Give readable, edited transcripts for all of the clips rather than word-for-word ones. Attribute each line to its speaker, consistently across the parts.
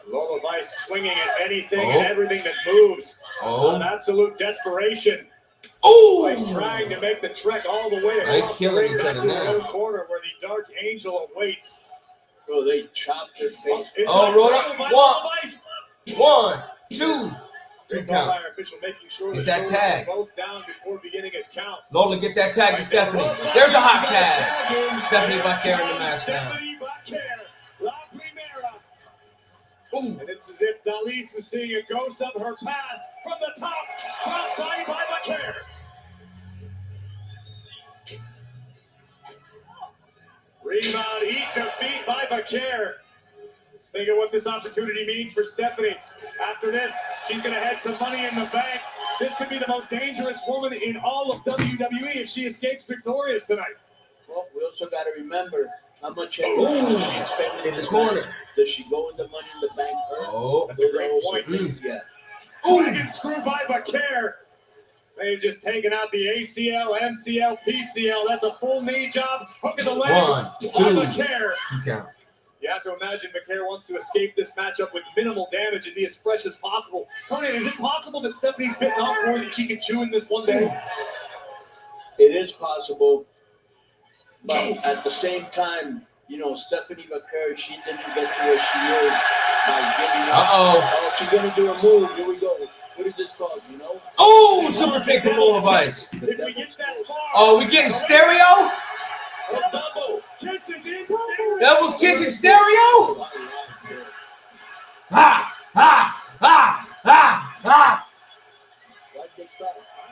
Speaker 1: Lola Vice swinging at anything and everything that moves. An absolute desperation. Vice trying to make the trek all the way across the ring back to her own corner where the Dark Angel awaits.
Speaker 2: Bro, they chopped her face.
Speaker 3: Roll up. One, two. Two count. Get that tag.
Speaker 1: Both down before beginning his count.
Speaker 3: Lola, get that tag to Stephanie. There's the hot tag. Stephanie Blackhair in the match now.
Speaker 1: And it's as if Dalise is seeing a ghost of her past from the top. Crossbody by Blackhair. Rebound, heat, defeat by Blackhair. Think of what this opportunity means for Stephanie. After this, she's going to head to Money in the Bank. This could be the most dangerous woman in all of WWE if she escapes victorious tonight.
Speaker 2: Well, we also got to remember how much energy she's spending in the corner. Does she go into Money in the Bank?
Speaker 1: That's a great point.
Speaker 2: Yeah.
Speaker 1: Dragon screw by Blackhair. They've just taken out the ACL, MCL, PCL. That's a full knee job. Hook in the leg.
Speaker 3: 1, 2, 2 count.
Speaker 1: You have to imagine Blackhair wants to escape this matchup with minimal damage and be as fresh as possible. Conan, is it possible that Stephanie's bitten off more than she can chew in this one day?
Speaker 2: It is possible. But at the same time, you know, Stephanie Blackhair, she didn't get to where she is by giving up. Oh, she's going to do a move. Here we go. What is this called, you know?
Speaker 3: Oh, super kick from Lola Vice. Oh, we getting stereo? Devil's kissing stereo? Ha! Ha! Ha! Ha! Ha!
Speaker 1: I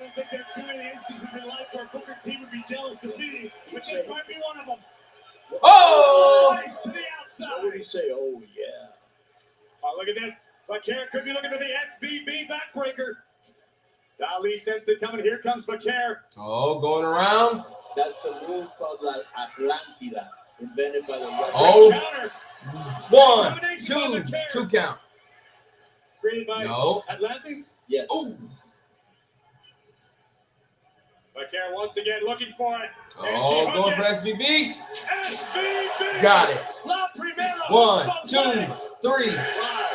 Speaker 1: don't think there are too many instances in life where Booker T would be jealous of me, but this might be one of them.
Speaker 3: Oh!
Speaker 1: To the outside.
Speaker 2: What did he say? Oh, yeah.
Speaker 1: Oh, look at this. Blackhair could be looking for the SVB backbreaker. Dali sensed it coming. Here comes Blackhair.
Speaker 3: Oh, going around.
Speaker 2: That's a move called like Atlantida, invented by the Red.
Speaker 3: Oh. 1, 2, 2 count.
Speaker 1: Created by Atlantis?
Speaker 2: Yes.
Speaker 3: Oh.
Speaker 1: Blackhair once again looking for it.
Speaker 3: Oh, going for SVB.
Speaker 1: SVB.
Speaker 3: Got it.
Speaker 1: La Primera.
Speaker 3: 1, 2, 3.
Speaker 2: Wow.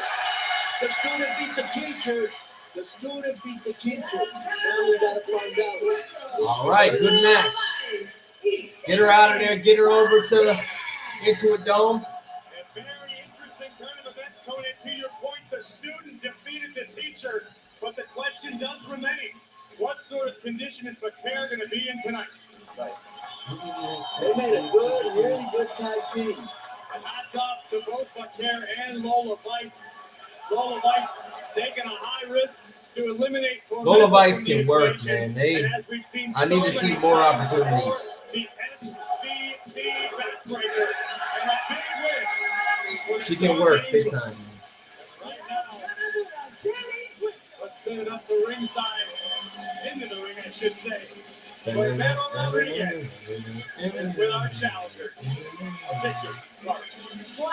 Speaker 2: The student beat the teacher. The student beat the teacher. Now we gotta find out.
Speaker 3: All right, good match. Get her out of there. Get her over to into a dome.
Speaker 1: A very interesting turn of events, Conan. To your point, the student defeated the teacher, but the question does remain: what sort of condition is Blackhair going to be in tonight?
Speaker 2: Right. They made a good, really good tag team.
Speaker 1: Hats off to both Blackhair and Lola Vice. Lola Vice taking a high risk to eliminate
Speaker 3: Lola Vice can work, man. I need to see more opportunities.
Speaker 1: The SVB backbreaker and a big win.
Speaker 3: She can work big time.
Speaker 1: Right now, let's set it up to ringside. Into the ring, I should say. For Mero Rodriguez with our challengers.
Speaker 4: ¡Wow!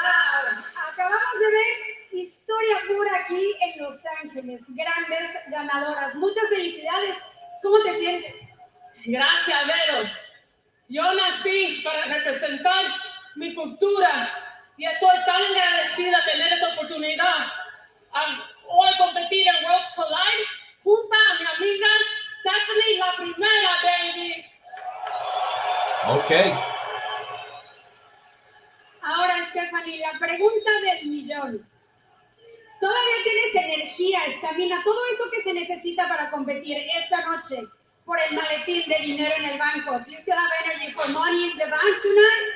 Speaker 4: Acabamos de ver historia pura aquí en Los Ángeles. Grandes ganadoras. Muchas felicidades. ¿Cómo te sientes?
Speaker 5: Gracias, Vero. Yo nací para representar mi cultura y estoy tan agradecida de tener esta oportunidad a hoy competir en Worlds Collide junto a mi amiga Stephanie La Primera, baby.
Speaker 3: Ok.
Speaker 4: Ahora, Stephanie, la pregunta del millón. ¿Todavía tienes energía, estamina, todo eso que se necesita para competir esta noche por el maletín de dinero en el banco? Do you still have energy for money in the bank tonight?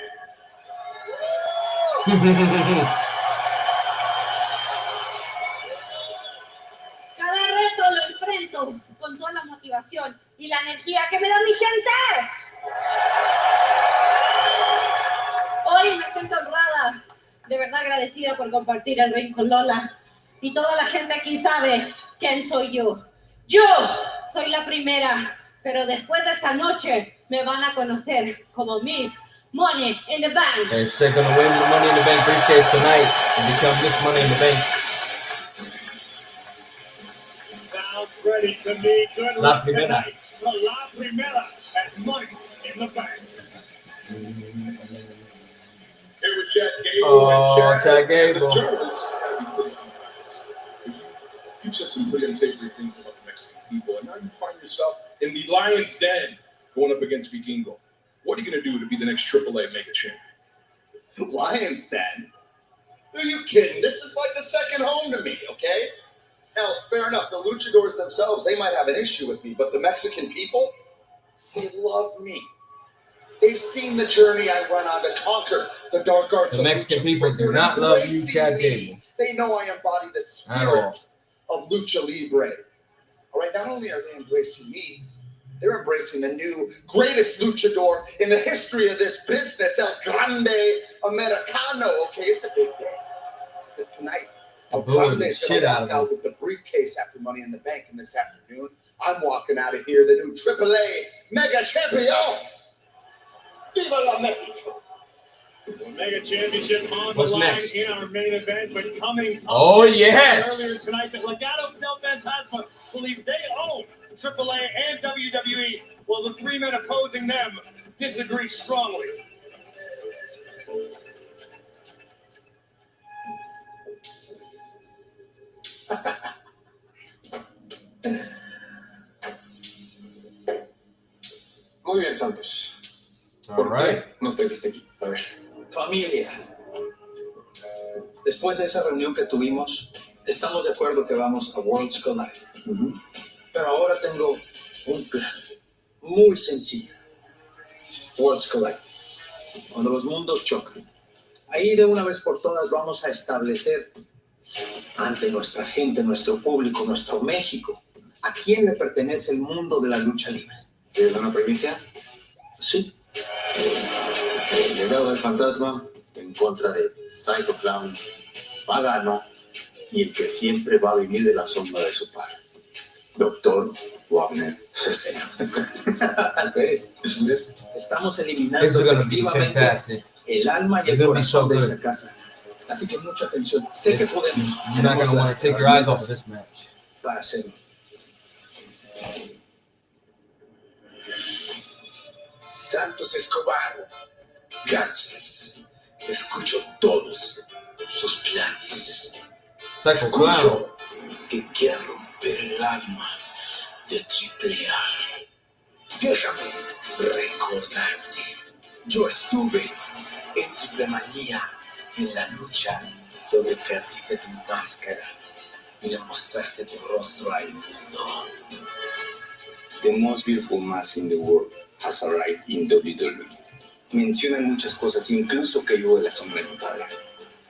Speaker 5: Cada reto lo enfrento con toda la motivación y la energía que me da mi gente. Hoy me siento honrada, de verdad agradecida por compartir el ring con Lola. Y toda la gente aquí sabe quién soy yo. Yo soy la primera, pero después de esta noche me van a conocer como Miss Money in the Bank.
Speaker 3: And she's going to win the Money in the Bank briefcase tonight and become Miss Money in the Bank.
Speaker 1: Sounds ready to me. Good
Speaker 3: La
Speaker 1: luck
Speaker 3: Primera.
Speaker 1: tonight to La Primera at Money in the Bank. Here with Chad Gable
Speaker 3: Oh,
Speaker 1: and
Speaker 3: Chad
Speaker 1: as a
Speaker 3: Gable.
Speaker 1: journalist,
Speaker 6: you've said some pretty unsavory things about the Mexican people, and now you find yourself in the lion's den going up against Vikingo. What are you going to do to be the next AAA mega champion?
Speaker 7: Lion's Den? Are you kidding? This is like a second home to me, okay? Now, fair enough, the luchadors themselves, they might have an issue with me, but the Mexican people, they love me. They've seen the journey I went on to conquer the dark arts.
Speaker 3: The Mexican people do not love you, Chad Gable.
Speaker 7: They know I embody the spirit of Lucha Libre. All right, not only are they embracing me, they're embracing the new greatest luchador in the history of this business, El Grande Americano. Okay, it's a big day. Because tonight, El Grande is going to walk out with the briefcase after Money in the Bank, and this afternoon, I'm walking out of here the new AAA Mega Champion. Viva la Mexico!
Speaker 1: Mega Championship on the line in our main event, but coming
Speaker 3: yes!
Speaker 1: earlier tonight, the Legado del Fantasma believe they own AAA and WWE, while the three men opposing them disagree strongly.
Speaker 8: Muy bien, Santos.
Speaker 3: All right.
Speaker 8: Nos trajiste aquí. A ver.
Speaker 2: Familia, después de esa reunión que tuvimos, estamos de acuerdo que vamos a Worlds Collide. Pero ahora tengo un plan muy sencillo. Worlds Collide. Cuando los mundos chocan. Ahí de una vez por todas vamos a establecer ante nuestra gente, nuestro público, nuestro México, a quién le pertenece el mundo de la lucha libre.
Speaker 8: ¿Tienes una primicia?
Speaker 2: Sí.
Speaker 8: El legado del fantasma en contra de Psycho Clown, Pagano y el que siempre va a vivir de la sombra de su padre, Dr. Wagner III.
Speaker 2: Estamos eliminando definitivamente el alma y el corazón de esa casa. Así que mucha atención. Sé que podemos.
Speaker 3: You're not going to want to take your eyes off of this match.
Speaker 2: Para hacerlo.
Speaker 9: Santos Escobar, gracias. Escucho todos sus planes. Escucho que quiere romper el alma de AAA. Déjame recordarte. Yo estuve en Triple Manía, en la lucha donde perdiste tu máscara y le mostraste tu rostro al mundo.
Speaker 8: The most beautiful mask in the world has arrived in WWE. Mencionan muchas cosas, incluso que yo de la sombra de mi padre.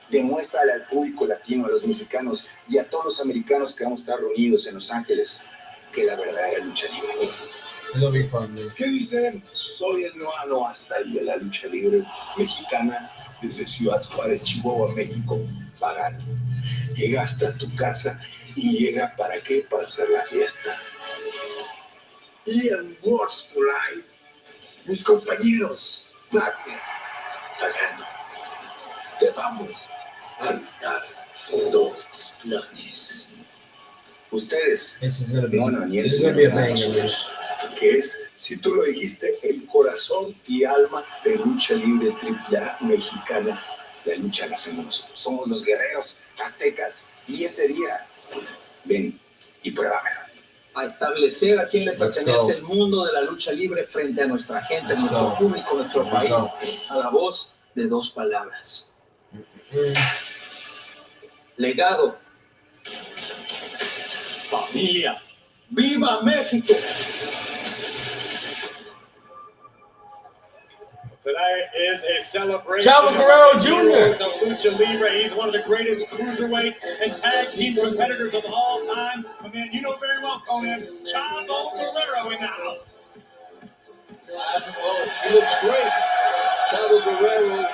Speaker 8: Demuéstrale al público latino, a los mexicanos y a todos los americanos que vamos a estar reunidos en Los Ángeles que la verdadera lucha libre.
Speaker 3: It'll be fun, man.
Speaker 9: ¿Qué dicen? Soy el noano hasta ahí de la lucha libre mexicana desde Ciudad Juárez, Chihuahua, México. Pagano. Llega hasta tu casa y llega ¿para qué? Para hacer la fiesta. Y en Worlds Collide, mis compañeros Wagner, Pagano, te vamos a arruinar todos tus planes.
Speaker 8: Ustedes
Speaker 3: This is gonna be
Speaker 8: no van a
Speaker 3: a banger, man.
Speaker 9: Que es, si tú lo dijiste, el corazón y alma de lucha libre AAA mexicana.
Speaker 8: La lucha la hacemos nosotros. Somos los guerreros aztecas y ese día, ven y pruébamelo.
Speaker 2: A establecer a quién le pertenece el mundo de la lucha libre frente a nuestra gente, nuestro público, nuestro país, a la voz de dos palabras. Legado. Familia. ¡Viva México!
Speaker 1: Tonight is a celebration
Speaker 3: Chavo Guerrero
Speaker 1: of
Speaker 3: Jr.
Speaker 1: Lucha Libre. He's one of the greatest cruiserweights and tag team competitors of all time. A man you know very well, Conan. Chavo Guerrero in the house.
Speaker 2: Oh, he looks great. Chavo Guerrero.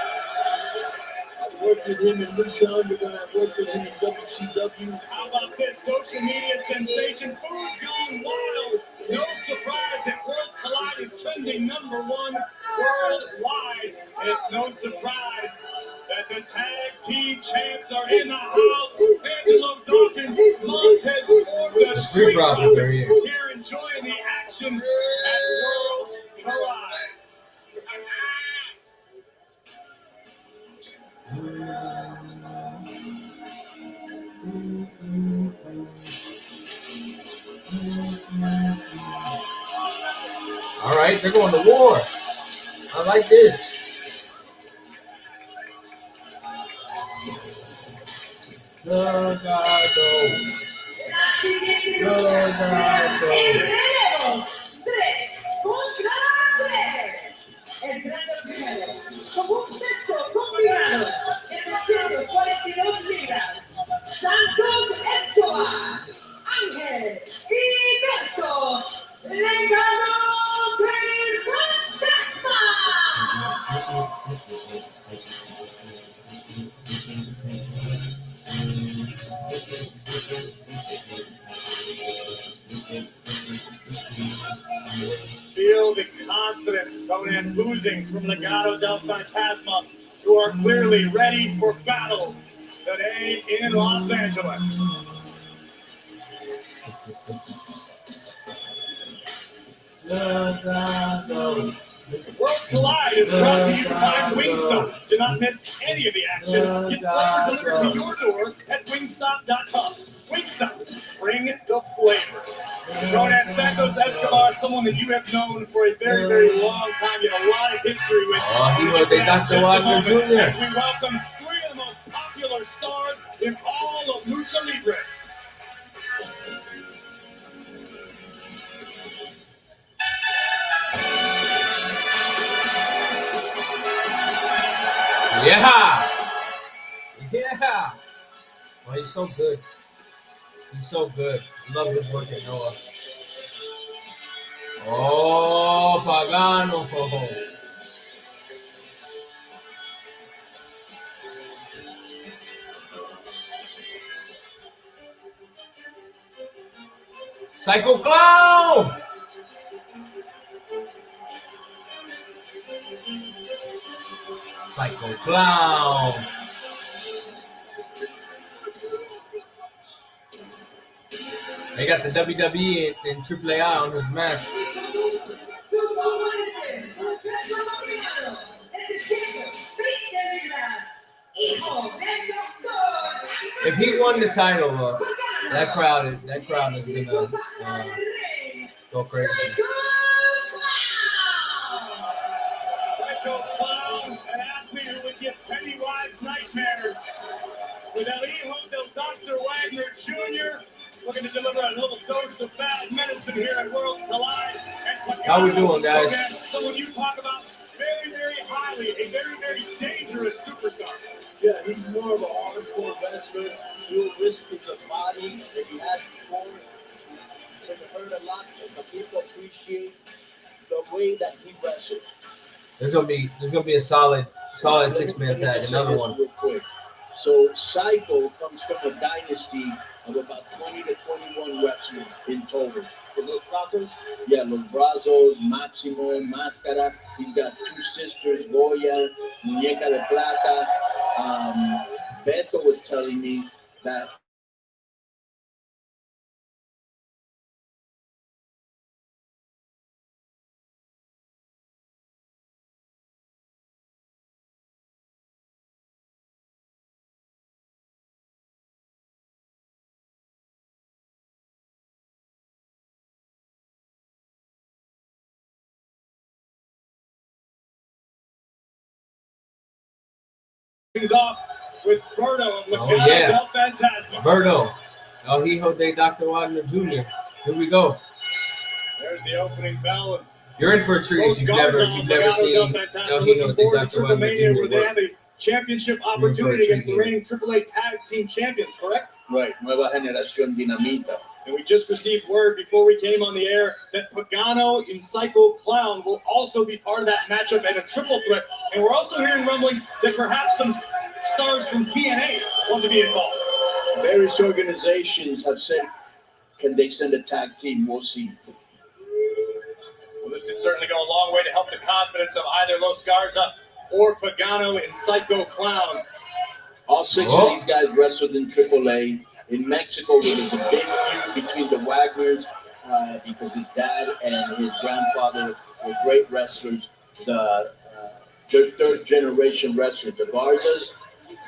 Speaker 2: I've worked with him in Lucha Underground. I've worked with him in WCW.
Speaker 1: How about this social media sensation? Who's gone wild? No surprise that Worlds Collide is trending #1 worldwide. It's no surprise that the tag team champs are in the house. Angelo Dawkins, Montez Ford, the Street Profits here enjoying the action at Worlds Collide.
Speaker 3: right. They're going to war. I like this.
Speaker 5: El grande primero, como un sexto combinado en los 142 libras, Santos Escobar, Ángel Heriberto, Legado del Fantasma.
Speaker 1: Feel the confidence coming in, oozing from Legado del Fantasma, who are clearly ready for battle today in Los Angeles. Worlds Collide is brought to you by Wingstop. Do not miss any of the action. Get flavor delivered to your door at wingstop.com. Wingstop, bring the flavor. Ronan Santos Escobar, someone that you have known for a very, very long time. You have a lot of history with.
Speaker 3: He was the Dr. Wagner Jr.
Speaker 1: As we welcome three of the most popular stars in all of Lucha Libre.
Speaker 3: Yeah. Yeah. Oh, he's so good. He's so good. Love his work at Noah. Oh, Pagano. Psycho Clown. Psycho Clown. They got the WWE and AAA on his mask. If he won the title, that crowd is gonna go crazy.
Speaker 1: Psycho Clown, an athlete who would give Pennywise nightmares. With El Hijo del Dr. Wagner Jr. looking to deliver a little dose of bad medicine here at Worlds Collide.
Speaker 3: How we doing, guys?
Speaker 1: Someone you talk about very, very highly, a very, very dangerous superstar.
Speaker 2: Yeah, he's more of a hardcore wrestler. He'll risk his body that he has before. It hurt a lot, but people appreciate the way that he wrestles.
Speaker 3: There's gonna be a solid 6-man tag. Another one.
Speaker 2: Real quick. So Psycho comes from a dynasty of about 20 to 21 wrestlers in total. Los Brazos? Yeah, Los Brazos, Máximo, Máscara. He's got 2 sisters, Goya, Muñeca de Plata. Beto was telling me that
Speaker 1: things off with Berto of Legado del Fantasma.
Speaker 3: Berto. El Hijo de Dr. Wagner Jr. Here we go.
Speaker 1: There's the opening bell.
Speaker 3: You're in for a treat if you've never seen El Hijo de Dr. Wagner Jr.
Speaker 1: Where they have a championship opportunity against the reigning AAA Tag Team Champions, correct?
Speaker 2: right, Nueva Generación Dinamita.
Speaker 1: And we just received word before we came on the air that Pagano and Psycho Clown will also be part of that matchup and a triple threat. And we're also hearing rumblings that perhaps some stars from TNA want to be involved.
Speaker 2: Various organizations have said, can they send a tag team? We'll see.
Speaker 1: Well, this could certainly go a long way to help the confidence of either Los Garza or Pagano and Psycho Clown.
Speaker 2: All 6 of these guys wrestled in AAA. In Mexico, there was a big feud between the Wagners because his dad and his grandfather were great wrestlers. They're 3rd generation wrestlers. The Garzas,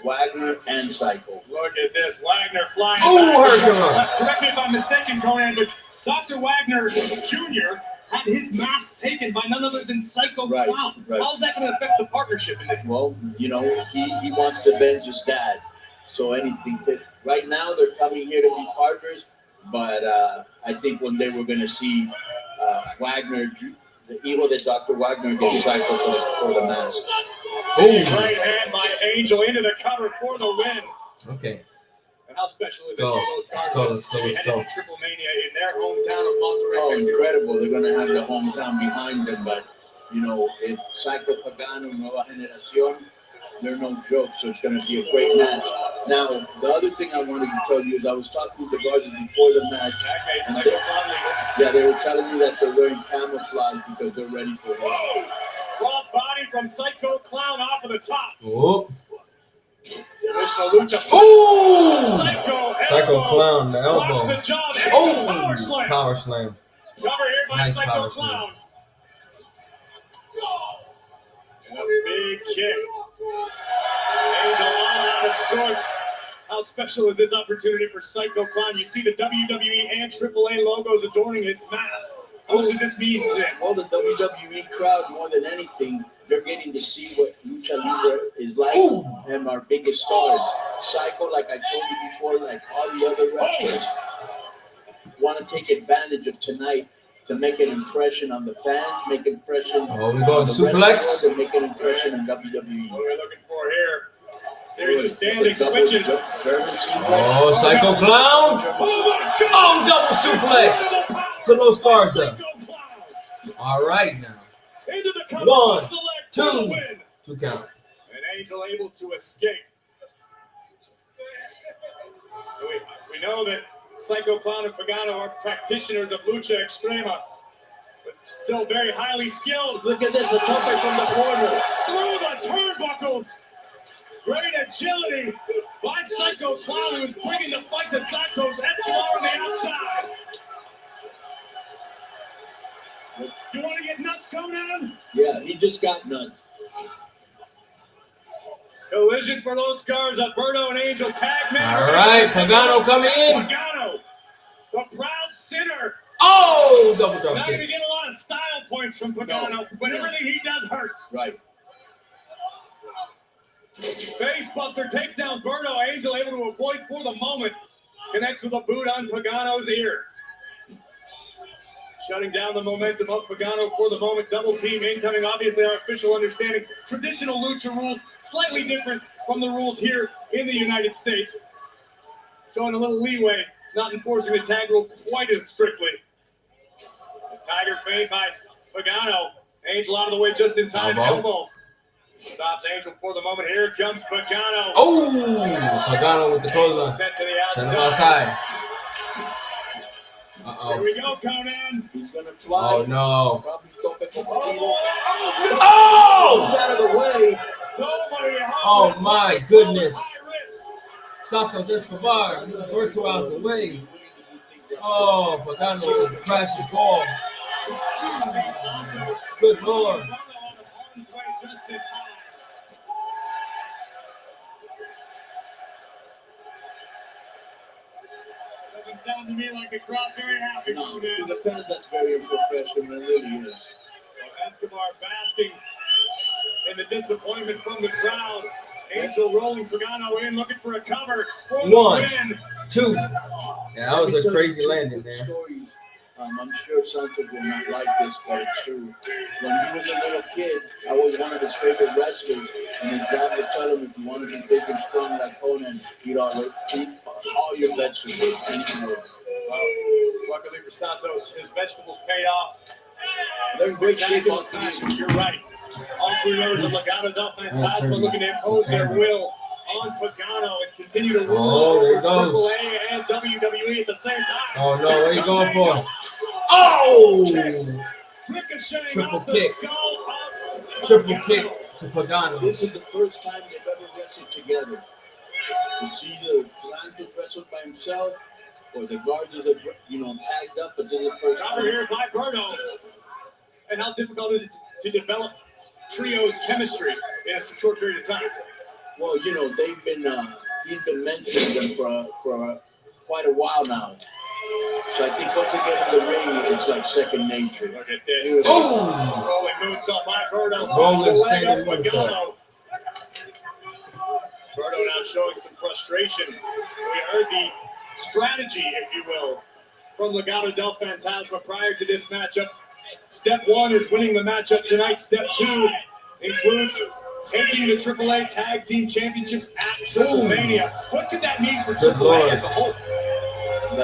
Speaker 2: Wagner, and Psycho.
Speaker 1: Look at this. Wagner flying
Speaker 3: back.
Speaker 1: Correct me if I'm mistaken, Conan, but Dr. Wagner Jr. had his mask taken by none other than Psycho
Speaker 2: Right,
Speaker 1: Clown.
Speaker 2: right.
Speaker 1: How's that going to affect the partnership in this?
Speaker 2: Well, you know, he wants to avenge his dad. So anything that right now they're coming here to be partners, but I think when they were going to see Wagner, the hijo de Dr. Wagner, get Psycho for the mask.
Speaker 1: Big right hand by Angel into the cover for the win.
Speaker 3: Okay.
Speaker 1: And how special is it
Speaker 3: Go.
Speaker 1: for those
Speaker 3: Let's
Speaker 1: Cardinals
Speaker 3: go, let's go,
Speaker 1: to be
Speaker 3: let's
Speaker 1: headed
Speaker 3: go.
Speaker 1: to Triple Mania in their hometown of Monterrey,
Speaker 2: Oh,
Speaker 1: Mexico?
Speaker 2: incredible. They're going to have the hometown behind them, but, you know, if Psycho Pagano, Nueva Generación, they're no joke, so it's going to be a great match. Now, the other thing I wanted to tell you is I was talking with the guards before the match.
Speaker 1: Tagmate,
Speaker 2: and
Speaker 1: Psycho Clown legal.
Speaker 2: Yeah, they were telling me that they're wearing camouflage because they're ready for it.
Speaker 1: Whoa! Cross body from Psycho Clown off of the top.
Speaker 3: Oh.
Speaker 1: Traditional lucha.
Speaker 3: Oh!
Speaker 1: Psycho elbow.
Speaker 3: Clown, the
Speaker 1: Blocks
Speaker 3: elbow.
Speaker 1: the jaw. There's
Speaker 3: Oh!
Speaker 1: the power slam.
Speaker 3: Power slam.
Speaker 1: Cover here by
Speaker 3: Nice
Speaker 1: Psycho
Speaker 3: power
Speaker 1: Clown.
Speaker 3: slam.
Speaker 1: And a big kick. Angel all out of sorts. How special is this opportunity for Psycho Clown? You see the WWE and AAA logos adorning his mask. How much does this mean to him?
Speaker 2: Well, the WWE crowd, more than anything, they're getting to see what Lucha Libre is like and our biggest stars. Psycho, like I told you before, like all the other wrestlers, want to take advantage of tonight to make an impression on the fans, make an impression
Speaker 3: Oh, we
Speaker 2: on
Speaker 3: going
Speaker 2: the
Speaker 3: suplex?
Speaker 2: wrestlers, and make an impression on WWE.
Speaker 1: What are we looking for here? Series of standing switches.
Speaker 3: Oh, Psycho Clown.
Speaker 1: Oh my God!
Speaker 3: Oh, double suplex to Los Garza. All right now.
Speaker 1: Into the cover,
Speaker 3: One,
Speaker 1: puts the leg
Speaker 3: two.
Speaker 1: for the win.
Speaker 3: 2 count.
Speaker 1: And Angel able to escape. We know that Psycho Clown and Pagano are practitioners of Lucha Extrema, but still very highly skilled.
Speaker 2: Look at this, a tope from the corner.
Speaker 1: Through the turnbuckles. Great agility by Psycho Clown, who is bringing the fight to Santos Escobar on the outside. You want to get nuts, Conan?
Speaker 2: Yeah, he just got nuts.
Speaker 1: Collision for Los Garza, Alberto and Angel tag match.
Speaker 3: All right, Pagano coming in.
Speaker 1: Pagano, the proud sinner.
Speaker 3: Oh, double drop
Speaker 1: Not going to
Speaker 3: kick.
Speaker 1: get a lot of style points from Pagano, but everything he does hurts.
Speaker 2: Right.
Speaker 1: Facebuster takes down Berto. Angel able to avoid for the moment. Connects with a boot on Pagano's ear. Shutting down the momentum of Pagano for the moment. Double team incoming. Obviously, our official understanding. Traditional lucha rules, slightly different from the rules here in the United States. Showing a little leeway, not enforcing the tag rule quite as strictly. As Tiger feint by Pagano. Angel out of the way just in time. Elbow. Stops Angel for the moment. Here jumps Pagano.
Speaker 3: Oh, Pagano with the clothesline.
Speaker 1: Sent to the
Speaker 3: Send him
Speaker 1: outside.
Speaker 3: outside.
Speaker 1: Here
Speaker 3: Uh-oh.
Speaker 1: we go, Conan.
Speaker 2: He's going to fly.
Speaker 3: Oh, no.
Speaker 2: Probably tope como
Speaker 3: Oh!
Speaker 2: He's out of the way.
Speaker 1: Nobody.
Speaker 3: Oh, my goodness. Santos Escobar. Berto out of the way. Oh, Pagano with the crash and fall. Good Lord.
Speaker 1: Doesn't sound to me like the crowd's very happy.
Speaker 2: No,
Speaker 1: Conan.
Speaker 2: to the fans, that's very unprofessional. It really is.
Speaker 1: Escobar basking in the disappointment from the crowd. Angel rolling Pagano in, looking for a cover for the
Speaker 3: One.
Speaker 1: win.
Speaker 3: 2. Yeah, that was a crazy landing there.
Speaker 2: Stories. I'm sure Santos will not like this, but it's true. When he was a little kid, I was one of his favorite wrestlers, and his dad would tell him if you want to be big and strong like Conan, eat all your vegetables anywhere.
Speaker 1: Luckily for Santos, his vegetables paid off.
Speaker 2: They're in great shape on
Speaker 1: Fashion, you're right. All 3 members of Legado del Fantasma looking to impose their will on Pagano and continue to rule
Speaker 3: Oh, there he
Speaker 1: over
Speaker 3: goes.
Speaker 1: AAA and WWE at the same time.
Speaker 3: Oh, no, what are you
Speaker 1: Comes
Speaker 3: going
Speaker 1: Angel.
Speaker 3: for? Oh!
Speaker 1: Kicks, ricocheting
Speaker 3: Triple
Speaker 1: off the
Speaker 3: kick.
Speaker 1: skull of
Speaker 3: Triple
Speaker 1: Pagano.
Speaker 3: kick to Pagano.
Speaker 2: This is the first time they've ever wrestled together. It's either Santos wrestled by himself or the guards are, tagged up, but this is the first
Speaker 1: Cover
Speaker 2: time.
Speaker 1: here by Berto. And how difficult is it to develop trios chemistry in a short period of time?
Speaker 2: Well, they've been he's been mentoring them for quite a while now, So I think once they get in the ring, it's like second nature.
Speaker 1: Look at this.
Speaker 3: Oh!
Speaker 1: Rolling moonsault by Berto.
Speaker 3: Rolling standing moonsault.
Speaker 1: Berto now showing some frustration. We heard the strategy, if you will, from Legado del Fantasma prior to this matchup. Step 1 is winning the matchup tonight. Step 2 includes taking the AAA Tag Team Championships at Triple Mania. What could that mean for AAA as a whole?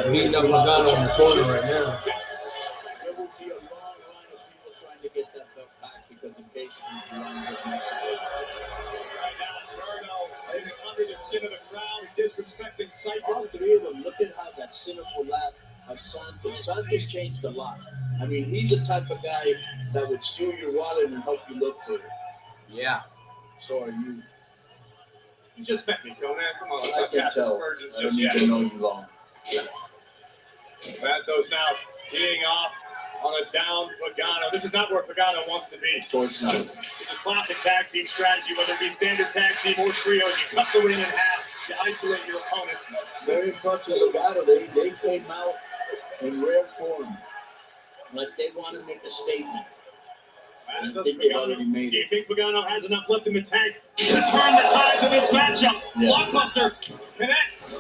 Speaker 3: Beating up Logano in the corner right now.
Speaker 2: There will be a long line of people trying to get that belt back because it basically belongs to Mexico.
Speaker 1: Right now, Berto living under the skin of the crowd and disrespecting Psycho.
Speaker 2: All three of them, look at how that cynical laugh of Santos. Santos changed a lot. I mean, he's the type of guy that would steal your wallet and help you look for it.
Speaker 3: Yeah.
Speaker 2: So are you.
Speaker 1: You just met me, Conan. Come on, let's
Speaker 2: I
Speaker 1: not
Speaker 2: can
Speaker 1: cast
Speaker 2: tell.
Speaker 1: aspersions
Speaker 2: I don't
Speaker 1: just
Speaker 2: need
Speaker 1: yet.
Speaker 2: to know you long.
Speaker 1: Santos now teeing off on a down Pagano. This is not where Pagano wants to be.
Speaker 2: Of course not.
Speaker 1: This is classic tag team strategy, whether it be standard tag team or trios. You cut the ring in half, you isolate your opponent.
Speaker 2: Very impressive Legado. They came out in rare form. Like they want to make a statement.
Speaker 1: As
Speaker 2: I
Speaker 1: does
Speaker 2: think they've
Speaker 1: Pagano.
Speaker 2: already made
Speaker 1: Do you
Speaker 2: it.
Speaker 1: think Pagano has enough left in the tank to turn the tides of this matchup?
Speaker 2: Yeah.
Speaker 1: Blockbuster connects.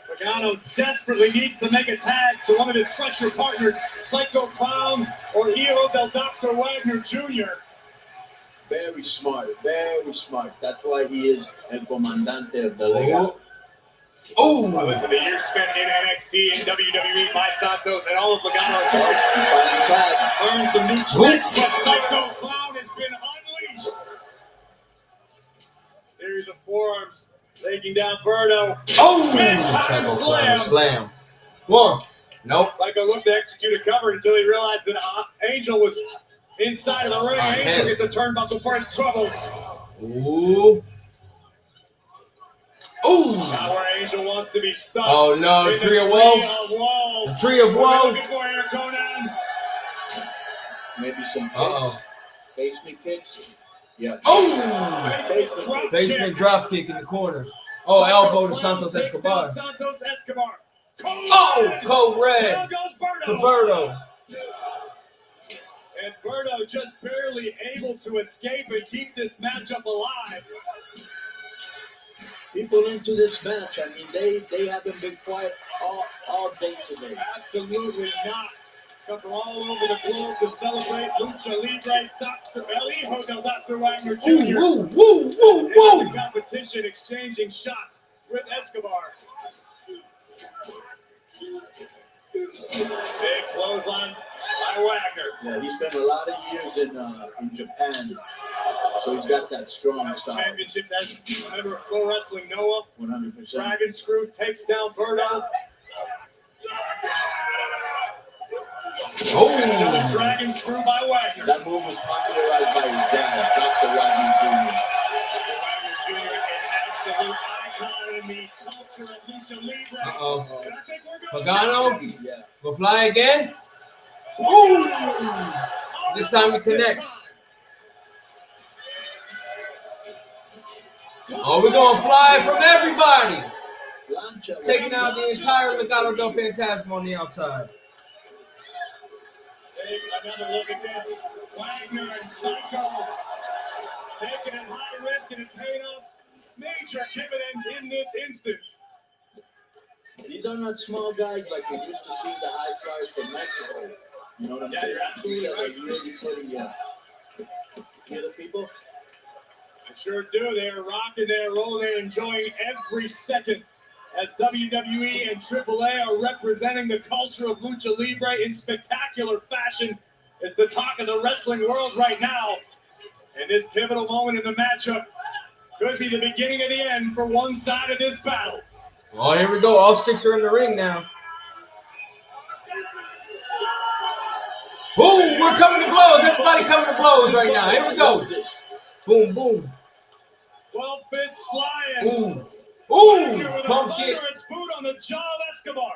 Speaker 1: Pagano desperately needs to make a tag to one of his fresher partners, Psycho Clown or Hijo del Dr. Wagner Jr.
Speaker 2: Very smart. Very smart. That's why he is El Comandante of the Legado.
Speaker 3: Oh!
Speaker 1: Well, listen, the years spent in NXT and WWE by Santos and all of Logano's
Speaker 2: Finally tag.
Speaker 1: learned some new tricks, but Psycho Clown has been unleashed. Series of forearms taking down Berto.
Speaker 3: Oh!
Speaker 1: Big-time
Speaker 3: Psycho
Speaker 1: slam.
Speaker 3: Slam. One. Nope.
Speaker 1: Psycho looked to execute a cover until he realized that Angel was inside of the ring.
Speaker 3: Right,
Speaker 1: Angel
Speaker 3: head.
Speaker 1: gets a turnbuckle for his troubles.
Speaker 3: Ooh. Ooh.
Speaker 1: Now where Angel wants to be stuck.
Speaker 3: Oh no,
Speaker 1: in the
Speaker 3: Tree of
Speaker 1: Tree
Speaker 3: Woe.
Speaker 1: of Woe.
Speaker 3: The Tree of
Speaker 1: What are
Speaker 3: Woe.
Speaker 1: we looking for here, Conan?
Speaker 2: Maybe some kicks.
Speaker 3: Uh-oh.
Speaker 2: Basement kicks. Yeah.
Speaker 3: Oh!
Speaker 1: Basement drop
Speaker 3: Basement
Speaker 1: kick.
Speaker 3: drop kick in the corner. Oh,
Speaker 1: Psycho
Speaker 3: elbow to
Speaker 1: Clown
Speaker 3: Santos
Speaker 1: takes
Speaker 3: Escobar.
Speaker 1: down Santos Escobar.
Speaker 3: Oh, code
Speaker 1: Down
Speaker 3: red
Speaker 1: goes
Speaker 3: to
Speaker 1: Berto.
Speaker 3: Berto.
Speaker 1: And Berto just barely able to escape and keep this matchup alive.
Speaker 2: People into this match, I mean, they haven't been quiet all day today.
Speaker 1: Absolutely not. Come from all over the globe to celebrate Lucha Libre. Dr. El Hijo del Dr. Wagner Jr.
Speaker 3: Woo, woo, woo,
Speaker 1: in
Speaker 3: woo.
Speaker 1: the competition, exchanging shots with Escobar. Big clothesline by Wagner.
Speaker 2: Yeah, he spent a lot of years in Japan, so he's got that strong style.
Speaker 1: Championships as a member of Pro Wrestling Noah.
Speaker 2: 100%.
Speaker 1: Dragon Screw takes down Berto. Another
Speaker 3: Oh.
Speaker 1: Dragon Screw by Wagner.
Speaker 2: That move was popularized by his dad, Dr. Wagner Jr.
Speaker 1: Wagner Jr., an absolute icon in the culture of Lucha Libre.
Speaker 3: Uh-oh.
Speaker 1: And I think we're going
Speaker 3: Pagano
Speaker 2: Yeah.
Speaker 3: will fly again. Ooh. This time he connects. Oh, we're going to fly from everybody.
Speaker 2: Plancha.
Speaker 3: Taking out the entire Legado del Fantasma on the outside.
Speaker 1: Take another look at this. Wagner and Psycho taking it high risk and it paid off major dividends in this instance.
Speaker 2: These are not small guys like we used to see the high flyers from Mexico. You know what I'm
Speaker 1: Yeah,
Speaker 2: saying?
Speaker 1: you're absolutely
Speaker 2: They're
Speaker 1: right.
Speaker 2: really putting, hear the people?
Speaker 1: I sure do. They're rocking, they're rolling, they're enjoying every second as WWE and AAA are representing the culture of Lucha Libre in spectacular fashion. It's the talk of the wrestling world right now. And this pivotal moment in the matchup could be the beginning of the end for one side of this battle.
Speaker 3: Oh, here we go. All six are in the ring now. Boom, we're coming to blows. Everybody coming to blows right now. Here we go. Boom, boom.
Speaker 1: 12 fists flying.
Speaker 3: Ooh.
Speaker 1: Wagner
Speaker 3: Ooh,
Speaker 1: with a
Speaker 3: pump kick.
Speaker 1: thunderous boot on the jaw of Escobar.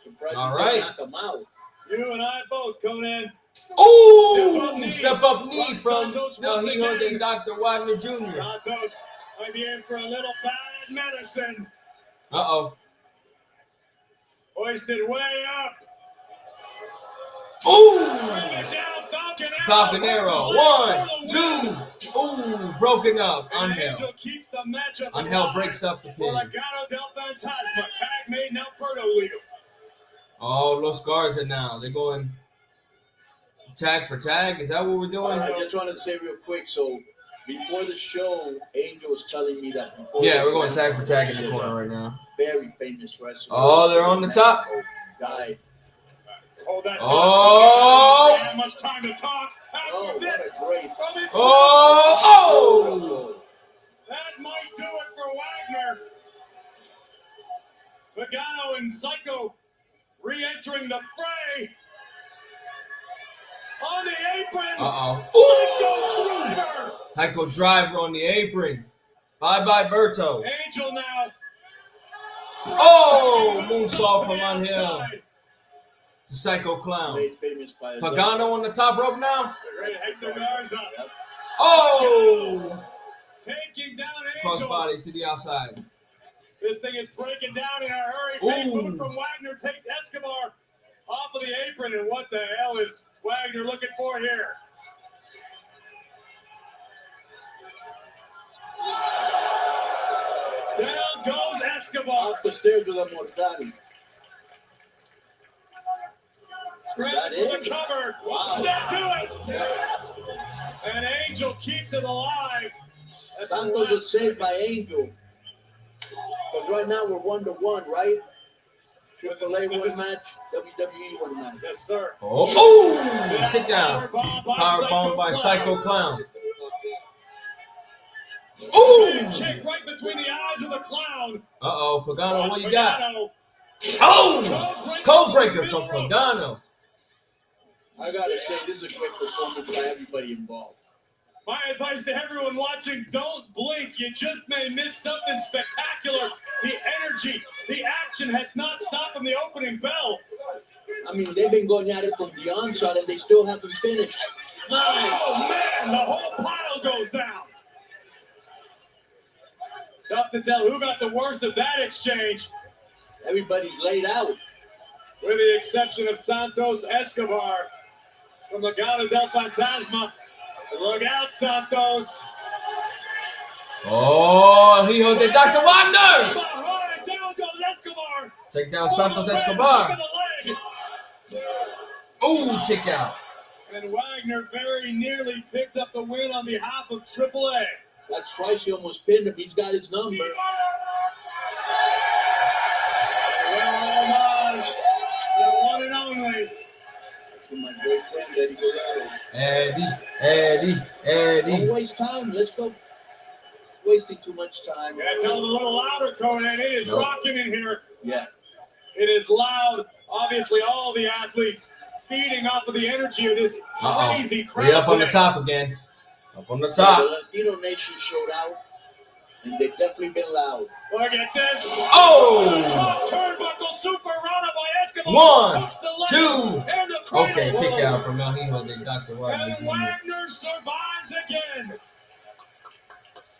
Speaker 2: Surprised
Speaker 3: All
Speaker 2: you
Speaker 3: right.
Speaker 2: knock them out.
Speaker 1: You and I both, Conan.
Speaker 3: Ooh, step up knee from El Hijo de Dr. Wagner Jr.
Speaker 1: Santos might be in for a little bad medicine.
Speaker 3: Uh-oh.
Speaker 1: Hoisted way up.
Speaker 3: Ooh!
Speaker 1: Bring it down, Falcon Arrow.
Speaker 3: Falcon Arrow. 1, 2. Ooh, broken up. Angel.
Speaker 1: Angel keeps the matchup.
Speaker 3: Angel breaks up the
Speaker 1: For
Speaker 3: pin.
Speaker 1: Legado del Fantasma. Tag made now Alberto Lido.
Speaker 3: Oh, Los Garza now. They're going tag for tag. Is that what we're doing?
Speaker 2: I just wanted to say real quick. So before the show, Angel was telling me that.
Speaker 3: Yeah, we're going tag for tag in the corner right now.
Speaker 2: Very famous wrestler.
Speaker 3: Oh, they're on the top.
Speaker 2: Died.
Speaker 1: Hold that.
Speaker 3: Oh!
Speaker 1: Not much time to talk.
Speaker 2: Oh,
Speaker 1: After this,
Speaker 2: what a great.
Speaker 3: Oh!
Speaker 1: that might do it for Wagner. Pagano and Psycho re-entering the fray. On the apron.
Speaker 3: Uh-oh.
Speaker 1: Psycho Driver.
Speaker 3: Heiko Driver on the apron. Bye-bye, Berto.
Speaker 1: Angel now.
Speaker 3: Oh! Moonsault from Angel. The Psycho Clown.
Speaker 2: Made famous by his
Speaker 3: Pagano on the top rope now.
Speaker 1: Great Hector Garza.
Speaker 3: Oh!
Speaker 1: Taking down Angel.
Speaker 3: Crossbody to the outside.
Speaker 1: This thing is breaking down in a hurry. Big
Speaker 3: Ooh.
Speaker 1: boot from Wagner takes Escobar off of the apron. And what the hell is Wagner looking for here? Down goes Escobar.
Speaker 2: Off the stairs with a mortal.
Speaker 1: Grab for the cover.
Speaker 2: Wow.
Speaker 1: That do it. And Angel keeps it alive. At the
Speaker 2: Santos
Speaker 1: last
Speaker 2: was saved by Angel. But right now we're 1-1, right? Triple A one match, WWE one match.
Speaker 1: Yes, sir.
Speaker 3: Oh! Sit down.
Speaker 1: Powerbomb
Speaker 3: Powerbomb by Psycho Clown.
Speaker 1: Big
Speaker 3: Ooh!
Speaker 1: kick right between the eyes of the clown.
Speaker 3: Uh-oh, Pagano, what you got?
Speaker 1: Pagano.
Speaker 3: Oh! Code breaker from Pagano.
Speaker 2: I gotta say, this is a great performance by everybody involved.
Speaker 1: My advice to everyone watching, don't blink. You just may miss something spectacular. The energy, the action has not stopped from the opening bell.
Speaker 2: I mean, they've been going at it from the onset and they still haven't finished.
Speaker 1: Oh, man, the whole pile goes down. Tough to tell who got the worst of that exchange,
Speaker 2: Everybody's laid out.
Speaker 1: with the exception of Santos Escobar from Legado del Fantasma. Look out, Santos.
Speaker 3: Oh, he hold it. Dr. Wagner!
Speaker 1: Behind, down goes Escobar.
Speaker 3: Take down Santos Escobar.
Speaker 1: Look at the leg.
Speaker 3: Oh, kick out.
Speaker 1: And Wagner very nearly picked up the win on behalf of AAA.
Speaker 2: That's twice he almost pinned him. He's got his number.
Speaker 1: Well, homage, the one and only.
Speaker 2: To my great friend Eddie Guerrero.
Speaker 3: Eddie.
Speaker 2: Don't waste time. Let's go. Wasting too much time.
Speaker 1: Yeah, tell them a little louder, Conan. It is
Speaker 3: Nope.
Speaker 1: rocking in here.
Speaker 2: Yeah.
Speaker 1: It is loud. Obviously, all the athletes feeding off of the energy of this crazy crowd.
Speaker 3: We up on the
Speaker 1: today.
Speaker 3: top again. Up on the
Speaker 2: The
Speaker 3: top.
Speaker 2: Latino Nation showed out, and they've definitely been loud.
Speaker 1: Look at this.
Speaker 3: Oh!
Speaker 1: Top turnbuckle super rana by Escobar.
Speaker 3: 1,
Speaker 1: Hooks the leg
Speaker 3: 2.
Speaker 1: and the cradle.
Speaker 3: Okay, kick out from El Hijo de Dr. Wagner.
Speaker 1: And Wagner survives again.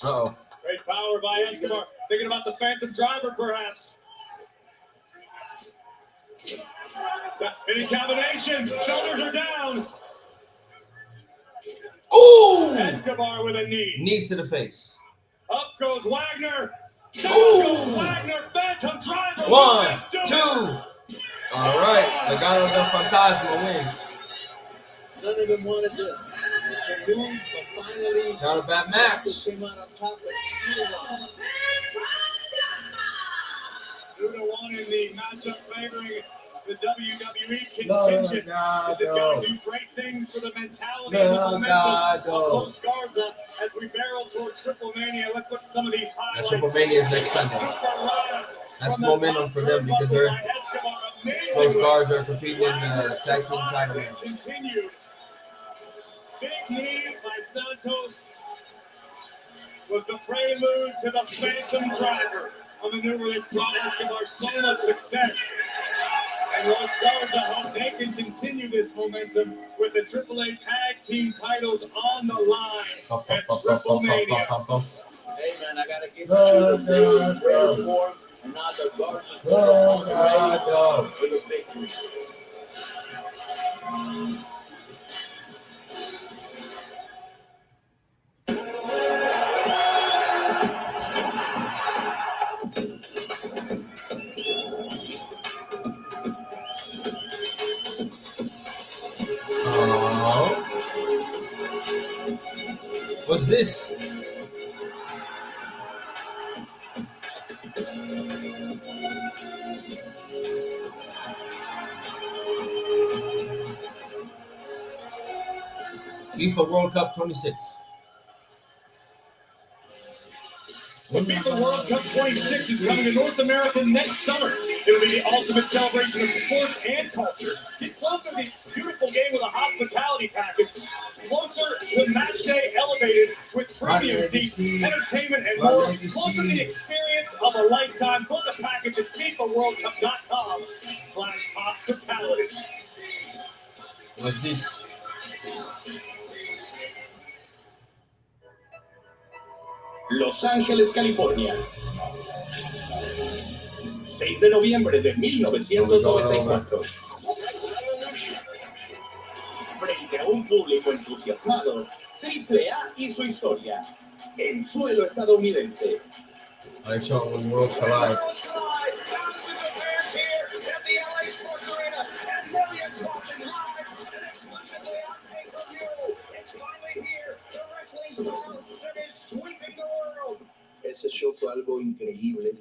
Speaker 3: Uh-oh.
Speaker 1: Great power by Escobar. Thinking about the Phantom Driver, perhaps. Any combination. Shoulders are down.
Speaker 3: Ooh!
Speaker 1: Escobar with a knee.
Speaker 3: Knee to the face.
Speaker 1: Up goes Wagner. Down
Speaker 3: Ooh.
Speaker 1: goes Wagner. Phantom Driver.
Speaker 3: 1, 2. All right. Legado del Fantasma win.
Speaker 2: None of them wanted to lose, but finally,
Speaker 3: Not a bad match.
Speaker 2: came out on top of Shula.
Speaker 1: 2-1 in the matchup favoring the WWE contingent. This is going to do great things for the mentality and the momentum of Los Garza as we barrel toward Triple Mania. Let's look at some of these highlights.
Speaker 3: Triple Mania is next Sunday. That's momentum for them because those guards are competing in the tag team title match.
Speaker 1: Continued. Big knee by Santos was the prelude to the Phantom Driver, a maneuver that's brought Escobar so much success. And Los Garza hope they can continue this momentum with the AAA tag team titles on the line at Triple Mania.
Speaker 2: Hey man, I gotta give you the big prayer for him. Another gorgeous
Speaker 3: Oh, God,
Speaker 2: for the victory.
Speaker 3: Oh. What's this? FIFA World Cup 26.
Speaker 1: The FIFA World Cup 26 is coming to North America next summer. It'll be the ultimate celebration of sports and culture. Get closer to the beautiful game with a hospitality package. Closer to match day elevated with premium seats, entertainment, and more. Closer to the experience of a lifetime. Book a package at FIFAWorldCup.com/hospitality.
Speaker 3: What's this?
Speaker 10: Los Ángeles, California. 6 de noviembre de 1994. Frente a un público entusiasmado, AAA y su historia en suelo estadounidense.
Speaker 3: I show when worlds collide.
Speaker 10: Thousands of fans here at the LA Sports Arena and millions watching live and exclusively on pay-per-view. It's finally here, the wrestling style that is sweeping the world.
Speaker 9: Ese show fue algo increíble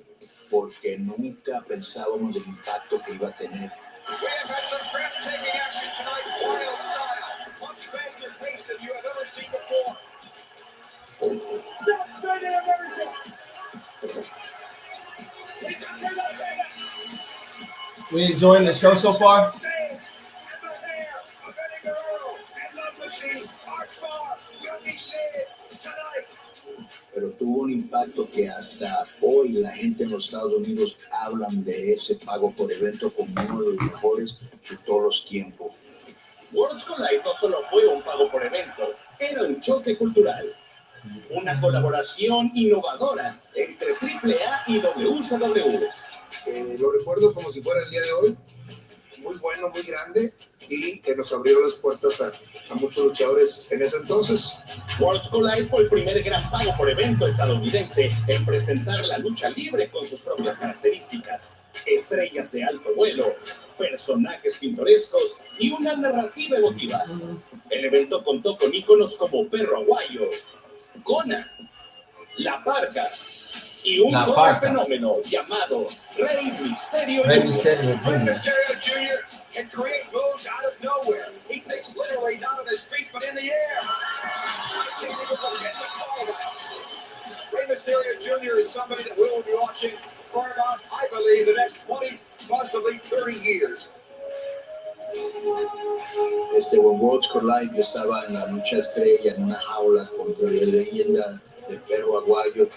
Speaker 9: porque nunca pensábamos el impacto que iba a tener.
Speaker 10: We have had some breathtaking action tonight, wild style, much faster pace than you have ever seen before. That's right in America.
Speaker 3: We enjoying the show so far?
Speaker 9: Pero tuvo un impacto que hasta hoy la gente en los Estados Unidos hablan de ese pago por evento como uno de los mejores de todos los tiempos.
Speaker 10: Worlds Collide no solo fue un pago por evento, era un choque cultural. Una colaboración innovadora entre AAA y WCW.
Speaker 11: Lo recuerdo como si fuera el día de hoy. Muy bueno, muy grande y que nos abrió las puertas a muchos luchadores en ese entonces.
Speaker 10: Worlds Collide fue el primer gran pago por evento estadounidense en presentar la lucha libre con sus propias características, estrellas de alto vuelo, personajes pintorescos y una narrativa emotiva. El evento contó con íconos como Perro Aguayo, Conan, La Parca y un joven fenómeno llamado Rey Mysterio
Speaker 3: Rey Mysterio
Speaker 10: Rey
Speaker 3: Jr.
Speaker 10: Mysterio Jr. can create moves out of nowhere. He thinks literally not on his feet, but in the air. I can't even forget the call. Rey Mysterio Jr. is somebody that we will be watching for about, I believe, the next 20, possibly 30 years.
Speaker 9: En Worlds Collide yo estaba en la lucha estrella en una jaula contra la leyenda de Perro Aguayo.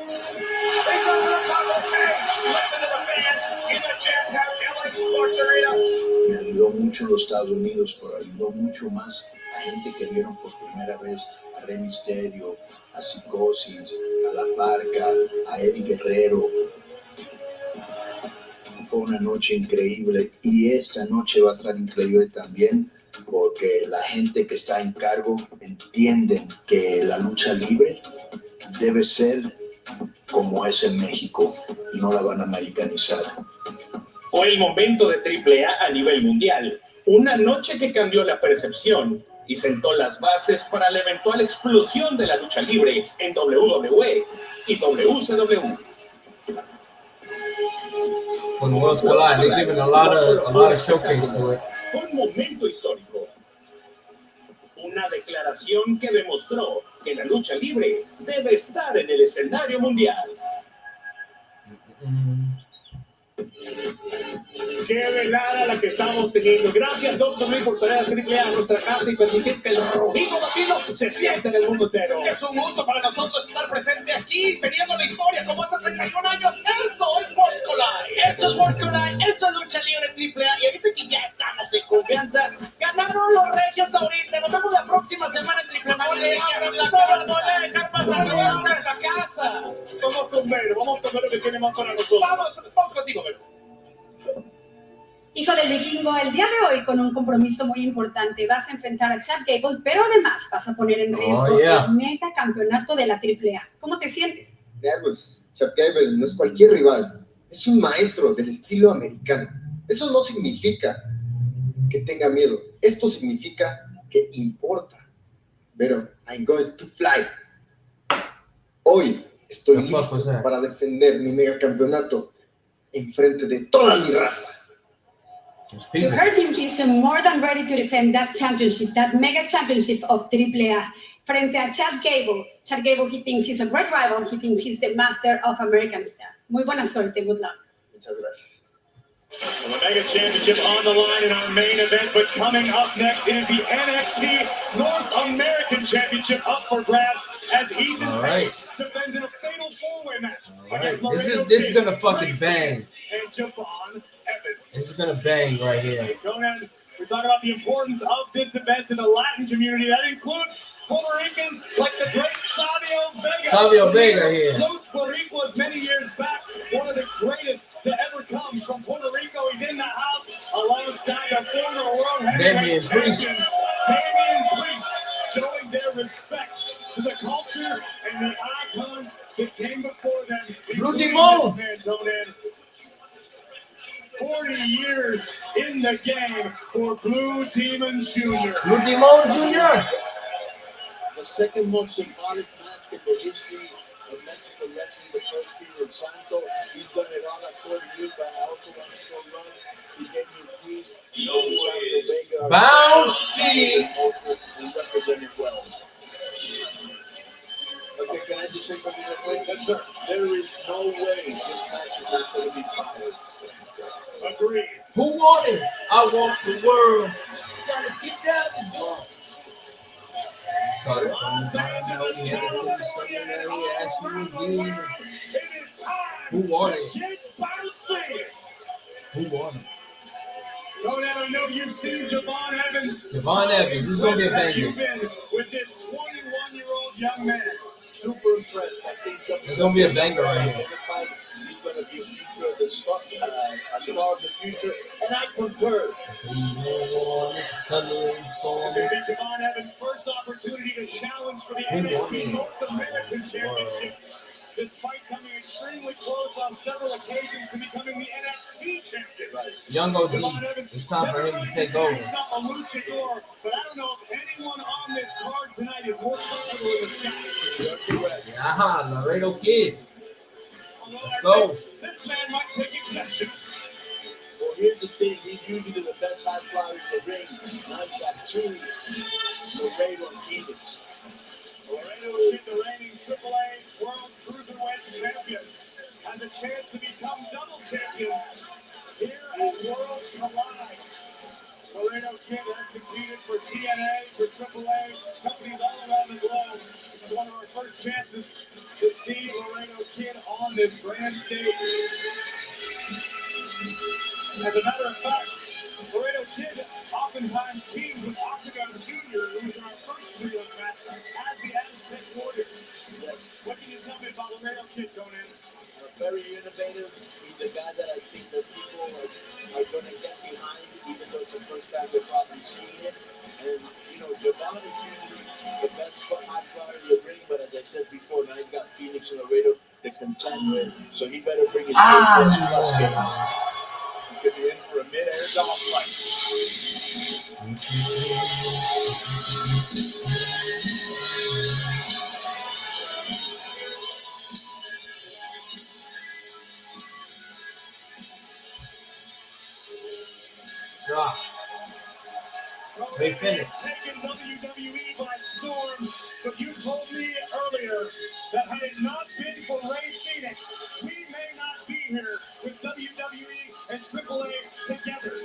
Speaker 10: He's over the top of the cage. Listen to the fans in the jam-packed LA Sports Arena.
Speaker 9: Me ayudó mucho en los Estados Unidos, pero ayudó mucho más a gente que vieron por primera vez a Rey Mysterio, a Psicosis, a La Parca, a Eddie Guerrero. Fue una noche increíble y esta noche va a estar increíble también porque la gente que está en cargo entienden que la lucha libre debe ser como es en México y no la van a americanizar.
Speaker 10: Fue el momento de AAA a nivel mundial, una noche que cambió la percepción y sentó las bases para la eventual explosión de la lucha libre en WWE y WCW.
Speaker 3: When Worlds Collide, they're giving a lot of showcase to it.
Speaker 10: Fue un momento histórico. Una declaración que demostró que la lucha libre debe estar en el escenario mundial.
Speaker 1: Qué velada la que estamos teniendo. Gracias, Dr. Luis, por traer a AAA a nuestra casa y permitir que el rojizo latino se siente en el mundo entero.
Speaker 12: Es un gusto para nosotros estar presente aquí, teniendo la historia como hace 31 años. Esto es Worlds Collide. Esto es Worlds Collide. Esto es lucha libre AAA. Y ahorita que ya estamos en confianza, ganaron los regios ahorita. Nos vemos la próxima semana en AAA. No le voy a dejar pasar esta casa.
Speaker 1: Vamos con Vero, vamos con Vero que tenemos para nosotros.
Speaker 12: Vamos contigo, Vero.
Speaker 4: Hijo del vikingo, el día de hoy con un compromiso muy importante vas a enfrentar a Chad Gable, pero además vas a poner en riesgo el mega campeonato de la AAA. ¿Cómo te sientes?
Speaker 13: Nervos. Chad Gable no es cualquier rival, es un maestro del estilo americano. Eso no significa que tenga miedo, esto significa que importa. Pero I'm going to fly. Hoy estoy listo para defender mi mega campeonato en frente de toda mi raza.
Speaker 4: To heard him, he's more than ready to defend that championship, that mega championship of AAA. Frente a Chad Gable. Chad Gable, he thinks he's a great rival. He thinks he's the master of American style. Muy buena suerte. Good luck.
Speaker 13: Muchas gracias.
Speaker 1: Well, the Mega Championship on the line in our main event, but coming up next is the NXT North American Championship up for grabs as Ethan Page defends in a fatal four-way match against Laredo
Speaker 3: This is
Speaker 1: Kid,
Speaker 3: gonna fucking
Speaker 1: Ray
Speaker 3: bang.
Speaker 1: Phoenix, and Javon Evans.
Speaker 3: This is gonna bang right here.
Speaker 1: Conan, we're talking about the importance of this event to the Latin community. That includes Puerto Ricans like the great Savio Vega.
Speaker 3: Savio Vega here.
Speaker 1: Los Boricuas many years back, one of the greatest to ever come from Puerto Rico. He's in the house alongside the former world heavyweight champion, Damian Priest, showing their respect to the culture and the icons that came before them.
Speaker 3: Rudy Mo.
Speaker 1: 40 years in the game for Blue Demon Jr.
Speaker 3: Blue Demon Jr.
Speaker 2: The second most symbolic match in the history of Mexico wrestling, the first Peter Santo. He's done it all at 40 years, but I also want to show love to Damian Priest.
Speaker 3: Bouncy.
Speaker 2: Represented well. Okay, can I just say something real quick? Yes, sir. There is no way this match is not going to be fired.
Speaker 1: Agreed.
Speaker 3: Who won it? I want the world. Gotta get down the door. Sorry, who won it? Who won it?
Speaker 1: Conan, I know you've seen Javon Evans.
Speaker 3: Javon Evans. This is gonna be a banger.
Speaker 1: You've been with this 21-year-old young man.
Speaker 2: Super impressed. I think
Speaker 3: It's gonna be a banger right here.
Speaker 2: he's going to be a star of the future, and I concur.
Speaker 1: Maybe Javon Evans' first opportunity to challenge for the NXT North American Championship, despite coming extremely close on several occasions to becoming the NXT champion.
Speaker 3: Young OG, it's time for him to take over.
Speaker 1: He's not a luchador, but I don't know if anyone on this card tonight is more comfortable in the sky.
Speaker 3: Aha, Laredo Kid. Let's go.
Speaker 1: This man might take exception.
Speaker 2: Well, here's the thing. He's usually the best high flyer in the ring. Now he's got two. Laredo and Phoenix.
Speaker 1: Laredo is the reigning AAA World Cruiserweight Champion. Has a chance to become double champion here at Worlds Collide. Laredo Kid has competed for TNA, for AAA, companies all around the globe. This is one of our first chances to see Laredo Kid on this grand stage. As a matter of fact, Laredo Kid oftentimes teams with Octagon Jr., who was in our first trio match, as the Aztec Warriors. What can you tell me about Laredo Kid, Conan?
Speaker 2: Very innovative. He's a guy that I think that people are going to get behind, even though it's the first time they're probably seeing it. And, you know, Javon is usually the best high flyer in the ring, but as I said before, now he's got Phoenix and Laredo to contend with, so he better bring his best plus game. He could be in for a mid-air dog fight.
Speaker 3: Ray Phoenix.
Speaker 1: Taking WWE by storm, but you told me earlier that had it not been for Ray Phoenix, we may not be here with WWE and AAA together.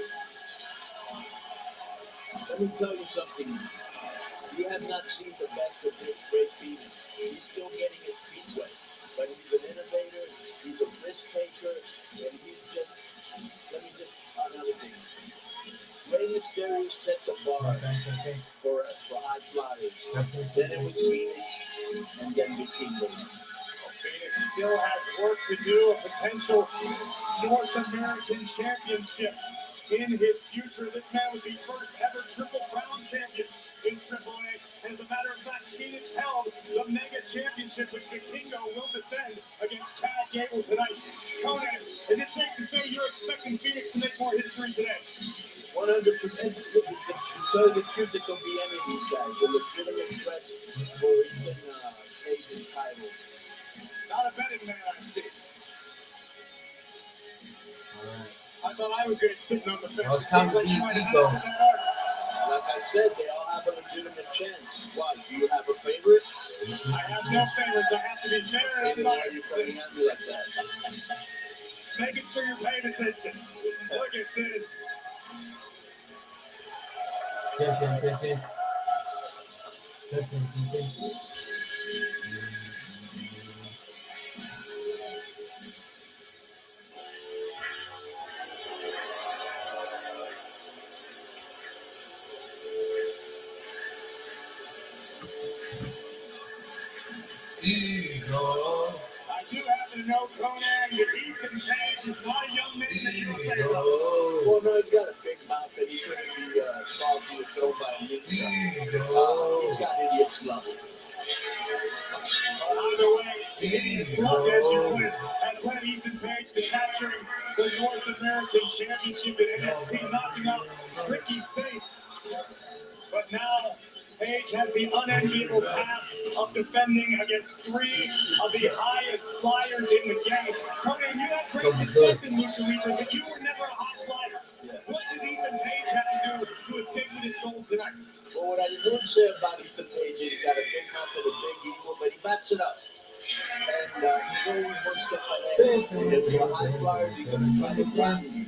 Speaker 2: Let me tell you something. You have not seen the best of this Ray Phoenix. He's still getting his feet wet, but he's an innovator, he's a risk taker, and he's just, let me just, another thing. Rey Mysterio set the bar for high flyers. Then it was Phoenix, and then the Kingdom.
Speaker 1: Phoenix still has work to do, a potential North American championship in his future. This man would be first ever Triple Crown champion in AAA. As a matter of fact, Phoenix held the Mega Championship, which the Kingo will defend against Chad Gable tonight. Conan, is it safe to say you're expecting Phoenix to make more history today?
Speaker 2: 100%. To tell you the truth, it could be any of these guys. A legitimate threat for even Page's title.
Speaker 1: Not a betting man, I see. I thought I was going to sit on the fence.
Speaker 3: Well, it's time to eat Eco.
Speaker 2: Like I said, they all have a legitimate chance. Why? Do you have a favorite?
Speaker 1: I have no favorites. I have to be fair and
Speaker 2: Maybe why are
Speaker 1: nice.
Speaker 2: you coming at me like that?
Speaker 1: Making sure you're paying attention. Look at this.
Speaker 3: Ego.
Speaker 1: I do happen to know, Conan, that Ethan Page is not a young man that you're afraid of.
Speaker 2: Well, no, he's got a big mouth that he couldn't be solved to throw by a ninja. He's got idiot slump.
Speaker 1: Either way, the idiot slump, as you put it, has led Ethan Page to capturing the North American Championship in NXT, knocking out Ricky Saints. But now, Page has the unenviable task of defending against three of the highest flyers in the game. Conan, you had great success in Lucha Libre, but you were never a high flyer. What does Ethan Page have to do to escape with his gold tonight?
Speaker 2: Well, what I would say about Ethan Page is he's got a big mouth and a big ego, but he backs it up. And he's always one step ahead. If you're a high flyer, he's going to try to grind you.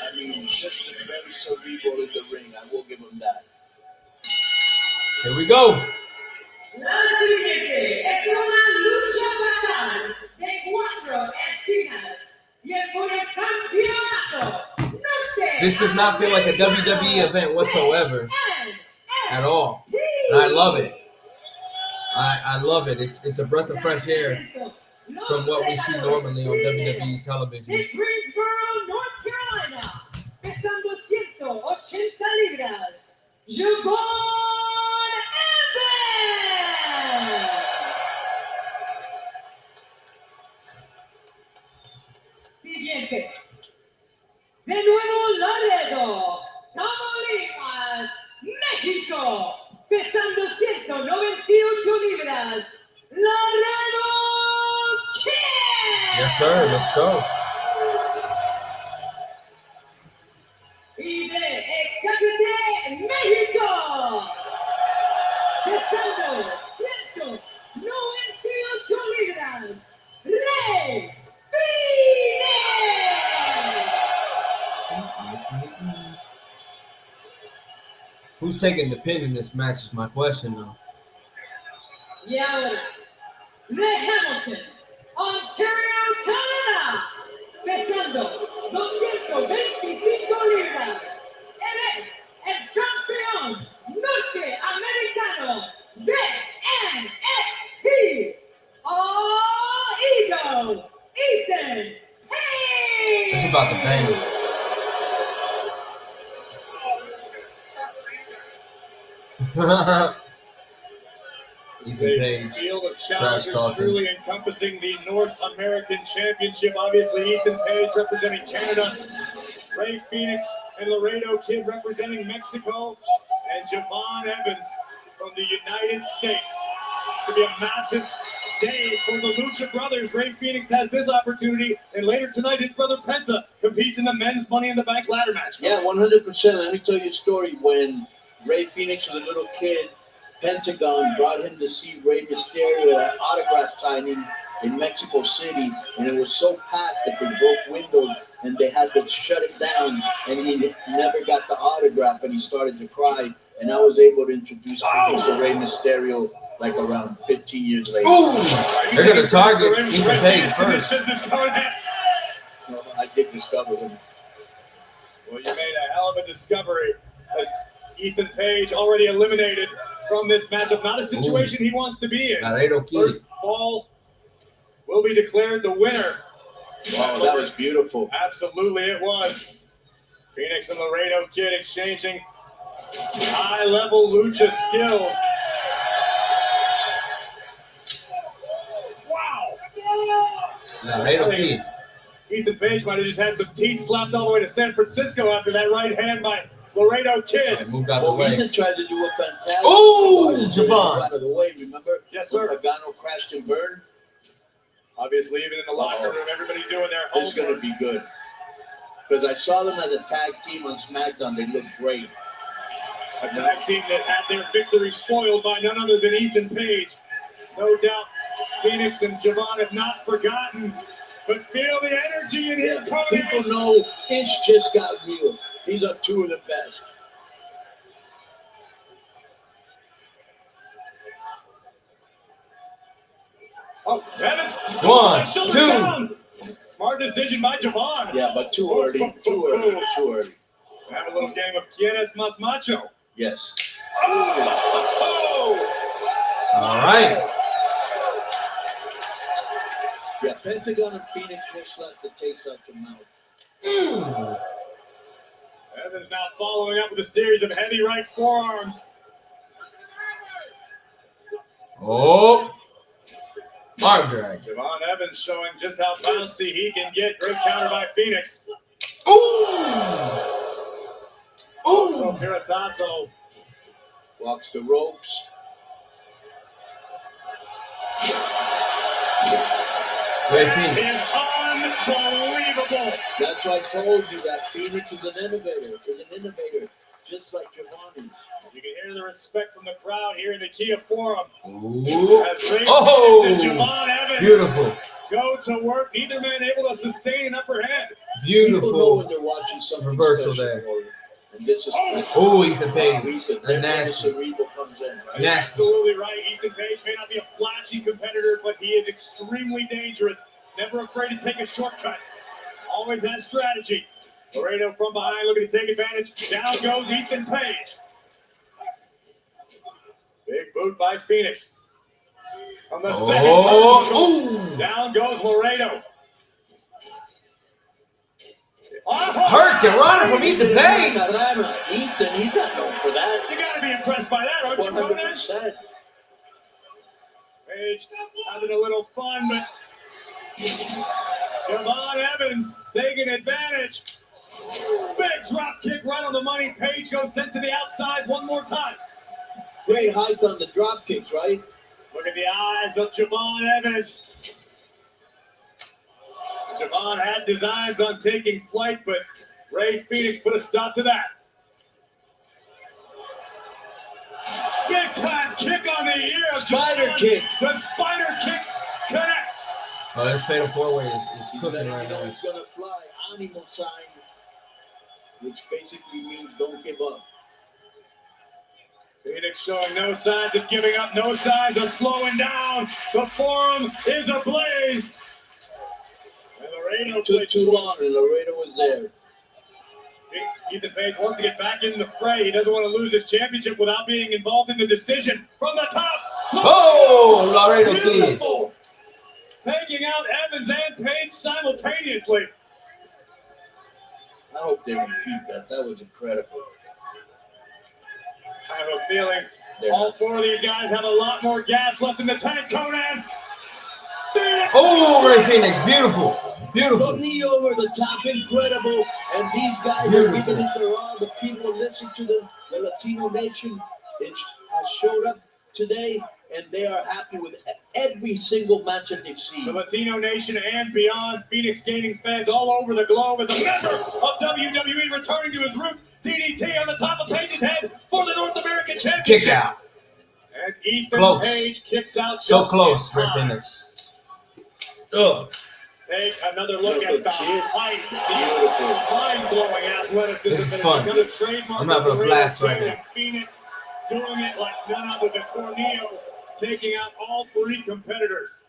Speaker 2: I mean, just very cerebral in the ring. I will give him that.
Speaker 3: Here we go.
Speaker 5: La siguiente es una lucha fatal de 4 esquinas y es por el campeonato.
Speaker 3: This does not feel like a WWE event whatsoever at all. And I love it. I love it. It's a breath of fresh air from what we see normally on WWE television.
Speaker 5: De Greensboro, North Carolina, pesando 180 libras, Javon Evans. Siguiente. De nuevo Laredo, Tamaulipas, México, pesando 198 libras, Laredo Kid.
Speaker 3: Yes, sir. Let's go.
Speaker 5: Y de Ecatepec, México, pesando 198 libras, Rey Fines.
Speaker 3: Who's taking the pin in this match is my question, though.
Speaker 5: Y ahora, de Hamilton, Ontario, Canadá, pesando 225 libras. Él es el campeón norteamericano de NXT All Ego, Ethan Page.
Speaker 3: It's about to bang. Ethan Page,
Speaker 1: Field of
Speaker 3: trash
Speaker 1: challengers
Speaker 3: talking.
Speaker 1: truly encompassing the North American Championship. Obviously, Ethan Page representing Canada, Rey Fenix and Laredo Kid representing Mexico, and Javon Evans from the United States. It's going to be a massive day for the Lucha Brothers. Rey Fenix has this opportunity, and later tonight, his brother Penta competes in the men's Money in the Bank ladder match.
Speaker 2: Yeah, 100%. Let me tell you a story. When Rey Fenix was a little kid, Pentagon brought him to see Rey Mysterio at an autograph signing in Mexico City, and it was so packed that they broke windows and they had to shut it down, and he never got the autograph, and he started to cry, and I was able to introduce him to Rey Mysterio like around 15 years later.
Speaker 3: Ooh, they're going to target Ethan Page first.
Speaker 2: Well, I did discover him.
Speaker 1: Well, you made a hell of a discovery as Ethan Page already eliminated from this matchup. Not a situation he wants to be in.
Speaker 3: Laredo Kid.
Speaker 1: First fall will be declared the winner.
Speaker 2: Oh, that was beautiful.
Speaker 1: Absolutely, it was. Phoenix and Laredo Kid exchanging high-level lucha skills. Wow.
Speaker 3: Laredo Kid.
Speaker 1: Ethan Page might have just had some teeth slapped all the way to San Francisco after that right hand by Laredo Kid.
Speaker 3: I moved out the way.
Speaker 2: Ethan tried to do a fantastic.
Speaker 3: Oh,
Speaker 2: Javon.
Speaker 3: Javon.
Speaker 2: Out of the way, remember?
Speaker 1: Yes, sir.
Speaker 2: When Pagano crashed and burned.
Speaker 1: Obviously, even in the locker room, everybody doing their
Speaker 2: This is going to
Speaker 1: homework.
Speaker 2: be good. Because I saw them as a tag team on SmackDown. They looked great.
Speaker 1: A tag team that had their victory spoiled by none other than Ethan Page. No doubt Phoenix and Javon have not forgotten, but feel the energy in here, Cody.
Speaker 2: People know Inch just got real. These are two of the best.
Speaker 1: Oh, Evans.
Speaker 3: 1,
Speaker 1: Shoulder
Speaker 3: 2.
Speaker 1: down. Smart decision by Javon.
Speaker 2: Yeah, but too early. Too early. Too early.
Speaker 1: Have a little game of ¿Quién es más macho?
Speaker 2: Yes.
Speaker 1: Oh!
Speaker 3: All right.
Speaker 2: Yeah, Pentagon and Phoenix just let the taste out your mouth.
Speaker 1: Evans now following up with a series of heavy right forearms.
Speaker 3: Oh. Arm drag.
Speaker 1: Javon Evans showing just how bouncy he can get. Great counter by Phoenix.
Speaker 3: Ooh.
Speaker 1: So
Speaker 3: Ooh.
Speaker 1: Piratazo
Speaker 2: Walks the ropes.
Speaker 3: Ray
Speaker 1: is
Speaker 3: Phoenix.
Speaker 1: unbelievable.
Speaker 2: That's why I told you that Phoenix is an innovator, just like Javon is.
Speaker 1: You can hear the respect from the crowd here in the Kia Forum.
Speaker 3: Ooh.
Speaker 1: As Ray
Speaker 3: Oh.
Speaker 1: Phoenix and Javon Evans
Speaker 3: Beautiful.
Speaker 1: go to work. Neither man able to sustain an upper hand.
Speaker 2: People know
Speaker 3: Beautiful.
Speaker 2: when they're watching something
Speaker 3: Reversal
Speaker 2: special,
Speaker 3: there.
Speaker 2: And this is
Speaker 3: Oh, Ethan Page.
Speaker 2: Ethan.
Speaker 3: A nasty.
Speaker 2: Cerebral comes in, right?
Speaker 3: Nasty.
Speaker 1: Absolutely right. Ethan Page may not be a flashy competitor, but he is extremely dangerous. Never afraid to take a shortcut. Always has strategy. Laredo from behind looking to take advantage. Down goes Ethan Page. Big boot by Phoenix. On the second
Speaker 3: Oh.
Speaker 1: turnbuckle.
Speaker 3: Ooh.
Speaker 1: Down goes Laredo.
Speaker 3: Hurricane Rana from Ethan Page.
Speaker 2: Ethan, he's not known for that.
Speaker 1: You gotta be impressed by that, aren't you, Conan?
Speaker 2: 100%.
Speaker 1: Page having a little fun, but Javon Evans taking advantage. Big drop kick right on the money. Page goes sent to the outside one more time.
Speaker 2: Great height on the drop kicks, right?
Speaker 1: Look at the eyes of Javon Evans. Javon had designs on taking flight, but Ray Phoenix put a stop to that. Big time kick on the ear of
Speaker 2: Spider
Speaker 1: Javon.
Speaker 2: kick.
Speaker 1: The spider kick connects.
Speaker 3: Oh, this fatal four-way is
Speaker 2: He's
Speaker 3: cooking
Speaker 2: letting
Speaker 3: right
Speaker 2: you know
Speaker 3: now.
Speaker 2: he's gonna fly. Animo sign, which basically means don't give up.
Speaker 1: Phoenix showing no signs of giving up, no signs of slowing down. The forum is ablaze. And Laredo
Speaker 2: Took
Speaker 1: plays
Speaker 2: too long, and Laredo was there.
Speaker 1: Ethan Page wants to get back in the fray. He doesn't want to lose his championship without being involved in the decision. From the top.
Speaker 3: Oh, Laredo Kid.
Speaker 1: Beautiful. Taking out Evans and Page simultaneously.
Speaker 2: I hope they repeat that. That was incredible.
Speaker 1: I have a feeling all four of these guys have a lot more gas left in the tank, Conan.
Speaker 3: Oh, Ray Phoenix. Beautiful. Beautiful.
Speaker 2: The knee over the top, incredible. And these guys
Speaker 3: Beautiful.
Speaker 2: are giving it their all. The people listen to them. The Latino nation has showed up today, and they are happy with every single match that they've seen.
Speaker 1: The Latino Nation and beyond, Phoenix gaining fans all over the globe as a member of WWE returning to his roots. DDT on the top of Page's head for the North American Championship.
Speaker 3: Kick out.
Speaker 1: And Ethan
Speaker 3: Close.
Speaker 1: Page kicks out.
Speaker 3: So
Speaker 1: just
Speaker 3: close,
Speaker 1: in
Speaker 3: Ray
Speaker 1: time.
Speaker 3: Phoenix. Ugh.
Speaker 1: Take another look
Speaker 2: Look
Speaker 1: at
Speaker 2: at
Speaker 1: the
Speaker 2: shit.
Speaker 1: height,
Speaker 2: Beautiful.
Speaker 1: the mind-blowing athleticism
Speaker 3: This is
Speaker 1: that
Speaker 3: fun.
Speaker 1: has become a trademark
Speaker 3: I'm having
Speaker 1: of
Speaker 3: a
Speaker 1: the
Speaker 3: blast
Speaker 1: Raiders
Speaker 3: right
Speaker 1: and Phoenix doing it like none other than Tornillo, taking out all three competitors.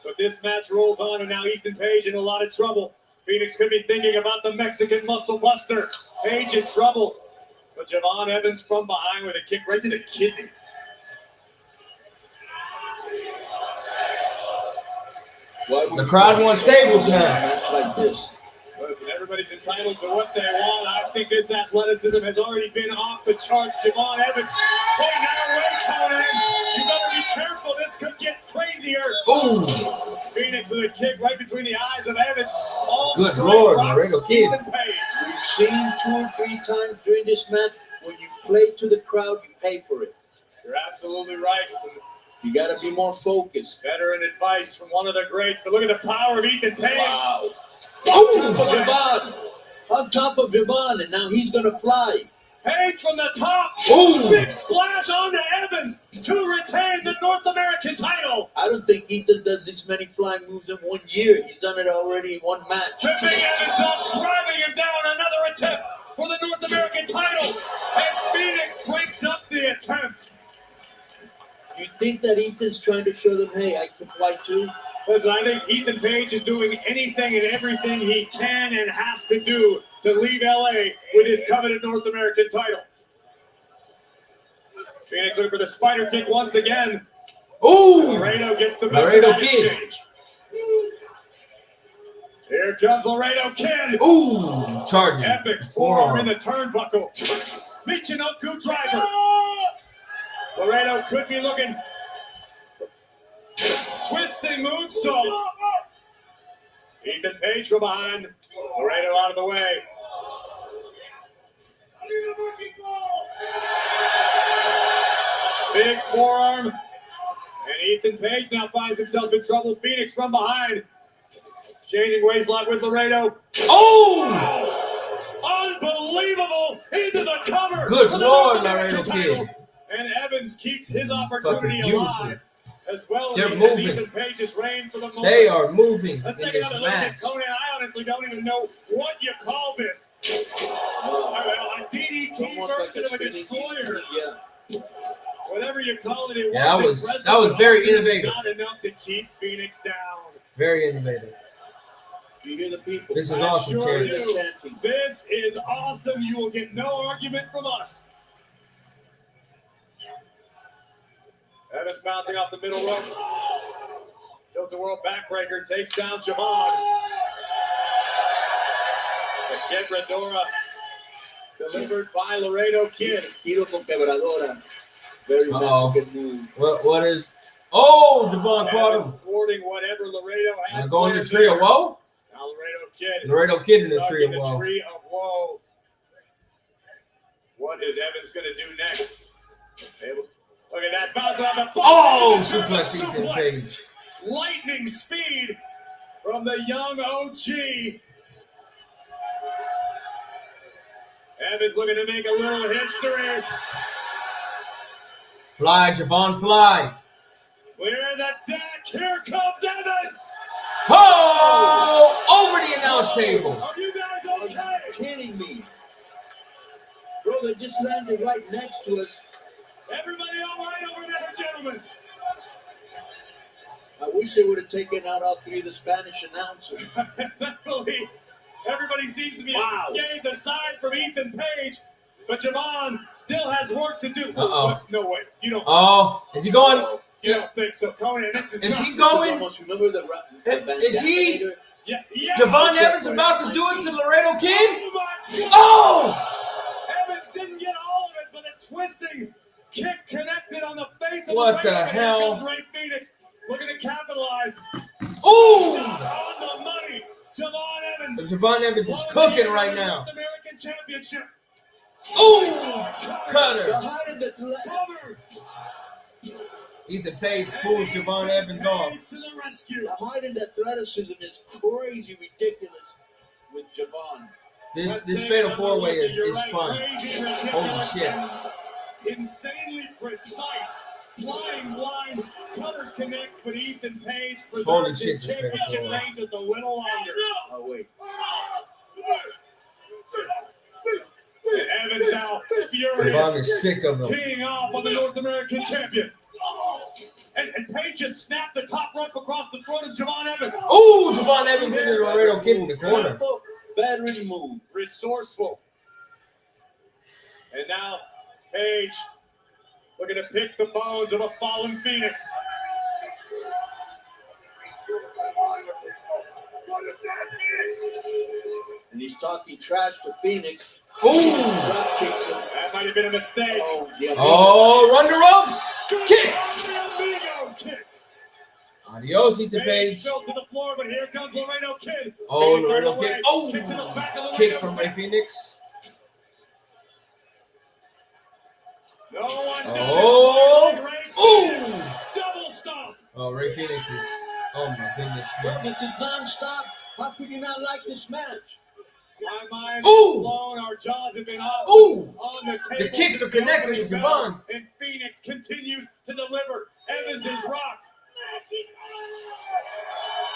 Speaker 1: But this match rolls on, and now Ethan Page in a lot of trouble. Phoenix could be thinking about the Mexican Muscle Buster. Page in trouble. But Javon Evans from behind with a kick right to the kidney.
Speaker 2: Why would
Speaker 3: The
Speaker 2: you
Speaker 3: crowd
Speaker 2: want
Speaker 3: wants
Speaker 2: to
Speaker 3: tables
Speaker 2: do a
Speaker 3: now.
Speaker 2: match like this?
Speaker 1: Listen, everybody's entitled to what they want. I think this athleticism has already been off the charts. Javon Evans. Hey, now wait, Conan. You better be careful. This could get crazier.
Speaker 3: Ooh.
Speaker 1: Phoenix with a kick right between the eyes of Evans. All
Speaker 3: Good
Speaker 1: straight
Speaker 3: Lord,
Speaker 1: rocks,
Speaker 3: Laredo Kid.
Speaker 1: Ethan Page.
Speaker 2: We've seen 2 or 3 times during this match, when you play to the crowd, you pay for it.
Speaker 1: You're absolutely right. Some
Speaker 2: You got to be more focused.
Speaker 1: veteran advice from one of the greats. But look at the power of Ethan Page.
Speaker 2: Wow.
Speaker 3: Ooh.
Speaker 2: On top of Javon. On top of Javon, and now he's going to fly.
Speaker 1: Page from the top.
Speaker 3: Ooh.
Speaker 1: Big splash onto Evans to retain the North American title.
Speaker 2: I don't think Ethan does this many flying moves in 1 year. He's done it already in 1 match.
Speaker 1: Tripping Evans up, driving him down. Another attempt for the North American title. And Phoenix breaks up the attempt.
Speaker 2: You think that Ethan's trying to show them, hey, I can fly too?
Speaker 1: Listen, I think Ethan Page is doing anything and everything he can and has to do to leave LA with his coveted North American title. Phoenix looking for the spider kick once again.
Speaker 3: Ooh.
Speaker 1: Laredo gets the best
Speaker 3: Laredo
Speaker 1: of that
Speaker 3: Kid.
Speaker 1: exchange. Here comes Laredo Kid.
Speaker 3: Ooh. Charging.
Speaker 1: Epic forearm in the turnbuckle. Michinoku driver. Laredo could be looking. Twisting moonsault. Ethan Page from behind. Laredo out of the way. Big forearm. And Ethan Page now finds himself in trouble. Phoenix from behind. Changing waistlock with Laredo.
Speaker 3: Oh!
Speaker 1: Unbelievable! Into the cover.
Speaker 3: Good
Speaker 1: for the
Speaker 3: Lord,
Speaker 1: North American
Speaker 3: Laredo
Speaker 1: title.
Speaker 3: Kid.
Speaker 1: And Evans keeps his opportunity
Speaker 3: Fucking
Speaker 1: alive. As well
Speaker 3: They're
Speaker 1: as
Speaker 3: moving.
Speaker 1: Ethan Page's reign for the moment.
Speaker 3: They are moving
Speaker 1: Let's
Speaker 3: in
Speaker 1: take
Speaker 3: this
Speaker 1: another look at
Speaker 3: match.
Speaker 1: this, Conan. I honestly don't even know what you call this. A DDT
Speaker 2: Almost like
Speaker 1: version of a
Speaker 2: spinning
Speaker 1: destroyer.
Speaker 2: Yeah.
Speaker 1: Whatever you call it, it
Speaker 3: Yeah,
Speaker 1: was
Speaker 3: that
Speaker 1: impressive,
Speaker 3: was
Speaker 1: but
Speaker 3: very
Speaker 1: often
Speaker 3: innovative.
Speaker 1: Not enough to keep Phoenix down.
Speaker 3: Very innovative.
Speaker 2: You hear the people.
Speaker 3: This is
Speaker 1: I
Speaker 3: awesome,
Speaker 1: sure
Speaker 3: Terrence.
Speaker 1: do. This is awesome. You will get no argument from us. Evans bouncing off the middle rope. Tilt-a-whirl backbreaker takes down Javon. The Kid Redora delivered by Laredo Kid.
Speaker 2: Tiro con quebradora. Very Mexican move.
Speaker 3: What is? Oh, Javon caught
Speaker 1: Evans
Speaker 3: him.
Speaker 1: thwarting whatever Laredo had.
Speaker 3: Now going to
Speaker 1: planned
Speaker 3: tree of
Speaker 1: there.
Speaker 3: woe.
Speaker 1: Now Laredo Kid.
Speaker 3: Laredo Kid in the
Speaker 1: stuck
Speaker 3: tree
Speaker 1: in
Speaker 3: of woe.
Speaker 1: Tree of woe. What is Evans going to do next? Look at that bounce off the floor.
Speaker 3: Oh,
Speaker 1: German
Speaker 3: suplex Ethan
Speaker 1: suplex.
Speaker 3: Page.
Speaker 1: Lightning speed from the young OG. Evans looking to make a little history.
Speaker 3: Fly, Javon, fly.
Speaker 1: Clear the deck. Here comes Evans.
Speaker 3: Oh, over the announce table.
Speaker 1: Are you guys
Speaker 2: Are
Speaker 1: okay?
Speaker 2: you kidding me? Bro, they just landed right next to us.
Speaker 1: Everybody all right over there, gentlemen?
Speaker 2: I wish they would have taken out all 3 of the Spanish announcers.
Speaker 1: Everybody seems to be
Speaker 2: Wow.
Speaker 1: unscathed aside from Ethan Page, but Javon still has work to do.
Speaker 3: Uh-oh.
Speaker 1: No way. You don't.
Speaker 3: Oh, is he going?
Speaker 1: You don't think so, Conan? This is
Speaker 3: Is he
Speaker 1: nuts.
Speaker 3: going?
Speaker 2: Almost remember the
Speaker 3: Is he?
Speaker 2: bandana?
Speaker 1: Yeah.
Speaker 3: Javon Evans about to do it to Laredo Kid?
Speaker 1: Oh my God.
Speaker 3: Oh!
Speaker 1: Evans didn't get all of it, but a twisting kick connected on the face of
Speaker 3: What the
Speaker 1: Laredo.
Speaker 3: hell?
Speaker 1: Here comes Ray Phoenix looking to capitalize.
Speaker 3: Ooh!
Speaker 1: On the money. Javon Evans.
Speaker 3: Javon Evans is cooking right now.
Speaker 1: North American Championship.
Speaker 3: Ooh!
Speaker 2: The
Speaker 3: Cutter.
Speaker 2: height of the
Speaker 1: Cover.
Speaker 3: Ethan Page pulls Javon Evans off.
Speaker 1: Page to the rescue.
Speaker 2: The height of the athleticism is crazy ridiculous with Javon.
Speaker 3: This fatal 4-way is
Speaker 1: You're
Speaker 3: fun.
Speaker 1: crazy, ridiculous,
Speaker 3: Holy shit.
Speaker 1: and Insanely precise. Flying blind. Cutter connects, but Ethan Page
Speaker 3: Holy
Speaker 1: preserves
Speaker 3: shit,
Speaker 1: his
Speaker 3: this fatal
Speaker 1: championship
Speaker 3: 4-way.
Speaker 1: reign just a little longer.
Speaker 2: Oh, wait.
Speaker 1: And Evans now furious.
Speaker 3: Javon is sick of him.
Speaker 1: Teeing off on the North American champion. And Page just snapped the top rope across the throat of Javon Evans.
Speaker 3: Ooh, Javon Evans into the Laredo Kid in the corner.
Speaker 2: Veteran move.
Speaker 1: Resourceful. And now Page looking to pick the bones of a fallen Phoenix.
Speaker 2: And he's talking trash to Phoenix.
Speaker 3: Ooh.
Speaker 2: Drop kicks him.
Speaker 1: That might have been a mistake.
Speaker 2: Oh, yeah.
Speaker 3: Oh, run the ropes. Kick.
Speaker 1: Amigo kick.
Speaker 3: Adios, Ethan
Speaker 1: Page
Speaker 3: Page.
Speaker 1: fell to the floor, but here comes Laredo Kid.
Speaker 3: Oh,
Speaker 1: Phoenix
Speaker 3: Laredo
Speaker 1: right away.
Speaker 3: Kid. Oh,
Speaker 1: Kick to the back of
Speaker 3: kick
Speaker 1: Laredo's
Speaker 3: from Ray
Speaker 1: neck.
Speaker 3: Phoenix.
Speaker 1: No one does
Speaker 3: Oh.
Speaker 1: it. Ray Phoenix. Double stomp.
Speaker 3: Oh, Ray Phoenix is. Oh my goodness, man.
Speaker 2: This is non-stop. How could you not like this match?
Speaker 1: My mind's
Speaker 3: Ooh.
Speaker 1: blown. Our jaws have been up.
Speaker 3: Ooh.
Speaker 1: On the
Speaker 3: The
Speaker 1: table.
Speaker 3: kicks are connected with Javon.
Speaker 1: And Phoenix continues to deliver. Evans is rocked.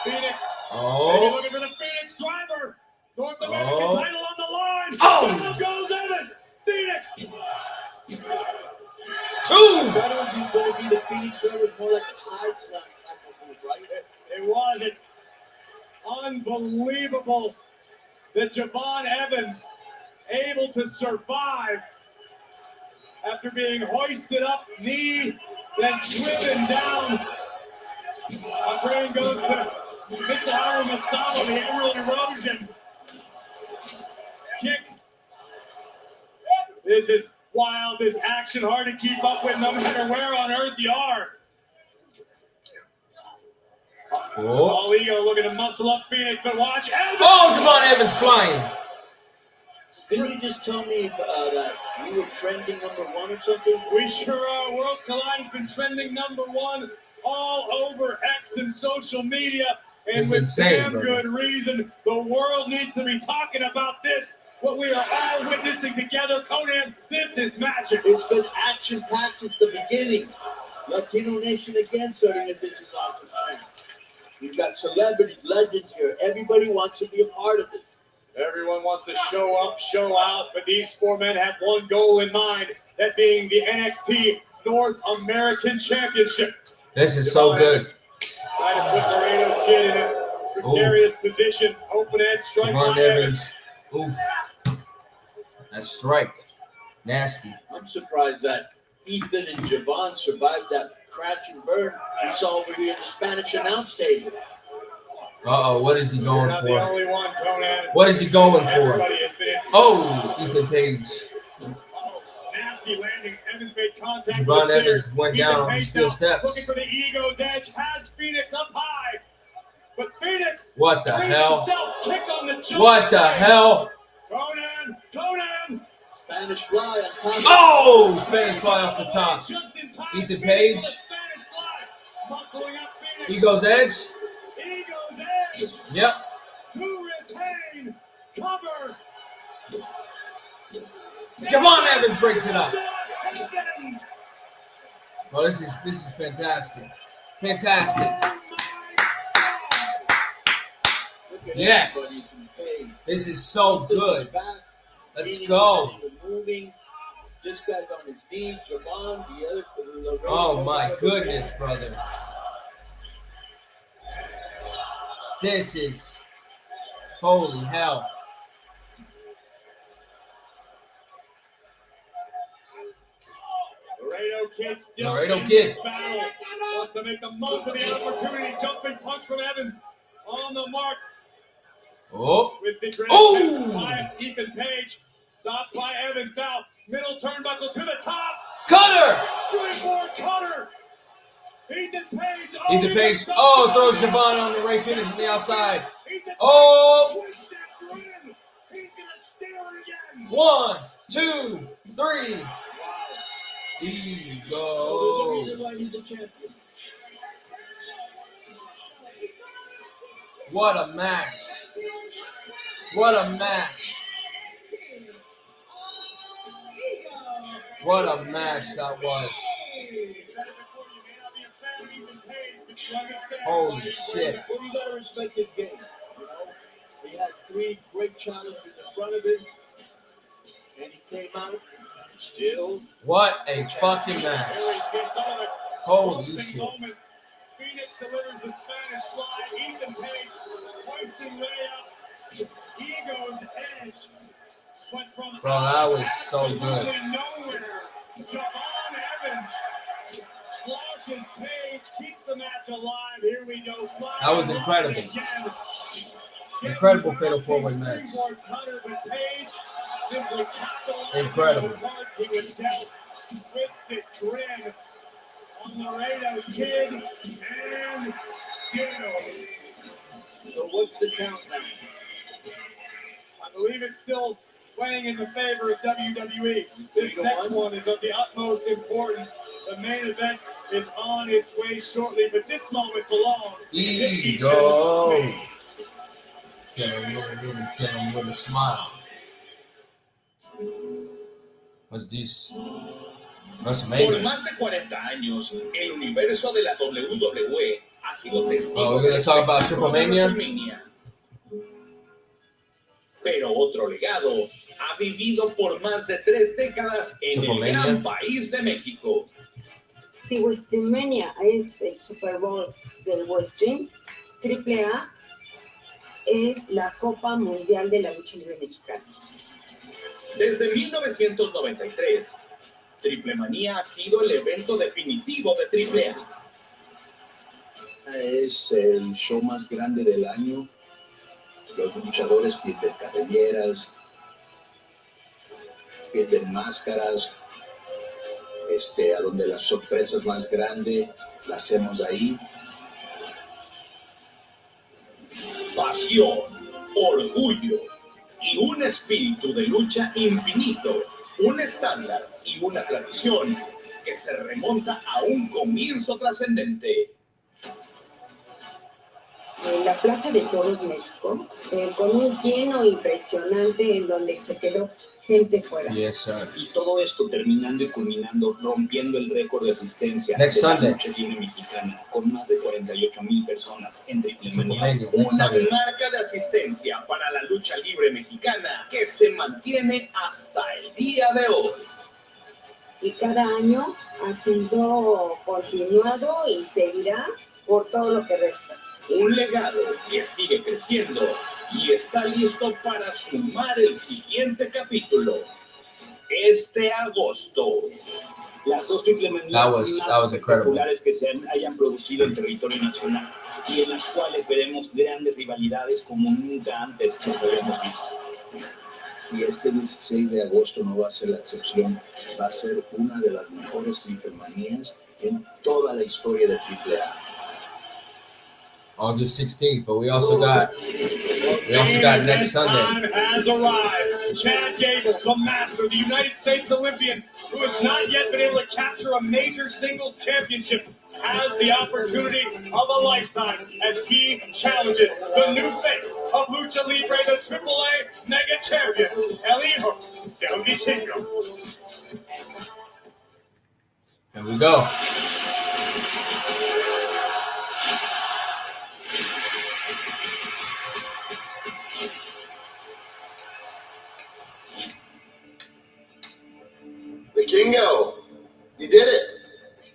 Speaker 1: Phoenix.
Speaker 3: Oh.
Speaker 1: Looking for the Phoenix driver. North American
Speaker 3: Oh.
Speaker 1: title on the line.
Speaker 3: Oh.
Speaker 1: Down goes Evans. Phoenix.
Speaker 3: Two.
Speaker 2: Why don't you going to be the Phoenix driver more like a side slam type of move, right?
Speaker 1: It was unbelievable that Javon Evans able to survive after being hoisted up, knee, then driven down. My brain goes to Mitsuharu Masao, the Emerald Erosion. Kick. This is wild, this action, hard to keep up with no matter where on earth you are.
Speaker 3: Oh.
Speaker 1: All ego looking to muscle up Phoenix, but watch Evans.
Speaker 3: Oh, Javon Evans flying.
Speaker 2: Didn't you just tell me that you were trending #1 or something?
Speaker 1: We sure are. Worlds Collide has been trending #1 all over X and social media. And
Speaker 3: It's
Speaker 1: with
Speaker 3: insane,
Speaker 1: damn
Speaker 3: brother.
Speaker 1: good reason. The world needs to be talking about this. What we are all witnessing together. Conan, this is magic.
Speaker 2: It's been action-packed since the beginning. Latino Nation again starting at This Is Awesome Channel. You've got celebrities, legends here. Everybody wants to be a part of this.
Speaker 1: Everyone wants to show up, show out, but these four men have one goal in mind, that being the NXT North American Championship.
Speaker 3: This is so good.
Speaker 1: Trying to put Laredo Kid in a precarious position. Open edge strike
Speaker 3: Javon
Speaker 1: by
Speaker 3: Evans. Oof. That strike. Nasty.
Speaker 2: I'm surprised that Ethan and Javon survived that crash and burn we saw over here in the Spanish announce table.
Speaker 3: Uh-oh, what is he
Speaker 1: You're
Speaker 3: going
Speaker 1: not the
Speaker 3: for?
Speaker 1: only one, Conan.
Speaker 3: What is he going for?
Speaker 1: Everybody has been in.
Speaker 3: Oh, Ethan Page.
Speaker 1: Nasty landing. Evans made contact.
Speaker 3: Javon
Speaker 1: with the
Speaker 3: Evans
Speaker 1: stairs.
Speaker 3: went
Speaker 1: Ethan
Speaker 3: down on
Speaker 1: Page
Speaker 3: steel
Speaker 1: now
Speaker 3: steps.
Speaker 1: Looking for the ego's edge. Has Phoenix up high. But Phoenix.
Speaker 3: What the
Speaker 1: brings
Speaker 3: hell?
Speaker 1: himself kick on the jaw.
Speaker 3: What the hell?
Speaker 1: Conan.
Speaker 2: Spanish fly on top.
Speaker 3: Oh, Spanish fly off the top.
Speaker 1: Just in time.
Speaker 3: Ethan
Speaker 1: Phoenix
Speaker 3: Page.
Speaker 1: with a Spanish fly. Muscling up Phoenix.
Speaker 3: Ego's edge.
Speaker 1: Ego's edge.
Speaker 3: Yep.
Speaker 1: To retain. Cover.
Speaker 3: Javon Evans breaks it up.
Speaker 1: Evans.
Speaker 3: Oh, this is fantastic. Fantastic. Yes. This is so good. Let's go.
Speaker 2: Moving. This guy's on his knees. Javon, the other.
Speaker 3: Oh my goodness, brother. This is holy hell.
Speaker 1: Laredo Kid still
Speaker 3: Laredo
Speaker 1: in
Speaker 3: Kid.
Speaker 1: this battle. Wants to make the most of the opportunity. Jumping punch from Evans. On the mark.
Speaker 3: Oh.
Speaker 1: Twisted grip
Speaker 3: Oh.
Speaker 1: by Ethan Page. Stopped by Evans now. Middle turnbuckle to the top.
Speaker 3: Cutter.
Speaker 1: Springboard cutter. Ethan Page.
Speaker 3: Ethan Page. Oh, throws Javon on the Ray Phoenix on the outside. Oh.
Speaker 1: Twisted grin. He's going to steal it again.
Speaker 3: 1, 2, 3. Ego. What a match. What a match. What a match that was. Holy shit.
Speaker 2: Well, you gotta respect this game. You know, he had 3 great challenges in front of him, and he came out still.
Speaker 3: What a fucking match. Holy shit.
Speaker 1: Phoenix delivers the Spanish fly. Ethan Page hoisting Ray up. Ego's edge. But from
Speaker 3: Bro, that was so good.
Speaker 1: nowhere, Javon Evans splashes Page, keeps the match alive. Here we go.
Speaker 3: That was incredible.
Speaker 1: Again.
Speaker 3: Incredible fatal four-way match. Incredible.
Speaker 1: He was dealt twisted grin on Laredo Kid, and still.
Speaker 2: So what's the count now?
Speaker 1: I believe it's still weighing in the favor of WWE. This next one is of the utmost importance. The main event is on its way shortly, but this moment belongs to
Speaker 3: Ego. Kill him with a smile. What's this?
Speaker 10: Por
Speaker 3: WrestleMania.
Speaker 10: más de 40 años, el universo de la WWE ha sido testigo
Speaker 3: We're gonna talk about Triple Mania.
Speaker 10: WrestleMania. Pero otro legado ha vivido por más de 3 décadas en
Speaker 3: Triple
Speaker 10: el
Speaker 3: Mania.
Speaker 10: gran país de México.
Speaker 14: Si WrestleMania es el Super Bowl del Wrestling, AAA es la Copa Mundial de la Lucha Libre Mexicana.
Speaker 10: Desde 1993, Triple Manía ha sido el evento definitivo de AAA.
Speaker 2: Es el show más grande del año. Los luchadores pierden cabelleras, pierden máscaras. A donde las sorpresas más grandes las hacemos ahí.
Speaker 10: Pasión, orgullo y un espíritu de lucha infinito, un estándar y una tradición que se remonta a un comienzo trascendente.
Speaker 14: En la Plaza de Toros, México, con un lleno impresionante en donde se quedó gente fuera.
Speaker 3: Yes, sir.
Speaker 8: Y todo esto terminando y culminando, rompiendo el récord de asistencia
Speaker 3: Next
Speaker 8: de la
Speaker 3: Sunday.
Speaker 8: lucha libre mexicana, con más de 48,000 personas en Triple Manía.
Speaker 3: WrestleMania, next
Speaker 10: Una
Speaker 3: Sunday.
Speaker 10: marca de asistencia para la lucha libre mexicana que se mantiene hasta el día de hoy.
Speaker 14: Y cada año ha sido continuado y seguirá por todo lo que resta.
Speaker 10: Un legado que sigue creciendo y está listo para sumar el siguiente capítulo. Este agosto.
Speaker 8: Las dos Triple
Speaker 3: That
Speaker 8: Manías
Speaker 3: was
Speaker 8: más
Speaker 3: incredible.
Speaker 8: espectaculares que se hayan producido en territorio nacional y en las cuales veremos grandes rivalidades como nunca antes nos habíamos visto.
Speaker 2: Y este 16 de agosto no va a ser la excepción. Va a ser una de las mejores Triple Manías en toda la historia de AAA.
Speaker 3: August 16th, but we also got next Sunday.
Speaker 1: Time has arrived. Chad Gable, the master, the United States Olympian, who has not yet been able to capture a major singles championship, has the opportunity of a lifetime as he challenges the new face of Lucha Libre, the AAA Mega Champion, El Hijo del Vikingo.
Speaker 3: Here we go.
Speaker 7: Vikingo, you did it.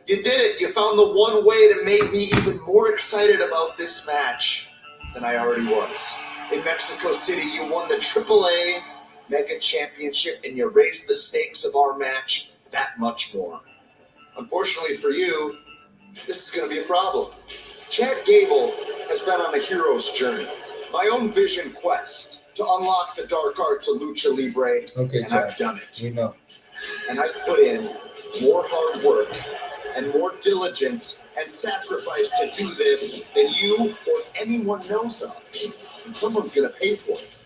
Speaker 7: You did it. You found the one way to make me even more excited about this match than I already was. In Mexico City, you won the AAA Mega Championship and you raised the stakes of our match that much more. Unfortunately for you, this is going to be a problem. Chad Gable has been on a hero's journey, my own vision quest to unlock the dark arts of Lucha Libre,
Speaker 3: Okay,
Speaker 7: and
Speaker 3: Chad.
Speaker 7: I've done it.
Speaker 3: We know.
Speaker 7: And I put in more hard work and more diligence and sacrifice to do this than you or anyone knows of. And someone's going to pay for it.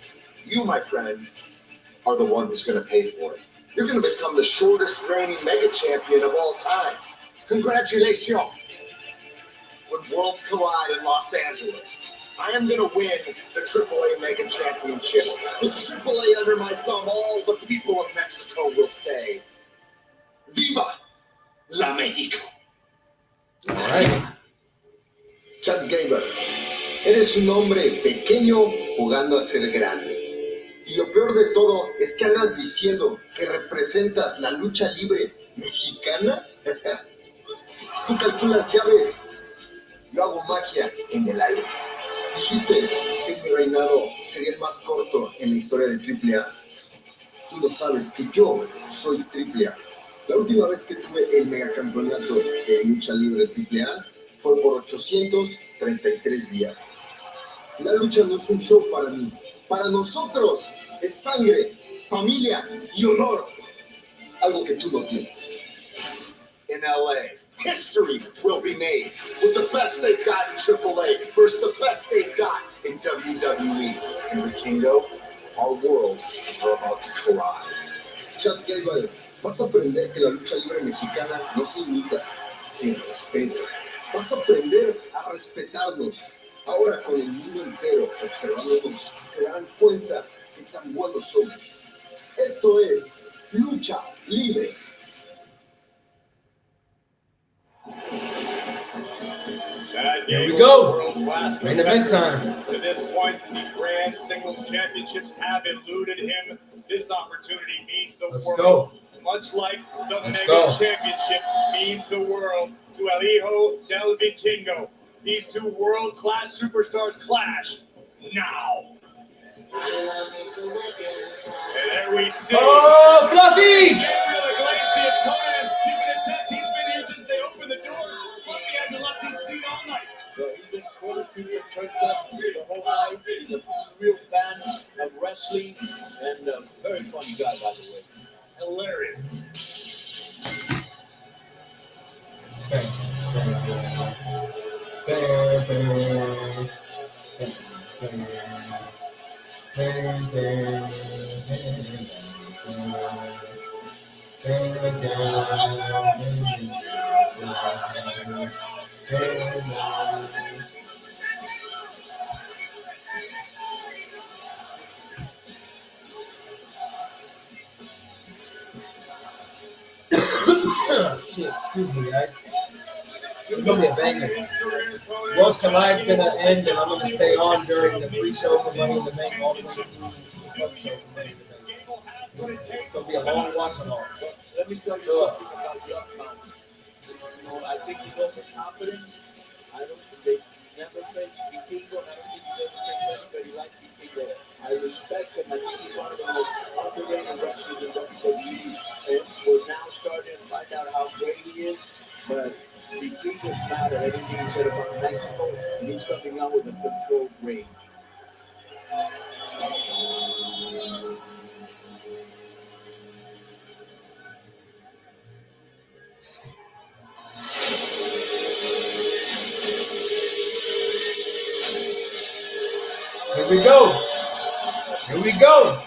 Speaker 7: You, my friend, are the one who's going to pay for it. You're going to become the shortest reigning mega champion of all time. Congratulations. When worlds collide in Los Angeles, I am going to win the AAA Mega Championship. With AAA under my thumb, all the people of Mexico will say, Viva la México.
Speaker 3: All right.
Speaker 13: Chad Gable, eres un hombre pequeño jugando a ser grande. Y lo peor de todo es que andas diciendo que representas la lucha libre mexicana. Tú calculas llaves, yo hago magia en el aire. Dijiste que mi reinado sería el más corto en la historia de AAA. Tú lo sabes que yo soy AAA. La última vez que tuve el megacampeonato de lucha libre AAA fue por 833 días. La lucha no es un show para mí. Para nosotros es sangre, familia y honor. Algo que tú no tienes.
Speaker 7: In LA, history will be made with the best they've got in AAA versus the best they've got in WWE. And Vikingo, our worlds are about to collide.
Speaker 13: Chad Gable, vas a aprender que la lucha libre mexicana no se imita, se respeta. Vas a aprender a respetarnos. Ahora con el mundo entero observándonos, se darán cuenta de tan buenos somos. Esto es lucha libre.
Speaker 3: Here we go. Main event time.
Speaker 1: To this point, the Grand Singles Championships have eluded him. This opportunity means the
Speaker 3: Let's
Speaker 1: world.
Speaker 3: go.
Speaker 1: Much like the
Speaker 3: Let's
Speaker 1: Mega
Speaker 3: go.
Speaker 1: Championship means the world to El Hijo del Vikingo. These two world-class superstars clash now. And there we see.
Speaker 3: Oh, Fluffy!
Speaker 1: Gabriel Iglesias coming in. You can attest he's been here since they opened the doors. Fluffy hasn't left his seat all night.
Speaker 2: Well, he's been quarterfinal turned up the whole night. He's a real fan of wrestling and a very funny guy, by the way.
Speaker 1: Hilarious.
Speaker 3: Shit, excuse me, guys. It's gonna be a banger. Worlds Collide's gonna end, and I'm gonna stay on during the pre-show for Money in the Bank all the way through the club show for Money in the Bank. It's gonna be a long watch and all.
Speaker 2: Let me tell you something about Young Man. You know, I think he's overconfident. I don't think they never faced Vikingo, and I don't think he's ever faced anybody like Vikingo. I respect him. I think he's one of the most underrated wrestlers in WWE. And we're now starting to find out how great he is. But Vikingo's mad at everything he said about Mexico, and he's coming out with a controlled range.
Speaker 3: Here we go. Here we go.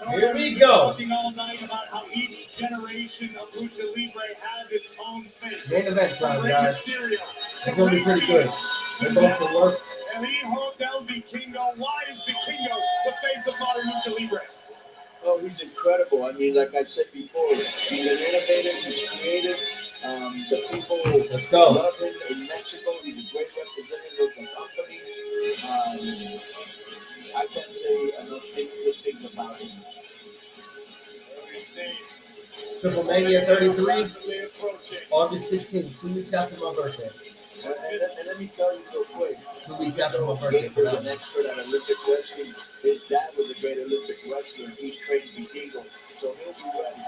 Speaker 3: Here we go.
Speaker 1: Talking all night about how each generation of Lucha Libre has its own face.
Speaker 3: Main event time,
Speaker 1: Rey
Speaker 3: guys.
Speaker 1: Mysterio,
Speaker 3: It's gonna be pretty good. They both can work.
Speaker 1: El Hijo del Vikingo. Why is Vikingo the face of modern Lucha Libre?
Speaker 2: Oh, he's incredible. I mean, like I said before, he's an innovator, he's creative. The people
Speaker 3: Let's go.
Speaker 2: love him in Mexico. He's a great representative of the company. I can't say enough good things about him.
Speaker 3: Triple Mania 33, August 16th, 2 weeks after my birthday.
Speaker 2: And let me tell you real quick.
Speaker 3: 2 weeks after my birthday.
Speaker 2: Gator's an expert at Olympic wrestling. His dad was a great Olympic wrestler. He's trained Vikingo, so he'll be ready.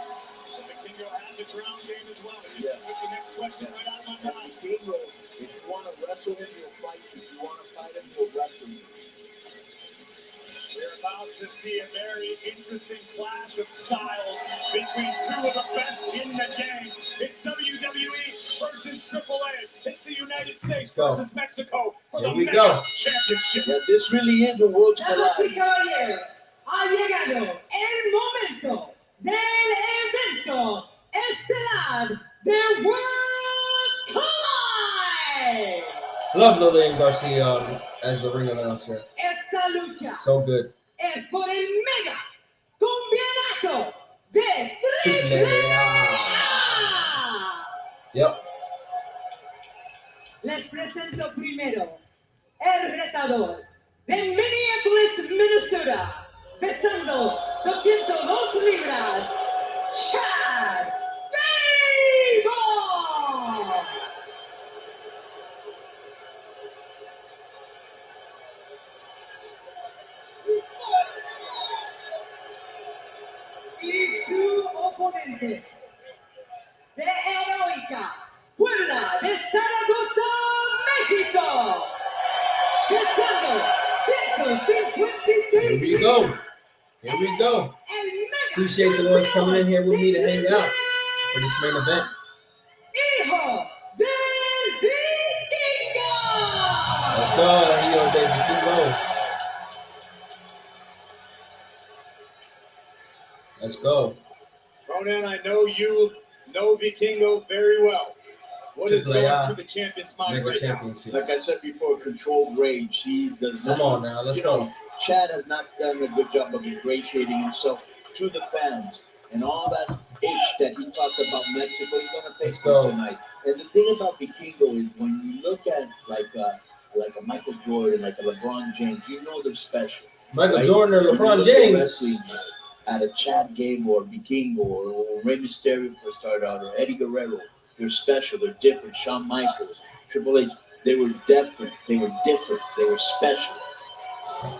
Speaker 1: So Vikingo has a ground game as well.
Speaker 2: Yeah.
Speaker 1: The next question right out of my mouth.
Speaker 2: Vikingo, if you want to wrestle him, he'll fight you. If you want to fight him, he'll wrestle you.
Speaker 1: We're about to see a very interesting clash of styles between two of the best in the game. It's WWE versus AAA. It's the United States versus Mexico for the Mega Championship.
Speaker 2: Yeah, this really is a world
Speaker 5: Damas y
Speaker 2: collide.
Speaker 5: caballeros, ha llegado el momento del evento estelar de Worlds Collide.
Speaker 3: Love Lillian Garcia as the ring announcer.
Speaker 5: Esta lucha
Speaker 3: So good.
Speaker 5: es por el mega campeonato de
Speaker 3: Triple
Speaker 5: AAA.
Speaker 3: Yep.
Speaker 5: Les presento primero el retador de Minneapolis, Minnesota, pesando 202 libras, Chad Gable.
Speaker 15: oponente de Heroica Puebla de Zaragoza, México, pesando 156.
Speaker 3: Here we go. Here we go. Appreciate the ones coming in here with me to hang out for this main event.
Speaker 15: Hijo del Vikingo.
Speaker 3: Let's go, Hijo del Vikingo. Let's go.
Speaker 1: Ronan, I know you know Vikingo very well. What is going through the champion's mind right now?
Speaker 2: Like I said before, controlled rage. He does not.
Speaker 3: Come on now, let's go.
Speaker 2: Chad has not done a good job of ingratiating himself to the fans. And all that ish that he talked about Mexico, he's going to take tonight. And the thing about Vikingo is when you look at like a Michael Jordan, like a LeBron James, you know they're special.
Speaker 3: Michael Jordan or LeBron James.
Speaker 2: At a Chad Gable or Vikingo or Rey Mysterio for start out or Eddie Guerrero, they're special, they're different. Shawn Michaels, Triple H, they were different, they were special.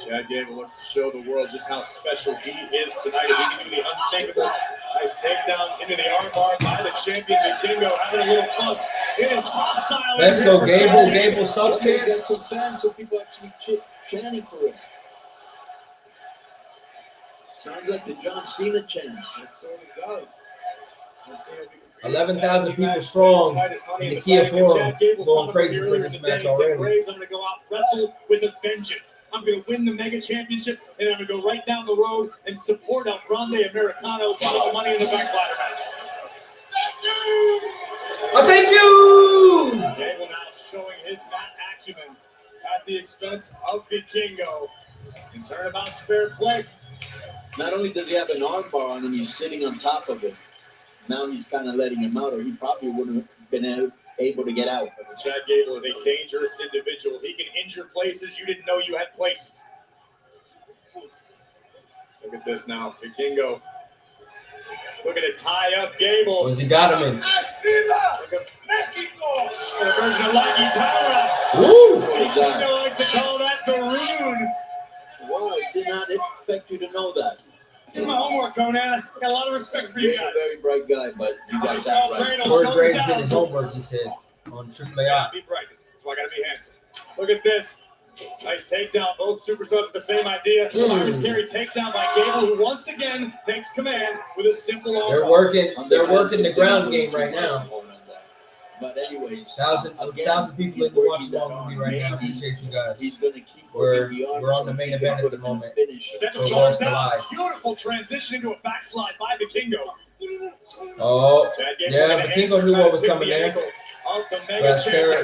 Speaker 1: Chad Gable wants to show the world just how special he is tonight. If he can do the unthinkable. Nice takedown into the armbar by the champion Vikingo, having a little fun. It is hostile.
Speaker 3: Let's go, Gable. Gable sucks,
Speaker 2: Get some fans so people actually chanting for him. Sounds like the John Cena chant.
Speaker 1: It certainly does.
Speaker 3: 11,000 people strong in the Kia Forum, going crazy for this match already.
Speaker 1: I'm going to go out, wrestle with a vengeance. I'm going to win the Mega Championship, and I'm going to go right down the road and support El Grande Americano for the Money in the Bank ladder match.
Speaker 3: Oh, thank you!
Speaker 1: Gable now showing his mat acumen at the expense of Vikingo. And turnabout's fair play.
Speaker 2: Not only does he have an armbar on him, he's sitting on top of it. Now he's kind of letting him out, or he probably wouldn't have been able to get out.
Speaker 1: As Chad Gable is a dangerous individual. He can injure places you didn't know you had places. Look at this now. Vikingo looking to tie up Gable.
Speaker 3: Where's he got him in?
Speaker 1: Look at Mexico. A version of La Guitarra.
Speaker 3: Woo!
Speaker 1: Vikingo likes to call that the rune.
Speaker 2: Whoa, I did not expect you to know that.
Speaker 1: Did my homework, Conan. I got a lot of respect for you guys.
Speaker 2: You're a very bright guy, but you guys act right.
Speaker 3: Corey Graves did his homework, he said, on AAA.
Speaker 1: Be bright. That's why I gotta be handsome. Look at this. Nice takedown. Both superstars with the same idea. Iron Scary takedown by Gable, who once again takes command with a simple armbar.
Speaker 3: They're working the ground game right now.
Speaker 2: But anyways,
Speaker 3: 1,000 people in the watch along with me right now. Appreciate you guys. We're on the main event at the moment.
Speaker 1: Potential shoulders down. Beautiful transition into a backslide by Vikingo.
Speaker 3: Oh, yeah, Vikingo knew what was coming there.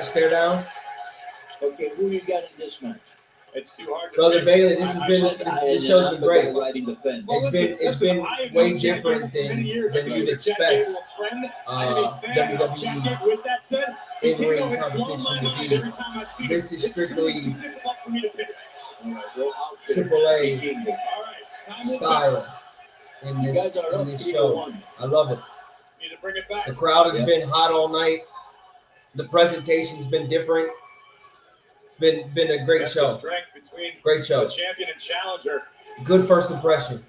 Speaker 3: Stare down.
Speaker 2: Okay, who you got in this match?
Speaker 1: It's too hard to
Speaker 3: Brother Bailey, this show's been great. It's been way different than you'd expect WWE
Speaker 1: with that said,
Speaker 3: in-ring competition to be. This is strictly AAA style in this show. I love it. The crowd has been hot all night. The presentation's been different. It's been a great show. Great show.
Speaker 1: Champion and challenger.
Speaker 3: Good first impression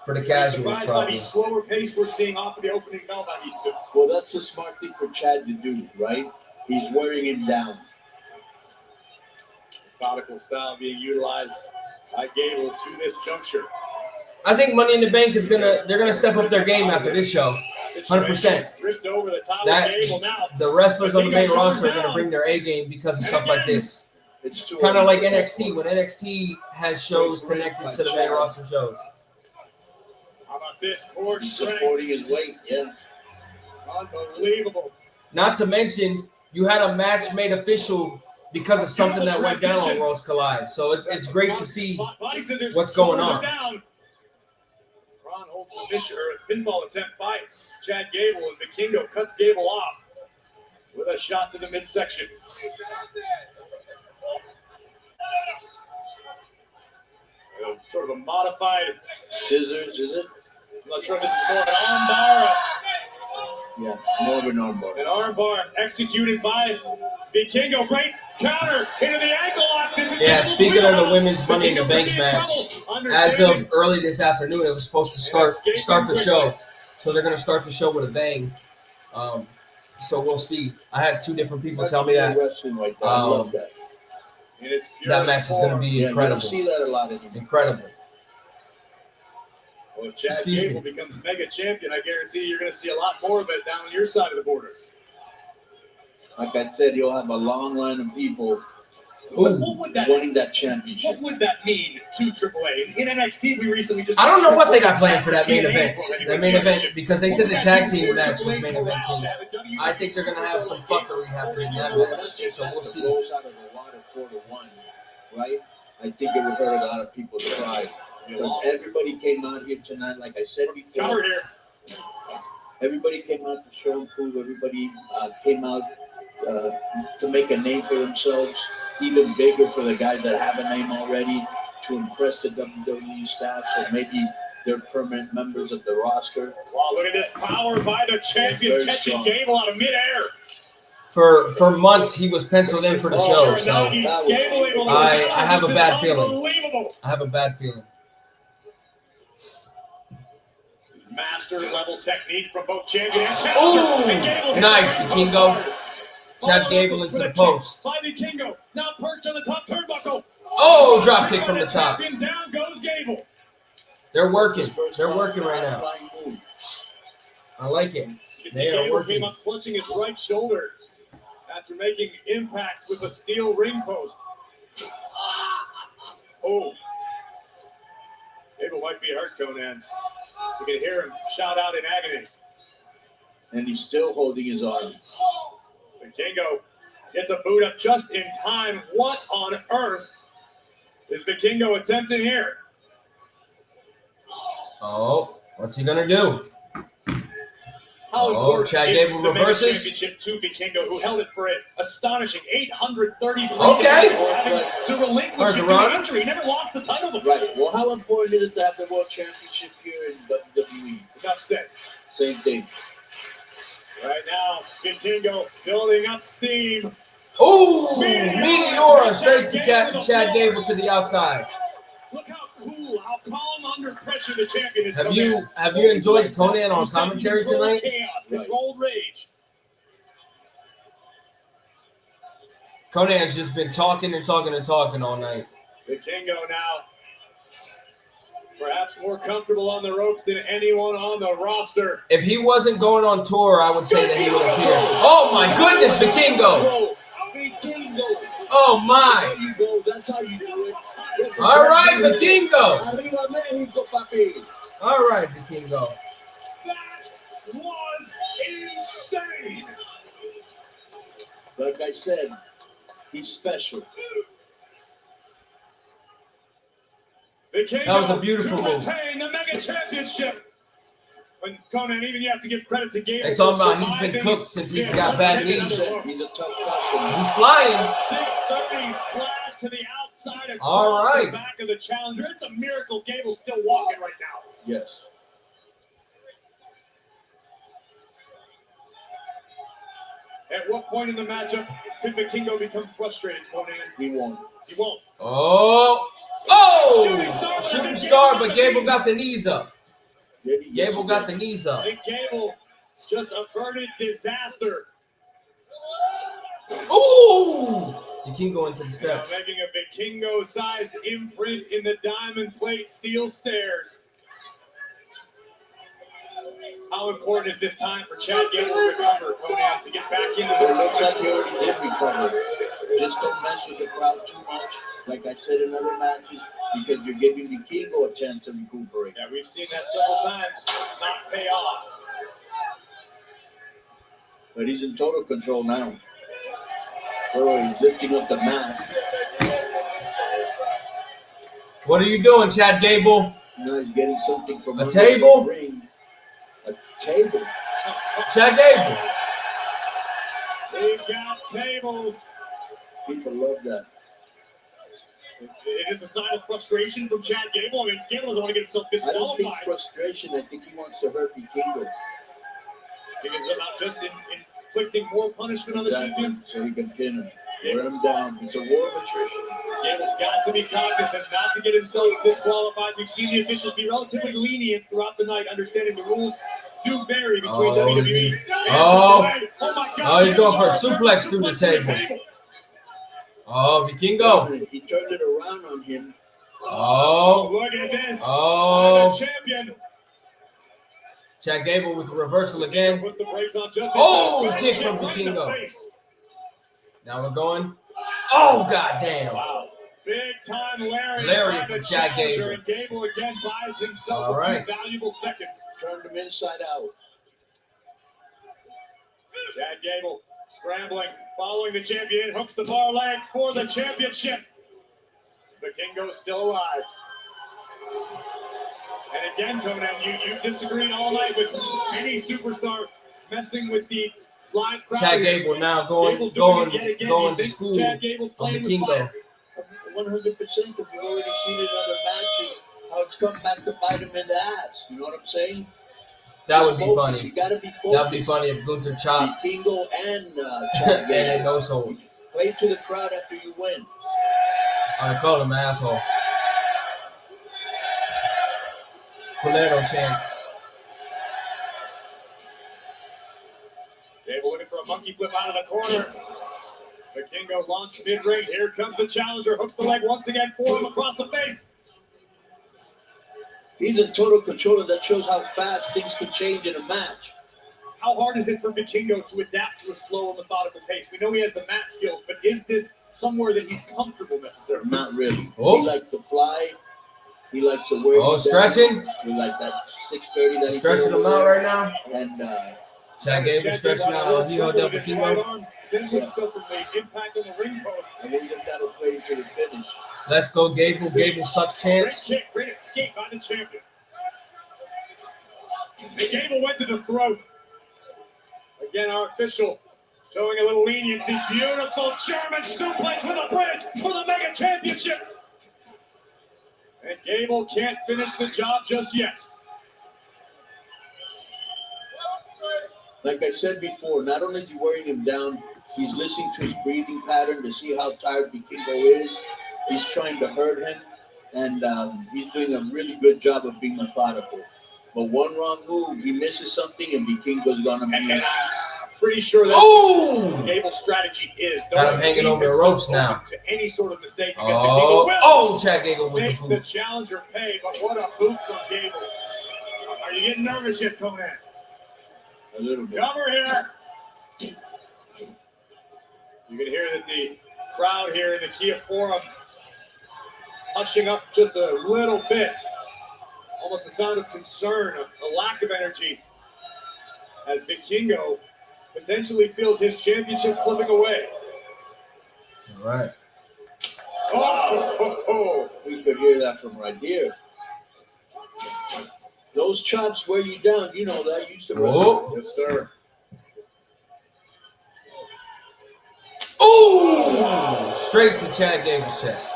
Speaker 3: for the casuals, probably.
Speaker 1: By the slower pace we're seeing off of the opening bell by these two.
Speaker 2: Well, that's a smart thing for Chad to do, right? He's wearing him down.
Speaker 1: Methodical style being utilized by Gable to this juncture.
Speaker 3: I think Money in the Bank they're gonna step up their game after this show. 100%. The wrestlers on the main roster are going to bring their A game because of stuff like this. Kind of like NXT, when NXT has shows connected to the main roster shows.
Speaker 1: How about this core strength?
Speaker 2: Supporting his weight, yeah.
Speaker 1: Unbelievable.
Speaker 3: Not to mention, you had a match made official because of something that went down on Worlds Collide. So it's great to see what's going on.
Speaker 1: Submission or a pinfall attempt by Chad Gable, and Vikingo cuts Gable off with a shot to the midsection. Sort of a modified
Speaker 2: scissors, is it?
Speaker 1: I'm not sure if this is more of an armbar.
Speaker 2: Yeah, more of an armbar.
Speaker 1: An armbar executed by Vikingo. Great counter into the ankle lock.
Speaker 3: Speaking of the women's Money in the Bank match, as of early this afternoon, it was supposed to start the show. So they're gonna start the show with a bang. So we'll see. I had two different people tell me that.
Speaker 2: Wrestling right there. I love that.
Speaker 1: In its
Speaker 3: That match is
Speaker 1: purest
Speaker 3: gonna
Speaker 1: form.
Speaker 3: be
Speaker 2: Yeah,
Speaker 3: incredible.
Speaker 2: you don't see that a lot anymore.
Speaker 3: Incredible.
Speaker 1: Well, if Chad
Speaker 3: Excuse
Speaker 1: Gable
Speaker 3: me.
Speaker 1: becomes mega champion, I guarantee you're going to see a lot more of it down on your side of the border.
Speaker 2: Like I said, you'll have a long line of people
Speaker 1: But what would that
Speaker 2: wanting that championship.
Speaker 1: What would that mean to AAA? In NXT, we recently just.
Speaker 3: I don't know what they got planned for that main event. That main event, because they said the tag team match was main event team. I think they're gonna have some fuckery happening in that match. So we'll see.
Speaker 2: Goes out of the water 4-1, right? I think it would hurt a lot of people's pride. Because everybody came out here tonight, like I said before.
Speaker 1: Cover here.
Speaker 2: Everybody came out to show and prove. Everybody came out to make a name for themselves, even bigger for the guys that have a name already, to impress the WWE staff. So maybe they're permanent members of the roster.
Speaker 1: Wow, look at this power by the champion,
Speaker 2: Very
Speaker 1: catching
Speaker 2: strong.
Speaker 1: Gable out of midair.
Speaker 3: For months he was penciled in for the show, so I have a bad feeling.
Speaker 1: Unbelievable.
Speaker 3: I have a bad feeling.
Speaker 1: Master level technique from both champion and challenger.
Speaker 3: Ooh,
Speaker 1: And Gable hit
Speaker 3: nice,
Speaker 1: the
Speaker 3: Vikingo.
Speaker 1: hard.
Speaker 3: Chad
Speaker 1: Followed
Speaker 3: Gable
Speaker 1: with
Speaker 3: into
Speaker 1: a
Speaker 3: the
Speaker 1: kick
Speaker 3: post.
Speaker 1: by Vikingo. Now perched on the top turnbuckle.
Speaker 3: Oh, drop kick from the top.
Speaker 1: Champion, down goes Gable.
Speaker 3: They're working. They're working right now. I like it. They are
Speaker 1: Gable came
Speaker 3: working.
Speaker 1: up clutching his right shoulder after making impact with a steel ring post. Oh. Gable might be hurt, Conan. You can hear him shout out in agony.
Speaker 2: And he's still holding his arm.
Speaker 1: Vikingo gets a boot up just in time. What on earth is Vikingo attempting here?
Speaker 3: Oh, what's he gonna do?
Speaker 1: How
Speaker 3: Oh,
Speaker 1: important
Speaker 3: Chad
Speaker 1: is
Speaker 3: Gable
Speaker 1: the Mega
Speaker 3: reverses.
Speaker 1: Championship to Vikingo, who held it for an astonishing 833
Speaker 3: Okay.
Speaker 1: before having to relinquish
Speaker 3: Hard
Speaker 1: it
Speaker 3: to
Speaker 1: due
Speaker 3: run.
Speaker 1: to injury. He never lost the title before.
Speaker 2: Right. Well, how important is it to have the World Championship here in WWE?
Speaker 1: Enough said.
Speaker 2: Same thing.
Speaker 1: Right now, Vikingo building up steam.
Speaker 3: Ooh, Meteora straight to Chad Gable to the outside.
Speaker 1: Look how cool, how calm under pressure the champion is.
Speaker 3: Have you enjoyed Conan on commentary tonight?
Speaker 1: Chaos, controlled rage.
Speaker 3: Conan's just been talking and talking and talking all night.
Speaker 1: Vikingo now, perhaps more comfortable on the ropes than anyone on the roster.
Speaker 3: If he wasn't going on tour, I would say that he would appear. Oh my goodness, Vikingo! Oh my!
Speaker 2: There you go. That's how you do it.
Speaker 3: All right, Vikingo!
Speaker 2: Arriba México, papi.
Speaker 3: All right, Vikingo.
Speaker 1: That was insane.
Speaker 2: Like I said, he's special.
Speaker 1: Vikingo
Speaker 3: That was a beautiful
Speaker 1: to
Speaker 3: move.
Speaker 1: retain the Mega Championship. When Conan, even you have to give credit to Gable.
Speaker 3: They're talking
Speaker 1: for
Speaker 3: about he's been
Speaker 1: surviving
Speaker 3: cooked since he's
Speaker 1: the
Speaker 3: got bad
Speaker 1: elimination
Speaker 3: knees.
Speaker 1: of the
Speaker 2: He's a tough customer.
Speaker 3: He's flying.
Speaker 1: 630 splash to the outside across
Speaker 3: All right.
Speaker 1: the back of the challenger. It's a miracle Gable's still walking right now.
Speaker 2: Yes.
Speaker 1: At what point in the matchup could Vikingo become frustrated, Conan?
Speaker 2: He won't.
Speaker 1: He won't.
Speaker 3: Oh! Oh! Shooting star, but Gable got the knees up. Gable got the knees up.
Speaker 1: And Gable just averted disaster.
Speaker 3: Ooh! Vikingo into the
Speaker 1: Now
Speaker 3: steps.
Speaker 1: making a Vikingo-sized imprint in the diamond plate steel stairs. How important is this time for Chad Gable to recover, Conan, to get back into
Speaker 2: It
Speaker 1: the
Speaker 2: looks like he already did recover. Just don't mess with the crowd too much. Like I said in other matches, because you're giving Vikingo a chance to recuperate.
Speaker 1: Yeah, we've seen that several times not pay off.
Speaker 2: But he's in total control now. Oh, he's lifting up the mat.
Speaker 3: What are you doing, Chad Gable?
Speaker 2: Now he's getting something from
Speaker 3: A
Speaker 2: under
Speaker 3: table?
Speaker 2: the ring. A table.
Speaker 3: Chad Gable.
Speaker 1: We've got tables.
Speaker 2: People love that.
Speaker 1: Is this a sign of frustration from Chad Gable? I mean, Gable doesn't want to get himself
Speaker 2: I don't think
Speaker 1: disqualified.
Speaker 2: frustration. I think he wants to hurt Vikingo.
Speaker 1: Because it's about just inflicting more punishment on the champion.
Speaker 2: So he can pin him. Wear him down. It's a war of attrition.
Speaker 1: Gable's got to be cognizant not to get himself disqualified. We've seen the officials be relatively lenient throughout the night, understanding the rules do vary between
Speaker 3: Oh,
Speaker 1: WWE and
Speaker 3: oh.
Speaker 1: AAA. Oh my God!
Speaker 3: Oh, he's going for a suplex through the table. Oh, Vikingo.
Speaker 2: He turned it around on him.
Speaker 3: Oh.
Speaker 1: Look at this.
Speaker 3: Oh.
Speaker 1: The champion.
Speaker 3: Chad Gable with the reversal again.
Speaker 1: Put the brakes on just
Speaker 3: Oh, kick from Vikingo. Now we're going. Oh, goddamn.
Speaker 1: Wow. Big time Larry.
Speaker 3: Larry for Chad Gable.
Speaker 1: And Gable again buys himself
Speaker 3: All right.
Speaker 1: a few valuable seconds.
Speaker 2: Turned him inside out.
Speaker 1: Chad Gable scrambling, following the champion, hooks the bar leg for the championship. Vikingo still alive. And again, Conan, you disagreed all night with any superstar messing with the live crowd.
Speaker 3: Chad Gable now going to school
Speaker 1: Chad Gable's
Speaker 3: on
Speaker 1: playing with
Speaker 3: Vikingo.
Speaker 1: fire.
Speaker 2: 100%, because we've already seen it in other matches, how it's come back to bite him in the ass. You know what I'm saying?
Speaker 3: That would be funny.
Speaker 2: You gotta be focused.
Speaker 3: That'd be funny if Gunther chopped
Speaker 2: Vikingo and Chad
Speaker 3: and
Speaker 2: Gable.
Speaker 3: then no sold.
Speaker 2: Play to the crowd after you win.
Speaker 3: I call him an asshole. Colero chance.
Speaker 1: Gable looking for a monkey flip out of the corner. Vikingo launched mid-ring. Here comes the challenger. Hooks the leg once again for him across the face.
Speaker 2: He's in total control. That shows how fast things can change in a match.
Speaker 1: How hard is it for Vikingo to adapt to a slow and methodical pace? We know he has the mat skills, but is this somewhere that he's comfortable necessarily?
Speaker 2: Not really.
Speaker 3: Oh.
Speaker 2: He likes to fly. He likes to wear.
Speaker 3: Oh, stretching.
Speaker 2: He like that 630 that he
Speaker 3: Stretching him out right now.
Speaker 2: And
Speaker 3: Chad Gable stretching out. He held up Vikingo.
Speaker 1: Potentially still from the impact on the ring post.
Speaker 2: I think that'll play to the finish.
Speaker 3: Let's go, Gable. Gable sucks chance.
Speaker 1: Great kick, great escape by the champion. And Gable went to the throat. Again, our official showing a little leniency. Beautiful German suplex with a bridge for the Mega Championship. And Gable can't finish the job just yet.
Speaker 2: Like I said before, not only is he wearing him down, he's listening to his breathing pattern to see how tired Vikingo is. He's trying to hurt him, and he's doing a really good job of being methodical. But one wrong move, he misses something, and Vikingo's gonna be.
Speaker 1: And I'm pretty sure that Gable's strategy is
Speaker 3: Got him hanging over the ropes now.
Speaker 1: To any sort of mistake because Vikingo will
Speaker 3: Oh, Chad Gable with
Speaker 1: make
Speaker 3: the
Speaker 1: the
Speaker 3: boot.
Speaker 1: challenger pay. But what a boot from Gable! Are you getting nervous yet, Conan?
Speaker 2: A little bit.
Speaker 1: Cover here. You can hear that the crowd here in the Kia Forum hushing up just a little bit. Almost a sound of concern, a lack of energy, as Vikingo potentially feels his championship slipping away.
Speaker 3: All right.
Speaker 1: Oh.
Speaker 2: We could hear that from right here. Those chops wear you down. You know that. You used to
Speaker 3: Oh.
Speaker 1: Yes, sir.
Speaker 3: Oh! Straight to Chad Gable's chest.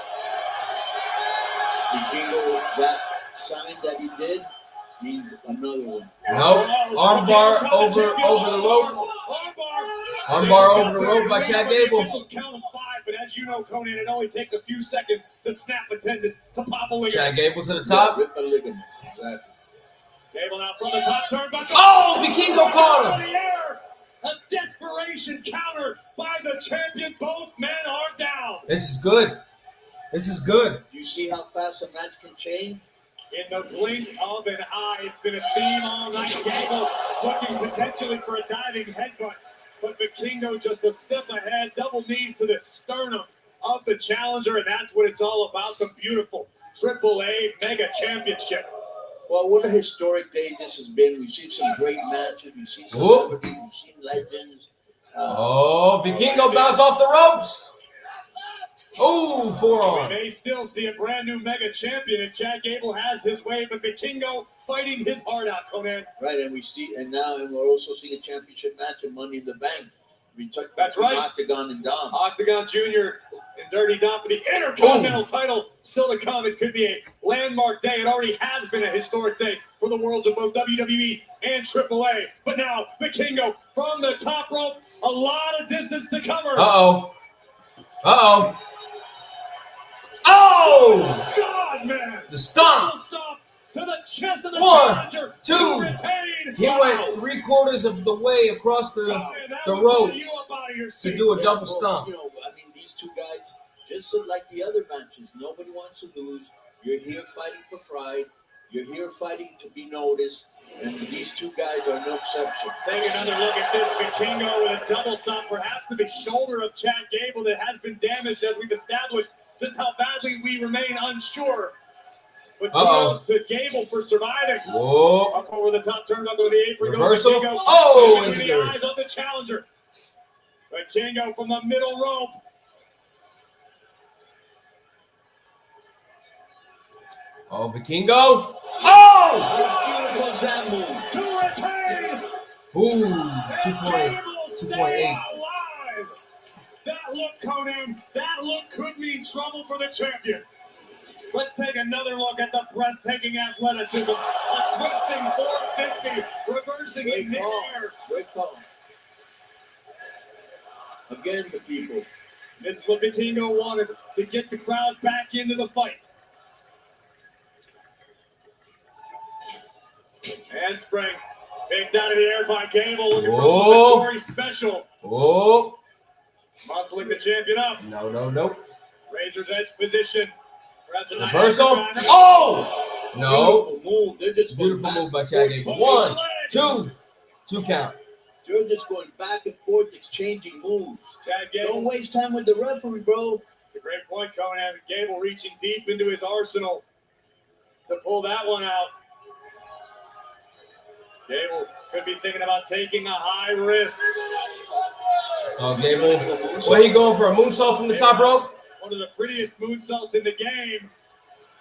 Speaker 2: Vikingo, that sign that he did means another one.
Speaker 3: Nope. Armbar over the rope. Armbar over the rope by Chad Gable.
Speaker 1: Count of 5, but as you know, Conan, it only takes a few seconds to snap a tendon, to pop a ligament.
Speaker 3: Chad Gable to the top.
Speaker 2: Rip a ligament. Exactly.
Speaker 1: Gable now from the top turnbuckle.
Speaker 3: Oh, Vikingo caught him.
Speaker 1: Over the air. A desperation counter by the champion. Both men are down.
Speaker 3: This is good. This is good.
Speaker 2: Do you see how fast a match can change?
Speaker 1: In the blink of an eye, it's been a theme all night. Gable looking potentially for a diving headbutt, but Vikingo just a step ahead, double knees to the sternum of the challenger, and that's what it's all about, the beautiful AAA Mega Championship.
Speaker 2: Well, what a historic day this has been. We've seen some great matches. We've seen celebrities. We've seen legends.
Speaker 3: Vikingo bounce off the ropes. Oh, forearm.
Speaker 1: We may still see a brand new Mega Champion if Chad Gable has his way, but Vikingo fighting his heart out, Conan.
Speaker 2: Right, and we're also seeing a championship match in Money in the Bank.
Speaker 1: That's right.
Speaker 2: Octagon and Dom.
Speaker 1: Octagon Jr. and Dirty Dom for the Intercontinental title. Still to come. It could be a landmark day. It already has been a historic day for the worlds of both WWE and AAA. But now, Vikingo from the top rope. A lot of distance to cover.
Speaker 3: Uh-oh. Uh-oh. Oh!
Speaker 1: God, man.
Speaker 3: The stomp.
Speaker 1: Stop to the chest of the
Speaker 3: 1,
Speaker 1: challenger.
Speaker 3: 2.
Speaker 1: Retain.
Speaker 3: He went 3/4 of the way across the ropes to do a double stomp.
Speaker 2: You know, I mean, these two guys, just like the other matches, nobody wants to lose. You're here fighting for pride. You're here fighting to be noticed. And these two guys are no exception.
Speaker 1: Take another look at this. Vikingo with a double stomp, perhaps to the shoulder of Chad Gable that has been damaged, as we've established just how badly we remain unsure. But kudos to Gable for surviving.
Speaker 3: Whoa.
Speaker 1: Up over the top turnbuckle with the apron.
Speaker 3: Reversal.
Speaker 1: Vikingo,
Speaker 3: Oh,
Speaker 1: into
Speaker 3: into
Speaker 1: the
Speaker 3: the
Speaker 1: eyes of the challenger. Vikingo from the middle rope.
Speaker 3: Oh, Vikingo. Oh!
Speaker 2: Beautiful that move.
Speaker 1: To retain.
Speaker 3: Ooh,
Speaker 1: Gable
Speaker 3: 2.8.
Speaker 1: alive. That look, Conan, that look could mean trouble for the champion. Let's take another look at the breathtaking athleticism. A twisting 450, reversing in midair.
Speaker 2: Great call. Again, the people.
Speaker 1: This is what Vikingo wanted, to get the crowd back into the fight. And spring. Picked out of the air by Gable, looking for a Corey special.
Speaker 3: Oh.
Speaker 1: Muscling the champion up.
Speaker 3: No.
Speaker 1: Razor's edge position.
Speaker 3: Reversal. Oh! No.
Speaker 2: Beautiful move. They're just
Speaker 3: Beautiful move by Chad Gable. 1, 2. 2 count.
Speaker 2: They're just going back and forth, exchanging moves.
Speaker 1: Chad Gable.
Speaker 2: Don't waste time with the referee, bro.
Speaker 1: It's a great point, Conan. Gable reaching deep into his arsenal to pull that one out. Gable could be thinking about taking a high risk.
Speaker 3: Oh, Gable. Where he going for a moonsault from the top rope?
Speaker 1: One of the prettiest moonsaults in the game.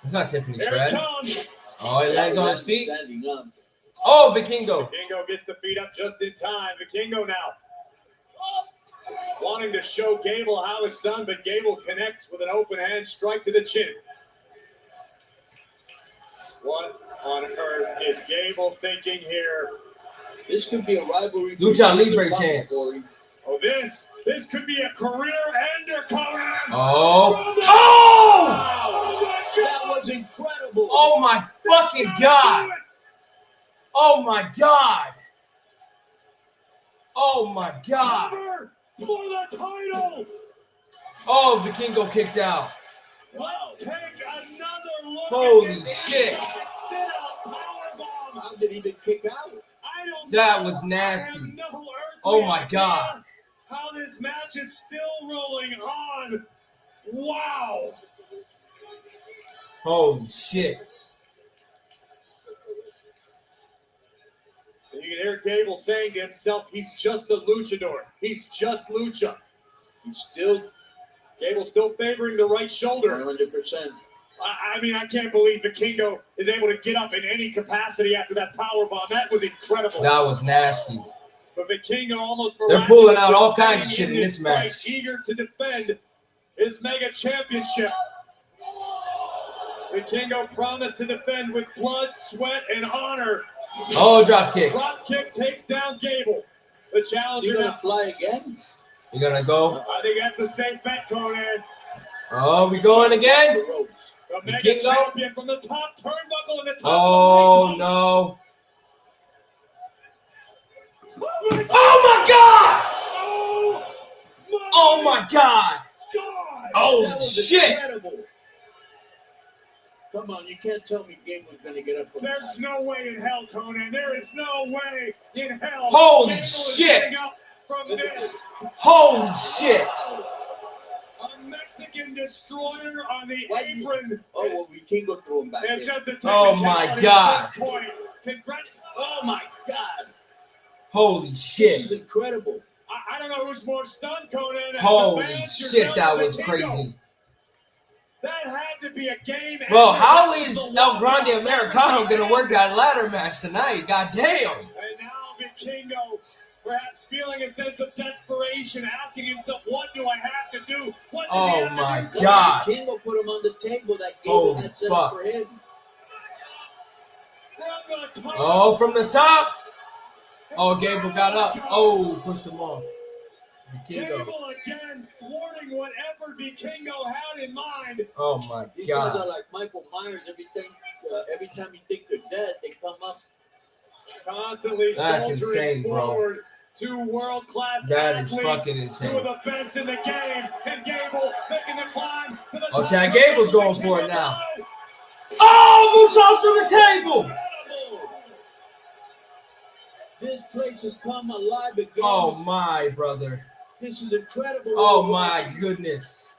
Speaker 3: It's not Tiffany
Speaker 1: Here
Speaker 3: Stratton.
Speaker 1: it comes.
Speaker 3: Oh, he lands on his feet.
Speaker 2: Standing up.
Speaker 3: Oh, Vikingo.
Speaker 1: Vikingo gets the feet up just in time. Vikingo now wanting to show Gable how it's done, but Gable connects with an open hand strike to the chin. What on earth is Gable thinking here?
Speaker 2: This could be a rivalry.
Speaker 3: Lucha Libre chance.
Speaker 1: Oh, this could be a career ender, Conan.
Speaker 3: Oh. Oh!
Speaker 2: That was incredible.
Speaker 3: Oh, my fucking God. Oh, my God. Oh, my God.
Speaker 1: For the title.
Speaker 3: Oh, Vikingo kicked out.
Speaker 1: Let's take another look.
Speaker 3: Holy shit.
Speaker 2: How did he even kick out?
Speaker 3: That was nasty. Oh, my God.
Speaker 1: How this match is still rolling on. Wow.
Speaker 3: Holy shit.
Speaker 1: And you can hear Gable saying to himself, he's just a luchador. He's just lucha. Gable's still favoring the right shoulder.
Speaker 2: 100%.
Speaker 1: I mean, I can't believe Vikingo is able to get up in any capacity after that powerbomb. That was incredible.
Speaker 3: That was nasty.
Speaker 1: But Vikingo almost
Speaker 3: They're pulling out all kinds of shit in this
Speaker 1: fight,
Speaker 3: match.
Speaker 1: eager to defend his mega championship. Vikingo promised to defend with blood, sweat, and honor.
Speaker 3: Oh, drop kick.
Speaker 1: Drop kick takes down Gable. The challenger.
Speaker 2: You're gonna fly again?
Speaker 3: You gonna go?
Speaker 1: I think that's a safe bet, Conan.
Speaker 3: Oh, we going again?
Speaker 1: The mega
Speaker 3: Vikingo?
Speaker 1: champion from the top turnbuckle in the top.
Speaker 3: Oh, no. Oh, my God! Oh, my God! Oh, shit!
Speaker 2: Incredible. Come on, you can't tell me Gable's gonna get up from
Speaker 1: There's no way in hell, Conan. There is no way in hell.
Speaker 3: Holy
Speaker 1: Gable is
Speaker 3: shit.
Speaker 1: getting up from this.
Speaker 3: Holy shit!
Speaker 1: A Mexican destroyer on the apron.
Speaker 2: Oh, well, Vikingo threw him back
Speaker 1: It's
Speaker 2: in.
Speaker 1: just a
Speaker 3: Oh, my
Speaker 1: technicality
Speaker 3: God.
Speaker 1: at this point. Congrats.
Speaker 2: Oh, my God.
Speaker 3: Holy
Speaker 2: This
Speaker 3: shit!
Speaker 2: is incredible.
Speaker 1: I don't know who's more stunned, Conan. the
Speaker 3: Holy
Speaker 1: fans,
Speaker 3: shit,
Speaker 1: yourself,
Speaker 3: that
Speaker 1: or
Speaker 3: was
Speaker 1: Vikingo.
Speaker 3: crazy.
Speaker 1: That had to be a game.
Speaker 3: Bro,
Speaker 1: ender.
Speaker 3: how is El Grande Americano gonna work that ladder match tonight? God damn!
Speaker 1: And now Vikingo, perhaps feeling a sense of desperation, asking himself, what do I have to do? What does he
Speaker 3: Oh
Speaker 1: have
Speaker 3: my
Speaker 1: to do?
Speaker 3: God!
Speaker 2: Vikingo put him on the table that Gable
Speaker 3: Holy
Speaker 2: had set up
Speaker 3: fuck.
Speaker 2: for him.
Speaker 1: From the top.
Speaker 3: Oh, from the top! Oh, Gable got up. Oh, pushed him off. Vikingo.
Speaker 1: Gable again, thwarting whatever Vikingo had in mind.
Speaker 3: Oh my
Speaker 2: These guys are
Speaker 3: God.
Speaker 2: like Michael Myers, everything. every time you think they're dead, they come up.
Speaker 1: Constantly
Speaker 3: That's
Speaker 1: soldiering
Speaker 3: insane, bro.
Speaker 1: forward. Two world-class
Speaker 3: That is
Speaker 1: athletes,
Speaker 3: fucking
Speaker 1: two
Speaker 3: insane.
Speaker 1: of the best in the game, and Gable making the climb to the
Speaker 3: Oh,
Speaker 1: top
Speaker 3: Chad
Speaker 1: of
Speaker 3: Gable's
Speaker 1: the
Speaker 3: going
Speaker 1: King
Speaker 3: for it
Speaker 1: of
Speaker 3: now.
Speaker 1: Below.
Speaker 3: Oh, moonsault through the table.
Speaker 2: This place has come alive again.
Speaker 3: Oh my brother.
Speaker 2: This is incredible.
Speaker 3: Oh my goodness.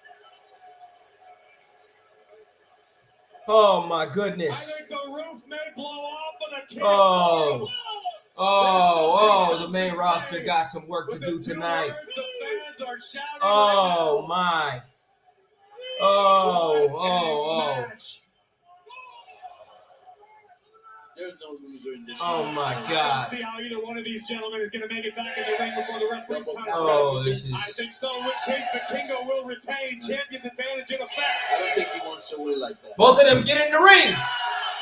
Speaker 3: Oh my
Speaker 1: I
Speaker 3: goodness.
Speaker 1: think the roof may blow off of the King
Speaker 3: Oh.
Speaker 1: of
Speaker 3: Oh, the main roster got some work to do tonight.
Speaker 1: The fans are shouting
Speaker 3: Oh my. Oh.
Speaker 2: There's no loser in this.
Speaker 3: Oh my
Speaker 1: I
Speaker 3: God.
Speaker 1: don't see how either one of these gentlemen is going to make it back in the ring before the referee's time.
Speaker 3: Oh, this
Speaker 1: I
Speaker 3: is.
Speaker 1: think so, in which case the Kingo will retain champion's advantage in effect.
Speaker 2: I don't think he wants to win like that.
Speaker 3: Both of them get in the ring.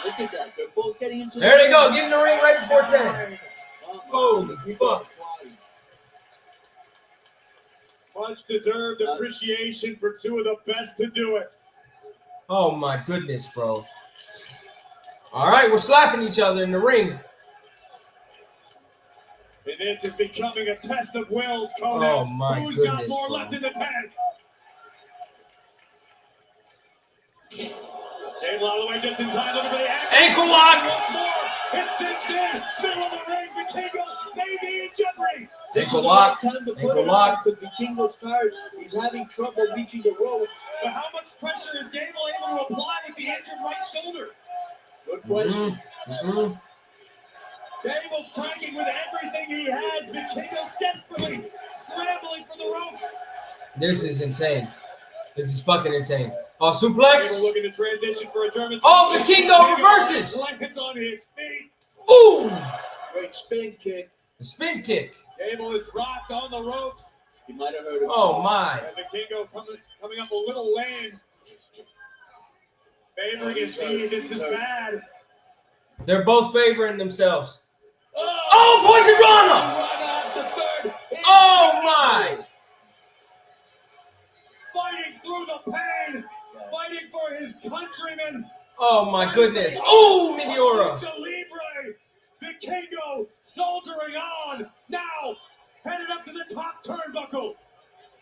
Speaker 2: Look at that. They're both getting into
Speaker 3: There
Speaker 2: the
Speaker 3: they go. Get in the ring right before 10. Holy fuck.
Speaker 1: Much deserved appreciation for two of the best to do it.
Speaker 3: Oh my goodness, bro. All right, we're slapping each other in the ring.
Speaker 1: And this is becoming a test of wills, Conan.
Speaker 3: Oh my
Speaker 1: Who's got
Speaker 3: goodness,
Speaker 1: more
Speaker 3: bro.
Speaker 1: left in the tank? Gable out of the way just in time. Looking for the action.
Speaker 3: Ankle lock.
Speaker 1: Once more. It's cinched in. Middle of the ring. Vikingo may be in jeopardy.
Speaker 3: Ankle lock. Ankle lock.
Speaker 2: The Vikingo's tired. He's having trouble reaching the rope.
Speaker 1: But how much pressure is Gable able to apply with the injured right shoulder?
Speaker 2: Good question.
Speaker 1: Gable cranking with everything he has. Vikingo desperately scrambling for the ropes.
Speaker 3: This is insane. This is fucking insane. Oh,
Speaker 1: Gable
Speaker 3: suplex.
Speaker 1: looking to transition for a German.
Speaker 3: Oh, Vikingo reverses.
Speaker 1: Lands on his feet.
Speaker 3: Ooh.
Speaker 2: Great spin kick.
Speaker 3: The spin kick.
Speaker 1: Gable is rocked on the ropes.
Speaker 2: He might have heard it.
Speaker 3: Oh my.
Speaker 1: And Vikingo coming up a little lame. Favoring his feet. This is bad.
Speaker 3: They're both favoring themselves. Oh, Poison Rana. Oh my.
Speaker 1: Fighting through the pain. Fighting for his countrymen.
Speaker 3: Oh my goodness. Oh, Meteora.
Speaker 1: Lucha Libre. Vikingo soldiering on. Now headed up to the top turnbuckle.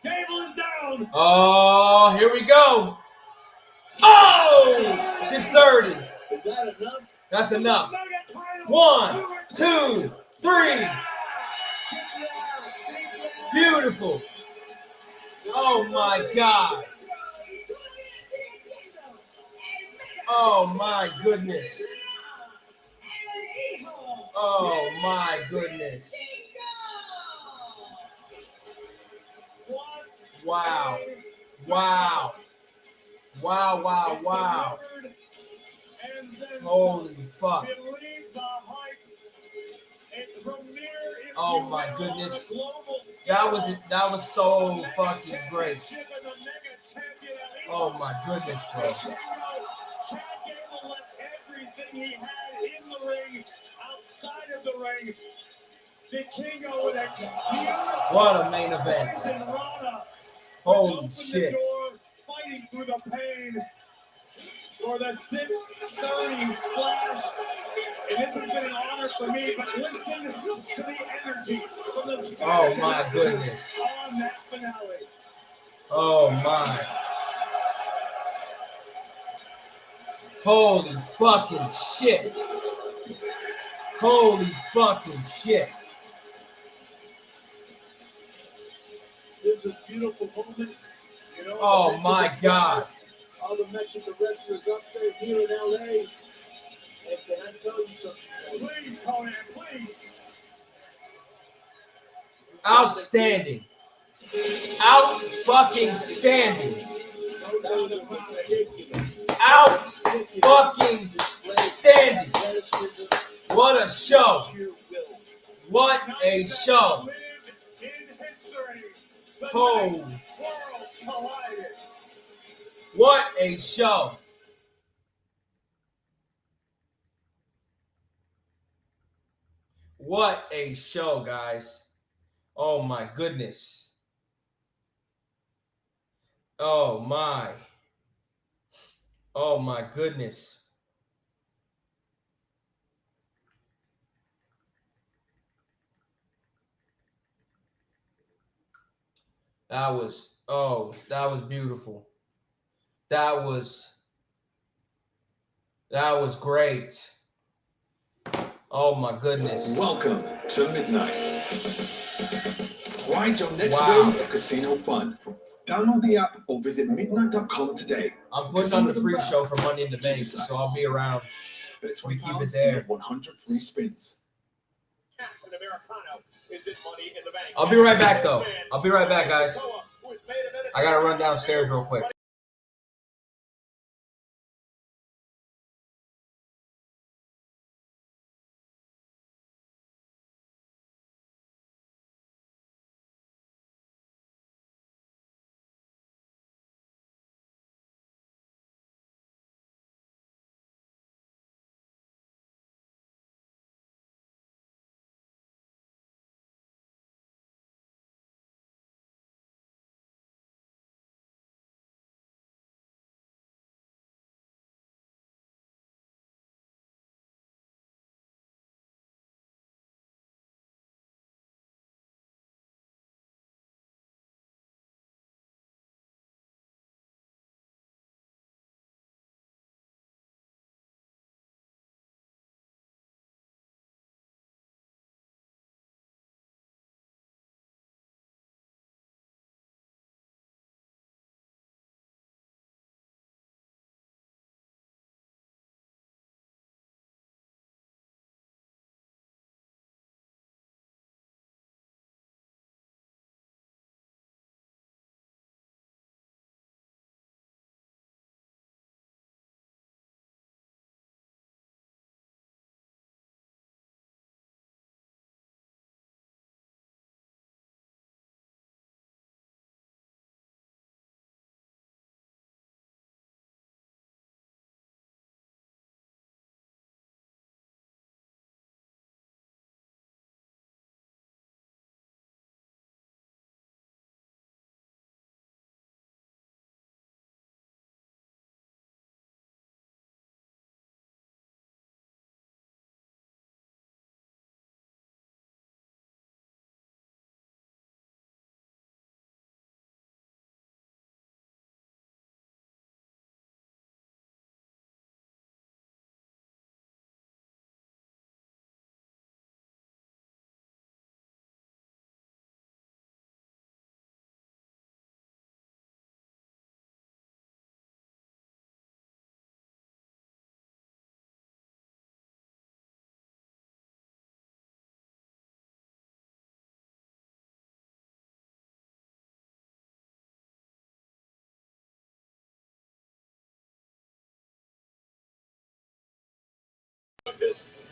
Speaker 1: Gable is down.
Speaker 3: Oh, here we go. Oh, 630.
Speaker 2: Is that enough?
Speaker 3: That's enough. 1, 2, 3. Beautiful. Oh my God. Oh my goodness. Oh my goodness. Wow. Wow. Wow, wow, wow. Holy fuck. Oh my goodness. That was so fucking great. Oh my goodness, bro.
Speaker 1: Chad Gable left everything he had in the ring, outside of the ring. Vikingo with a beautiful
Speaker 3: What a main event. Holy shit.
Speaker 1: Fighting through the pain for the 630 splash. And this has been an honor for me, but listen to the energy from the stars.
Speaker 3: Oh my goodness.
Speaker 1: On that finale.
Speaker 3: Oh my. Holy fucking shit. Holy fucking shit.
Speaker 2: This is a beautiful moment. You know,
Speaker 3: Oh my God.
Speaker 2: All the Mexican wrestlers up there here in LA. And can I tell you something?
Speaker 1: Please, Conan, please.
Speaker 3: Outstanding. Out fucking standing. Out fucking standing. What a show. What a show. Oh, what a show. What a show, guys. Oh my goodness. Oh my. Oh my goodness. That was beautiful. That was great. Oh my goodness.
Speaker 10: Welcome to Midnight. Ride your next wave of casino fun. Download the app or visit midnight.com today.
Speaker 3: I'm putting on the pre-show for Money in the Bank, so I'll be around. We keep it there.
Speaker 10: 100 free spins.
Speaker 3: I'll be right back, though. I'll be right back, guys. I gotta run downstairs real quick.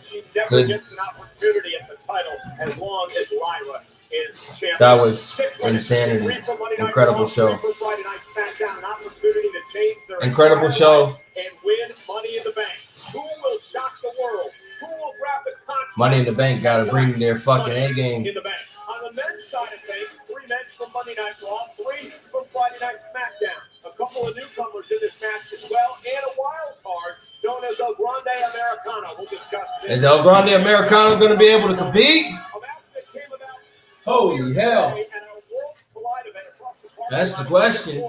Speaker 1: She never
Speaker 3: Good.
Speaker 1: gets an opportunity at the title as long as Lyra is champion.
Speaker 3: That was insanity. Incredible show. Incredible show.
Speaker 1: And win Money in the Bank. Who will shock the world? Who will grab the contract?
Speaker 3: Money in the Bank gotta bring their fucking A game.
Speaker 1: In the bank. On the men's side of things, 3 men from Monday Night Raw, 3 from Friday Night SmackDown. A couple of newcomers in this match as well, and a wild card known as El Grande Americano. We'll discuss this.
Speaker 3: Is El Grande Americano going to be able to compete? Holy hell. That's the question.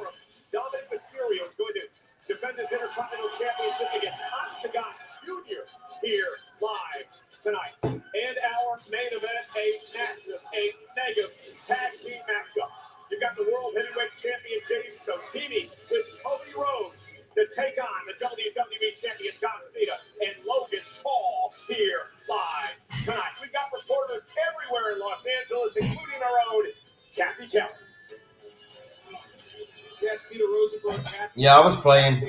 Speaker 1: Dominic Mysterio is going to defend his Intercontinental Championship against Octagon Jr. here live tonight. And our main event, a massive, a mega tag team matchup. You've got the World Heavyweight Champion James So teaming with Cody Rhodes to take on the WWE Champion John Cena and Logan Paul here live tonight. We've got reporters everywhere in Los Angeles, including our own Kathy Kelly. Yes, Peter Rosenberg.
Speaker 3: Yeah, I was playing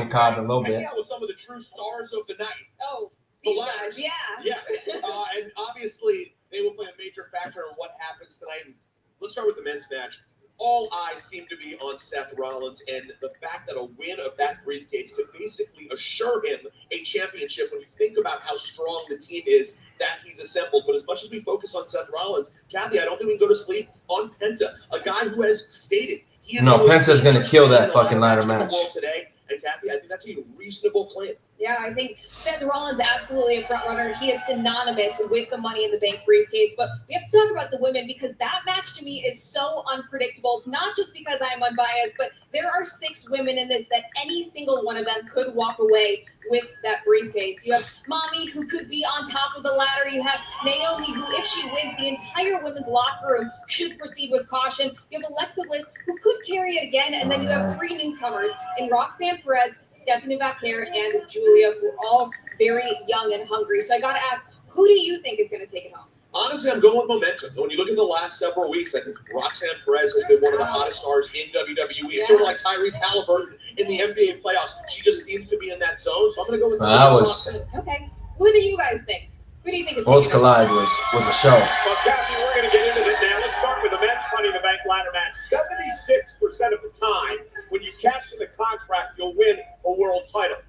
Speaker 3: COD a little bit.
Speaker 12: With some of the true stars of the night.
Speaker 4: Oh,
Speaker 12: The
Speaker 4: these
Speaker 12: Lions.
Speaker 4: guys, yeah.
Speaker 12: Yeah, and obviously they will play a major factor in what happens tonight. Let's start with the men's match. All eyes seem to be on Seth Rollins, and the fact that a win of that briefcase could basically assure him a championship when you think about how strong the team is that he's assembled. But as much as we focus on Seth Rollins, Kathy, I don't think we can go to sleep on Penta, a guy who has stated he is
Speaker 3: No, Penta's going to kill that fucking ladder match.
Speaker 12: today. And Kathy, I think that's a reasonable plan.
Speaker 16: Yeah, I think Seth Rollins absolutely a front runner. He is synonymous with the Money in the Bank briefcase. But we have to talk about the women because that match to me is so unpredictable. It's not just because I'm unbiased, but there are 6 women in this that any single one of them could walk away with that briefcase. You have Mommy, who could be on top of the ladder. You have Naomi, who, if she wins, the entire women's locker room should proceed with caution. You have Alexa Bliss, who could carry it again. And then you have 3 newcomers in Roxanne Perez, Stephanie Vaquer, and Julia, who are all very young and hungry. So I got to ask, who do you think is going to take it home?
Speaker 17: Honestly, I'm going with momentum. When you look at the last several weeks, I think Roxanne Perez has been one of the hottest stars in WWE. It's sort of like Tyrese Halliburton in the NBA playoffs. She just seems to be in that zone. So I'm going to go with Roxanne.
Speaker 16: Okay. Who do you guys think? Who do you think is
Speaker 3: Worlds Collide was a show.
Speaker 1: Well, Kathy, we're going to get into this now. Let's start with the men's Money in the Bank ladder match. 76% of the time, when you cash in the contract, you'll win a world title.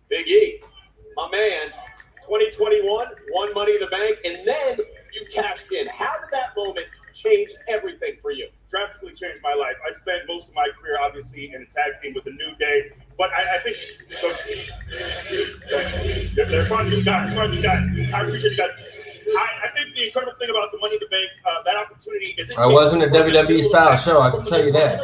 Speaker 1: Big E, my man, 2021, won Money in the Bank, and then you cashed in. How did that moment change everything for you?
Speaker 18: Drastically changed my life. I spent most of my career, obviously, in a tag team with the New Day, but I think they're fun. You got it. I appreciate you guys. I think the incredible thing about the Money in the Bank, that opportunity is.
Speaker 3: I wasn't a WWE style show, I can tell you that.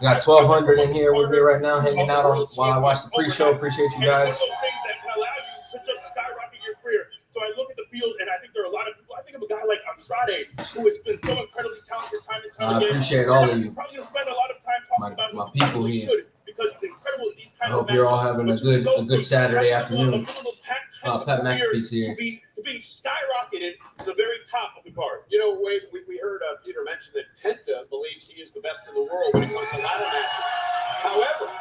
Speaker 3: Got 1,200 in here with me right now, hanging out while I watch the pre-show. Appreciate you guys.
Speaker 18: So I look at the field, and I think there are a lot of people. I think of a guy like Andrade, who has been so incredibly talented time and time
Speaker 3: I
Speaker 18: again.
Speaker 3: appreciate all of you.
Speaker 18: I'm probably going to spend a lot of time talking about
Speaker 3: My people here.
Speaker 18: because it's incredible in these
Speaker 3: I
Speaker 18: kinds of
Speaker 3: hope you're all having a good Saturday afternoon. Pat McAfee's here.
Speaker 18: To be skyrocketed to the very top of the card.
Speaker 17: You know, Wade, we heard Peter mention that Penta believes he is the best in the world when it comes to ladder matches. However,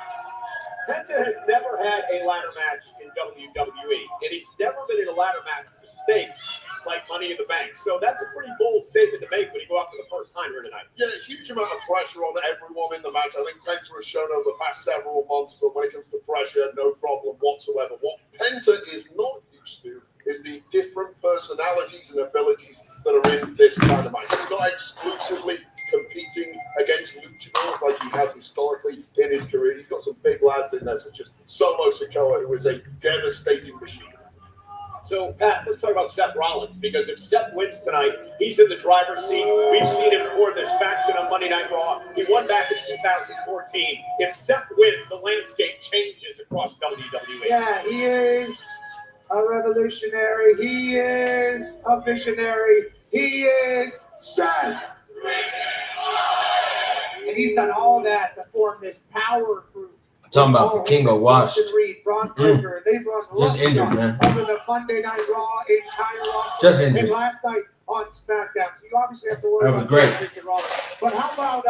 Speaker 17: Penta has never had a ladder match in WWE, and he's never been in a ladder match for stakes like Money in the Bank. So that's a pretty bold statement to make when you go out for the first time here tonight.
Speaker 7: Yeah, a huge amount of pressure on everyone in the match. I think Penta has shown over the past several months that when it comes to pressure, no problem whatsoever. What Penta is not used to is the different personalities and abilities that are in this kind of match. He's not exclusively competing against luchadors like he has historically in his career. He's got some big lads in there, such as Solo Sikoa, who is a devastating machine.
Speaker 17: So, Pat, let's talk about Seth Rollins, because if Seth wins tonight, he's in the driver's seat. We've seen him before this faction on Monday Night Raw. He won back in 2014. If Seth wins, the landscape changes across WWE.
Speaker 19: Yeah, he is a revolutionary. He is a visionary. He is Seth. And he's done all that to form this power group.
Speaker 3: Talking about Vikingo washed.
Speaker 19: Just
Speaker 3: injured, man.
Speaker 19: Over the Monday Night Raw, entire Raw.
Speaker 3: Just injured.
Speaker 19: And last night on SmackDown. So you obviously have to worry
Speaker 3: That was
Speaker 19: about
Speaker 3: great.
Speaker 19: But how about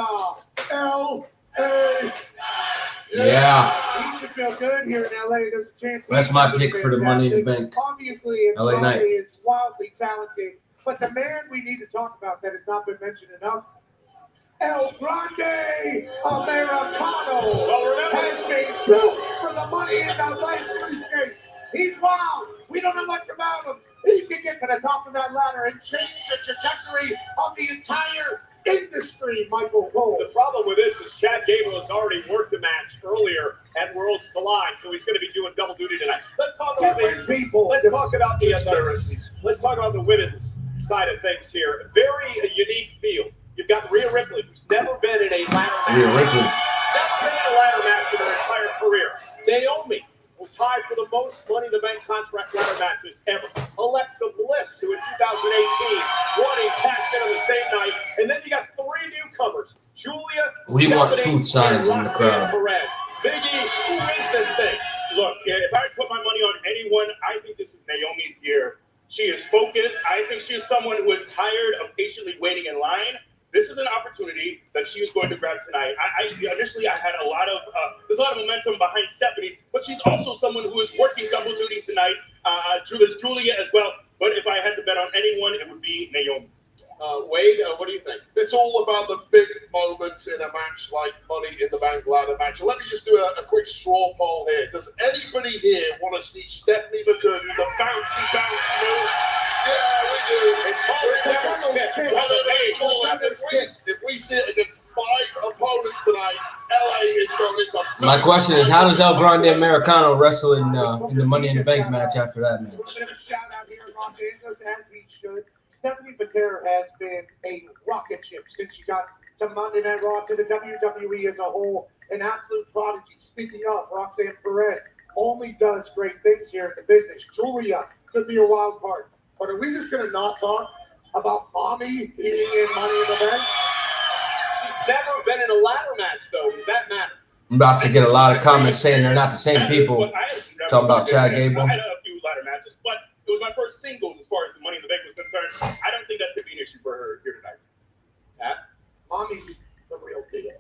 Speaker 19: L.A.?
Speaker 3: Yeah.
Speaker 19: He should feel good here in LA. There's a chance.
Speaker 3: That's my pick for the Money in the Bank.
Speaker 19: Obviously,
Speaker 3: LA Knight.
Speaker 19: is wildly talented. But the man we need to talk about that has not been mentioned enough, El Grande Americano, has been built for the Money in the Bank briefcase. He's wild. We don't know much about him. He can get to the top of that ladder and change the trajectory of the entire industry, Michael Cole.
Speaker 1: The problem with this is Chad Gable has already worked the match earlier at Worlds Collide, so he's going to be doing double duty tonight. Let's talk about Let's talk about the women's side of things here. Very unique field. You've got Rhea Ripley, who's never been in a ladder match.
Speaker 3: Rhea Ripley.
Speaker 1: Never been in a ladder match in her entire career. Naomi will tie for the most Money in the Bank contract ladder matches ever. Alexa Bliss, who in 2018 won and cashed in on the same night. And then you got 3 newcomers. Julia,
Speaker 3: We want
Speaker 1: Stephanie,
Speaker 3: truth signs
Speaker 1: and
Speaker 3: in the
Speaker 1: Roxanne
Speaker 3: crowd.
Speaker 1: Perez. Big E, who wins this thing?
Speaker 18: Look, if I put my money on anyone, I think this is Naomi's year. She is focused. I think she is someone who is tired of patiently waiting in line. This is an opportunity that she is going to grab tonight. Initially I had there's a lot of momentum behind Stephanie, but she's also someone who is working double duty tonight. There's Julia as well. But if I had to bet on anyone, it would be Naomi.
Speaker 17: Wade, what do you think?
Speaker 7: It's all about the big moments in a match like Money in the Bank ladder match. And let me just do a quick straw poll here. Does anybody here want to see Stephanie McCurdy do the bouncy move? Yeah, we do. It's if we see it against 5 opponents tonight,
Speaker 6: LA is from its
Speaker 3: My question is, how does El Grande Americano wrestle in the Money in the Bank match after that match?
Speaker 19: A bit of a shout out here in Los Angeles, as he should. Stephanie Vaquer has been a rocket ship since she got to Monday Night Raw, to the WWE as a whole. An absolute prodigy. Speaking of, Roxanne Perez only does great things here in the business. Julia could be a wild card. But are we just going to not talk about Mommy being in Money in the Bank?
Speaker 17: She's never been in a ladder match, though. Does that matter?
Speaker 3: I'm about to get a lot of comments saying they're not the same people. Talking about Chad Gable.
Speaker 18: I had a few ladder matches, but it was my first singles as far as the Money in the Bank was concerned. I don't think that could be an issue for her here tonight.
Speaker 19: Mommy's the real deal.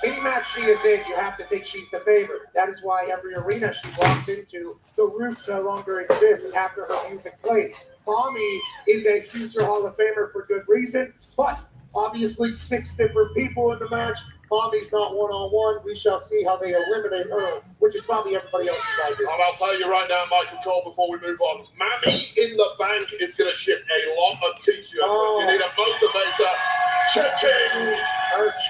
Speaker 19: Any match she is in, you have to think she's the favorite. That is why every arena she walks into, the roof no longer exists after her music plays. Mommy is a future Hall of Famer for good reason, but obviously 6 different people in the match. Mommy's not one-on-one. We shall see how they eliminate her, which is probably everybody else's idea.
Speaker 6: I'll tell you right now, Michael Cole, before we move on, Mommy in the Bank is going to ship a lot of t-shirts. You need a motivator. Cha-ching!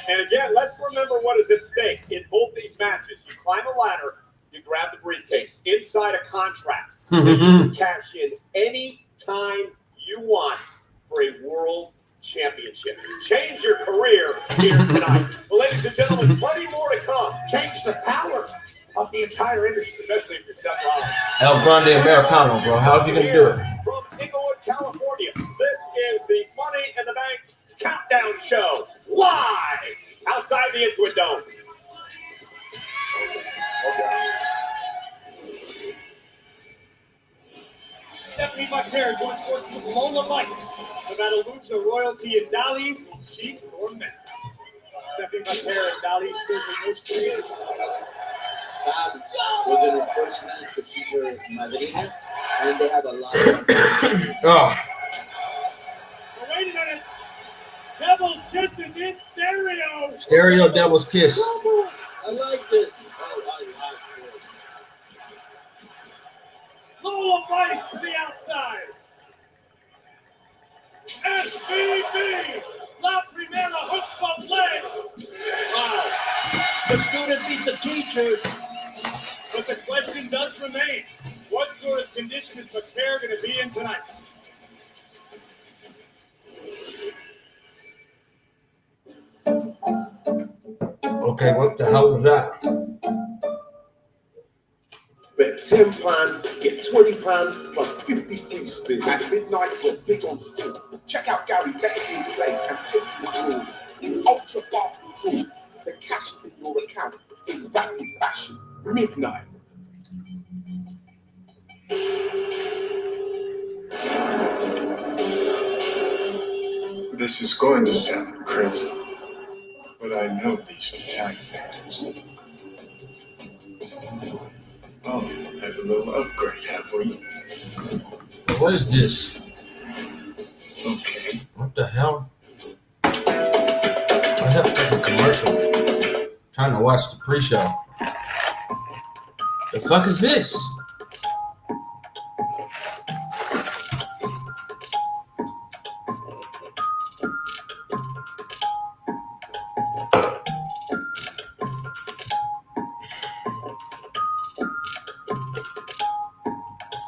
Speaker 17: And again, let's remember what is at stake in both these matches. You climb a ladder, you grab the briefcase. Inside a contract, you can cash in any time you want for a world championship. Change your career here tonight. Well, ladies and gentlemen, plenty more to come.
Speaker 19: Change the power of the entire industry,
Speaker 17: especially if you're Seth Rollins.
Speaker 3: El Grande Americano, bro. How's he gonna do it?
Speaker 17: From Inglewood, California, this is the Money in the Bank Countdown Show, live outside the Intuit Dome. Stephanie Vaquer joins forces with Lola Vice about a Lucha royalty in Dali's Chic Gourmet. Stephanie Vaquer and Dali certainly no strangers.
Speaker 2: Dali was in her first match with her madrina, and they have a lot of
Speaker 3: Oh.
Speaker 1: Wait a minute. Devil's Kiss is in stereo.
Speaker 3: Stereo Devil's Kiss.
Speaker 2: I like this.
Speaker 1: Lola Vice to the outside. SBB. La Primera hooks both legs.
Speaker 17: Wow. The students beat the teachers.
Speaker 1: But the question does remain. What sort of condition is Vaquer going to be in tonight?
Speaker 3: Okay, what the hell was that?
Speaker 9: Bet £10, get £20 plus 50 free spin. At midnight, we're big on spins. Check out Gary Beckley play and take the draw. In ultra fast withdrawals, the cash is in your account in rapid fashion. Midnight.
Speaker 20: This is going to sound crazy, but I know these Italian factors. Oh, have a little upgrade, have we?
Speaker 3: What is this?
Speaker 20: Okay.
Speaker 3: What the hell? What's that fucking commercial? Trying to watch the pre-show. The fuck is this?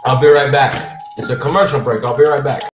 Speaker 3: I'll be right back. It's a commercial break. I'll be right back.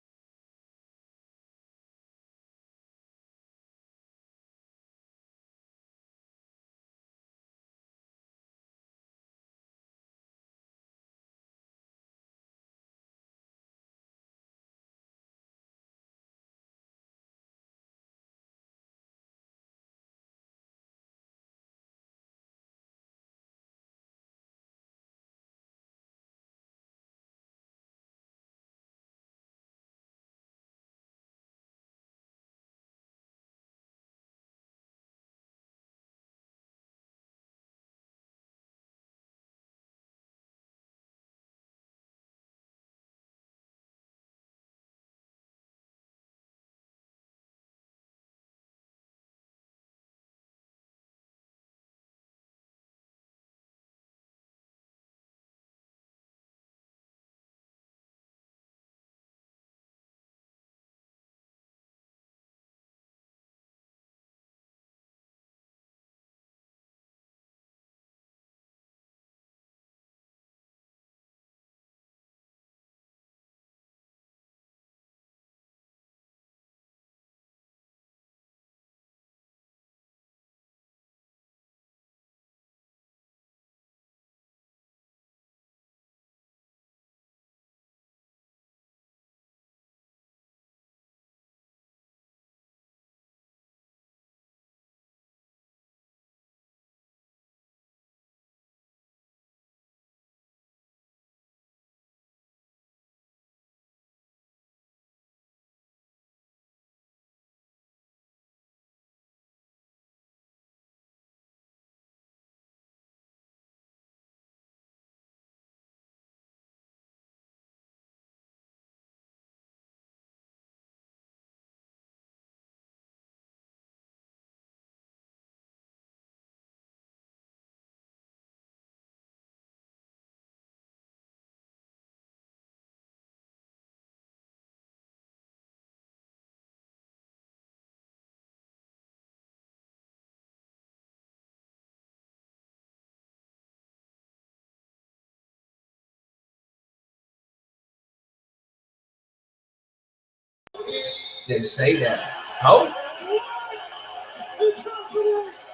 Speaker 3: Didn't say that. How?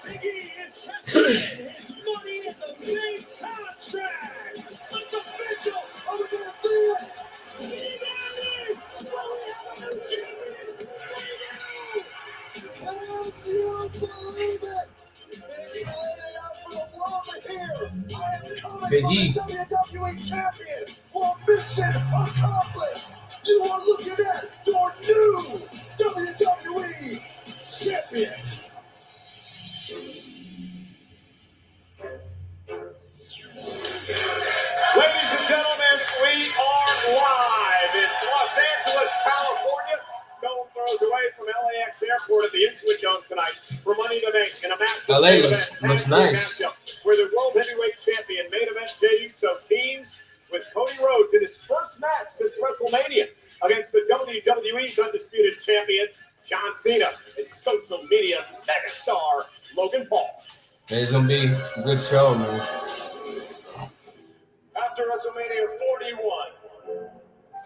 Speaker 1: Biggie is cashing his money in the bank contract. It's official. Are we gonna see it?
Speaker 3: Big E.
Speaker 1: WWE champion for mission accomplished. You are looking at your new WWE champion. Ladies and gentlemen, we are live in Los Angeles, California. No throws away from LAX Airport at the Intuit Dome tonight for Money in the Bank in a match.
Speaker 3: LA looks nice.
Speaker 1: Where the World Heavyweight Champion main event debuts of teams with Cody Rhodes in his first match since WrestleMania against the WWE's undisputed champion, John Cena, and social media megastar, Logan Paul.
Speaker 3: It's going to be a good show, man.
Speaker 1: After WrestleMania 41,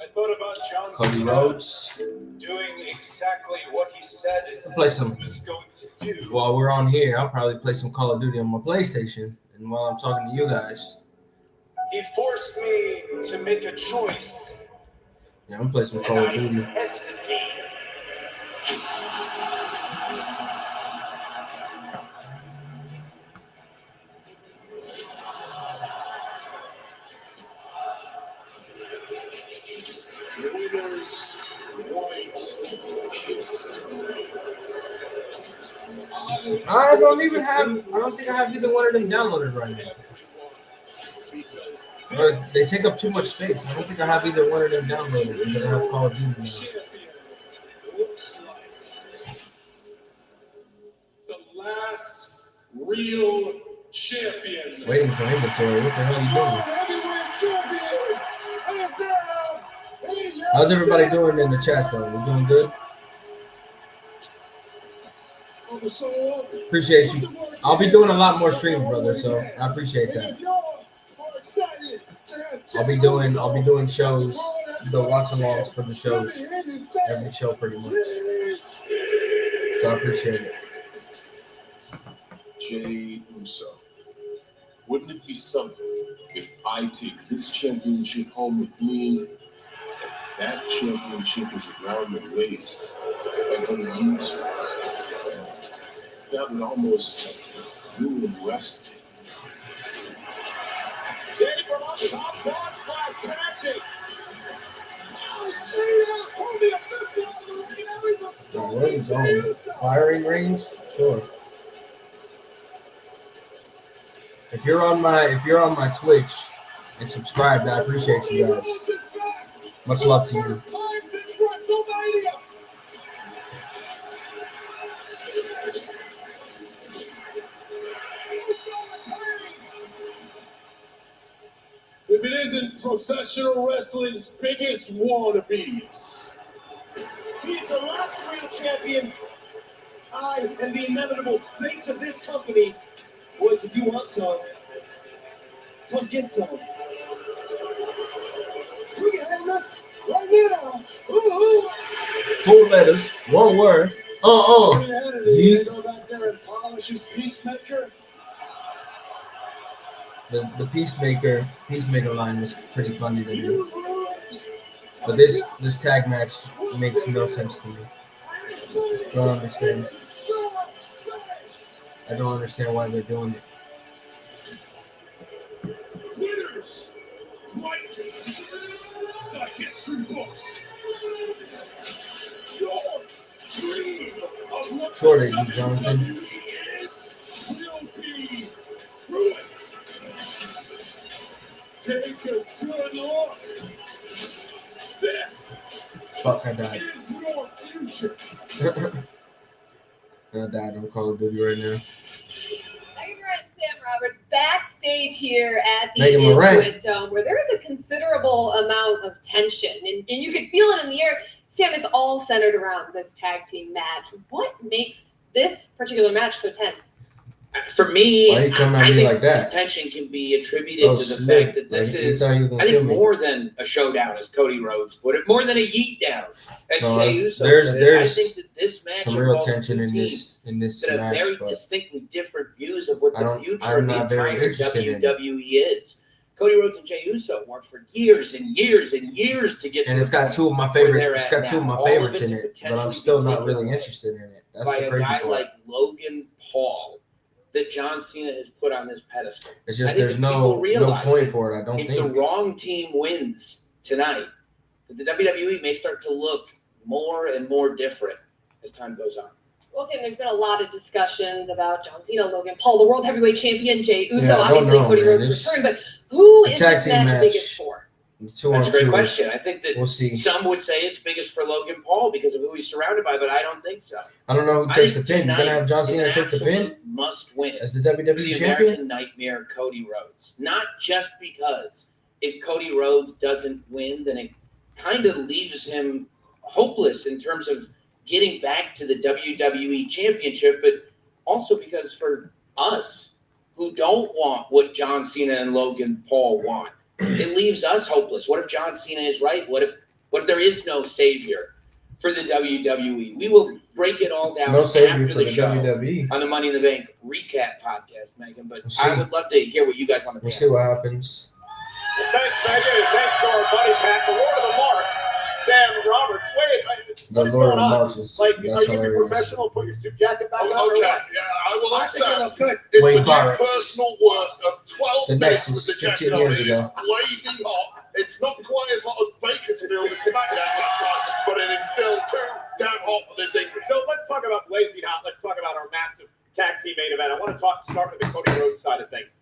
Speaker 1: I thought about John
Speaker 3: Cody
Speaker 1: Cena
Speaker 3: Rhodes.
Speaker 1: doing exactly what he said
Speaker 3: I'll play some.
Speaker 1: he was going to do.
Speaker 3: While we're on here, I'll probably play some Call of Duty on my PlayStation. And while I'm talking to you guys,
Speaker 1: He forced me to make a choice,
Speaker 3: yeah, I'm going to play some Call of
Speaker 1: and I
Speaker 3: Duty.
Speaker 1: hesitated.
Speaker 9: Winners white kissed.
Speaker 3: I don't think I have either one of them downloaded right now. Or they take up too much space. I don't think I have either one of them downloaded because I have Call of Duty now.
Speaker 6: Looks like the last real champion.
Speaker 3: Waiting for inventory. What the hell are you doing? How's everybody doing in the chat though? We doing good? Appreciate you. I'll be doing a lot more streams, brother, so I appreciate that. I'll be doing shows, the watch-alongs for the shows, every show pretty much. So I appreciate it.
Speaker 9: Jay Uso. Wouldn't it be something if I take this championship home with me and that championship is around the waist of you two? That would almost ruin wrestling.
Speaker 1: Jay from up top, cross pass connected.
Speaker 3: Where are we going? Firing range? Sure. If you're on my Twitch and subscribed, I appreciate you guys. Much love to you.
Speaker 6: If it isn't professional wrestling's biggest wannabes.
Speaker 12: He's the last real champion. I am the inevitable face of this company. Boys, if you want some, come get some. We can have this right now. Ooh.
Speaker 3: 4 letters, 1 word. Yeah.
Speaker 12: Go back there and polish his Peacemaker.
Speaker 3: The Peacemaker line was pretty funny to me. But this tag match makes no sense to me. Don't understand. I don't understand why they're doing it.
Speaker 1: Winners, right the history books. Your dream of what
Speaker 3: Sure they do, Jonathan.
Speaker 1: will be ruined. Take a good look. This
Speaker 3: Fuck, I died.
Speaker 1: is your future.
Speaker 3: I died on Call of Duty right now.
Speaker 16: Megan Moran and Sam Roberts backstage here at the
Speaker 3: Megan Moran.
Speaker 16: Intuit Dome, where there is a considerable amount of tension, and you could feel it in the air. Sam, it's all centered around this tag team match. What makes this particular match so tense?
Speaker 12: For me,
Speaker 3: Why you coming at
Speaker 12: I
Speaker 3: me
Speaker 12: think
Speaker 3: like that?
Speaker 12: this tension can be attributed
Speaker 3: Oh,
Speaker 12: to the
Speaker 3: snap.
Speaker 12: fact that this
Speaker 3: Like, you
Speaker 12: is,
Speaker 3: thought you was
Speaker 12: I
Speaker 3: gonna
Speaker 12: think,
Speaker 3: kill me.
Speaker 12: more than a showdown, as Cody Rhodes put it, more than a yeet down, as
Speaker 3: No,
Speaker 12: Jey Uso
Speaker 3: there's-
Speaker 12: put it. I
Speaker 3: there's
Speaker 12: think that this match
Speaker 3: some real
Speaker 12: involves
Speaker 3: tension
Speaker 12: two
Speaker 3: in
Speaker 12: teams
Speaker 3: this
Speaker 12: that have
Speaker 3: match,
Speaker 12: very
Speaker 3: but
Speaker 12: distinctly different views of what
Speaker 3: I
Speaker 12: the
Speaker 3: don't-
Speaker 12: future
Speaker 3: I'm
Speaker 12: of the
Speaker 3: not very
Speaker 12: entire
Speaker 3: interested in it.
Speaker 12: WWE is. Cody Rhodes and Jey Uso worked for years and years and years to get
Speaker 3: and
Speaker 12: to
Speaker 3: it's
Speaker 12: the
Speaker 3: got
Speaker 12: point
Speaker 3: two of my
Speaker 12: where
Speaker 3: favorite.
Speaker 12: they're
Speaker 3: It's
Speaker 12: at
Speaker 3: got two of
Speaker 12: now.
Speaker 3: my
Speaker 12: All of
Speaker 3: favorites
Speaker 12: it
Speaker 3: in
Speaker 12: to
Speaker 3: it, but I'm
Speaker 12: potentially
Speaker 3: still
Speaker 12: be
Speaker 3: not
Speaker 12: taken
Speaker 3: really
Speaker 12: away
Speaker 3: interested in it. That's
Speaker 12: by
Speaker 3: the
Speaker 12: a
Speaker 3: crazy
Speaker 12: guy
Speaker 3: part.
Speaker 12: like Logan Paul that John Cena has put on this pedestal.
Speaker 3: It's
Speaker 12: I
Speaker 3: just
Speaker 12: think
Speaker 3: there's
Speaker 12: that people
Speaker 3: no
Speaker 12: realize
Speaker 3: point
Speaker 12: that
Speaker 3: for it. I don't
Speaker 12: if the
Speaker 3: think.
Speaker 12: wrong team wins tonight, that the WWE may start to look more and more different as time goes on.
Speaker 16: Well, Tim, there's been a lot of discussions about John Cena, Logan Paul, the World Heavyweight Champion, Jey Uso,
Speaker 3: Yeah, I don't
Speaker 16: obviously
Speaker 3: know,
Speaker 16: Cody
Speaker 3: man.
Speaker 16: Rhodes'
Speaker 3: This-
Speaker 16: return, but who
Speaker 3: the
Speaker 16: is
Speaker 3: tag
Speaker 16: this
Speaker 3: team
Speaker 16: match
Speaker 3: match,
Speaker 16: biggest for?
Speaker 3: 2
Speaker 12: That's
Speaker 3: on
Speaker 12: a great
Speaker 3: 2.
Speaker 12: question. I think that
Speaker 3: We'll see.
Speaker 12: some would say it's biggest for Logan Paul because of who he's surrounded by, but I don't think so.
Speaker 3: I don't know who
Speaker 12: I
Speaker 3: takes the
Speaker 12: think
Speaker 3: pin. You're gonna have John
Speaker 12: tonight
Speaker 3: Cena
Speaker 12: is
Speaker 3: take the
Speaker 12: an
Speaker 3: pin
Speaker 12: absolute must-win
Speaker 3: as the
Speaker 12: for
Speaker 3: WWE
Speaker 12: the
Speaker 3: champion.
Speaker 12: American Nightmare, Cody Rhodes. Not just because if Cody Rhodes doesn't win, then it kind of leaves him hopeless in terms of getting back to the WWE Championship, but also because for us who don't want what John Cena and Logan Paul want, it leaves us hopeless. What if John Cena is right? What if there is no savior for the WWE? We will break it all down
Speaker 3: No savior
Speaker 12: after
Speaker 3: for
Speaker 12: the
Speaker 3: the
Speaker 12: show
Speaker 3: WWE.
Speaker 12: on the Money in the Bank recap podcast, Megan. But
Speaker 3: We'll see.
Speaker 12: I would love to hear what you guys on the
Speaker 3: We'll
Speaker 12: panel.
Speaker 3: see what happens.
Speaker 17: Well, thanks, Megan, and thanks to our buddy Pat, the Lord of the Marks, Sam Roberts. Wait,
Speaker 3: The
Speaker 17: what's
Speaker 3: Lord of
Speaker 17: going on?
Speaker 3: Marks is
Speaker 17: Like,
Speaker 3: that's
Speaker 17: are you being
Speaker 3: hilarious.
Speaker 17: professional? Put your suit jacket back on.
Speaker 19: Oh,
Speaker 17: or
Speaker 19: okay,
Speaker 17: what?
Speaker 19: yeah, I will
Speaker 17: I think
Speaker 19: accept.
Speaker 17: it looked good.
Speaker 19: It's
Speaker 3: Wayne
Speaker 19: a new
Speaker 3: Barrett.
Speaker 19: personal worst of 12
Speaker 3: The
Speaker 19: minutes
Speaker 3: Nexus,
Speaker 19: with the
Speaker 3: 15
Speaker 19: jacket
Speaker 3: years
Speaker 19: on.
Speaker 3: ago.
Speaker 19: It is blazing hot. It's not quite as hot as Bakersfield and SmackDown last time, but it is still too damn hot for this English.
Speaker 17: So let's talk about blazing hot. Let's talk about our massive tag team main event. I want to start with the Cody Rhodes side of things.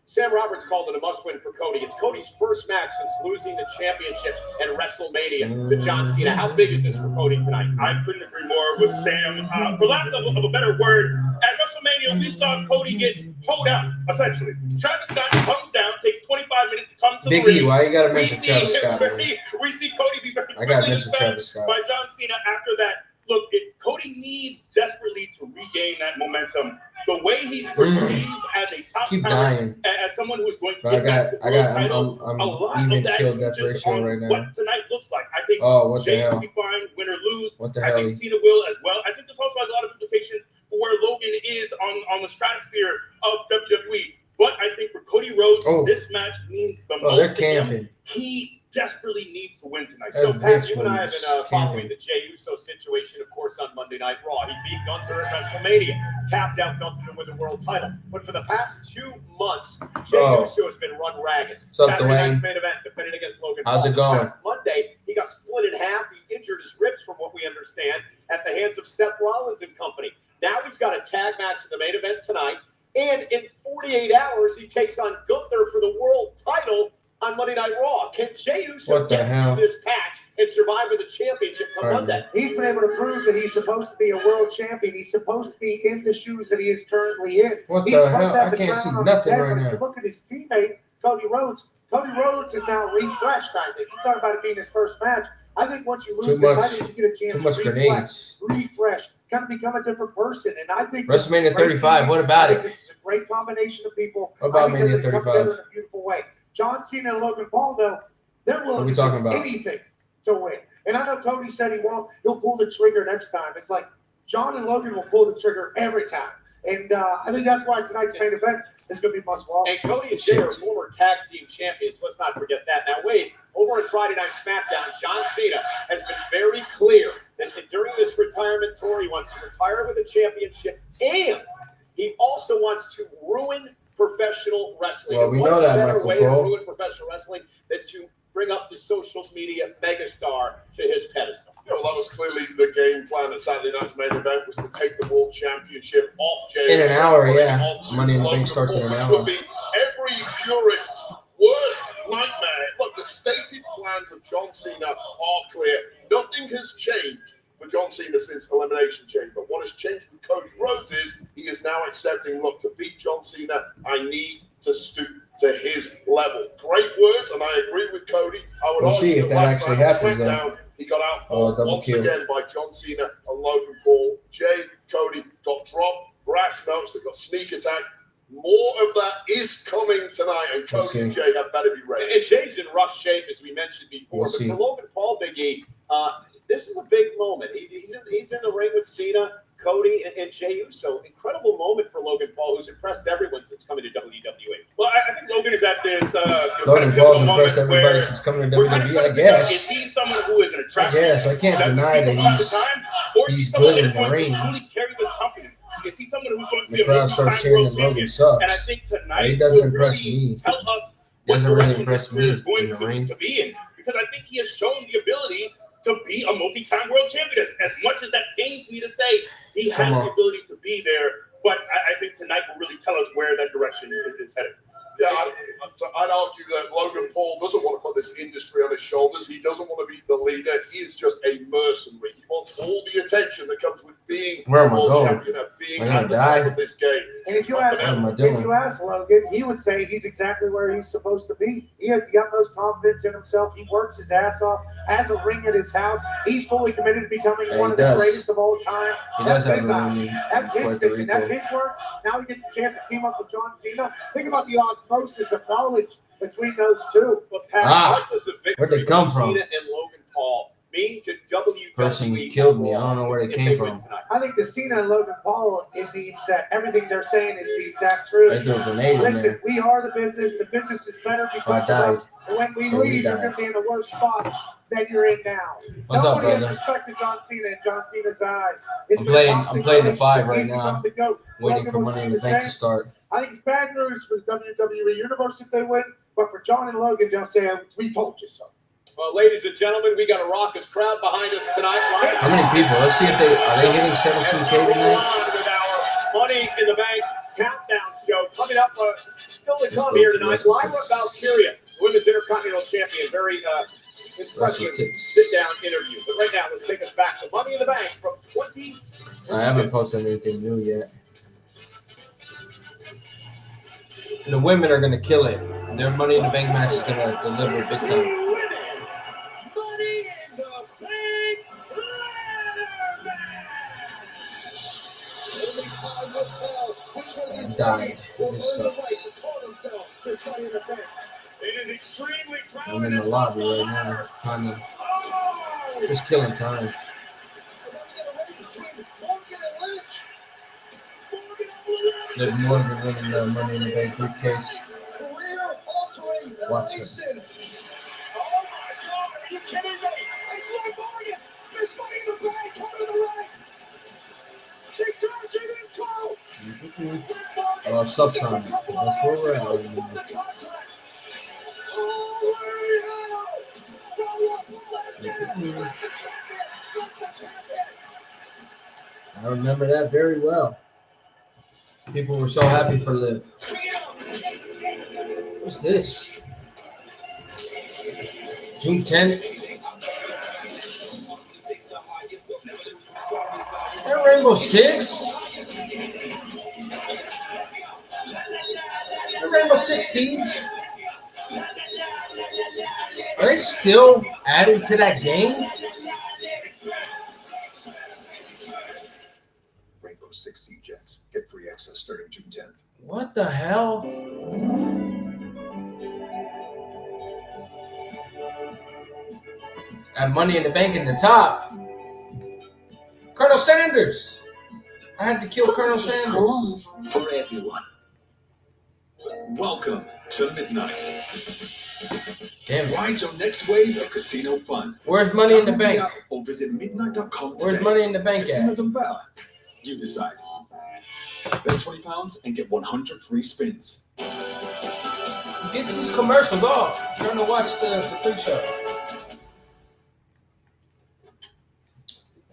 Speaker 17: Sam Roberts called it a must-win for Cody. It's Cody's first match since losing the championship at WrestleMania to John Cena. How big is this for Cody tonight?
Speaker 18: I couldn't agree more with Sam. For lack of a better word, at WrestleMania, we saw Cody get pulled out, essentially. Travis Scott comes down, takes 25 minutes to come to
Speaker 3: Big
Speaker 18: the ring.
Speaker 3: E, why you gotta
Speaker 18: We
Speaker 3: mention
Speaker 18: see
Speaker 3: Travis
Speaker 18: him
Speaker 3: Scott, man?
Speaker 18: We see Cody be very
Speaker 3: I gotta
Speaker 18: quickly
Speaker 3: mention
Speaker 18: dispatched
Speaker 3: Travis Scott.
Speaker 18: by John Cena after that. Look, Cody needs desperately to regain that momentum. The way he's perceived as a top
Speaker 3: Keep
Speaker 18: talent,
Speaker 3: dying.
Speaker 18: as someone who's going to
Speaker 3: But
Speaker 18: I'm
Speaker 3: I'm even killed death ratio right now.
Speaker 18: what tonight looks like. I think
Speaker 3: Oh, what the
Speaker 18: Jey
Speaker 3: hell?
Speaker 18: will be fine, win or lose.
Speaker 3: What the
Speaker 18: I
Speaker 3: hell?
Speaker 18: think Cena will as well. I think this also has a lot of implications for where Logan is on the stratosphere of WWE. But I think for Cody Rhodes,
Speaker 3: Oh.
Speaker 18: this match means the
Speaker 3: Oh, they're
Speaker 18: most to him.
Speaker 3: camping.
Speaker 18: He desperately needs to win tonight.
Speaker 3: That's
Speaker 18: So,
Speaker 3: big
Speaker 18: Pat, you and I have
Speaker 3: swings,
Speaker 18: been following
Speaker 3: camping.
Speaker 18: the Jey Uso situation, of course, on Monday Night Raw. He beat Gunther at WrestleMania, tapped out Gunther to win the world title. But for the past 2 months, Jey
Speaker 3: Oh.
Speaker 18: Uso has been run ragged.
Speaker 3: What's up,
Speaker 18: Saturday night's
Speaker 3: Dwayne?
Speaker 18: main event defended against Logan
Speaker 3: How's
Speaker 18: Paul.
Speaker 3: it going?
Speaker 18: Last Monday, he got split in half. He injured his ribs, from what we understand, at the hands of Seth Rollins and company. Now he's got a tag match in the main event tonight. And in 48 hours, he takes on Gunther for the world title on Monday Night Raw. Can Jey Uso
Speaker 3: What the
Speaker 18: get
Speaker 3: hell?
Speaker 18: through this patch and survive with the championship come
Speaker 3: Right.
Speaker 18: Monday?
Speaker 19: He's been able to prove that he's supposed to be a world champion. He's supposed to be in the shoes that he is currently in.
Speaker 3: What
Speaker 19: He's
Speaker 3: the
Speaker 19: supposed
Speaker 3: hell?
Speaker 19: to have
Speaker 3: I
Speaker 19: the
Speaker 3: can't
Speaker 19: crown
Speaker 3: see
Speaker 19: on his
Speaker 3: nothing
Speaker 19: head,
Speaker 3: right
Speaker 19: but if
Speaker 3: now.
Speaker 19: you look at his teammate, Cody Rhodes is now refreshed, I think. You talk about it being his first match. I think once you lose
Speaker 3: Too
Speaker 19: the
Speaker 3: much-
Speaker 19: title, you get a chance
Speaker 3: too much
Speaker 19: to
Speaker 3: grenades.
Speaker 19: refresh, kind of become a different person. And I think
Speaker 3: WrestleMania
Speaker 19: this is a great
Speaker 3: 35,
Speaker 19: team.
Speaker 3: what about
Speaker 19: I think
Speaker 3: it?
Speaker 19: This is a great combination of people.
Speaker 3: What about
Speaker 19: I think they're
Speaker 3: Mania
Speaker 19: gonna come
Speaker 3: 35?
Speaker 19: together in a beautiful way. John Cena and Logan Paul, though, they're
Speaker 3: What are
Speaker 19: willing
Speaker 3: we
Speaker 19: to do
Speaker 3: talking about?
Speaker 19: anything to win. And I know Cody said he won't. He'll pull the trigger next time. It's like John and Logan will pull the trigger every time. And I think that's why tonight's main event is going to be must watch.
Speaker 17: And Cody and Jey are former tag team champions. Let's not forget that. Now, Wade, over at Friday Night SmackDown, John Cena has been very clear that during this retirement tour, he wants to retire with a championship, and he also wants to ruin professional wrestling.
Speaker 3: Well,
Speaker 17: And
Speaker 3: we
Speaker 17: what
Speaker 3: know that,
Speaker 17: better
Speaker 3: Michael
Speaker 17: way
Speaker 3: Cole.
Speaker 17: to ruin professional wrestling than to bring up the social media megastar to his pedestal?
Speaker 19: Yeah, well, that was clearly the game plan at Saturday night's main event, was to take the world championship off Jey
Speaker 3: In an
Speaker 19: Uso,
Speaker 3: hour,
Speaker 19: put it
Speaker 3: yeah.
Speaker 19: onto
Speaker 3: Money in the Bank
Speaker 19: Logan
Speaker 3: starts in an
Speaker 19: Paul,
Speaker 3: hour.
Speaker 19: which would be every purist's worst nightmare. Look, the stated plans of John Cena are clear. Nothing has changed for John Cena since Elimination Chamber. What has changed with Cody Rhodes is he is now accepting, look, to beat John Cena, I need to stoop to his level. Great words, and I agree with Cody. I would
Speaker 3: We'll
Speaker 19: argue
Speaker 3: see if that
Speaker 19: last
Speaker 3: actually
Speaker 19: night on
Speaker 3: happens, though.
Speaker 19: SmackDown, he got out
Speaker 3: Oh, double
Speaker 19: once
Speaker 3: kill.
Speaker 19: again by John Cena and Logan Paul. Jey, Cody got dropped
Speaker 21: brass knucks. They've got sneak attack. More of that is coming tonight, and Cody and Jay have better be ready.
Speaker 17: And Jay's in rough shape, as we mentioned before.
Speaker 3: We'll
Speaker 17: but for Logan Paul, Big E, this is a big moment. He's in the ring with Cena, Cody, and Jey Uso. Incredible moment for Logan Paul, who's impressed everyone since coming to WWE. Well, I think Logan is at this.
Speaker 3: Logan Paul's impressed everybody since coming to WWE, I guess.
Speaker 17: Is he someone who is an
Speaker 3: I
Speaker 17: attractive?
Speaker 3: guess. I can't deny that he's good in the ring.
Speaker 17: Carry this company. Is he someone who's going to be
Speaker 3: The crowd starts cheering and Logan sucks.
Speaker 17: And I think tonight
Speaker 3: He doesn't impress me.
Speaker 17: tell us
Speaker 3: He doesn't really impress me in the ring.
Speaker 17: to be in, because I think he has shown the ability to be a multi-time world champion. As much as that pains me to say, he has the ability to be there. But I think tonight will really tell us where that direction is headed.
Speaker 21: Yeah, I'd argue that Logan Paul doesn't want to put this industry on his shoulders. He doesn't want to be the leader. He is just a mercenary. He wants all the attention that comes with being
Speaker 3: Where am I
Speaker 21: world
Speaker 3: going?
Speaker 21: champion and being
Speaker 3: Am I
Speaker 21: at the
Speaker 3: gonna
Speaker 21: top
Speaker 3: die?
Speaker 21: of this game.
Speaker 19: And if you ask Logan, he would say he's exactly where he's supposed to be. He has the utmost confidence in himself. He works his ass off, has a ring at his house. He's fully committed to becoming
Speaker 3: Yeah,
Speaker 19: one
Speaker 3: he
Speaker 19: of the
Speaker 3: does.
Speaker 19: greatest of all time.
Speaker 3: He does have
Speaker 19: his
Speaker 3: a
Speaker 19: eye.
Speaker 3: ring in
Speaker 19: That's his
Speaker 3: Puerto
Speaker 19: vision. That's
Speaker 3: Rico.
Speaker 19: his work. Now he gets a chance to team up with John Cena. Think about the osmosis of knowledge between those two.
Speaker 17: But Pat, regardless of victory,
Speaker 3: Where'd they come from?
Speaker 17: Cena and Logan Paul mean to WWE.
Speaker 3: Person killed me. I don't know where they came from.
Speaker 19: I think the Cena and Logan Paul, it means that everything they're saying is the exact truth.
Speaker 3: They threw a grenade in
Speaker 19: Listen,
Speaker 3: there.
Speaker 19: we are the business. The business is better
Speaker 3: I
Speaker 19: because of
Speaker 3: died.
Speaker 19: us. And when we
Speaker 3: Or we
Speaker 19: leave, you're
Speaker 3: died.
Speaker 19: going to be in the worst spot that you're in now.
Speaker 3: What's up,
Speaker 19: Nobody
Speaker 3: brother?
Speaker 19: has respected John Cena in John Cena's eyes. It's
Speaker 3: I'm
Speaker 19: been
Speaker 3: playing
Speaker 19: toxic
Speaker 3: the 5 right
Speaker 19: He's become
Speaker 3: now.
Speaker 19: the GOAT.
Speaker 3: Waiting
Speaker 19: Logan
Speaker 3: for
Speaker 19: will
Speaker 3: Money
Speaker 19: do
Speaker 3: in the
Speaker 19: the
Speaker 3: Bank to
Speaker 19: same.
Speaker 3: start.
Speaker 19: I think it's bad news for the WWE Universe if they win, but for John and Logan, they'll say, we told you so.
Speaker 17: Well, ladies and gentlemen, we got a raucous crowd behind us tonight.
Speaker 3: How many people? Let's see if they hitting 17K tonight.
Speaker 17: With our Money in the Bank countdown show coming up, still to
Speaker 3: Let's
Speaker 17: come
Speaker 3: go
Speaker 17: here
Speaker 3: to
Speaker 17: tonight.
Speaker 3: Wrestle
Speaker 17: Lyra
Speaker 3: Tips.
Speaker 17: Valkyria, Women's Intercontinental Champion, very
Speaker 3: Wrestle
Speaker 17: impressive
Speaker 3: Tips.
Speaker 17: sit-down interview. But right now, let's take us back to Money in the Bank from 20.
Speaker 3: I haven't posted anything new yet. The women are gonna kill it. Their Money in the Bank match is gonna deliver big time. I'm dying. This sucks. I'm in the lobby right now, trying to just killing time. Liv Morgan winning the Money in the Bank briefcase. Watch it. Subsonic. That's where we're at right now. I remember that very well. People were so happy for Liv. What's this? June 10th. That Rainbow Six? That Rainbow Six Siege? Are they still adding to that game?
Speaker 9: Rainbow Six Siege X. Get free access starting June 10th.
Speaker 3: What the hell? That Money in the Bank in the top. Colonel Sanders. I had to kill Colonel Sanders.
Speaker 8: For everyone. Welcome to Midnight.
Speaker 3: Damn it.
Speaker 8: Ride your next wave of casino fun.
Speaker 3: Where's Money in the Bank?
Speaker 8: Or visit midnight.com today.
Speaker 3: Where's Money in the Bank
Speaker 8: Casino
Speaker 3: at?
Speaker 8: done better. You decide. Bet £20 and get 100 free spins.
Speaker 3: Get these commercials off. I'm trying to watch the pre-show.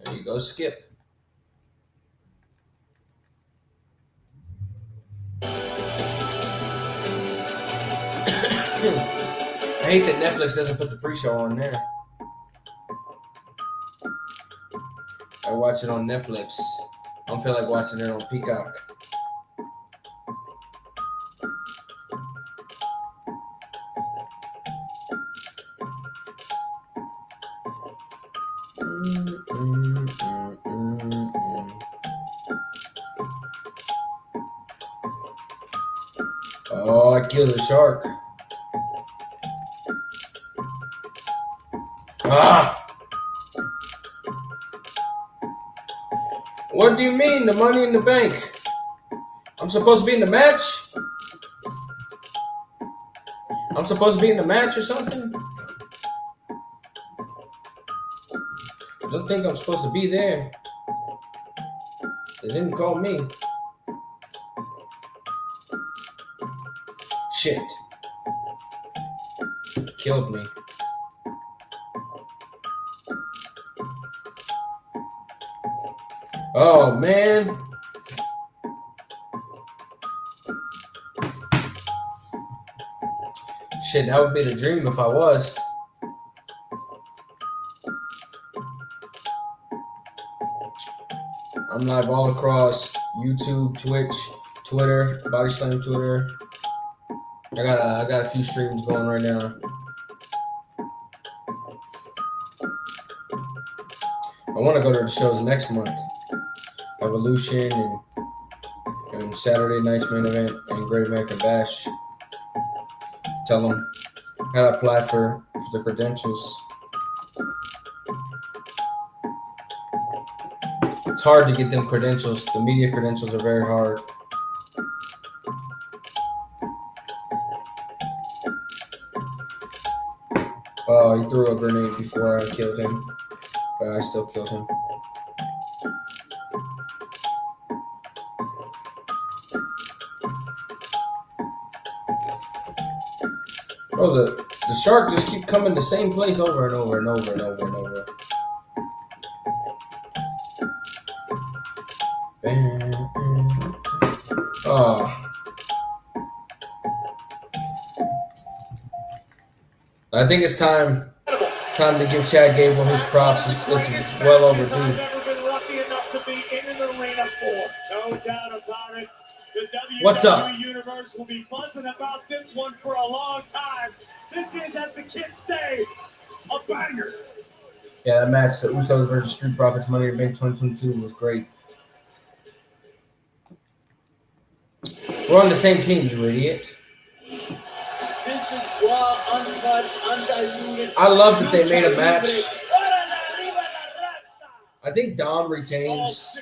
Speaker 3: There you go, Skip. I hate that Netflix doesn't put the pre-show on there. I watch it on Netflix. I don't feel like watching it on Peacock. Oh, I killed a shark. Ah! What do you mean, the money in the bank? I'm supposed to be in the match? I'm supposed to be in the match or something? I don't think I'm supposed to be there. They didn't call me. Shit. Killed me. Oh, man. Shit, that would be the dream if I was. I'm live all across YouTube, Twitch, Twitter, Body Slam Twitter. I got a few streams going right now. I want to go to the shows next month. Evolution and Saturday night's main event and Great American Bash. Tell them I gotta apply for the credentials. It's hard to get them credentials. The media credentials are very hard. Oh, he threw a grenade before I killed him, but I still killed him. Oh, the shark just keep coming the same place over and over and over and over and over. Oh. I think it's time. It's time to give Chad Gable his props. It's well overdue.
Speaker 1: I've never been lucky enough to be in an arena for. No doubt about it. The WWE
Speaker 3: What's up?
Speaker 1: Universe will be buzzing about this one for a long time. This is, as the kids say, a banger.
Speaker 3: Yeah, that match, the Usos versus Street Profits Money in the Bank 2022 was great. We're on the same team, you idiot.
Speaker 2: This is raw, uncut, undiluted.
Speaker 3: I love that they made a match. I think Dom retains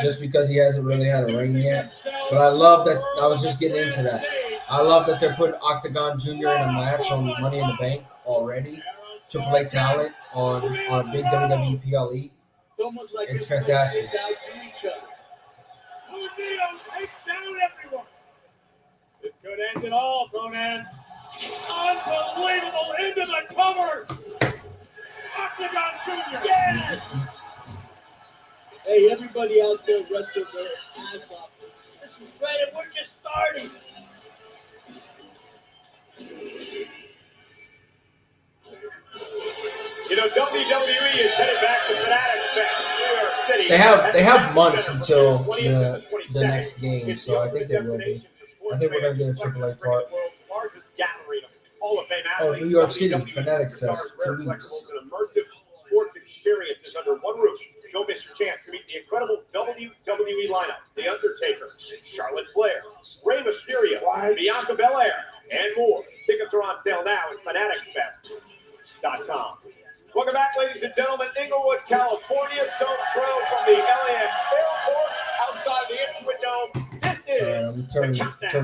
Speaker 3: just because he hasn't really had a reign yet. But I love that. I was just getting into that. I love that they're putting Octagon Jr. in a match on Money in the Bank already. Triple A talent on a big WWE PLE. It's fantastic.
Speaker 1: Neo takes down everyone. This could end it all, Conan. Unbelievable into the cover. Octagon Jr. Yes.
Speaker 2: Hey, everybody out there, wrestle their ass off. This is great, and we're just starting.
Speaker 1: You know, WWE is headed back to Fanatics Fest, New York City.
Speaker 3: They have months until the next game, so I think they will be. I think we're gonna get a Triple A part. Oh, New York City Fanatics Fest, 2 weeks.
Speaker 1: An immersive sports experience is under one roof. Don't miss your chance to meet the incredible WWE lineup: The Undertaker, Charlotte Flair, Rey Mysterio, Bianca Belair, and more. Tickets are on sale now at fanaticsfest.com. Welcome back, ladies and gentlemen. Inglewood, California, stone's throw from the LAX airport outside the Intuit Dome. This is
Speaker 3: Turn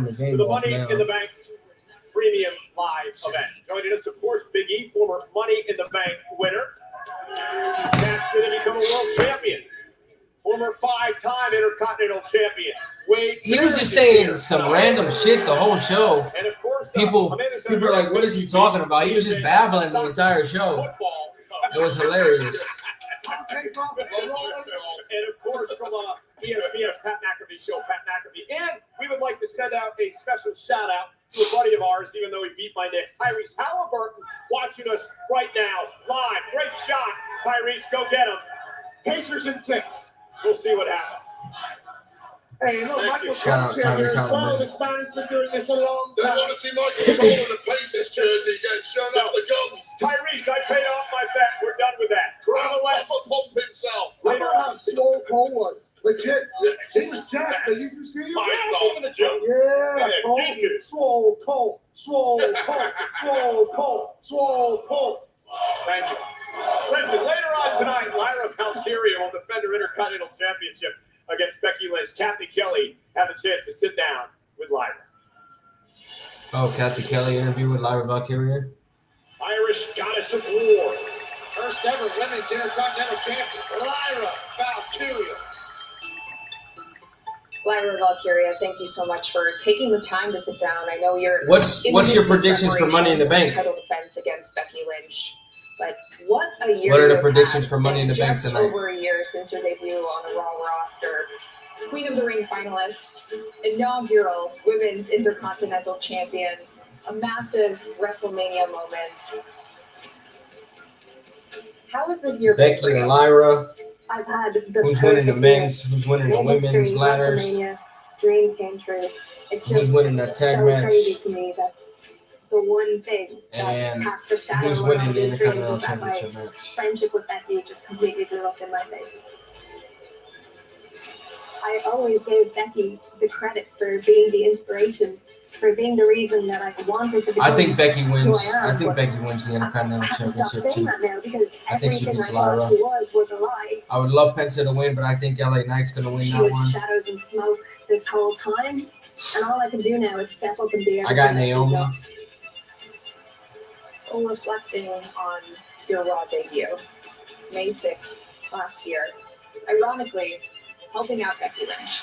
Speaker 3: the game
Speaker 1: the
Speaker 3: off
Speaker 1: Money
Speaker 3: now.
Speaker 1: in the Bank Premium Live event. Joining us, of course, Big E, former Money in the Bank winner. That's going to become a world champion. Former 5-time Intercontinental champion. Wade
Speaker 3: He was just saying some random shit the whole show.
Speaker 1: And of course,
Speaker 3: People are like, what is he talking about? He was just babbling the entire show. It was hilarious.
Speaker 1: And of course, from ESPN's Pat McAfee show, Pat McAfee. And we would like to send out a special shout out to a buddy of ours, even though he beat my Knicks, Tyrese Halliburton, watching us right now, live. Great shot, Tyrese, go get him. Pacers in 6. We'll see what happens.
Speaker 19: Hey, look, Michael
Speaker 3: Shout out Tyrese Halliburton.
Speaker 19: The Spanish been doing this a long
Speaker 21: They
Speaker 19: time.
Speaker 21: want to see Michael Cole in the Pacers jersey getting shown off the guns.
Speaker 1: Tyrese, I paid off my bet. We're done with that. Nonetheless,
Speaker 21: Pump himself.
Speaker 19: Remember how Stone Cold was? Legit. He was jacked. Did you see him?
Speaker 1: Yeah,
Speaker 19: Yeah. Cole. Swole Cole. Swole Cole. Swole Cole. Swole Cole.
Speaker 17: Thank you. Listen, later on tonight, Lyra Valkyria will defend her Intercontinental Championship against Becky Lynch. Kathy Kelly had the chance to sit down with Lyra.
Speaker 3: Oh, Kathy Kelly interview with Lyra Valkyria.
Speaker 17: Irish Goddess of War.
Speaker 12: First ever women's Intercontinental Champion, Lyra Valkyria.
Speaker 16: Lyra Valkyria, thank you so much for taking the time to sit down. I know you're.
Speaker 3: What's your predictions for Money in the Bank?
Speaker 16: Title defense against Becky Lynch. But what a year!
Speaker 3: What are the
Speaker 16: you've
Speaker 3: predictions
Speaker 16: had.
Speaker 3: for Money in the Bank
Speaker 16: Just
Speaker 3: tonight?
Speaker 16: over a year since your debut on a Raw roster. Queen of the Ring finalist, inaugural Women's Intercontinental Champion, a massive WrestleMania moment. How is this year?
Speaker 3: Becky and Lyra.
Speaker 14: I've had the
Speaker 3: Who's winning the
Speaker 14: perfect
Speaker 3: men's? Who's winning the
Speaker 14: year.
Speaker 3: women's
Speaker 14: History,
Speaker 3: ladders?
Speaker 14: WrestleMania, dreams came true. It's
Speaker 3: Who's
Speaker 14: just
Speaker 3: winning that tag
Speaker 14: so
Speaker 3: match?
Speaker 14: crazy to me that the one thing that
Speaker 3: And
Speaker 14: casts a shadow
Speaker 3: who's
Speaker 14: on
Speaker 3: winning
Speaker 14: all
Speaker 3: the
Speaker 14: these dreams
Speaker 3: Intercontinental
Speaker 14: is that my
Speaker 3: Championship match?
Speaker 14: friendship with Becky just completely blew up in my face. I always gave Becky the credit for being the inspiration, for being the reason that I wanted to become
Speaker 3: I think Becky wins.
Speaker 14: who I am,
Speaker 3: I think
Speaker 14: but
Speaker 3: Becky wins the Intercontinental
Speaker 14: I have to stop
Speaker 3: Championship
Speaker 14: saying
Speaker 3: too.
Speaker 14: that now because
Speaker 3: I think she
Speaker 14: everything
Speaker 3: beats
Speaker 14: I thought
Speaker 3: Lyra.
Speaker 14: she was a lie.
Speaker 3: I would love Penta to win, but I think LA Knight's gonna win
Speaker 14: She
Speaker 3: that
Speaker 14: was
Speaker 3: one.
Speaker 14: shadows and smoke this whole time, and all I can do now is step up and be
Speaker 3: I got
Speaker 14: everything that she's
Speaker 3: Naomi.
Speaker 14: not.
Speaker 16: Well, reflecting on your Raw debut, May 6th last year, ironically, helping out Becky Lynch.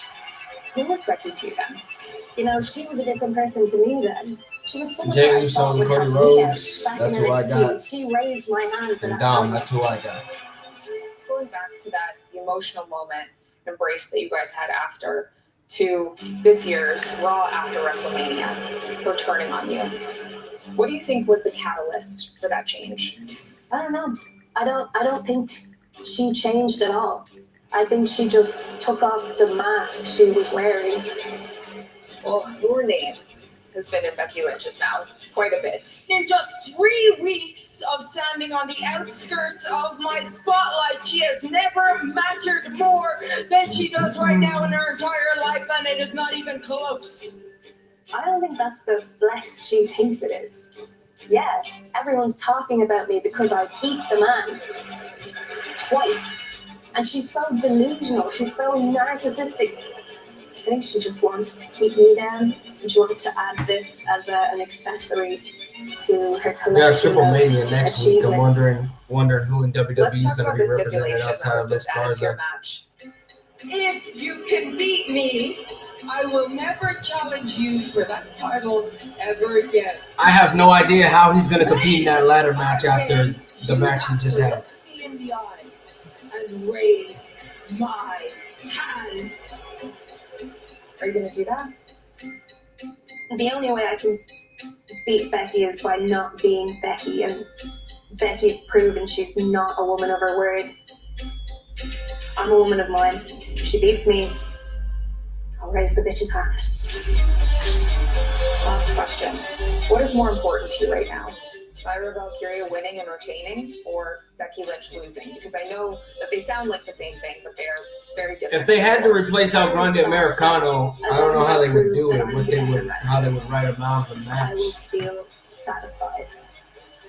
Speaker 16: Who was Becky to you then?
Speaker 14: You know, she was a different person to me then. She was someone
Speaker 3: Jey
Speaker 14: that I
Speaker 3: Uso
Speaker 14: thought
Speaker 3: and
Speaker 14: would
Speaker 3: Cody
Speaker 14: help me out
Speaker 3: Rhodes.
Speaker 14: back
Speaker 3: That's
Speaker 14: in
Speaker 3: who I
Speaker 14: NXT.
Speaker 3: got.
Speaker 14: She raised my hand for
Speaker 3: And
Speaker 14: that
Speaker 3: Dom,
Speaker 14: title.
Speaker 3: that's who I got.
Speaker 16: Going back to that emotional moment, embrace that you guys had after, to this year's Raw after WrestleMania, her turning on you. What do you think was the catalyst for that change?
Speaker 14: I don't know. I don't think she changed at all. I think she just took off the mask she was wearing.
Speaker 16: Well, your name has been in Becky Lynch's mouth quite a bit.
Speaker 5: In just 3 weeks of standing on the outskirts of my spotlight, she has never mattered more than she does right now in her entire life, and it is not even close.
Speaker 14: I don't think that's the flex she thinks it is. Yeah, everyone's talking about me because I beat the man twice. And she's so delusional. She's so narcissistic. I think she just wants to keep me down. And she wants to add this as an accessory to her collection.
Speaker 3: Yeah, Triple Mania next week. I'm
Speaker 14: achievements.
Speaker 3: wondering who in WWE
Speaker 16: Let's
Speaker 3: is
Speaker 16: talk
Speaker 3: going to
Speaker 16: about
Speaker 3: be
Speaker 16: the
Speaker 3: represented
Speaker 16: stipulation
Speaker 3: outside
Speaker 16: that
Speaker 3: of
Speaker 16: was
Speaker 3: Liz
Speaker 16: added to your
Speaker 3: Garza.
Speaker 16: match.
Speaker 5: If you can beat me, I will never challenge you for that title ever again.
Speaker 3: I have no idea how he's going to compete in that ladder match after the match he just had.
Speaker 5: Look me in the eyes and raise my hand.
Speaker 16: Are you going to do that?
Speaker 14: The only way I can beat Becky is by not being Becky. And Becky's proven she's not a woman of her word. I'm a woman of mine. If she beats me, I'll raise the bitch's hand.
Speaker 16: Last question. What is more important to you right now? Lyra Valkyria winning and retaining, or Becky Lynch losing? Because I know that they sound like the same thing, but they are very different.
Speaker 3: If they had to replace El Grande Americano, I don't know how they would do it. How they would write him out of the
Speaker 14: I will
Speaker 3: match.
Speaker 14: feel satisfied.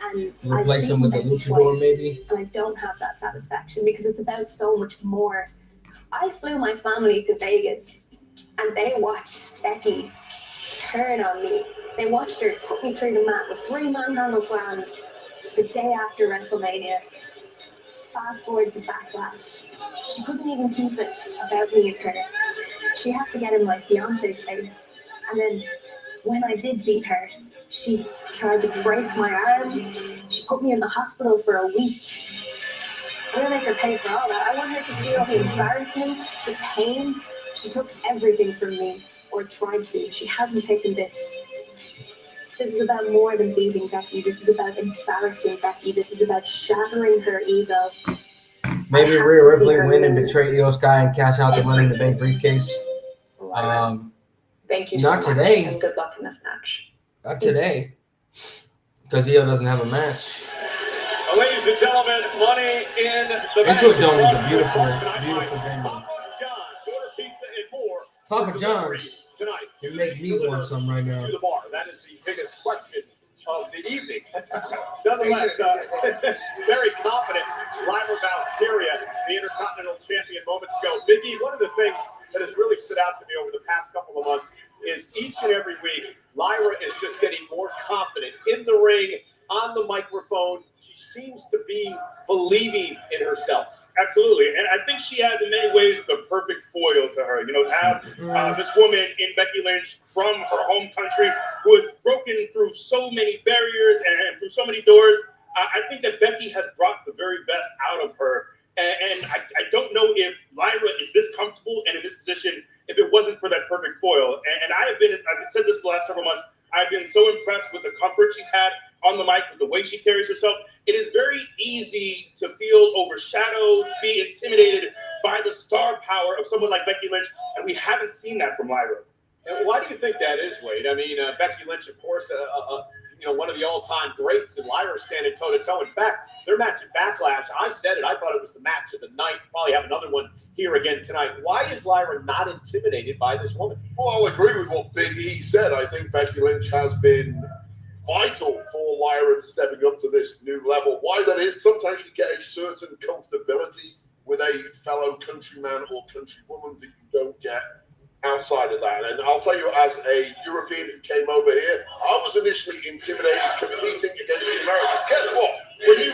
Speaker 14: And
Speaker 3: Replace
Speaker 14: I've
Speaker 3: him with a
Speaker 14: beaten Becky
Speaker 3: luchador,
Speaker 14: twice,
Speaker 3: maybe.
Speaker 14: And I don't have that satisfaction because it's about so much more. I flew my family to Vegas and they watched Becky turn on me. They watched her put me through the mat with 3 manhandle slams the day after WrestleMania. Fast forward to Backlash. She couldn't even keep it about me and her. She had to get in my fiance's face. And then when I did beat her, she tried to break my arm. She put me in the hospital for a week. I'm gonna make her pay for all that. I want her to feel the embarrassment, the pain. She took everything from me, or tried to. She hasn't taken this. This is about more than beating Becky. This is about embarrassing Becky. This is about shattering her ego.
Speaker 3: Maybe
Speaker 14: I have
Speaker 3: Rhea
Speaker 14: to see
Speaker 3: Ripley
Speaker 14: her
Speaker 3: win and
Speaker 14: lose.
Speaker 3: betray Io Sky and cash out the Money in the Bank briefcase.
Speaker 16: Thank you so
Speaker 3: Not
Speaker 16: much,
Speaker 3: today.
Speaker 16: and good luck in this match.
Speaker 3: Not today. Because Io doesn't have a match.
Speaker 17: Ladies and gentlemen, Money in the Bank.
Speaker 3: Intuit Dome is a beautiful, beautiful venue.
Speaker 17: John, order pizza and more
Speaker 3: Papa John's
Speaker 17: tonight.
Speaker 3: can make me want some right now.
Speaker 17: To the bar. That is the biggest question of the evening. Nonetheless, very confident. Lyra Valkyria, the Intercontinental Champion moments ago. Biggie, one of the things that has really stood out to me over the past couple of months is each and every week, Lyra is just getting more confident in the ring, on the microphone. She seems to be believing in herself.
Speaker 18: Absolutely, and I think she has in many ways the perfect foil to her. You know, to have this woman in Becky Lynch from her home country who has broken through so many barriers and through so many doors. I think that Becky has brought the very best out of her, and I don't know if Lyra is this comfortable and in this position if it wasn't for that perfect foil. And I've said this for the last several months. I've been so impressed with the comfort she's had on the mic, with the way she carries herself. It is very easy to feel overshadowed, to be intimidated by the star power of someone like Becky Lynch, and we haven't seen that from Lyra.
Speaker 17: And why do you think that is, Wade? I mean, Becky Lynch, of course, one of the all-time greats, and Lyra standing toe-to-toe. In fact, their match at Backlash, I said it, I thought it was the match of the night. Probably have another one here again tonight. Why is Lyra not intimidated by this woman?
Speaker 21: Well, I'll agree with what Big E said. I think Becky Lynch has been vital for Lyra to stepping up to this new level. Why that is, sometimes you get a certain comfortability with a fellow countryman or countrywoman that you don't get outside of that. And I'll tell you, as a European who came over here, I was initially intimidated competing against the Americans. Guess what? When you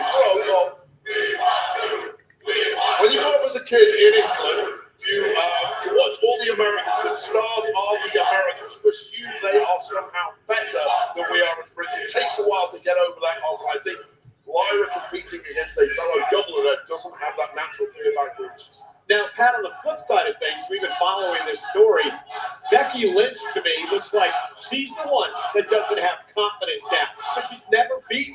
Speaker 21: grow up as a kid in England, you watch all the Americans. The stars are the Americans. You assume they are somehow better than we are as Brits. It takes a while to get over that hump. I think Lyra competing against a fellow Dubliner doesn't have that natural fear factor.
Speaker 17: Now, Pat, on the flip side of things, we've been following this story. Becky Lynch, to me, looks like she's the one that doesn't have confidence now. But she's never beaten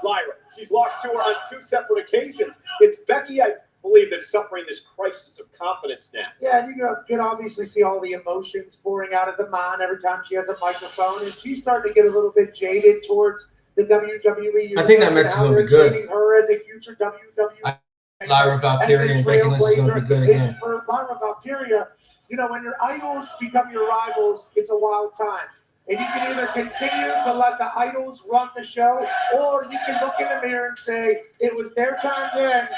Speaker 17: Lyra. She's lost to her on 2 separate occasions. It's Becky, I believe, that's suffering this crisis of confidence now.
Speaker 19: Yeah, and you can obviously see all the emotions pouring out of the man every time she has a microphone, and she's starting to get a little bit jaded towards the WWE.
Speaker 3: I think that match is going to be good.
Speaker 19: Her as a future WWE.
Speaker 3: Lyra Valkyria and Becky Lynch is going to be good again.
Speaker 19: For Lyra Valkyria, when your idols become your rivals, it's a wild time. And you can either continue to let the idols run the show, or you can look in the mirror and say, it was their time then,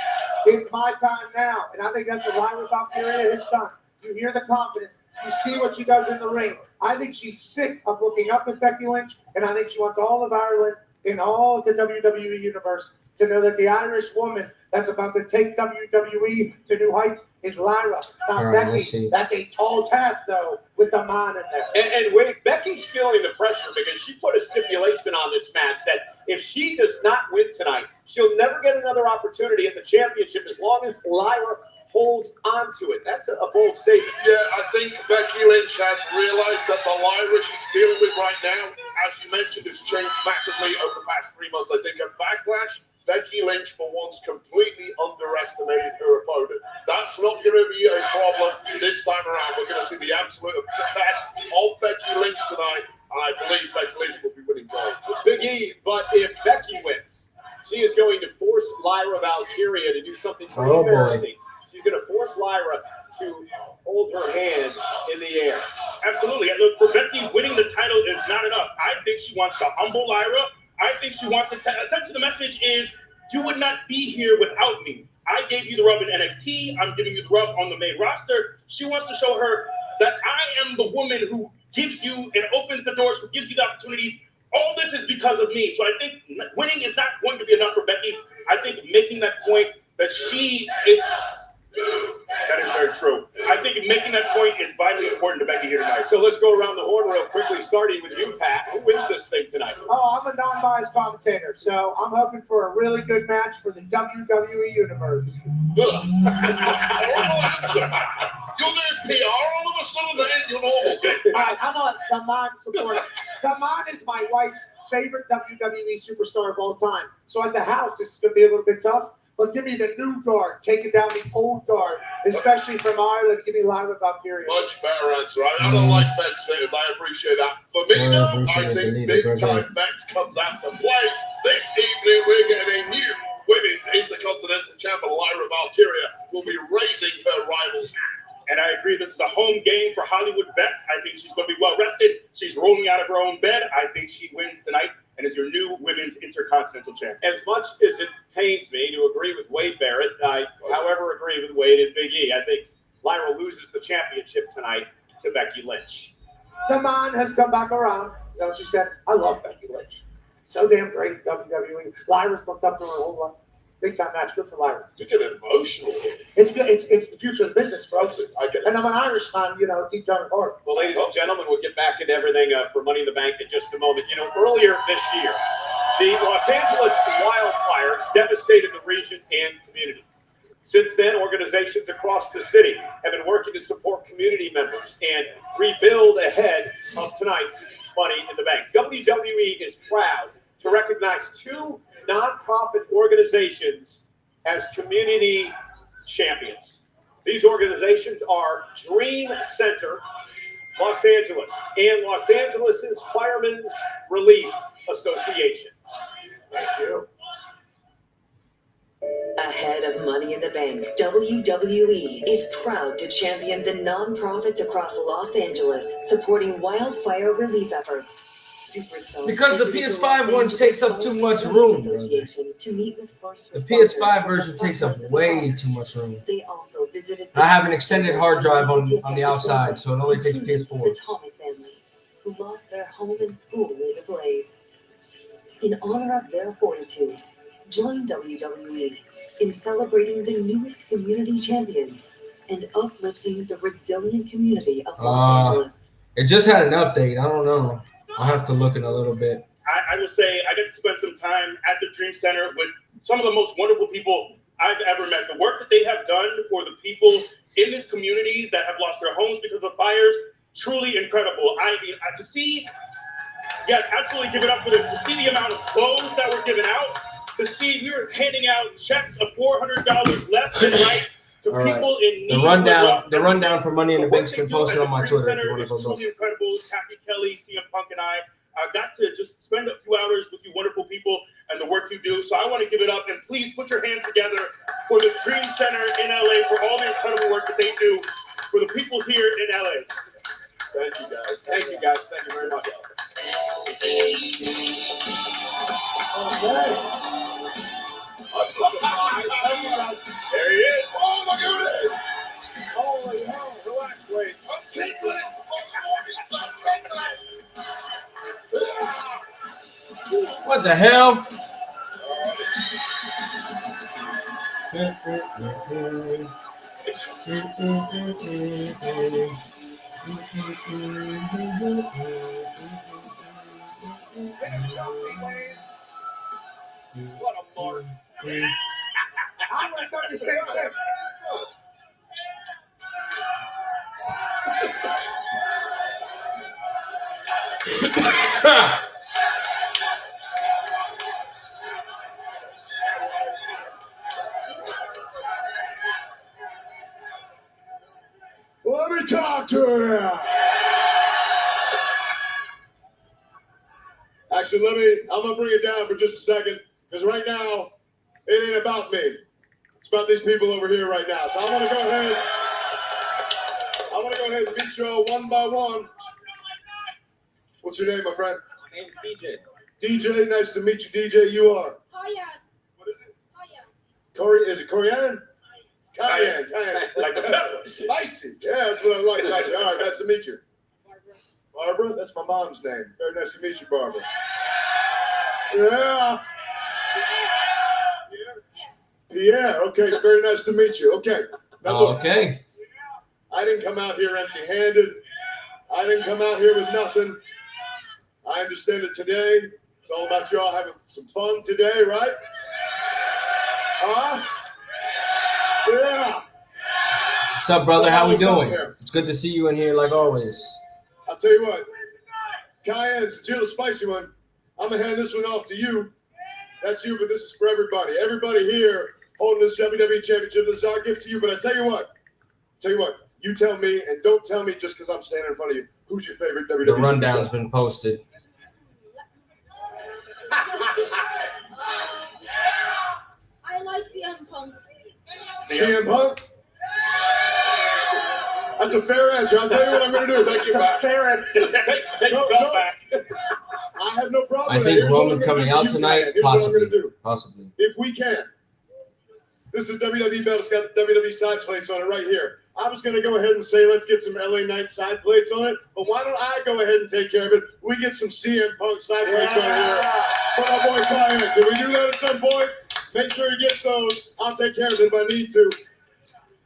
Speaker 19: it's my time now. And I think that's what Lyra Valkyria has done. You hear the confidence. You see what she does in the ring. I think she's sick of looking up at Becky Lynch, and I think she wants all of Ireland and all of the WWE universe to know that the Irish woman that's about to take WWE to new heights is Lyra, not Becky. That's a tall task, though, with the man in there.
Speaker 17: And wait, Becky's feeling the pressure because she put a stipulation on this match that if she does not win tonight, she'll never get another opportunity at the championship as long as Lyra holds on to it. That's a bold statement.
Speaker 21: Yeah, I think Becky Lynch has realized that the Lyra she's dealing with right now, as you mentioned, has changed massively over the past 3 months. I think at Backlash, Becky Lynch, for once, completely underestimated her opponent. That's not going to be a problem this time around. We're going to see the absolute best of Becky Lynch tonight, and I believe Becky Lynch will be winning gold.
Speaker 17: Big E, but if Becky wins, she is going to force Lyra Valkyria to do something pretty embarrassing. She's going to force Lyra to hold her hand in the air.
Speaker 18: Absolutely. Look, for Becky, winning the title is not enough. I think she wants to humble Lyra. I think she wants to essentially the message is, you would not be here without me. I gave you the rub in NXT. I'm giving you the rub on the main roster. She wants to show her that I am the woman who gives you and opens the doors, who gives you the opportunities. All this is because of me. So I think winning is not going to be enough for Becky. I think making that point that she is... That is very true. I think making that point is vitally important to Becky here tonight.
Speaker 17: So let's go around the horn real quickly, starting with you, Pat. Who wins this thing tonight?
Speaker 19: Oh, I'm a non-biased commentator, so I'm hoping for a really good match for the WWE Universe.
Speaker 21: Horrible answer. You'll do PR all of a sudden, then you're normal.
Speaker 19: All right, I'm a Daman supporter. Daman is my wife's favorite WWE superstar of all time. So at the house, this is going to be a little bit tough. But give me the new guard, taking down the old guard, especially from Ireland. Give me Lyra Valkyria.
Speaker 21: Much better answer. I don't like fence sitters. I appreciate that. For me, though, I think big time Vex comes out to play. This evening, we're getting a new women's intercontinental champion. Lyra Valkyria will be raising her rival's hand.
Speaker 18: And I agree, this is a home game for Hollywood bets. I think she's going to be well rested. She's rolling out of her own bed. I think she wins tonight and is your new women's intercontinental champion.
Speaker 17: As much as it pains me to agree with Wade Barrett, I, however, agree with Wade and Big E. I think Lyra loses the championship tonight to Becky Lynch.
Speaker 19: The man has come back around. Is that what she said? I love Becky Lynch. So damn great WWE. Lyra's looked up to her whole life. Big time match. Good for Lyra.
Speaker 21: You get emotional.
Speaker 19: It's good. It's the future of the business, bro.
Speaker 21: I get it.
Speaker 19: And I'm an Irishman, you know, deep down at heart.
Speaker 17: Well, ladies and gentlemen, we'll get back into everything for Money in the Bank in just a moment. You know, earlier this year, the Los Angeles wildfires devastated the region and community. Since then, organizations across the city have been working to support community members and rebuild ahead of tonight's Money in the Bank. WWE is proud to recognize two nonprofit organizations as community champions. These organizations are Dream Center Los Angeles and Los Angeles' Firemen's Relief Association.
Speaker 19: Thank you.
Speaker 11: Ahead of Money in the Bank, WWE is proud to champion the nonprofits across Los Angeles supporting wildfire relief efforts. Superstars
Speaker 3: Because the PS5 one takes up too much room, brother. The PS5 version takes up way too much room.
Speaker 11: They also visited
Speaker 3: I have an extended hard drive on the outside, so it only takes PS4.
Speaker 11: the Thomas family, who lost their home and school in the blaze. In honor of their fortitude, join WWE in celebrating the newest community champions and uplifting the resilient community of Los Angeles.
Speaker 3: It just had an update. I don't know. I'll have to look in a little bit.
Speaker 18: I will say I got to spend some time at the Dream Center with some of the most wonderful people I've ever met. The work that they have done for the people in this community that have lost their homes because of fires, truly incredible. To see, yes, absolutely give it up for them. To see the amount of clothes that were given out, to see we were handing out checks of $400 left and right to people in need.
Speaker 3: The rundown for Money in the Bank's been posted on my Twitter if you want to go look.
Speaker 18: Truly incredible. Kathy Kelly, CM Punk, and I got to just spend a few hours with you wonderful people and the work you do. So I want to give it up, and please put your hands together for the Dream Center in LA for all the incredible work that they do for the people here in LA.
Speaker 17: Thank you, guys. Thank you, guys. Thank you very much.
Speaker 21: There he is. Oh my goodness!
Speaker 17: Holy hell, relax, Wade.
Speaker 21: I'm tingling.
Speaker 3: What the hell?
Speaker 17: What a mark.
Speaker 19: I would have done the same thing.
Speaker 21: Let me talk to you. Actually, I'm gonna bring it down for just a second, because right now, it ain't about me. It's about these people over here right now. So I'm gonna go ahead and meet you all one by one. What's your name, my friend?
Speaker 17: My name's DJ.
Speaker 21: DJ, nice to meet you, DJ. You are?
Speaker 18: What is it?
Speaker 21: Is it Corian? Cayenne.
Speaker 18: Like the pepper.
Speaker 21: Spicy. Yeah, that's what I like about you. All right, nice to meet you. Barbara, that's my mom's name. Very nice to meet you, Barbara. Yeah. Pierre, okay, very nice to meet you. Okay. Now look,
Speaker 3: Okay.
Speaker 21: I didn't come out here empty-handed. I didn't come out here with nothing. I understand that today, it's all about y'all having some fun today, right? Huh? Yeah.
Speaker 3: What's up, brother? How we doing? It's good to see you in here like always.
Speaker 21: I'll tell you what, Cayenne, since you're the spicy one, I'm going to hand this one off to you. That's you, but this is for everybody. Everybody here holding this WWE Championship. This is our gift to you. But I tell you what, you tell me, and don't tell me just because I'm standing in front of you. Who's your favorite WWE
Speaker 3: The rundown's been posted.
Speaker 22: I like CM Punk.
Speaker 21: CM Punk? That's a fair answer. I'll tell you what I'm going to do. Thank you, back.
Speaker 17: Fair answer. Take your belt back.
Speaker 21: I have no problem.
Speaker 3: I
Speaker 21: with that.
Speaker 3: think
Speaker 21: Here's what
Speaker 3: Roman
Speaker 21: I'm gonna
Speaker 3: coming
Speaker 21: do.
Speaker 3: out
Speaker 21: You
Speaker 3: tonight,
Speaker 21: can. Here's what I'm
Speaker 3: possibly.
Speaker 21: gonna do.
Speaker 3: Possibly.
Speaker 21: If we can. This is WWE belt. It's got the WWE side plates on it right here. I was going to go ahead and say let's get some LA Knight side plates on it, but why don't I go ahead and take care of it? We get some CM Punk side plates on here. For my boy Client. Can we do that at some point? Make sure he gets those. I'll take care of it if I need to.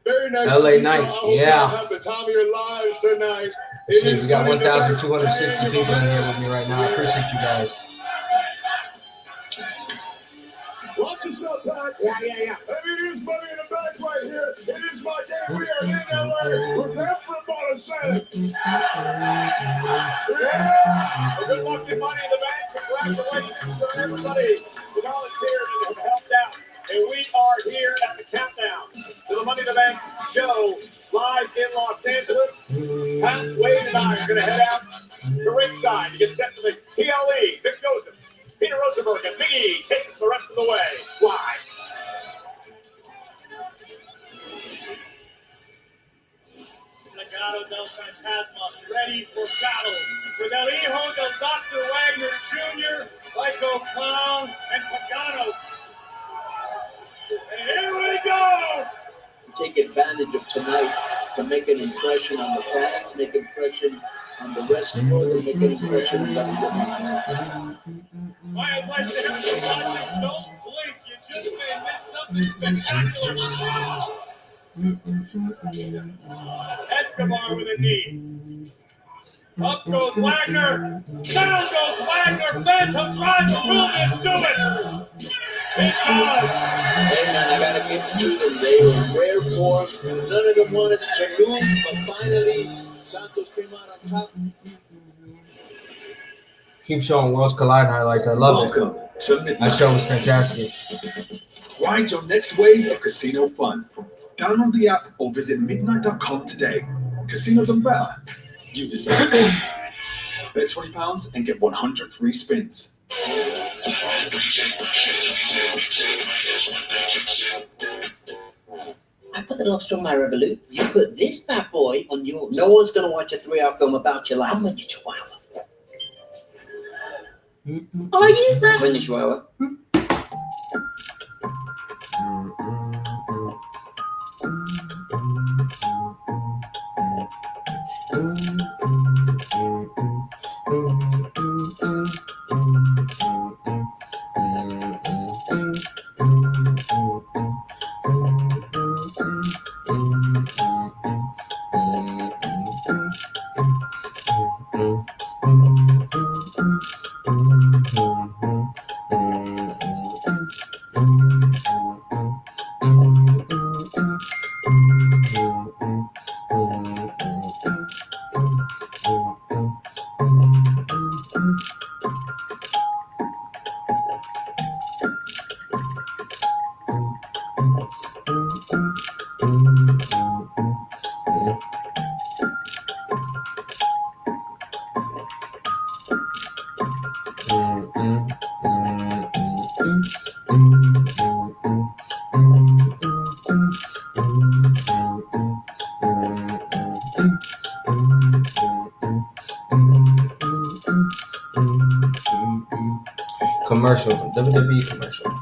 Speaker 21: Very nice.
Speaker 3: LA
Speaker 21: to meet you.
Speaker 3: Knight,
Speaker 21: I hope
Speaker 3: yeah.
Speaker 21: you have the time of your lives tonight.
Speaker 3: Shit, we got 1,260 people in here with me right now. I appreciate you guys.
Speaker 21: Watch yourself, Pat. Yeah. And it is money in the bank right here. It is my day. We are in LA. With everybody saying.
Speaker 17: Yeah. Good luck in Money in the Bank. Congratulations to everybody who volunteered and have helped out. And we are here at the countdown to the Money in the Bank show live in Los Angeles. Pat, Wade, and I are going to head out to ringside to get set for the PLE. Vic Joseph, Peter Rosenberg, and Big E take us the rest of the way. Live. Legado del Fantasma, ready for battle with El Hijo del Dr. Wagner Jr., Psycho Clown, and Pagano. And here we go!
Speaker 2: Take advantage of tonight to make an impression on the fans, make an impression on the wrestling world, and make an impression on WWE.
Speaker 17: My advice to everyone watching, don't blink. You just may miss something spectacular. Escobar with a knee. Up goes Wagner. Down goes Wagner. Phantom Drive. Will this do it? It does.
Speaker 2: Hey man, I gotta give it to them. They were in rare form. None of them wanted to lose, but finally, Santos came out on top.
Speaker 3: Keep showing Worlds Collide highlights. I love
Speaker 13: Welcome to
Speaker 3: it.
Speaker 13: Midnight.
Speaker 3: That show was fantastic.
Speaker 13: Ride your next wave of casino fun. Download the app or visit midnight.com today. Casino done better. You decide. Bet £20 and get 100 free spins.
Speaker 22: I put the lobster on my Revolut. You put this bad boy on yours.
Speaker 2: No one's gonna watch a 3-hour film about your life.
Speaker 22: I'm with you, Chihuahua. Are you? I'm with you, Chihuahua.
Speaker 3: Commercial from WWE commercial.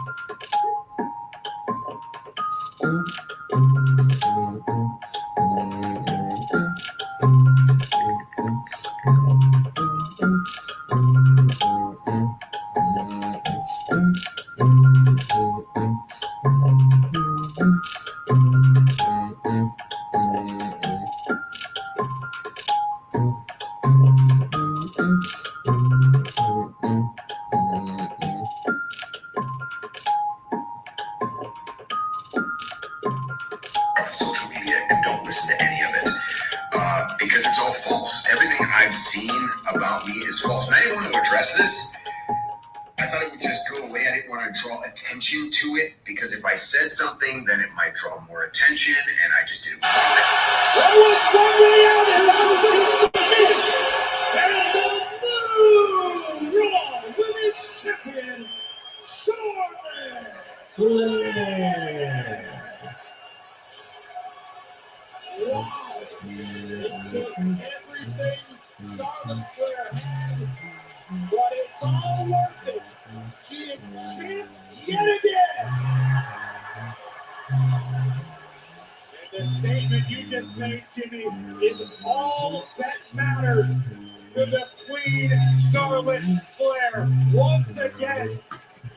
Speaker 23: Social media and don't listen to any of it because it's all false. Everything I've seen about me is false. And I didn't want to address this. I thought it would just go away. I didn't want to draw attention to it because if I said something, then it might draw more attention, and I just didn't want it.
Speaker 17: There was one way out, and that was to finish. And the new Raw Women's Champion, Charlotte. Wow.
Speaker 1: everything Charlotte Flair had, but it's all worth it. She is champ yet again. And the statement you just made, Jimmy, is all that matters to the Queen Charlotte Flair. Once again,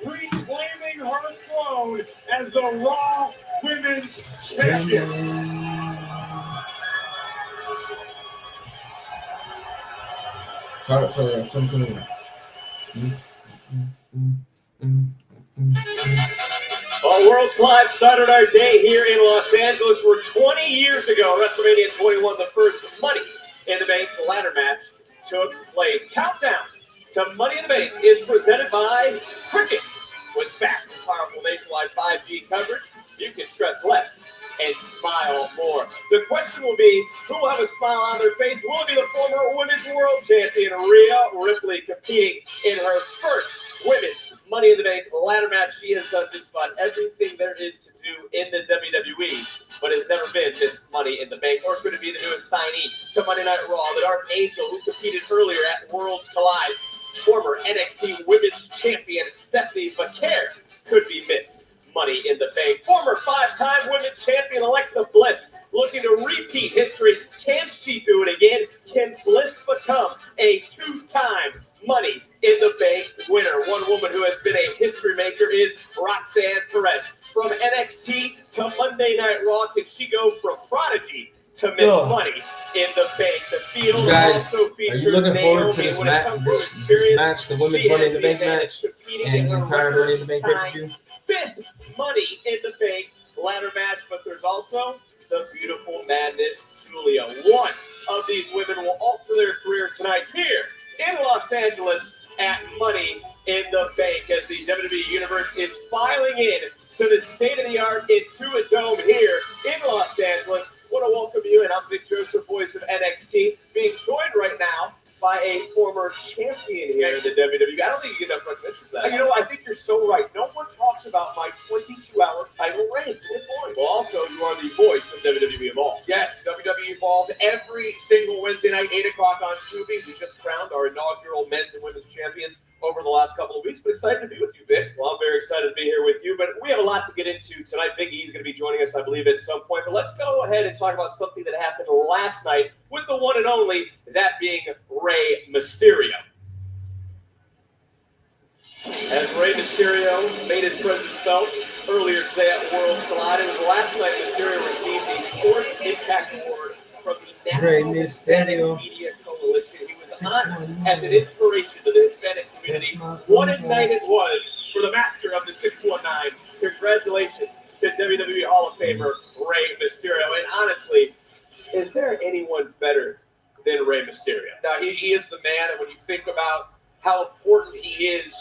Speaker 1: reclaiming her throne as the Raw Women's Champion.
Speaker 3: Charlotte Flair, 2021.
Speaker 17: Well, Worlds Collide started our day here in Los Angeles, where 20 years ago, WrestleMania 21, the first Money in the Bank ladder match took place. Countdown to Money in the Bank is presented by Cricket. With fast and powerful nationwide 5G coverage, you can stress less and smile more. The question will be, who will have a smile on their face? Will it be the former Women's World Champion, Rhea Ripley, competing in her first Women's Money in the Bank ladder match? She has done just about everything there is to do in the WWE, but has never been Miss Money in the Bank. Or could it be the newest signee to Monday Night Raw, the Dark Angel, who competed earlier at Worlds Collide? Former NXT Women's Champion Stephanie McCare could be Miss Money in the Bank. Former 5-time Women's Champion Alexa Bliss looking to repeat history. Can she do it again? Can Bliss become a 2-time Money in the Bank winner? One woman who has been a history maker is Roxanne Perez. From NXT to Monday Night Raw, can she go from prodigy to Miss Money in the Bank? The field
Speaker 3: You guys,
Speaker 17: also
Speaker 3: are
Speaker 17: features
Speaker 3: you looking forward to
Speaker 17: Naomi.
Speaker 3: this
Speaker 17: When it
Speaker 3: match?
Speaker 17: comes to
Speaker 3: This
Speaker 17: experience,
Speaker 3: match, the Women's
Speaker 17: she
Speaker 3: Money in
Speaker 17: has
Speaker 3: the Bank
Speaker 17: advantage
Speaker 3: match,
Speaker 17: competing
Speaker 3: and
Speaker 17: in
Speaker 3: the
Speaker 17: her
Speaker 3: entire Money in the Bank
Speaker 17: record-time
Speaker 3: pay-per-view?
Speaker 17: 5th Money in the Bank ladder match, but there's also the beautiful Madness Julia. One of these women will alter their career tonight here in Los Angeles at Money in the Bank, as the WWE Universe is filing in to the state-of-the-art Intuit Dome here in Los Angeles. Want to welcome you, and I'm Vic Joseph, voice of NXT, being joined right now by a former champion here in the WWE. I don't think you get enough recognition for that.
Speaker 4: You know, I think you're so right. No one talks about my 22-hour title reign. Good point.
Speaker 17: Well, also, you are the voice of WWE Evolved.
Speaker 4: Yes, WWE Evolved every single Wednesday night, 8 o'clock on Tubi. We just crowned our inaugural men's and women's champions over the last couple of weeks, but excited to be with you, Vic.
Speaker 17: Well, I'm very excited to be here with you, but we have a lot to get into tonight. Big E's going to be joining us, I believe, at some point, but let's go ahead and talk about something that happened last night with the one and only, that being Rey Mysterio. As Rey Mysterio made his presence felt earlier today at Worlds Collide, it was last night Mysterio received the Sports Impact Award from the National Hispanic Media Coalition. He was honored as an inspiration to the Hispanic community. What a night it was for the master of the 619. Congratulations to WWE Hall of Famer Rey Mysterio. And honestly, is there anyone better than Rey Mysterio?
Speaker 4: Now, he is the man, and when you think about how important he is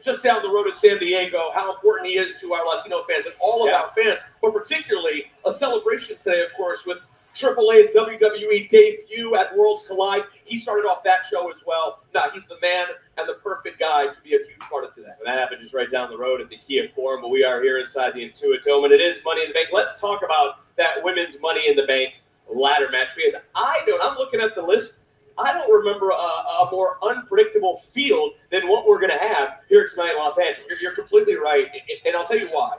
Speaker 4: just down the road in San Diego, how important he is to our Latino fans and all of our fans, but particularly a celebration today, of course, with AAA's WWE debut at Worlds Collide. He started off that show as well. Now, he's the man and the perfect guy to be a huge part of today.
Speaker 17: And that happened just right down the road at the Kia Forum, but we are here inside the Intuit Dome, and it is Money in the Bank. Let's talk about that women's Money in the Bank ladder match, because I'm looking at the list, I don't remember a more unpredictable field than what we're going to have here tonight in Los Angeles.
Speaker 4: You're completely right, and I'll tell you why.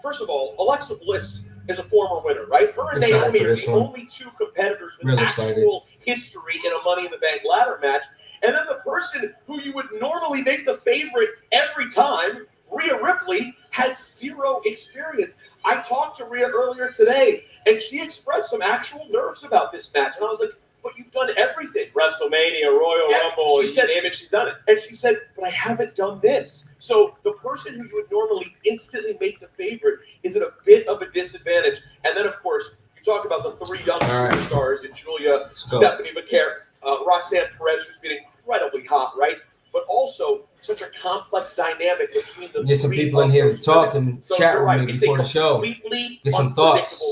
Speaker 4: First of all, Alexa Bliss is a former winner, right? Her and Naomi are the only two competitors with actual history in a Money in the Bank ladder match. And then the person who you would normally make the favorite every time, Rhea Ripley, has zero experience. I talked to Rhea earlier today, and she expressed some actual nerves about this match. And I was like, but you've done everything.
Speaker 17: WrestleMania, Royal Rumble,
Speaker 4: she said,
Speaker 17: you name it, she's done it.
Speaker 4: And she said, but I haven't done this. So the person who you would normally instantly make the favorite is at a bit of a disadvantage. And then, of course, you talk about the three young superstars in Julia, Stephanie McCare, Roxanne Perez, who's been incredibly hot, right? But also such a complex dynamic between the
Speaker 3: Get some people in here to talk and chat with me before the show. Get some thoughts.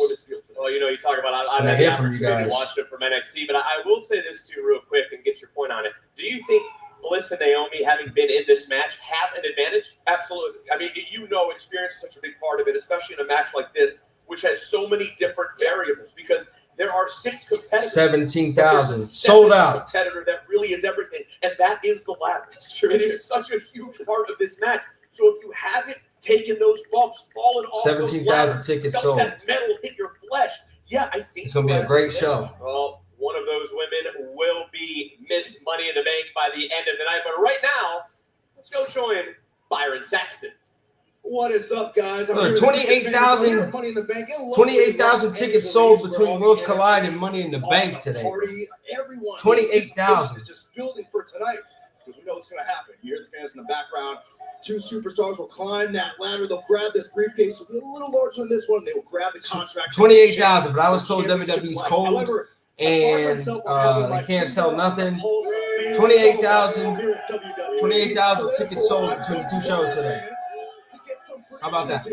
Speaker 17: Well, you know, you talk about
Speaker 3: I
Speaker 17: had
Speaker 3: hear
Speaker 17: the
Speaker 3: from you
Speaker 17: opportunity to
Speaker 3: guys.
Speaker 17: watch it from NXT, but I will say this too real quick and get your point on it. Do you think Bliss and Naomi, having been in this match, have an advantage?
Speaker 4: Absolutely. I mean, experience is such a big part of it, especially in a match like this, which has so many different variables, because There are 6 competitors.
Speaker 3: 17,000 sold out.
Speaker 4: Competitor that really is everything, and that is the ladder. It is such a huge part of this match. So if you haven't taken those bumps, fallen off
Speaker 3: 17,000 tickets sold.
Speaker 4: That metal hit your flesh. Yeah, I think
Speaker 3: It's gonna be a great show.
Speaker 17: Well, one of those women will be Miss Money in the Bank by the end of the night. But right now, let's go join Byron Saxton.
Speaker 7: What is up, guys?
Speaker 3: 28,000 tickets sold between Worlds Collide and Money in the Bank today. 28,000.
Speaker 7: Just building for tonight because we know what's going to happen. You hear the fans in the background. 2 superstars will climb that ladder. They'll grab this briefcase. It'll be a little larger than this one. They will grab the contract.
Speaker 3: 28,000, but I was told WWE's cold and they can't sell nothing. 28,000 tickets sold between the 2 shows today. How about that?
Speaker 7: Now,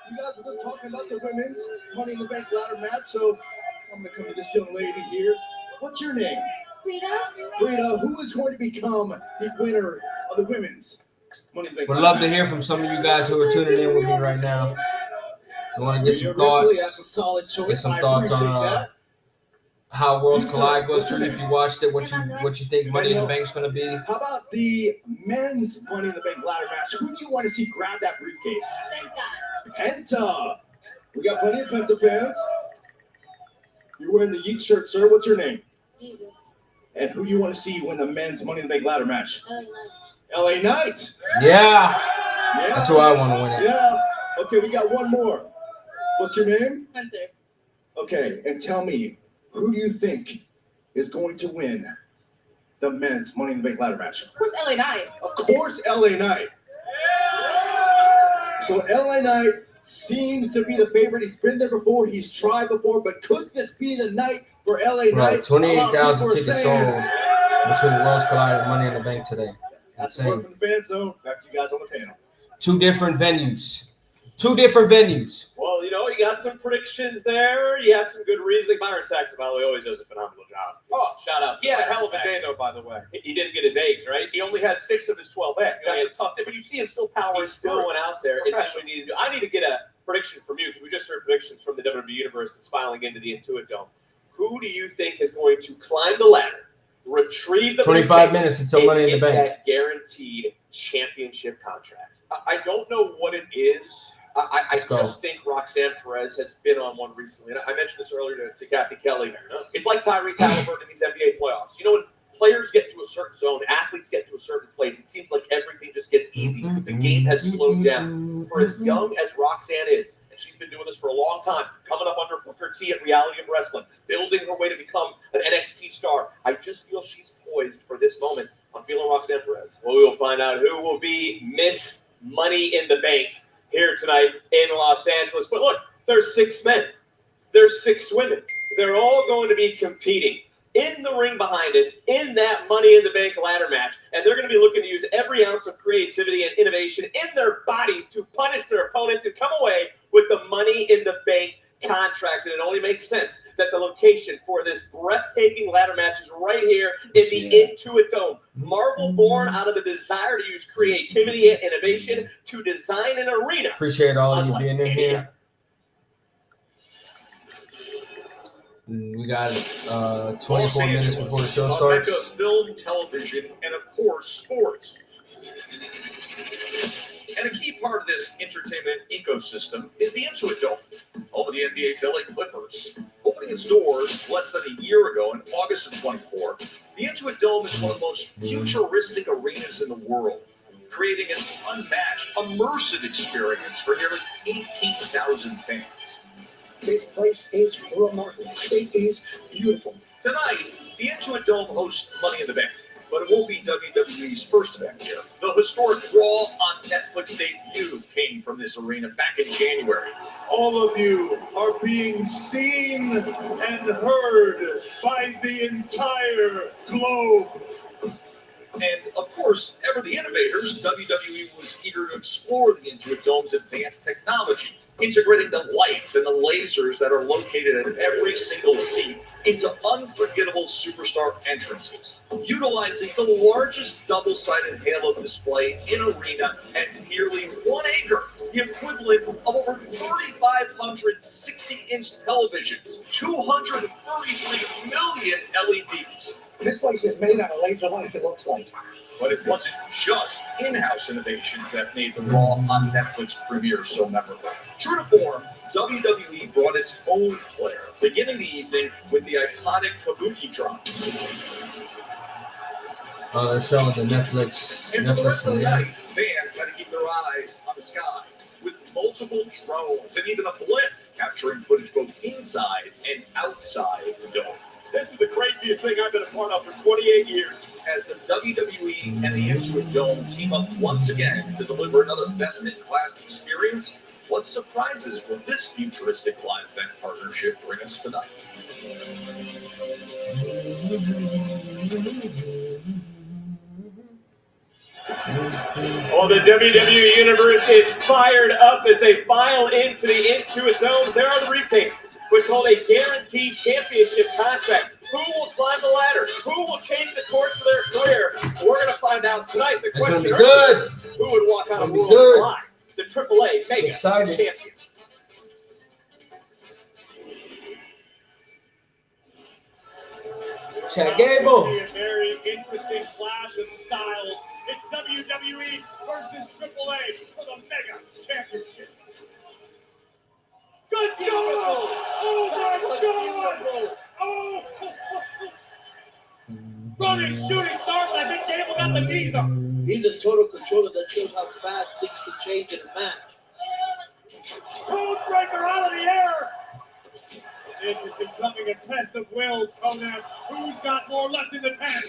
Speaker 7: you guys were just talking about the women's Money in the Bank ladder match, so I'm going to come to this young lady here. What's your name?
Speaker 14: Frida.
Speaker 7: Frida, who is going to become the winner of the women's Money in the Bank?
Speaker 3: Would love to hear from some of you guys who are tuning in with me right now. I want to get some thoughts. Get some thoughts on how Worlds Collide was for you. If you watched it, what you think Money in the Bank's going to be?
Speaker 7: How about the men's Money in the Bank ladder match? Who do you want to see grab that briefcase? Penta. We got plenty of Penta fans. You're wearing the Yeet shirt, sir. What's your name? And who do you want to see win the men's Money in the Bank ladder match? LA Knight.
Speaker 3: Yeah. That's who I want to win it.
Speaker 7: Yeah. Okay, we got one more. What's your name?
Speaker 5: Spencer.
Speaker 7: Okay, and tell me, who do you think is going to win the men's Money in the Bank ladder match?
Speaker 5: Of course, LA Knight.
Speaker 7: Of course, LA Knight. So LA Knight seems to be the favorite. He's been there before. He's tried before. But could this be the night for LA Knight?
Speaker 3: Right, 28,000 tickets sold between Worlds Collide and Money in the Bank today.
Speaker 7: That's the word from the fan zone. Back to you guys on the panel.
Speaker 3: 2 different venues. 2 different venues.
Speaker 17: Well, you know, you got some predictions there. You had some good reasoning. Byron Saxton, by the way, always does a phenomenal job. Oh, shout out.
Speaker 4: He had a hell of a day, though, by the way.
Speaker 17: He didn't get his eggs, right?
Speaker 4: He only had 6 of his 12 eggs. That's a tough day, but you see him still powering.
Speaker 17: He's still went out there. And that's what we need to do. I need to get a prediction from you because we just heard predictions from the WWE Universe that's filing into the Intuit Dome. Who do you think is going to climb the ladder, retrieve the
Speaker 3: 25 minutes until Money in the Bank?
Speaker 17: That guaranteed championship contract.
Speaker 4: I don't know what it is. I just think Roxanne Perez has been on one recently. And I mentioned this earlier to Kathy Kelly. It's like Tyrese Halliburton in these NBA playoffs. You know, when players get to a certain zone, athletes get to a certain place, it seems like everything just gets easy. The game has slowed down. For as young as Roxanne is, and she's been doing this for a long time, coming up under her T at Reality of Wrestling, building her way to become an NXT star, I just feel she's poised for this moment. I'm feeling Roxanne Perez.
Speaker 17: Well, we will find out who will be Miss Money in the Bank here tonight in Los Angeles. But look, there's 6 men. There's 6 women. They're all going to be competing in the ring behind us in that Money in the Bank ladder match. And they're going to be looking to use every ounce of creativity and innovation in their bodies to punish their opponents and come away with the Money in the Bank contract. And it only makes sense that the location for this breathtaking ladder match is right here in the Intuit Dome. Marvel born out of the desire to use creativity and innovation to design an arena.
Speaker 3: Appreciate all of you being in here. We got 24 minutes before the show starts.
Speaker 4: Mecca film, television, and of course, sports. And a key part of this entertainment ecosystem is the Intuit Dome, home of the NBA's LA Clippers. Opening its doors less than a year ago in August of 24, the Intuit Dome is one of the most futuristic arenas in the world, creating an unmatched, immersive experience for nearly 18,000 fans.
Speaker 7: This place is remarkable. It is beautiful.
Speaker 4: Tonight, the Intuit Dome hosts Money in the Bank, but it won't be WWE's first event here. The historic Raw on Netflix debut came from this arena back in January.
Speaker 1: All of you are being seen and heard by the entire globe.
Speaker 4: And of course, ever the innovators, WWE was eager to explore the Intuit Dome's advanced technology, integrating the lights and the lasers that are located at every single seat into unforgettable superstar entrances, utilizing the largest double-sided halo display in arena at nearly 1 acre, the equivalent of over 3,500 60-inch televisions, 233 million LEDs.
Speaker 12: This place is made out of laser lights, it looks like.
Speaker 4: But it wasn't just in-house innovations that made the Raw on Netflix premiere so memorable. True to form, WWE brought its own flair, beginning the evening with the iconic Kabuki drop.
Speaker 3: Oh, they're showing the Netflix.
Speaker 4: And for the rest of the night, fans had to keep their eyes on the sky, with multiple drones and even a blimp capturing footage both inside and outside the dome.
Speaker 18: This is the craziest thing I've been a part of for 28 years.
Speaker 4: As the WWE and the Intuit Dome team up once again to deliver another best-in-class experience, what surprises will this futuristic live event partnership bring us tonight?
Speaker 17: Well, the WWE Universe is fired up as they file into the Intuit Dome. There are the briefcases, which hold a guaranteed championship contract. Who will climb the ladder? Who will change the course of their career? We're going to find out tonight. The
Speaker 3: It's gonna
Speaker 17: question
Speaker 3: be good.
Speaker 17: is, who would walk out of
Speaker 3: Gonna be
Speaker 17: World
Speaker 3: good.
Speaker 17: Live? The AAA Mega
Speaker 3: Excited.
Speaker 17: Champion.
Speaker 3: Chad Gable.
Speaker 1: See a very interesting clash of styles. It's WWE versus AAA for the Mega Championship. Good God! Oh my God! Oh! Running, shooting star, but I think Gable got the knees up.
Speaker 2: He's a total controller that shows how fast things can change in a match.
Speaker 1: Code breaker out of the air. This is becoming a test of wills, Conan. Who's got more left in the tank?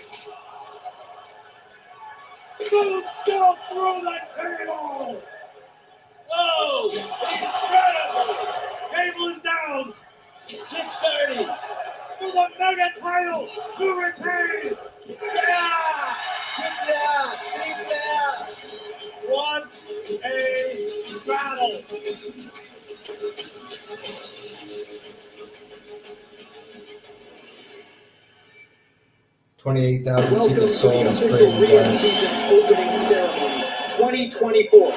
Speaker 1: Boom, still through the table. Oh, incredible. Table is down. 6:30 for the Mega title to retain. Yeah! What a battle.
Speaker 3: 28,000
Speaker 12: Welcome
Speaker 3: tickets
Speaker 12: to the
Speaker 3: sold. That's
Speaker 12: official
Speaker 3: crazy,
Speaker 12: Rio
Speaker 3: guys.
Speaker 12: Season opening ceremony 2024.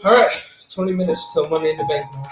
Speaker 3: All right, 20 minutes till Money in the Bank now.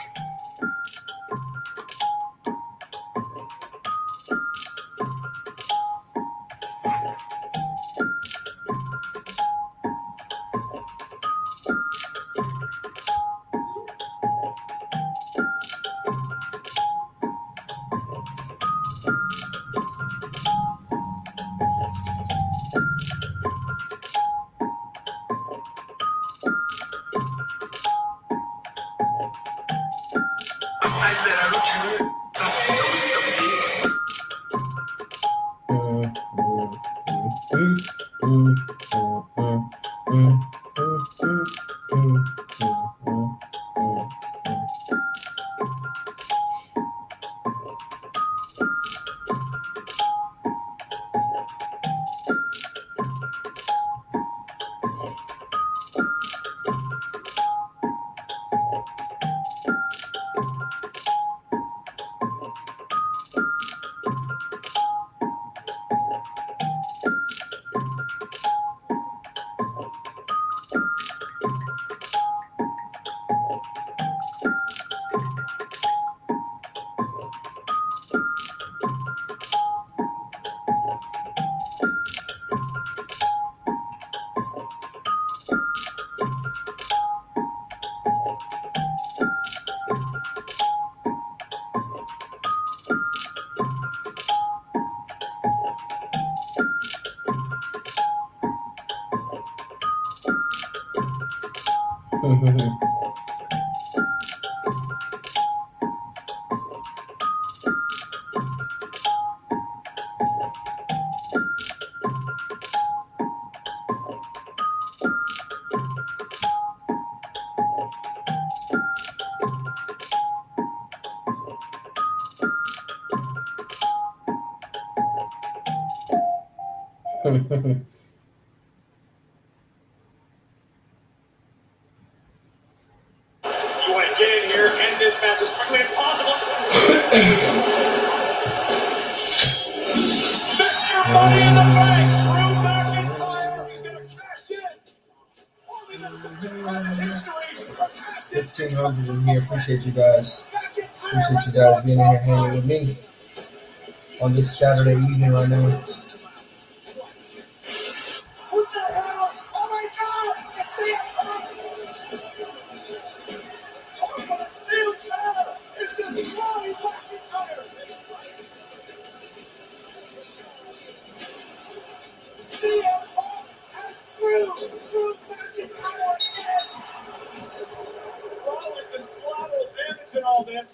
Speaker 1: You want to get in here, end this match as quickly as possible. Mr. Money in the Bank, Drew McIntyre is going to cash in. Only the second time in history.
Speaker 3: 1,500 in here. Appreciate you guys. Appreciate you guys being in here hanging with me on this Saturday evening right now.
Speaker 19: What the hell? Oh my God! It's the steel chair is destroying McIntyre. CM Punk has threw McIntyre again.
Speaker 1: Rollins is collateral damage in all this.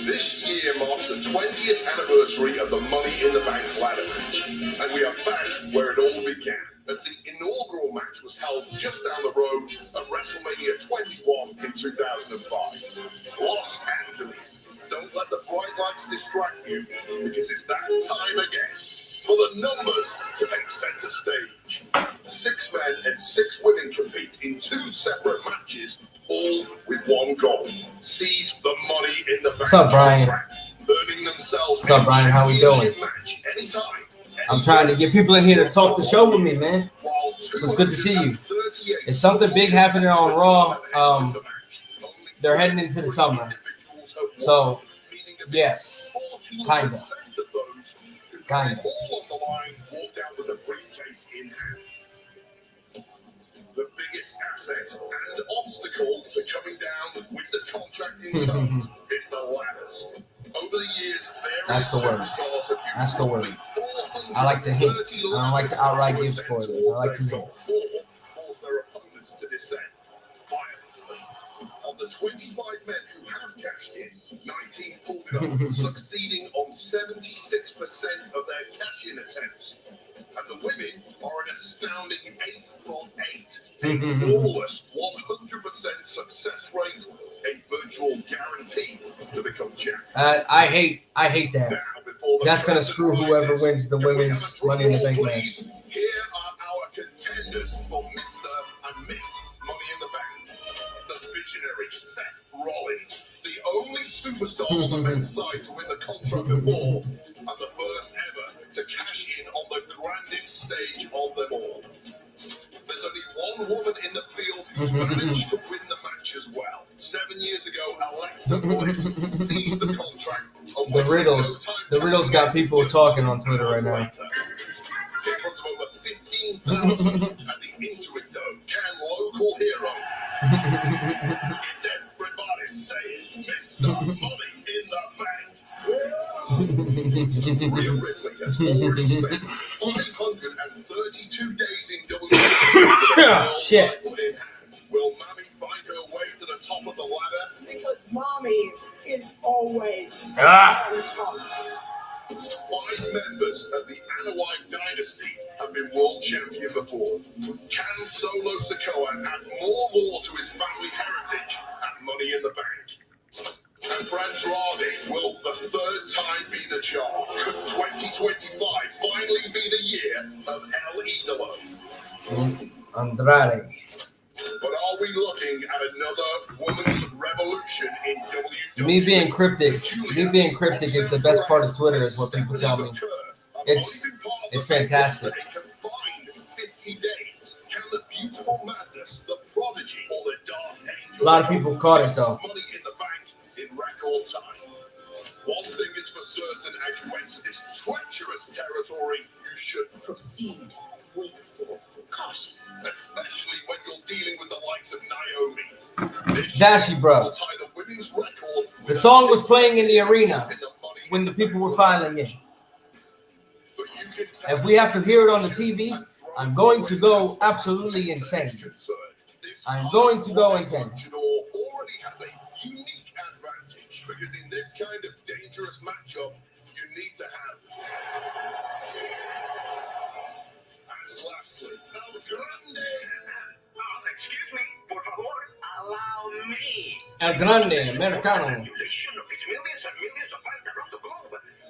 Speaker 21: This year marks the 20th anniversary of the Money in the Bank ladder match, and we are back where it all began, as the inaugural match was held just down the road at WrestleMania 21 in 2005. Los Angeles. Don't let the bright lights distract you, because it's that time again for the numbers to take center stage. 6 men and 6 women compete in 2 separate matches, all with one goal: seize the Money in the Bank.
Speaker 3: What's up, Brian?
Speaker 21: Earning themselves
Speaker 3: What's up, Brian? How we doing?
Speaker 21: match anytime.
Speaker 3: I'm trying to get people in here to talk the show with me, man. So it's good to see you. There's something big happening on Raw. They're heading into the summer. So, yes, kinda.
Speaker 21: All on the line walked out with a briefcase in hand. The biggest asset and obstacle to coming down with the contract in tow is the ladders. Over the years,
Speaker 3: That's the word. That's the word. I like to hint. I don't like to outright give spoilers. I like to hint.
Speaker 21: force their opponents to descend violently. Of the 25 men who have cashed in, 19 pulled it off, succeeding on 76% of their cash-in attempts. And the women are an astounding 8 from 8. A flawless 100% success rate, a virtual guarantee to become champion.
Speaker 3: I hate that. That's gonna screw whoever wins the women's Money in the Bank match.
Speaker 21: Here are our contenders for Mr. and Miss Money in the Bank. The visionary Seth Rollins, the only superstar on the men's side to win the contract before, and the first ever to cash in on the grandest stage of them all. There's only one woman in the field who's managed to win the match as well. 7 years ago, Alexa Bliss seized the contract.
Speaker 3: The riddles got people talking on Twitter right now.
Speaker 21: In front of over 15,000 at the Intuit Dome, can local hero everybody say it, Mr. Money in the Bank. Rhea Ripley has already spent 532 days in WWE.
Speaker 3: Shit.
Speaker 21: Will Mommy find her way to the top of the ladder?
Speaker 19: Because mommy is always
Speaker 21: on top. 5 members of the Anoa'i dynasty have been world champion before. Can Solo Sikoa add more lore to his family heritage at Money in the Bank? And for Andrade, will the 3rd time be the charm? Could 2025 finally be the year of El Idolo?
Speaker 3: Andrade.
Speaker 21: But are we looking at another women's revolution in WWE?
Speaker 3: Me being cryptic is the best part of Twitter, is what people tell me. It's fantastic.
Speaker 21: 50 days. Can the beautiful madness, the prodigy, or the dark angel?
Speaker 3: A lot of people caught it though.
Speaker 21: Money in the Bank in record time. One thing is for certain, as you enter this treacherous territory, you should proceed with caution, especially when you're dealing with the likes of Naomi.
Speaker 3: Zashi, bro. The song was playing in the arena. when the people were filing in. If we have to hear it on the TV, I'm going to go absolutely insane. I'm going to go insane.
Speaker 21: Already has a unique advantage because in this kind of dangerous matchup, you need to have. And lastly, El Grande. Excuse me, por favor, allow me.
Speaker 3: El Grande, Americano.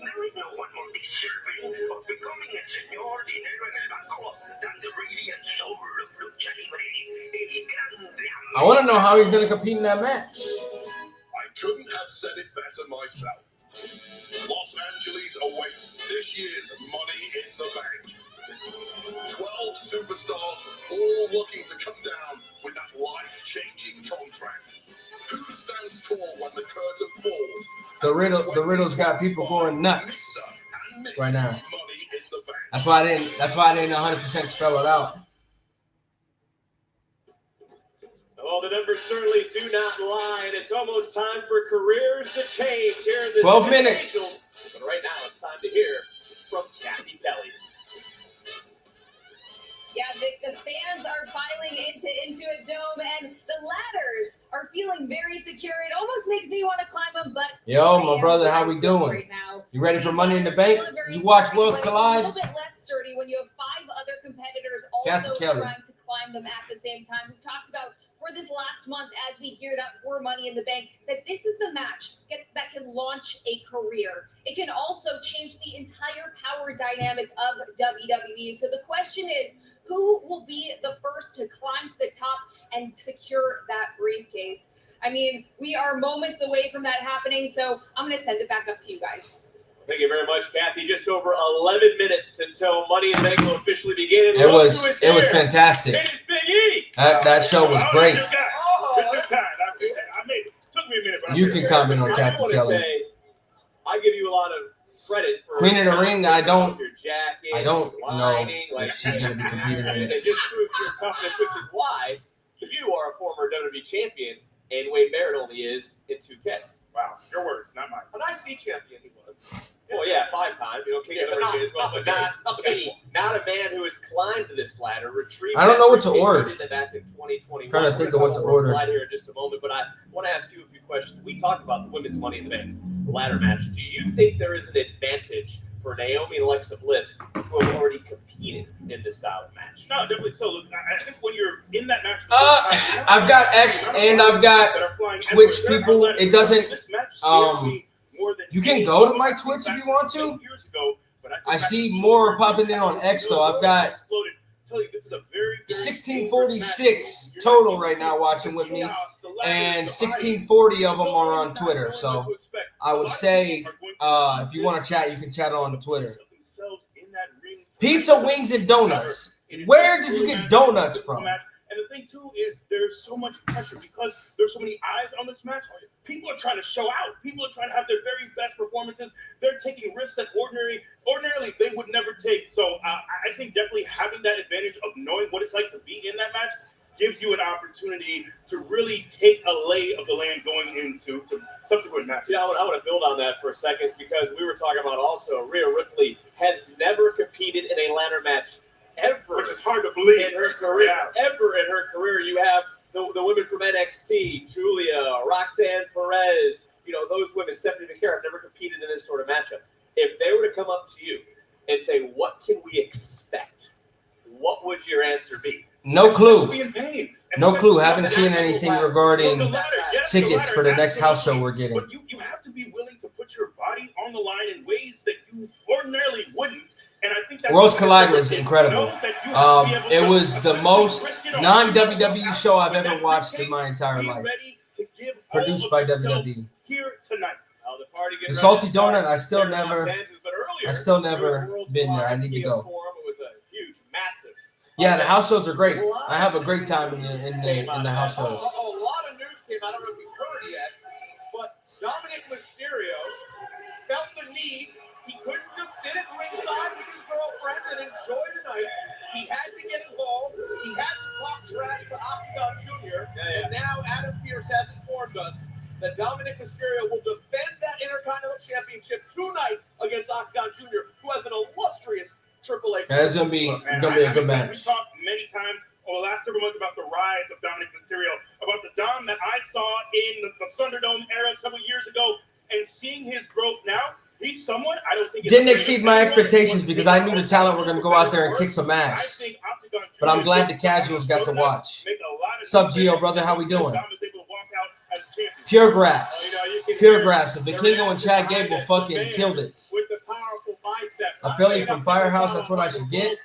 Speaker 21: There is no one more deserving of becoming el señor dinero en el banco than the radiant soul of Lucha Libre, El Grande.
Speaker 3: I want to know how he's going to compete in that match.
Speaker 21: I couldn't have said it better myself. Los Angeles awaits this year's Money in the Bank. 12 superstars all looking to come down with that life-changing contract. Who stands tall when the curtain falls?
Speaker 3: The riddle's got people going nuts right now. That's why I didn't 100% spell it out.
Speaker 17: Well, the numbers certainly do not lie, and it's almost time for careers to change here in the
Speaker 3: 12 minutes.
Speaker 17: Angels. But right now, it's time to hear from Kathy Kelly.
Speaker 16: Yeah, the fans are filing into Intuit Dome, and the ladders are feeling very secure. It almost makes me want to climb them, but
Speaker 3: Yo, my brother, how we doing?
Speaker 16: right now.
Speaker 3: You ready for Money in the Bank? You watch Worlds
Speaker 16: But it's a
Speaker 3: Collide?
Speaker 16: little bit less sturdy when you have 5 other competitors also
Speaker 3: Kathy Kelly.
Speaker 16: trying to climb them at the same time. We've talked about for this last month as we geared up for Money in the Bank that this is the match that can launch a career. It can also change the entire power dynamic of WWE. So the question is, who will be the first to climb to the top and secure that briefcase? I mean, we are moments away from that happening, so I'm going to send it back up to you guys.
Speaker 17: Thank you very much, Kathy. Just over 11 minutes until Money in the Bank will officially begin.
Speaker 3: It was fantastic.
Speaker 17: It is Big E.
Speaker 3: That show was great.
Speaker 17: It took time. Took me a minute. But
Speaker 3: You can comment on Kathy Kelly.
Speaker 17: I give you a lot of credit for
Speaker 3: Queen of the Ring, I don't
Speaker 17: your jacket,
Speaker 3: know
Speaker 17: lining,
Speaker 3: if she's going to be competing in
Speaker 17: It
Speaker 3: it.
Speaker 17: just proves your toughness, which is why you are a former WWE champion, and Wade Barrett only is in 2K. Wow, your words, not mine. An IC champion he was. Well, yeah, 5 times. King of the Ring as well, but not a man who has climbed this ladder, retrieved.
Speaker 3: I don't know what to
Speaker 17: that
Speaker 3: order.
Speaker 17: did that back in 2021.
Speaker 3: Trying to think of what to order.
Speaker 17: Slide here in just a moment, but I want to ask you a few questions. We talked about the women's Money in the Bank ladder match. Do you think there is an advantage for Naomi and Alexa Bliss who have already competed in this style of match?
Speaker 18: No, definitely so. Look, I think when you're in that match,
Speaker 3: I've got X and I've got Twitch people. It doesn't. You can go to my Twitch if you want to. I see more popping in on X though. I've got 1646 total right now watching with me, and 1640 of them are on Twitter. So I would say if you want to chat, you can chat on Twitter. Pizza, wings, and donuts. Where did you get donuts from?
Speaker 18: And the thing too is there's so much pressure because there's so many eyes on this match. People are trying to show out. People are trying to have their very best performances. They're taking risks that ordinarily they would never take. So I think definitely having that advantage of knowing what it's like to be in that match gives you an opportunity to really take a lay of the land going into subsequent matches.
Speaker 17: Yeah, I want to build on that for a second because we were talking about also Rhea Ripley has never competed in a ladder match ever.
Speaker 18: Which is hard to believe.
Speaker 17: In her career, ever in her career, you have the women from NXT, Julia, Roxanne Perez, those women, Stephanie McCare, have never competed in this sort of matchup. If they were to come up to you and say, what can we expect? What would your answer be?
Speaker 3: No clue.
Speaker 18: Be in pain.
Speaker 3: No clue. Haven't seen anything regarding tickets for the next house show we're getting.
Speaker 18: But you have to be willing to put your body on the line in ways that you ordinarily wouldn't. And I think
Speaker 3: Worlds Collide was incredible. It was the most non-WWE show I've ever watched in my entire life. Produced by WWE.
Speaker 18: Here tonight.
Speaker 3: The Salty Donut, I still never been there. I need to go. Yeah, the house shows are great. I have a great time in the house shows.
Speaker 17: A lot of news came. I don't know if you've heard yet, but Dominic Mysterio felt the need. He couldn't just sit at ringside with his girlfriend and enjoy the night. He had to get involved. He had to talk trash to Octagon Jr. And now Adam Pearce has informed us
Speaker 4: that Dominic Mysterio will defend that Intercontinental Championship tonight against Octagon Jr., who has an illustrious Triple H.
Speaker 3: That's gonna be a good match.
Speaker 18: We talked many times over the last several months about the rise of Dominic Mysterio, about the Dom that I saw in the Thunderdome era several years ago, and seeing his growth now. He's someone I don't think
Speaker 3: didn't exceed my expectations because I knew the talent were going to go out there and kick some ass. But I'm glad the casuals got to watch. Sup, Gio, brother? How we doing? Pure Graps. Pure Graps. If Vikingo and Chad Gable fucking killed it. A Philly from Firehouse, that's what I should get.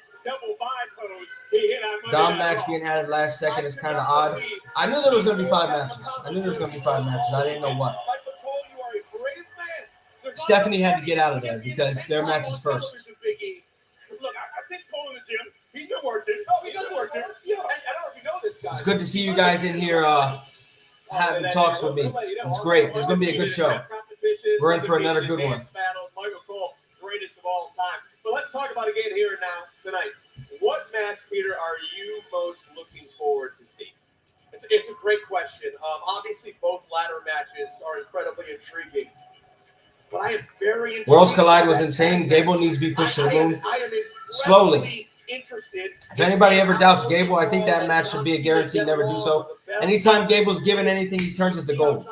Speaker 3: Dom Max being added last second is kind of odd. I knew there was going to be 5 matches. I didn't know what. Stephanie had to get out of there because their match is first.
Speaker 18: Look, I sent Cole in the gym. He's been working. Oh, he's been working. Yeah. I don't know if you know this guy.
Speaker 3: It's good to see you guys in here having talks with me. It's great. It's going to be a good show. We're in for another good one.
Speaker 4: Michael Cole, greatest of all time. But let's talk about again here and now tonight. What match, Peter, are you most looking forward to seeing? It's a great question. Obviously, both ladder matches are incredibly intriguing. But I am very interested.
Speaker 3: Worlds Collide was insane. Gable needs to be pushed to the moon slowly. If anybody ever doubts Gable, I think that match should be a guarantee. Never do so. Anytime Gable's given anything, he turns it to gold.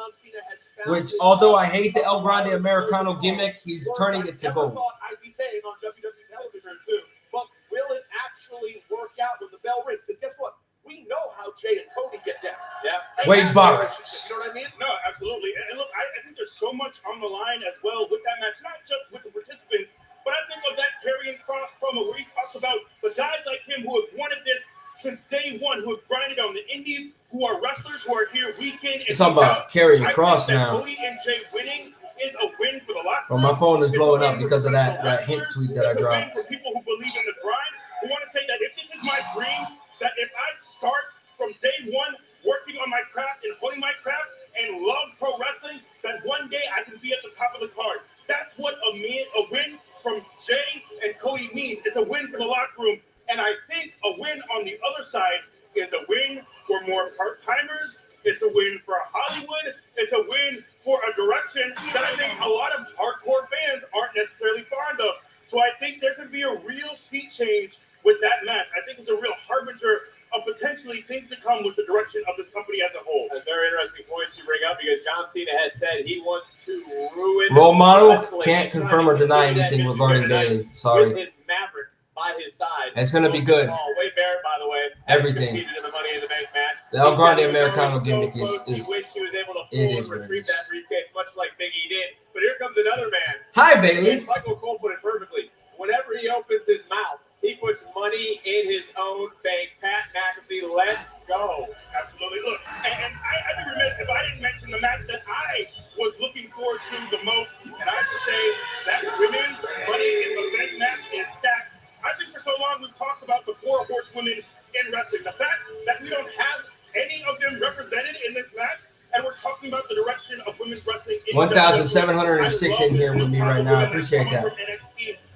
Speaker 3: Which, although I hate the El Grande Americano gimmick, he's turning it to gold.
Speaker 4: I'd be saying on WWE television too. But will it actually work out when the bell rings? Because guess what? We know how Jay and Cody get down. Yeah.
Speaker 3: Wade Barrett.
Speaker 18: You know what I mean? No, absolutely. And look, I think there's so much on the line as well with that match, not just with the participants, but I think of that Karrion Kross promo where he talks about the guys like him who have wanted this since day one, who have grinded on the indies, who are wrestlers who are here week in and
Speaker 3: It's talking about Karrion Kross now.
Speaker 18: Cody and Jay winning is a win for the locker
Speaker 3: room. Well, my phone is blowing up because of that hint tweet that I dropped.
Speaker 18: For people who believe in the grind, who want to say that if this is my dream, that if I start from day one working on my craft and honing my craft and love pro wrestling, that one day I can be at the top of the card. That's what a win from Jay and Cody means. It's a win for the locker room. And I think a win on the other side is a win for more part-timers. It's a win for Hollywood. It's a win for a direction that I think a lot of hardcore fans aren't necessarily fond of. So I think there could be a real seat change with that match. I think it's a real harbinger of potentially things to come with the direction of this company as a whole.
Speaker 4: A very interesting point you bring up because John Cena has said he wants to ruin
Speaker 3: Role model can't confirm or deny anything regarding Bayley. Sorry.
Speaker 4: With his Maverick by his side.
Speaker 3: It's going to be good.
Speaker 4: Wade Barrett, by the way,
Speaker 3: everything.
Speaker 4: In the Money in the Bank match.
Speaker 3: The El Grande Americano gimmick is
Speaker 4: wish he was able to
Speaker 3: it is
Speaker 4: retrieve that briefcase, much like Big E did. But here comes another man.
Speaker 3: Hi, Bayley.
Speaker 4: Michael Cole put it perfectly. Whenever he opens his mouth, he puts money in his own bank. Pat McAfee, let's go.
Speaker 18: Absolutely. Look, and I'd be remiss if I didn't mention the match that I was looking forward to the most. And I have to say that women's Money in the Bank match is stacked. I think for so long we've talked about the 4 horsewomen in wrestling. The fact that we don't have any of them represented in this match, and we're talking about the direction of women's wrestling.
Speaker 3: 1,706 in here with me right now. I appreciate that.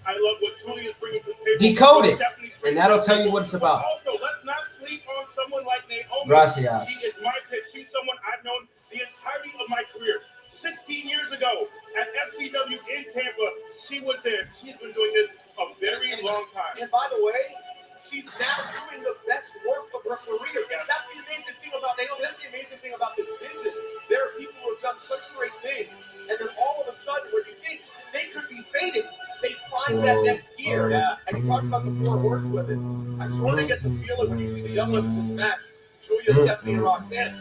Speaker 18: I love what Julie is bringing to the table.
Speaker 3: Decode it, and that'll tell you what it's about.
Speaker 18: Also, let's not sleep on someone like Naomi.
Speaker 3: Gracias.
Speaker 18: She is my pick. She's someone I've known the entirety of my career. 16 years ago at FCW in Tampa, she was there. She's been doing this a very long time.
Speaker 4: And by the way, she's now doing the best work of her career. That's the amazing thing about Naomi. That's the amazing thing about this business. There are people who have done such great things, and then all of a sudden, when you think they could be faded, they find that next gear. And you talk about the 4 horsewomen. I sort of get the feeling when you see the young ones in this match, Julia, Stephanie, and Roxanne.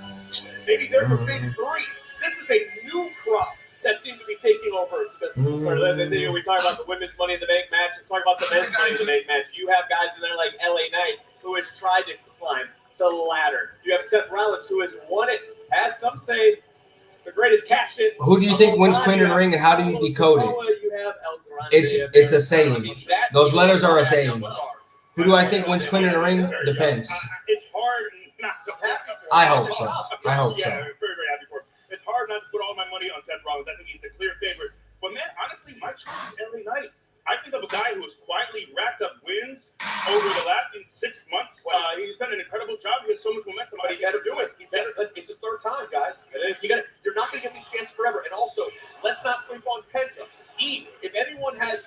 Speaker 4: Maybe they're the big 3. This is a new crop that seems to be taking over. We talk about the women's Money in the Bank match. Let's talk about the men's Money in the Bank match. You have guys in there like LA Knight, who has tried to climb the ladder. You have Seth Rollins, who has won it, as some say, the greatest cash in.
Speaker 3: Who do you think wins Queen of the Ring, and how do you decode it? It's a saying. Those letters are a saying. Who do I think wins Queen of the Ring? Depends.
Speaker 18: It's hard not to.
Speaker 3: I hope so. I hope so.
Speaker 18: Very, very happy for him. It's hard not to put all my money on Seth Rollins. I think he's the clear favorite. But man, honestly, my choice is LA Knight. I think of a guy who has quietly racked up wins over the last 6 months. He's done an incredible job. He has so much momentum.
Speaker 4: But he better do it. It's his third time, guys. You're not going to get these chances forever. And also, let's not sleep on Penta. If anyone has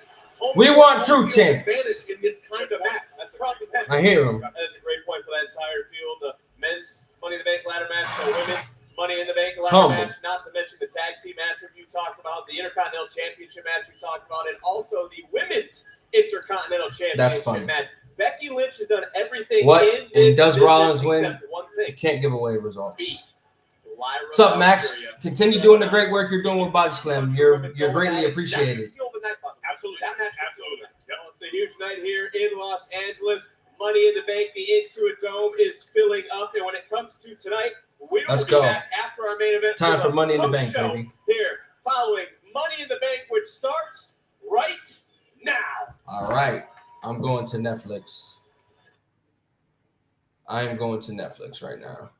Speaker 3: we want true champs.
Speaker 4: advantage in this kind of match, that's probably Penta.
Speaker 3: I hear him.
Speaker 12: That's a great point for that entire field. The men's Money in the Bank ladder match, the women's Money in the Bank ladder match, not to mention the tag team matchup you talked about, the Intercontinental Championship match you talked about, and also the women's Intercontinental Championship match. Becky Lynch has done everything.
Speaker 3: And does Rollins win? You can't give away results. What's up, Max? Continue doing the great work you're doing with Body Slam. You're greatly appreciated.
Speaker 12: Absolutely. It's a huge night here in Los Angeles. Money in the Bank, the Intuit Dome is filling up. And when it comes to tonight, we will be back after our main event.
Speaker 3: Time for Money in the Bank, baby.
Speaker 12: Here, following Money in the Bank, which starts right now.
Speaker 3: All right. I'm going to Netflix. I am going to Netflix right now.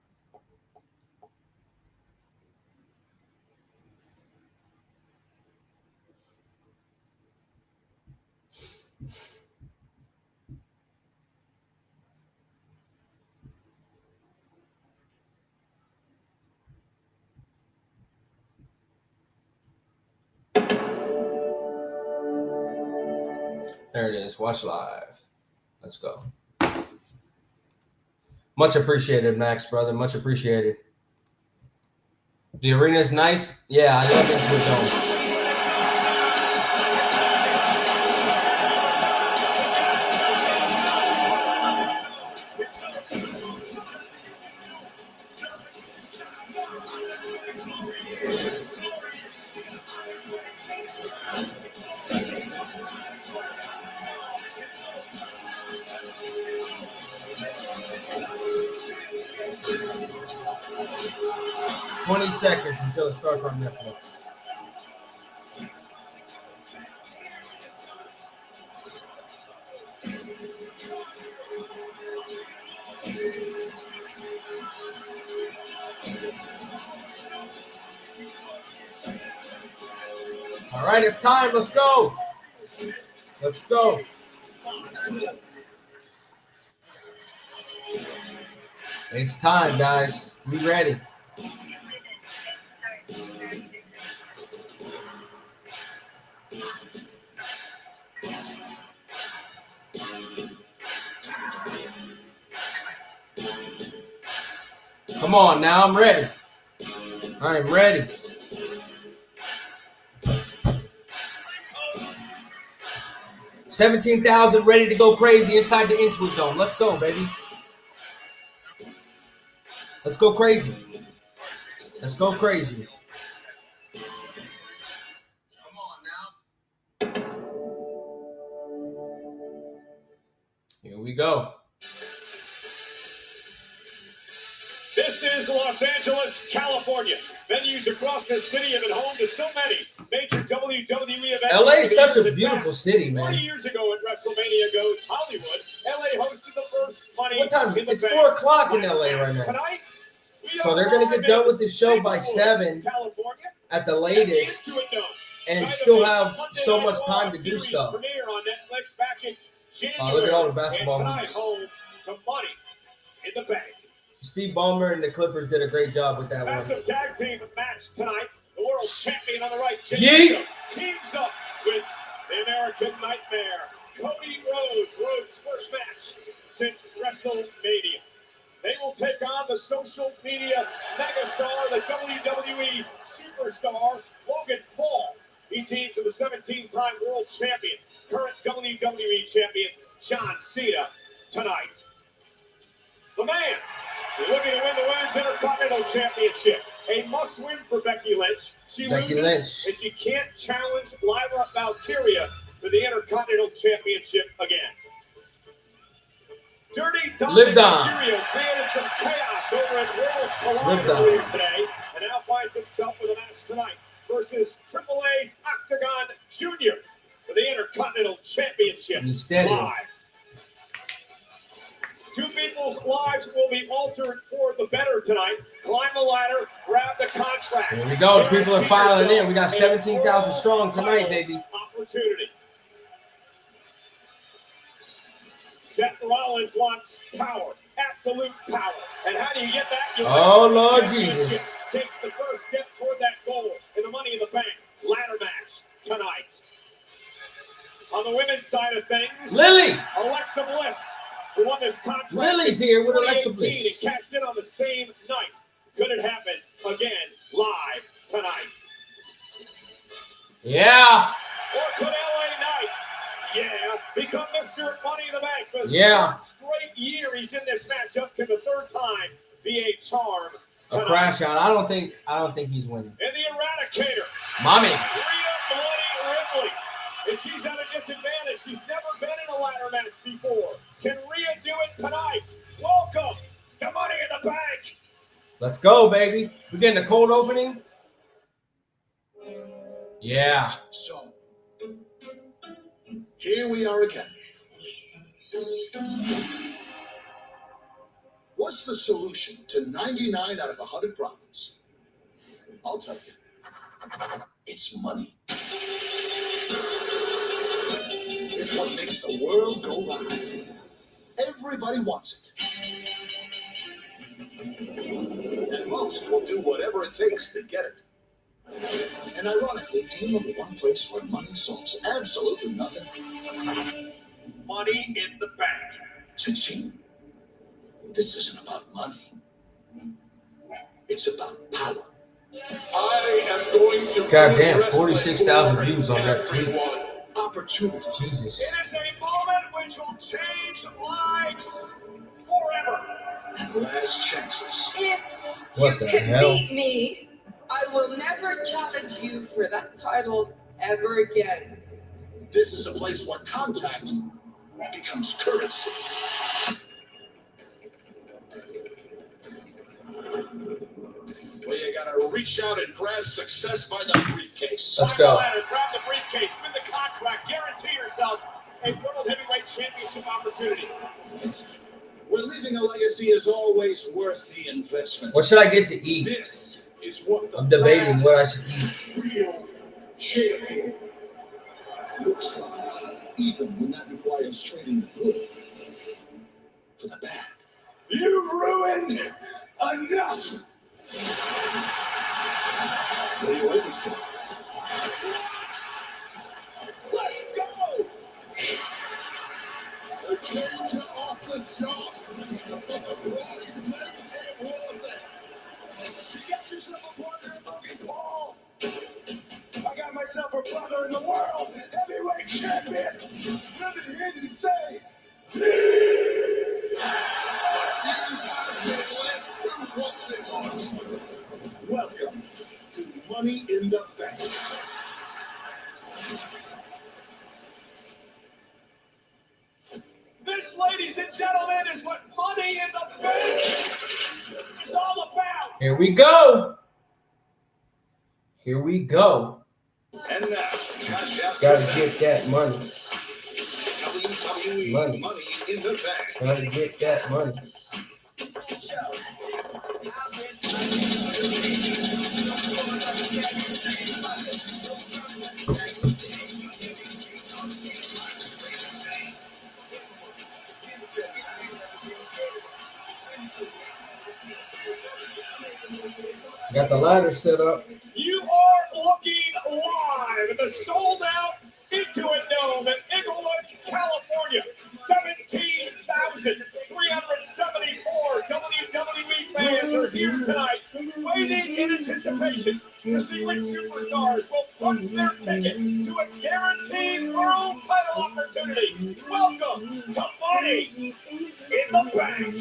Speaker 3: There it is. Watch live. Let's go. Much appreciated, Max, brother. Much appreciated. The arena is nice. Yeah, I love Intuit Dome. 20 seconds until it starts on Netflix. All right, it's time. Let's go. Let's go. It's time, guys. Be ready. Come on, now I'm ready. I am ready. $17,000 ready to go crazy inside the Intuit Dome. Let's go, baby. Let's go crazy. Let's go crazy. Come on now. Here we go.
Speaker 1: This is Los Angeles, California. Venues across the city have been home to so many major WWE events.
Speaker 3: LA is such a beautiful city, man.
Speaker 1: 20 years ago at WrestleMania Goes Hollywood, LA hosted the first Money
Speaker 3: What time is
Speaker 1: in
Speaker 3: it?
Speaker 1: the
Speaker 3: It's
Speaker 1: Bank
Speaker 3: 4 o'clock in LA right now.
Speaker 1: Tonight,
Speaker 3: So they're going to get done with this show by 7 at the latest and still have so much time to do stuff.
Speaker 1: Premiere on Netflix back in January.
Speaker 3: Look at all the basketball
Speaker 1: And tonight,
Speaker 3: hoops.
Speaker 1: home to Money in the Bank.
Speaker 3: Steve Ballmer and the Clippers did a great job with that one.
Speaker 1: Massive tag team match tonight. The world champion on the right, Jey
Speaker 3: Yeet.
Speaker 1: Uso, teams up with the American Nightmare, Cody Rhodes. Rhodes' first match since WrestleMania. They will take on the social media megastar, the WWE superstar, Logan Paul. He teams with the 17-time world champion, current WWE champion, John Cena, tonight. The man looking to win the Women's Intercontinental Championship. A must-win for Becky Lynch. She
Speaker 3: Becky
Speaker 1: loses,
Speaker 3: Lynch.
Speaker 1: and she can't challenge Lyra Valkyria for the Intercontinental Championship again. Dirty
Speaker 3: Liv
Speaker 1: Dominic
Speaker 3: Dom.
Speaker 1: Mysterio created some chaos over at Worlds
Speaker 3: Liv
Speaker 1: Collide
Speaker 3: Dom.
Speaker 1: earlier today, and now finds himself with a match tonight versus Triple A's Octagon Jr. for the Intercontinental Championship.
Speaker 3: He's steady.
Speaker 1: Live. Two people's lives will be altered for the better tonight. Climb the ladder, grab the contract.
Speaker 3: Here we go. People are filing in. We got 17,000 strong tonight, baby.
Speaker 1: Opportunity. Seth Rollins wants power, absolute power. And how do you get that? You
Speaker 3: Oh, Lord Jesus.
Speaker 1: Takes the first step toward that goal in the Money in the Bank ladder match tonight. On the women's side of things,
Speaker 3: Lily.
Speaker 1: Alexa Bliss, who won this contract.
Speaker 3: Lily's here with Alexa
Speaker 1: 2018
Speaker 3: Bliss.
Speaker 1: and cashed in on the same night. Could it happen again live tonight?
Speaker 3: Yeah.
Speaker 1: Or could LA Knight, become Mr. Money in the Bank for the
Speaker 3: Yeah.
Speaker 1: third straight year he's in this matchup, for the third time via charm
Speaker 3: A
Speaker 1: tonight.
Speaker 3: crash out. I don't think he's winning.
Speaker 1: And the Eradicator,
Speaker 3: Mommy.
Speaker 1: Rhea Bloody Ripley. And she's at a disadvantage. She's never been in a ladder match before. Can Rhea do it tonight? Welcome to Money in the Bank.
Speaker 3: Let's go, baby. We're getting a cold opening. Yeah.
Speaker 9: So, here we are again. What's the solution to 99 out of 100 problems? I'll tell you. It's money. It's what makes the world go round. Everybody wants it. And most will do whatever it takes to get it. And ironically, do you know the one place where money solves absolutely nothing?
Speaker 1: Money in the Bank.
Speaker 9: Cha-ching. This isn't about money. It's about power.
Speaker 6: I am going to.
Speaker 3: Goddamn, 46,000 views on that tweet.
Speaker 9: Opportunity.
Speaker 3: Jesus.
Speaker 1: It is a moment which will change lives forever.
Speaker 9: And last chances.
Speaker 5: If
Speaker 3: What the hell?
Speaker 5: beat me, I will never challenge you for that title ever again.
Speaker 9: This is a place where contact becomes currency. Well, you gotta reach out and grab success by the briefcase.
Speaker 3: Let's go.
Speaker 1: Grab the briefcase, win the contract, guarantee yourself a World Heavyweight Championship opportunity.
Speaker 9: Where leaving a legacy is always worth the investment.
Speaker 3: What should I get to eat?
Speaker 9: This is what the
Speaker 3: I'm debating what I should eat.
Speaker 9: real champion looks like. Even when that requires trading the good for the bad. You've ruined enough! What are you waiting for?
Speaker 1: Let's go!
Speaker 9: The cage off the top. The prize makes it worth it. You got yourself a partner in Logan Paul. I got myself a brother in the world, heavyweight champion. Let me hear you say, welcome to Money in the Bank.
Speaker 1: This, ladies and gentlemen, is what Money in the Bank is all about.
Speaker 3: Here we go. Here we go.
Speaker 9: And now,
Speaker 3: Gotta get that money. Money.
Speaker 9: Money in the Bank.
Speaker 3: Gotta get that money. Got the ladder set up.
Speaker 1: You are looking live at the sold-out Intuit Dome in Inglewood, California. 17,374 WWE fans are here tonight, waiting in anticipation to see which superstars will punch their ticket to a guaranteed world title opportunity. Welcome to Money in the Bank.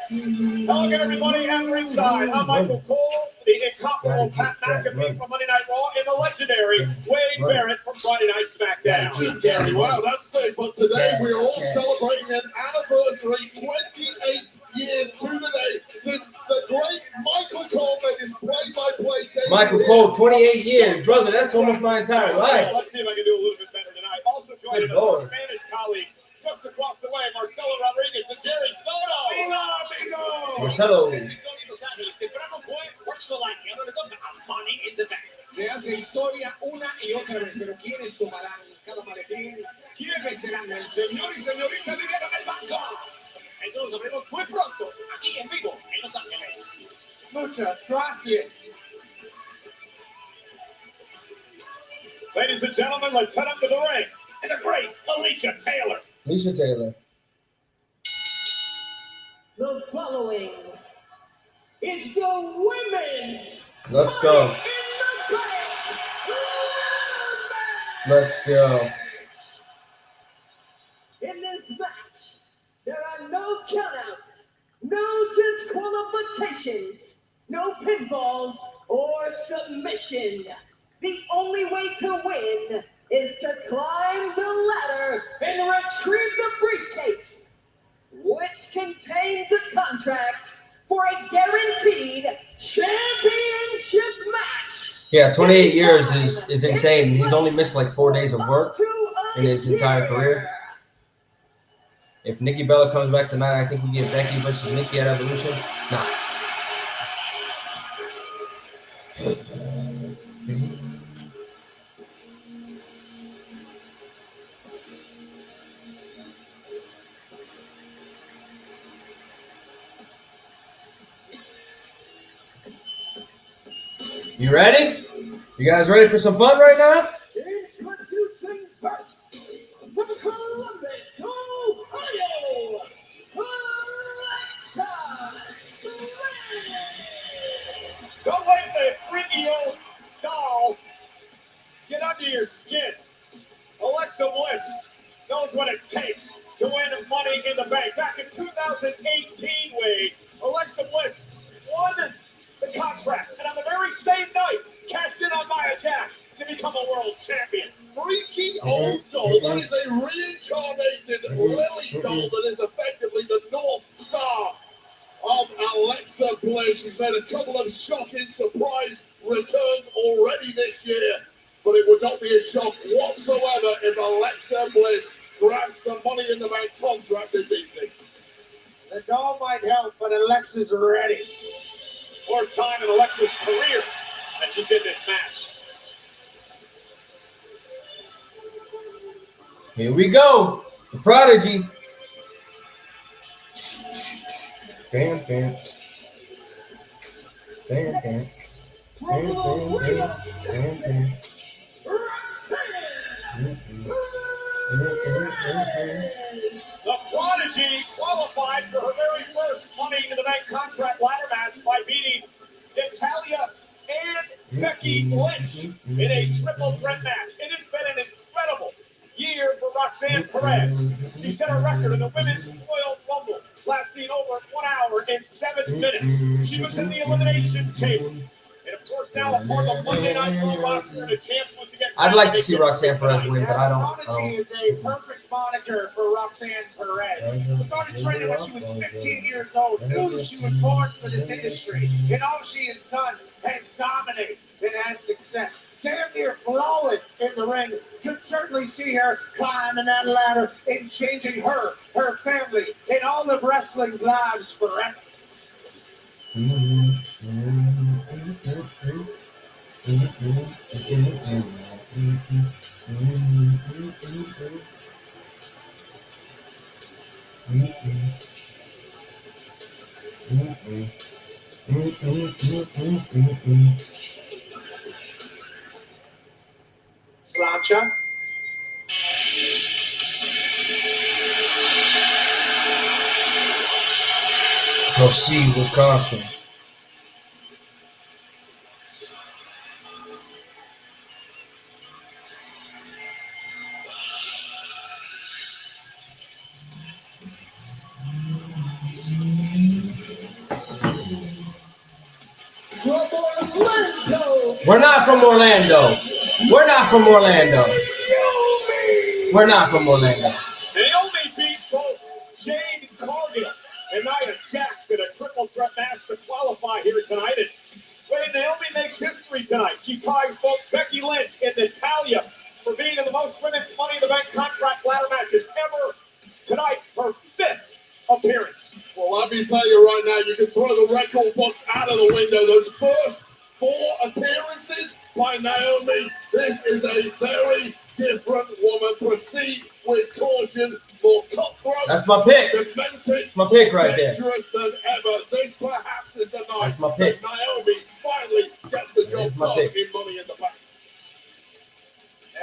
Speaker 1: Hello again, everybody, at ringside. I'm Michael Cole, the incomparable Pat McAfee from Monday Night Raw, and the legendary Wade Barrett from Friday Night SmackDown.
Speaker 21: Gary, wow, that's big. But today we are all celebrating an anniversary, 28 years to the day since the great Michael Cole made his play-by-play debut.
Speaker 3: Michael Cole, 28 years, brother. That's almost my entire life.
Speaker 1: Let's see if I can do a little bit better tonight. Also joining us, our Spanish colleagues, just across the way, Marcelo Rodriguez and Jerry Soto. Hola, amigo.
Speaker 3: Marcelo.
Speaker 12: Money in the Bank. Se hace historia una y otra vez, pero ¿quiénes tomarán cada maletín? ¿Quién regresarán el señor y señorita Dinero en el banco. Entonces nos veremos muy pronto, aquí en vivo, en Los Ángeles.
Speaker 19: Muchas gracias.
Speaker 1: Ladies and gentlemen, let's head up to the ring. And the great Alicia Taylor.
Speaker 3: Alicia Taylor.
Speaker 12: The following is the women's.
Speaker 3: Let's go. Let's go.
Speaker 12: In this match, there are no countouts, no disqualifications, no pinfalls or submission. The only way to win is to climb the ladder and retrieve the briefcase, which contains a contract for a guaranteed championship match.
Speaker 3: Yeah, 28 years is insane. He's only missed like 4 days of work in his entire career. If Nikki Bella comes back tonight, I think we get Becky versus Nikki at Evolution. Nah. You ready? You guys ready for some fun right now?
Speaker 12: Introducing first, from Columbus, Ohio, Alexa Bliss.
Speaker 1: Don't let the freaky old doll get under your skin. Alexa Bliss knows what it takes to win Money in the Bank. Back in 2018, Wade, Alexa Bliss won the contract, and on the very same night, cashed in on Nia Jax to become a world champion.
Speaker 21: Freaky old doll. That is a reincarnated Lily doll that is effectively the North Star of Alexa Bliss. She's made a couple of shocking surprise returns already this year, but it would not be a shock whatsoever if Alexa Bliss grabs the Money in the Bank contract this evening.
Speaker 19: The doll might help, but Alexa's ready.
Speaker 1: Fourth time in Alexa's career that she's in this match.
Speaker 3: Here we go. The Prodigy. Bam, bam. Bam, bam. Bam, bam, bam. Bam, bam.
Speaker 1: The Prodigy qualified for her very first Money in the Bank contract ladder match by beating Natalya and Becky Lynch in a triple threat match. It has been an incredible year for Roxanne Perez. She set a record in the Women's Royal Rumble, lasting over 1 hour and 7 minutes. She was in the Elimination Chamber. And of course, now a part of the Monday Night Raw roster and a chance once again.
Speaker 3: I'd like to see Roxanne Perez win, but I don't.
Speaker 19: Prodigy is a perfect moniker for Roxanne Perez. Started training when she was 15 years old. Knew she was born for this industry. And all she has done has dominated and had success. Damn near flawless in the ring. Could certainly see her climbing that ladder and changing her family, and all of wrestling's lives forever. Sláinte.
Speaker 3: Proceed with caution. We're not from Orlando. We're not from Orlando. We're not from Orlando.
Speaker 1: Naomi beat both Jade Cargill and Nia Jax in a triple threat match to qualify here tonight. And when Naomi makes history tonight, she ties both Becky Lynch and Natalya for being in the most women's Money in the Bank contract ladder matches ever tonight, her 5th appearance.
Speaker 21: Well, let me tell you right now, you can throw the record books out of the window. Those first 4 appearances by Naomi, this is a very different woman. Proceed with caution, more cutthroat.
Speaker 3: That's my pick.
Speaker 21: Demented,
Speaker 3: That's my pick right there.
Speaker 21: dangerous than ever. This perhaps is the night
Speaker 3: That's my pick.
Speaker 21: that Naomi finally gets the job
Speaker 3: That's my
Speaker 21: done
Speaker 3: pick.
Speaker 21: in Money in the Bank.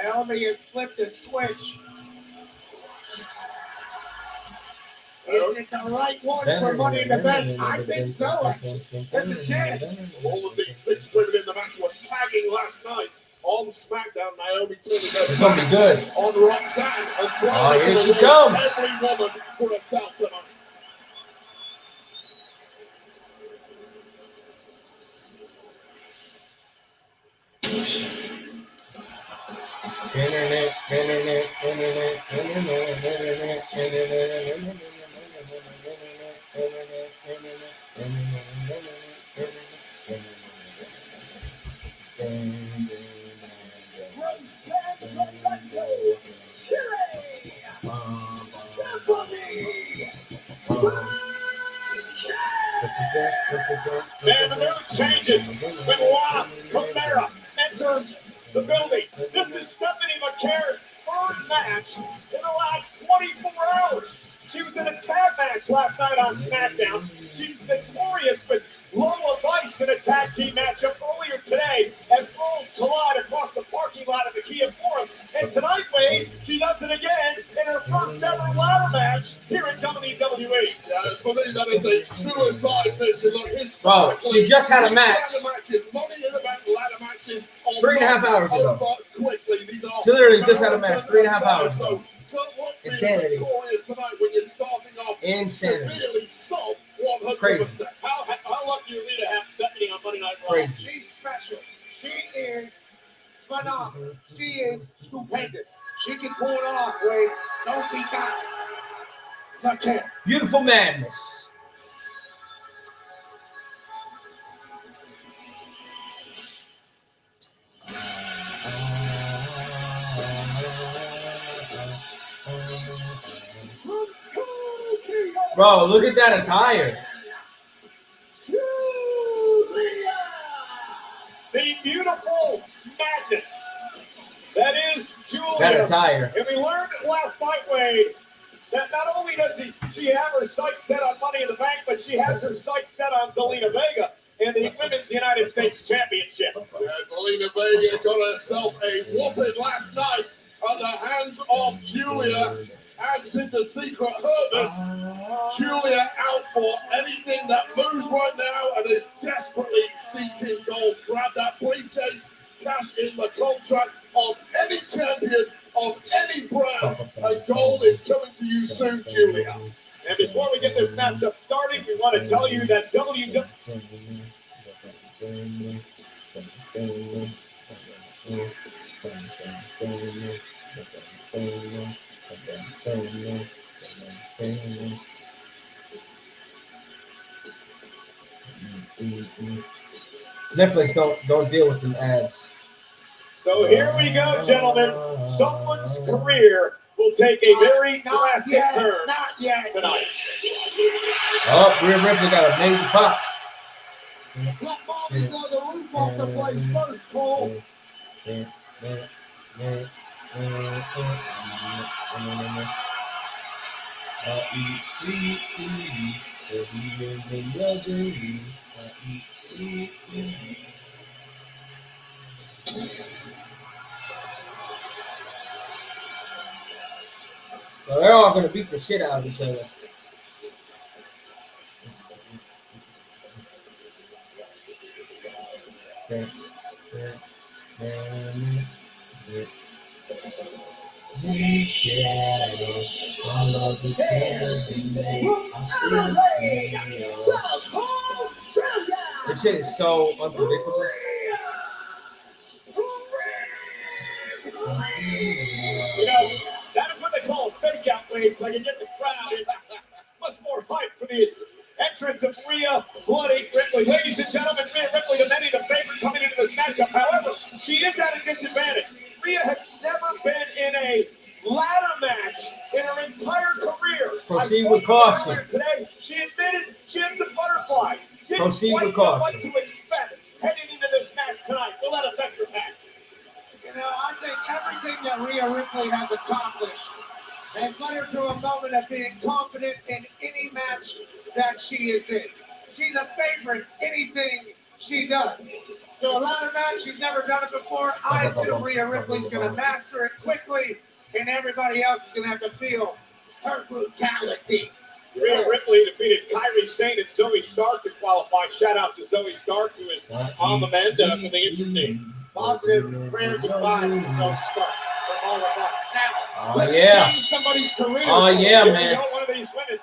Speaker 19: Naomi has flipped a switch. Is it the right one for Money in the Bank? I think so. There's a chance.
Speaker 21: All of these 6 women in the match were tagging last night on SmackDown. Naomi turning her
Speaker 3: It's gonna be good.
Speaker 21: on Roxanne and
Speaker 3: Oh, here she
Speaker 21: every
Speaker 3: comes.
Speaker 21: woman for herself tonight.
Speaker 1: Man, the mood changes when La Camara enters the building. This is Stephanie McCare's third match in the last 24 hours. She was in a tag match last night on SmackDown. She was notorious with Lola Vice in a tag team matchup earlier today as worlds collide across the parking lot of the Kia Forum. And tonight, Wade, she does it again in her first ever ladder match here in WWE.
Speaker 21: Yeah, for me, that is a suicide mission. Look,
Speaker 3: Bro, she just had a match.
Speaker 21: Money in the Bank ladder matches.
Speaker 3: 3.5 hours ago.
Speaker 21: Quickly. These are
Speaker 3: She literally just had a match 3.5 hours ago.
Speaker 21: Insanity.
Speaker 3: Insanity.
Speaker 21: Victorious tonight when you're starting off
Speaker 3: Insanity.
Speaker 21: severely soft
Speaker 3: It's crazy.
Speaker 21: 100%.
Speaker 1: How lucky are we to have Stephanie on Monday Night Raw?
Speaker 3: Crazy.
Speaker 19: She's special. She is phenomenal. She is stupendous. She can pull it off, Wade. Don't be that. I can't.
Speaker 3: Beautiful madness. Bro, look at that attire.
Speaker 1: The beautiful madness that is Julia.
Speaker 3: That attire.
Speaker 1: And we learned last night, Wade, that not only does she have her sights set on Money in the Bank, but she has her sights set on Zelina Vega and the Women's United States Championship.
Speaker 21: Yeah, Zelina Vega got herself a whooping last night at the hands of Julia, as did the Secret Herbalist. Julia out for anything that moves right now and is desperately seeking gold. Grab that briefcase, cash in the contract of any champion of any brand, and gold is coming to you soon, Julia.
Speaker 1: And before we get this matchup started, we want to tell you that WWE.
Speaker 3: Netflix don't deal with them ads.
Speaker 1: So here we go, gentlemen. Someone's career will take a very drastic turn
Speaker 19: Not yet.
Speaker 1: tonight.
Speaker 3: Oh, Rhea Ripley got a major pop.
Speaker 19: Let Bobby blow the roof off the place first, Cole.
Speaker 3: I eat sweet food, for he is a legend. I eat sweet food. So they're all gonna beat the shit out of each other. We shadow all of the tears we made. I still feel. This shit is so unpredictable.
Speaker 1: You know, that is what they call a fake out, Wade, so I can get the crowd much more hype for the entrance of Rhea Bloody Ripley. Ladies and gentlemen, Rhea Ripley, to many, the favorite coming into this matchup. However, she is at a disadvantage. Rhea has never been in a ladder match in her entire career.
Speaker 3: Proceed with caution.
Speaker 1: Today, she admitted she had some butterflies. Didn't
Speaker 3: Proceed
Speaker 1: quite
Speaker 3: with
Speaker 1: know what
Speaker 3: caution.
Speaker 1: to expect heading into this match tonight. Will that affect her match?
Speaker 19: You know, I think everything that Rhea Ripley has accomplished has led her to a moment of being confident in any match that she is in. She's a favorite anything she does. So a ladder match, she's never done it before. I assume Rhea Ripley's going to master it quickly, and everybody else is going to have to feel her brutality.
Speaker 17: Rhea Ripley defeated Kairi Sane and Zoe Stark to qualify. Shout out to Zoe Stark, who is on the mend for the injured knee.
Speaker 19: Positive prayers and vibes to Zoe Stark from all of us. Now, let's
Speaker 3: yeah.
Speaker 19: change somebody's career.
Speaker 3: Oh, yeah,
Speaker 17: Here
Speaker 3: man.
Speaker 17: we go, one of these women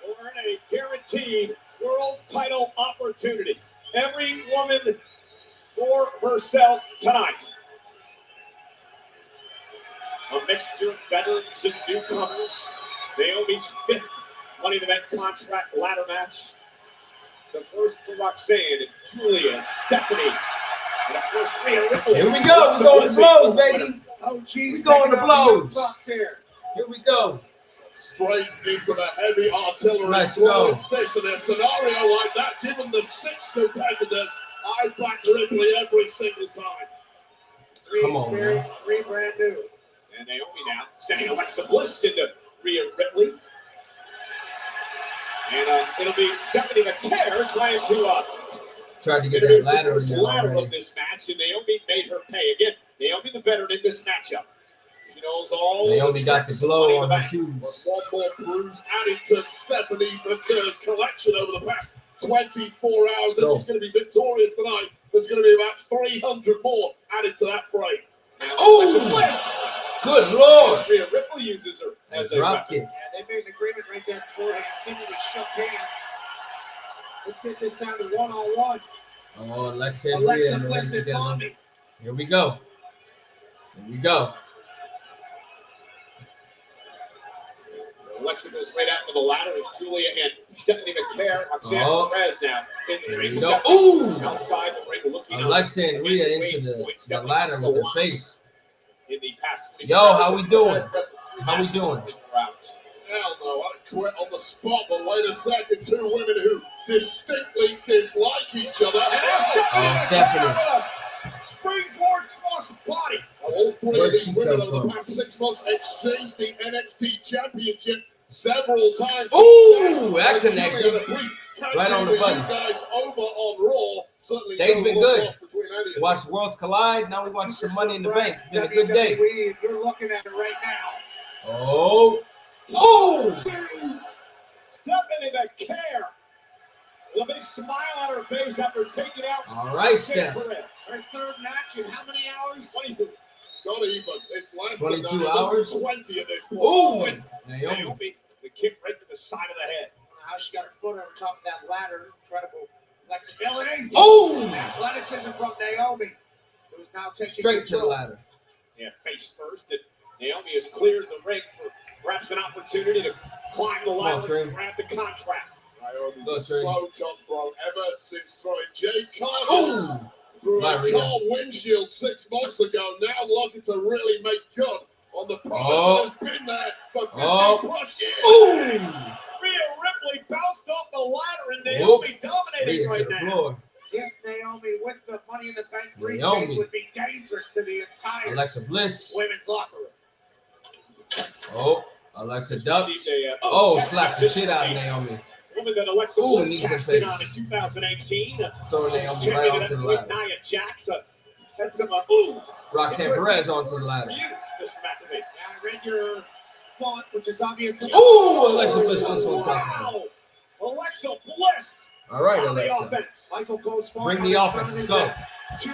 Speaker 17: will earn a guaranteed world title opportunity. Every woman for herself tonight. A mixture of veterans and newcomers. Naomi's 5th Money in the Bank contract ladder match. The first for Roxanne and Julia and Stephanie. And of course, Rhea Ripley.
Speaker 3: Here we go. We're going to blows, baby.
Speaker 19: Oh, geez.
Speaker 3: We're going to blows.
Speaker 19: Here.
Speaker 3: Here we go.
Speaker 21: Straight into the heavy artillery.
Speaker 3: Let's go.
Speaker 21: This in a scenario like that, given the 6 competitors, I back Ripley every single time.
Speaker 3: Come on, man.
Speaker 19: 3 brand new.
Speaker 17: And Naomi now sending Alexa Bliss into Rhea Ripley. And it'll be Stephanie McCare trying to
Speaker 3: tried to get
Speaker 17: introduce
Speaker 3: that ladder
Speaker 17: the first
Speaker 3: in there
Speaker 17: ladder
Speaker 3: already.
Speaker 17: of this match, and Naomi made her pay. Again, Naomi the veteran in this matchup. She knows all
Speaker 3: Naomi got the glow on her
Speaker 21: With
Speaker 3: shoes.
Speaker 21: one more bruise added to Stephanie McCare's collection over the past 24 hours.
Speaker 3: So-
Speaker 21: If she's going to be victorious tonight, there's going to be about 300 more added to that frame.
Speaker 17: Now,
Speaker 3: Oh!
Speaker 17: Alexa Bliss.
Speaker 3: Good Lord.
Speaker 17: Rhea Ripley uses her
Speaker 3: And
Speaker 17: as a
Speaker 3: drop
Speaker 17: weapon.
Speaker 3: kick.
Speaker 19: And they made an agreement right there beforehand. Seemingly shook hands. Let's get this down to one-on-one.
Speaker 3: Oh, Alexa and
Speaker 19: Alexa
Speaker 3: Rhea in the ring
Speaker 19: Bliss and
Speaker 3: together.
Speaker 19: Mommy.
Speaker 3: Here we go. Here we go.
Speaker 17: Alexa goes right out to the ladder as Julia and Stephanie McCare, Roxanne
Speaker 3: Oh.
Speaker 17: Perez now in the
Speaker 3: Here
Speaker 17: ring.
Speaker 3: we go.
Speaker 17: Stephanie
Speaker 3: Ooh!
Speaker 17: outside the ring looking up.
Speaker 3: Alexa and Rhea into the ladder with their face.
Speaker 17: In the past
Speaker 3: Yo, how we doing? How we doing?
Speaker 21: Hell no, I'd quit on the spot, but wait a second. 2 women who distinctly dislike each other.
Speaker 3: Oh, Stephanie.
Speaker 17: Springboard cross body.
Speaker 21: All 3 of
Speaker 3: Where'd
Speaker 21: these
Speaker 3: she
Speaker 21: women
Speaker 3: come
Speaker 21: over the
Speaker 3: from?
Speaker 21: past 6 months exchanged the NXT Championship several times.
Speaker 3: Ooh, that
Speaker 21: Julia
Speaker 3: connected.
Speaker 21: had a brief tag
Speaker 3: Right
Speaker 21: team
Speaker 3: on the
Speaker 21: with
Speaker 3: button.
Speaker 21: You guys over on Raw. Certainly
Speaker 3: Day's
Speaker 21: no
Speaker 3: been
Speaker 21: love
Speaker 3: good.
Speaker 21: lost between any of them.
Speaker 3: Watch Worlds Collide. Now we watch some Money in the Bank. Been a good day.
Speaker 19: WWE, you're looking at it right now.
Speaker 3: Oh. Oh!
Speaker 17: Stephanie McCare with a big smile on her face after taking out.
Speaker 3: All right, Steph.
Speaker 17: Perez.
Speaker 19: Her 3rd match in how many hours?
Speaker 17: 22.
Speaker 21: Not even. It's less
Speaker 3: 22
Speaker 21: than that. It
Speaker 3: hours?
Speaker 21: must be 20 at this point.
Speaker 3: Ooh!
Speaker 17: And
Speaker 3: Naomi.
Speaker 17: Naomi, the kick right to the side of the head.
Speaker 19: How she got her foot over top of that ladder. Incredible flexibility.
Speaker 3: Oh!
Speaker 19: Athleticism from Naomi, who's now taking
Speaker 3: Straight to the
Speaker 19: control.
Speaker 3: ladder.
Speaker 17: Yeah, face first. And Naomi has cleared the ring for perhaps an opportunity to climb the
Speaker 3: on,
Speaker 17: ladder
Speaker 3: Trim.
Speaker 17: and grab the contract.
Speaker 21: Naomi
Speaker 3: Go,
Speaker 21: was
Speaker 3: Trey.
Speaker 21: so cutthroat ever since throwing Jay Carter
Speaker 3: Oh!
Speaker 21: through
Speaker 3: Bye,
Speaker 21: a
Speaker 3: Rhea.
Speaker 21: car windshield 6 months ago. Now looking to really make good on the promise
Speaker 3: Oh.
Speaker 21: that has been there for 50
Speaker 3: Oh.
Speaker 21: plus years.
Speaker 3: Ooh!
Speaker 17: Rhea Ripley bounced off the ladder and
Speaker 3: Whoop.
Speaker 17: Naomi dominating
Speaker 3: Rhea to
Speaker 17: right
Speaker 3: the
Speaker 17: now.
Speaker 3: floor.
Speaker 19: Yes, Naomi with the Money in the Bank briefcase
Speaker 3: Naomi.
Speaker 19: would be dangerous to the entire
Speaker 3: Alexa Bliss.
Speaker 19: women's locker room.
Speaker 3: Oh, Alexa ducked.
Speaker 17: She's a,
Speaker 3: Oh, slapped the shit out of Naomi.
Speaker 17: woman that Alexa
Speaker 3: Ooh,
Speaker 17: Bliss
Speaker 3: knees in
Speaker 17: cashed in
Speaker 3: face.
Speaker 17: on in 2018.
Speaker 3: Throw Naomi right onto the
Speaker 17: with
Speaker 3: ladder.
Speaker 17: Nia Jax. Had some, ooh.
Speaker 3: Roxanne Perez onto the ladder.
Speaker 17: You, Mr. McAfee.
Speaker 19: I read your font, which is obviously.
Speaker 3: Ooh, Alexa Bliss was on top of her.
Speaker 17: Wow. Alexa Bliss.
Speaker 3: All right,
Speaker 17: on the
Speaker 3: Alexa.
Speaker 17: offense.
Speaker 19: Michael Cole's font
Speaker 3: Bring
Speaker 19: on
Speaker 3: the
Speaker 19: his
Speaker 3: offense.
Speaker 19: front
Speaker 3: Let's
Speaker 19: is
Speaker 3: go.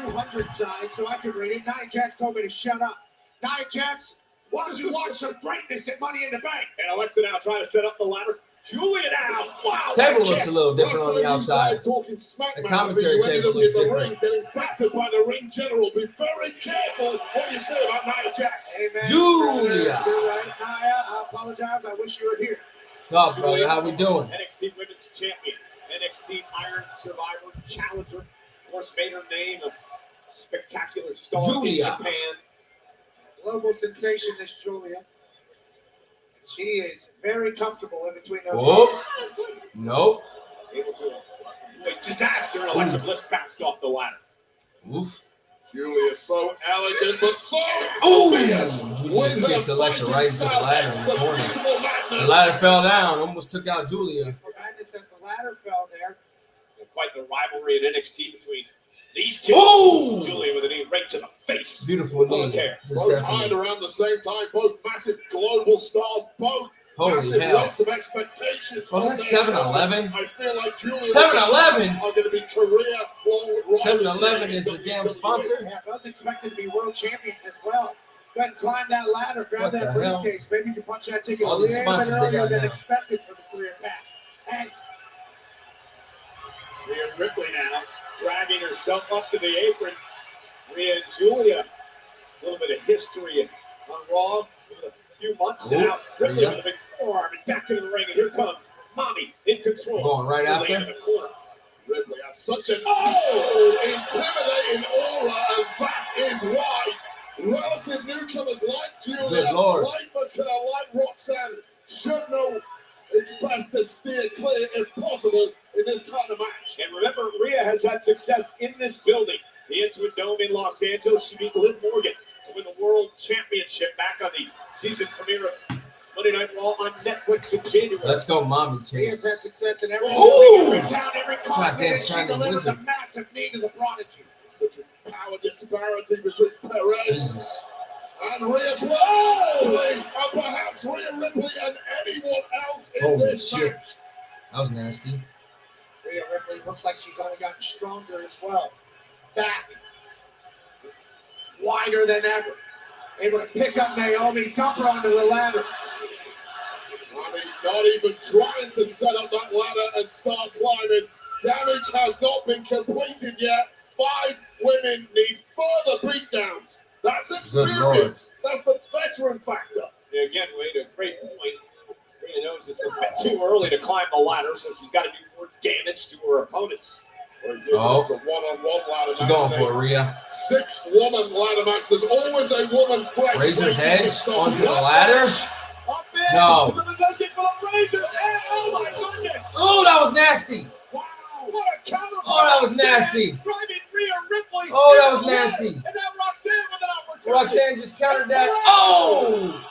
Speaker 19: at 200 side, so I could read it. Nia Jax told me to shut up. Nia Jax, why don't you watch some greatness at Money in the Bank?
Speaker 17: And Alexa now trying to set up the ladder. Julia now. Wow.
Speaker 3: Table
Speaker 17: that
Speaker 3: looks a
Speaker 17: kick.
Speaker 3: little different on the outside.
Speaker 21: Talking smack
Speaker 3: The
Speaker 21: mouth,
Speaker 3: commentary
Speaker 21: you ended
Speaker 3: table
Speaker 21: up
Speaker 3: looks
Speaker 21: in the
Speaker 3: different.
Speaker 21: ring, getting battered by the ring general. Be very careful what you say about Nia Jax.
Speaker 19: Amen.
Speaker 3: Julia.
Speaker 19: You're right, Nia. I apologize. I wish you were here.
Speaker 3: No, brother, how we doing?
Speaker 17: NXT Women's Champion. NXT Iron Survivor Challenger. Of course, made her name a spectacular star
Speaker 3: Julia.
Speaker 17: in Japan.
Speaker 19: Global sensation, this Julia. She is very comfortable in between those.
Speaker 3: Whoop. Nope.
Speaker 17: Able to avoid disaster. And Alexa
Speaker 3: Oof.
Speaker 17: Bliss bounced off the ladder.
Speaker 3: Oof.
Speaker 21: Julia so elegant, but so
Speaker 3: obvious. Julia kicks Alexa right into the ladder in the corner. The ladder fell down, almost took out Julia.
Speaker 12: Madness as the ladder fell there.
Speaker 17: Quite the rivalry in NXT between these two.
Speaker 3: Oh!
Speaker 17: Julia with a knee right to the face.
Speaker 3: Beautiful knee.
Speaker 21: Both hired around the same time, both massive global stars, both
Speaker 3: holy
Speaker 21: massive
Speaker 3: hell.
Speaker 21: weights of expectations.
Speaker 3: Was that 7-Eleven?
Speaker 21: I feel like Julia
Speaker 3: 7-Eleven?
Speaker 21: are going to be career long.
Speaker 3: 7-Eleven is a damn sponsor.
Speaker 12: Yeah, both expected to be world champions as well. Go ahead and climb that ladder, grab
Speaker 3: What
Speaker 12: that
Speaker 3: the hell?
Speaker 12: briefcase. Maybe you can punch that ticket
Speaker 3: All
Speaker 12: a
Speaker 3: these
Speaker 12: little bit
Speaker 3: sponsors they
Speaker 12: earlier
Speaker 3: got
Speaker 12: than
Speaker 3: now.
Speaker 12: expected for the career path. As
Speaker 17: Rhea Ripley now dragging herself up to the apron. Rhea and Julia, a little bit of history on Raw, a few months
Speaker 3: Ooh,
Speaker 17: now. Ripley
Speaker 3: Rhea.
Speaker 17: with a big forearm and back into the ring, and here comes Mommy in control.
Speaker 3: Going right
Speaker 17: Julia
Speaker 3: after.
Speaker 17: in the corner.
Speaker 21: Ripley has such an intimidating aura, and that is why relative newcomers like Julia,
Speaker 3: Good Lord.
Speaker 21: like Vakar, like Roxanne, should know it's best to steer clear if possible in this kind of match.
Speaker 17: And remember, Rhea has had success in this building. The Intuit Dome in Los Angeles. She beat Liv Morgan to win the World Championship back on the season premiere of Monday Night Raw on Netflix in January.
Speaker 3: Let's go, mommy
Speaker 12: he has had
Speaker 3: chance.
Speaker 12: success in every
Speaker 21: Ooh!
Speaker 12: town, every
Speaker 3: Goddamn
Speaker 12: continent, and she
Speaker 3: Shining
Speaker 12: delivers a
Speaker 3: Wizard.
Speaker 12: massive knee to the prodigy.
Speaker 21: Such a power disparity between Perez
Speaker 3: Jesus.
Speaker 21: and Rhea Ripley, and perhaps Rhea Ripley and anyone else in
Speaker 3: Holy
Speaker 21: this
Speaker 3: shit.
Speaker 21: match.
Speaker 3: That was nasty.
Speaker 12: Rhea Ripley looks like she's only gotten stronger as well. Back, wider than ever. Able to pick up Naomi, dump her onto the ladder.
Speaker 21: I mean, not even trying to set up that ladder and start climbing. Damage has not been completed yet. 5 women need further beatdowns. That's experience. That's the veteran factor.
Speaker 17: Yeah, again, Wade, a great point. Rhea knows it's a bit too early to climb the ladder, so she's got to do more damage to her opponents.
Speaker 3: Oh.
Speaker 21: It's a one-on-one ladder
Speaker 3: What you
Speaker 21: match.
Speaker 3: going for, Rhea?
Speaker 21: 6-woman ladder match. There's always a woman fresh.
Speaker 3: Razor's
Speaker 21: waiting to
Speaker 3: Edge
Speaker 21: stop.
Speaker 3: onto the ladder?
Speaker 17: Up in
Speaker 3: No.
Speaker 17: to the possession for the Razor's Edge. Oh my goodness!
Speaker 3: Oh, that was nasty.
Speaker 17: Wow! What a counter!
Speaker 3: Oh, that was nasty.
Speaker 17: Driving Rhea Ripley.
Speaker 3: Oh, that was
Speaker 17: into the ladder.
Speaker 3: nasty.
Speaker 17: And now Roxanne with an opportunity.
Speaker 3: Roxanne just countered that. Oh!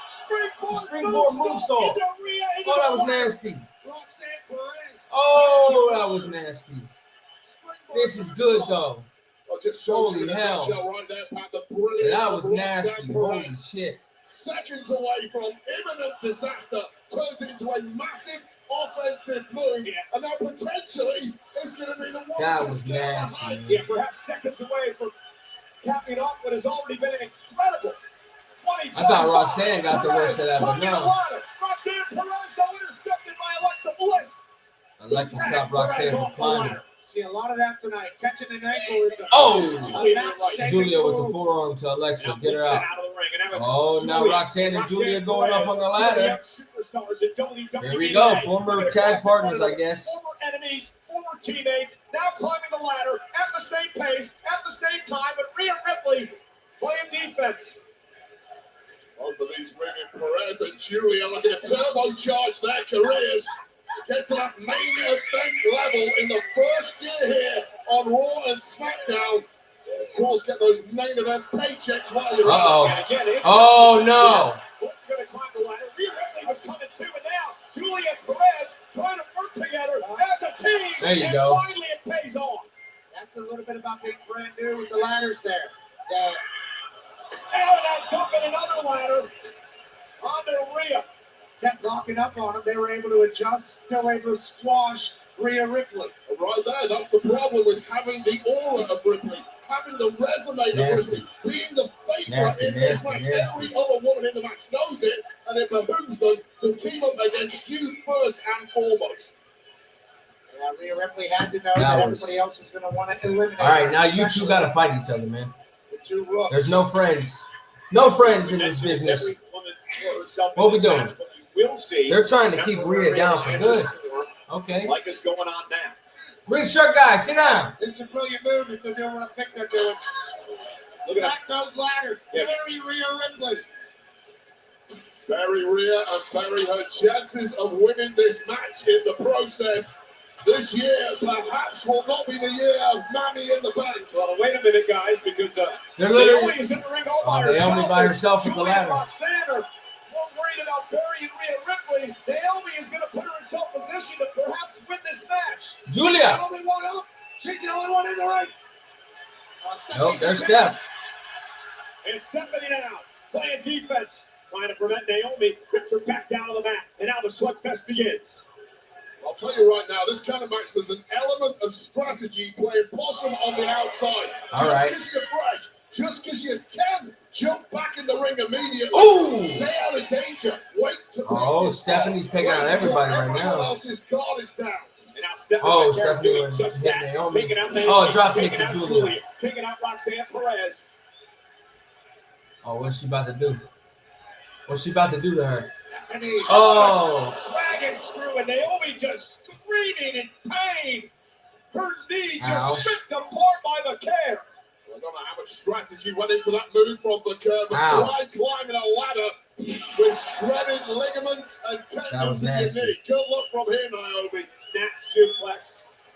Speaker 3: Springboard moonsault.
Speaker 17: Into Rhea, into
Speaker 3: Oh, that
Speaker 17: the
Speaker 3: was
Speaker 17: ladder.
Speaker 3: nasty.
Speaker 17: Roxanne Perez.
Speaker 3: Oh, that was nasty. This is good, though.
Speaker 21: I just showed
Speaker 3: Holy
Speaker 21: you the
Speaker 3: hell.
Speaker 21: nutshell right there, Pat. The brilliance
Speaker 3: That
Speaker 21: of
Speaker 3: was
Speaker 21: Roxanne
Speaker 3: nasty.
Speaker 21: Perez.
Speaker 3: Holy shit.
Speaker 21: Seconds away from imminent disaster, turns it into a massive offensive move, and now potentially is going to be the one
Speaker 3: That
Speaker 21: to
Speaker 3: was
Speaker 21: scale the
Speaker 3: nasty,
Speaker 21: height.
Speaker 3: man.
Speaker 17: Yeah, perhaps seconds away from capping off what has already been an incredible 20.
Speaker 3: I thought Roxanne got the worst of that, but no.
Speaker 17: Roxanne Perez, though, intercepted by Alexa Bliss.
Speaker 3: Alexa stopped Roxanne from climbing.
Speaker 12: See a lot of that tonight. Catching an ankle is a
Speaker 3: Oh!
Speaker 12: match-saving
Speaker 3: Julia with the
Speaker 12: move.
Speaker 3: forearm to Alexa. Get her
Speaker 17: Bliss
Speaker 3: out.
Speaker 17: out of the ring, and now it's
Speaker 3: Oh, now
Speaker 17: Julia.
Speaker 3: Roxanne and Julia going up on the
Speaker 17: Perez,
Speaker 3: ladder.
Speaker 17: superstars in WWE.
Speaker 3: Here we go. Former tag partners, I guess.
Speaker 17: Former enemies, former teammates, now climbing the ladder at the same pace, at the same time, but Rhea Ripley playing defense.
Speaker 21: Both of these women, Perez and Julia, looking to turbocharge their careers. Get to that main event level in the first year here on Raw and SmackDown. Of course, get those main event paychecks while you're
Speaker 3: Uh-oh.
Speaker 21: at it.
Speaker 3: Oh, no.
Speaker 17: Both going to climb the ladder. Rhea Ripley was coming too, and now Julia and Perez trying to work together as a team.
Speaker 3: There you
Speaker 17: and
Speaker 3: go.
Speaker 17: finally it pays off.
Speaker 12: That's a little bit about being brand new with the ladders there.
Speaker 17: And now dumping another ladder onto Rhea.
Speaker 12: Kept locking up on them. They were able to adjust, still able to squash Rhea Ripley.
Speaker 21: Right there, that's the problem with having the aura of Ripley, having the resume of
Speaker 3: Nasty.
Speaker 21: Ripley, being the favorite
Speaker 3: Nasty,
Speaker 21: in this
Speaker 3: nasty,
Speaker 21: match.
Speaker 3: nasty.
Speaker 21: Every other woman in the match knows it, and it behooves them to team up against you first and foremost.
Speaker 12: Yeah, Rhea Ripley had to know
Speaker 3: That
Speaker 12: that
Speaker 3: was-
Speaker 12: everybody else was going to want to eliminate
Speaker 3: All right,
Speaker 12: her,
Speaker 3: now you two
Speaker 12: especially
Speaker 3: got to fight each other, man.
Speaker 12: the two rooks.
Speaker 3: There's no friends. No friends in this business.
Speaker 17: Every woman for herself in
Speaker 3: What we
Speaker 17: this
Speaker 3: doing?
Speaker 17: match, but you will see
Speaker 3: They're trying to keep
Speaker 17: temporary
Speaker 3: Rhea down for good.
Speaker 17: alliances form,
Speaker 3: Okay.
Speaker 17: like is going on now.
Speaker 3: Green shirt guy, sit down.
Speaker 12: This is a brilliant move if they're doing what I think they're doing.
Speaker 17: Look at
Speaker 12: Back those ladders.
Speaker 17: Yeah.
Speaker 12: Bury Rhea Ripley.
Speaker 21: Bury Rhea and bury her chances of winning this match in the process. This year perhaps will not be the year of Money in the Bank.
Speaker 17: Well, wait a minute, guys, because
Speaker 3: They're literally.
Speaker 1: Naomi is in the ring all by
Speaker 3: Naomi
Speaker 1: herself.
Speaker 3: by herself with the
Speaker 1: Julia and
Speaker 3: ladder.
Speaker 1: Roxanne are more worried about Barry and Rhea Ripley. Naomi is going to put herself in position to perhaps win this match.
Speaker 3: Julia.
Speaker 1: She's the only one up. She's the only one in the ring.
Speaker 3: Nope, there's Steph.
Speaker 1: And Stephanie now playing defense, trying to prevent Naomi. Whips her back down to the mat. And now the slugfest begins.
Speaker 21: I'll tell you right now, this kind of match, there's an element of strategy playing possum on the outside.
Speaker 3: All right.
Speaker 21: Just because you're fresh, just because you can jump back in the ring immediately.
Speaker 3: Ooh.
Speaker 21: Stay out of danger. Wait to
Speaker 3: Oh, Stephanie's taking out everybody right now.
Speaker 21: else's guard is down.
Speaker 1: And now Stephanie
Speaker 3: Oh,
Speaker 1: McCarron
Speaker 3: Stephanie
Speaker 1: doing
Speaker 3: was
Speaker 1: just
Speaker 3: hitting
Speaker 1: that.
Speaker 3: Naomi.
Speaker 1: Taking out Naomi.
Speaker 3: Oh, drop kick
Speaker 1: taking
Speaker 3: to
Speaker 1: out
Speaker 3: Julia.
Speaker 1: Taking out Roxanne Perez.
Speaker 3: Oh, what's she about to do? What's she about to do to her?
Speaker 1: Stephanie.
Speaker 3: Oh.
Speaker 1: Dragon screw, and Naomi just screaming in pain. Her knee
Speaker 3: Ow.
Speaker 1: just ripped apart by the care.
Speaker 21: I don't know how much strategy went into that move from the curb, but
Speaker 3: Ow.
Speaker 21: try climbing a ladder with shredded ligaments and tendons in your
Speaker 3: nasty.
Speaker 21: knee. Good luck from here, Naomi.
Speaker 1: Snap suplex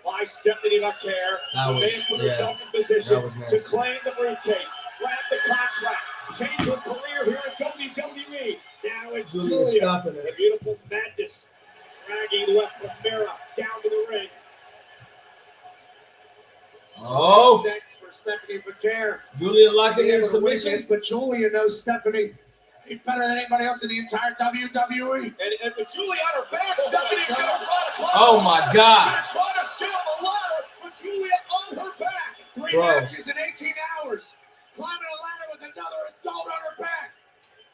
Speaker 1: by Stephanie McCare.
Speaker 3: That
Speaker 1: The
Speaker 3: was-
Speaker 1: man put
Speaker 3: yeah,
Speaker 1: herself in position
Speaker 3: that was
Speaker 1: to
Speaker 3: nasty.
Speaker 1: claim the briefcase, grab the contract, change her career here at WWE. Now it's
Speaker 3: Julia
Speaker 1: Julia.
Speaker 3: stopping her.
Speaker 1: The beautiful madness dragging left from Mira down to the ring.
Speaker 3: Oh.
Speaker 19: Sex for Stephanie McCare.
Speaker 3: Julia locking in
Speaker 19: Able to win
Speaker 3: submission.
Speaker 19: this, but Julia knows Stephanie. He's better than anybody else in the entire WWE.
Speaker 1: And with Julia on her back, Stephanie's going to try to climb.
Speaker 3: Oh, my God.
Speaker 1: She's trying to scale the ladder with Julia on her back.
Speaker 19: 3
Speaker 3: Bro.
Speaker 19: matches in 18 hours. Climbing a ladder with another adult on her back.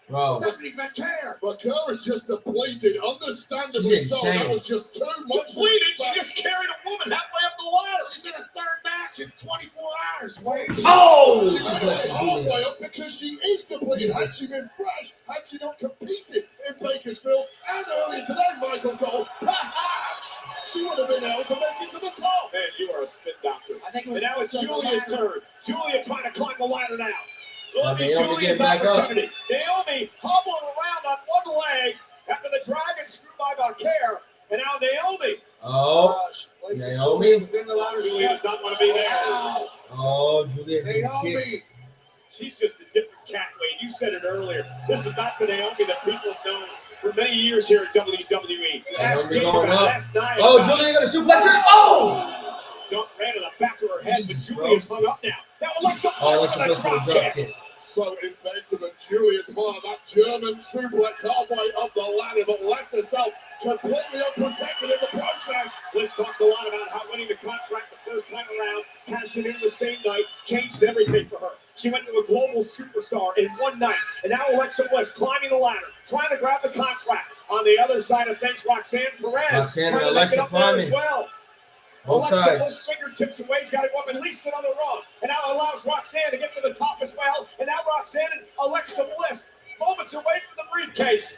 Speaker 3: Bro.
Speaker 19: Stephanie McCare.
Speaker 21: McCare is just depleted, understandably
Speaker 3: She's
Speaker 21: so. That
Speaker 3: insane.
Speaker 21: was just too much.
Speaker 1: Depleted. She just carried a woman halfway up the ladder.
Speaker 19: She's in a third match in 24 hours. Wait.
Speaker 3: Oh.
Speaker 21: She's
Speaker 3: Suplex from
Speaker 21: halfway
Speaker 3: Julia.
Speaker 21: up because she is depleted. Had
Speaker 3: Jesus.
Speaker 21: she been fresh, had she not competed in Bakersfield and earlier today, Michael Cole, perhaps she would have been able to make it to the top.
Speaker 1: Man, you are a spin doctor.
Speaker 19: I think it
Speaker 1: And
Speaker 19: was
Speaker 1: now it's Julia's turn. Julia trying to climb the ladder now.
Speaker 3: Now
Speaker 1: Look at
Speaker 3: Naomi
Speaker 1: Julia's
Speaker 3: getting back up.
Speaker 1: opportunity. Naomi hobbling around on one leg after the dragon screw by Valkyrie. And now Naomi.
Speaker 3: Oh. Naomi.
Speaker 19: Within the ladder.
Speaker 1: Julia does not want to be there.
Speaker 3: Oh, Julia getting
Speaker 19: Naomi.
Speaker 3: kicked.
Speaker 1: She's just a different cat, Wade. You said it earlier. This is not the Naomi that people have known for many years here at WWE.
Speaker 3: Naomi going up.
Speaker 1: Last night,
Speaker 3: Oh, Julia gonna suplex her. Oh.
Speaker 1: Jump ran to the back of her head,
Speaker 3: Jesus,
Speaker 1: but Julia's hung up now. Now Alexa
Speaker 3: Oh, let's
Speaker 1: Bliss
Speaker 3: supposed
Speaker 1: with
Speaker 3: to
Speaker 1: a
Speaker 3: drop
Speaker 1: kick.
Speaker 3: kick.
Speaker 21: So inventive, and Julia Tamar, that German suplex halfway up the ladder, but left herself completely unprotected in the process.
Speaker 1: Bliss talked a lot about how winning the contract the first time around, cashing in the same night, changed everything for her. She went to a global superstar in one night, and now Alexa Bliss climbing the ladder, trying to grab the contract. On the other side of things, Roxanne Perez
Speaker 3: Roxanne and
Speaker 1: trying to make it
Speaker 3: Alexa
Speaker 1: up there as
Speaker 3: climbing.
Speaker 1: well.
Speaker 3: Both
Speaker 1: Alexa
Speaker 3: sides.
Speaker 1: Bliss fingertips away, he's got to go up at least another rung. And now allows Roxanne to get to the top as well. And now Roxanne and Alexa Bliss, moments away from the briefcase.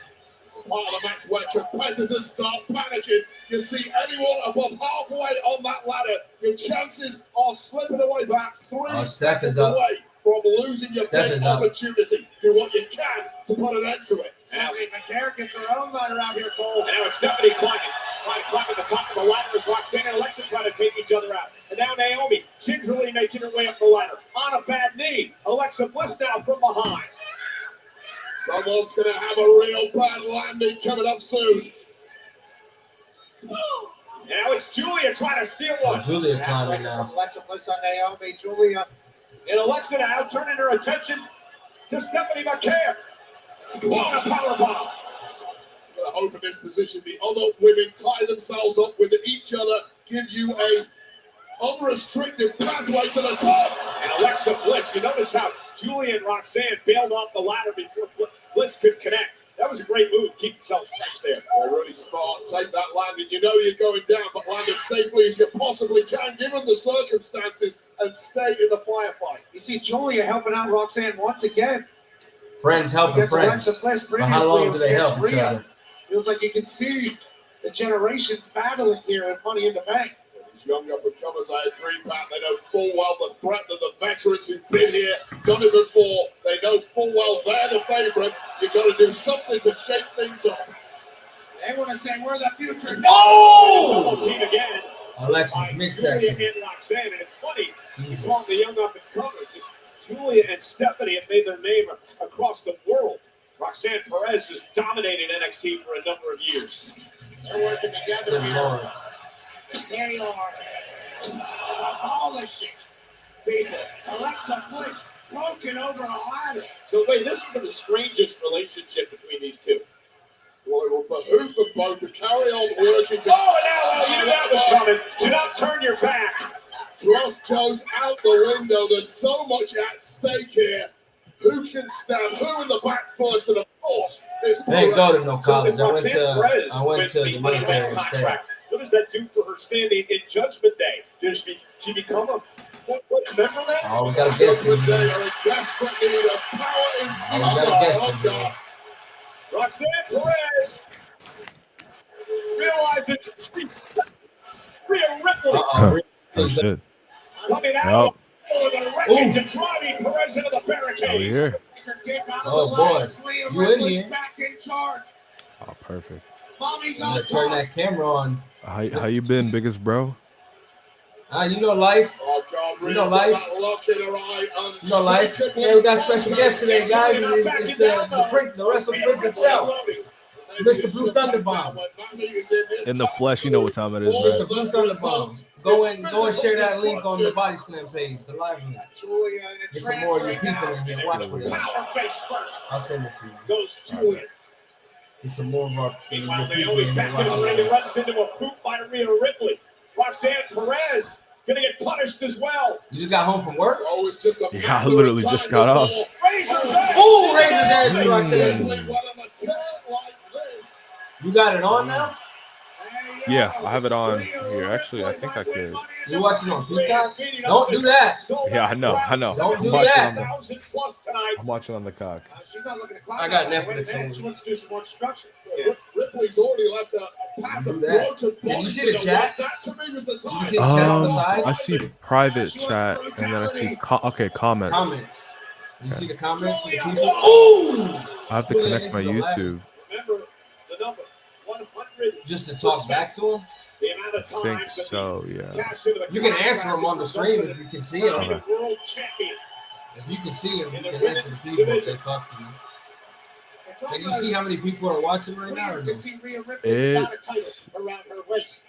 Speaker 21: Part of the match where competitors start panicking. You see anyone above halfway on that ladder, your chances are slipping away back 3
Speaker 3: Steph is
Speaker 21: seconds
Speaker 3: up.
Speaker 21: away from losing your
Speaker 3: Steph
Speaker 21: big
Speaker 3: is up.
Speaker 21: opportunity. Do what you can to put an end to it.
Speaker 19: Stephanie McCare gets her own ladder out here, Cole.
Speaker 1: And now it's Stephanie climbing. Trying to climb at the top of the ladder as Roxanne and Alexa try to take each other out. And now Naomi gingerly making her way up the ladder. On a bad knee. Alexa Bliss now from behind.
Speaker 21: Someone's going to have a real bad landing coming up soon.
Speaker 1: Now it's Julia trying to steal one.
Speaker 3: Oh, Julia climbing now.
Speaker 19: Alexa Bliss on Naomi. Julia.
Speaker 1: And Alexa now turning her attention to Stephanie McCare. What a power bomb.
Speaker 21: I'm going to hope in this position the other women tie themselves up with each other, give you a unrestricted pathway to the top.
Speaker 1: And Alexa Bliss, you notice how Julia and Roxanne bailed off the ladder before Bliss could connect. That was a great move. Keep themselves fresh there.
Speaker 21: They're really smart. Take that landing. You know you're going down, but land as safely as you possibly can, given the circumstances, and stay in the firefight.
Speaker 19: You see Julia helping out Roxanne once again.
Speaker 3: Friends helping
Speaker 19: Against
Speaker 3: friends.
Speaker 19: Alexa Bliss
Speaker 3: But how long do
Speaker 19: previously
Speaker 3: they help
Speaker 19: against
Speaker 3: each
Speaker 19: Rhea.
Speaker 3: other?
Speaker 19: Feels like you can see the generations battling here at Money in the Bank.
Speaker 21: These young up-and-comers, I agree, Pat, they know full well the threat that the veterans who've been here, done it before, they know full well they're the favourites. You've got to do something to shake things up.
Speaker 19: They want to say we're the future.
Speaker 3: Oh!
Speaker 1: Double team again.
Speaker 3: Alexa's
Speaker 1: by
Speaker 3: midsection.
Speaker 1: Julia and Roxanne. And it's funny,
Speaker 3: Jesus.
Speaker 1: you call them the young up-and-comers.
Speaker 17: Julia and Stephanie have made their name across the world. Roxanne Perez has dominated NXT for a number of years. They're working together
Speaker 3: Good
Speaker 17: here.
Speaker 3: Lord.
Speaker 19: There you are. Polishing people. Alexa Bliss broken over a ladder.
Speaker 17: So wait, this has been the strangest relationship between these two.
Speaker 21: Well, it will behoove them both to carry on working.
Speaker 17: Oh, now you knew that was coming. Do not turn your back.
Speaker 21: Trust goes out the window. There's so much at stake here. Who can stab who in the back first? And of course, it's
Speaker 3: I didn't go to no
Speaker 17: Perez.
Speaker 3: college. I went
Speaker 17: Roxanne Perez
Speaker 3: to
Speaker 17: wins
Speaker 3: the military instead.
Speaker 17: contract. What does that do for her standing in Judgment Day? Does she become a remember that?
Speaker 3: Oh, we got a guest in
Speaker 21: They
Speaker 3: here.
Speaker 21: are in desperate need of power in
Speaker 3: Oh, we got a guest in here.
Speaker 17: Roxanne Perez realizes Rhea Ripley
Speaker 10: Oh shit.
Speaker 17: coming
Speaker 10: Yup.
Speaker 17: out over the wreckage and driving Perez into the
Speaker 10: Over
Speaker 17: barricade.
Speaker 10: here.
Speaker 3: Oh boy, you in here?
Speaker 19: Back in charge.
Speaker 10: Oh, perfect.
Speaker 19: Mommy's
Speaker 3: You
Speaker 19: on
Speaker 3: gotta turn
Speaker 19: top.
Speaker 3: that camera on.
Speaker 10: How you been, biggest bro?
Speaker 3: You know life.
Speaker 21: Oh, God,
Speaker 3: You know
Speaker 21: Rhea's
Speaker 3: life.
Speaker 21: got that look in her eye,
Speaker 3: You know life. Yeah, we got a special guest today, guys. It's the wrestling prince himself, Mr. Blue Thunderbomb.
Speaker 10: In the flesh, you know what time it is,
Speaker 3: Mr.
Speaker 10: bro.
Speaker 3: Blue Thunderbomb. Go and share that link on the Body Slam page, the live link. Get some more of your people in here. Watch with us. I'll send it to you.
Speaker 17: Goes Julia.
Speaker 3: Get some more of our
Speaker 17: Meanwhile,
Speaker 3: your people
Speaker 17: Naomi
Speaker 3: in
Speaker 17: back
Speaker 3: here
Speaker 17: in the ring
Speaker 3: watching
Speaker 17: and
Speaker 3: us.
Speaker 17: runs into a boot by Rhea Ripley. Roxanne Perez gonna get punished as well.
Speaker 3: You just got home from work?
Speaker 21: Oh, it's just a
Speaker 10: Yeah, I literally just got off.
Speaker 17: Razor's Edge.
Speaker 3: Ooh, Razor's Edge, Roxanne.
Speaker 21: When I'm a turn like this,
Speaker 3: You got it on now?
Speaker 10: Yeah, I have it on here. Actually, I think I could.
Speaker 3: You watching on Peacock? Don't do that.
Speaker 10: Yeah, I know.
Speaker 3: Don't do
Speaker 10: I'm watching
Speaker 3: that.
Speaker 10: on the, I'm watching on the cock.
Speaker 19: She's not looking to climb.
Speaker 3: I got
Speaker 19: Wait a
Speaker 3: Netflix
Speaker 19: minute,
Speaker 3: on.
Speaker 19: She wants to do some more structure.
Speaker 21: Ripley's already left a path
Speaker 3: Do
Speaker 21: of
Speaker 3: that.
Speaker 21: broken
Speaker 3: Can you
Speaker 21: bodies
Speaker 3: see the
Speaker 21: in
Speaker 3: chat?
Speaker 21: That to me was the time.
Speaker 3: You see the chat on the side?
Speaker 10: I see private chat, and then I see comments.
Speaker 3: Comments. You see the comments of the people? Ooh!
Speaker 10: I have to connect my YouTube.
Speaker 17: Remember the number 100.
Speaker 3: Just to talk back to them?
Speaker 17: The amount of
Speaker 10: I think
Speaker 17: times that
Speaker 10: so. Yeah.
Speaker 17: cash into the
Speaker 3: You can answer them on the stream if you can see them.
Speaker 10: Okay.
Speaker 17: world champion.
Speaker 3: If you can see them, you can answer the people if they talk to you. Can you see how many people are watching right now? Or
Speaker 19: You
Speaker 3: no?
Speaker 19: can see Rhea Ripley without a title
Speaker 10: It's
Speaker 19: around her waist.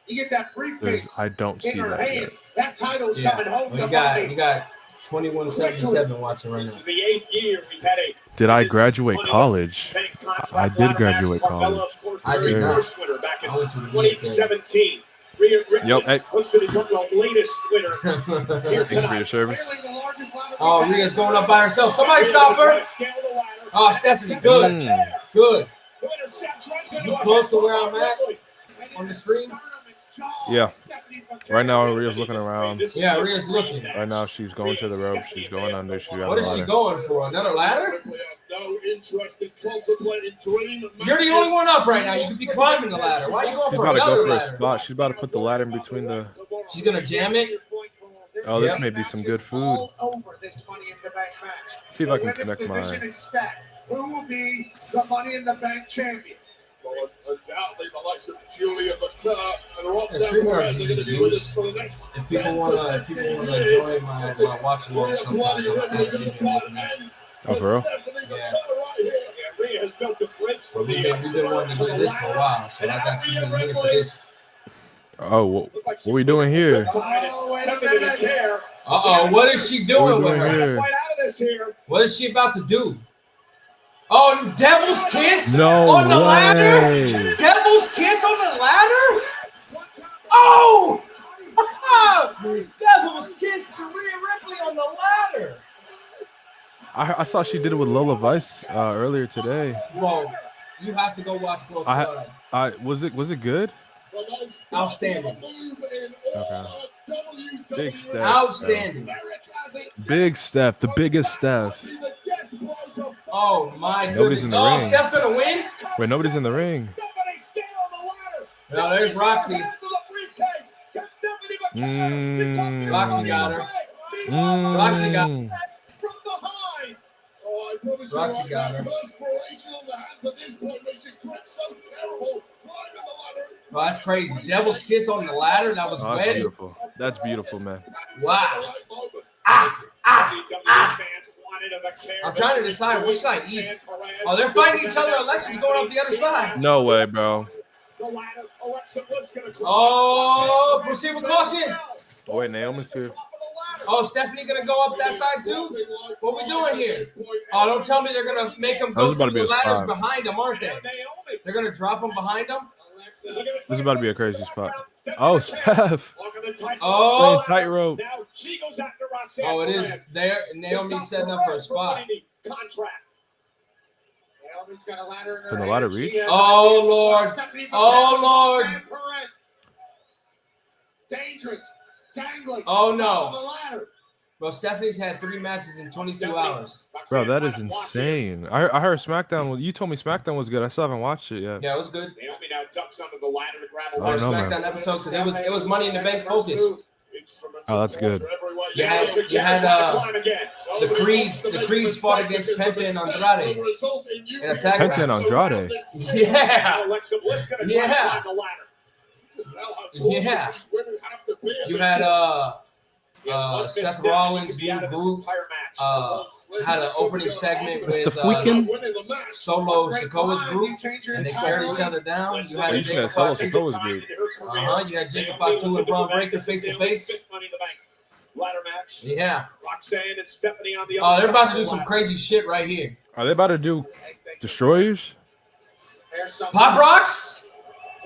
Speaker 19: You get that briefcase
Speaker 10: I don't see
Speaker 19: in her
Speaker 10: that
Speaker 19: hand.
Speaker 10: yet.
Speaker 19: That title's
Speaker 3: Yeah.
Speaker 19: coming home
Speaker 3: Well,
Speaker 19: to mommy.
Speaker 3: you got 2177 watching right
Speaker 17: This
Speaker 3: now.
Speaker 17: is the 8th year we've had a
Speaker 10: Did I graduate college?
Speaker 17: bank contract
Speaker 10: I did
Speaker 17: ladder
Speaker 10: graduate
Speaker 17: match. Carmella,
Speaker 10: college.
Speaker 17: of course,
Speaker 3: I
Speaker 17: very
Speaker 3: did not.
Speaker 17: first winner back in
Speaker 3: I went to the military.
Speaker 17: 2017. Rhea Ripley
Speaker 10: Yep, hey.
Speaker 17: hosted to become the latest winner here
Speaker 10: Thank you for
Speaker 17: tonight.
Speaker 10: your service.
Speaker 19: Clearly the largest ladder
Speaker 3: Oh,
Speaker 19: we've had.
Speaker 3: Rhea's going up by herself. Somebody stop her.
Speaker 17: Scale the ladder.
Speaker 3: Oh, Stephanie, good.
Speaker 10: Mm.
Speaker 3: Good.
Speaker 17: The winner steps right into
Speaker 3: You
Speaker 17: a
Speaker 3: close to
Speaker 17: headbutt
Speaker 3: where
Speaker 17: by
Speaker 3: I'm at?
Speaker 17: Ripley.
Speaker 3: On the screen?
Speaker 10: Yeah. Right now, Rhea's looking around.
Speaker 3: Yeah, Rhea's looking.
Speaker 10: Right now, she's going to the rope. She's going under. She's got
Speaker 3: What
Speaker 10: a
Speaker 3: is she
Speaker 10: ladder.
Speaker 3: going for? Another ladder?
Speaker 21: Ripley has no interest in contemplating dream
Speaker 3: You're the only one up right now. You could be climbing the ladder. Why are you going
Speaker 10: She's
Speaker 3: for
Speaker 10: about to go
Speaker 3: another
Speaker 10: for a
Speaker 3: ladder?
Speaker 10: spot. She's about to put the ladder in between the.
Speaker 3: She's gonna jam it.
Speaker 10: Oh, this
Speaker 3: Yep.
Speaker 10: may be some good food.
Speaker 19: All over this Money in the Bank match.
Speaker 10: See if I can
Speaker 19: The
Speaker 10: connect
Speaker 19: women's
Speaker 10: my.
Speaker 19: division is stacked. Who will be the Money in the Bank champion?
Speaker 21: Well, undoubtedly, the likes of Julia McClure and Roxanne
Speaker 3: StreamYard
Speaker 21: Perez are going to be with us for the next
Speaker 3: If
Speaker 21: 10
Speaker 3: people
Speaker 21: to
Speaker 3: wanna
Speaker 21: 15
Speaker 3: join my
Speaker 21: years.
Speaker 3: watch along
Speaker 21: Rhea
Speaker 3: sometime,
Speaker 21: Bloody
Speaker 3: I'm
Speaker 21: Ripley
Speaker 3: happy
Speaker 21: does
Speaker 3: to
Speaker 21: put
Speaker 3: be
Speaker 21: an
Speaker 3: with you.
Speaker 21: end
Speaker 10: Oh,
Speaker 21: to
Speaker 10: for real?
Speaker 21: Stephanie
Speaker 3: Yeah.
Speaker 21: McClure right here.
Speaker 17: Yeah, Rhea has built a bridge for
Speaker 3: Well, we've been wanting to do this for a while, so I got you in here for this.
Speaker 10: Oh, what we doing here?
Speaker 19: Oh, wait a
Speaker 17: Look into the
Speaker 19: minute.
Speaker 17: chair.
Speaker 3: Uh-oh, what is she
Speaker 10: What
Speaker 3: doing
Speaker 10: we
Speaker 3: with
Speaker 10: doing
Speaker 3: her?
Speaker 10: here?
Speaker 17: Right out of this here.
Speaker 3: What is she about to do? Oh, Devil's Kiss
Speaker 10: No
Speaker 3: on the ladder?
Speaker 10: way.
Speaker 3: Devil's Kiss on the ladder? Oh! Devil's Kiss to Rhea Ripley on the ladder.
Speaker 10: I saw she did it with Lola Vice earlier today.
Speaker 3: Bro, you have to go watch Girls Blood.
Speaker 10: Was it good?
Speaker 3: Outstanding.
Speaker 10: Okay. Big Steph.
Speaker 3: Outstanding.
Speaker 10: Big Steph, the biggest Steph.
Speaker 3: Oh my
Speaker 10: Nobody's
Speaker 3: goodness.
Speaker 10: in the
Speaker 3: Oh,
Speaker 10: ring.
Speaker 3: Steph gonna win?
Speaker 10: Wait, nobody's in the ring.
Speaker 3: No, there's Roxy. Roxy got her. Roxy got her.
Speaker 21: Oh, I promise you,
Speaker 3: Roxy
Speaker 21: I've
Speaker 3: got her.
Speaker 21: perspiration on the hands at this point makes your grip so terrible. Climbing the ladder.
Speaker 3: Well, that's crazy. Devil's Kiss on the ladder. That was
Speaker 10: Oh, that's
Speaker 3: wedged.
Speaker 10: beautiful. That's beautiful, man.
Speaker 3: Wow. Ah. I'm trying to decide which side eat. Oh, they're fighting each other. Alexa's going up the other side.
Speaker 10: No way, bro.
Speaker 3: Oh, proceed with caution.
Speaker 10: Oh, wait, Naomi's here.
Speaker 3: Oh, Stephanie gonna go up that side too? What we doing here? Oh, don't tell me they're gonna make them go through the ladders behind them, aren't they? They're gonna drop them behind them?
Speaker 10: This is about to be a crazy spot. Oh, Steph.
Speaker 3: Oh,
Speaker 10: tightrope.
Speaker 3: Oh, it is there. Naomi's setting up for a spot.
Speaker 10: Can the ladder reach?
Speaker 3: Oh, Lord. Oh, Lord.
Speaker 19: Dangerous. Dangling.
Speaker 3: Oh, no. Bro, Stephanie's had 3 matches in 22 hours.
Speaker 10: Bro, that is insane. I heard SmackDown. You told me SmackDown was good. I still haven't watched it yet.
Speaker 3: Yeah, it was good.
Speaker 17: Naomi now ducks under the ladder to grab a
Speaker 10: I don't know,
Speaker 3: SmackDown
Speaker 10: man.
Speaker 3: episode because it was Money in the Bank focused.
Speaker 10: Oh, that's good.
Speaker 3: You had the Creeds fought against Penta and Andrade in a tag
Speaker 10: Penta and
Speaker 3: match.
Speaker 10: Andrade.
Speaker 3: Yeah. Yeah. You had Seth Rollins' new group had an opening segment with Solo Sikoa's group, and they stared each other down. You had
Speaker 10: You said Solo Sikoa's group.
Speaker 3: You had Jacob Fatu and Braun Breaker face to face.
Speaker 17: Ladder match.
Speaker 3: Yeah.
Speaker 17: Roxanne and Stephanie on the
Speaker 3: Oh,
Speaker 17: other
Speaker 3: they're about to
Speaker 17: side
Speaker 3: do
Speaker 17: of the
Speaker 3: some
Speaker 17: ladder.
Speaker 3: crazy shit right here.
Speaker 10: Are they about to do Destroyers?
Speaker 3: Pop Rocks?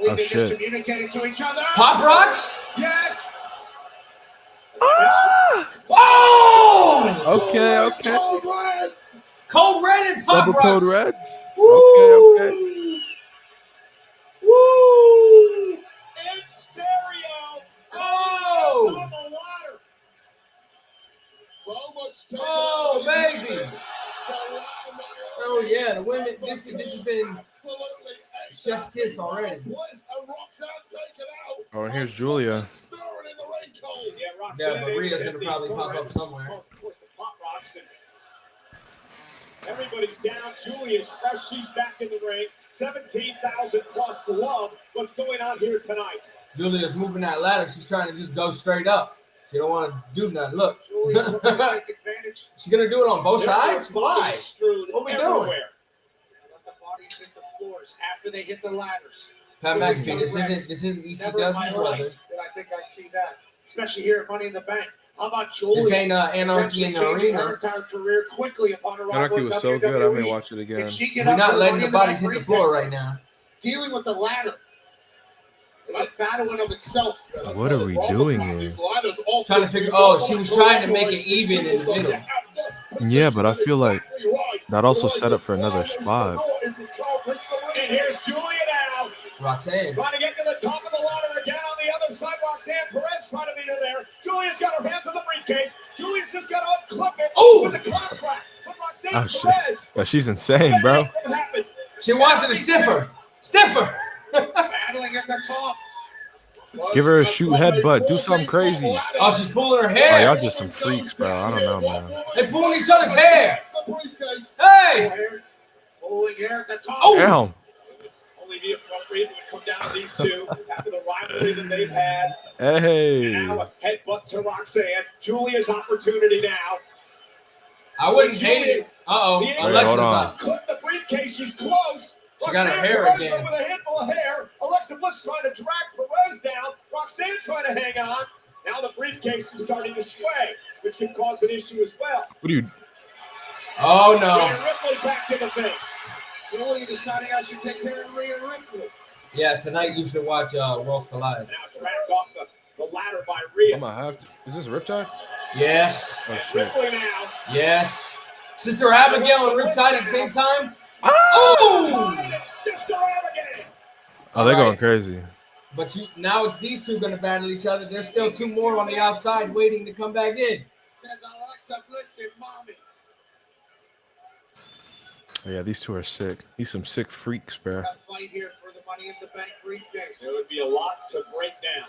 Speaker 10: Oh, shit.
Speaker 19: Communicating to each other.
Speaker 3: Pop Rocks?
Speaker 19: Yes.
Speaker 3: Oh!
Speaker 10: Okay.
Speaker 3: Code Red and Pop
Speaker 10: Double
Speaker 3: Rocks.
Speaker 10: Code Reds?
Speaker 3: Woo!
Speaker 10: Okay.
Speaker 3: Woo!
Speaker 17: In stereo.
Speaker 3: Oh!
Speaker 17: On the ladder. So much
Speaker 3: Oh, baby. Oh, yeah. The women, this has been chef's kiss already.
Speaker 10: Oh, and here's Julia.
Speaker 3: Yeah, Maria's going to probably pop up somewhere.
Speaker 17: Everybody's down. Julia's fresh. She's back in the ring. 17,000 plus love. What's going on here tonight?
Speaker 3: Julia's moving that ladder. She's trying to just go straight up. She don't want to do nothing. Look. She's going to do it on both sides? Why? What we doing?
Speaker 19: Let the bodies hit the floors after they hit the ladders.
Speaker 3: Pat McAfee, this isn't
Speaker 19: Never in my
Speaker 3: ECW,
Speaker 19: life
Speaker 3: brother.
Speaker 19: did I think I'd see that, especially here at Money in the Bank. How about Julia?
Speaker 3: This ain't Anarchy in the
Speaker 19: Changing her
Speaker 3: Arena.
Speaker 19: entire career quickly upon arrival
Speaker 10: Anarchy
Speaker 19: in
Speaker 10: was so good. I may
Speaker 19: WWE.
Speaker 10: watch it again.
Speaker 19: Can she get
Speaker 3: We're
Speaker 19: up
Speaker 3: not
Speaker 19: for
Speaker 3: letting
Speaker 19: Money
Speaker 3: the
Speaker 19: in
Speaker 3: bodies hit
Speaker 19: Bank
Speaker 3: the floor
Speaker 19: briefcase?
Speaker 3: right now.
Speaker 19: Dealing with the ladder is a battle in of itself.
Speaker 10: What are we doing here?
Speaker 3: Trying to figure. Oh, she was trying to make it even in the middle.
Speaker 10: Yeah, but I feel like that also set up for another spot.
Speaker 17: And here's Julia now.
Speaker 3: Roxanne.
Speaker 17: Trying to get to the top of the ladder again on the other side. Roxanne Perez trying to meet her there. Julia's got her hands on the briefcase. Julia's just got to unclip it with the contract. But Roxanne
Speaker 10: Oh, shit.
Speaker 17: Perez.
Speaker 10: Yeah, she's insane, bro.
Speaker 17: What happened?
Speaker 3: She wants it stiffer. Stiffer.
Speaker 19: Battling at the top.
Speaker 10: Give her a shoot headbutt. Do something crazy.
Speaker 3: Oh, she's pulling her
Speaker 10: Oh,
Speaker 3: hair.
Speaker 10: y'all just some freaks, bro. I don't know, man.
Speaker 3: They're pulling each other's hair. Hey.
Speaker 19: Pulling hair at the top.
Speaker 3: Oh.
Speaker 10: Damn.
Speaker 17: Only be appropriate would come down to these two after the rivalry that they've had.
Speaker 10: Hey.
Speaker 17: Now a headbutt to Roxanne. Julia's opportunity now.
Speaker 3: I wouldn't hate it. Uh-oh.
Speaker 17: Wait,
Speaker 3: Alexa's
Speaker 10: hold on.
Speaker 3: up.
Speaker 17: Clip the briefcase. She's close.
Speaker 3: She got her
Speaker 17: Roxanne
Speaker 3: hair
Speaker 17: Perez
Speaker 3: again.
Speaker 17: With a handful of hair. Alexa Bliss trying to drag Perez down. Roxanne trying to hang on. Now the briefcase is starting to sway, which can cause an issue as well.
Speaker 10: What are you?
Speaker 3: Oh, no.
Speaker 17: Rhea Ripley back in the face.
Speaker 19: Julia deciding I should take care of Rhea Ripley.
Speaker 3: Yeah, tonight you should watch Worlds Collide.
Speaker 17: Now dragged off the ladder by Rhea.
Speaker 10: I'm gonna have to. Is this Riptide?
Speaker 3: Yes.
Speaker 10: Oh shit.
Speaker 17: Ripley now.
Speaker 3: Yes. Sister Abigail and Riptide at the same time? Oh!
Speaker 17: Sister Abigail.
Speaker 10: Oh, they're
Speaker 3: All
Speaker 10: going
Speaker 3: right.
Speaker 10: crazy.
Speaker 3: But now it's these two going to battle each other. There's still two more on the outside waiting to come back in.
Speaker 19: Says Alexa Bliss and Mommy.
Speaker 10: Oh, yeah, these two are sick. These some sick freaks, bro.
Speaker 19: A fight here for the Money in the Bank briefcase.
Speaker 17: There would be a lot to break down.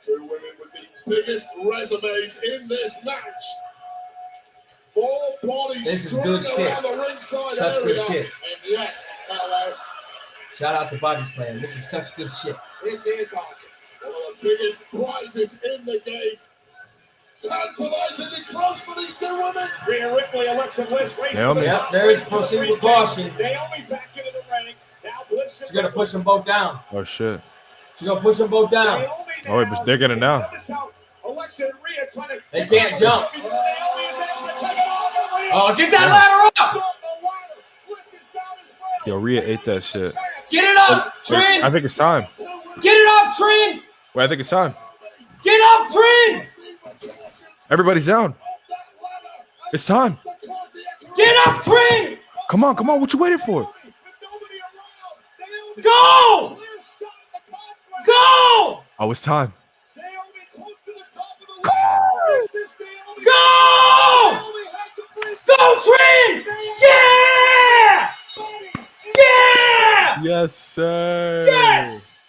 Speaker 21: Two women with the biggest resumes in this match. Four bodies.
Speaker 3: This is good
Speaker 21: strewn
Speaker 3: shit.
Speaker 21: around the ringside
Speaker 3: Such good
Speaker 21: area.
Speaker 3: shit.
Speaker 21: And yes, hello.
Speaker 3: Shout out to Body Slam. This is such good shit.
Speaker 19: This is awesome.
Speaker 21: One of the biggest prizes in the game. tantalizingly close for these two women.
Speaker 1: Rhea Ripley, Alexa Bliss.
Speaker 10: Naomi.
Speaker 3: Yep, there's proceed with caution.
Speaker 1: Naomi back into the ring. Now Bliss.
Speaker 3: She's gonna push them both down.
Speaker 10: Oh shit.
Speaker 3: She's gonna push them both down.
Speaker 10: Oh wait, but they're getting down.
Speaker 1: Alexa and Rhea trying to.
Speaker 3: They can't jump. Oh, get that ladder up!
Speaker 10: Yo, Rhea ate that shit.
Speaker 3: Get it up, Trin!
Speaker 10: I think it's time.
Speaker 3: Get it up, Trin!
Speaker 10: Wait, I think it's time.
Speaker 3: Get up, Trin!
Speaker 10: Everybody's down. It's time.
Speaker 3: Get up, Trin!
Speaker 10: Come on, come on. What you waiting for?
Speaker 3: Go! Go!
Speaker 10: Oh, it's time.
Speaker 3: Go! Go, Trin! Yeah! Yeah!
Speaker 10: Yes, sir.
Speaker 3: Yes!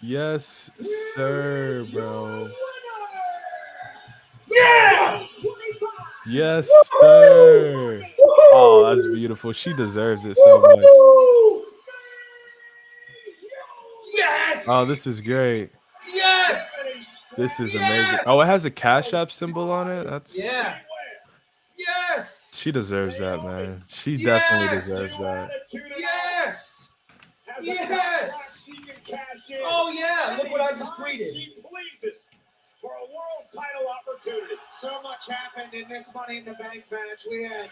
Speaker 10: Yes, sir, bro.
Speaker 3: Yeah!
Speaker 10: Yes, sir. Oh, that's beautiful. She deserves it so much.
Speaker 3: Yes!
Speaker 10: Oh, this is great.
Speaker 3: Yes!
Speaker 10: This is amazing. Oh, it has a Cash App symbol on it. That's
Speaker 3: Yeah. Yes!
Speaker 10: She deserves that, man. She definitely deserves that.
Speaker 3: Yes! Yes! Oh yeah! Look what I just tweeted.
Speaker 1: She pleases for a world title opportunity.
Speaker 19: So much happened in this Money in the Bank match. We had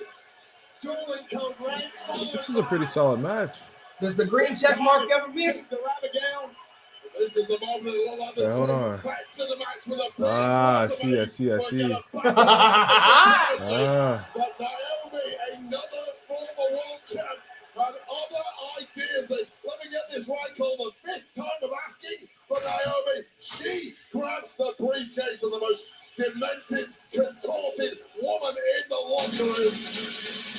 Speaker 19: dueling code reds.
Speaker 10: This is a pretty solid match.
Speaker 3: Does the green check mark ever miss?
Speaker 21: This is the moment of all
Speaker 10: Yeah, hold on.
Speaker 21: backs in the match with a
Speaker 10: Ah, I see.
Speaker 21: But Naomi, another former world champ, had other ideas. And let me get this right, Cole. The fifth time of asking for Naomi. She grabs the briefcase of the most demented, contorted woman in the locker room.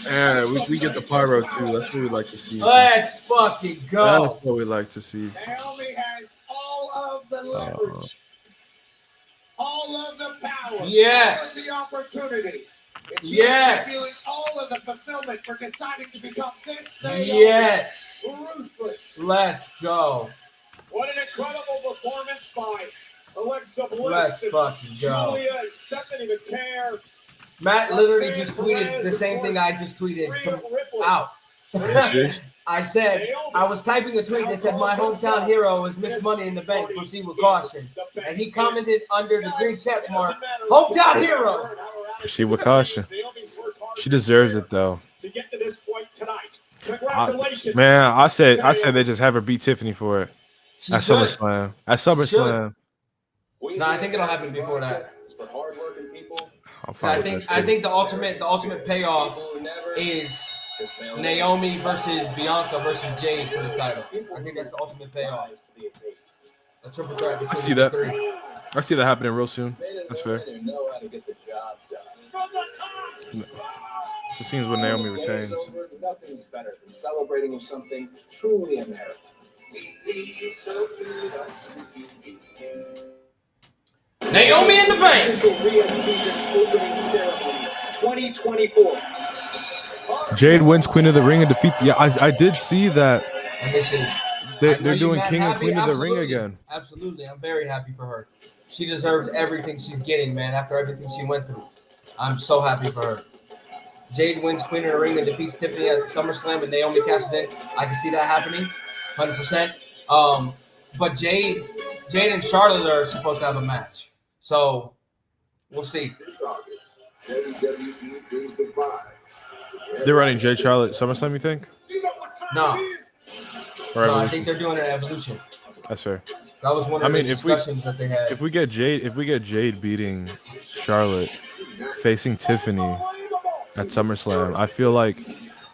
Speaker 10: Yeah, we get the pyro too. That's what we like to see.
Speaker 3: Let's fucking go.
Speaker 10: That's what we like to see.
Speaker 19: Naomi has all of the leverage, all of the power,
Speaker 3: Yes.
Speaker 19: all of the opportunity. And she
Speaker 3: Yes.
Speaker 19: is feeling all of the fulfillment for deciding to become this Naomi.
Speaker 3: Yes.
Speaker 19: Ruthless.
Speaker 3: Let's go.
Speaker 1: What an incredible performance by Alexa Bliss.
Speaker 3: Let's fucking go.
Speaker 1: Julia and Stephanie McCare.
Speaker 3: Matt literally just tweeted the same thing I just tweeted out. I said, I was typing a tweet that said, my hometown hero is Miss Money in the Bank, proceed with caution. And he commented under the green check mark, hometown hero.
Speaker 10: Proceed with caution. She deserves it though.
Speaker 1: To get to this point tonight. Congratulations.
Speaker 10: Man, I said they just have her beat Tiffany for it. At SummerSlam. At SummerSlam.
Speaker 3: No, I think it'll happen before that.
Speaker 7: For hardworking people.
Speaker 3: I think the ultimate payoff is Naomi versus Bianca versus Jade for the title. I think that's the ultimate payoff. A triple threat between
Speaker 10: I see
Speaker 3: the
Speaker 10: that.
Speaker 3: three.
Speaker 10: I see that happening real soon. That's fair.
Speaker 7: Know how to get the job done.
Speaker 10: It seems when Naomi retains.
Speaker 7: Nothing's better than celebrating with something truly American.
Speaker 3: Naomi in the Bank.
Speaker 12: Ceremony 2024.
Speaker 10: Jade wins Queen of the Ring and defeats. Yeah, I did see that.
Speaker 3: And listen,
Speaker 10: they're doing King and Queen of the Ring again.
Speaker 3: Absolutely. I'm very happy for her. She deserves everything she's getting, man, after everything she went through. I'm so happy for her. Jade wins Queen of the Ring and defeats Tiffany at SummerSlam, and Naomi cashes in. I can see that happening, 100%. But Jade and Charlotte are supposed to have a match. So, we'll see.
Speaker 21: This August, WWE brings the vibes.
Speaker 10: They're running Jade Charlotte SummerSlam, you think?
Speaker 3: No.
Speaker 10: Or
Speaker 3: No, I
Speaker 10: Evolution?
Speaker 3: think they're doing an Evolution.
Speaker 10: That's fair.
Speaker 3: That was one of the discussions that they had.
Speaker 10: If we get Jade beating Charlotte, facing Tiffany at SummerSlam, I feel like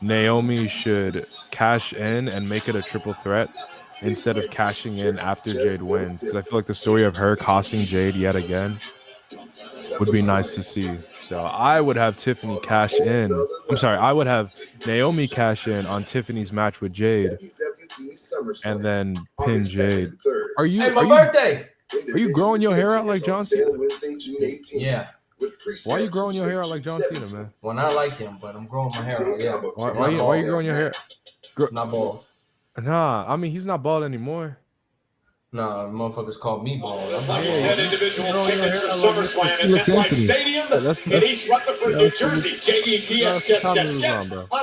Speaker 10: Naomi should cash in and make it a triple threat instead of cashing in after Jade wins. Because I feel like the story of her costing Jade yet again would be nice to see. So I would have Tiffany cash in. I'm sorry, I would have Naomi cash in on Tiffany's match with Jade and then pin Jade. Are you?
Speaker 3: Hey, my
Speaker 10: are you-
Speaker 3: birthday!
Speaker 10: Are you growing your hair out like John Cena?
Speaker 3: Yeah.
Speaker 10: Why are you growing your hair out like John Cena, man?
Speaker 3: Well, not like him, but I'm growing my hair out, yeah.
Speaker 10: Why are you growing your hair?
Speaker 3: Not bald.
Speaker 10: Nah, I mean, he's not bald anymore.
Speaker 3: Nah, motherfuckers call me bald.
Speaker 1: Like you said, individual tickets for SummerSlam at MetLife Stadium in East Rutherford, New Jersey. JETS Jets on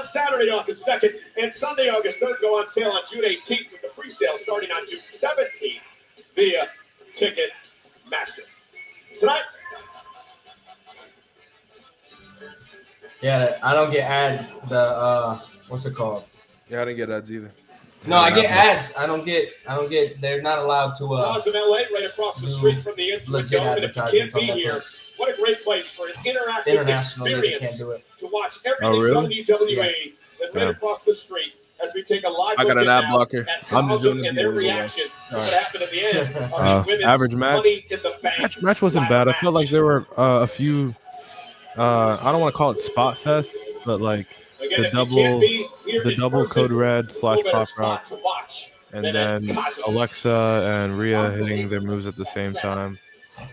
Speaker 1: Saturday, August 2nd, and Sunday, August 3rd go on sale on June 18th with the pre-sale starting on June 17th via Ticketmaster. Tonight.
Speaker 3: Yeah, I don't get ads. The what's it called?
Speaker 10: Yeah, I didn't get ads either.
Speaker 3: No, I get ads. I don't get. They're not allowed to.
Speaker 1: Laws of LA, right across the street from the Intuit Dome. And if you can't be here, what a great place for an interactive
Speaker 3: international
Speaker 1: experience
Speaker 3: can't do it.
Speaker 1: to watch everything WWE. And right across the street as we take a live
Speaker 10: I got
Speaker 1: look
Speaker 10: an ad blocker.
Speaker 1: I'm just doing and their reaction to what happened at the end of the women's
Speaker 10: average match.
Speaker 1: Money in the Bank.
Speaker 10: Match wasn't bad. I felt like there were a few. I don't want to call it spot fests, but like the double code red / pop rock, and then Alexa and Rhea hitting their moves at the same time.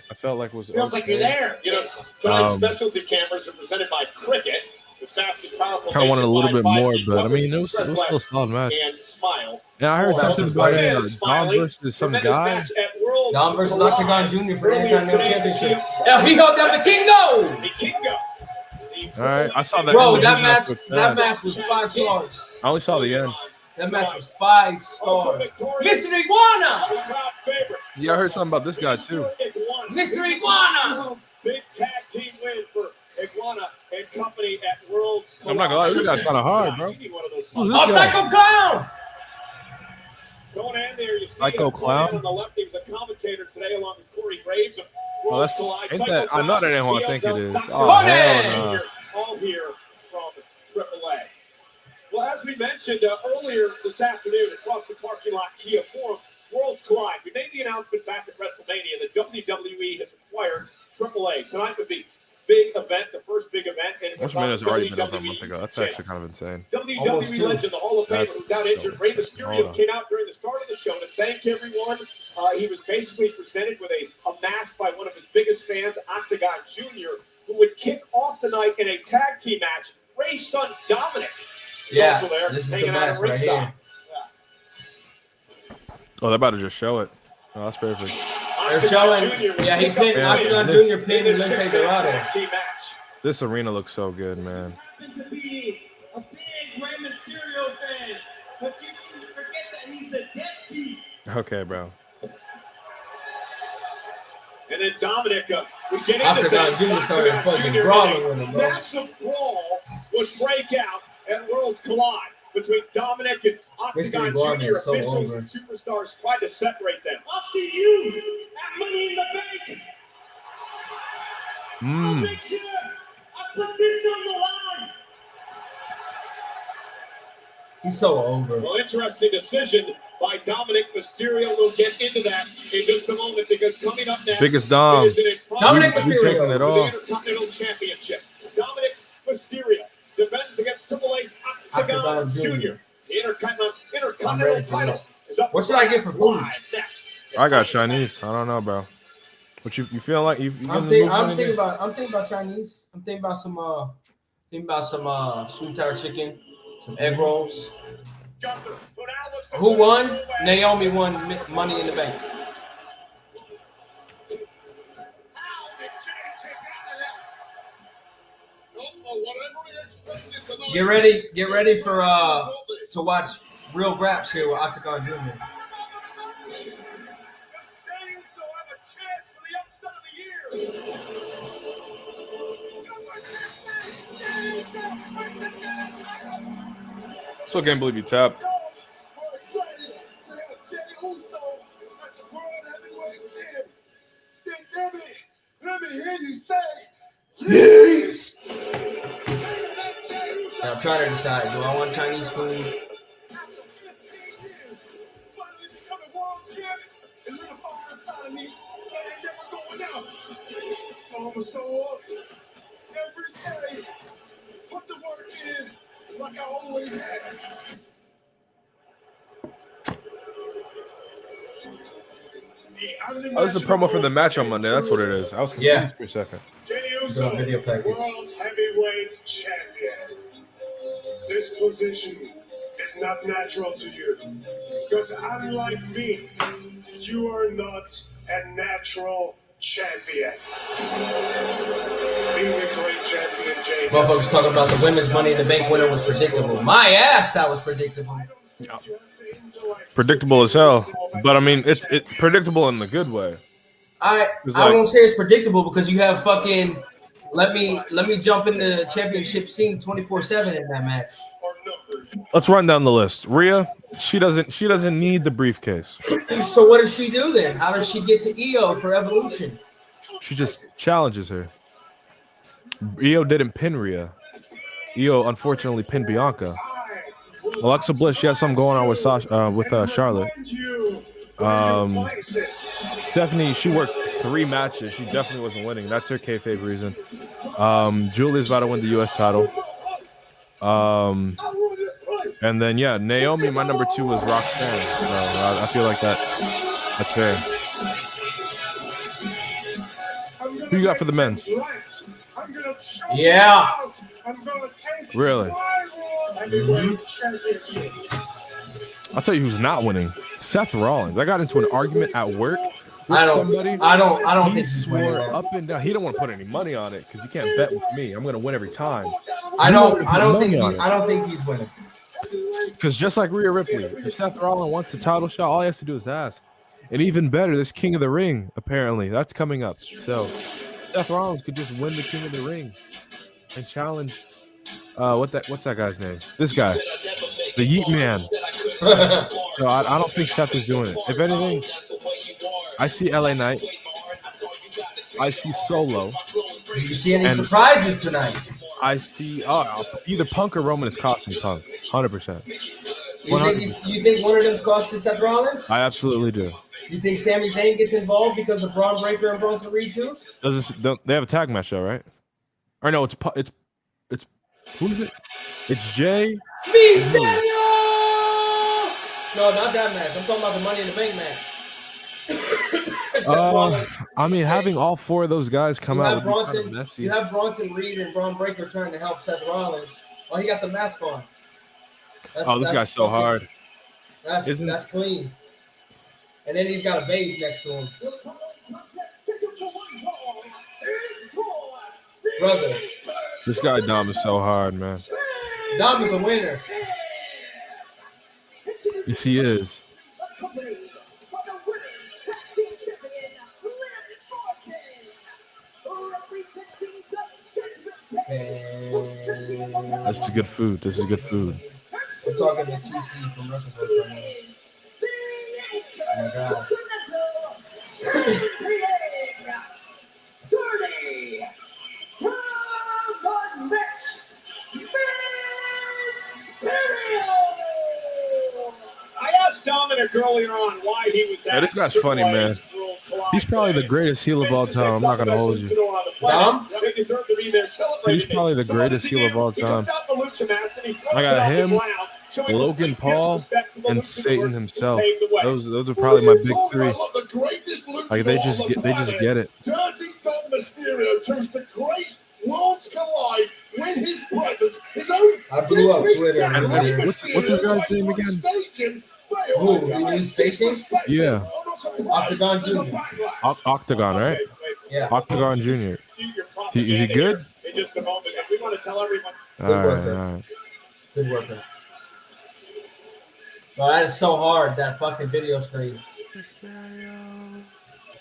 Speaker 10: I felt like it was.
Speaker 1: Feels like you're there. You know, tonight's specialty cameras are presented by Cricket. The fastest, powerful.
Speaker 10: Kind of wanted a little bit more, but I mean, it was still a solid match. Yeah, I heard something about Dom versus some guy.
Speaker 3: Dom versus Octagon Jr. for the Intercontinental Championship. Yeah, he held down the Kingo.
Speaker 10: All right, I saw that.
Speaker 3: Bro, that match was 5 stars.
Speaker 10: I only saw the end.
Speaker 3: That match was 5 stars. Mr. Iguana.
Speaker 10: Yeah, I heard something about this guy too.
Speaker 3: Mr. Iguana.
Speaker 1: Big tag team win for Iguana and company at Worlds.
Speaker 10: I'm not gonna lie, this guy's kind of hard, bro.
Speaker 3: Oh, Psycho Clown.
Speaker 1: Going in there, you see
Speaker 10: Psycho Clown.
Speaker 1: on the left. He was a commentator today along with Corey Graves.
Speaker 10: Oh, that's ain't that? I know that ain't what I think it is. Oh hell no.
Speaker 1: All here from AAA. Well, as we mentioned earlier this afternoon across the parking lot Kia Forum, Worlds Collide. We made the announcement back at WrestleMania that WWE has acquired AAA. Tonight was the big event, the first big event. And
Speaker 10: WrestleMania's already been over a month ago. That's actually kind of insane.
Speaker 1: WWE legend, the Hall of Famer, who's out injured, Rey Mysterio came out during the start of the show to thank everyone. He was basically presented with a mask by one of his biggest fans, Octagon Jr., who would kick off the night in a tag team match. Rey's son, Dominic, is also there,
Speaker 3: this is the
Speaker 1: hanging out
Speaker 3: match
Speaker 1: at
Speaker 3: right
Speaker 1: ringside.
Speaker 3: here.
Speaker 10: Oh, they're about to just show it. Oh, that's perfect.
Speaker 3: They're showing. Yeah, he pinned Octagon Jr. pinned Lince Dorado.
Speaker 10: This arena looks so good, man.
Speaker 5: To be a big Rey Mysterio fan, but you shouldn't forget that he's a deadbeat.
Speaker 10: Okay, bro.
Speaker 1: And then Dominic, we get into
Speaker 3: Octagon
Speaker 1: things.
Speaker 3: Jr. started
Speaker 1: Octagon
Speaker 3: fucking
Speaker 1: Jr.
Speaker 3: brawling
Speaker 1: in a
Speaker 3: with him, bro.
Speaker 1: massive brawl would break out at Worlds Collide between Dominic and Octagon
Speaker 3: Iguana
Speaker 1: Jr.
Speaker 3: is so
Speaker 1: Officials
Speaker 3: over.
Speaker 1: and superstars tried to separate them.
Speaker 5: I'll see you at Money in the Bank. I'll make sure I put this on the line.
Speaker 3: He's so over.
Speaker 1: Well, interesting decision by Dominic Mysterio. We'll get into that in just a moment because coming up next
Speaker 10: Biggest Dom.
Speaker 1: is an
Speaker 3: Dominic
Speaker 10: We
Speaker 3: Mysterio
Speaker 10: taking it
Speaker 1: for the
Speaker 10: off.
Speaker 1: Intercontinental Championship. Dominic Mysterio defends against Triple H's Octagon
Speaker 3: Octagon
Speaker 1: Jr.
Speaker 3: Jr.
Speaker 1: The
Speaker 3: I'm
Speaker 1: Intercontinental
Speaker 3: ready for
Speaker 1: title
Speaker 3: this.
Speaker 1: is up.
Speaker 3: What should I get for food?
Speaker 1: live next.
Speaker 10: I got Chinese. I don't know, bro. What you feel like? You
Speaker 3: I'm thinking about Chinese. I'm thinking about some sweet sour chicken, some egg rolls. Who won? Naomi won Money in the Bank. Get ready for to watch real graps here with Octagon Jr.
Speaker 10: Still can't believe you tapped.
Speaker 9: Let me hear you say,
Speaker 3: Now I'm trying to decide, do I want Chinese food?
Speaker 9: so I'ma show up every day, put the work in like I always have.
Speaker 10: Oh, this is a promo for the match on Monday. That's what it is. I was confused for a second.
Speaker 21: Jey Uso,
Speaker 3: video package.
Speaker 21: World Heavyweight Champion. This position is not natural to you. Because unlike me, You are not a natural champion. Being a great champion, Jay.
Speaker 3: Motherfuckers talking about the women's Money in the Bank winner was predictable. My ass, that was predictable.
Speaker 10: Predictable as hell. But I mean, it's predictable in the good way.
Speaker 3: I won't say it's predictable because you have fucking let me jump in the championship scene 24/7 in that match.
Speaker 10: Let's run down the list. Rhea, she doesn't need the briefcase.
Speaker 3: So what does she do then? How does she get to EO for Evolution?
Speaker 10: She just challenges her. EO didn't pin Rhea. EO unfortunately pinned Bianca. Alexa Bliss, she has something going on with Charlotte. Stephanie, she worked 3 matches. She definitely wasn't winning. That's her kayfabe reason. Julia's about to win the U.S. title. And then yeah, Naomi, my number 2 was Roxanne. So I feel like that's fair. Who you got for the men's?
Speaker 3: Yeah.
Speaker 10: Really? I'll tell you who's not winning. Seth Rollins. I got into an argument at work with somebody.
Speaker 3: I don't think he's winning.
Speaker 10: Up and down. He don't want to put any money on it because he can't bet with me. I'm gonna win every time.
Speaker 3: I don't think he's winning.
Speaker 10: Because just like Rhea Ripley, if Seth Rollins wants the title shot, all he has to do is ask. And even better, this King of the Ring, apparently, that's coming up. So Seth Rollins could just win the King of the Ring and challenge. What's that guy's name? This guy, the Yeet Man. No, I don't think Seth is doing it. If anything, I see LA Knight. I see Solo.
Speaker 3: Do you see any surprises tonight?
Speaker 10: I see either Punk or Roman is costing Punk. 100%.
Speaker 3: You think one of them's costing Seth Rollins?
Speaker 10: I absolutely do.
Speaker 3: You think Sami Zayn gets involved because of Braun Breaker and Bronson Reed too?
Speaker 10: They have a tag match though, right? Or no, it's who is it? It's Jay.
Speaker 3: Mysterio! No, not that match. I'm talking about the Money in the Bank match.
Speaker 10: I mean, having all 4 of those guys come out would be kind of messy.
Speaker 3: You have Bronson Reed and Braun Breaker trying to help Seth Rollins. Oh, he got the mask on.
Speaker 10: This guy's so hard.
Speaker 3: That's clean. And then he's got a babe next to him. Brother.
Speaker 10: This guy Dom is so hard, man.
Speaker 3: Dom is a winner.
Speaker 10: Yes, he is. That's good food. This is good food.
Speaker 3: I'm talking to TC from Russian Coach right now. Oh my God.
Speaker 17: I asked Dominic earlier on why he was
Speaker 10: Yeah, this guy's funny, man. He's probably the greatest heel of all time. I'm not gonna hold you.
Speaker 3: Dom?
Speaker 10: He's probably the greatest heel of all time. I got him, Logan Paul, and Satan himself. Those are probably my big 3. Like they just get it.
Speaker 21: Dirty Dom Mysterio chose to grace Worlds Collide with his presence, his own.
Speaker 3: I blew up Twitter.
Speaker 10: And what's this guy's name again?
Speaker 3: Who he's facing?
Speaker 10: Yeah.
Speaker 3: Octagon Jr.
Speaker 10: Octagon, right?
Speaker 3: Yeah.
Speaker 10: Octagon Jr. Is he good?
Speaker 17: In just a moment, if we want to tell everyone.
Speaker 10: All right.
Speaker 3: Good worker. Bro, that is so hard, that fucking video screen.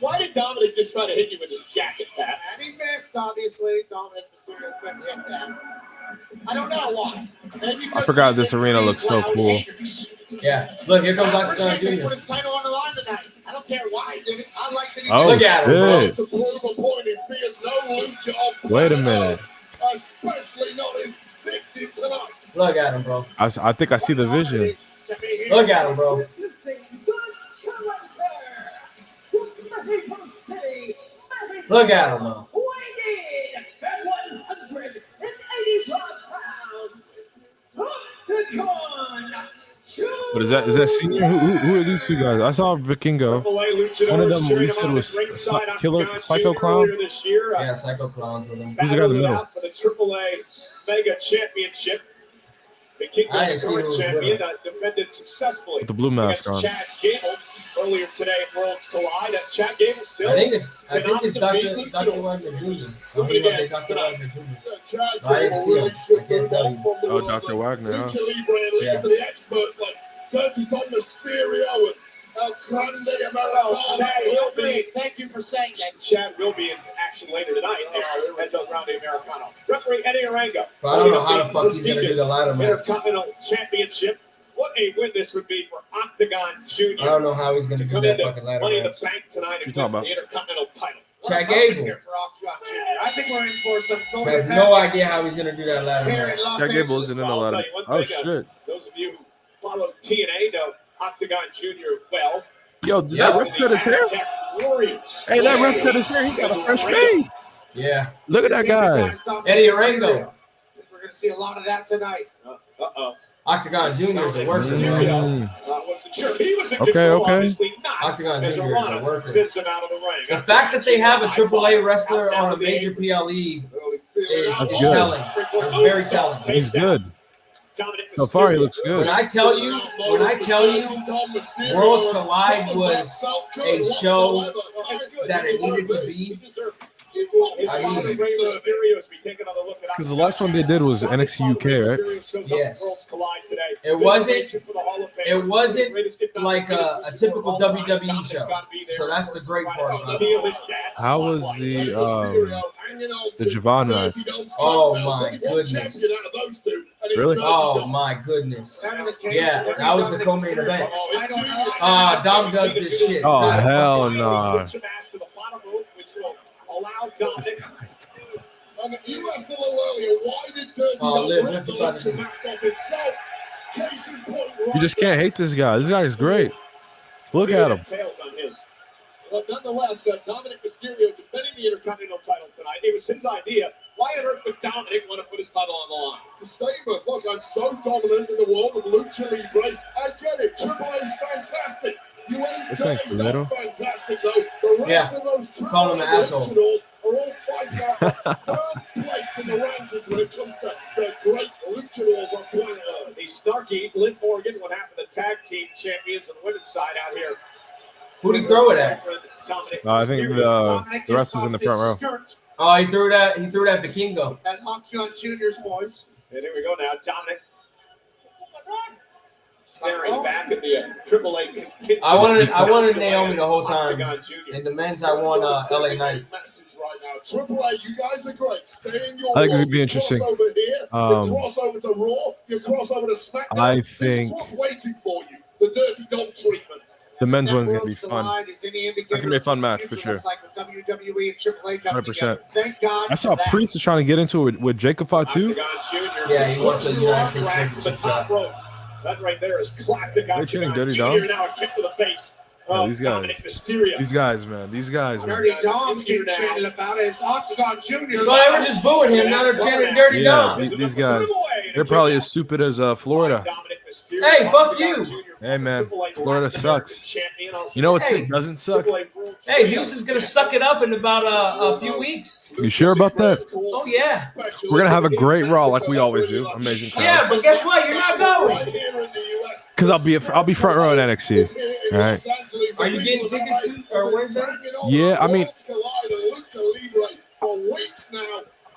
Speaker 17: Why did Dominic just try to hit you with his jacket, Pat?
Speaker 19: And he missed, obviously. Dominic Mysterio couldn't hit that. I don't know why.
Speaker 10: I forgot this arena looks so cool.
Speaker 3: Yeah. Look, here comes Octagon
Speaker 19: He
Speaker 3: Jr.
Speaker 19: put his title on the line tonight. I don't care why he did it. I like that he
Speaker 10: Oh,
Speaker 3: Look at him,
Speaker 10: shit. Wait a minute.
Speaker 21: Especially not his victim tonight.
Speaker 3: Look at him, bro.
Speaker 10: I think I see the vision.
Speaker 3: Look at him, bro. Look at him, bro.
Speaker 10: What is that? Is that senior? Who are these 2 guys? I saw Vikingo. One of them we said was Psycho Clown.
Speaker 3: Yeah, Psycho Clown's with him.
Speaker 10: Who's the guy in the middle?
Speaker 17: For the AAA Mega Championship.
Speaker 1: They kicked
Speaker 3: I
Speaker 1: out
Speaker 3: didn't
Speaker 1: the
Speaker 3: see who
Speaker 1: current
Speaker 3: was with
Speaker 1: champion
Speaker 3: her.
Speaker 1: that defended successfully
Speaker 10: With the blue mask
Speaker 1: against
Speaker 10: on.
Speaker 1: Chad Gable earlier today at Worlds Collide. Chad Gable still
Speaker 3: I think it's
Speaker 1: cannot
Speaker 3: Dr.
Speaker 1: defeat
Speaker 3: Dr.
Speaker 1: Luchador.
Speaker 3: Wagner Jr.
Speaker 1: Look
Speaker 3: He
Speaker 1: at
Speaker 3: might be
Speaker 1: it
Speaker 3: Dr.
Speaker 1: tonight.
Speaker 3: Wagner Jr.
Speaker 21: Chad
Speaker 3: I didn't see him. I can't tell you.
Speaker 10: Oh, Dr. Wagner, huh?
Speaker 21: Lucha Libre and leave
Speaker 3: Yeah.
Speaker 21: it to the experts like Dirty Dom Mysterio and El Grande
Speaker 1: Well, Chad will
Speaker 21: Americano.
Speaker 1: be.
Speaker 12: Thank you for saying that.
Speaker 1: Chad will be in action later tonight as El Grande Americano. Referee Eddie Arango.
Speaker 3: But I don't know how the fuck he's gonna do the ladder match.
Speaker 1: Intercontinental Championship. What a win this would be for Octagon Jr.
Speaker 3: I don't know how he's gonna do
Speaker 1: Come
Speaker 3: that
Speaker 1: into
Speaker 3: fucking ladder
Speaker 1: Money in the
Speaker 3: match.
Speaker 1: Bank tonight
Speaker 10: What you
Speaker 1: and
Speaker 10: talking
Speaker 1: win
Speaker 10: about?
Speaker 1: the Intercontinental title.
Speaker 3: Chad Gable.
Speaker 12: Here for Octagon Jr. I think we're in for some
Speaker 3: I have no idea how he's gonna do that ladder
Speaker 12: Here
Speaker 3: match.
Speaker 12: in Los
Speaker 10: Chad Gable
Speaker 12: Angeles.
Speaker 10: isn't in a
Speaker 1: I'll
Speaker 10: lot
Speaker 1: tell
Speaker 10: of.
Speaker 1: you one
Speaker 10: Oh
Speaker 1: thing,
Speaker 10: shit!
Speaker 1: Those of you who follow TNA know Octagon Jr. well.
Speaker 10: Yo, did that ref cut his hair?
Speaker 1: Warriors.
Speaker 10: Hey, that ref cut his hair. He got a fresh fade.
Speaker 3: Yeah.
Speaker 10: Look at that guy.
Speaker 3: Eddie Arango.
Speaker 12: We're going to see a lot of that tonight.
Speaker 1: Uh-oh.
Speaker 3: Octagon Jr. is a worker. bro.
Speaker 10: Mm.
Speaker 1: Sure, he was in
Speaker 10: Okay,
Speaker 1: control,
Speaker 10: okay.
Speaker 1: obviously not.
Speaker 3: Octagon
Speaker 1: As
Speaker 3: Jr. is a
Speaker 1: Arana
Speaker 3: worker.
Speaker 1: sends him out of the ring.
Speaker 3: The fact that they have a AAA wrestler on a major PLE is
Speaker 10: That's good.
Speaker 3: telling. It's very telling.
Speaker 10: He's good. So far, he looks good.
Speaker 3: When I tell you, Worlds Collide was a show that it needed to be. I mean it.
Speaker 10: Because the last one they did was NXT UK, right?
Speaker 3: Yes. It wasn't like a typical WWE show. So that's the great part about it.
Speaker 10: How was the Javon match?
Speaker 3: Oh my goodness.
Speaker 10: Really?
Speaker 3: Oh my goodness. Yeah, that was the co-main event. Dom does this shit.
Speaker 10: Oh hell no!
Speaker 21: You asked a little earlier, why did Dirty Dom
Speaker 3: Liv,
Speaker 21: rip
Speaker 3: what's
Speaker 21: the
Speaker 3: about to
Speaker 21: lucha
Speaker 3: do?
Speaker 21: mask off himself? Case in point,
Speaker 10: You just can't hate this guy. This guy is great. Look at him.
Speaker 1: But nonetheless, Dominic Mysterio defending the Intercontinental title tonight. It was his idea. Why on earth would Dominic want to put his title on the line?
Speaker 21: It's a statement. Look, I'm so dominant in the world of Lucha Libre. I get it. Triple A's fantastic. You ain't
Speaker 10: This ain't
Speaker 21: getting
Speaker 10: Toledo.
Speaker 21: that fantastic, though. The rest
Speaker 3: Yeah.
Speaker 21: of those
Speaker 3: Call him
Speaker 21: Triple
Speaker 3: an
Speaker 21: A
Speaker 3: asshole.
Speaker 21: luchadors are all fighting out for third place in the rankings when it comes to the great luchadors on planet Earth.
Speaker 1: The snarky Liv Morgan, one half of the tag team champions on the women's side out here.
Speaker 3: Who'd he throw it at?
Speaker 10: I think the rest was in the front row.
Speaker 3: Oh, he threw that. He threw that Vikingo.
Speaker 12: At Octagon Jr.'s boys.
Speaker 1: And here we go now. Dominic staring back at the Triple A contingent.
Speaker 3: I wanted Naomi the whole time. In the men's, I want LA Knight.
Speaker 21: Message right now. Triple A, you guys are great. Stay in your
Speaker 10: I think it's
Speaker 21: role.
Speaker 10: gonna be interesting.
Speaker 21: You cross over here, you cross over to Raw, you cross over to SmackDown.
Speaker 10: I
Speaker 21: This is
Speaker 10: think
Speaker 21: what's waiting for you. The Dirty Dom treatment.
Speaker 10: the men's one's gonna be fun.
Speaker 12: Collide is any indicator
Speaker 10: It's gonna be a fun match for
Speaker 12: of
Speaker 10: sure.
Speaker 12: what's like with WWE and AAA coming
Speaker 10: 100%.
Speaker 12: together. Thank God.
Speaker 10: I saw
Speaker 12: for that.
Speaker 10: Priest is trying to get into it with Jacob Fatu.
Speaker 3: Yeah, he wants a United States Championship shot.
Speaker 1: That right there is classic.
Speaker 10: They're cheering
Speaker 1: Octagon
Speaker 10: Dirty
Speaker 1: Jr.
Speaker 10: Dom.
Speaker 1: Now a kick to the face.
Speaker 10: Yeah, these
Speaker 1: Dominic
Speaker 10: guys,
Speaker 1: Mysterio.
Speaker 10: these guys, man, these guys, man.
Speaker 12: Dirty Dom's getting chanted about it. It's Octagon Jr.
Speaker 3: Well, they were just booing him. Now they're chanting Dirty
Speaker 10: Yeah,
Speaker 3: Dom.
Speaker 10: these guys, they're probably as stupid as Florida.
Speaker 3: Hey, fuck you.
Speaker 10: Hey, man, Florida sucks. You know what
Speaker 3: Hey.
Speaker 10: doesn't suck?
Speaker 3: Hey, Houston's gonna suck it up in about a few weeks.
Speaker 10: You sure about that?
Speaker 3: Oh yeah.
Speaker 10: We're gonna have a great Raw like we always do. Amazing
Speaker 3: Yeah,
Speaker 10: crowd.
Speaker 3: but guess what? You're not going.
Speaker 10: Because I'll be front row in NXT. All right.
Speaker 3: Are you getting tickets to or Wednesday?
Speaker 10: Yeah, I mean,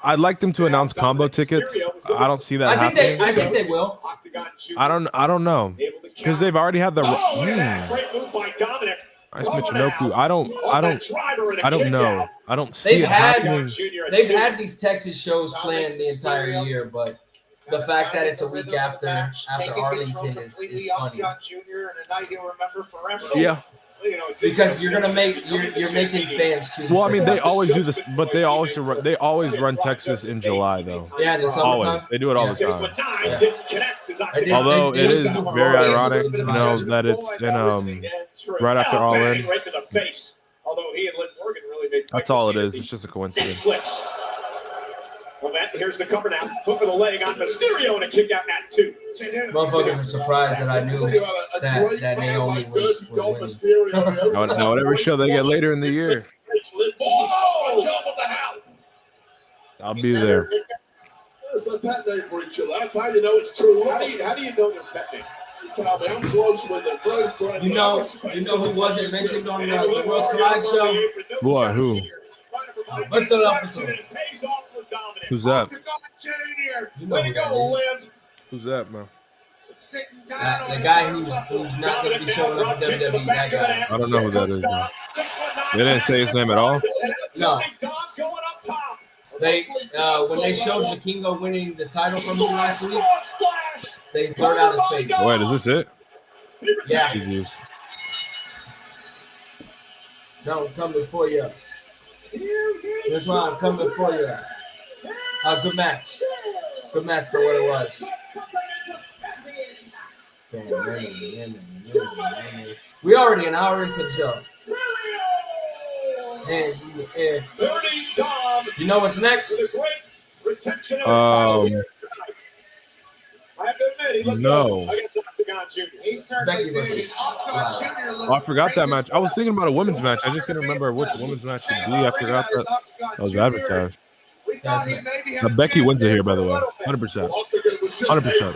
Speaker 10: I'd like them to announce combo tickets. I don't see that
Speaker 3: I think
Speaker 10: happening.
Speaker 3: they. I think they will.
Speaker 10: I don't know because they've already had the.
Speaker 1: Great move by Dominic.
Speaker 10: Nice Michinoku. I don't know. I don't see
Speaker 3: They've
Speaker 10: it
Speaker 3: had
Speaker 10: happening.
Speaker 3: they've had these Texas shows planned the entire year, but the fact that it's a week after Arlington is funny.
Speaker 12: Octagon Jr. and a night he'll remember forever.
Speaker 10: Yeah.
Speaker 3: Because you're making fans choose.
Speaker 10: Well, I mean, they always do this, but they always run Texas in July though.
Speaker 3: Yeah, in the summertime.
Speaker 10: Always, they do it all the time.
Speaker 3: Yeah.
Speaker 10: Although it is very ironic, you know, that it's in right after All In.
Speaker 1: Right to the face. Although he and Liv Morgan really made.
Speaker 10: That's all it is. It's just a coincidence.
Speaker 1: Well, here's the cover now. Hook of the leg on Mysterio and a kick out at 2.
Speaker 3: Motherfuckers are surprised that I knew that Naomi was winning.
Speaker 10: Now, whatever show they get later in the year,
Speaker 21: Oh, jump of the house.
Speaker 10: I'll be there.
Speaker 21: It's a pet name for each other. That's how you know it's true love.
Speaker 17: How do you know their pet name?
Speaker 21: You tell me, I'm close with them. Very friendly.
Speaker 3: You know who wasn't mentioned on the Worlds Collide show?
Speaker 10: What? Who? Who's that?
Speaker 3: You know who that is.
Speaker 10: Who's that, man?
Speaker 3: The guy who's not going to be showing up in WWE. That guy.
Speaker 10: I don't know who that is, man. They didn't say his name at all?
Speaker 3: No. They when they showed Vikingo winning the title from him last week, they blurred out his face.
Speaker 10: Wait, is this it?
Speaker 3: Yeah.
Speaker 10: Jesus.
Speaker 3: No, I'm coming for you. That's why I'm coming for you. Good match. Good match for what it was. We already an hour into the show. And you know what's next?
Speaker 10: No.
Speaker 3: Becky versus.
Speaker 10: Oh, I forgot that match. I was thinking about a women's match. I just didn't remember which women's match it would be. I forgot that was advertised. Becky wins it here, by the way. 100%. 100%.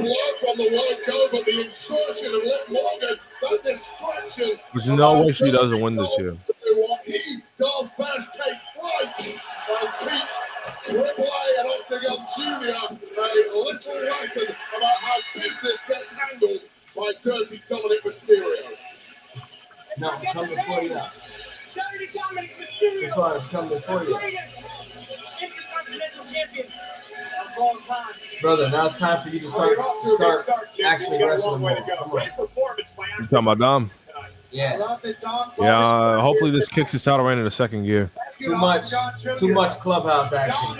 Speaker 10: There's no way she doesn't win this year.
Speaker 21: He does best take flight and teach Triple A and Octagon Junior a little lesson about how business gets handled by Dirty Dominic Mysterio.
Speaker 3: No, I'm coming for you. That's why I'm coming for you. Brother, now it's time for you to start actually wrestling more. Come on.
Speaker 10: You talking about Dom?
Speaker 3: Yeah.
Speaker 10: Yeah, hopefully this kicks his title right into second gear.
Speaker 3: Too much clubhouse action.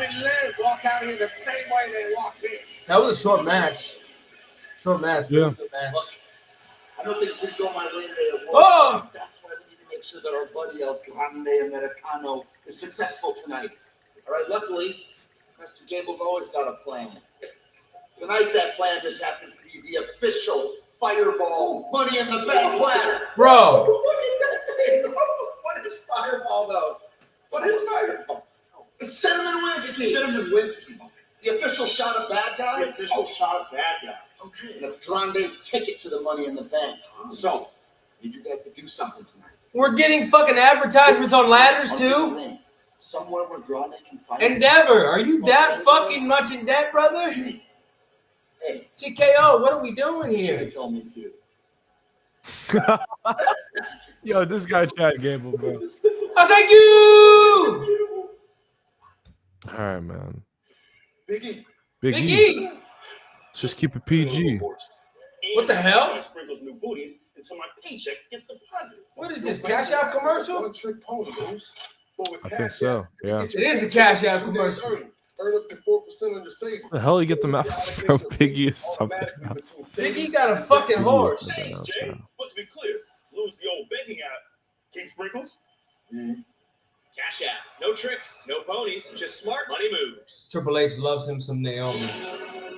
Speaker 3: That was a short match.
Speaker 10: Yeah.
Speaker 3: Good match.
Speaker 9: I don't think we go my way there.
Speaker 3: Oh!
Speaker 9: That's why we need to make sure that our buddy El Grande Americano is successful tonight. All right, luckily, Mr. Gable's always got a plan. Tonight, that plan just happens to be the official Fireball Money in the Bank ladder.
Speaker 3: Bro!
Speaker 9: What is Fireball, though? What is Fireball? It's cinnamon whiskey. Cinnamon whiskey. The official shot of bad guys?
Speaker 21: The official shot of bad guys.
Speaker 9: Okay. And it's Grande's ticket to the Money in the Bank. So, I need you guys to do something tonight.
Speaker 3: We're getting fucking advertisements on ladders, too?
Speaker 9: Somewhere where Grande can find
Speaker 3: Endeavor, are you that fucking much in debt, brother?
Speaker 9: Hey.
Speaker 3: TKO, what are we doing here?
Speaker 9: Tell me too.
Speaker 10: Yo, this guy Chad Gable, bro.
Speaker 3: Oh, thank you!
Speaker 10: All right, man.
Speaker 21: Biggie.
Speaker 10: Big
Speaker 3: Big
Speaker 10: E.
Speaker 3: E!
Speaker 10: Let's just keep it PG.
Speaker 3: What the hell?
Speaker 21: Sprinkles new booties until my paycheck gets deposited.
Speaker 3: What is this, Cash App commercial?
Speaker 21: One trick pony moves.
Speaker 10: I think so, yeah.
Speaker 3: It is a Cash App commercial.
Speaker 21: Earn up to 4% on your savings.
Speaker 10: Where the hell you get them out from? Biggie is something else.
Speaker 3: Big E got a fucking horse.
Speaker 21: Jay, but to be clear, lose the old banking app. King Sprinkles?
Speaker 4: Cash App. No tricks, no ponies, just smart money moves.
Speaker 3: Triple H loves him some Naomi.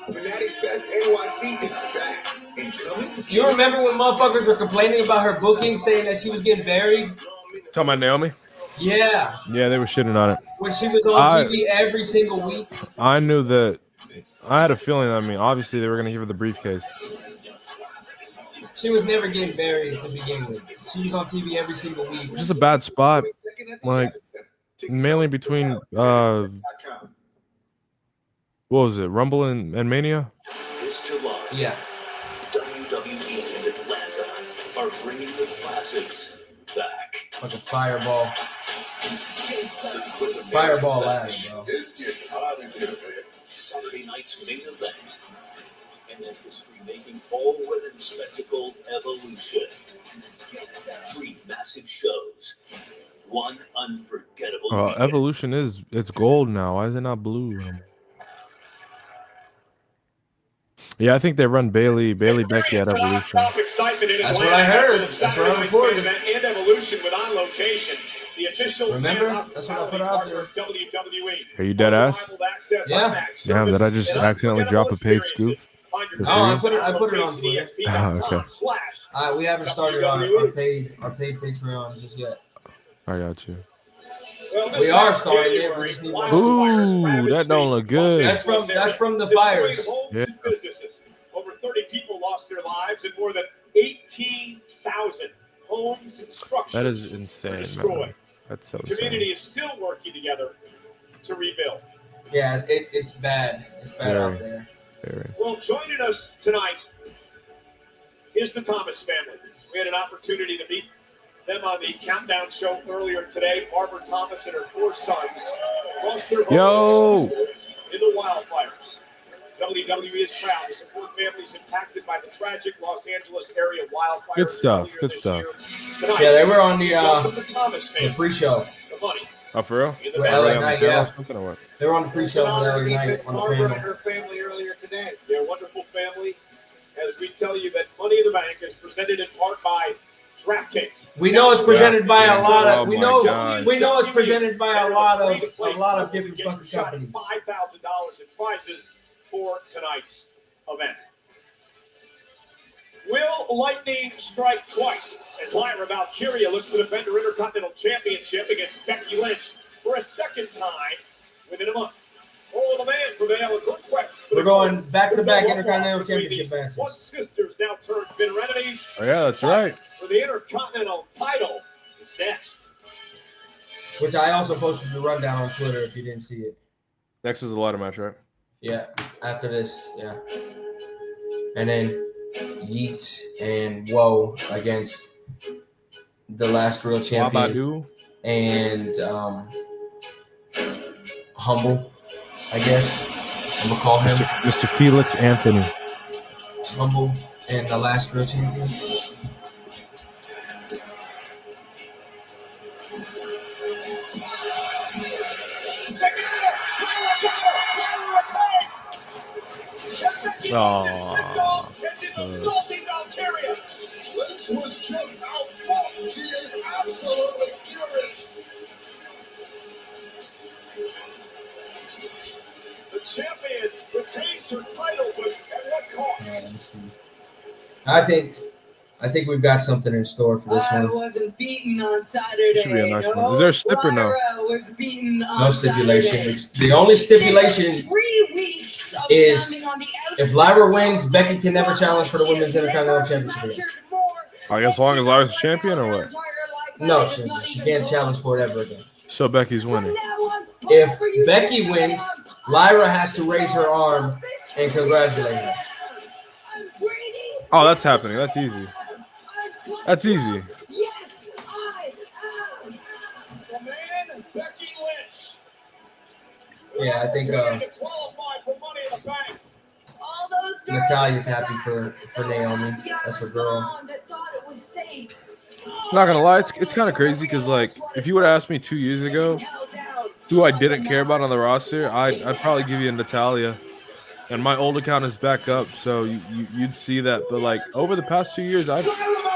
Speaker 9: Fanatics Fest NYC is back. Incoming.
Speaker 3: You remember when motherfuckers were complaining about her booking, saying that she was getting buried?
Speaker 10: Talking about Naomi?
Speaker 3: Yeah.
Speaker 10: Yeah, they were shitting on it.
Speaker 3: When she was on TV every single week.
Speaker 10: I knew that. I had a feeling. I mean, obviously they were going to give her the briefcase.
Speaker 3: She was never getting buried to begin with. She was on TV every single week.
Speaker 10: Just a bad spot, like mainly between what was it, Rumble and Mania?
Speaker 8: This July,
Speaker 3: yeah,
Speaker 8: WWE and Atlanta are bringing the classics back.
Speaker 3: Like a fireball. Fireball ladder, bro.
Speaker 8: Saturday night's main event. And a history-making all-women spectacle Evolution. 3 massive shows. 1 unforgettable.
Speaker 10: Evolution it's gold now. Why is it not blue? Yeah, I think they run Bailey Becky at Evolution.
Speaker 3: That's what I heard. That's what I reported.
Speaker 1: And Evolution with On Location. The official.
Speaker 3: Remember? That's what I put out there.
Speaker 1: WWE.
Speaker 10: Are you dead ass?
Speaker 3: Yeah.
Speaker 10: Damn, did I just accidentally drop a paid scoop?
Speaker 3: No, I put it on Twitter.
Speaker 10: Oh, okay.
Speaker 3: We haven't started our paid Patreon just yet.
Speaker 10: I got you.
Speaker 3: We are starting it. We just need more.
Speaker 10: Ooh, that don't look good.
Speaker 3: That's from the fires.
Speaker 10: Yeah.
Speaker 17: Over 30 people lost their lives and more than 18,000 homes and structures.
Speaker 10: That is insane,
Speaker 17: destroyed.
Speaker 10: man. That's so
Speaker 17: The community
Speaker 10: insane.
Speaker 17: is still working together to rebuild.
Speaker 3: Yeah, it's bad. It's bad out there.
Speaker 10: Very.
Speaker 17: Well, joining us tonight is the Thomas family. We had an opportunity to meet them on the Countdown show earlier today. Barbara Thomas and her 4 sons lost their homes in the wildfires. WWE is proud to support families impacted by the tragic Los Angeles area wildfires.
Speaker 10: Good stuff. Good stuff.
Speaker 17: Tonight,
Speaker 3: Yeah, they were on the
Speaker 17: Thomas family.
Speaker 3: pre-show.
Speaker 17: The money.
Speaker 10: Oh, for real?
Speaker 3: With LA Knight, yeah.
Speaker 10: Something or what?
Speaker 3: They were on the pre-show with LA Knight on the
Speaker 19: Barbara and
Speaker 3: panel.
Speaker 19: her family earlier today.
Speaker 17: Their wonderful family, as we tell you that Money in the Bank is presented in part by DraftKings.
Speaker 3: We know it's presented by a lot of.
Speaker 10: Oh
Speaker 3: We
Speaker 10: my
Speaker 3: know.
Speaker 10: God.
Speaker 3: We know it's presented by a lot of different fucking companies.
Speaker 17: $5,000 in prizes for tonight's event. Will lightning strike twice as Lyra Valkyria looks to defend her Intercontinental Championship against Becky Lynch for a second time within a month? All the man prevail in good quest.
Speaker 3: We're going back-to-back Intercontinental Championship matches.
Speaker 17: One sisters now turned bitter enemies.
Speaker 10: Oh, yeah, that's right.
Speaker 17: For the Intercontinental title is next.
Speaker 3: Which I also posted the rundown on Twitter if you didn't see it.
Speaker 10: Next is a ladder match, right?
Speaker 3: Yeah, after this, yeah. And then Yeats and Woe against the last real champion.
Speaker 10: Wabadu.
Speaker 3: And Humble, I guess. I'm going to call him.
Speaker 10: Mr. Felix Anthony.
Speaker 3: Humble and the last real champion.
Speaker 10: Oh.
Speaker 21: Assaulting Valkyria. Lynch was just outfought. She is absolutely furious.
Speaker 17: The champion retains her title, but at what cost?
Speaker 3: Yeah, let's see. I think we've got something in store for this
Speaker 11: I
Speaker 3: one.
Speaker 11: wasn't beaten on Saturday.
Speaker 10: Should be a nice one. Is there a stipper now?
Speaker 11: Lyra was beaten on
Speaker 3: No stipulation.
Speaker 11: Saturday.
Speaker 3: It's, the only stipulation
Speaker 11: 3 weeks of
Speaker 3: is
Speaker 11: standing on the
Speaker 3: if Lyra wins, Becky can never challenge for the Women's Intercontinental Championship again.
Speaker 10: I guess as long as Lyra's a champion or what?
Speaker 3: No, she can't challenge for it ever again.
Speaker 10: So Becky's winning.
Speaker 3: If Becky wins, Lyra has to raise her arm and congratulate her.
Speaker 10: Oh, that's happening. That's easy. That's easy.
Speaker 11: Yes, I am.
Speaker 17: The man, Becky Lynch.
Speaker 3: Yeah, I think
Speaker 17: Qualified for Money in the Bank.
Speaker 11: All those girls
Speaker 3: Natalia's happy for Naomi. That's her girl.
Speaker 11: that thought it was safe.
Speaker 10: Not gonna lie, it's kind of crazy because like if you would have asked me 2 years ago who I didn't care about on the roster, I'd probably give you Natalya. And my old account is back up, so you'd see that. But like over the past 2 years, I've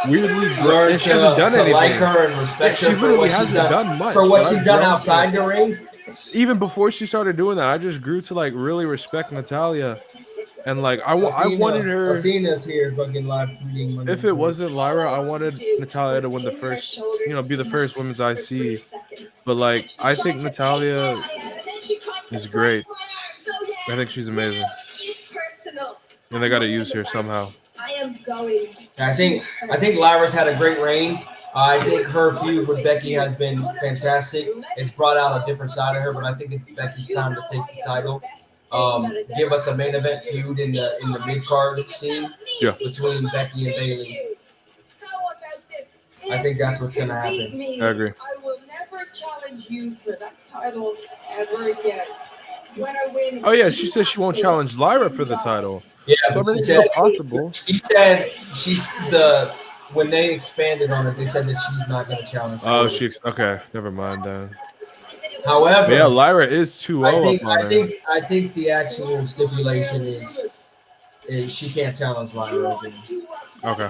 Speaker 10: weirdly grown. And she hasn't done anything.
Speaker 3: Like her and respect
Speaker 10: she
Speaker 3: her for
Speaker 10: literally
Speaker 3: what
Speaker 10: hasn't
Speaker 3: she's done,
Speaker 10: done much.
Speaker 3: for what
Speaker 10: but
Speaker 3: she's
Speaker 10: I've
Speaker 3: done
Speaker 10: grown
Speaker 3: outside
Speaker 10: to-
Speaker 3: the ring.
Speaker 10: Even before she started doing that, I just grew to like really respect Natalya, and like I wanted her.
Speaker 3: Athena's here, fucking live tweeting. Monday.
Speaker 10: If it wasn't Lyra, I wanted Natalya to win the first, be the first women's IC. But like, I think Natalya is great. I think she's amazing, and they got to use her somehow.
Speaker 14: I am going.
Speaker 3: I think Lyra's had a great reign. I think her feud with Becky has been fantastic. It's brought out a different side of her, but I think it's Becky's time to take the title. Give us a main event feud in the mid card scene between Becky and Bayley. I think that's what's gonna happen.
Speaker 10: I agree.
Speaker 11: I will never challenge you for that title ever again. When I win.
Speaker 10: Oh yeah, she said she won't challenge Lyra for the title.
Speaker 3: Yeah,
Speaker 10: so I mean,
Speaker 3: she
Speaker 10: it's
Speaker 3: said,
Speaker 10: still possible.
Speaker 3: She said when they expanded on it, they said that she's not going to challenge.
Speaker 10: Oh, okay. Never mind then.
Speaker 3: However,
Speaker 10: But yeah, Lyra is 2-0 up on her.
Speaker 3: I think the actual stipulation is she can't challenge Lyra again.
Speaker 10: Okay.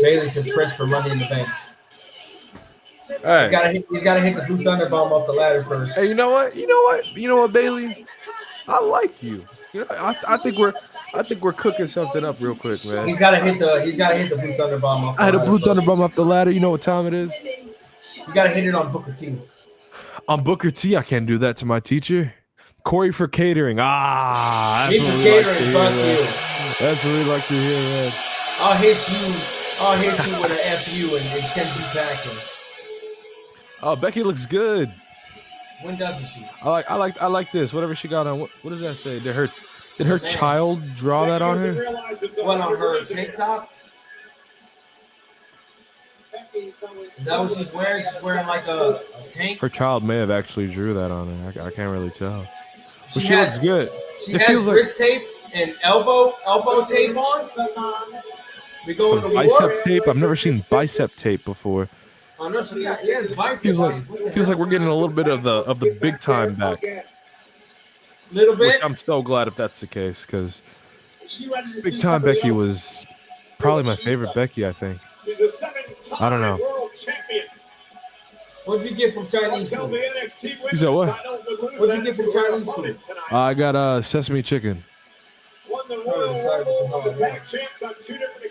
Speaker 3: Bayley says Prince for Money in the Bank.
Speaker 10: Hey.
Speaker 3: He's got to hit the Blue Thunder Bomb off the ladder first.
Speaker 10: Hey, you know what, Bayley? I like you. You know, I think we're cooking something up real quick, man.
Speaker 3: He's got to hit the Blue Thunder Bomb off.
Speaker 10: I had a Blue Thunder Bomb off the ladder. You know what time it is?
Speaker 3: You got to hit it on Booker T.
Speaker 10: I'm Booker T. I can't do that to my teacher. Corey for catering. That's
Speaker 3: Me for
Speaker 10: what we
Speaker 3: catering.
Speaker 10: like to
Speaker 3: Fuck
Speaker 10: hear,
Speaker 3: you.
Speaker 10: man. That's what we like to hear, man.
Speaker 3: I'll hit you with an FU and send you packing.
Speaker 10: Oh, Becky looks good.
Speaker 3: When doesn't she?
Speaker 10: I like this. Whatever she got on. What does that say? Did her child draw that on her?
Speaker 3: What, on her tank top? Is that what she's wearing? She's wearing like a tank.
Speaker 10: Her child may have actually drew that on her. I can't really tell. But she
Speaker 3: has-
Speaker 10: looks good.
Speaker 3: She
Speaker 10: It
Speaker 3: has
Speaker 10: feels like
Speaker 3: wrist tape and elbow tape on. We go
Speaker 10: some
Speaker 3: to
Speaker 10: bicep
Speaker 3: war.
Speaker 10: tape. I've never seen bicep tape before.
Speaker 3: Oh no, she got bicep
Speaker 10: Feels like
Speaker 3: tape. What the
Speaker 10: feels
Speaker 3: hell?
Speaker 10: like we're getting a little bit of the big time back.
Speaker 3: Little
Speaker 10: Which
Speaker 3: bit.
Speaker 10: I'm so glad if that's the case, because big time Becky was probably my favorite Becky. I think. I don't know.
Speaker 3: What'd you get from Chinese food?
Speaker 10: You said what?
Speaker 3: What'd you get from Chinese food?
Speaker 10: I got sesame chicken.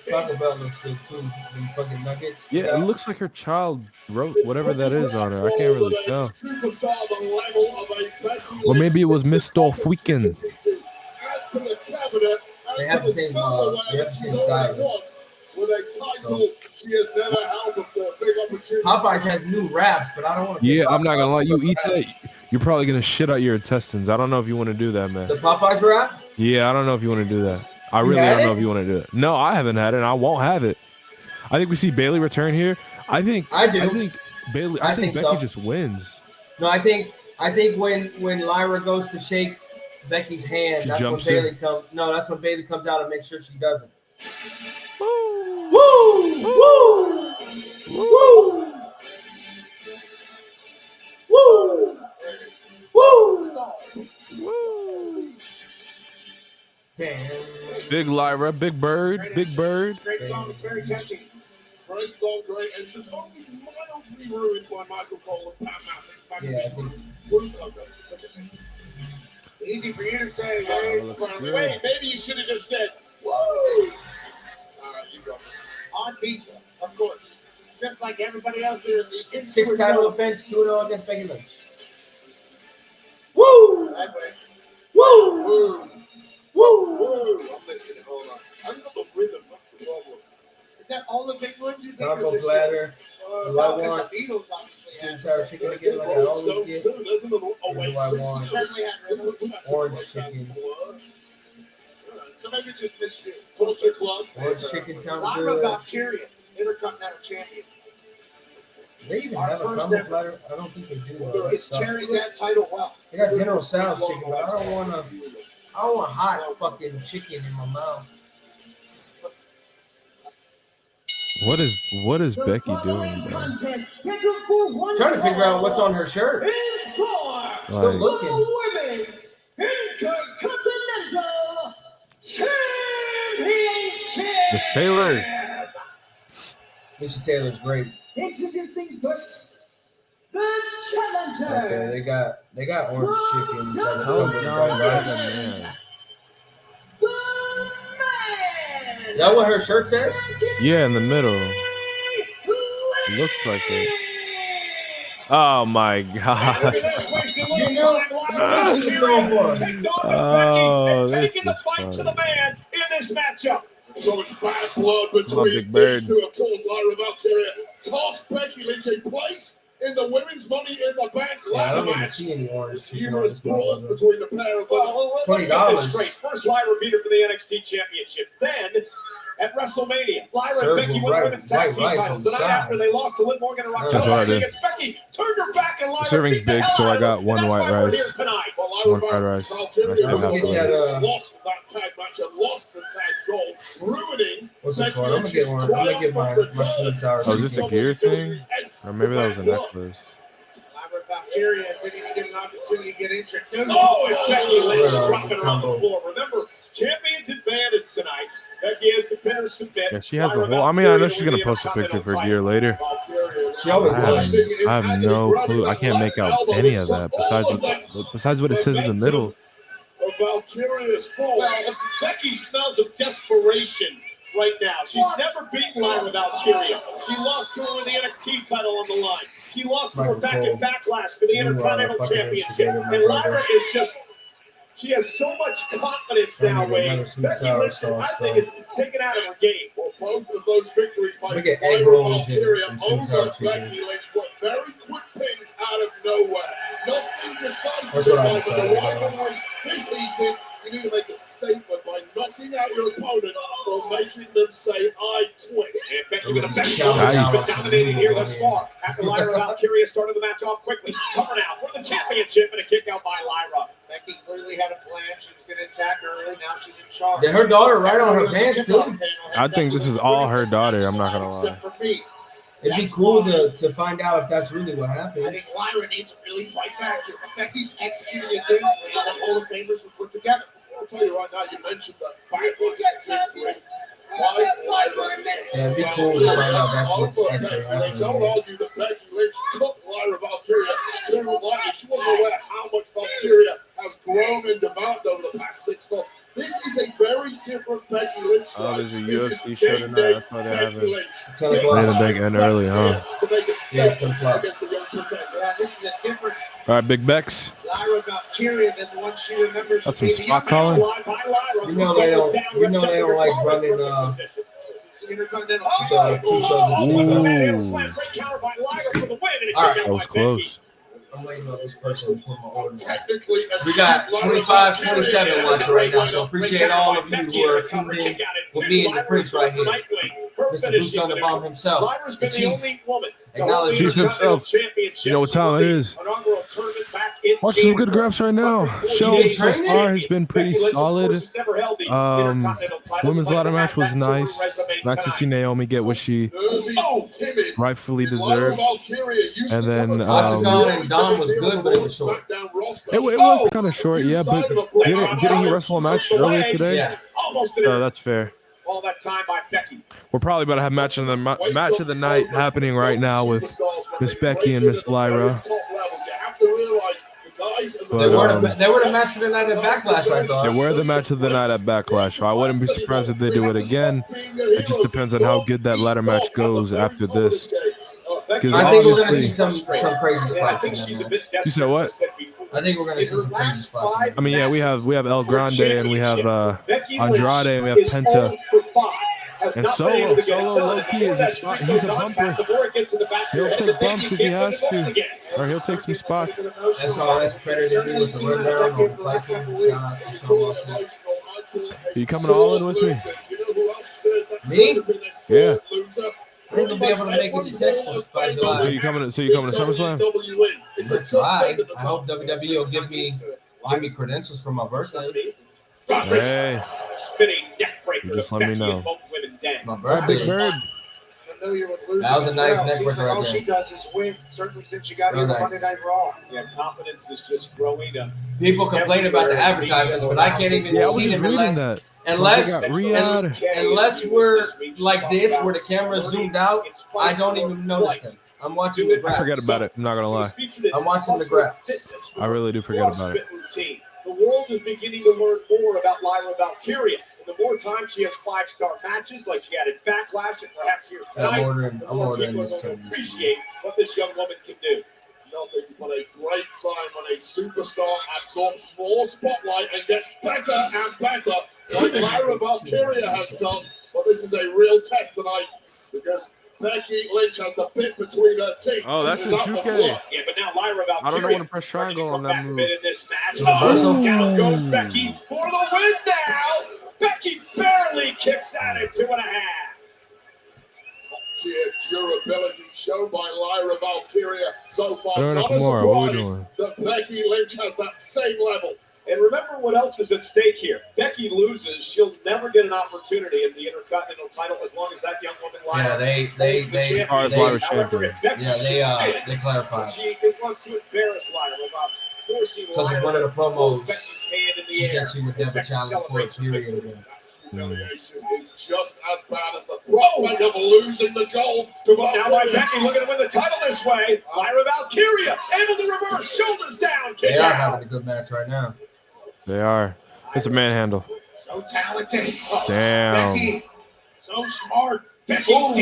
Speaker 3: Taco Bell looks good too. Them fucking nuggets.
Speaker 10: Yeah, it looks like her child wrote whatever that is on her. I can't really tell. Or maybe it was Miss Dolph Weekend.
Speaker 3: They have the same. They have the same stylist. So, Popeyes has new wraps, but I don't want to.
Speaker 10: Yeah, I'm not gonna lie. You eat that, you're probably gonna shit out your intestines. I don't know if you want to do that, man.
Speaker 3: The Popeyes wrap?
Speaker 10: Yeah, I don't know if you want to do that. I
Speaker 3: You
Speaker 10: really
Speaker 3: had
Speaker 10: don't know
Speaker 3: it?
Speaker 10: if you want to do it. No, I haven't had it, and I won't have it. I think we see Bailey return here. I do. I think Bailey. I think Becky
Speaker 3: so.
Speaker 10: just wins.
Speaker 3: No, I think when Lyra goes to shake Becky's hand,
Speaker 10: She
Speaker 3: that's when
Speaker 10: jumps in.
Speaker 3: Bailey comes. No, that's when Bailey comes out and makes sure she doesn't. Woo! Woo! Woo! Woo! Woo! Damn.
Speaker 10: Big Lyra, Big Bird, Big Bird.
Speaker 21: Great song, it's very catchy. Great song, great, and it's only mildly ruined by Michael Cole and Pat McAfee.
Speaker 3: Yeah, I think.
Speaker 21: Easy for you to say,
Speaker 17: Wait, maybe you should have just said,
Speaker 21: woo! All right, you go.
Speaker 12: On beat, of course. Just like everybody else here in the
Speaker 3: 6 title offense, 2-0 against Becky Lynch. Woo!
Speaker 21: That way.
Speaker 3: Woo!
Speaker 21: Woo!
Speaker 3: Woo!
Speaker 21: Woo! I'm listening. Hold on. I've got the rhythm. What's the problem?
Speaker 12: Is that all the big ones you think?
Speaker 3: Combo bladder. Do
Speaker 12: No,
Speaker 3: I
Speaker 12: 'cause
Speaker 3: want
Speaker 12: the Beatles obviously
Speaker 3: sweet and
Speaker 12: had.
Speaker 3: sour chicken again like I always get? Or do I want
Speaker 12: Certainly had rhythm.
Speaker 3: orange chicken?
Speaker 12: So maybe it's just mystery.
Speaker 21: Poster Club.
Speaker 3: Orange chicken sound
Speaker 12: Lyra
Speaker 3: good.
Speaker 12: Valkyria, Intercontinental Champion.
Speaker 3: Do they even
Speaker 12: Our
Speaker 3: have a
Speaker 12: first
Speaker 3: combo
Speaker 12: ever-
Speaker 3: bladder? I don't think they do. That
Speaker 12: It's
Speaker 3: sucks.
Speaker 12: carrying that title well.
Speaker 3: They got General Tso's chicken, but I don't want hot fucking chicken in my mouth.
Speaker 10: What is Becky doing, bro?
Speaker 3: Trying to figure out what's on her shirt. Still
Speaker 10: Like,
Speaker 3: looking.
Speaker 12: Women's Intercontinental Championship.
Speaker 10: Miss Taylor.
Speaker 3: Missy Taylor's great.
Speaker 12: Introducing first, the challenger.
Speaker 3: Okay, they got orange chicken. That
Speaker 10: Oh,
Speaker 3: come with
Speaker 10: no,
Speaker 3: white rice.
Speaker 10: man.
Speaker 3: Is that what her shirt says?
Speaker 10: Yeah, in the middle. Looks like it. Oh my god.
Speaker 3: You knew she was going for it.
Speaker 10: Oh, this
Speaker 21: Taking the
Speaker 10: is
Speaker 21: fight to the
Speaker 10: funny.
Speaker 21: man in this matchup. So it's bad blood
Speaker 10: Come on,
Speaker 21: between
Speaker 10: Big Bird.
Speaker 21: these two. Of course, Lyra Valkyria cost Becky Lynch a place in the women's Money in the Bank
Speaker 3: Yeah, I
Speaker 21: ladder
Speaker 3: don't even
Speaker 21: match.
Speaker 3: see any orange chicken on
Speaker 21: Humorous
Speaker 3: this
Speaker 21: brawl
Speaker 3: one.
Speaker 21: between the pair of them.
Speaker 3: $20.
Speaker 21: Let's get this straight. First, Lyra beat her for the NXT Championship. Then, at WrestleMania, Lyra
Speaker 3: Serve
Speaker 21: and Becky
Speaker 3: with
Speaker 21: won the
Speaker 3: white-
Speaker 21: women's tag
Speaker 3: white
Speaker 21: team
Speaker 3: rice
Speaker 21: titles.
Speaker 3: on
Speaker 21: The
Speaker 3: the
Speaker 21: night after
Speaker 3: side.
Speaker 21: they lost to Liv Morgan and Raquel.
Speaker 10: That's what I did.
Speaker 21: Against Becky, turned her back and Lyra
Speaker 10: The serving's
Speaker 21: beat the
Speaker 10: big,
Speaker 21: hell
Speaker 10: so
Speaker 21: out
Speaker 10: I
Speaker 21: of
Speaker 10: got
Speaker 21: them.
Speaker 10: one
Speaker 21: That's
Speaker 10: white
Speaker 21: why we're
Speaker 10: rice,
Speaker 21: here tonight. Well, Lyra
Speaker 10: one fried rice.
Speaker 21: Valkyria
Speaker 10: Rest of
Speaker 3: I'm gonna get that,
Speaker 21: lost that tag match and lost the tag gold, ruining.
Speaker 3: What's it called? I'm gonna get one. I'm gonna get my sweet and sour
Speaker 10: Oh, is this a gear thing? Or maybe that was a necklace.
Speaker 12: Lyra Valkyria didn't even get an opportunity to get introduced.
Speaker 21: Oh, it's Becky Lynch
Speaker 3: Well,
Speaker 21: dropping her on the
Speaker 3: combo.
Speaker 21: floor. Remember, champions advantage tonight. Becky has to pin her submit.
Speaker 10: Yeah, she has the whole. I mean, I know she's gonna post a picture for gear later.
Speaker 3: She always does.
Speaker 10: I have no clue. I can't make out any of that besides what it says in the middle.
Speaker 21: Of Valkyria's fall. Becky smells of desperation right now. She's never beaten Lyra Valkyria. She lost to her with the NXT title on the line.
Speaker 1: He lost to her back in Backlash for the Intercontinental Championship. And Lyra is just, she has so much confidence now, Wayne. Becky Lynch, I think, is taken out of her game.
Speaker 21: Well, both of those victories by
Speaker 3: Look at
Speaker 21: Lyra
Speaker 3: egg rolls
Speaker 21: Valkyria
Speaker 3: and
Speaker 21: over
Speaker 3: chicken.
Speaker 21: Becky Lynch were very quick pins out of nowhere. Nothing decisive
Speaker 3: That's what I
Speaker 21: about the
Speaker 3: decided,
Speaker 21: rivalry this heated. You need to make a statement by knocking out your opponent or making them say, I quit.
Speaker 1: And Becky with a Becky has been dominating here thus far. After Lyra Valkyria started the match off quickly. Cover now for the championship and a kick out by Lyra.
Speaker 12: Becky clearly had a plan. She was going to attack early. Now she's in charge.
Speaker 3: Did her daughter right on her pants too?
Speaker 10: I think this is all her daughter. I'm not gonna lie.
Speaker 12: Except for me.
Speaker 3: It'd be cool to find out if that's really what
Speaker 12: I
Speaker 3: happened.
Speaker 12: think Lyra needs to really fight back here. Becky's executing a game plan that Hall of Famers would put together.
Speaker 21: I'll tell you right now, you mentioned that Backlash victory. Why Lyra?
Speaker 3: Yeah, it'd be cool to find out that's what's actually
Speaker 21: I don't
Speaker 3: happening.
Speaker 21: argue that Becky Lynch took Lyra Valkyria to lightly. She wasn't aware how much Valkyria has grown and developed over the past 6 months. This is a very different Becky Lynch.
Speaker 10: Oh, there's a
Speaker 21: This is
Speaker 10: UFC show tonight. I thought they have
Speaker 21: Becky
Speaker 10: it.
Speaker 21: Lynch.
Speaker 3: 10
Speaker 10: They
Speaker 3: o'clock.
Speaker 10: had a big end early, huh?
Speaker 21: To make a
Speaker 3: Yeah,
Speaker 21: step
Speaker 3: 10 o'clock.
Speaker 21: against the young pretender.
Speaker 12: Yeah, this is a different
Speaker 10: All right, Big Bex.
Speaker 12: Lyra Valkyria than the one she remembers.
Speaker 10: That's some
Speaker 12: from being
Speaker 10: spot
Speaker 12: the
Speaker 10: calling.
Speaker 3: You know they don't. You know they don't like running
Speaker 12: Intercontinental
Speaker 3: the 2 shows at the same time.
Speaker 10: Ooh,
Speaker 1: Great counter by Lyra for the win. And a
Speaker 3: All right.
Speaker 1: kick
Speaker 10: that
Speaker 1: out
Speaker 10: was
Speaker 1: by
Speaker 10: close.
Speaker 3: I'm waiting on this person to put my order.
Speaker 21: Technically,
Speaker 3: We got 25, 27 watching right now, so appreciate all of you who are tuned in with me and the Prince right here. Mr. Blue Thunder Bomb himself,
Speaker 1: Lyra's
Speaker 3: the
Speaker 1: been the
Speaker 3: Chief.
Speaker 1: only woman to
Speaker 3: Acknowledge
Speaker 1: hold the
Speaker 10: Chief himself.
Speaker 1: Championship.
Speaker 10: You know what time it is.
Speaker 1: Inaugural tournament back in
Speaker 10: Watch some good graphs right now. Show
Speaker 3: been
Speaker 10: so
Speaker 3: training?
Speaker 10: far has been pretty
Speaker 1: Becky Lynch, of
Speaker 10: solid.
Speaker 1: course, has never held the Intercontinental title,
Speaker 10: Women's
Speaker 1: but
Speaker 10: ladder
Speaker 1: add
Speaker 10: match was
Speaker 1: that to her
Speaker 10: nice.
Speaker 1: resume
Speaker 10: Nice to see
Speaker 1: tonight.
Speaker 10: Naomi get what she
Speaker 21: nervy, timid.
Speaker 10: rightfully
Speaker 21: Lyra
Speaker 10: deserved.
Speaker 21: Valkyria used
Speaker 10: And
Speaker 21: to
Speaker 10: then,
Speaker 21: come
Speaker 3: Octagon and Dom was good, but it was short.
Speaker 21: SmackDown roster.
Speaker 10: It was kind of short, yeah, but didn't he wrestle a match earlier today?
Speaker 3: Yeah.
Speaker 1: Almost
Speaker 10: So
Speaker 1: there.
Speaker 10: that's fair.
Speaker 1: All that time by Becky.
Speaker 10: We're probably about to have match of the night happening right now with Miss Becky and Miss Lyra. But
Speaker 3: They were the match of the night at Backlash, I thought.
Speaker 10: they were the match of the night at Backlash. So I wouldn't be surprised if they do it again. It just depends on how good that ladder match goes after this. Because
Speaker 3: I think we're gonna see
Speaker 10: obviously,
Speaker 3: some crazy
Speaker 1: I
Speaker 3: spots in
Speaker 1: think
Speaker 3: that
Speaker 1: she's a
Speaker 3: match.
Speaker 1: bit
Speaker 10: You said what?
Speaker 3: I think we're gonna see some crazy spots. In that
Speaker 10: I mean, yeah, we have El Grande and we have Andrade and we have Penta. And Solo low-key is a spot. He's a bumper. He'll take bumps if he has to. Or he'll take some spots.
Speaker 3: That's all that's credited me with the rundown on the platform. Shout out to Sean Wilson.
Speaker 10: Are you coming all in with me?
Speaker 3: Me?
Speaker 10: Yeah.
Speaker 3: I think I'll be able to make it to Texas by July.
Speaker 10: So you coming to SummerSlam?
Speaker 3: I'm gonna try. I hope WWE will give me credentials for my birthday.
Speaker 10: Hey,
Speaker 1: Spinning neck breaker
Speaker 10: you just
Speaker 1: to
Speaker 10: let me
Speaker 1: Becky
Speaker 10: know.
Speaker 1: and both women down.
Speaker 3: My
Speaker 10: All right, Big
Speaker 3: birthday.
Speaker 10: Bird.
Speaker 12: Familiar with losing
Speaker 3: That was a
Speaker 12: as
Speaker 3: nice
Speaker 12: well.
Speaker 3: neck
Speaker 12: Seems
Speaker 3: breaker
Speaker 12: like
Speaker 3: right
Speaker 12: all
Speaker 3: there.
Speaker 12: she does is win. Certainly since she got
Speaker 3: Real
Speaker 12: here on
Speaker 3: nice.
Speaker 12: Monday Night Raw.
Speaker 1: Yeah, confidence is just growing.
Speaker 3: People complain about the advertisements, but I can't even
Speaker 10: Yeah, I was
Speaker 3: see
Speaker 10: just
Speaker 3: them
Speaker 10: reading that.
Speaker 3: unless
Speaker 10: They got Riyadh.
Speaker 3: unless we're like this, where the camera's zoomed out. I don't even notice them. I'm watching the
Speaker 10: I
Speaker 3: graphs.
Speaker 10: forget about it. I'm not gonna lie.
Speaker 3: I'm watching the graphs.
Speaker 10: I really do forget about it.
Speaker 1: Routine. The world is beginning to learn more about Lyra Valkyria. And the more time she has 5-star matches, like she had at Backlash and perhaps here tonight, the
Speaker 3: I'm
Speaker 1: more
Speaker 3: ordering
Speaker 1: people are
Speaker 3: this
Speaker 1: going to
Speaker 3: time.
Speaker 1: appreciate what this young woman can do.
Speaker 21: It's nothing but a great sign when a superstar absorbs more spotlight and gets better and better, like Lyra Valkyria has done. But this is a real test tonight because Becky Lynch has the bit between her teeth.
Speaker 10: Oh, that's
Speaker 21: Is
Speaker 10: in
Speaker 21: out the
Speaker 10: 2K.
Speaker 21: floor.
Speaker 1: Yeah, but now Lyra Valkyria.
Speaker 10: I don't know when to press triangle on that move.
Speaker 1: In this match.
Speaker 3: Reversal.
Speaker 1: Oh, down goes Becky for the win now. Becky barely kicks out at 2.5.
Speaker 21: Tier durability shown by Lyra Valkyria so far.
Speaker 10: Aaron
Speaker 21: Not a
Speaker 10: Nakamura, what are we
Speaker 21: surprise
Speaker 10: doing?
Speaker 21: that Becky Lynch has that same level.
Speaker 1: And remember what else is at stake here. Becky loses, she'll never get an opportunity in the Intercontinental title as long as that young woman
Speaker 3: Yeah,
Speaker 1: Lyra.
Speaker 3: they
Speaker 10: As far as Lyra's champion.
Speaker 3: they clarified
Speaker 1: She wants to embarrass Lyra without forcing
Speaker 3: because in
Speaker 1: Lyra
Speaker 3: one of the
Speaker 1: to hold
Speaker 3: promos
Speaker 1: Becky's hand in the
Speaker 3: she
Speaker 1: air.
Speaker 3: said she would never
Speaker 1: Becky
Speaker 3: challenge for a
Speaker 1: celebrates the
Speaker 3: period
Speaker 1: victory.
Speaker 3: again.
Speaker 21: Humiliation is just as bad as the prospect of losing the gold to
Speaker 1: Now by
Speaker 21: Valkyria.
Speaker 1: Becky looking to win the title this way. Lyra Valkyria able to reverse, shoulders down, kick
Speaker 3: They are
Speaker 1: out.
Speaker 3: having a good match right now.
Speaker 10: They are. It's a manhandle.
Speaker 12: So talented.
Speaker 10: Damn.
Speaker 12: Becky, so smart.
Speaker 3: God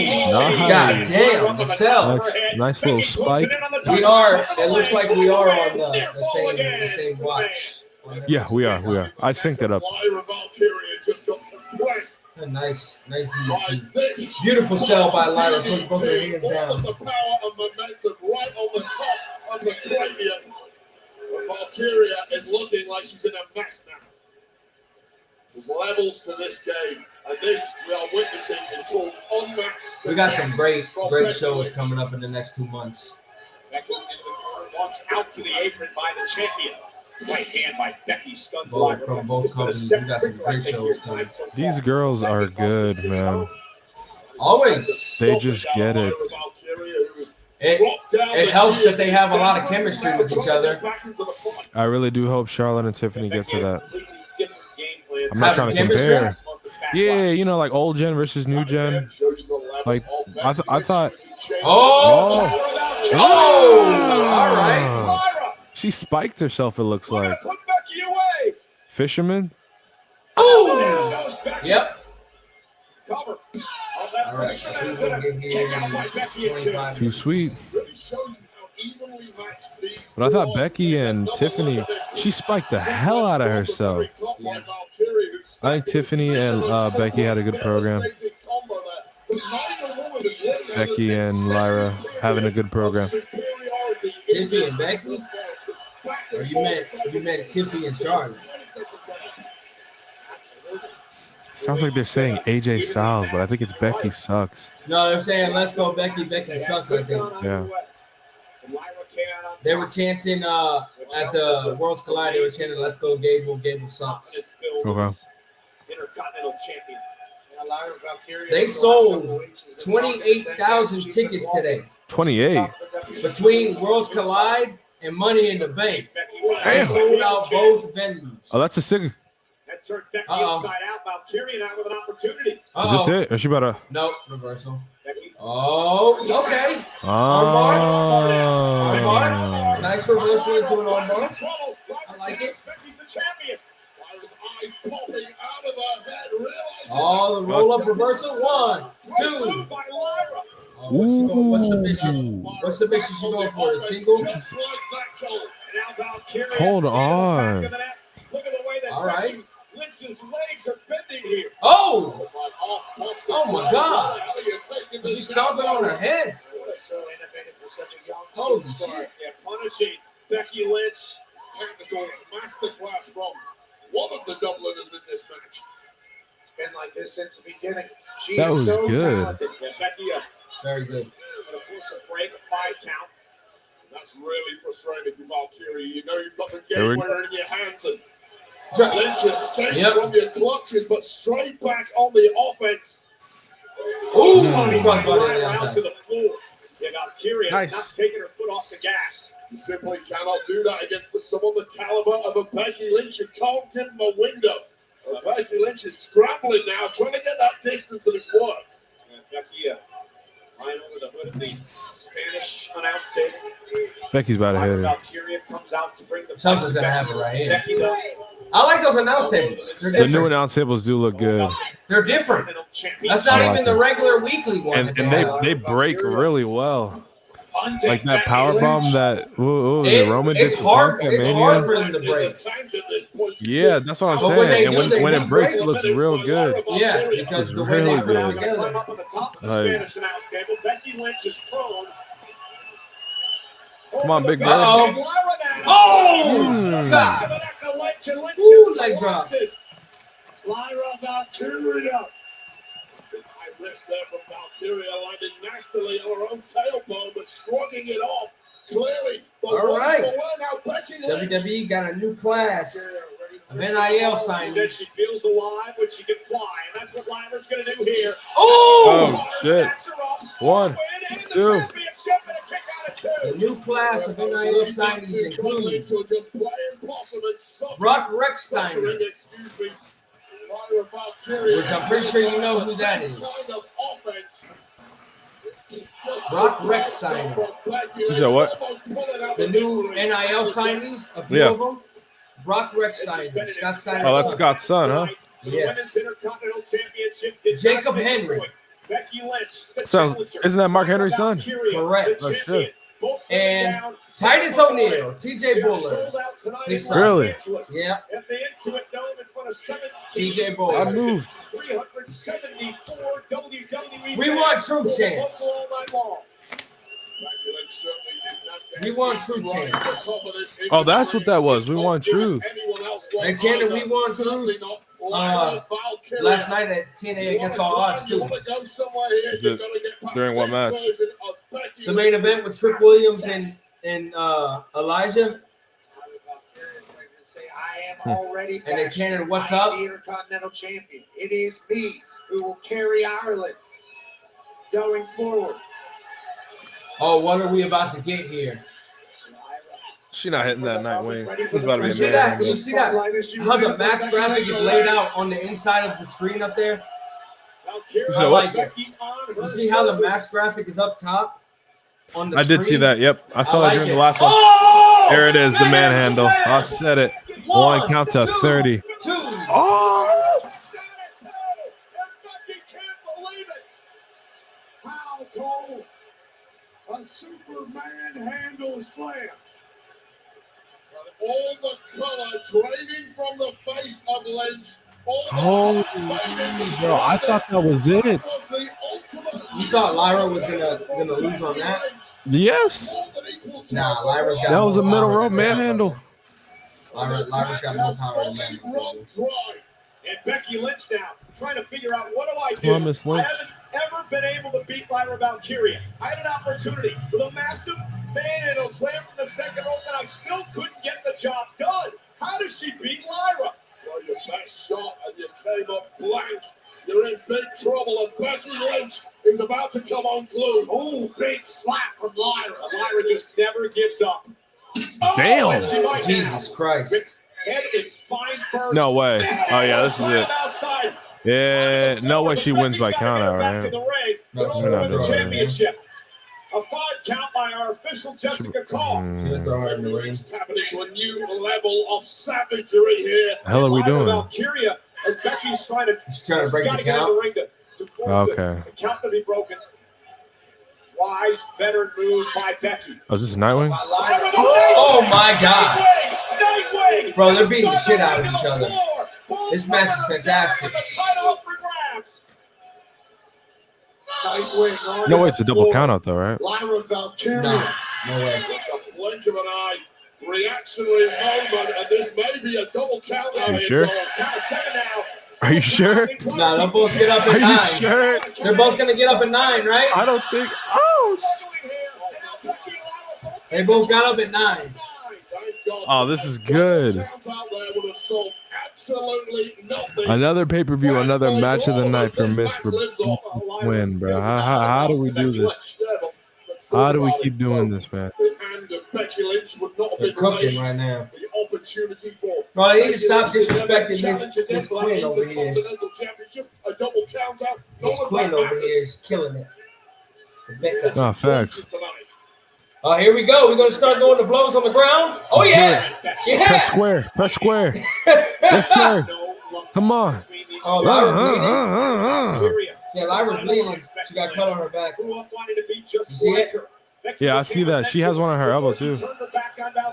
Speaker 3: damn, Michelle.
Speaker 10: Nice little spike.
Speaker 3: We are. It looks like we are on the same watch.
Speaker 10: Yeah, we are. I synced it up.
Speaker 3: A nice DDT. Beautiful sell by Lyra. Put both her hands down.
Speaker 21: The power of momentum right on the top of the cranium. Valkyria is looking like she's in a mess now. There's levels to this game, and this we are witnessing is called unmatched.
Speaker 3: We got some great shows coming up in the next 2 months.
Speaker 17: Becky into the corner, launched out to the apron by the champion. Right hand by Becky stuns
Speaker 3: From both companies, we got some great shows coming.
Speaker 10: These girls are good, man.
Speaker 3: Always.
Speaker 10: They just get it.
Speaker 3: It helps that they have a lot of chemistry with each other.
Speaker 10: I really do hope Charlotte and Tiffany get to that. I'm not trying to compare. Yeah, you know, like old gen versus new gen. Like I thought.
Speaker 3: Oh, all right.
Speaker 10: She spiked herself. It looks like. Fisherman.
Speaker 3: Oh. Yep. All right. I think we're gonna get here. 25.
Speaker 10: Too sweet. But I thought Becky and Tiffany, she spiked the hell out of herself.
Speaker 3: Yeah.
Speaker 10: I think Tiffany and Becky had a good program. Becky and Lyra having a good program.
Speaker 3: Tiffany and Becky? Or you meant Tiffany and Charlotte?
Speaker 10: Sounds like they're saying AJ Styles, but I think it's Becky sucks.
Speaker 3: No, they're saying let's go Becky. Becky sucks, I think.
Speaker 10: Yeah.
Speaker 3: They were chanting at the Worlds Collide. They were chanting "Let's go Gable." Gable sucks.
Speaker 10: Okay.
Speaker 17: Intercontinental champion.
Speaker 3: They sold 28,000 tickets today
Speaker 10: 28.
Speaker 3: between Worlds Collide and Money in the Bank. They sold out both venues.
Speaker 10: Oh, that's a sig.
Speaker 17: That turned Becky inside out. Valkyria now with an opportunity.
Speaker 10: Is this it? Or she about to?
Speaker 3: Nope, reversal. Oh, okay.
Speaker 10: Oh.
Speaker 3: Armbar. Nice reversal into an armbar. I like it.
Speaker 17: Becky's the champion. Lyra's eyes popping out of her head.
Speaker 3: Oh, the roll up reversal. 1, 2. Oh, what's submission? What submission she going for? A single?
Speaker 10: Hold on.
Speaker 17: Look at the way that
Speaker 3: all right.
Speaker 17: Lynch's legs are bending here.
Speaker 3: Oh! Oh my God! She's stomping on her head.
Speaker 17: So innovative for such a young
Speaker 3: holy
Speaker 17: superstar.
Speaker 3: shit!
Speaker 17: Yeah, punishing Becky Lynch.
Speaker 21: Technical masterclass from one of the Dubliners in this match.
Speaker 19: It's been like this since the beginning. She
Speaker 10: That
Speaker 19: is
Speaker 10: was
Speaker 19: so
Speaker 10: good.
Speaker 19: talented.
Speaker 17: Yeah, Becky
Speaker 3: Very good.
Speaker 17: gonna force a break, a 5 count.
Speaker 21: That's really frustrating for Valkyria. You know you've got the
Speaker 10: There we
Speaker 21: game winner in your hands, and Lynch escapes from your clutches, but straight back on the offense.
Speaker 3: Ooh,
Speaker 17: Down to the floor. Yeah, Valkyria
Speaker 10: Nice.
Speaker 17: not taking her foot off the gas.
Speaker 21: You simply cannot do that against someone the caliber of a Becky Lynch. You can't give them a window. Becky Lynch is scrambling now, trying to get that distance, and it's worked.
Speaker 17: Becky lying over the hood of the Spanish announce table.
Speaker 10: Becky's about to hit it.
Speaker 17: Valkyria comes out to bring the
Speaker 3: Something's gonna happen right here.
Speaker 17: Becky, though,
Speaker 3: I like those announce tables. They're
Speaker 10: The new
Speaker 3: different.
Speaker 10: announce tables do look good.
Speaker 3: They're different. That's not
Speaker 10: I like
Speaker 3: even the
Speaker 10: them.
Speaker 3: regular weekly one.
Speaker 10: And
Speaker 3: that
Speaker 10: they break really well. Like that power bomb that Roman
Speaker 3: it's
Speaker 10: did to
Speaker 3: hard.
Speaker 10: Punk at
Speaker 3: It's hard for
Speaker 10: Mania.
Speaker 3: them to break.
Speaker 10: Yeah, that's what I'm
Speaker 3: But when they
Speaker 10: saying. And
Speaker 3: do, they
Speaker 10: when
Speaker 3: do
Speaker 10: it breaks,
Speaker 3: great.
Speaker 10: it looks real good.
Speaker 3: Yeah, because
Speaker 10: It's
Speaker 3: the way
Speaker 10: really
Speaker 3: they put it
Speaker 10: good.
Speaker 3: together.
Speaker 17: up on the top of the
Speaker 10: Like,
Speaker 17: Spanish announce table. Becky Lynch is prone.
Speaker 10: come on, Big Bird.
Speaker 3: Uh-oh. Oh! God. Ooh, leg drop.
Speaker 21: Lyra Valkyria. It's a high risk there from Valkyria, landing nastily on her own tailbone, but shrugging it off. Clearly, the
Speaker 3: All
Speaker 21: worst
Speaker 3: right.
Speaker 21: for her now, Becky Lynch.
Speaker 3: WWE got a new class of NIL
Speaker 17: She said
Speaker 3: signings.
Speaker 17: she feels alive when she can fly, and that's what Lyra's going to do here.
Speaker 3: Oh!
Speaker 10: Oh, shit. 1, 2.
Speaker 3: The new class of NIL signings include Brock Rechsteiner, which I'm pretty sure you know who that is. Brock Rechsteiner.
Speaker 10: You said what?
Speaker 3: The new NIL signings, a few
Speaker 10: Yeah.
Speaker 3: of them. Brock Rechsteiner, Scott Steiner's
Speaker 10: Oh, that's
Speaker 3: son.
Speaker 10: Scott's son, huh?
Speaker 3: Yes. Jacob Henry.
Speaker 1: Becky Lynch, the
Speaker 10: Sounds.
Speaker 1: challenger.
Speaker 10: Isn't that Mark Henry's son?
Speaker 3: Correct.
Speaker 10: That's good.
Speaker 3: And Titus O'Neil, TJ Bullard. His son.
Speaker 10: Really?
Speaker 3: Yep.
Speaker 1: At the Intuit Dome in front of 17.
Speaker 3: TJ
Speaker 10: I
Speaker 3: Bullard.
Speaker 10: moved.
Speaker 1: 374 WWE.
Speaker 3: We want true chance.
Speaker 1: all night long.
Speaker 3: We want true chance.
Speaker 10: Oh, that's what that was. We want truth.
Speaker 3: They chanted "We want truth" last night at TNA Against All Odds too.
Speaker 10: During what match?
Speaker 3: The main event with Trick Williams and Elijah.
Speaker 19: I am already
Speaker 3: And they
Speaker 19: back.
Speaker 3: chanted, "What's
Speaker 19: I am
Speaker 3: up?"
Speaker 19: the Intercontinental Champion. It is me who will carry Ireland going forward.
Speaker 3: Oh, what are we about to get here?
Speaker 10: She not hitting that night wing. It's about to be
Speaker 3: You
Speaker 10: a
Speaker 3: see that?
Speaker 10: man.
Speaker 3: You see that? How the match graphic is laid out on the inside of the screen up there? I like it. You see how the match graphic is up top on the
Speaker 10: I did see
Speaker 3: screen?
Speaker 10: that. Yep, I saw
Speaker 3: I
Speaker 10: that
Speaker 3: like
Speaker 10: during
Speaker 3: it.
Speaker 10: the last one.
Speaker 3: Oh!
Speaker 10: There it is, the manhandle. I said it. One count to 30.
Speaker 19: Oh! How cold a Superman handle slam.
Speaker 21: All the color draining from the face of Lynch.
Speaker 10: Holy bro, I thought that was it.
Speaker 3: You thought Lyra was gonna lose on that?
Speaker 10: Yes.
Speaker 3: Nah, Lyra's got
Speaker 10: That was a
Speaker 3: more
Speaker 10: middle
Speaker 3: power
Speaker 10: rope
Speaker 3: than that.
Speaker 10: manhandle.
Speaker 3: Lyra's got more power than that.
Speaker 1: And Becky Lynch now trying to figure out what do I do.
Speaker 10: Thomas Lynch.
Speaker 1: I haven't ever been able to beat Lyra Valkyria. I had an opportunity with a massive manhandle slam from the second rope, and I still couldn't get the job done. How does she beat Lyra?
Speaker 21: Well, you messed shot and you came up blank. You're in big trouble, and Becky Lynch is about to come unglued.
Speaker 1: Oh, big slap from Lyra. Lyra just never gives up.
Speaker 10: Damn.
Speaker 1: And she might
Speaker 3: Jesus
Speaker 1: now.
Speaker 3: Christ.
Speaker 1: Head and spine first.
Speaker 10: No way. Oh yeah, this is
Speaker 1: Slam
Speaker 10: it.
Speaker 1: outside.
Speaker 10: Yeah, no way she wins by count out,
Speaker 1: Back in
Speaker 10: right?
Speaker 1: the ring.
Speaker 3: No,
Speaker 1: They're
Speaker 3: she's
Speaker 1: over
Speaker 10: not
Speaker 1: with the
Speaker 10: doing it.
Speaker 1: championship. A 5 count by our official Jessica Call.
Speaker 3: She would throw her in the ring.
Speaker 21: Tapping into a new level of savagery here.
Speaker 10: The hell are we
Speaker 1: Lyra
Speaker 10: doing?
Speaker 1: Valkyria, as Becky's trying to,
Speaker 3: She's trying to break
Speaker 1: gotta
Speaker 3: the
Speaker 1: get in
Speaker 3: count.
Speaker 1: the ring to force
Speaker 10: Okay.
Speaker 1: the count to be broken. Wise, better move by Becky.
Speaker 10: Oh, is this a Nightwing?
Speaker 3: Oh my God.
Speaker 1: Nightwing!
Speaker 3: Bro, they're beating the shit out of each other. This match is fantastic.
Speaker 1: Title up for grabs.
Speaker 19: Nightwing.
Speaker 10: No way, it's a double count out though, right?
Speaker 19: Lyra Valkyria.
Speaker 3: No, no way.
Speaker 21: Just a blink of an eye. Reactionary moment, and this may be a double count.
Speaker 10: Are you sure?
Speaker 1: Count of 7 now.
Speaker 10: Are you sure?
Speaker 3: Nah, they'll both get up
Speaker 10: Are
Speaker 3: at
Speaker 10: you
Speaker 3: 9.
Speaker 10: sure?
Speaker 3: They're both gonna get up at 9, right?
Speaker 10: I don't think. Oh.
Speaker 3: They both got up at 9.
Speaker 10: Oh, this is good. Another pay-per-view, another match of the night for Miss Win, bro. How do we do this? How do we keep doing this, man?
Speaker 3: They're cooking right now. Bro, they need to stop disrespecting this Queen over here. This Queen over here is killing it. Rebecca.
Speaker 10: Nah, facts.
Speaker 3: Oh, here we go. We're gonna start going to blows on the ground. Oh yeah,
Speaker 10: Press
Speaker 3: yeah.
Speaker 10: square. Press square. Yes, sir. Come on.
Speaker 3: Oh, Lyra bleeding. Yeah, Lyra's bleeding. She got cut on her back. You see it?
Speaker 10: Yeah, I see that. She has one on her elbow too.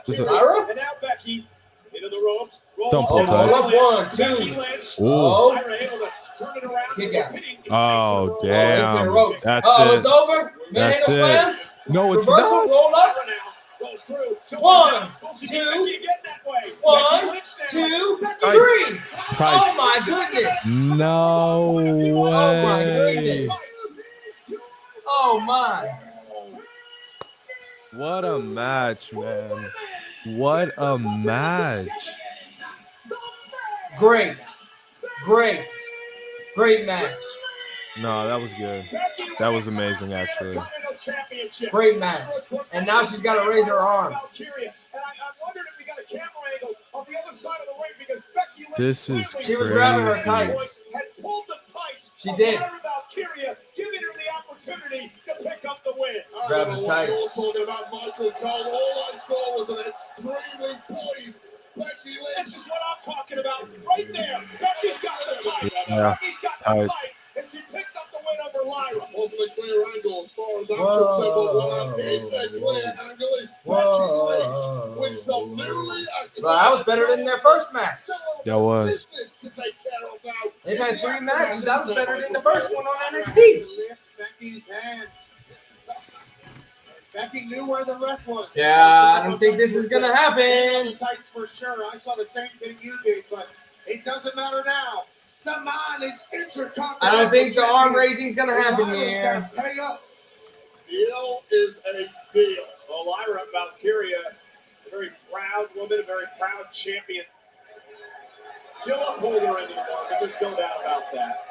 Speaker 10: Just a-
Speaker 3: Lyra?
Speaker 1: And now Becky into the ropes.
Speaker 10: Don't pull
Speaker 3: Oh,
Speaker 10: tight.
Speaker 3: roll up 1, 2.
Speaker 10: Ooh.
Speaker 3: Oh,
Speaker 1: Lyra able to turn it around.
Speaker 3: kick out.
Speaker 10: Oh,
Speaker 3: Into the
Speaker 10: damn.
Speaker 3: ropes.
Speaker 10: That's
Speaker 3: Oh, it's
Speaker 10: it.
Speaker 3: over.
Speaker 10: That's
Speaker 3: Manhandle
Speaker 10: it.
Speaker 3: slam.
Speaker 10: No, it's
Speaker 3: Reversal.
Speaker 10: not.
Speaker 3: Roll up.
Speaker 1: Goes through.
Speaker 3: 1,
Speaker 1: Becky
Speaker 3: 2,
Speaker 1: get that way.
Speaker 3: 1, 2, 3.
Speaker 10: Tights.
Speaker 3: Oh my goodness.
Speaker 10: No
Speaker 3: Oh my
Speaker 10: way.
Speaker 3: goodness. Oh my.
Speaker 10: What a match, man. What a match.
Speaker 3: Great. Great. Great match.
Speaker 10: No, that was good. That was amazing, actually.
Speaker 3: Great match. And now she's got to raise her arm.
Speaker 10: This is
Speaker 3: She was grabbing her
Speaker 10: crazy.
Speaker 3: tights. She did. Grab the tights.
Speaker 21: Talking about Michael Cole, all I saw was an extremely poised Becky Lynch.
Speaker 1: This is what I'm talking about right there. Becky's got the tights.
Speaker 10: Yeah,
Speaker 1: Becky's got the
Speaker 10: tights.
Speaker 1: tights. And she picked up the win over Lyra.
Speaker 21: far as I'm concerned, but what is a clear angle is Becky Lynch with some newly
Speaker 3: Well, that was better than their first match.
Speaker 10: That was.
Speaker 21: business to take care of now.
Speaker 3: They've had 3 matches. That was better than the first one on NXT.
Speaker 19: Becky's hand. Becky knew where the ref was.
Speaker 3: Yeah, I don't think this is going to happen.
Speaker 19: Tights for sure. I saw the same thing you did, but it doesn't matter now. The man is intercontinental.
Speaker 3: I don't think the arm raising is going to happen here.
Speaker 19: Pay up.
Speaker 21: Deal is a deal.
Speaker 1: Well, Lyra Valkyria, a very proud woman, a very proud champion. She'll uphold her into the market. There's no doubt about that.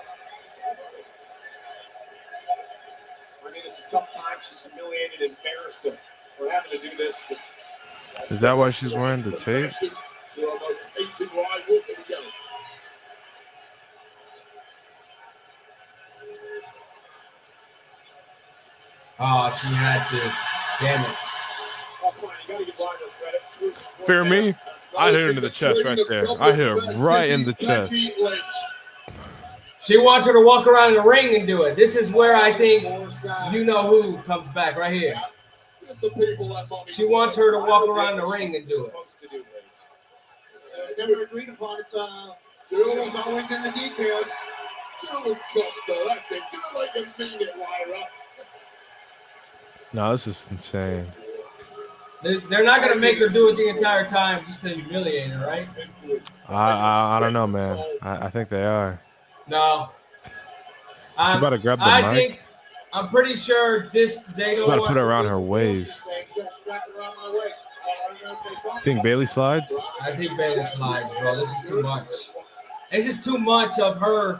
Speaker 1: I mean, it's a tough time. She's humiliated, embarrassed for having to do this.
Speaker 10: Is that why she's wearing the tape?
Speaker 21: To our most hated rival. Here we go.
Speaker 3: Oh, she had to. Damn it.
Speaker 1: Oh, come on, you gotta give Lyra credit.
Speaker 10: Fear me? I hit her into the chest right there. I hit her right in the chest.
Speaker 3: She wants her to walk around the ring and do it. This is where I think you know who comes back right here. She wants her to walk around the ring and do it.
Speaker 19: Never agreed upon. It's Duel is always in the details.
Speaker 21: Do it, Costa. That's it. Do it like you mean it, Lyra.
Speaker 10: No, this is insane.
Speaker 3: They're not going to make her do it the entire time just to humiliate her, right?
Speaker 10: I don't know, man. I think they are.
Speaker 3: No.
Speaker 10: She's about to grab the mic.
Speaker 3: I'm pretty sure they
Speaker 10: She's
Speaker 3: don't
Speaker 10: about to
Speaker 3: want
Speaker 10: put it around her waist. Think Bailey slides?
Speaker 3: I think Bailey slides, bro. This is too much. This is too much of her.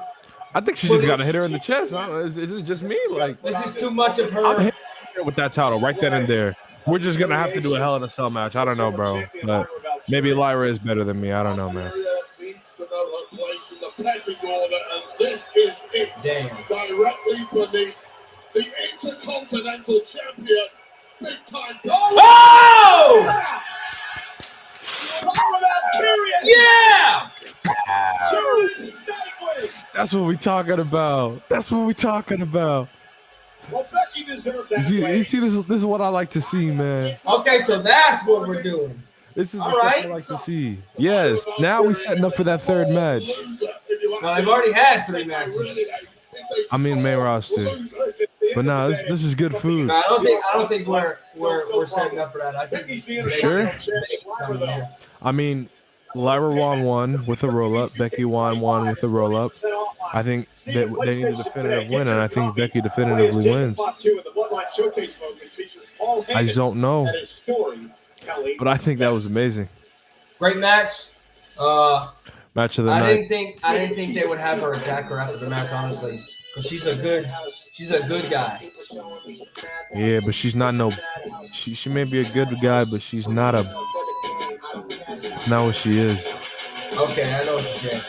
Speaker 10: I think she just got to hit her in the chest. Is it just me? Like,
Speaker 3: this is too much of her.
Speaker 10: I'm hitting her with that title right then and there. We're just gonna have to do a Hell in a Cell match. I don't know, bro. But maybe Lyra is better than me. I don't know, man.
Speaker 21: Needs to know her place in the pecking order, and this is it.
Speaker 3: Damn.
Speaker 21: Directly beneath the Intercontinental Champion, big time.
Speaker 3: Oh! Yeah!
Speaker 10: That's what we talking about. That's what we talking about.
Speaker 1: Well, Becky deserved that.
Speaker 10: You see, this is what I like to see, man.
Speaker 3: Okay, so that's what we're doing.
Speaker 10: This is
Speaker 3: All
Speaker 10: what
Speaker 3: right.
Speaker 10: I like to see. Yes, now we're setting up for that third match.
Speaker 3: Well, they've already had 3 matches.
Speaker 10: I mean, main roster. But nah, this is good food.
Speaker 3: No, I don't think we're setting up for that. I think
Speaker 10: Sure? I mean, Lyra won 1 with a roll up. Becky won 1 with a roll up. I think that they need a definitive win, and I think Becky definitively wins. I just don't know, but I think that was amazing.
Speaker 3: Great match.
Speaker 10: Match of the
Speaker 3: I
Speaker 10: night.
Speaker 3: didn't think they would have her attack her after the match, honestly, because she's a good guy.
Speaker 10: Yeah, but she's not no. She may be a good guy, but she's not a. It's not what she is.
Speaker 3: Okay, I know what you're saying.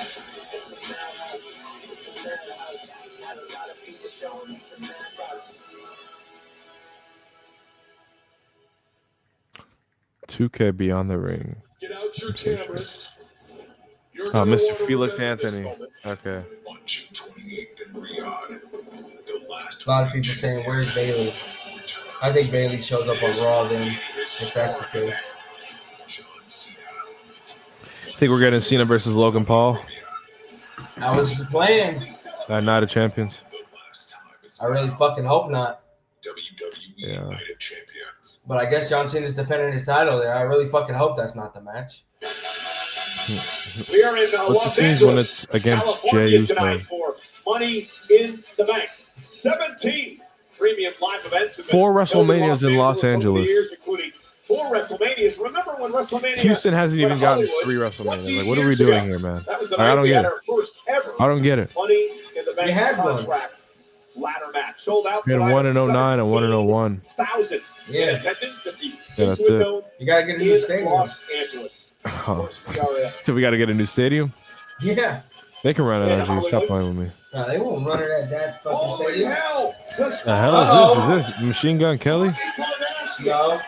Speaker 10: $2K Beyond the Ring.
Speaker 21: Get out your cameras.
Speaker 10: Mr. Felix Anthony. Okay.
Speaker 3: A lot of people saying, "Where's Bailey?" I think Bailey shows up on Raw then, if that's the case.
Speaker 10: Think we're getting Cena versus Logan Paul
Speaker 3: That was the plan.
Speaker 10: at Night of Champions.
Speaker 3: I really fucking hope not.
Speaker 10: Yeah.
Speaker 3: But I guess John Cena's defending his title there. I really fucking hope that's not the match.
Speaker 1: We are in
Speaker 10: What's the
Speaker 1: Los
Speaker 10: scenes when
Speaker 1: Angeles,
Speaker 10: it's against Jay
Speaker 1: California
Speaker 10: Uso?
Speaker 1: tonight for Money in the Bank. 17 premium live events. have been
Speaker 10: 4
Speaker 1: held
Speaker 10: WrestleManias in Los
Speaker 1: over the
Speaker 10: Angeles.
Speaker 1: years, including 4 WrestleManias. Remember when WrestleMania?
Speaker 10: Houston hasn't even gotten
Speaker 1: Hollywood
Speaker 10: 3 WrestleManias.
Speaker 1: 20
Speaker 10: Like, what are we
Speaker 1: years
Speaker 10: doing
Speaker 1: ago?
Speaker 10: here, man?
Speaker 1: That was the
Speaker 10: Like, I
Speaker 1: night
Speaker 10: don't
Speaker 1: we
Speaker 10: get
Speaker 1: had
Speaker 10: it.
Speaker 1: our first ever
Speaker 10: I don't get it.
Speaker 1: Money in the Bank
Speaker 3: We had one.
Speaker 1: contract ladder match. Sold out.
Speaker 10: We had
Speaker 1: tonight
Speaker 10: one in
Speaker 1: at
Speaker 10: 09 and one in 01.
Speaker 1: 17,000
Speaker 3: Yeah.
Speaker 1: in attendance at the
Speaker 10: Yeah, that's
Speaker 1: Kingswood
Speaker 10: it.
Speaker 1: Dome
Speaker 3: You gotta get a new
Speaker 1: in
Speaker 3: stadium.
Speaker 1: Los Angeles.
Speaker 10: Oh.
Speaker 1: We are,
Speaker 10: So we got to get a new stadium?
Speaker 3: Yeah.
Speaker 10: They can run it, Andrew. Stop playing with me.
Speaker 3: No, they won't run it at that fucking
Speaker 21: Holy
Speaker 3: stadium.
Speaker 21: hell!
Speaker 10: The hell is this? Is this Machine Gun Kelly?
Speaker 3: No.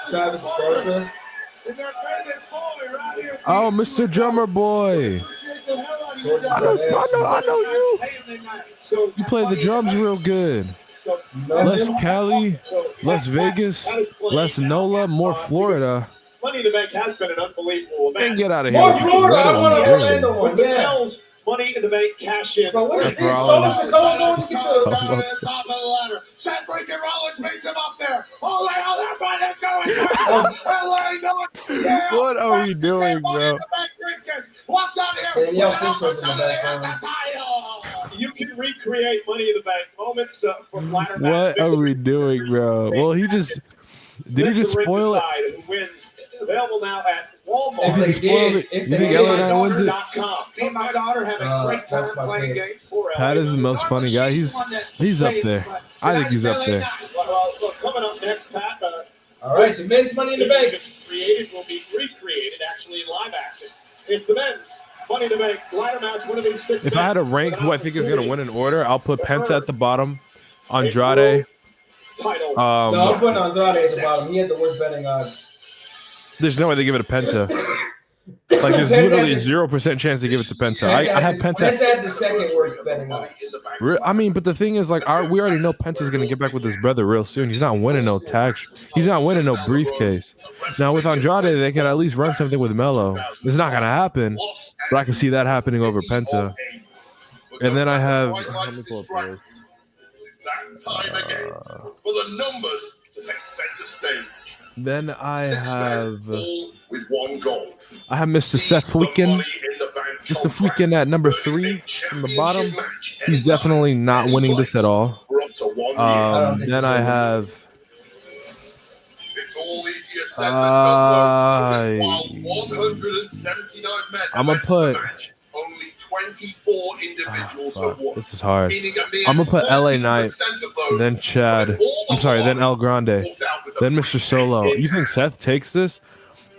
Speaker 3: Travis Barker.
Speaker 10: Oh, Mr. Drummer Boy. I know you. You play the drums real good. Less Cali, less Vegas, less NOLA, more Florida.
Speaker 1: Money in the Bank has been an unbelievable event.
Speaker 10: And get out of here.
Speaker 1: More
Speaker 10: with
Speaker 1: Florida,
Speaker 10: what
Speaker 1: I
Speaker 10: are
Speaker 1: want
Speaker 10: you
Speaker 1: to
Speaker 10: doing?
Speaker 1: Orlando one. With Mattel's Money in the Bank cash in.
Speaker 12: But what is
Speaker 10: Seth
Speaker 12: this?
Speaker 10: Rollins.
Speaker 12: Sosa Cola going to get
Speaker 19: Top
Speaker 12: to
Speaker 19: of the ladder. Seth freaking Rollins meets him up there. Holy hell, that fight is going down.
Speaker 10: What are we doing, bro?
Speaker 19: What's out here?
Speaker 12: Danielle Fisher's in the background.
Speaker 1: You can recreate Money in the Bank moments from ladder match.
Speaker 10: What are we doing, bro? Well, he just did he just spoil it?
Speaker 1: Who wins? Available now at Walmart.
Speaker 10: If he spoiled it, you think LA9 wins it?
Speaker 19: Me and my daughter have a great time playing games.
Speaker 10: Pat is the most funny guy. He's up there. I think he's up there.
Speaker 1: Well, coming up next, Pat.
Speaker 12: All right, the men's Money in the Bank.
Speaker 1: Created will be recreated actually in live action. It's the men's Money in the Bank ladder match. One of these 6
Speaker 10: If I had to rank who I think is gonna win in order, I'll put Penta at the bottom, Andrade.
Speaker 12: No, I'm putting Andrade at the bottom. He had the worst betting odds.
Speaker 10: There's no way they give it to Penta. Like there's literally 0% chance they give it to Penta. I have Penta.
Speaker 12: Penta had the second worst betting odds.
Speaker 10: I mean, but the thing is, like, we already know Penta's gonna get back with his brother real soon. He's not winning no tax. He's not winning no briefcase. Now with Andrade, they can at least run something with Melo. It's not gonna happen, but I can see that happening over Penta. And then I have. Let me pull up this.
Speaker 21: Time again for the numbers to take center stage.
Speaker 10: Then I have.
Speaker 21: With one goal.
Speaker 10: I have Mr. Seth Freakin. Mr. Freakin at number 3 from the bottom. He's definitely not winning this at all. Then I have. I'm gonna put.
Speaker 21: Only 24 individuals have won.
Speaker 10: This is hard. I'm gonna put LA Knight, then Chad. I'm sorry, then El Grande, then Mr. Solo. You think Seth takes this?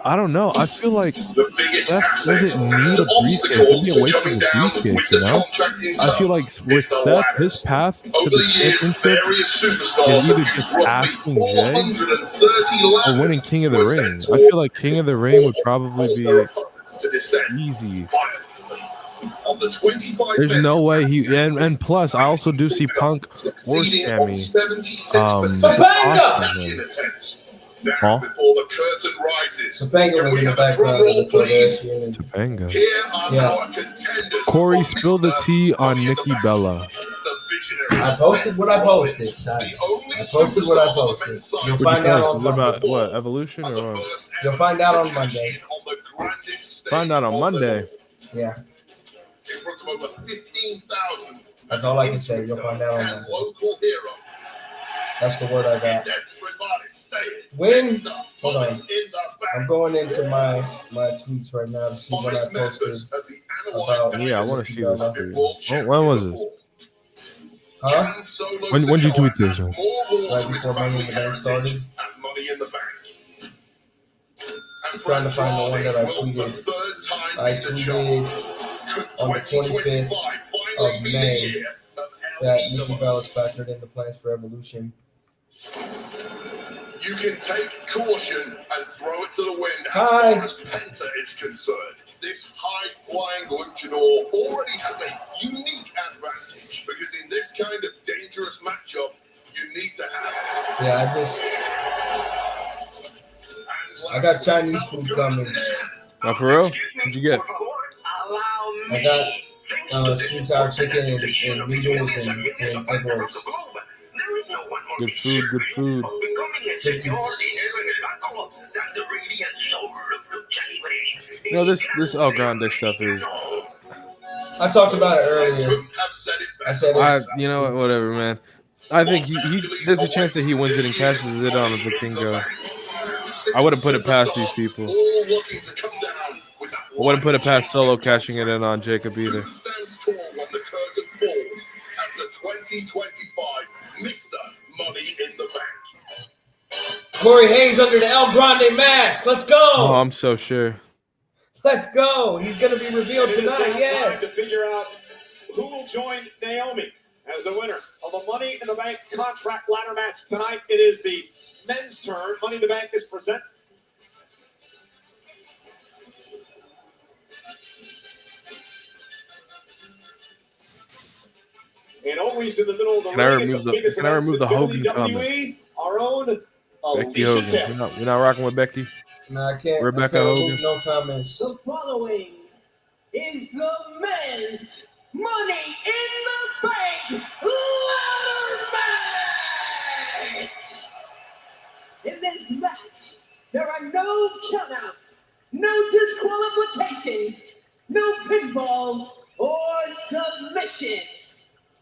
Speaker 10: I don't know. I feel like Seth doesn't need a briefcase. He'd be away from the briefcase, you know? I feel like with Seth, his path to the championship is either just asking Jay or winning King of the Ring. I feel like King of the Ring would probably be easy. There's no way he and plus I also do see Punk or Sammy. Huh?
Speaker 21: Before the curtain rises.
Speaker 12: Topanga was in the background of the Kardashian.
Speaker 10: Topanga.
Speaker 21: Here are
Speaker 12: Yeah.
Speaker 21: our contenders.
Speaker 10: Corey, spill the tea on Nikki Bella.
Speaker 12: I posted what I posted, son. I posted what I posted. You'll find out on
Speaker 10: What
Speaker 12: Monday.
Speaker 10: about what? Evolution or what?
Speaker 12: You'll find out on Monday.
Speaker 10: Find out on Monday.
Speaker 12: Yeah,
Speaker 21: In front of over 15,000
Speaker 12: that's all I can say. You'll find out on
Speaker 21: and
Speaker 12: Monday.
Speaker 21: local hero.
Speaker 12: That's the word I got.
Speaker 21: Everybody say it.
Speaker 12: When? Hold on. I'm going into my tweets right now to see what I posted about.
Speaker 10: Yeah, I want to see this. Tweet. When was this?
Speaker 12: Huh?
Speaker 10: When did you tweet this? Man?
Speaker 12: Right before Money in the Bank started. I'm trying to find the one that I tweeted. I tweeted on the 25th of May that Nikki Bella's factored in the plans for Evolution.
Speaker 21: You can take caution and throw it to the wind as
Speaker 12: Hi.
Speaker 21: far as Penta is concerned. This high-flying luchador already has a unique advantage because in this kind of dangerous matchup, you need to have.
Speaker 12: Yeah, I got Chinese food coming.
Speaker 10: Oh, for real? What'd you get?
Speaker 12: I got sweet sour chicken and noodles and egg rolls.
Speaker 10: Good food, good food.
Speaker 12: Good eats.
Speaker 10: You know, this El Grande stuff is.
Speaker 12: I talked about it earlier. I said it's,
Speaker 10: You know what? Whatever, man. I think he there's a chance that he wins it and cashes it on the Vikingo. I wouldn't put it past these people. I wouldn't put it past Solo cashing it in on Jacob either.
Speaker 21: Stands tall when the curtain falls as the 2025 Mr. Money in the Bank.
Speaker 12: Corey Hayes under the El Grande mask. Let's go.
Speaker 10: Oh, I'm so sure.
Speaker 12: Let's go. He's going to be revealed tonight.
Speaker 1: Time to
Speaker 12: Yes.
Speaker 1: figure out who will join Naomi as the winner of the Money in the Bank contract ladder match tonight. It is the men's turn. Money in the Bank is presented.
Speaker 17: And always in the middle of the
Speaker 10: Can I
Speaker 17: ring.
Speaker 10: remove the Hogan comment?
Speaker 17: Our own
Speaker 10: Becky
Speaker 17: Alicia
Speaker 10: Hogan.
Speaker 17: Taylor.
Speaker 10: We're not rocking with Becky.
Speaker 3: No, I can't.
Speaker 10: Rebecca
Speaker 3: I can't
Speaker 10: Hogan.
Speaker 3: No comments.
Speaker 12: The following is the men's Money in the Bank ladder match. In this match, there are no countouts, no disqualifications, no pinfalls or submissions.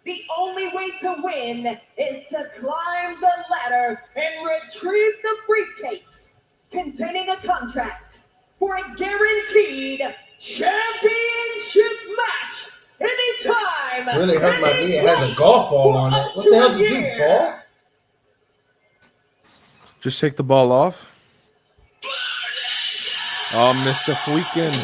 Speaker 12: The only way to win is to climb the ladder and retrieve the briefcase containing a contract for a guaranteed championship match anytime.
Speaker 3: Really hurt my knee. It has a golf ball on it. What the hell did you do, fall?
Speaker 10: Just take the ball off. Oh, Mr. Freakin'.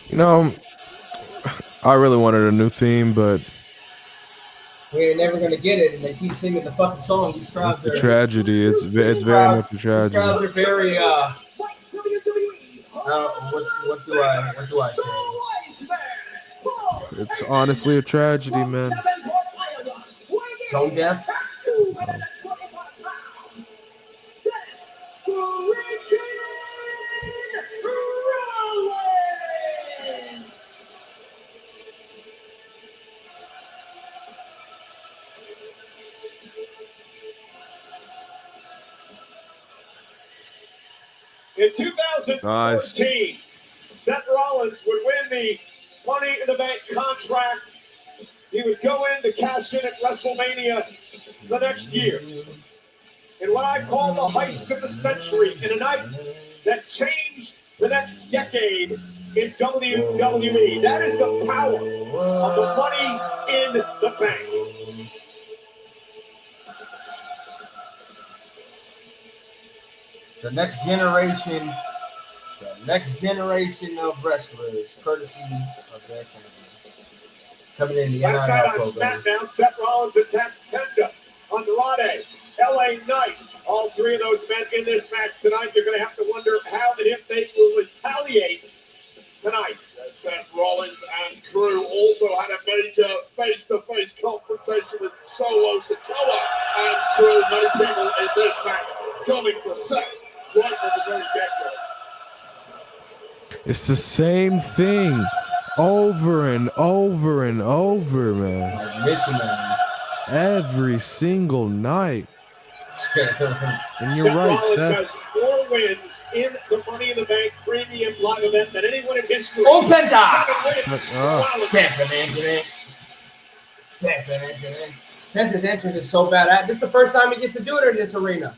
Speaker 10: You know, I really wanted a new theme, but
Speaker 3: We ain't never gonna get it, and they keep singing the fucking song. These crowds
Speaker 10: it's a
Speaker 3: are
Speaker 10: tragedy. It's very much a
Speaker 3: These crowds
Speaker 10: tragedy.
Speaker 3: are very what do I say?
Speaker 10: It's honestly a tragedy, man.
Speaker 3: Tone deaf.
Speaker 17: In 2014, Seth Rollins would win the Money in the Bank contract. He would go in to cash in at WrestleMania the next year. In what I call the heist of the century, in a night that changed the next decade in WWE. That is the power of the Money in the Bank.
Speaker 3: The next generation of wrestlers, courtesy of their family. Coming in the
Speaker 17: Last night
Speaker 3: NIL
Speaker 17: on
Speaker 3: program.
Speaker 17: SmackDown, Seth Rollins attacked Penta, Andrade, LA Knight. All three of those men in this match tonight. You're going to have to wonder how and if they will retaliate tonight.
Speaker 21: Seth Rollins and crew also had a major face-to-face confrontation with Solo Sikoa and crew. Many people in this match coming for Seth right from the very get-go.
Speaker 10: It's the same thing over and over and over, man. Every single night. And you're
Speaker 17: Seth
Speaker 10: right,
Speaker 17: Rollins
Speaker 10: Seth.
Speaker 17: has more wins in the Money in the Bank premium live event than anyone in history.
Speaker 3: Oh, Penta!
Speaker 17: 7 wins.
Speaker 3: Penta's entrance is so bad. This is the first time he gets to do it in this arena.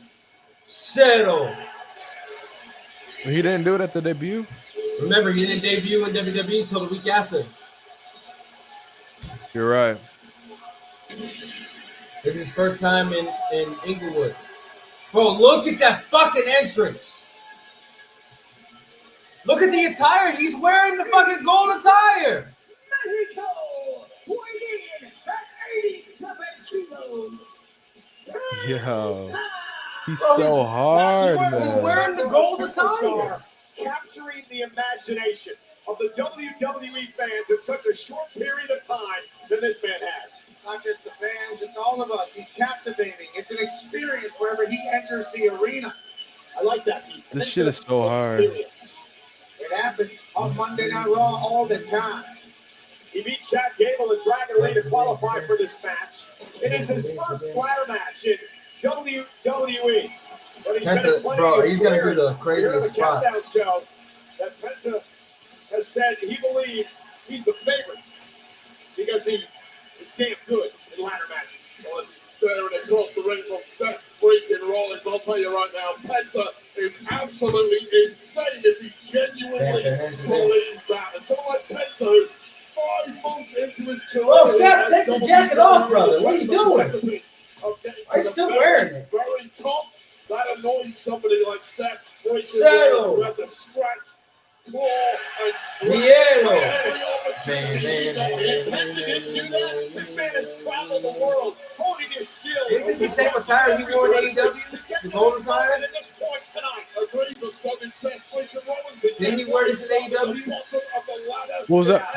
Speaker 3: Settle.
Speaker 10: He didn't do it at the debut.
Speaker 3: Remember, he didn't debut in WWE until the week after.
Speaker 10: You're right.
Speaker 3: This is his first time in Inglewood. Bro, look at that fucking entrance. Look at the attire. He's wearing the fucking gold attire.
Speaker 12: Mexico, weighing in at 87 kilos.
Speaker 10: Yo. He's
Speaker 3: Bro,
Speaker 10: so hard, man.
Speaker 3: He's wearing the gold attire.
Speaker 17: Capturing the imagination of the WWE fans in such a short period of time than this man has.
Speaker 19: Not just the fans, it's all of us. He's captivating. It's an experience wherever he enters the arena.
Speaker 17: I like that.
Speaker 10: This shit is so hard.
Speaker 19: It happens on Monday Night Raw all the time.
Speaker 17: He beat Chad Gable and Dragon Lee to qualify for this match. It is his first ladder match in WWE. But he's
Speaker 3: Penta, bro, he's gonna do the craziest
Speaker 17: countdown
Speaker 3: spots.
Speaker 17: show that Penta has said he believes he's the favorite because he is damn good in ladder matches.
Speaker 21: Well, as he's staring across the ring from Seth freaking Rollins, I'll tell you right now, Penta is absolutely insane if he genuinely believes that. And someone like Penta, who 5 months into his career,
Speaker 3: Oh, Seth, take the jacket off, brother. What are you doing? Are you still wearing it?
Speaker 21: Very top. That annoys somebody like Seth.
Speaker 3: Seth, Miedo.
Speaker 21: That's a scratch.
Speaker 3: Miedo.
Speaker 17: This man has traveled the world, honing his skills.
Speaker 3: Isn't this the same attire he wore in AEW? The golden attire?
Speaker 17: At this point tonight,
Speaker 21: agreed with something Seth Rollins.
Speaker 3: Didn't he wear this in AEW?
Speaker 10: What was that?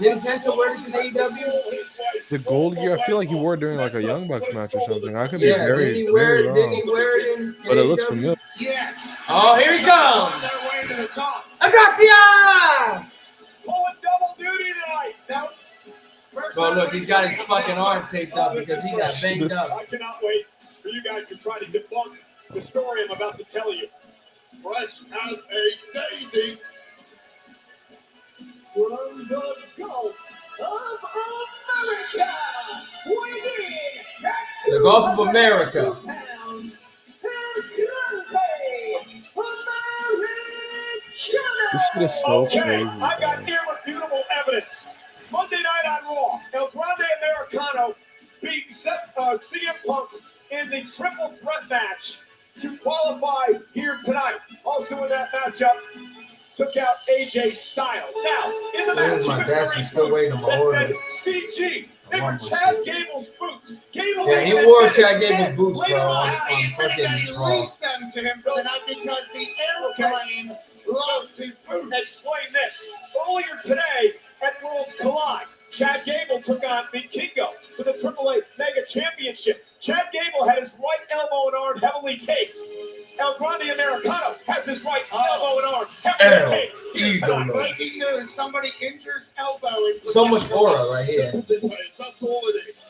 Speaker 3: Didn't Penta wear this in AEW?
Speaker 10: The gold gear. I feel like he wore it during like a Young Bucks match or something. I could be
Speaker 3: Yeah,
Speaker 10: very,
Speaker 3: didn't he wear
Speaker 10: very
Speaker 3: it? Didn't he wear it in
Speaker 10: but it looks
Speaker 3: AEW?
Speaker 10: familiar.
Speaker 17: yes.
Speaker 3: Oh, here he comes!
Speaker 17: Their way to the top.
Speaker 3: Gracias!
Speaker 17: Pulling double duty tonight. Now,
Speaker 3: Bro, look, he's got his fucking arm taped up because he got banged up.
Speaker 1: I cannot wait for you guys to try to debunk the story I'm about to tell you.
Speaker 21: Fresh as a daisy.
Speaker 17: from the Gulf of America, weighing in at
Speaker 3: The Gulf of America.
Speaker 17: pounds,
Speaker 10: This shit is so
Speaker 1: Okay,
Speaker 10: crazy.
Speaker 1: I got
Speaker 10: bro.
Speaker 1: irrefutable evidence. Monday night on Raw, El Grande Americano beat CM Punk in the triple threat match to qualify here tonight. Also in that matchup, took out AJ Styles. Now, in the
Speaker 3: Where's
Speaker 1: match,
Speaker 3: my desk? He's still waiting on my order.
Speaker 1: CG. They
Speaker 3: I
Speaker 1: were
Speaker 3: want my
Speaker 1: Chad
Speaker 3: shit.
Speaker 1: Gable's boots. Gable
Speaker 3: Yeah, he wore Chad Gable's boots, bro, on fucking Raw.
Speaker 17: released them to him for the night because the airplane lost his boots.
Speaker 1: Explain this. Earlier today at Worlds Collide, Chad Gable took on Vikingo for the AAA Mega Championship. Chad Gable had his right elbow and arm heavily taped. El Grande Americano has his right elbow and arm heavily taped. Here's tonight.
Speaker 17: Breaking news, somebody injures elbow in
Speaker 3: So much aura right here.
Speaker 21: That's all it is.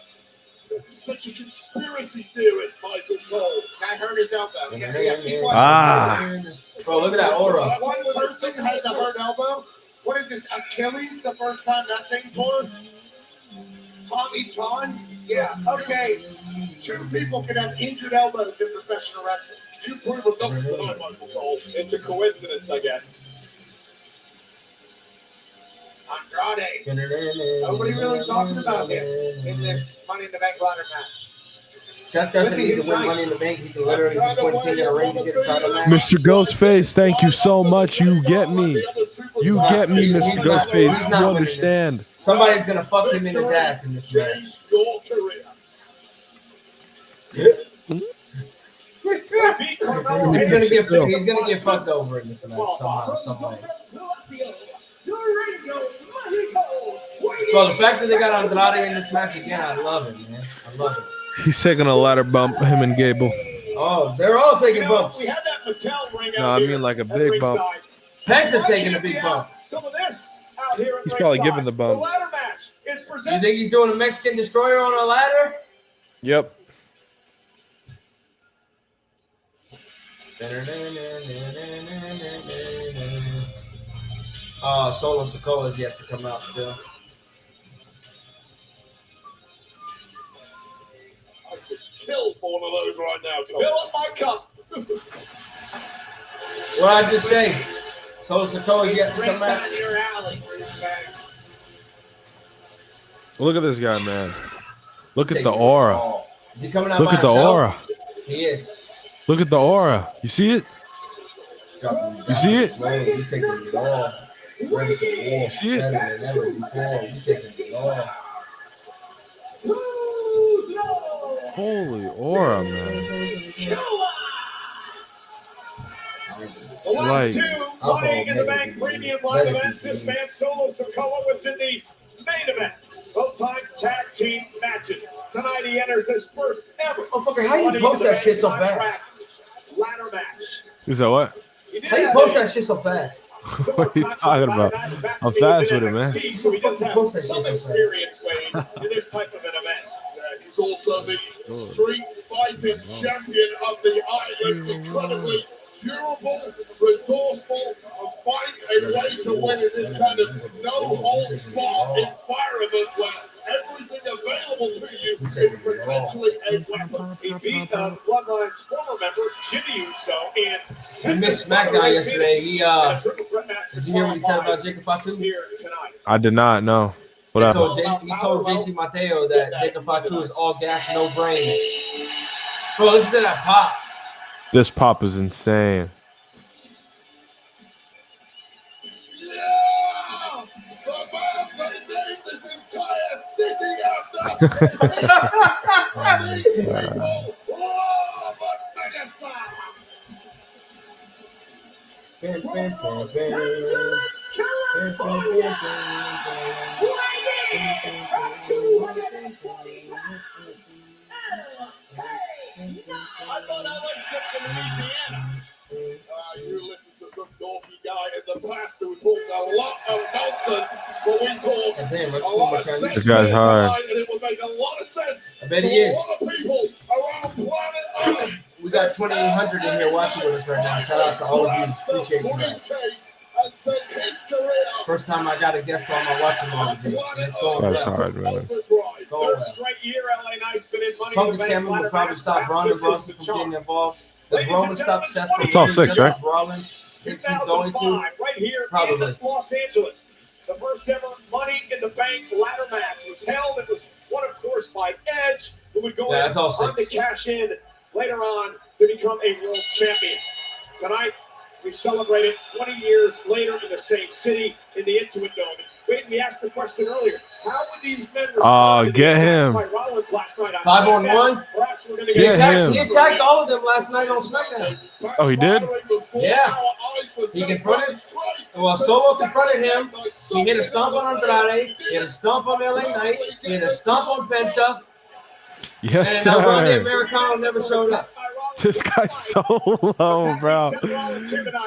Speaker 21: Such a conspiracy theorist, Michael Cole.
Speaker 17: Guy hurt his elbow.
Speaker 3: Bro, look at that aura.
Speaker 17: One person has a hurt elbow. What is this, Achilles, the first time that thing tore? Tommy John? Yeah, okay. Two people can have injured elbows in professional wrestling.
Speaker 21: You prove of nothing tonight, Michael Cole.
Speaker 1: It's a coincidence, I guess.
Speaker 17: Andrade. Nobody really talking about him in this Money in the Bank ladder match.
Speaker 3: Seth doesn't need to win Money in the Bank. He can literally just win King of the Ring to get a title match.
Speaker 10: Mr. Ghostface, thank you so much. You get me. You get me, Mr. Ghostface. You understand.
Speaker 3: Somebody's gonna fuck him in his ass in this match.
Speaker 21: Your career.
Speaker 3: He's gonna get fucked over in this match somehow, some way. Bro, the fact that they got Andrade in this match again, I love it, man. I love it.
Speaker 10: He's taking a ladder bump, him and Gable.
Speaker 3: Oh, they're all taking bumps.
Speaker 1: We had that Mattel ring
Speaker 10: No,
Speaker 1: out
Speaker 10: I
Speaker 1: here
Speaker 10: mean like a
Speaker 1: at
Speaker 10: big bump.
Speaker 1: ringside.
Speaker 3: Penta's taking a big bump.
Speaker 1: Some of this out here at
Speaker 10: He's probably
Speaker 1: ringside.
Speaker 10: giving the bump.
Speaker 1: The ladder match is
Speaker 3: You
Speaker 1: presented.
Speaker 3: think he's doing a Mexican destroyer on a ladder?
Speaker 10: Yep.
Speaker 3: Oh, Solo Sikoa's yet to come out still.
Speaker 21: I could kill for one of those right now, Cole.
Speaker 1: Fill up my cup.
Speaker 3: What I just say? Solo Sikoa's yet to come out.
Speaker 17: Right down your alley.
Speaker 10: Look at this guy, man. Look at the aura.
Speaker 3: Is he coming out
Speaker 10: Look
Speaker 3: by
Speaker 10: at the
Speaker 3: himself?
Speaker 10: aura.
Speaker 3: He is.
Speaker 10: Look at the aura. You see it? You see it?
Speaker 3: Whoa, we taking it all. Ready for war.
Speaker 10: See it?
Speaker 3: Better than ever before. We taking it all.
Speaker 10: Holy aura, man.
Speaker 1: The last
Speaker 10: Like-
Speaker 1: two Money in the Bank premium live events. This man Solo Sikoa was in the main event. Both times tag team matches. Tonight he enters his first ever.
Speaker 3: Oh, fucker, how you
Speaker 1: Money in
Speaker 3: post
Speaker 1: the
Speaker 3: that
Speaker 1: Bank
Speaker 3: shit so
Speaker 1: contract
Speaker 3: fast?
Speaker 1: Ladder match.
Speaker 10: Is that what?
Speaker 3: How you post that shit so fast?
Speaker 10: What are you talking about? I'm fast with it, man.
Speaker 1: So he does have
Speaker 3: Post that shit
Speaker 1: some
Speaker 3: so fast.
Speaker 1: experience, Wade, in this type of an event.
Speaker 21: He's also the street fighting champion of the islands. Incredibly durable, resourceful, and finds a way to win in this kind of no-holds-barred environment where everything available to you is potentially a weapon.
Speaker 1: He beat Bloodline's former member, Jimmy Uso, and
Speaker 3: He missed SmackDown yesterday. Did you hear what he said about Jacob Fatu?
Speaker 1: here tonight.
Speaker 10: I did not know. What
Speaker 3: He
Speaker 10: happened?
Speaker 3: told JC Mateo that Jacob Fatu is all gas, no brains. Bro, listen to that pop.
Speaker 10: This pop is insane.
Speaker 17: I thought I was from Louisiana.
Speaker 21: You listen to some dorky guy in the past who talked a lot of nonsense, but we talk a lot of sense.
Speaker 10: This guy's hard.
Speaker 21: And it would make a lot of sense.
Speaker 3: I bet he
Speaker 21: to
Speaker 3: is.
Speaker 21: a lot of people around planet Earth.
Speaker 3: We got 2,800 in here watching with us right now. Shout out to all of you. Appreciate you guys.
Speaker 21: And since his career,
Speaker 3: First time I got a guest on my watching logs. It's going
Speaker 10: That's
Speaker 3: well.
Speaker 10: hard, man.
Speaker 3: Going
Speaker 17: Third
Speaker 3: well.
Speaker 17: straight year, LA Knight's been in Money in
Speaker 3: Punky
Speaker 17: the Bank
Speaker 3: Samuel will
Speaker 17: ladder
Speaker 3: probably
Speaker 17: match.
Speaker 3: stop Braun and Bronson from getting involved. Does Roman stop Seth from
Speaker 10: It's all
Speaker 3: getting
Speaker 10: six,
Speaker 3: just as
Speaker 10: right?
Speaker 3: Rollins thinks he's going to?
Speaker 17: 2005, right here
Speaker 3: Probably.
Speaker 17: in Los Angeles. The first ever Money in the Bank ladder match was held. It was won, of course, by Edge, who would go
Speaker 3: Yeah, that's all
Speaker 17: on to
Speaker 3: six.
Speaker 17: cash in later on to become a world champion. Tonight, we celebrated 20 years later in the same city in the Intuit Dome. Wait, we asked the question earlier. How would these men respond to
Speaker 10: get
Speaker 17: the
Speaker 10: him.
Speaker 17: attack by Rollins last night on
Speaker 3: 5-on-1?
Speaker 17: Perhaps we're gonna
Speaker 3: He
Speaker 10: Get
Speaker 3: attacked,
Speaker 10: him.
Speaker 3: he attacked all of them last night on SmackDown.
Speaker 10: Oh, he did?
Speaker 3: Yeah. He confronted. Well, Solo confronted him. He hit a stomp on Andrade. He hit a stomp on LA Knight. He hit a stomp on Penta.
Speaker 10: Yes,
Speaker 3: And El Grande
Speaker 10: sir.
Speaker 3: Americano never showed up.
Speaker 10: This guy's so low, bro.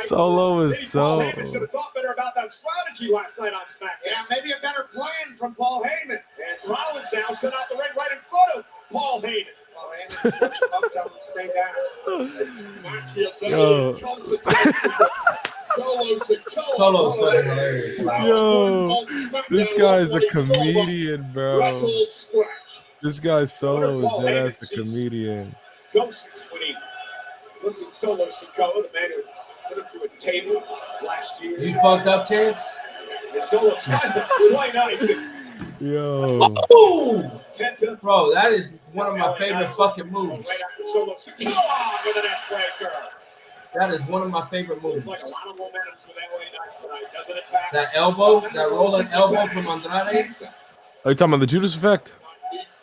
Speaker 10: Solo is so.
Speaker 17: Should have thought better about that strategy last night on SmackDown.
Speaker 19: Yeah, maybe a better plan from Paul Heyman.
Speaker 17: And Rollins now sent out the ring right in front of Paul Heyman.
Speaker 19: Paul Heyman, tell him to stay down.
Speaker 10: Yo.
Speaker 21: Solo's
Speaker 3: fucking hilarious.
Speaker 10: Yo, this guy's a comedian, bro.
Speaker 21: Record scratch.
Speaker 10: This guy Solo is dead as a comedian.
Speaker 17: Ghosts when he looks at Solo Sikoa, the man who put him through a table last year.
Speaker 3: You fucked up, Terrence?
Speaker 17: And Solo tries to play nice.
Speaker 10: Yo.
Speaker 3: Ooh!
Speaker 17: Penta,
Speaker 3: Bro, that is one of my favorite fucking moves.
Speaker 17: right after Solo Sikoa with an F-breaker.
Speaker 3: That is one of my favorite moves.
Speaker 17: It's like a lot of momentum for that way tonight, doesn't it, Pat?
Speaker 3: That elbow, that rolling elbow from Andrade.
Speaker 10: Are you talking about the Judas effect?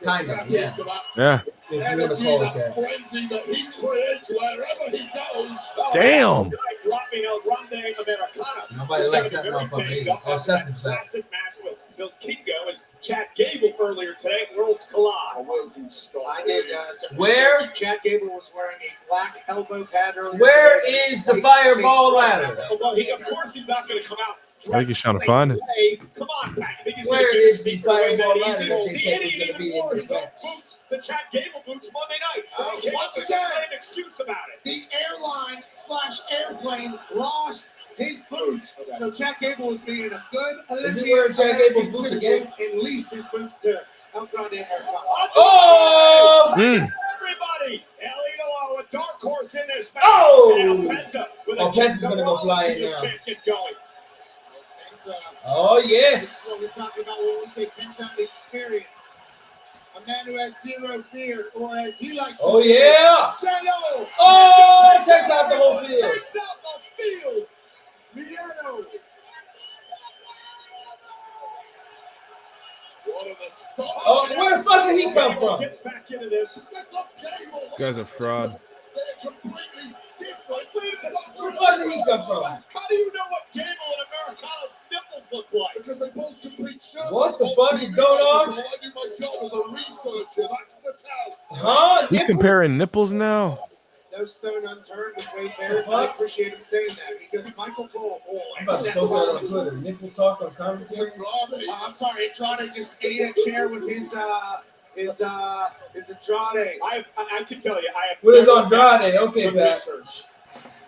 Speaker 3: Kinda, yeah.
Speaker 10: Yeah.
Speaker 3: If you want to call it that.
Speaker 21: Frenzy that he creates wherever he goes.
Speaker 10: Damn.
Speaker 17: Dropping El Grande Americano.
Speaker 3: Nobody likes that motherfucker either. Oh, Seth is back.
Speaker 17: Classic match with Phil Kingo and Chad Gable earlier today. Worlds collide.
Speaker 19: I did.
Speaker 3: Where?
Speaker 19: Chad Gable was wearing a black elbow pad earlier.
Speaker 3: Where is the fireball ladder?
Speaker 17: Well, of course he's not going to come out.
Speaker 10: I think he's trying to find it.
Speaker 17: Come on, Pat. You think he's
Speaker 3: Where
Speaker 17: gonna do
Speaker 3: is
Speaker 17: this
Speaker 3: the
Speaker 17: sneaker way
Speaker 3: fireball
Speaker 17: that
Speaker 3: ladder
Speaker 17: easy?
Speaker 3: that they
Speaker 17: The
Speaker 3: said was
Speaker 17: idiot
Speaker 3: going to be
Speaker 17: even
Speaker 3: in
Speaker 17: wore
Speaker 3: this
Speaker 17: his
Speaker 3: match?
Speaker 17: boots, the Chad Gable boots Monday night. He came
Speaker 19: once
Speaker 17: up with
Speaker 19: again,
Speaker 17: an excuse about it.
Speaker 19: The airline/airplane lost his boots. So Chad Gable is being a good
Speaker 3: Is he
Speaker 19: Olympian
Speaker 3: wearing Chad Gable's
Speaker 19: American
Speaker 3: boots
Speaker 19: citizen
Speaker 3: again?
Speaker 19: and leased his boots to El Grande Americano.
Speaker 3: Oh!
Speaker 17: Everybody, El Idolo, a dark horse in this match.
Speaker 3: Oh!
Speaker 17: And Penta with a
Speaker 3: Oh, Penta's
Speaker 17: kick
Speaker 3: gonna go
Speaker 17: to
Speaker 3: fly
Speaker 17: Rollins,
Speaker 3: in
Speaker 17: he just
Speaker 3: now.
Speaker 17: can't get going.
Speaker 3: Oh, yes.
Speaker 19: This is what we're talking about when we say Penta experience. A man who has zero fear, or as he likes to
Speaker 3: Oh,
Speaker 19: say,
Speaker 3: yeah.
Speaker 19: Salo.
Speaker 3: Oh, it takes out the whole field.
Speaker 19: Takes out the field. Miedo.
Speaker 3: Oh, where the fuck did he come from?
Speaker 17: Gets back into this.
Speaker 21: That's not Gable.
Speaker 10: This guy's a fraud.
Speaker 21: They're completely different.
Speaker 3: Where the fuck did he come from?
Speaker 17: How do you know what Gable and Americano's nipples look like?
Speaker 21: Because they both complete shirts.
Speaker 3: What the fuck is going on?
Speaker 21: I do my job as a researcher. That's the tell.
Speaker 3: Huh?
Speaker 10: We comparing nipples now.
Speaker 19: No stone unturned with Wade Barrett. I appreciate him saying that because Michael Cole.
Speaker 3: I'm about to post that on Twitter. Nipple talk on commentary.
Speaker 19: I'm sorry, Andrade just ate a chair with his Andrade.
Speaker 17: I can tell you, I have.
Speaker 3: What is
Speaker 17: never
Speaker 3: Andrade?
Speaker 17: done
Speaker 3: Okay,
Speaker 17: some
Speaker 3: Pat.
Speaker 17: research.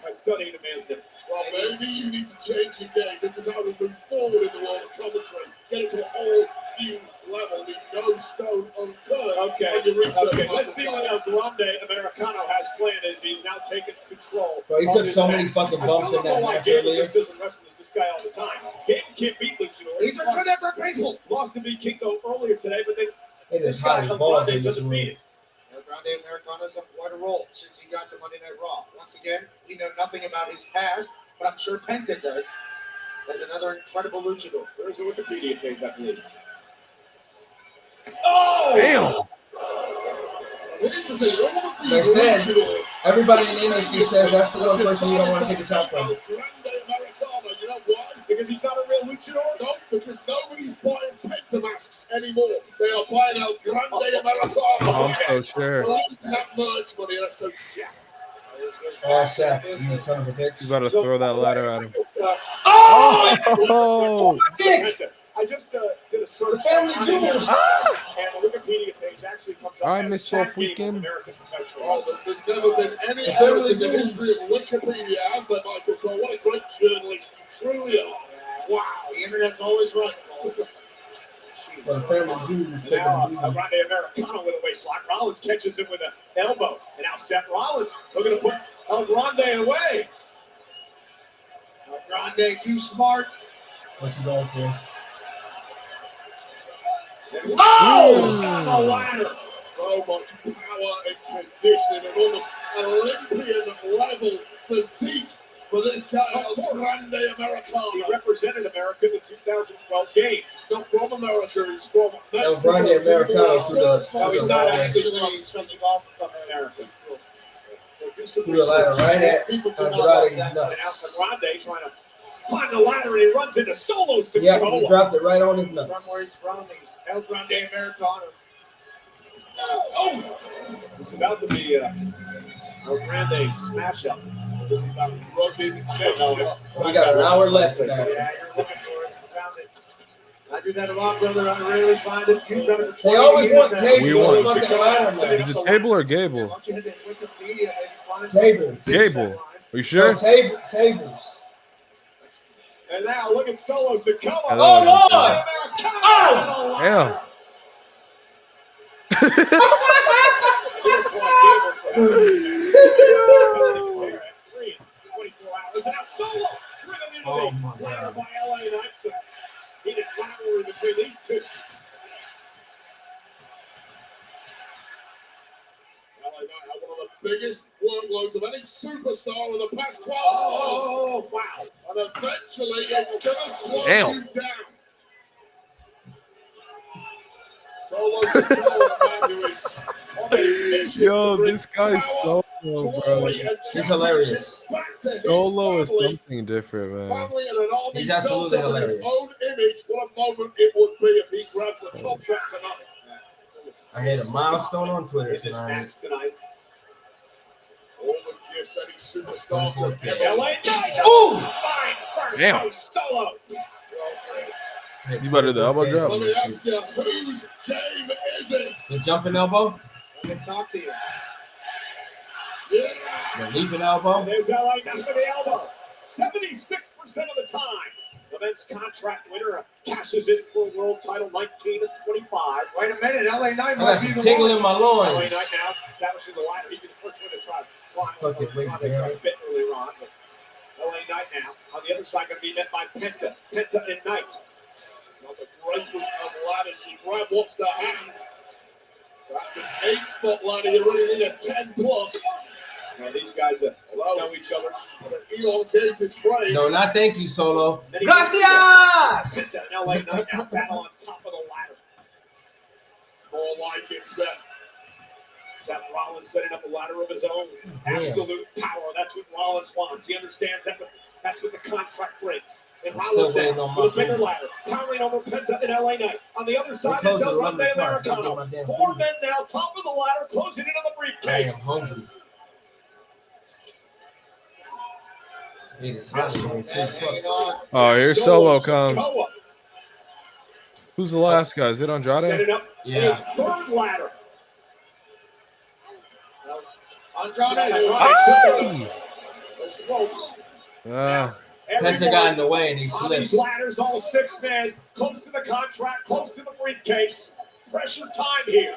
Speaker 17: I studied a man's nipples.
Speaker 21: Well, maybe you need to change your game. This is how we move forward in the world of commentary. Get it to a whole new level. The no stone unturned.
Speaker 17: Okay.
Speaker 21: on your research.
Speaker 17: Okay. Let's see what El Grande Americano has planned as he's now taking control.
Speaker 3: Bro, he
Speaker 17: of
Speaker 3: took
Speaker 17: this
Speaker 3: so
Speaker 17: match.
Speaker 3: many fucking
Speaker 17: I
Speaker 3: bumps
Speaker 17: still
Speaker 3: in
Speaker 17: don't
Speaker 3: that
Speaker 17: know why
Speaker 3: match
Speaker 17: Gable
Speaker 3: earlier.
Speaker 17: just doesn't wrestle as this guy all the time. Gable can't beat Luchador.
Speaker 19: These are two different people.
Speaker 17: Lost to Vikingo earlier today, but then
Speaker 3: It is
Speaker 17: this
Speaker 3: hot
Speaker 17: guy
Speaker 3: as
Speaker 17: El
Speaker 3: balls
Speaker 17: Grande
Speaker 3: in this
Speaker 17: doesn't
Speaker 3: room.
Speaker 17: beat it.
Speaker 19: El Grande Americano's on quite a roll since he got to Monday Night Raw. Once again, we know nothing about his past, but I'm sure Penta does. As another incredible luchador.
Speaker 17: There's a Wikipedia page, I believe.
Speaker 1: Oh!
Speaker 10: Damn.
Speaker 3: They said everybody in the industry says that's the one person you don't want to take a chop from.
Speaker 21: You know why? Because he's not a real luchador? No, because nobody's buying Pentamasks anymore. They are buying El Grande Americano.
Speaker 10: I'm so sure.
Speaker 21: That merch money, that's so jacked.
Speaker 3: Oh, Seth, you son of a bitch.
Speaker 10: He's about to throw that ladder at him.
Speaker 3: Oh!
Speaker 1: I just did a search.
Speaker 3: The family jewels.
Speaker 1: And the Wikipedia page actually comes up.
Speaker 10: I
Speaker 1: as
Speaker 10: missed
Speaker 1: Chad
Speaker 10: that
Speaker 1: Gable,
Speaker 10: weekend.
Speaker 1: American professional.
Speaker 21: Oh, there's never been any evidence in the history of Wikipedia as that Michael Cole. What a great journalist you truly are. Wow, the internet's always right.
Speaker 3: Well, the family jewels taking
Speaker 1: Now,
Speaker 3: the lead.
Speaker 1: Grande Americano with a waist lock. Rollins catches him with an elbow. And now Seth Rollins looking to put El Grande away. El Grande too smart.
Speaker 3: What's he going for?
Speaker 1: Oh! Got the ladder.
Speaker 21: So much power and conditioning and almost Olympian level physique for this guy, El Grande Americano.
Speaker 1: He represented America in the 2012 games.
Speaker 21: He's not from America, he's from
Speaker 3: El
Speaker 21: Mexico.
Speaker 3: Grande Americano
Speaker 1: No, he's not actually he's from the Gulf of America.
Speaker 3: Threw the ladder right at Andrade's
Speaker 1: Now
Speaker 3: nuts.
Speaker 1: Grande trying to climb the ladder and he runs into Solo Sikoa.
Speaker 3: Yeah, he dropped it right on his
Speaker 1: From
Speaker 3: nuts.
Speaker 1: where he's from, he's El Grande Americano. Oh! It's about to be El Grande smash up. This is not rugged.
Speaker 3: We got an hour left now.
Speaker 1: Yeah, you're looking for it. You found it. I do that a lot, brother. I rarely find it. You've done it for 20
Speaker 3: They always
Speaker 1: years
Speaker 3: want
Speaker 1: now.
Speaker 3: tables
Speaker 10: We
Speaker 3: on the
Speaker 10: won.
Speaker 3: fucking ladder, man.
Speaker 10: Is it Table or Gable?
Speaker 1: Why don't you hit the Wikipedia and find
Speaker 3: Tables.
Speaker 10: Gable. Are you
Speaker 3: No,
Speaker 10: sure?
Speaker 3: tables.
Speaker 1: And now look at Solo Sikoa.
Speaker 10: Hello.
Speaker 3: Oh, Lord!
Speaker 10: Damn.
Speaker 3: Oh, my God.
Speaker 1: By LA Knights. He did rivalry between these two.
Speaker 21: LA Knight had one of the biggest workloads of any superstar of the past 12 months.
Speaker 1: Oh, wow.
Speaker 21: And eventually it's going to slow
Speaker 10: Damn.
Speaker 21: you down. Solo Sikoa, man, who is on a mission
Speaker 10: Yo,
Speaker 21: to bring
Speaker 10: this guy's
Speaker 21: power,
Speaker 10: Solo, bro.
Speaker 21: glory, and
Speaker 3: He's hilarious.
Speaker 21: back to his
Speaker 10: Solo is
Speaker 21: family.
Speaker 10: something different, man.
Speaker 21: Family and an army
Speaker 3: He's absolutely
Speaker 21: built up in his
Speaker 3: hilarious.
Speaker 21: own image. What a moment it would be if he grabs the contract tonight.
Speaker 3: I hit a milestone on Twitter
Speaker 1: In this
Speaker 3: tonight.
Speaker 1: match tonight.
Speaker 21: All the gifts any superstar
Speaker 3: 24K.
Speaker 21: could ever.
Speaker 1: LA Knight.
Speaker 3: Ooh!
Speaker 1: Fine first.
Speaker 10: Damn.
Speaker 1: Oh, Solo.
Speaker 10: You better the elbow drop.
Speaker 21: Let me ask you, whose game is it?
Speaker 3: The jumping elbow,
Speaker 1: Let me talk to you.
Speaker 21: Yeah.
Speaker 3: the leaping elbow.
Speaker 1: There's LA Knight for the elbow. 76% of the time. The men's contract winner cashes in for a world title 19 of 25.
Speaker 7: Wait a minute, LA Knight
Speaker 3: I
Speaker 7: might
Speaker 3: got
Speaker 7: be
Speaker 3: some
Speaker 7: the
Speaker 3: tingle
Speaker 7: one.
Speaker 3: in my
Speaker 1: LA
Speaker 3: loins.
Speaker 1: Knight now establishing the ladder. He's the first one to try to climb.
Speaker 3: Fucking
Speaker 1: over.
Speaker 3: wait,
Speaker 1: They tried
Speaker 3: Barry.
Speaker 1: a bit early on, but LA Knight now on the other side going to be met by Penta. Penta and Knight.
Speaker 21: Not the greatest of ladders. You grab what's the hand. That's an 8-foot ladder. You really need a 10 plus.
Speaker 1: Now these guys know each other.
Speaker 21: With an elongated frame.
Speaker 3: No, not thank you, Solo.
Speaker 1: Then he
Speaker 3: Gracias!
Speaker 1: Penta and LA Knight now battle on top of the ladder.
Speaker 21: It's more like it, Seth.
Speaker 1: Seth Rollins setting up a ladder of his own.
Speaker 3: Damn.
Speaker 1: Absolute power. That's what Rollins wants. He understands that. That's what the contract brings. And
Speaker 3: I'm still
Speaker 1: Rollins
Speaker 3: waiting
Speaker 1: now
Speaker 3: on my
Speaker 1: with a bigger
Speaker 3: food.
Speaker 1: ladder, towering over Penta and LA Knight. On the other side,
Speaker 3: closed
Speaker 1: it's
Speaker 3: at
Speaker 1: El
Speaker 3: 11
Speaker 1: Grande
Speaker 3: o'clock. Can't get
Speaker 1: Americano.
Speaker 3: my damn
Speaker 1: 4
Speaker 3: food.
Speaker 1: men now, top of the ladder, closing in on the
Speaker 3: I
Speaker 1: briefcase.
Speaker 3: am hungry. It is hot in here too. Fuck.
Speaker 10: Oh, here Solo comes. Who's the last guy? Is it Andrade?
Speaker 1: Setting up
Speaker 3: Yeah.
Speaker 1: a third ladder.
Speaker 21: Andrade.
Speaker 10: Ay!
Speaker 1: Those ropes.
Speaker 3: Penta got in the way and he
Speaker 1: On these
Speaker 3: slipped.
Speaker 1: ladders, all 6 men, close to the contract, close to the briefcase. Pressure time here.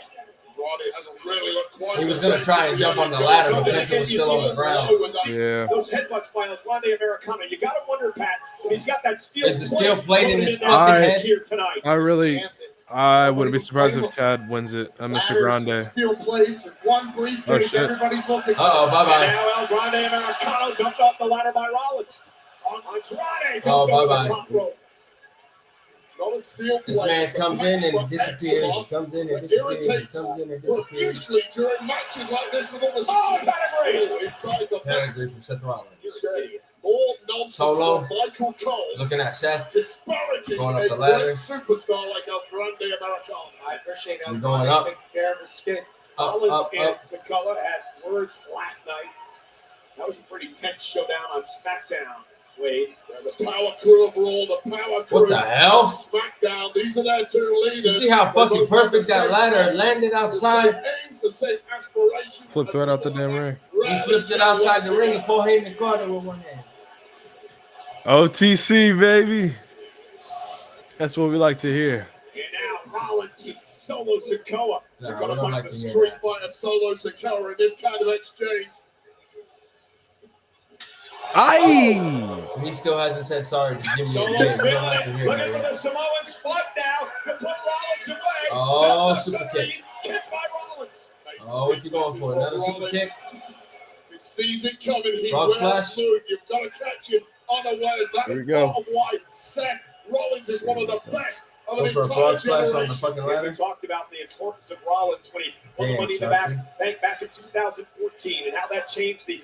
Speaker 21: Andrade hasn't really looked quite
Speaker 3: He was
Speaker 21: the
Speaker 3: gonna
Speaker 21: same
Speaker 3: try
Speaker 21: since
Speaker 3: and
Speaker 21: he
Speaker 3: jump on the
Speaker 21: got
Speaker 3: ladder,
Speaker 21: going.
Speaker 3: but Penta was still on the ground.
Speaker 10: Yeah.
Speaker 1: Those headbutts by El Grande Americano. You got to wonder, Pat, when he's got that steel
Speaker 3: Is the steel plate in his
Speaker 1: that
Speaker 3: fucking
Speaker 1: match
Speaker 3: head?
Speaker 1: here tonight.
Speaker 10: I wouldn't be surprised if Chad wins it. Mr. Grande.
Speaker 7: Steel plates and one briefcase.
Speaker 10: Oh, shit.
Speaker 7: Everybody's looking.
Speaker 3: Uh-oh, bye-bye.
Speaker 1: And now El Grande Americano dumped off the ladder by Rollins. Andrade
Speaker 3: Oh,
Speaker 1: jumped over
Speaker 3: bye-bye.
Speaker 1: the top rope.
Speaker 21: Not a steel
Speaker 3: This
Speaker 21: plate,
Speaker 3: man
Speaker 21: it's a
Speaker 3: comes in and
Speaker 21: match
Speaker 3: disappears. He
Speaker 21: eczema
Speaker 3: comes in and
Speaker 21: that
Speaker 3: disappears. He
Speaker 21: irritates
Speaker 3: comes in and disappears.
Speaker 21: profusely during matches like this with all the
Speaker 17: pedigree
Speaker 21: inside the
Speaker 3: Pedigree from Seth Rollins.
Speaker 21: More nonsense
Speaker 3: Solo.
Speaker 21: from Michael Cole.
Speaker 3: Looking at Seth.
Speaker 21: Disparaging
Speaker 3: Going up
Speaker 21: a
Speaker 3: the ladder.
Speaker 21: great superstar like El Grande Americano.
Speaker 17: I appreciate
Speaker 3: We're
Speaker 17: El
Speaker 3: going
Speaker 17: Grande
Speaker 3: up.
Speaker 17: taking care of his skin.
Speaker 3: Up,
Speaker 17: Rollins
Speaker 3: up,
Speaker 17: and
Speaker 3: up.
Speaker 17: Sikoa had words last night. That was a pretty tense showdown on SmackDown. Wade.
Speaker 21: The power crew of Raw, the power crew
Speaker 3: What the hell?
Speaker 21: of SmackDown. These are their two
Speaker 3: You
Speaker 21: leaders.
Speaker 3: see how
Speaker 21: They
Speaker 3: fucking
Speaker 21: both have
Speaker 3: perfect
Speaker 21: the
Speaker 3: that
Speaker 21: same
Speaker 3: ladder
Speaker 21: aims,
Speaker 3: landed
Speaker 21: the
Speaker 3: outside?
Speaker 21: same aims, the same aspirations.
Speaker 10: Flipped right out the damn ring.
Speaker 3: He flipped it outside the ring and Paul Heyman caught it with one hand.
Speaker 10: OTC, baby. That's what we like to hear.
Speaker 21: And now Rollins, Solo Sikoa.
Speaker 3: Nah,
Speaker 21: We're
Speaker 3: we
Speaker 21: going to
Speaker 3: don't
Speaker 21: find
Speaker 3: like
Speaker 21: the
Speaker 3: to hear
Speaker 21: Street
Speaker 3: that.
Speaker 21: Fighter Solo Sikoa in this kind of exchange.
Speaker 10: Aye.
Speaker 3: He still hasn't said sorry to Jimmy
Speaker 17: Solo
Speaker 3: and Jay. We don't
Speaker 17: feeling
Speaker 3: like
Speaker 17: it.
Speaker 3: to hear
Speaker 17: Looking for
Speaker 3: that.
Speaker 17: the Samoan spot now to put Rollins away.
Speaker 3: Oh,
Speaker 17: Seth
Speaker 3: super
Speaker 17: Rollins,
Speaker 3: kick.
Speaker 17: Kick by Rollins.
Speaker 3: Oh, what's he going for? Another super kick?
Speaker 21: He sees it coming. He
Speaker 3: Frog
Speaker 21: will
Speaker 3: splash.
Speaker 21: move. You've got to catch him unawares. That
Speaker 10: Here
Speaker 21: is
Speaker 10: we go.
Speaker 21: part of why Seth Rollins is one of the best of
Speaker 3: Go
Speaker 21: an
Speaker 3: for a
Speaker 21: entire
Speaker 3: frog splash on the
Speaker 21: generation.
Speaker 3: fucking
Speaker 17: We
Speaker 3: ladder.
Speaker 17: talked about the importance of Rollins when he won the
Speaker 3: Damn,
Speaker 17: Money in the
Speaker 3: Chelsea.
Speaker 17: Bank back in 2014 and how that changed the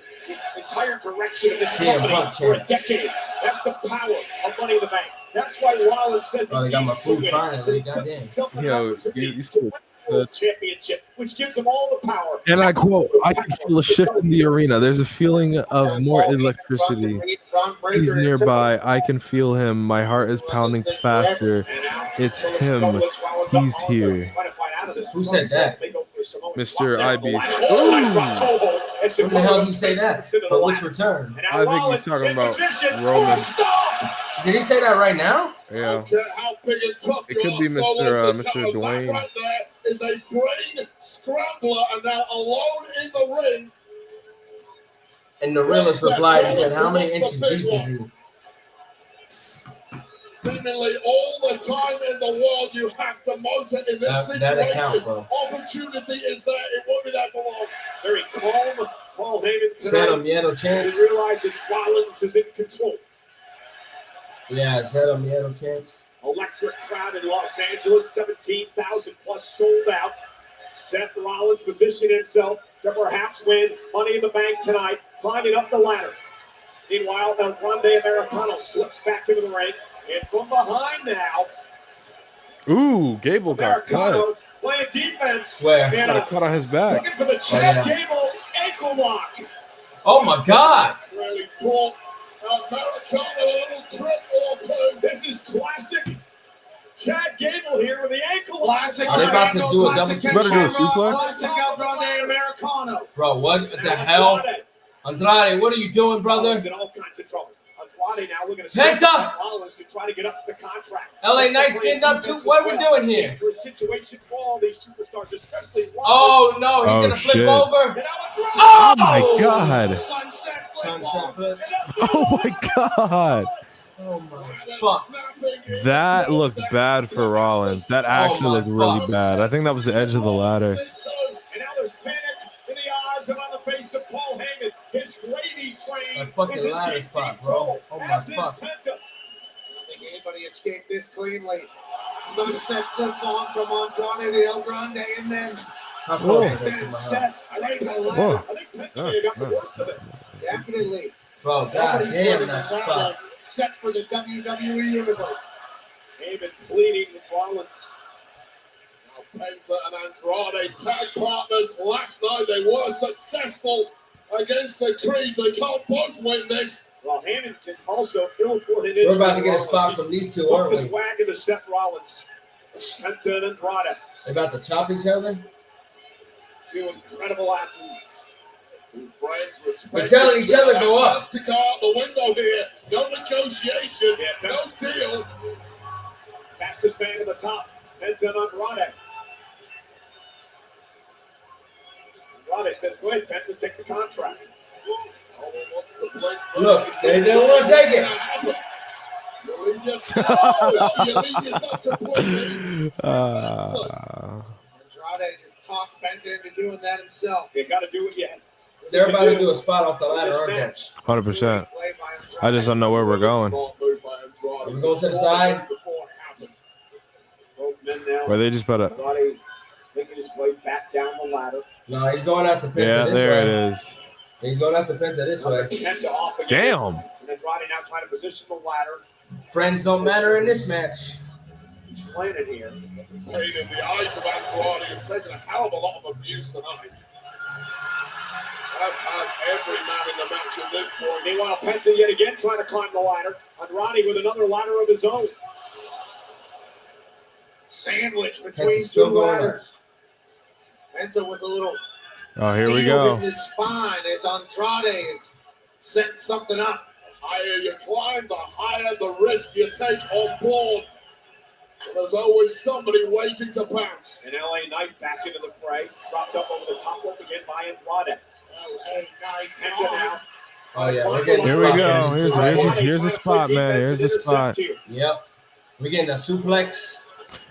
Speaker 17: entire direction of this
Speaker 3: CM
Speaker 17: company
Speaker 3: Punk
Speaker 17: for a
Speaker 3: chance.
Speaker 17: decade. That's the power of Money in the Bank. That's why Rollins says
Speaker 3: Oh, they got my
Speaker 17: needs to
Speaker 3: food
Speaker 17: win.
Speaker 3: finally.
Speaker 17: He puts
Speaker 3: Goddamn.
Speaker 17: himself in an
Speaker 10: Yo,
Speaker 17: opportunity
Speaker 10: you
Speaker 17: to
Speaker 10: said
Speaker 17: win the World Championship, which gives him all the power.
Speaker 10: And I quote, I can feel a shift in the arena. There's a feeling of more electricity. He's nearby. I can feel him. My heart is pounding faster. It's him. He's here.
Speaker 3: Who said that?
Speaker 10: Mr. IB's.
Speaker 3: When the hell did he say that? For which return?
Speaker 10: I think he's talking about Roman.
Speaker 3: Did he say that right now?
Speaker 10: Yeah.
Speaker 21: How big and tough
Speaker 10: It
Speaker 21: you
Speaker 10: could
Speaker 21: are,
Speaker 10: be
Speaker 21: Solo
Speaker 10: Mr.
Speaker 21: Sikoa.
Speaker 10: Dwayne.
Speaker 21: That right there is a brain scrambler, and now alone in the ring.
Speaker 3: And the realist replied and said, how many inches deep is he?
Speaker 21: Seemingly all the time in the world, you have the motor in this
Speaker 3: That
Speaker 21: situation.
Speaker 3: account, bro.
Speaker 21: Opportunity is there. It won't be there for long.
Speaker 17: Very calm. Paul Heyman
Speaker 3: Zero
Speaker 17: tonight.
Speaker 3: Miedo chance.
Speaker 17: He realizes Rollins is in control.
Speaker 3: Yeah, Zero Miedo chance.
Speaker 17: Electric crowd in Los Angeles, 17,000 plus sold out. Seth Rollins positioned himself to perhaps win Money in the Bank tonight, climbing up the ladder. Meanwhile, El Grande Americano slips back into the ring, and from behind now,
Speaker 10: Ooh, Gable got cut.
Speaker 17: Americano playing defense.
Speaker 3: Where?
Speaker 17: And
Speaker 10: Got a cut on his back.
Speaker 17: looking for the Chad
Speaker 3: yeah.
Speaker 17: Gable ankle lock.
Speaker 3: Oh my God!
Speaker 21: Really tall. Americano, a little trick or two.
Speaker 17: This is classic Chad Gable here with the ankle lock.
Speaker 3: Are they about to do a double
Speaker 10: You better do a suplex.
Speaker 17: Classic El Grande Americano.
Speaker 3: Bro, what the hell? Andrade, what are you doing, brother?
Speaker 17: He's in all kinds of trouble. Andrade now looking to
Speaker 3: Penta!
Speaker 17: Rollins to try to get up to the contract.
Speaker 3: LA Knight's getting up too. What are we doing here?
Speaker 17: Dangerous situation for all these superstars, especially
Speaker 3: Oh no, he's
Speaker 10: Oh,
Speaker 3: gonna flip
Speaker 10: shit.
Speaker 3: over.
Speaker 10: Oh my God.
Speaker 3: Sunset flip.
Speaker 10: Oh my God.
Speaker 3: Oh my fuck.
Speaker 10: That looked bad for Rollins. That actually
Speaker 3: my
Speaker 10: looked really
Speaker 3: fuck.
Speaker 10: bad. I think that was the edge of the ladder.
Speaker 17: And now there's panic in the eyes and on the face of Paul Heyman. His gravy train.
Speaker 3: That fucking
Speaker 17: is in
Speaker 3: ladder
Speaker 17: deep
Speaker 3: spot, bro.
Speaker 17: trouble,
Speaker 3: Oh my
Speaker 17: as is
Speaker 3: fuck.
Speaker 17: Penta.
Speaker 12: I don't think anybody escaped this cleanly. Sunset flip bomb from Andrade to El Grande, and then
Speaker 3: How close
Speaker 10: Whoa.
Speaker 3: is that to my
Speaker 12: Seth
Speaker 3: house?
Speaker 12: right the
Speaker 10: Whoa.
Speaker 12: ladder.
Speaker 17: I think Penta may have got the worst of it.
Speaker 12: Definitely.
Speaker 3: Bro, god
Speaker 12: Nobody's
Speaker 3: damn
Speaker 12: winning
Speaker 3: that
Speaker 12: the
Speaker 3: spot.
Speaker 12: set for the WWE Universe.
Speaker 17: Heyman pleading with Rollins.
Speaker 21: Now Penta and Andrade, tag partners. Last night they were successful against the Creeds. They can't both win this.
Speaker 17: Well, Heyman can also ill-report it.
Speaker 3: We're about to get a spot from these two, aren't
Speaker 17: His
Speaker 3: we?
Speaker 17: wagon to Seth Rollins. Penta and Andrade,
Speaker 3: They're about to chop each other?
Speaker 17: two incredible athletes.
Speaker 21: Two friends respect
Speaker 3: We're telling each other go up.
Speaker 21: Has to go out the window here. No negotiation.
Speaker 17: Yeah,
Speaker 21: No deal.
Speaker 17: Fastest man to the top, Penta and Andrade. Andrade says, go ahead, Penta, take the contract.
Speaker 21: Roman wants to play.
Speaker 3: Look, they don't want to take it.
Speaker 21: You leave yourself completely.
Speaker 12: Andrade just talks Penta into doing that himself.
Speaker 17: You got to do what you have.
Speaker 3: They're about to do a spot off the ladder, aren't they?
Speaker 10: 100%. I just don't know where we're going.
Speaker 3: Are we going to the side?
Speaker 10: Were they just about to?
Speaker 17: Andrade making his way back down the ladder.
Speaker 3: No, he's going out to Penta
Speaker 10: Yeah,
Speaker 3: this
Speaker 10: there
Speaker 3: way.
Speaker 10: it is.
Speaker 3: He's going out to Penta this way.
Speaker 17: Penta off again.
Speaker 10: Damn.
Speaker 17: And Andrade now trying to position the ladder.
Speaker 3: Friends don't matter in this match.
Speaker 17: He's playing it here.
Speaker 21: Pain in the eyes of Andrade has taken a hell of a lot of abuse tonight. As has every man in the match at this point.
Speaker 17: Meanwhile, Penta yet again trying to climb the ladder. Andrade with another ladder of his own. Sandwich between
Speaker 3: Penta's still
Speaker 17: two
Speaker 3: going
Speaker 17: ladders. Penta with a little
Speaker 10: Oh, here we
Speaker 17: steel
Speaker 10: go.
Speaker 17: in his spine as Andrade is setting something up.
Speaker 21: Higher you climb, the higher the risk you take on board. And there's always somebody waiting to pounce.
Speaker 17: And LA Knight back into the fray. Dropped up over the top rope again by Andrade. LA Knight. Penta now.
Speaker 3: Oh yeah, we're getting
Speaker 10: Here
Speaker 3: the
Speaker 10: we
Speaker 3: spot
Speaker 10: go.
Speaker 3: here.
Speaker 10: Here's the spot, man. Here's the spot.
Speaker 3: Yep. We're getting a suplex.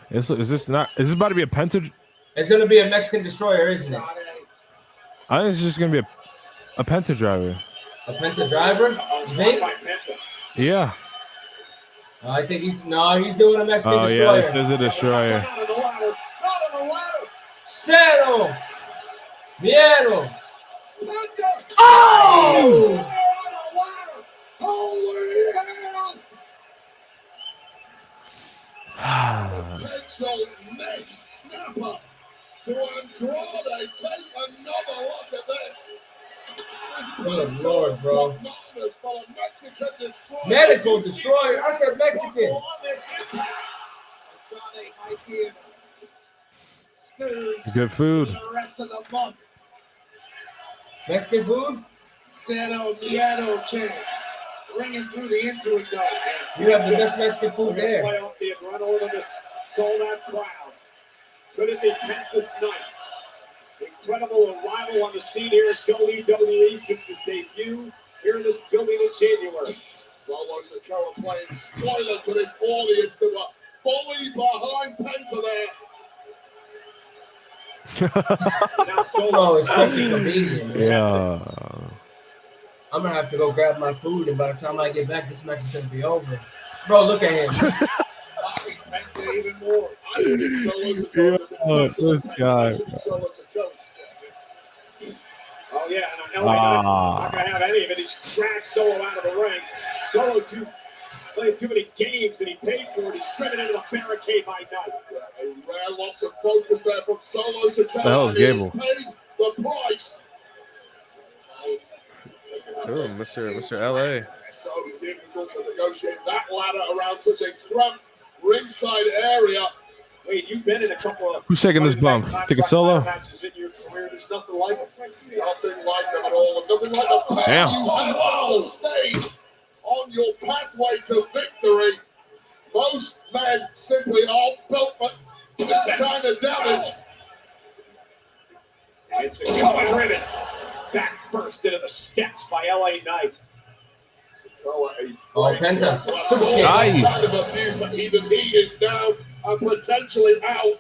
Speaker 10: Is this about to be a Penta?
Speaker 3: It's gonna be a Mexican destroyer, isn't it?
Speaker 10: I think it's just gonna be a Penta driver.
Speaker 3: A Penta driver? You think?
Speaker 10: Yeah.
Speaker 3: I think he's doing a Mexican
Speaker 10: Oh
Speaker 3: destroyer.
Speaker 10: yeah, this is a destroyer.
Speaker 3: Cero. Miedo. Oh!
Speaker 21: Potential next snapper to Andrade. Take another look at this.
Speaker 3: Good Lord, bro.
Speaker 21: Monotonous for a Mexican destroyer.
Speaker 3: Medical destroyer. I said Mexican.
Speaker 10: Good food.
Speaker 17: The rest of the month.
Speaker 3: Mexican food?
Speaker 17: Cero Miedo chance. Ringing through the entry door.
Speaker 3: You have the best Mexican food there.
Speaker 17: Play off the adrenaline of this sold-out crowd. Could it be Penta's night? Incredible arrival on the scene here at WWE since his debut here in this building in January.
Speaker 21: Solo Sikoa playing spoiler to this audience that were fully behind Penta there.
Speaker 3: Solo is such a comedian, man.
Speaker 10: Yeah.
Speaker 3: I'm gonna have to go grab my food, and by the time I get back, this match is gonna be over. Bro, look at him.
Speaker 21: Penta even more. I think Solo Sikoa is
Speaker 10: This guy.
Speaker 21: Solo Sikoa.
Speaker 17: Oh, yeah, and LA Knight not going to have any of it. He's dragged Solo out of the ring. Solo played too many games that he paid for it. He's driven into the barricade by Knight.
Speaker 21: A rare loss of focus there from Solo Sikoa.
Speaker 10: The hell is Gable?
Speaker 21: He has paid the price.
Speaker 10: Oh, Mr. LA.
Speaker 21: So difficult to negotiate that ladder around such a cramped ringside area.
Speaker 17: Wait, you've been in a couple of...
Speaker 10: Who's taking this bump? Think it's Solo?
Speaker 17: matches in your career. There's nothing like it.
Speaker 21: Nothing like them at all. Nothing like the pain
Speaker 10: Damn.
Speaker 21: you have sustained on your pathway to victory. Most men simply aren't built for this kind of damage.
Speaker 17: It's a coming ribbon. Back first into the steps by LA Knight.
Speaker 3: Oh, Penta. Super
Speaker 21: All
Speaker 3: kick.
Speaker 21: kind of abuse, but even he is down and potentially out.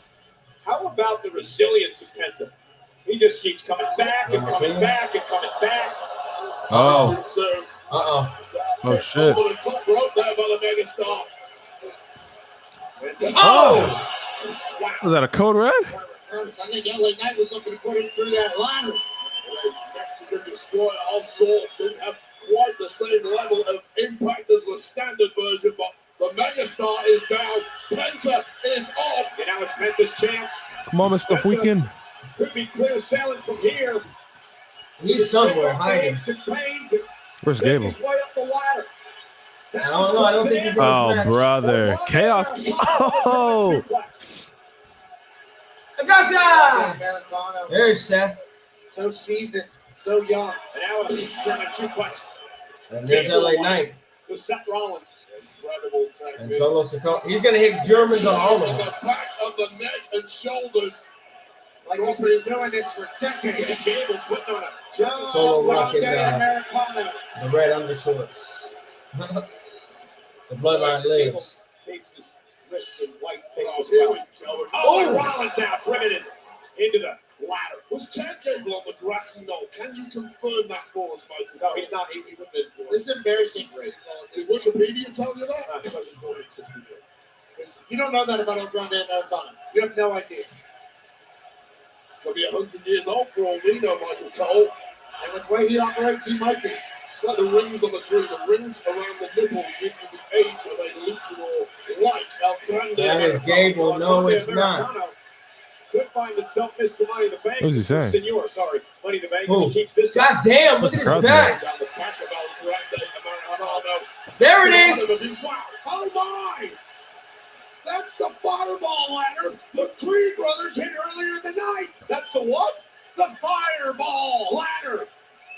Speaker 17: How about the resilience of Penta? He just keeps coming back and coming back and coming back.
Speaker 10: Oh.
Speaker 3: Uh-oh.
Speaker 10: Oh, shit.
Speaker 21: Over the top rope there by the megastar.
Speaker 3: Oh!
Speaker 10: Was that a code red?
Speaker 17: I think LA Knight was looking to put him through that ladder.
Speaker 21: Mexican destroyer of sorts didn't have quite the same level of impact as the standard version, but the megastar is down. Penta is up.
Speaker 17: And now it's Penta's chance.
Speaker 10: Come on, Mr. Freaking.
Speaker 17: Could be clear sailing from here.
Speaker 3: He's somewhere hiding.
Speaker 10: Where's Gable?
Speaker 17: Way up the ladder.
Speaker 3: I don't know. I don't think he's in this
Speaker 10: Oh,
Speaker 3: match.
Speaker 10: brother. Chaos. Oh.
Speaker 3: Agasha! There's Seth.
Speaker 17: So seasoned, so young. And now a German suplex.
Speaker 3: And there's LA Knight.
Speaker 17: To Seth Rollins.
Speaker 21: Incredible technique.
Speaker 3: And Solo Sikoa. He's going to hit Germans on all of
Speaker 21: On
Speaker 3: them.
Speaker 21: the back of the neck and shoulders.
Speaker 17: Like he's been doing this for decades. Gable putting on a John
Speaker 3: Solo rocking
Speaker 17: Americano.
Speaker 3: the red undershorts. The bloodline lives.
Speaker 17: Takes his wrists and white tape
Speaker 21: Oh,
Speaker 17: as
Speaker 21: here
Speaker 17: well.
Speaker 21: we go.
Speaker 17: Oh, Rollins now driven into the ladder.
Speaker 21: Was Chad Gable on the grassy knoll? Can you confirm that for us, Michael?
Speaker 17: No, he's not. He wouldn't have been.
Speaker 21: This is embarrassing for him. Did Wikipedia tell you that?
Speaker 17: He wasn't born in 63.
Speaker 19: You don't know that about El Grande Americano. You have no idea.
Speaker 21: He'll be 100 years old for all we know, Michael Cole.
Speaker 19: And with the way he operates, he might be.
Speaker 21: It's like the rings on the tree. The rings around the nipple give you the age of a luchador like El Grande.
Speaker 3: That is Gable. No, it's not.
Speaker 1: Could find himself Mr. Money in the Bank.
Speaker 10: What was he saying?
Speaker 1: Senor, sorry. Money in the Bank.
Speaker 3: Who?
Speaker 1: He keeps this.
Speaker 3: God damn, look at his back. There it is.
Speaker 19: Wow. Oh my! That's the fireball ladder the Creed brothers hit earlier in the night. That's the what? The fireball ladder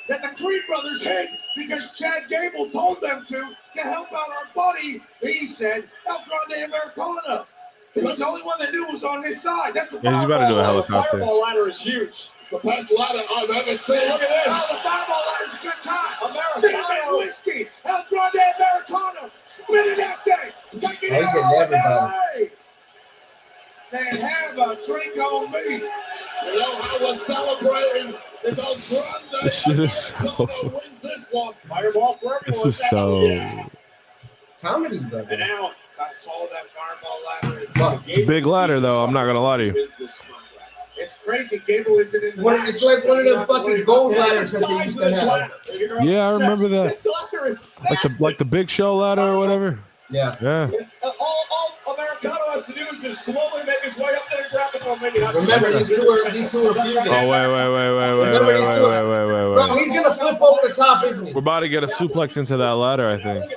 Speaker 19: that the Creed brothers hit because Chad Gable told them to help out our buddy. He said El Grande Americana. He was the only one that knew was on this side. That's the
Speaker 10: Yeah, he's about to do a helicopter.
Speaker 1: Fireball ladder is huge.
Speaker 21: The best ladder I've ever seen.
Speaker 1: Look at this.
Speaker 19: Oh, the fireball ladder's a good time.
Speaker 1: Americano.
Speaker 19: Cinnamon whiskey. El Grande Americano. Spinning that thing. Taking
Speaker 3: He's
Speaker 19: it
Speaker 3: getting
Speaker 19: all
Speaker 3: everybody.
Speaker 19: away. Saying, have a drink on me.
Speaker 21: You know how we're celebrating if El Grande
Speaker 10: This shit is so.
Speaker 21: Americano wins this one.
Speaker 1: Fireball for everyone.
Speaker 10: This is so.
Speaker 3: Comedy, brother.
Speaker 1: And now,
Speaker 19: That's all that fireball ladder is.
Speaker 10: It's a big ladder, though. I'm not gonna lie to you.
Speaker 19: It's crazy. Gable isn't in the
Speaker 3: It's like one of them fucking gold ladders that they used to have.
Speaker 10: Yeah, I remember that.
Speaker 19: This ladder is
Speaker 10: Like the Big Show ladder or whatever.
Speaker 3: Yeah.
Speaker 10: Yeah.
Speaker 1: all Americano has to do is just slowly make his way up there and grab it. Well, maybe not.
Speaker 3: Remember, these two are feuding.
Speaker 10: Oh wait.
Speaker 3: Bro, he's gonna flip over the top, isn't he?
Speaker 10: We're about to get a suplex into that ladder, I think.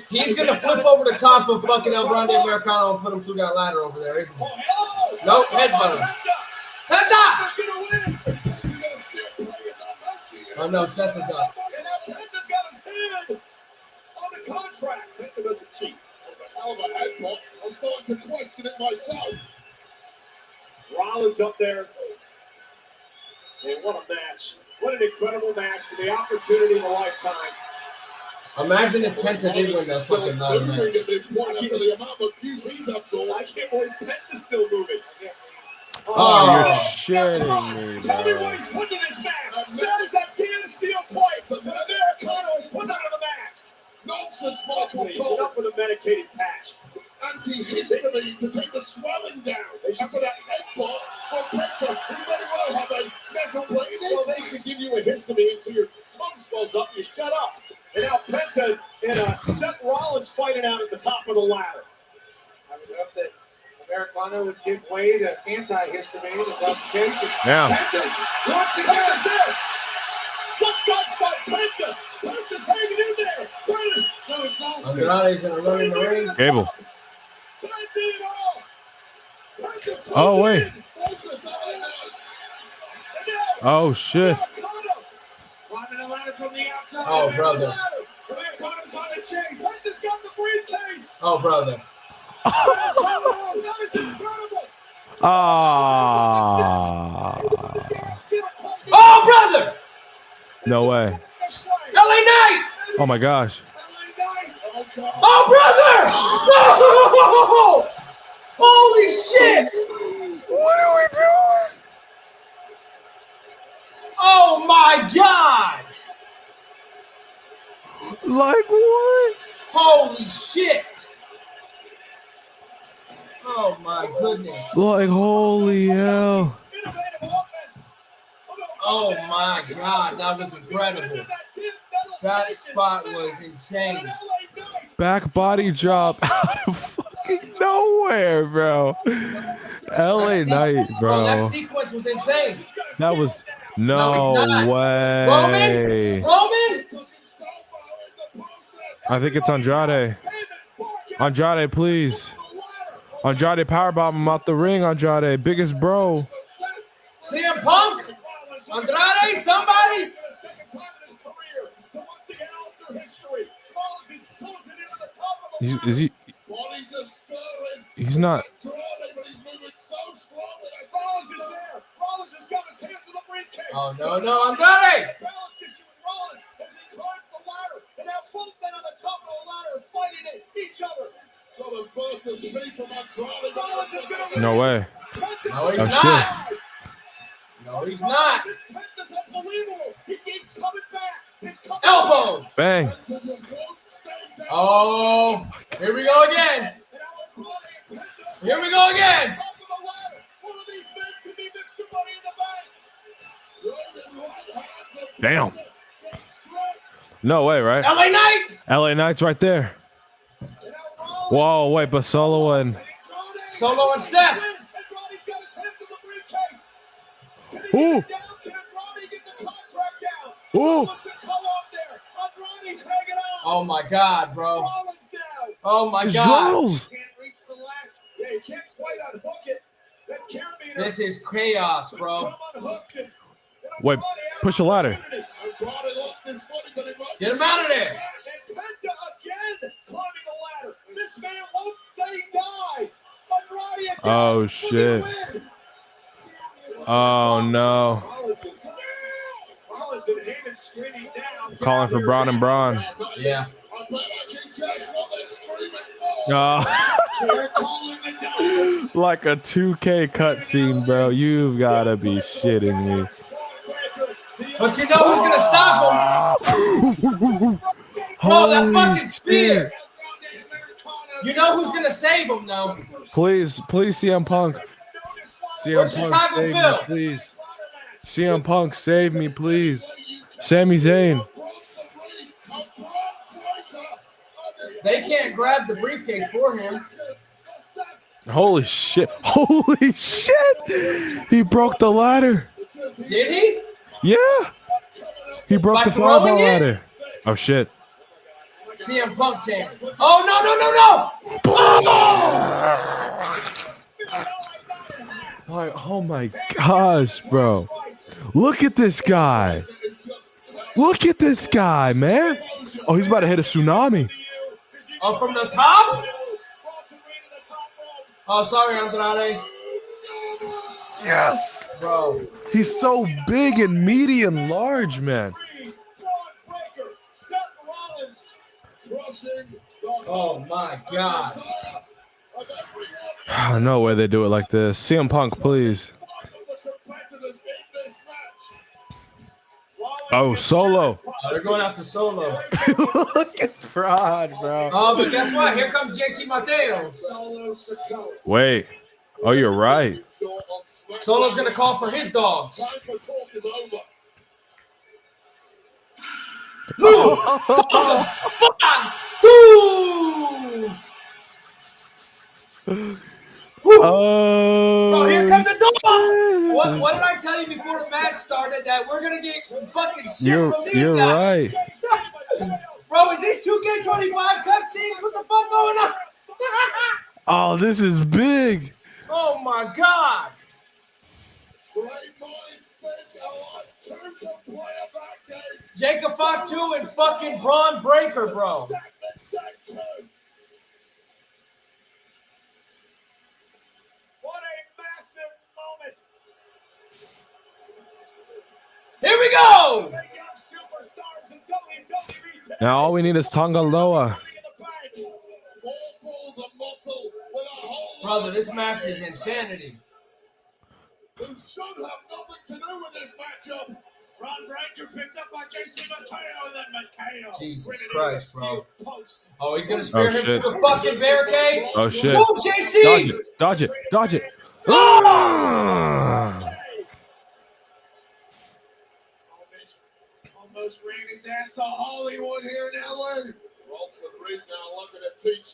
Speaker 3: He's gonna flip over the top of fucking El Grande Americano and put him through that ladder over there, isn't he? Nope, headbutt him. Headbutt! Oh no, Seth is up.
Speaker 1: And now Penta's got his hand on the contract. Penta doesn't cheat.
Speaker 21: It's a hell of a headbutt. I'm starting to question it myself.
Speaker 1: Rollins up there. And what a match. What an incredible match for the opportunity of a lifetime.
Speaker 3: Imagine if Penta did win that fucking ladder match.
Speaker 21: At this point, after the amount of abuse he's absorbed,
Speaker 1: I can't believe Penta's still moving.
Speaker 10: Oh, you're shitting me,
Speaker 1: Tell me what
Speaker 10: bro.
Speaker 1: he's putting in his mask. That is that damn steel plate that Americano has put under the mask.
Speaker 21: nonsense, Michael
Speaker 1: He's
Speaker 21: Cole.
Speaker 1: up with a medicated patch.
Speaker 21: Anti-histamine to take the swelling down. After that headbutt from Penta, he very well have a mental plate in
Speaker 1: Well, they should give you a histamine so your tongue swells up. You shut up. And now Penta and Seth Rollins fighting out at the top of the ladder.
Speaker 19: I would hope that Americano would give way to antihistamine if that's the case.
Speaker 10: Yeah.
Speaker 19: Penta's once again
Speaker 1: there. What guts by Penta? Penta's hanging in there. Training. So exhausted.
Speaker 3: Andrade's gonna run in the ring.
Speaker 10: Cable.
Speaker 1: Penta it all. Penta's
Speaker 10: Oh wait.
Speaker 1: focus on it.
Speaker 10: Oh shit.
Speaker 19: climbing the ladder from the outside.
Speaker 3: Oh, brother.
Speaker 19: Americano's on the chase.
Speaker 1: Penta's got the briefcase.
Speaker 3: Oh, brother.
Speaker 1: That is incredible.
Speaker 10: Ah.
Speaker 3: Oh, brother!
Speaker 10: No way.
Speaker 3: LA Knight!
Speaker 10: Oh my gosh.
Speaker 3: Oh, brother! Oh! Holy shit!
Speaker 10: What are we doing?
Speaker 3: Oh my God!
Speaker 10: Like what?
Speaker 3: Holy shit! Oh my goodness!
Speaker 10: Like holy hell.
Speaker 3: Oh my God, that was incredible. That spot was insane.
Speaker 10: Back body drop out of fucking nowhere, bro. LA Knight,
Speaker 3: Bro, that
Speaker 10: bro.
Speaker 3: sequence was insane.
Speaker 10: That was
Speaker 3: No,
Speaker 10: no
Speaker 3: it's not.
Speaker 10: way.
Speaker 3: Roman?
Speaker 10: I think it's Andrade. Andrade, please. Andrade powerbomb him out the ring, Andrade. Biggest bro.
Speaker 3: CM Punk? Andrade? Somebody?
Speaker 10: Is he? He's not.
Speaker 3: Oh, no, Andrade!
Speaker 10: No way.
Speaker 3: No, he's
Speaker 10: Oh,
Speaker 3: not. No, he's not. Elbow!
Speaker 10: Bang.
Speaker 3: Oh, here we go again. Here we go again.
Speaker 10: Damn. No way, right?
Speaker 3: LA Knight.
Speaker 10: LA Knight's right there. Whoa, wait, but Solo and
Speaker 3: Seth.
Speaker 10: Ooh. Ooh.
Speaker 3: Oh my God, bro. Oh my
Speaker 10: His
Speaker 3: God.
Speaker 10: drills.
Speaker 3: This is chaos, bro.
Speaker 10: Wait, push the ladder.
Speaker 3: Get him out of there.
Speaker 10: Oh shit. Oh no. Calling for Braun and Braun.
Speaker 3: Yeah.
Speaker 10: Like a 2K cutscene, bro. You've gotta be shitting me.
Speaker 3: But you know who's gonna stop him? Bro, that fucking spear. You know who's gonna save him, though?
Speaker 10: Please, CM Punk. CM Punk, save me, please. CM Punk, save me, please. Sami Zayn.
Speaker 3: They can't grab the briefcase for him.
Speaker 10: Holy shit. Holy shit. He broke the ladder.
Speaker 3: Did he?
Speaker 10: Yeah. He broke
Speaker 3: By
Speaker 10: the
Speaker 3: throwing
Speaker 10: fireball
Speaker 3: it?
Speaker 10: ladder. Oh shit.
Speaker 3: CM Punk chance. Oh, no.
Speaker 10: Like, oh my gosh, bro. Look at this guy. Look at this guy, man. Oh, he's about to hit a tsunami.
Speaker 3: Oh, from the top? Oh, sorry, Andrade.
Speaker 10: Yes.
Speaker 3: Bro.
Speaker 10: He's so big and meaty and large, man.
Speaker 3: Oh, my God.
Speaker 10: No way they do it like this. CM Punk, please. Oh, Solo.
Speaker 3: They're going after Solo.
Speaker 10: Look at Fraud, bro.
Speaker 3: Oh, but guess what? Here comes JC Mateo.
Speaker 10: Wait. Oh, you're right.
Speaker 3: Solo's going to call for his dogs.
Speaker 10: Oh,
Speaker 3: Bro, here come the dogs. What did I tell you before the match started? That we're going to get fucking shit from these
Speaker 10: you're
Speaker 3: guys.
Speaker 10: right.
Speaker 3: Bro, is this 2K25 cutscenes? What the fuck going on?
Speaker 10: Oh, this is big.
Speaker 3: Oh, my God. Jacob Fatu and fucking Braun Breaker, bro. Here we go.
Speaker 10: Now all we need is Tonga Loa.
Speaker 3: Brother, this match is insanity.
Speaker 21: Who should have nothing to do with this matchup. Braun Breaker picked up by JC Mateo, and then Mateo.
Speaker 3: Jesus Christ, bro. Oh, he's gonna spear him
Speaker 10: shit.
Speaker 3: through the fucking barricade.
Speaker 10: Oh shit.
Speaker 3: Move, JC.
Speaker 10: Dodge it.
Speaker 21: Almost ran his ass to Hollywood here in LA. Robson Reed now looking to teach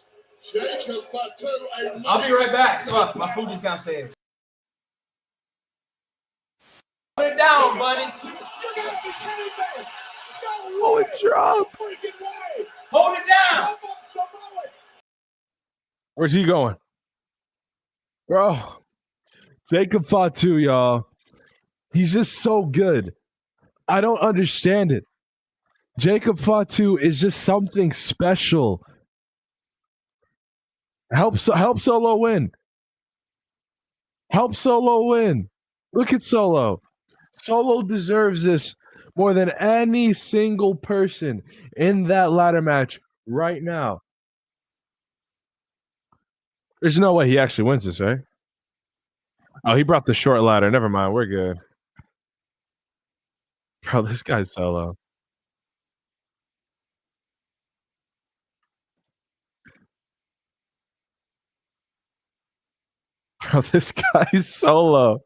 Speaker 21: Jacob Fatu a
Speaker 3: I'll be right back. Fuck, my food is downstairs. Put it down, buddy.
Speaker 10: Oh, it dropped.
Speaker 3: Hold it down.
Speaker 10: Where's he going? Bro, Jacob Fatu, y'all. He's just so good. I don't understand it. Jacob Fatu is just something special. Help Solo win. Help Solo win. Look at Solo. Solo deserves this more than any single person in that ladder match right now. There's no way he actually wins this, right? Oh, he brought the short ladder. Never mind. We're good. Bro, this guy's Solo. Bro, this guy's Solo.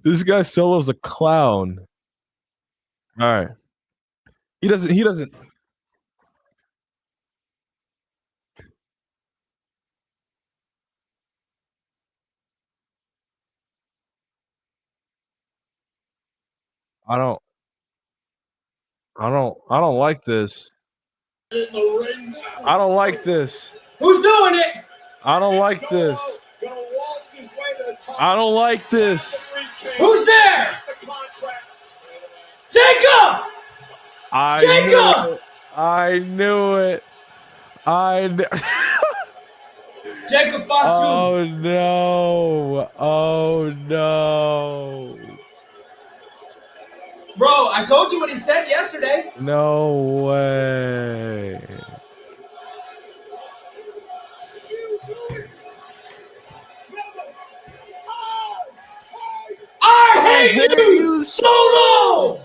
Speaker 10: This guy Solo's a clown. All right. He doesn't. I don't like this. I don't like this.
Speaker 3: Who's doing it?
Speaker 10: I don't like this. I don't like this.
Speaker 3: Who's there? Jacob!
Speaker 10: I knew it.
Speaker 3: Jacob Fatu.
Speaker 10: Oh no. Oh no.
Speaker 3: Bro, I told you what he said yesterday.
Speaker 10: No way.
Speaker 3: I hate you, Solo!
Speaker 1: Oh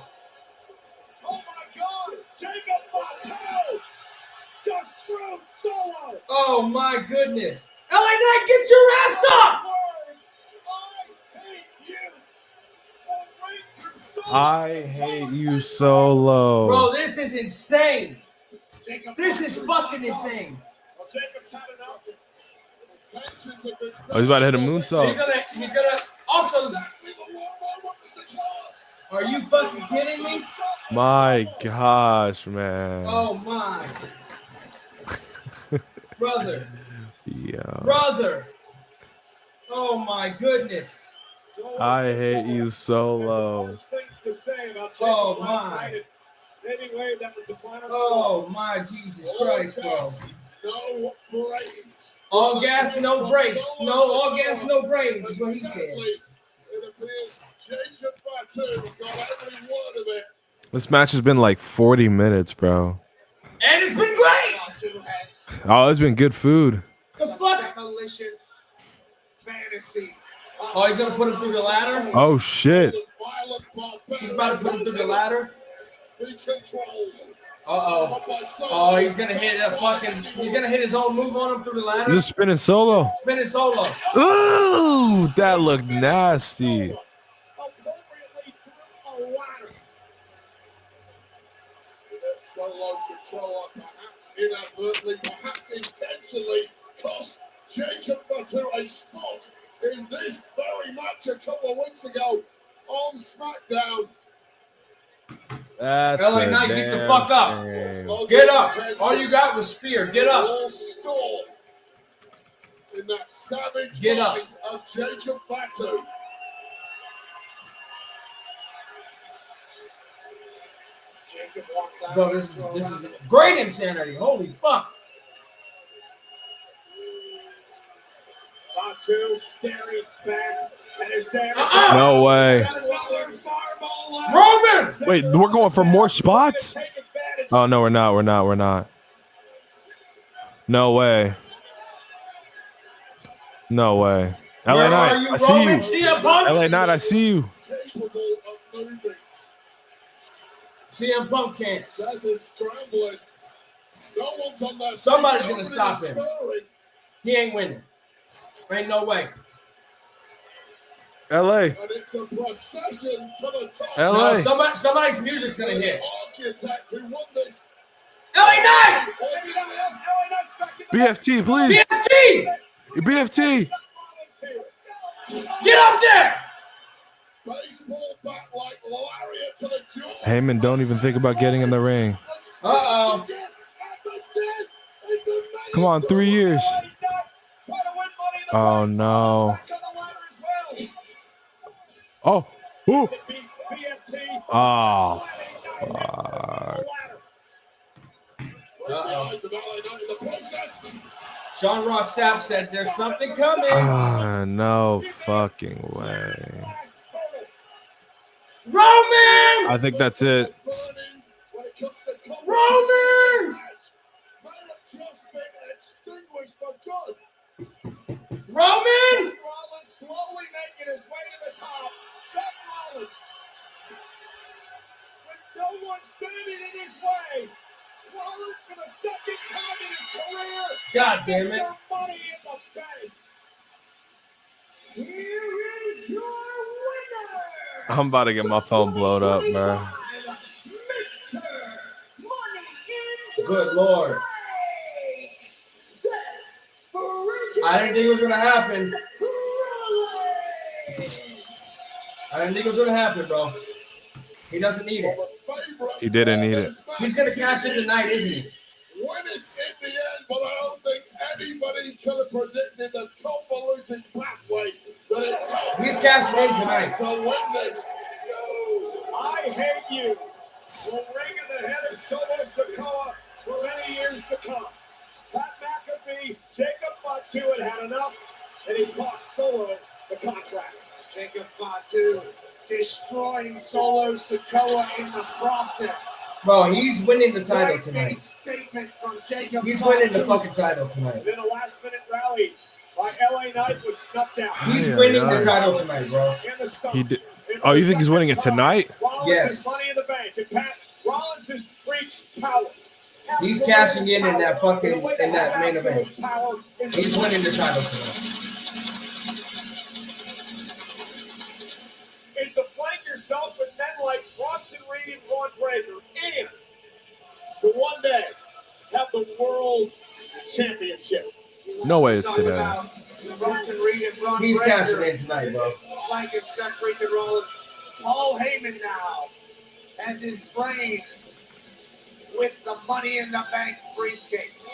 Speaker 1: my God! Jacob Fatu just screwed Solo.
Speaker 3: Oh my goodness. LA Knight, get your ass up!
Speaker 10: I hate you, Solo.
Speaker 3: Bro, this is insane. This is fucking insane.
Speaker 10: Oh, he's about to hit a moonsault.
Speaker 3: He's gonna off those. Are you fucking kidding me?
Speaker 10: My gosh, man.
Speaker 3: Oh my. Brother.
Speaker 10: Yeah.
Speaker 3: Brother. Oh my goodness.
Speaker 10: I hate you, Solo.
Speaker 3: Oh my. Oh my Jesus Christ, bro.
Speaker 21: No brains.
Speaker 3: All gas, no brakes. No, all gas, no brains is what he said.
Speaker 21: It appears Jacob Fatu got every word of it.
Speaker 10: This match has been like 40 minutes, bro.
Speaker 3: And it's been great.
Speaker 10: Oh, it's been good food.
Speaker 3: The fuck?
Speaker 21: Fantasy.
Speaker 3: Oh, he's gonna put him through the ladder?
Speaker 10: Oh shit.
Speaker 3: He's about to put him through the ladder? Uh-oh. Oh, he's gonna hit he's gonna hit his own move on him through the ladder.
Speaker 10: Is this spinning Solo?
Speaker 3: Spinning Solo.
Speaker 10: Ooh, that looked nasty.
Speaker 21: Solo Sikoa, perhaps inadvertently, perhaps intentionally, cost Jacob Fatu a spot in this very match a couple of weeks ago on SmackDown.
Speaker 10: That's
Speaker 3: LA Knight, get the fuck up. Get up. All you got was spear. Get up.
Speaker 21: Score in that savage
Speaker 3: Get up.
Speaker 21: mind of Jacob Fatu.
Speaker 3: Bro, this is great insanity. Holy fuck.
Speaker 1: Fatu staring back and is there.
Speaker 10: No way.
Speaker 3: Roman!
Speaker 10: Wait, we're going for more spots? Oh no, we're not. No way. No way. LA
Speaker 3: Where
Speaker 10: Knight,
Speaker 3: are you,
Speaker 10: I see
Speaker 3: Roman?
Speaker 10: you.
Speaker 3: CM Punk?
Speaker 10: LA Knight, I see you.
Speaker 3: CM Punk chance.
Speaker 21: Seth is scrambling. No one's on that.
Speaker 3: Somebody's gonna stop him. He ain't winning. Ain't no way.
Speaker 10: LA.
Speaker 21: And it's a procession to the top.
Speaker 10: LA.
Speaker 3: No, somebody's music's gonna hit.
Speaker 21: Architect who won this.
Speaker 3: LA Knight!
Speaker 10: BFT, please.
Speaker 3: BFT!
Speaker 10: BFT.
Speaker 3: Get up there!
Speaker 21: Baseball bat like lariat to the jaw.
Speaker 10: Heyman, don't even think about getting in the ring.
Speaker 3: Uh-oh.
Speaker 10: Come on, 3 years. Oh no. Oh. Ooh. Oh. Fuck.
Speaker 3: Sean Ross Sapp said there's something coming.
Speaker 10: No fucking way.
Speaker 3: Roman!
Speaker 10: I think that's it.
Speaker 3: Roman! Roman!
Speaker 1: Rollins slowly making his way to the top. Seth Rollins. With no one standing in his way. Rollins for the second time in his career.
Speaker 3: God damn it.
Speaker 1: Money in the bank.
Speaker 10: I'm about to get my phone blowed up, bro.
Speaker 3: Good Lord. I didn't think it was going to happen. I didn't think it was going to happen, bro. He doesn't need it.
Speaker 10: He didn't need it.
Speaker 3: He's going to cash in tonight, isn't he?
Speaker 21: When it's in the end, but I don't think anybody could have predicted the convoluted pathway that it took.
Speaker 3: He's cashing in tonight.
Speaker 21: To win this.
Speaker 1: I hate you. Will ring in the head of Solo Sikoa for many years to come. Pat McAfee, Jacob Fatu had enough, and he cost Solo the contract.
Speaker 19: Jacob Fatu destroying Solo Sikoa in the process.
Speaker 3: Bro, he's winning the title tonight.
Speaker 19: Statement from Jacob
Speaker 3: He's
Speaker 19: Fatu.
Speaker 3: winning the fucking title tonight.
Speaker 1: And then a last-minute rally by LA Knight was snuffed out.
Speaker 3: He's winning the title tonight, bro.
Speaker 10: He did. Oh, you think he's winning it tonight?
Speaker 3: Yes.
Speaker 1: Money in the bank, and Pat Rollins has reached power.
Speaker 3: He's cashing in that fucking in that main event. He's winning the title tonight.
Speaker 1: Is to flank yourself with men like Bronson Reed and Ron Breaker, and to one day have the world championship.
Speaker 10: No way it's today.
Speaker 19: Bronson Reed and Ron
Speaker 3: He's
Speaker 19: Breaker
Speaker 3: cashing in tonight, bro.
Speaker 19: flanking Seth freaking Rollins. Paul Heyman now has his brain with the Money in the Bank briefcase.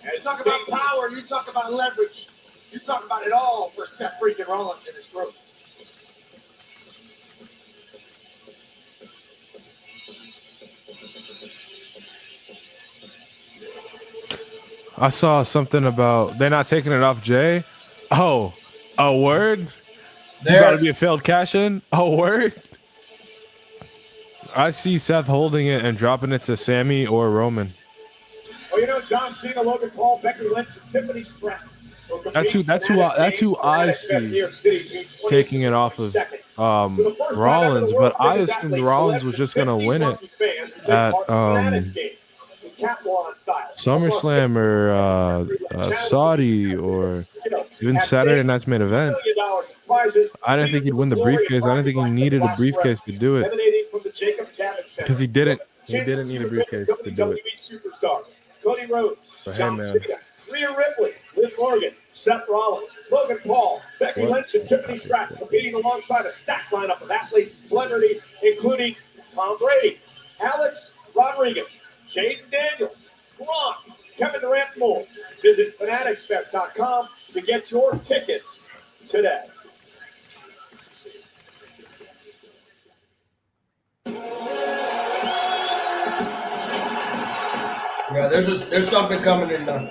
Speaker 19: You talk about power, you talk about leverage, you talk about it all for Seth freaking Rollins and his group.
Speaker 10: I saw something about they're not taking it off Jay. Oh, a word? You got to be a failed cash in? A word? I see Seth holding it and dropping it to Sammy or Roman.
Speaker 1: Well, you know, John Cena, Logan Paul, Becky Lynch, and Tiffany Stratton.
Speaker 10: That's who I see taking it off of Rollins, but I assumed Rollins was just gonna win it at SummerSlam or Saudi or even Saturday Night's main event. I didn't think he'd win the briefcase. I didn't think he needed a briefcase to do it because he didn't need a briefcase to do it.
Speaker 1: Cody Rhodes,
Speaker 10: But hey,
Speaker 1: John
Speaker 10: man.
Speaker 1: Cena, Rhea Ripley, Liv Morgan, Seth Rollins, Logan Paul, Becky Lynch, and Tiffany Stratton competing alongside a stacked lineup of athletes and celebrities, including Tom Brady, Alex Rodriguez, Jaden Daniels, Gronk, Kevin Durant, and more. Visit fanaticsfest.com to get your tickets today.
Speaker 3: Yeah, there's something coming in now.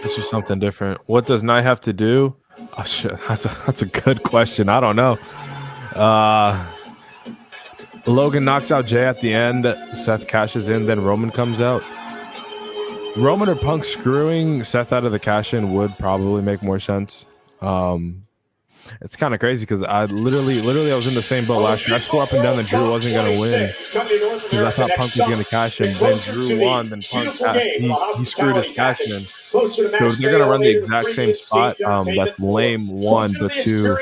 Speaker 10: This is something different. What does Knight have to do? Oh shit, that's a good question. I don't know. Logan knocks out Jay at the end. Seth cashes in, then Roman comes out. Roman or Punk screwing Seth out of the cash-in would probably make more sense. It's kind of crazy because I literally I was in the same boat last year. I swore up and down that Drew wasn't going to win because I thought Punk was going to cash in. Then Drew won, then Punk he screwed his cash in. So if they're going to run the exact same spot, that's lame, one, but two,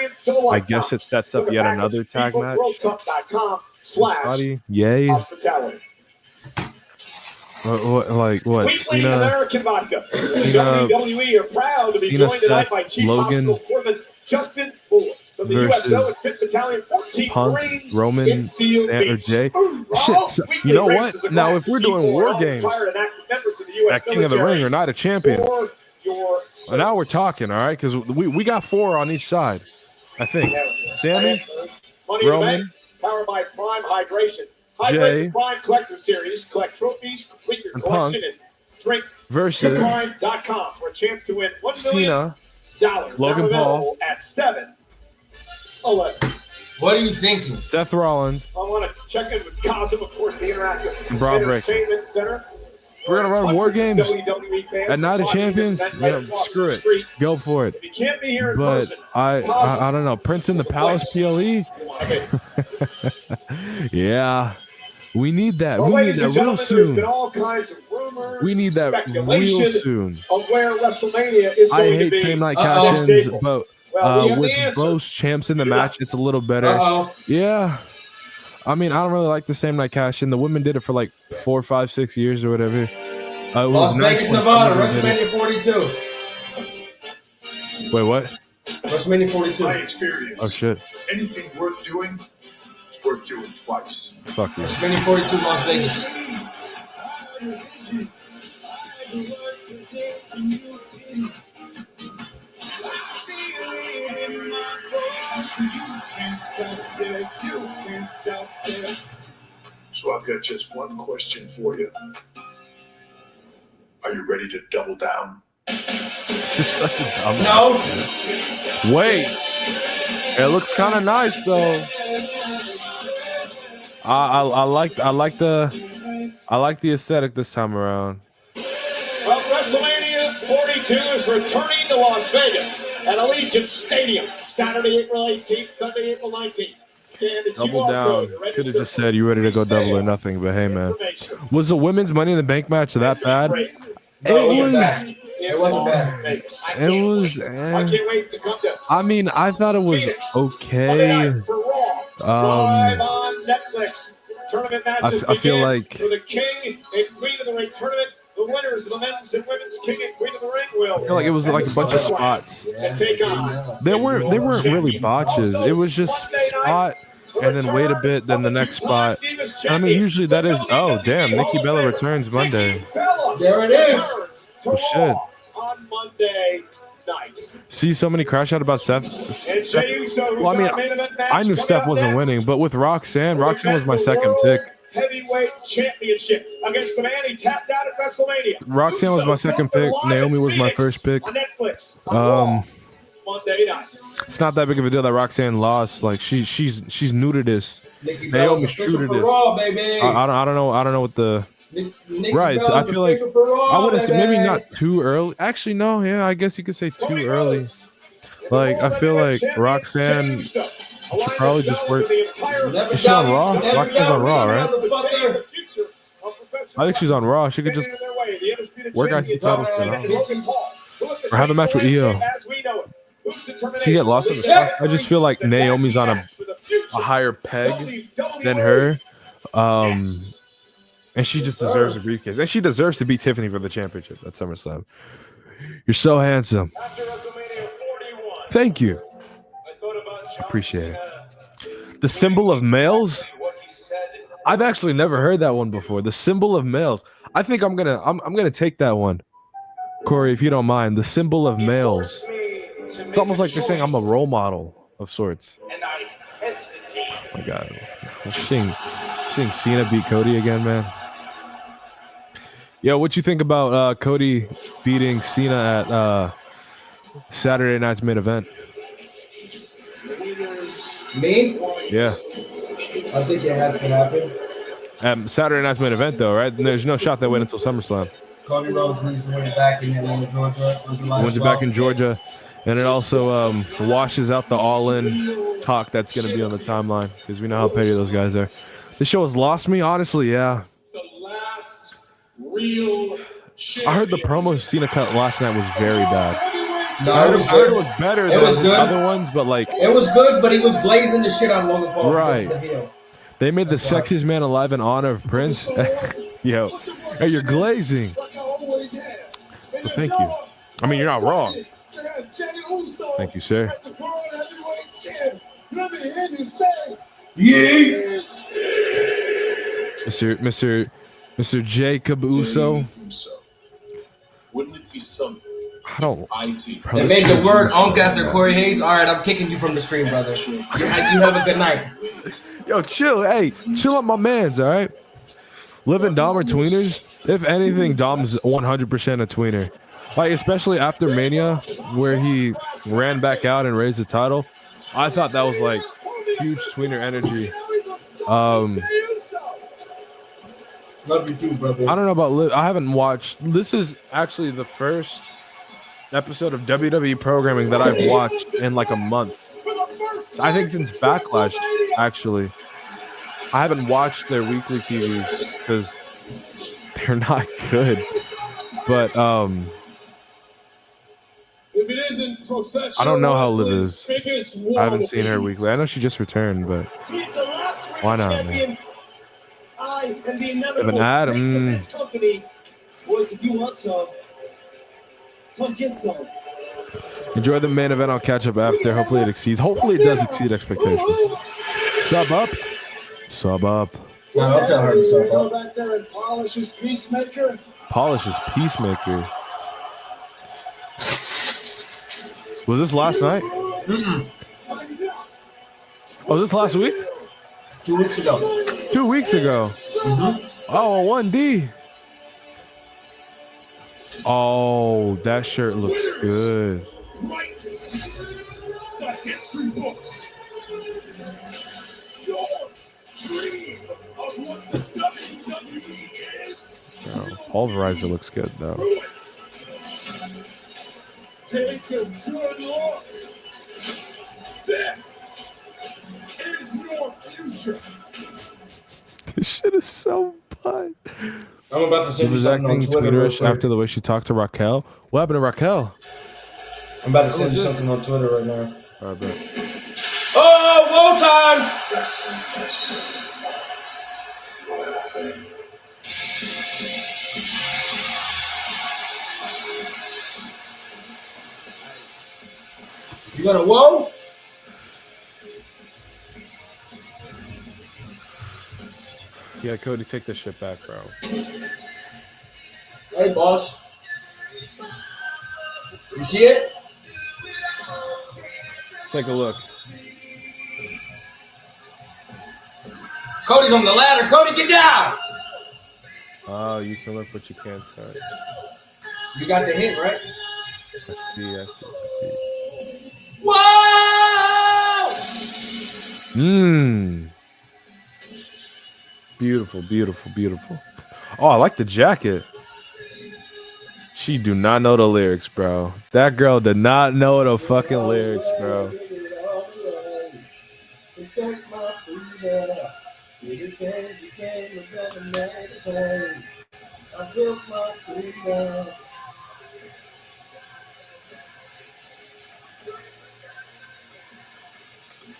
Speaker 10: I guess it sets up yet another tag match. Scotty, yay. What?
Speaker 1: Cena, American Vodka. WWE are proud to be joined tonight by Chief
Speaker 10: Logan,
Speaker 1: Hospital Foreman Justin Moore from the USO and 5th Battalion 14
Speaker 10: Punk,
Speaker 1: Marines
Speaker 10: Roman,
Speaker 1: in Seal
Speaker 10: or
Speaker 1: Beach.
Speaker 10: Jay. Shit. So, you know what? Now, if we're doing war games at King of the Ring or Night of Champions, well, now we're talking, all right? Because we got 4 on each side, I think. Sammy,
Speaker 1: Money in the
Speaker 10: Roman,
Speaker 1: Bank, powered by Prime Hydration.
Speaker 10: Jay,
Speaker 1: Prime Collector Series. Collect trophies, complete your
Speaker 10: and
Speaker 1: collection,
Speaker 10: Punk
Speaker 1: and drink
Speaker 10: versus
Speaker 1: Prime.com for a chance to win $1 million.
Speaker 10: Cena, Logan Paul,
Speaker 1: at 7-11.
Speaker 3: What are you thinking?
Speaker 10: Seth Rollins.
Speaker 1: I want to check in with Cosm, of course, the Interactive
Speaker 10: And Braun Breaker.
Speaker 1: Entertainment Center.
Speaker 10: We're going to run war games
Speaker 1: WWE fans
Speaker 10: at Night of
Speaker 1: watching
Speaker 10: Champions.
Speaker 1: this event right
Speaker 10: Yeah,
Speaker 1: across
Speaker 10: screw
Speaker 1: the
Speaker 10: it.
Speaker 1: street.
Speaker 10: Go for it.
Speaker 1: If you can't be here in
Speaker 10: But
Speaker 1: person,
Speaker 10: I don't know. Prince in the Palace PLE. Yeah. We need that.
Speaker 1: Well,
Speaker 10: We need
Speaker 1: ladies
Speaker 10: that
Speaker 1: and
Speaker 10: real
Speaker 1: gentlemen, there's
Speaker 10: soon.
Speaker 1: been all kinds of rumors rumors,
Speaker 10: We need that real
Speaker 1: speculation
Speaker 10: soon.
Speaker 1: of where WrestleMania is
Speaker 10: I
Speaker 1: going to
Speaker 10: hate
Speaker 1: be.
Speaker 10: same night
Speaker 1: Uh-oh.
Speaker 10: cash-ins, but
Speaker 1: Well, we have
Speaker 10: with
Speaker 1: the answer.
Speaker 10: both champs in the match, it's a little better.
Speaker 3: Uh-oh.
Speaker 10: Yeah. I mean, I don't really like the same night cash-in. The women did it for like 4, 5, 6 years or whatever. It was
Speaker 3: Las
Speaker 10: nice
Speaker 3: Vegas,
Speaker 10: when
Speaker 3: Nevada,
Speaker 10: somebody did
Speaker 3: WrestleMania 42.
Speaker 10: it. Wait, what?
Speaker 3: WrestleMania 42.
Speaker 9: My experience.
Speaker 10: Oh shit!
Speaker 9: Anything worth doing, it's worth doing twice.
Speaker 10: Fuck you.
Speaker 3: WrestleMania 42, Las Vegas.
Speaker 9: So I've got just one question for you. Are you ready to double down?
Speaker 10: You're such a dumb.
Speaker 3: No.
Speaker 10: Wait. It looks kind of nice though. I like the aesthetic this time around.
Speaker 1: Well, WrestleMania 42 is returning to Las Vegas at Allegiant Stadium, Saturday, April 18th, Sunday, April 19th. Scan the
Speaker 10: Double
Speaker 1: QR
Speaker 10: down.
Speaker 1: code to
Speaker 10: Could have
Speaker 1: register
Speaker 10: just said you ready to go double or nothing, but hey man, was the women's Money in the Bank match that bad? It was.
Speaker 3: It wasn't bad.
Speaker 10: It was.
Speaker 1: I can't wait to come to
Speaker 10: I mean, I thought it was
Speaker 1: Monday
Speaker 10: okay.
Speaker 1: Night for Raw, live
Speaker 10: Um,
Speaker 1: on Netflix. Tournament
Speaker 10: I
Speaker 1: matches
Speaker 10: feel
Speaker 1: begin
Speaker 10: like
Speaker 1: for the King and Queen of the Ring tournament. The winners of the men's and women's King and Queen of the Ring will.
Speaker 10: I feel like it was like a bunch of spots.
Speaker 1: And take on
Speaker 10: They weren't really botches. It was just spot and then wait a bit, then the next spot. I mean, usually that is. Oh damn, Nikki Bella returns Monday.
Speaker 3: There it is.
Speaker 10: Oh shit.
Speaker 1: on Monday night.
Speaker 10: See so many crash out about Seth.
Speaker 1: And Jey Uso,
Speaker 10: Well, I mean, I knew Steph wasn't winning, but with Roxanne was my second pick.
Speaker 1: Heavyweight championship against the man he tapped out at WrestleMania.
Speaker 10: Roxanne was my second pick. Naomi was my first pick.
Speaker 1: On Netflix. Monday night.
Speaker 10: It's not that big of a deal that Roxanne lost. Like she's new to this.
Speaker 3: Nikki Bella's
Speaker 10: Naomi's true to
Speaker 3: official for
Speaker 10: this.
Speaker 3: Raw, baby.
Speaker 10: I don't know what the
Speaker 3: Nikki
Speaker 10: right. So I
Speaker 3: Bella's
Speaker 10: feel like
Speaker 3: official for Raw,
Speaker 10: I wouldn't say maybe
Speaker 3: baby.
Speaker 10: not too early. Actually, no. Yeah, I guess you could say too early. Like I feel like Roxanne should probably just work. Is she on Raw? Roxanne's on Raw, right? I think she's on Raw. She could just work IC title for now. Or have a match with EO. She get lost in the sauce. I just feel like Naomi's on a higher peg than her. And she just deserves a briefcase. And she deserves to beat Tiffany for the championship at SummerSlam. You're so handsome. Thank you. Appreciate it. The symbol of males? I've actually never heard that one before. The symbol of males. I think I'm gonna take that one. Corey, if you don't mind. The symbol of males. It's almost like they're saying I'm a role model of sorts. Oh my god. I'm seeing Cena beat Cody again, man. Yo, what you think about Cody beating Cena at Saturday night's main event?
Speaker 3: Me?
Speaker 10: Yeah.
Speaker 3: I think it has to happen.
Speaker 10: Saturday night's main event, though, right? There's no shot they wait until SummerSlam.
Speaker 3: Cody Rhodes needs to win it back in Atlanta, Georgia on July
Speaker 10: Wins it
Speaker 3: 12th.
Speaker 10: back in Georgia. And it also washes out the all-in talk that's going to be on the timeline because we know how petty those guys are. This show has lost me, honestly, yeah. I heard the promo Cena cut last night was very bad.
Speaker 3: No,
Speaker 10: I
Speaker 3: it was
Speaker 10: heard
Speaker 3: good.
Speaker 10: it was better
Speaker 3: It
Speaker 10: than
Speaker 3: was
Speaker 10: the
Speaker 3: good.
Speaker 10: other ones, but like
Speaker 3: It was good, but he was glazing the shit on Logan Paul.
Speaker 10: Right.
Speaker 3: Because he's a heel.
Speaker 10: they made the sexiest man alive in honor of Prince. Yo, hey, you're glazing. Well, thank you. I mean, you're not wrong. Thank you, sir.
Speaker 3: Yeah.
Speaker 10: Mr. Jacob Uso.
Speaker 6: Wouldn't it be something?
Speaker 10: I don't.
Speaker 3: They made the word onk after Corey Hayes. All right, I'm kicking you from the stream, brother. You have a good night.
Speaker 10: Yo, chill. Hey, chill up my mans, all right? Living Dom or tweeners? If anything, Dom's 100% a tweener. Like, especially after Mania, where he ran back out and raised the title. I thought that was, like, huge tweener energy.
Speaker 3: Love you too, brother.
Speaker 10: I don't know about Liv. I haven't watched. This is actually the first episode of WWE programming that I've watched in, like, a month. I think since Backlash, actually. I haven't watched their weekly TVs because they're not good. But
Speaker 1: If it isn't professional,
Speaker 10: I don't know how Liv
Speaker 1: wrestling's
Speaker 10: is.
Speaker 1: biggest war
Speaker 10: I haven't seen her
Speaker 1: weeks.
Speaker 10: weekly. I know she just returned, but
Speaker 7: He's the last reigning
Speaker 10: why not,
Speaker 7: champion.
Speaker 10: man?
Speaker 7: I am the
Speaker 10: Liv
Speaker 7: inevitable
Speaker 10: and
Speaker 7: face of
Speaker 10: Adam.
Speaker 7: this company. Boys, if you want some, come get some.
Speaker 10: Enjoy the main event. I'll catch up after. Hopefully it exceeds. Hopefully it does exceed expectations. Sub up. Sub up.
Speaker 3: No, don't tell her to sub
Speaker 7: Go
Speaker 3: up.
Speaker 7: back there and polish his peacemaker.
Speaker 10: Polish is Peacemaker. Was this last night?
Speaker 3: Mm-mm.
Speaker 10: Oh, was this last week?
Speaker 3: 2 weeks ago.
Speaker 10: 2 weeks ago.
Speaker 3: Mm-hmm.
Speaker 10: Oh, 1D. Oh, that shirt looks good.
Speaker 1: Right. The history books. Your dream of what the WWE is.
Speaker 10: Oh, Pulverizer looks good though.
Speaker 1: Take a good look. This is your future.
Speaker 10: This shit is so fun.
Speaker 3: I'm about to send you something on Twitter real
Speaker 10: Twitterish
Speaker 3: quick.
Speaker 10: after the way she talked to Raquel. What happened to Raquel?
Speaker 3: I'm about to send you something on Twitter right now.
Speaker 10: All right, bet.
Speaker 3: Oh, whoa time! You got a whoa?
Speaker 10: Yeah, Cody, take this shit back, bro.
Speaker 3: Hey, boss. You see it?
Speaker 10: Take a look.
Speaker 3: Cody's on the ladder. Cody, get down!
Speaker 10: Oh, you can look, but you can't touch.
Speaker 3: You got the hint, right?
Speaker 10: I see.
Speaker 3: Whoa!
Speaker 10: Beautiful, beautiful, beautiful. Oh, I like the jacket. She do not know the lyrics, bro. That girl did not know the fucking lyrics, bro.
Speaker 3: Take my freedom. You change the game of better man. I built my freedom.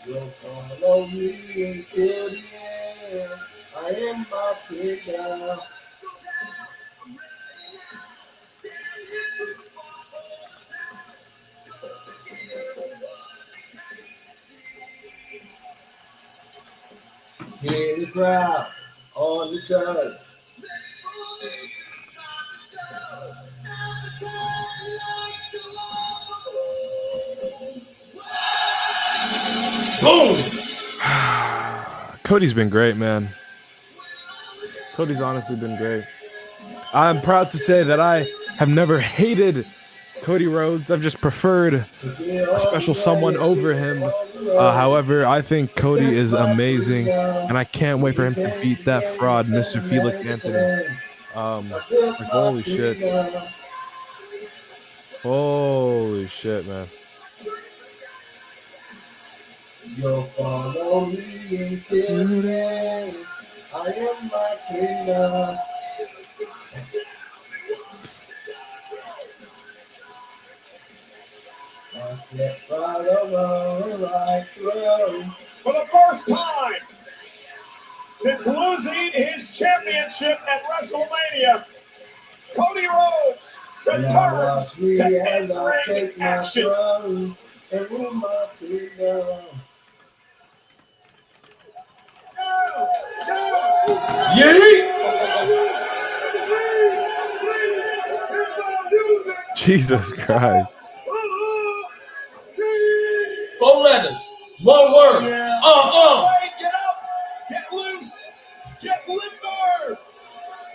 Speaker 3: You'll follow me until the end. I am my kingdom. Hear the crowd on the charts. Boom!
Speaker 10: Cody's been great, man. Cody's honestly been great. I'm proud to say that I have never hated Cody Rhodes. I've just preferred a special someone over him. However, I think Cody is amazing, and I can't wait for him to beat that fraud, Mr. Felix Anthony. Like, holy shit. Holy shit, man.
Speaker 3: You'll follow me until the end. I am my kingdom. I step right over right through.
Speaker 1: For the first time since losing his championship at WrestleMania, Cody Rhodes returns to
Speaker 3: as I take
Speaker 1: in-ring
Speaker 3: my
Speaker 1: action.
Speaker 3: throne and rule my kingdom.
Speaker 10: Jesus Christ.
Speaker 3: 4 letters, 1 word.
Speaker 1: Get up, get loose, get limber.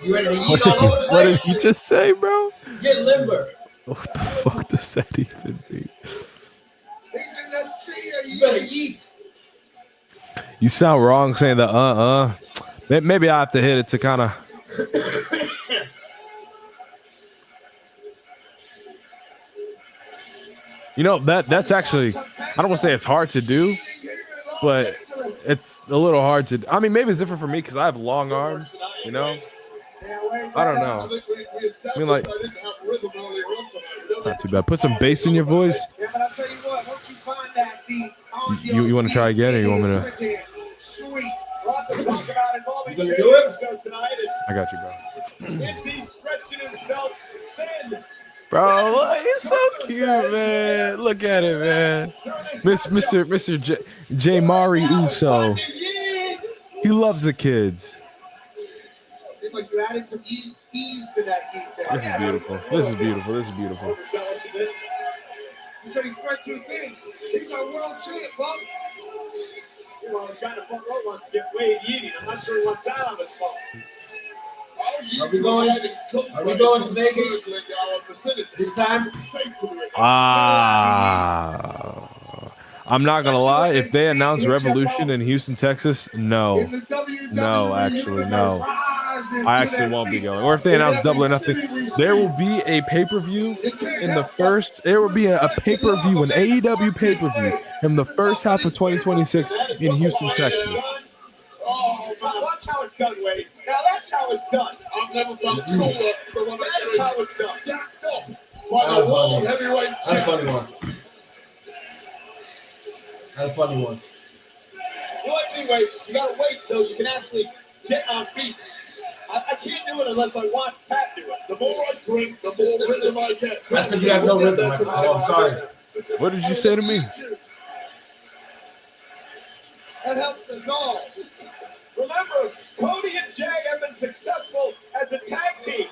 Speaker 3: You ready to
Speaker 10: What
Speaker 3: eat all over the
Speaker 10: did, what did
Speaker 3: place?
Speaker 10: he just say, bro?
Speaker 3: Get limber.
Speaker 10: What the fuck does that even mean?
Speaker 3: You better eat.
Speaker 10: You sound wrong saying the Maybe I have to hit it to kind of. You know, that's actually, I don't want to say it's hard to do, but it's a little hard to. I mean, maybe it's different for me because I have long arms, you know. I don't know. I mean, like, not too bad. Put some bass in your voice.
Speaker 19: Yeah, but I'll tell you what, once you find that beat,
Speaker 10: You want to try again, or you want me to?
Speaker 19: sweet.
Speaker 1: You gonna do it?
Speaker 10: I got you, bro.
Speaker 1: Is he stretching himself thin?
Speaker 10: Bro, look, he's so cute, man. Look at it, man. Mr. J. Mari Uso. He loves the kids.
Speaker 19: Seems like you added some ease to that heat there.
Speaker 10: This is beautiful. This is beautiful. This is beautiful.
Speaker 19: You said he spread too thin. He's our world champ, bub.
Speaker 1: You know, the guy in the front row wants to get Wade eating. I'm not sure he wants that on his phone.
Speaker 3: Are we going to Vegas this time?
Speaker 10: I'm not gonna lie. If they announce Revolution in Houston, Texas, no, actually, no. I actually won't be going. Or if they announce Double or Nothing, there will be a pay-per-view in the first. There will be a pay-per-view, an AEW pay-per-view in the first half of 2026 in Houston, Texas.
Speaker 1: Oh, watch how it's done, Wade. Now that's how it's done. I've never felt cooler than when that's how it's done. Stacked up by the world heavyweight champion.
Speaker 3: That's a funny one.
Speaker 1: Well, anyway, you gotta wait till you can actually get on feet. I can't do it unless I watch Pat do it. The more I drink, the more rhythm I get.
Speaker 3: That's because you have no rhythm, Michael. Oh, I'm sorry.
Speaker 10: What did you say to me?
Speaker 1: That helps us all. Remember, Cody and Jay have been successful as a tag team.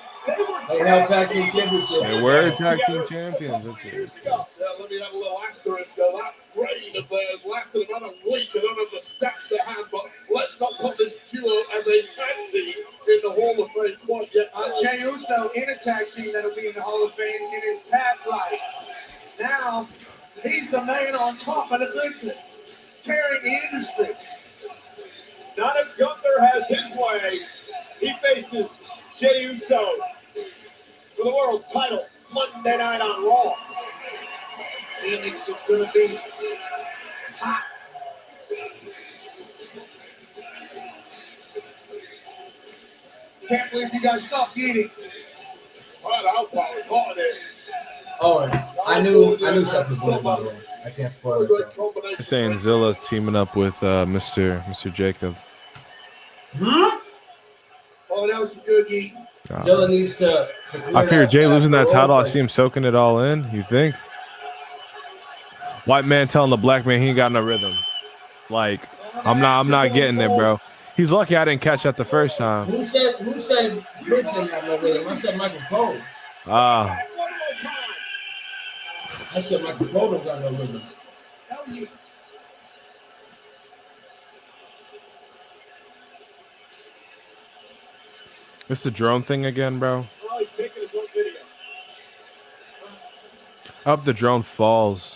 Speaker 3: They held tag team championships.
Speaker 10: They were tag team champions. That's it.
Speaker 21: Yeah, let me have a little asterisk there. That reign of theirs lasted about a week. I don't have the stats to hand, but let's not put this duo as a tag team in the Hall of Fame quite yet.
Speaker 19: Jey Uso in a tag team that'll be in the Hall of Fame in his past life. Now, he's the man on top of the business, carrying the industry.
Speaker 1: Not if Gunther has his way. He faces Jey Uso for the world title Monday night on Raw.
Speaker 19: Phoenix is going to be hot. Can't believe you guys stopped eating.
Speaker 1: It's hot there.
Speaker 3: Oh, I knew something was going on. I can't spoil it.
Speaker 10: They're saying Zilla's teaming up with Mr. Jacob.
Speaker 19: Huh? Oh, that was some good eating.
Speaker 3: Zilla needs to
Speaker 10: I fear Jay losing that title. I see him soaking it all in. You think? White man telling the black man he ain't got no rhythm. Like, I'm not getting there, bro. He's lucky I didn't catch that the first time.
Speaker 3: Who said Chris didn't have no rhythm? I said Michael Cole. I said Michael Cole don't got no rhythm.
Speaker 10: It's the drone thing again, bro.
Speaker 1: Oh, he's taking his own video.
Speaker 10: I hope the drone falls.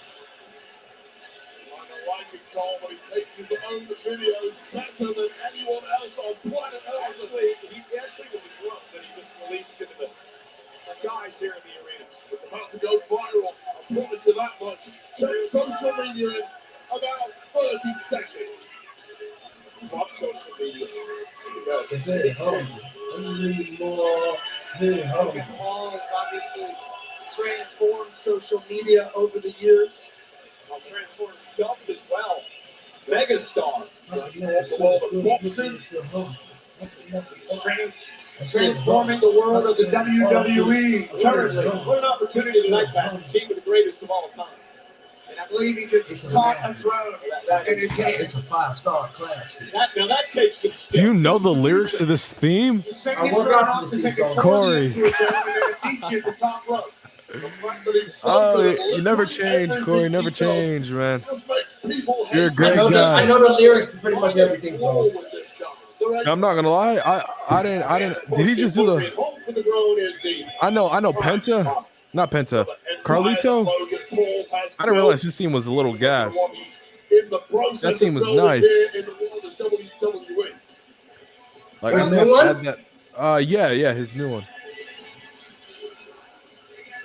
Speaker 21: But he takes his own videos better than anyone else on planet Earth.
Speaker 1: He actually was a drum that he just released into the guys here in the arena.
Speaker 21: It's about to go viral. I promise you that much. Check social media in about 30 seconds.
Speaker 1: Not social media.
Speaker 3: It's it.
Speaker 19: Paul has obviously transformed social media over the years.
Speaker 1: I'll transform himself as well. Megastar. The world of boxing.
Speaker 19: Transforming the world of the WWE.
Speaker 1: Certainly. What an opportunity tonight to have the team of the greatest of all time.
Speaker 19: And I believe he just caught a drone in his hand.
Speaker 3: It's a 5-star class.
Speaker 1: Now that takes some steps.
Speaker 10: Do you know the lyrics to this theme?
Speaker 19: I work out to take a
Speaker 10: Corey. Oh, you never change, Corey. Never change, man. You're a great guy.
Speaker 3: I know the lyrics to pretty much everything.
Speaker 10: I'm not gonna lie. I didn't. Did he just do the? I know. Penta. Not Penta. Carlito. I didn't realize his team was a little gas. That team was nice. Like
Speaker 3: his new one?
Speaker 10: Yeah, his new one.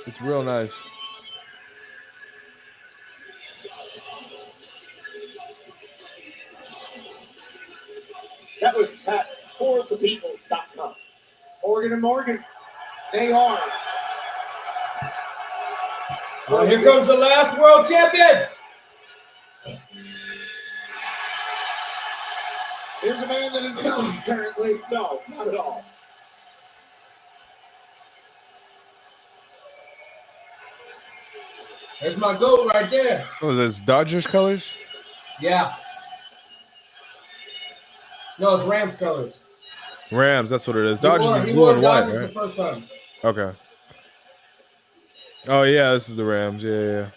Speaker 10: It's real nice.
Speaker 1: That was Pat for the people.com.
Speaker 19: Morgan and Morgan. They are.
Speaker 3: Well, here comes the last world champion.
Speaker 19: Here's a man that is not apparently. No, not at all.
Speaker 3: There's my goat right there.
Speaker 10: Oh, is this Dodgers colors?
Speaker 3: Yeah. No, it's Rams colors.
Speaker 10: Rams, that's what it is. Dodgers
Speaker 3: He
Speaker 10: is blue
Speaker 3: wore
Speaker 10: and white,
Speaker 3: Dodgers
Speaker 10: right?
Speaker 3: the first time.
Speaker 10: Okay. Oh yeah, this is the Rams. Yeah.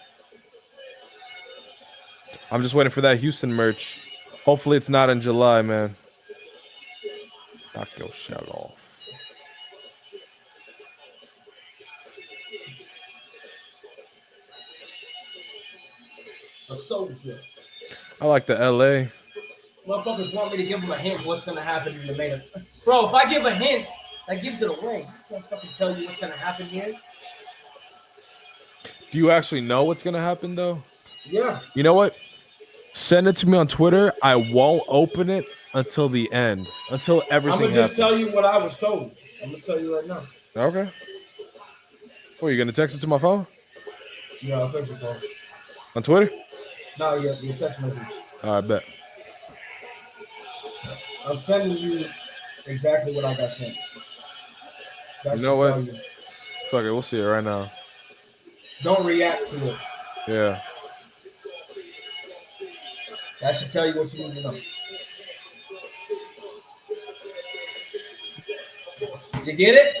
Speaker 10: I'm just waiting for that Houston merch. Hopefully it's not in July, man. Knock your shut off.
Speaker 3: A soldier.
Speaker 10: I like the LA.
Speaker 3: Motherfuckers want me to give them a hint what's gonna happen in the main event. Bro, if I give a hint, that gives it away. I can't fucking tell you what's gonna happen here.
Speaker 10: Do you actually know what's gonna happen though?
Speaker 3: Yeah.
Speaker 10: You know what? Send it to me on Twitter. I won't open it until the end. Until everything
Speaker 3: I'm gonna just
Speaker 10: happens.
Speaker 3: tell you what I was told. I'm gonna tell you right now.
Speaker 10: Okay. What, are you gonna text it to my phone?
Speaker 3: Yeah, I'll text you, bro.
Speaker 10: On Twitter?
Speaker 3: No, your text message.
Speaker 10: All right, bet.
Speaker 3: I'm sending you exactly what I got sent. That's
Speaker 10: You know
Speaker 3: to
Speaker 10: what?
Speaker 3: tell you.
Speaker 10: Fuck it, we'll see it right now.
Speaker 3: Don't react to it.
Speaker 10: Yeah.
Speaker 3: That should tell you what you need to know. You get it?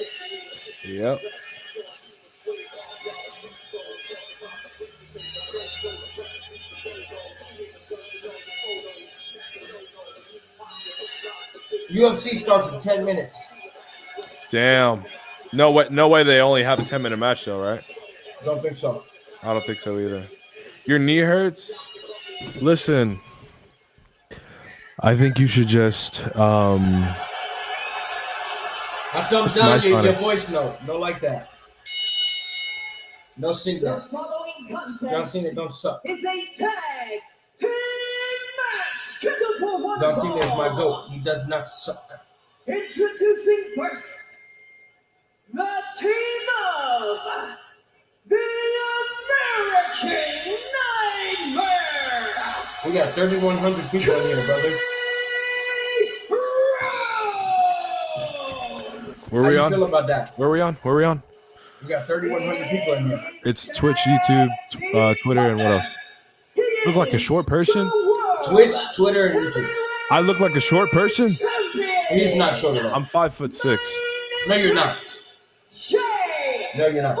Speaker 10: Yep.
Speaker 3: UFC starts in 10 minutes.
Speaker 10: Damn. No way they only have a 10-minute match though, right?
Speaker 3: Don't think so.
Speaker 10: I don't think so either. Your knee hurts? Listen. I think you should just
Speaker 3: That comes down
Speaker 10: nice
Speaker 3: to
Speaker 10: on
Speaker 3: your
Speaker 10: it.
Speaker 3: voice note. No like that. No sing that. John Cena don't suck.
Speaker 12: It's a tag team match scheduled for one
Speaker 3: John Cena is my
Speaker 12: fall.
Speaker 3: goat. He does not suck.
Speaker 12: Introducing first, the team of the American Nightmare.
Speaker 3: We got 3,100 people in here, brother.
Speaker 10: Where
Speaker 3: How
Speaker 10: we
Speaker 3: you
Speaker 10: on?
Speaker 3: feel about that?
Speaker 10: Where we on? Where we on?
Speaker 3: We got 3,100 people in here.
Speaker 10: It's Twitch, YouTube, Twitter, and what else? Look like a short person?
Speaker 3: Twitch, Twitter, and YouTube.
Speaker 10: I look like a short person?
Speaker 3: He's not short at all.
Speaker 10: I'm 5'6".
Speaker 3: No, you're not. No, you're not.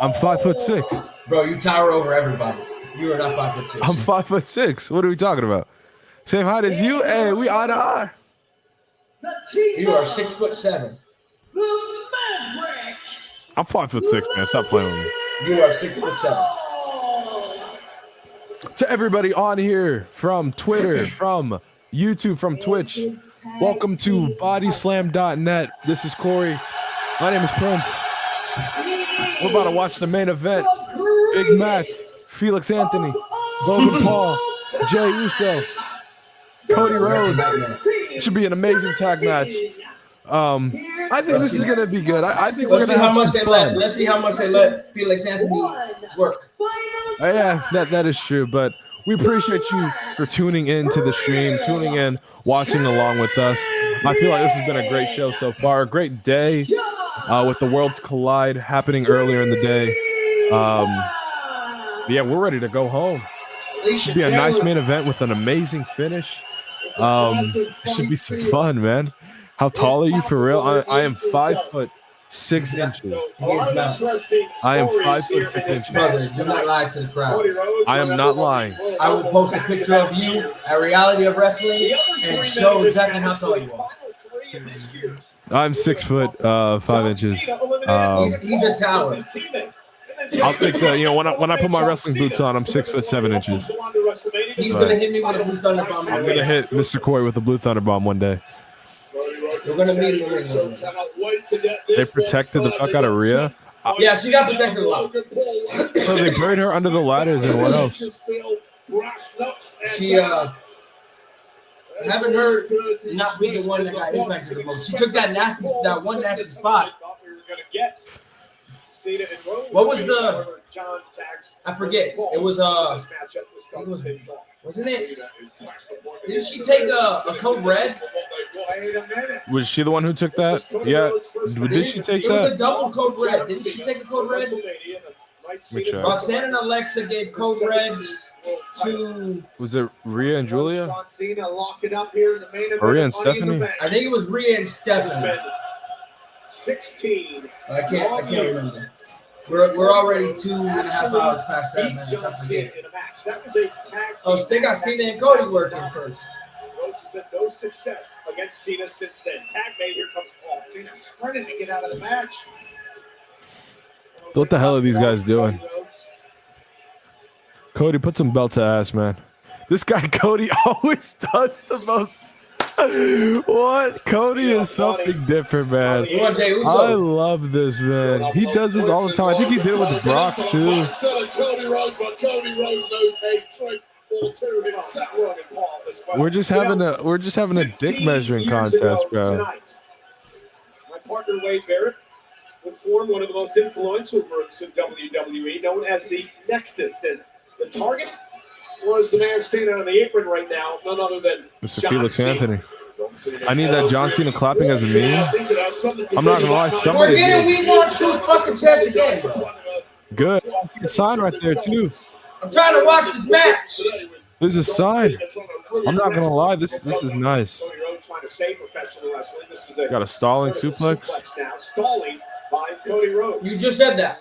Speaker 10: I'm 5'6".
Speaker 3: Bro, you tower over everybody. You are not 5'6".
Speaker 10: I'm 5'6". What are we talking about? Same height as you? Hey, we eye to eye.
Speaker 3: You are 6'7".
Speaker 10: I'm 5'6", man. Stop playing with me.
Speaker 3: You are 6'7".
Speaker 10: To everybody on here from Twitter, from YouTube, from Twitch, welcome to bodyslam.net. This is Corey. My name is Prince. We're about to watch the main event. Big Mac, Felix Anthony, Logan Paul, Jey Uso, Cody Rhodes. It should be an amazing tag match. I think this is gonna be good. I think we're
Speaker 3: Let's see
Speaker 10: gonna
Speaker 3: how
Speaker 10: have
Speaker 3: much
Speaker 10: some
Speaker 3: they
Speaker 10: fun.
Speaker 3: let. Let's see how much they let Felix Anthony work.
Speaker 10: Yeah, that is true. But we appreciate you for tuning in to the stream, tuning in, watching along with us. I feel like this has been a great show so far. A great day with the Worlds Collide happening earlier in the day. Yeah, we're ready to go home. It should be a nice main event with an amazing finish. It should be some fun, man. How tall are you for real? I am 5'6" inches.
Speaker 3: He is not.
Speaker 10: I am 5'6" inches.
Speaker 3: Brother, do not lie to the crowd.
Speaker 10: I am not lying.
Speaker 3: I will post a picture of you at Reality of Wrestling and show exactly how tall you are.
Speaker 10: I'm 6 foot 5 inches.
Speaker 3: He's a tower.
Speaker 10: I'll take the. When I put my wrestling boots on, I'm 6'7" inches.
Speaker 3: He's gonna hit me with a blue thunder bomb.
Speaker 10: I'm gonna hit Mr. Corey with a blue thunder bomb one day.
Speaker 3: We're gonna meet in the ring.
Speaker 10: They protected the fuck out of Rhea.
Speaker 3: Yeah, she got protected a lot.
Speaker 10: So they buried her under the ladders and what else?
Speaker 3: She having her not be the one that got impacted the most. She took that one nasty spot. What was the? I forget. It was wasn't it? Didn't she take a code red?
Speaker 10: Was she the one who took that? Yeah. Did she take
Speaker 3: It
Speaker 10: that?
Speaker 3: was a double code red. Didn't she take a code red? Roxanne and Alexa gave code reds to.
Speaker 10: Was it Rhea and Julia?
Speaker 19: John Cena lock it up here in the main event.
Speaker 10: Rhea and
Speaker 19: of Money in the
Speaker 10: Stephanie?
Speaker 19: Bank.
Speaker 3: I think it was Rhea and Stephanie.
Speaker 19: 16.
Speaker 3: I can't remember. We're already 2.5 hours past that match. I forget. Oh, so they got Cena and Cody working first.
Speaker 17: Rhodes has had no success against Cena since then. Tag made, here comes Paul.
Speaker 19: Cena sprinting to get out of the match.
Speaker 10: What the hell are these guys doing? Cody, put some belt to ass, man. This guy Cody always does the most. What? Cody is something different, man. I love this, man. He does this all the time. I think he did it with Brock too.
Speaker 21: Cody Rhodes, but Cody Rhodes knows a trick or two himself.
Speaker 10: We're just having a dick measuring contest, bro.
Speaker 17: My partner Wade Barrett would form one of the most influential groups in WWE, known as the Nexus, and the target was the man standing on the apron right now, none other than
Speaker 10: Mr.
Speaker 17: John
Speaker 10: Felix
Speaker 17: Cena.
Speaker 10: Anthony. I need that John Cena clapping as a meme. I'm not gonna lie,
Speaker 3: We're
Speaker 10: somebody
Speaker 3: getting We Want Truth fucking chance again.
Speaker 10: good. A sign right there too.
Speaker 3: I'm trying to watch this match.
Speaker 10: There's a sign. I'm not gonna lie, this is nice.
Speaker 17: Cody Rhodes trying to save professional wrestling. This is a
Speaker 10: Got a stalling suplex.
Speaker 17: now, stalling by Cody Rhodes.
Speaker 3: You just said that.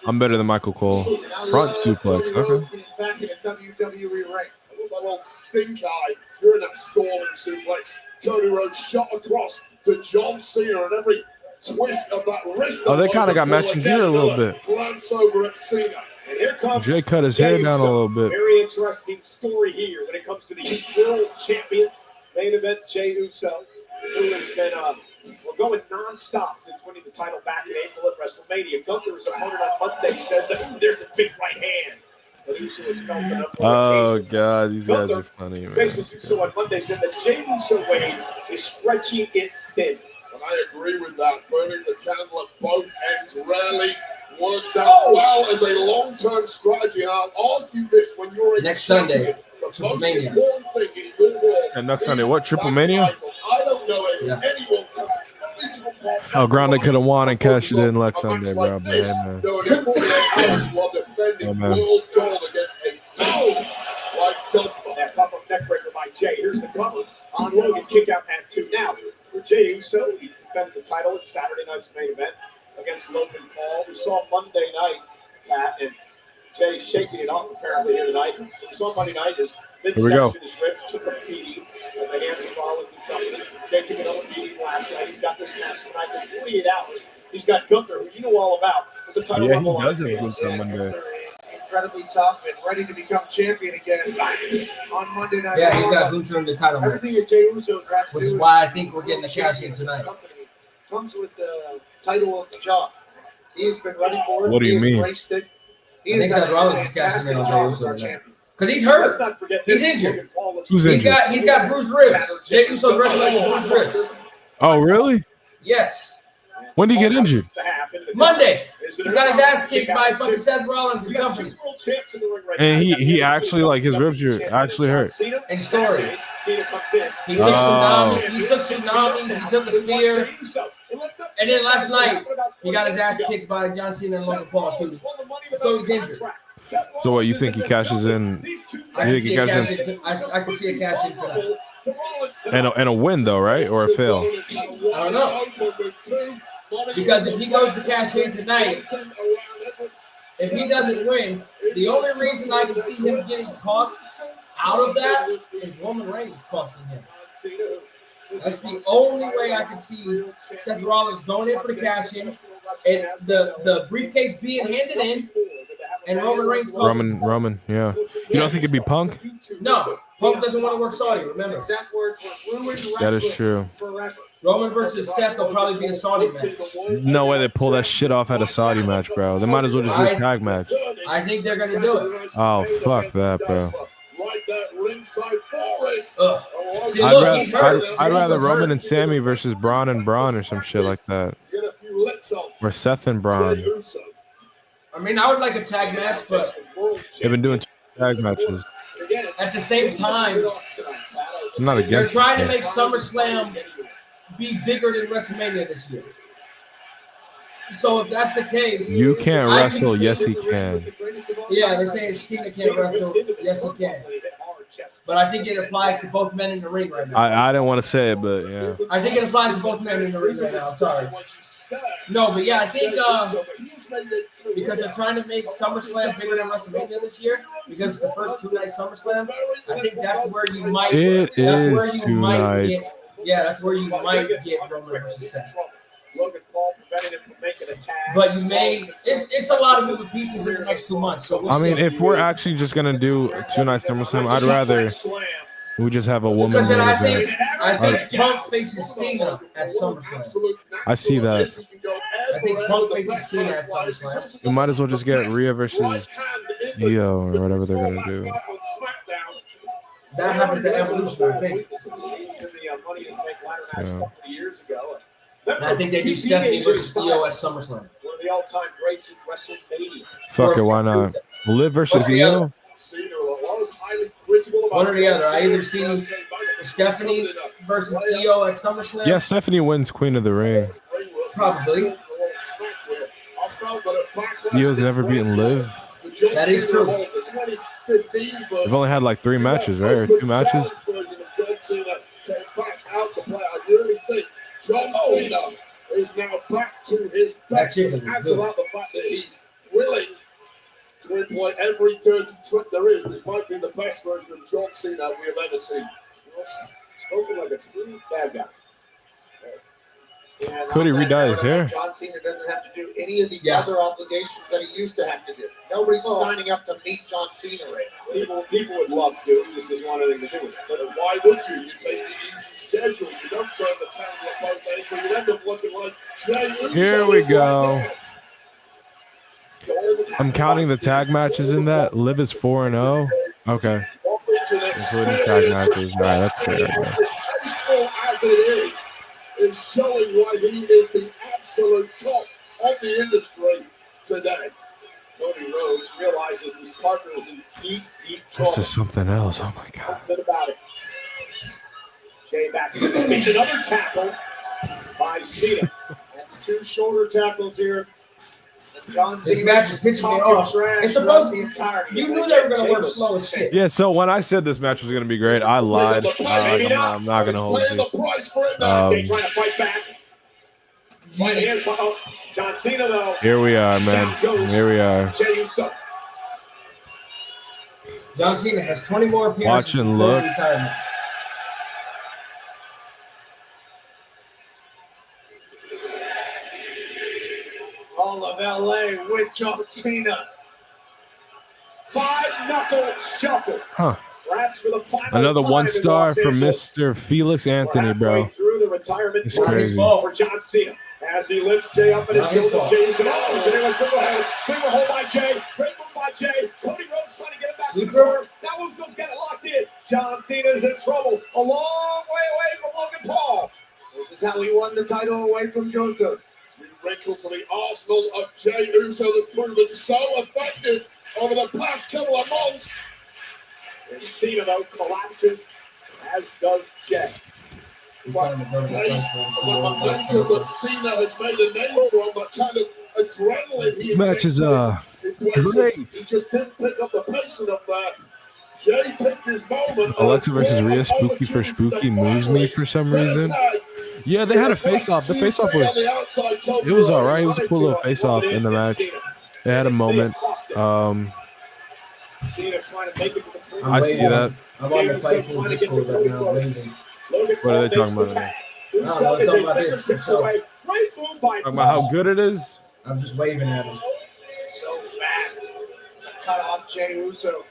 Speaker 10: I'm better than Michael Cole. Front suplex. Okay.
Speaker 19: Back in a WWE ring.
Speaker 21: That little stink eye during that stalling suplex. Cody Rhodes shot across to John Cena, and every twist of that wrist.
Speaker 10: Oh, they kind of got matching gear a little bit.
Speaker 21: Glance over at Cena.
Speaker 17: And here comes
Speaker 10: Jay cut his hair down a little bit.
Speaker 17: very interesting story here when it comes to the world champion main event, Jey Uso, who has been going non-stop since winning the title back in April at WrestleMania. Gunther's opponent on Monday says that there's the big right hand. But Uso has felt enough.
Speaker 10: Oh god, these guys are funny, man.
Speaker 17: Faces Uso on Monday said that Jey Uso Wade is stretching it thin.
Speaker 21: And I agree with that. Burning the candle at both ends rarely works out well as a long-term strategy. And I'll argue this when you're a
Speaker 3: Next Sunday,
Speaker 21: champion, the most
Speaker 3: Triple Mania.
Speaker 21: important thing in your world
Speaker 10: And next Sunday,
Speaker 21: is
Speaker 10: what? Triple
Speaker 21: that
Speaker 10: Mania?
Speaker 21: title. I don't know if
Speaker 3: Yeah.
Speaker 21: anyone can
Speaker 10: Oh, Grande could have won and cashed it in next Sunday, bro. Man.
Speaker 21: though in 48 hours you are defending
Speaker 10: Oh, man.
Speaker 21: world gold against a dog like Gunther.
Speaker 17: That pop-up neckbreaker by Jay. Here's the cover on Logan. Kick out at 2 now. For Jey Uso, he defended the title at Saturday night's main event against Logan Paul. We saw Monday night, Pat, and Jay shaking it off apparently here tonight. We saw Monday night his
Speaker 10: Here we go.
Speaker 17: midsection, his ribs took a beating at the hands of Rollins and company. Jay took another beating last night. He's got this match tonight in 48 hours. He's got Gunther, who you know all about, with the title
Speaker 10: Yeah,
Speaker 17: on the
Speaker 10: he
Speaker 17: line.
Speaker 10: does have Gunther on Monday.
Speaker 19: Incredibly tough and ready to become champion again on Monday Night
Speaker 3: Yeah, he's
Speaker 19: Raw.
Speaker 3: got Gunther in the title match,
Speaker 19: Everything that Jey Uso's had to
Speaker 3: which
Speaker 19: do
Speaker 3: is
Speaker 19: with
Speaker 3: why I think we're getting the cash in tonight.
Speaker 19: comes with the title of the job. He has been ready for it.
Speaker 10: What do you
Speaker 19: He has
Speaker 10: mean?
Speaker 19: embraced it. He
Speaker 3: I think
Speaker 19: has done
Speaker 3: Seth
Speaker 19: a
Speaker 3: Rollins is cashing in on
Speaker 19: fantastic
Speaker 3: Jey
Speaker 19: job
Speaker 3: Uso
Speaker 19: as our
Speaker 3: tonight.
Speaker 19: champion.
Speaker 3: Because he's
Speaker 17: Let's
Speaker 3: hurt.
Speaker 17: not forget
Speaker 3: He's
Speaker 17: this.
Speaker 3: injured.
Speaker 10: Who's
Speaker 3: He's
Speaker 10: injured?
Speaker 3: got bruised ribs. Jey Uso's wrestling with bruised ribs.
Speaker 10: Oh, really?
Speaker 3: Yes.
Speaker 10: When did he get injured?
Speaker 3: Monday. He got his ass kicked by fucking Seth Rollins and company.
Speaker 10: And he actually, like, his ribs are actually hurt.
Speaker 3: And story. He took
Speaker 10: Oh.
Speaker 3: tsunamis. He took tsunamis. He took a spear. And then last night, he got his ass kicked by John Cena and Logan Paul too. So he's injured.
Speaker 10: So what, you think he cashes in?
Speaker 3: I
Speaker 10: You
Speaker 3: can
Speaker 10: think
Speaker 3: see
Speaker 10: he
Speaker 3: a
Speaker 10: cashes
Speaker 3: cash
Speaker 10: in
Speaker 3: in. I can see a cash in tonight.
Speaker 10: and a win though, right? Or a fail?
Speaker 3: I don't know. Because if he goes to cash in tonight, if he doesn't win, the only reason I can see him getting costs out of that is Roman Reigns costing him. That's the only way I can see Seth Rollins going in for the cash in and the briefcase being handed in and Roman Reigns costing him.
Speaker 10: Roman, yeah. You don't think it'd be Punk?
Speaker 3: No, Punk doesn't want to work Saudi, remember.
Speaker 19: Exact words were ruined
Speaker 10: That is
Speaker 19: wrestling
Speaker 10: true.
Speaker 19: forever.
Speaker 3: Roman versus Seth will probably be a Saudi match.
Speaker 10: No way they pull that shit off at a Saudi match, bro. They might as well just do a tag match.
Speaker 3: I think they're going to do it.
Speaker 10: Oh, fuck that, bro.
Speaker 21: Right there, ringside for
Speaker 10: I'd rather Roman and Sammy versus Braun and Braun or some shit like that. Or Seth and Braun.
Speaker 3: I mean, I would like a tag match, but
Speaker 10: They've been doing 2 tag matches.
Speaker 3: at the same time,
Speaker 10: I'm not
Speaker 3: they're
Speaker 10: against
Speaker 3: trying to
Speaker 10: it.
Speaker 3: make SummerSlam be bigger than WrestleMania this year. So if that's the case,
Speaker 10: You can't
Speaker 3: I can
Speaker 10: wrestle.
Speaker 3: see-
Speaker 10: Yes, he can.
Speaker 3: Yeah, they're saying Cena can't wrestle. Yes, he can. But I think it applies to both men in the ring right now.
Speaker 10: I didn't want to say it, but yeah.
Speaker 3: I think it applies to both men in the ring right now. I'm sorry. No, but yeah, I think because they're trying to make SummerSlam bigger than WrestleMania this year, because it's the first 2-night SummerSlam, I think that's where you might.
Speaker 10: It
Speaker 3: that's
Speaker 10: is
Speaker 3: where you
Speaker 10: 2
Speaker 3: might get.
Speaker 10: nights.
Speaker 3: Yeah, that's where you might get Roman versus Seth.
Speaker 17: Logan Paul prevented him from making a tag.
Speaker 3: But you may. It's a lot of moving pieces in the next 2 months. So we'll
Speaker 10: I mean,
Speaker 3: see.
Speaker 10: if we're actually just gonna do a 2-night SummerSlam, I'd rather we just have a woman.
Speaker 3: Because then I
Speaker 10: main
Speaker 3: think
Speaker 10: event.
Speaker 3: Punk faces Cena at SummerSlam.
Speaker 10: I see that.
Speaker 3: I think Punk faces Cena at SummerSlam.
Speaker 10: We might as well just get Rhea versus Io or whatever they're gonna do.
Speaker 3: That happened to Evolution, I think.
Speaker 10: Yeah.
Speaker 3: And I think they do Stephanie versus Io at SummerSlam.
Speaker 17: One of the all-time greats in WrestleMania.
Speaker 10: Fuck it, why not? Liv versus Io?
Speaker 3: One or the other. I either see Stephanie versus Io at SummerSlam.
Speaker 10: Yeah, Stephanie wins Queen of the Ring.
Speaker 3: Probably.
Speaker 10: Io's never beaten Liv.
Speaker 3: That is true.
Speaker 10: They've only had like 3 matches, right? Or 2 matches.
Speaker 21: John Cena is now back to his best. Adds about the fact that he's willing to employ every dirty trick there is. This might be the best version of John Cena we have ever seen.
Speaker 17: Spoken like a true bad guy.
Speaker 10: Could he re-dye his hair?
Speaker 19: John Cena doesn't have to do any of the other obligations that he used to have to do. Nobody's signing up to meet John Cena right now.
Speaker 17: People would love to. He just doesn't want anything to do with it.
Speaker 21: But why would you? You take the easy schedule. You don't burn the candle at both ends, so you end up looking like Jey Uso.
Speaker 10: Here we
Speaker 21: is
Speaker 10: go.
Speaker 21: right now.
Speaker 10: I'm counting the tag matches in that. Liv is 4-0. Okay. Including tag matches. All right, that's fair. I guess.
Speaker 21: As tasteful as it is showing why he is the absolute top of the industry today.
Speaker 17: Cody Rhodes realizes his partner is in deep
Speaker 10: This is something else. Oh my god.
Speaker 17: Nothing about it. Jay back. It's another tackle by Cena. That's 2 shoulder tackles here.
Speaker 19: John
Speaker 3: This
Speaker 19: Cena
Speaker 3: match is pissing me off. It's supposed to. You knew they were going to work slow as shit.
Speaker 10: Yeah, so when I said this match was gonna be great, I lied. I'm not gonna hold you.
Speaker 17: They trying to fight back. Right hand, John Cena though.
Speaker 10: Here we are, man. Here we are.
Speaker 17: Jey Uso.
Speaker 3: John Cena has 20 more appearances.
Speaker 10: Watch and
Speaker 3: before
Speaker 10: look.
Speaker 3: retirement.
Speaker 17: All of LA with John Cena. 5-knuckle shuffle.
Speaker 10: Huh.
Speaker 17: Perhaps for the final
Speaker 10: Another
Speaker 17: time
Speaker 10: 1
Speaker 17: in
Speaker 10: star
Speaker 17: Los
Speaker 10: for
Speaker 17: Angeles.
Speaker 10: Mr. Felix Anthony, bro.
Speaker 17: Through the retirement
Speaker 10: It's
Speaker 17: line
Speaker 10: crazy.
Speaker 17: for John Cena as he lifts Jay up in his
Speaker 3: Not his
Speaker 17: shoulders.
Speaker 3: fault.
Speaker 17: Jay Uso. Oh, there was single hold by Jay. Great move by Jay. Cody Rhodes trying to get him back to the
Speaker 3: Sleeper.
Speaker 17: corner. Now Uso's got it locked in. John Cena's in trouble. A long way away from Logan Paul. This is how he won the title away from Jota.
Speaker 21: New wrinkle to the arsenal of Jey Uso that's proven so effective over the past couple of months.
Speaker 17: And Cena, though, collapses, as does Jay.
Speaker 21: But pace, the momentum that Cena has made a name for on that kind of adrenaline he
Speaker 10: Match is great.
Speaker 21: He just didn't pick up the pace enough there. Jay picked his moment.
Speaker 10: Alexa versus Rhea, Spooky for Spooky moves me for some reason. Yeah, they had a face-off. The face-off was, it was all right. It was a cool little face-off in the match. They had a moment.
Speaker 17: Cena trying to make it to the front.
Speaker 10: I see that.
Speaker 3: I'm on the fight for Discord right now, waving.
Speaker 10: What are they talking about?
Speaker 3: No, I'm talking about this. So,
Speaker 17: Great move by
Speaker 10: Talking about how good it is.
Speaker 3: I'm just waving at him.
Speaker 17: So fast to cut off Jey Uso.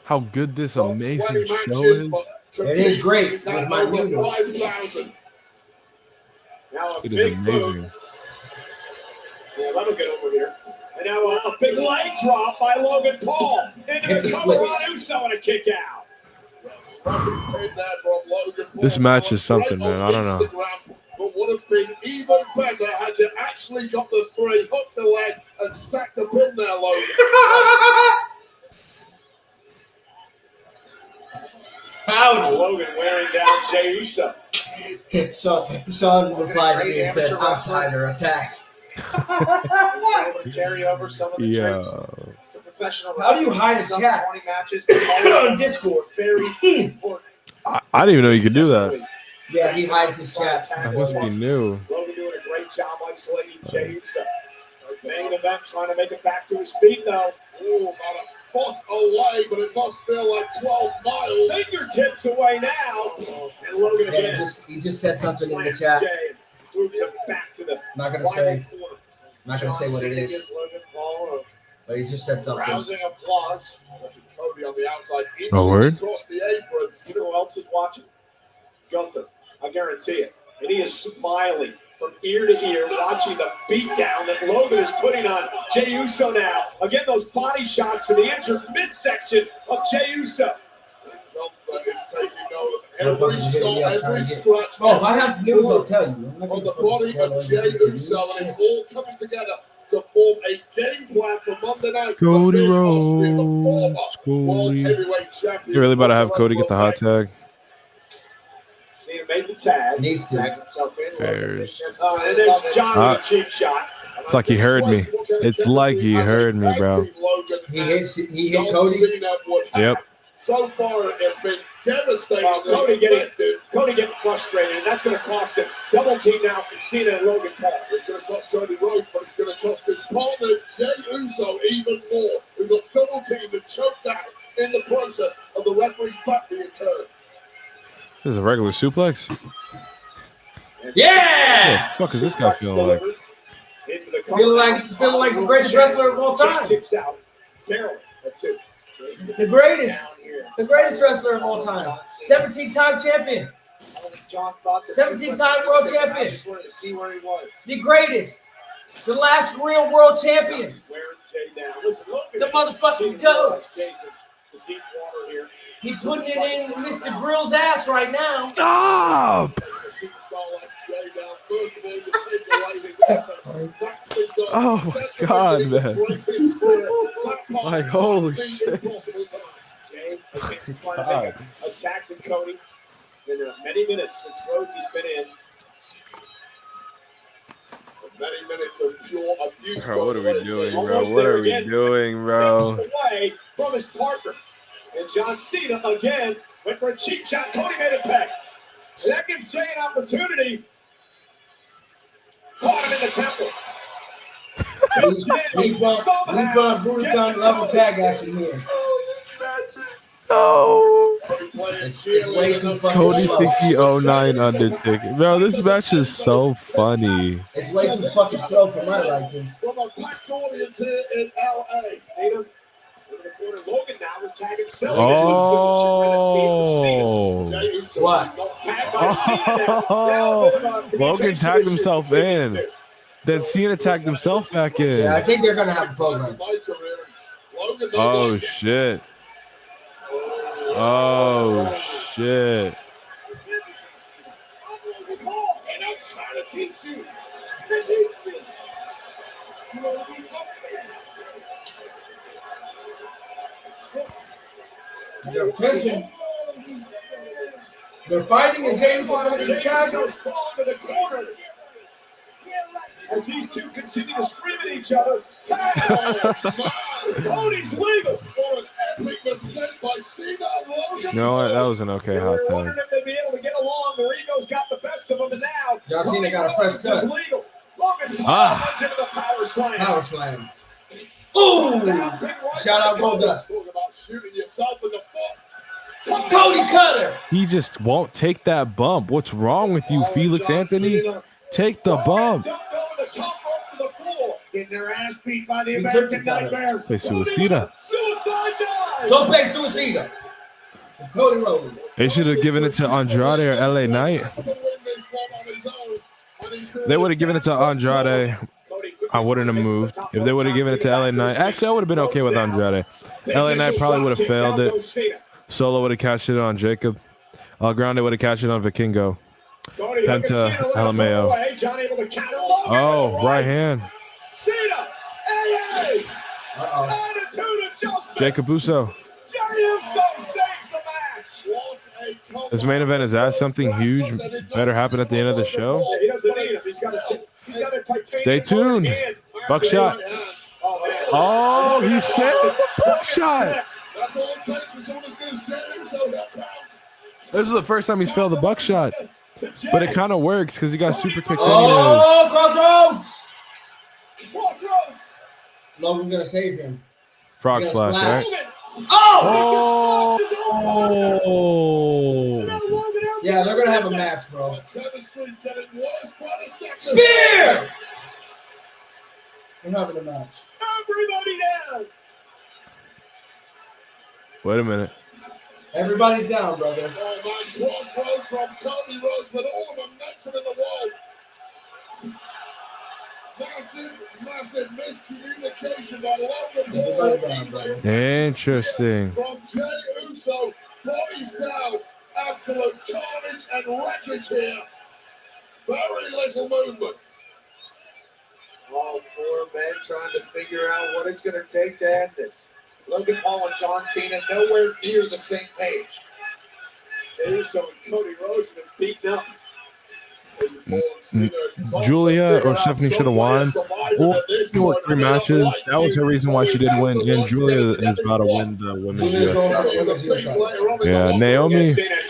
Speaker 10: How good this amazing show is.
Speaker 3: It is great with my noodles.
Speaker 21: 5,000.
Speaker 17: Now a
Speaker 10: It is
Speaker 17: big move.
Speaker 10: amazing.
Speaker 17: Yeah, let him get over here. And now a big leg drop by Logan Paul. Into
Speaker 3: Hit
Speaker 17: the
Speaker 3: the
Speaker 17: cover on
Speaker 3: splits.
Speaker 17: Uso and a kick out.
Speaker 10: This match is something, man. I don't know.
Speaker 21: But would have been even better had you actually got the three, hooked the leg, and stacked the pin there, Logan.
Speaker 1: Howdy. Logan wearing down Jey Uso.
Speaker 3: Sean replied to me and said, "Outsider attack."
Speaker 19: Carry over some of the tricks to professional.
Speaker 3: How do you hide a chat?
Speaker 19: 20 matches
Speaker 3: On Discord.
Speaker 19: Very important.
Speaker 10: I didn't even know you could do that.
Speaker 3: Yeah, he hides his chats.
Speaker 10: That must be new.
Speaker 1: Logan doing a great job isolating Jey Uso. Main event trying to make it back to his feet though.
Speaker 21: Ooh, about a foot away, but it must feel like 12 miles.
Speaker 1: Fingertips away now. And Logan again.
Speaker 3: He just said something in the chat.
Speaker 1: Moves him back to the
Speaker 3: Not gonna say what it is. But he just said something.
Speaker 21: Rousing applause. Cody on the outside.
Speaker 10: A word?
Speaker 21: Across the apron.
Speaker 1: You know who else is watching? Gunther. I guarantee it. And he is smiling from ear to ear, watching the beatdown that Logan is putting on Jey Uso now. Again, those body shots to the injured midsection of Jey Uso.
Speaker 21: Gunther is taking over every shot, every scratch.
Speaker 3: Oh, if I have news, I'll tell you.
Speaker 21: On the body of Jey Uso, and it's all coming together to form a game plan for Monday night.
Speaker 10: Cody Rhodes. Cody. You're really about to have Cody get the hot tag?
Speaker 1: Cena made the tag.
Speaker 3: Needs to.
Speaker 10: Fairs.
Speaker 1: And there's John with a cheap shot.
Speaker 10: It's like he heard me. It's like he heard me, bro.
Speaker 3: He hit Cody.
Speaker 10: Yep.
Speaker 21: So far, it has been devastating.
Speaker 1: Cody getting frustrated, and that's going to cost him. Double team now from Cena and Logan Paul.
Speaker 21: It's going to cost Cody Rhodes, but it's going to cost his partner, Jey Uso, even more. Who got double teamed and choked out in the process of the referee's back being turned.
Speaker 10: This is a regular suplex?
Speaker 3: Yeah!
Speaker 10: What the fuck is this guy feeling like?
Speaker 3: Feeling like the greatest wrestler of all time. The greatest wrestler of all time. 17-time champion. 17-time world champion. The greatest. The last real world champion. The motherfucking GOAT. He putting it in Mr. Grill's ass right now.
Speaker 10: Stop! Oh my god, man. Like, holy shit. God.
Speaker 1: Attacking Cody in many minutes since Rhodes has been in.
Speaker 21: Many minutes of pure abuse.
Speaker 10: Bro, what are we doing, bro? What are we doing, bro?
Speaker 1: Away from his partner. And John Cena again went for a cheap shot. Cody made it back. And that gives Jey an opportunity. Caught him in the temple.
Speaker 3: We brought Budokan level tag action here.
Speaker 10: So
Speaker 3: it's way too fucking
Speaker 10: Cody
Speaker 3: slow.
Speaker 10: Thinky 09 Undertaker. Bro, this match is so funny.
Speaker 3: It's way too fucking slow for my liking.
Speaker 21: From a packed audience here in LA.
Speaker 1: Logan now will tag himself.
Speaker 10: Oh.
Speaker 3: What?
Speaker 10: Oh. Logan tagged himself in. Then Cena tagged himself back in.
Speaker 3: Yeah, I think they're gonna have a program.
Speaker 10: Oh shit. Oh shit.
Speaker 1: And I'm trying to teach you.
Speaker 3: Their tension. They're fighting and James is going to tag him.
Speaker 1: As these two continue to scream at each other. Cody's legal.
Speaker 21: What an epic mistake by Cena and Logan.
Speaker 10: You know what? That was an okay hot tag.
Speaker 1: Wanted them to be able to get along. Their egos got the best of them, and now
Speaker 3: John Cena got a fresh cut.
Speaker 1: Legal. Logan
Speaker 10: Ah.
Speaker 1: into the power slam.
Speaker 3: Power slam. Ooh! Shout out Goldust.
Speaker 21: Talk about shooting yourself in the foot.
Speaker 3: Cody Cutter.
Speaker 10: He just won't take that bump. What's wrong with you, Felix Anthony? Take the bump.
Speaker 1: Getting their ass beat by the American Nightmare.
Speaker 10: Hey, Suicida.
Speaker 1: Suicide dive.
Speaker 3: Tope Suicida. Cody Rhodes.
Speaker 10: They should have given it to Andrade or LA Knight. They would have given it to Andrade. I wouldn't have moved. If they would have given it to LA Knight, actually, I would have been okay with Andrade. LA Knight probably would have failed it. Solo would have cashed it on Jacob. Grande would have cashed it on Vikingo. Penta, LMAO.
Speaker 1: John able to counter.
Speaker 10: Oh, right hand.
Speaker 1: Cena, AA. Attitude adjustment.
Speaker 10: Jacob Uso.
Speaker 1: Jey Uso saves the match. What a
Speaker 10: This main event is as something huge better happen at the end of the show.
Speaker 1: He doesn't need him. He's got a titanium
Speaker 10: Stay tuned.
Speaker 1: hand.
Speaker 10: Buckshot. Oh, he failed the buckshot.
Speaker 21: That's all it takes for someone as good as Jey Uso.
Speaker 10: This is the first time he's failed the buckshot. But it kind of works because he got super kicked
Speaker 3: Oh, Crossroads!
Speaker 1: Crossroads!
Speaker 3: Logan's gonna save him.
Speaker 10: Frog
Speaker 3: He's gonna
Speaker 10: splash,
Speaker 3: splash.
Speaker 10: right?
Speaker 3: Oh!
Speaker 10: Oh!
Speaker 3: Yeah, they're gonna have a match, bro.
Speaker 1: Spear!
Speaker 3: We're having a match.
Speaker 1: Everybody down.
Speaker 10: Wait a minute.
Speaker 3: Everybody's down, brother.
Speaker 21: Oh man, Crossroads from Cody Rhodes with all the momentum in the world. Massive miscommunication by Logan Paul.
Speaker 10: Interesting.
Speaker 21: From Jey Uso, bodies down. Absolute carnage and wreckage here. Very little movement.
Speaker 19: All four men trying to figure out what it's going to take to end this. Logan Paul and John Cena nowhere near the same page.
Speaker 1: Uso and Cody Rhodes have been beaten up.
Speaker 10: Julia or Stephanie should have won. Or 3 matches. That was her reason why she didn't win. And Julia is about to win the women's UFC. Yeah,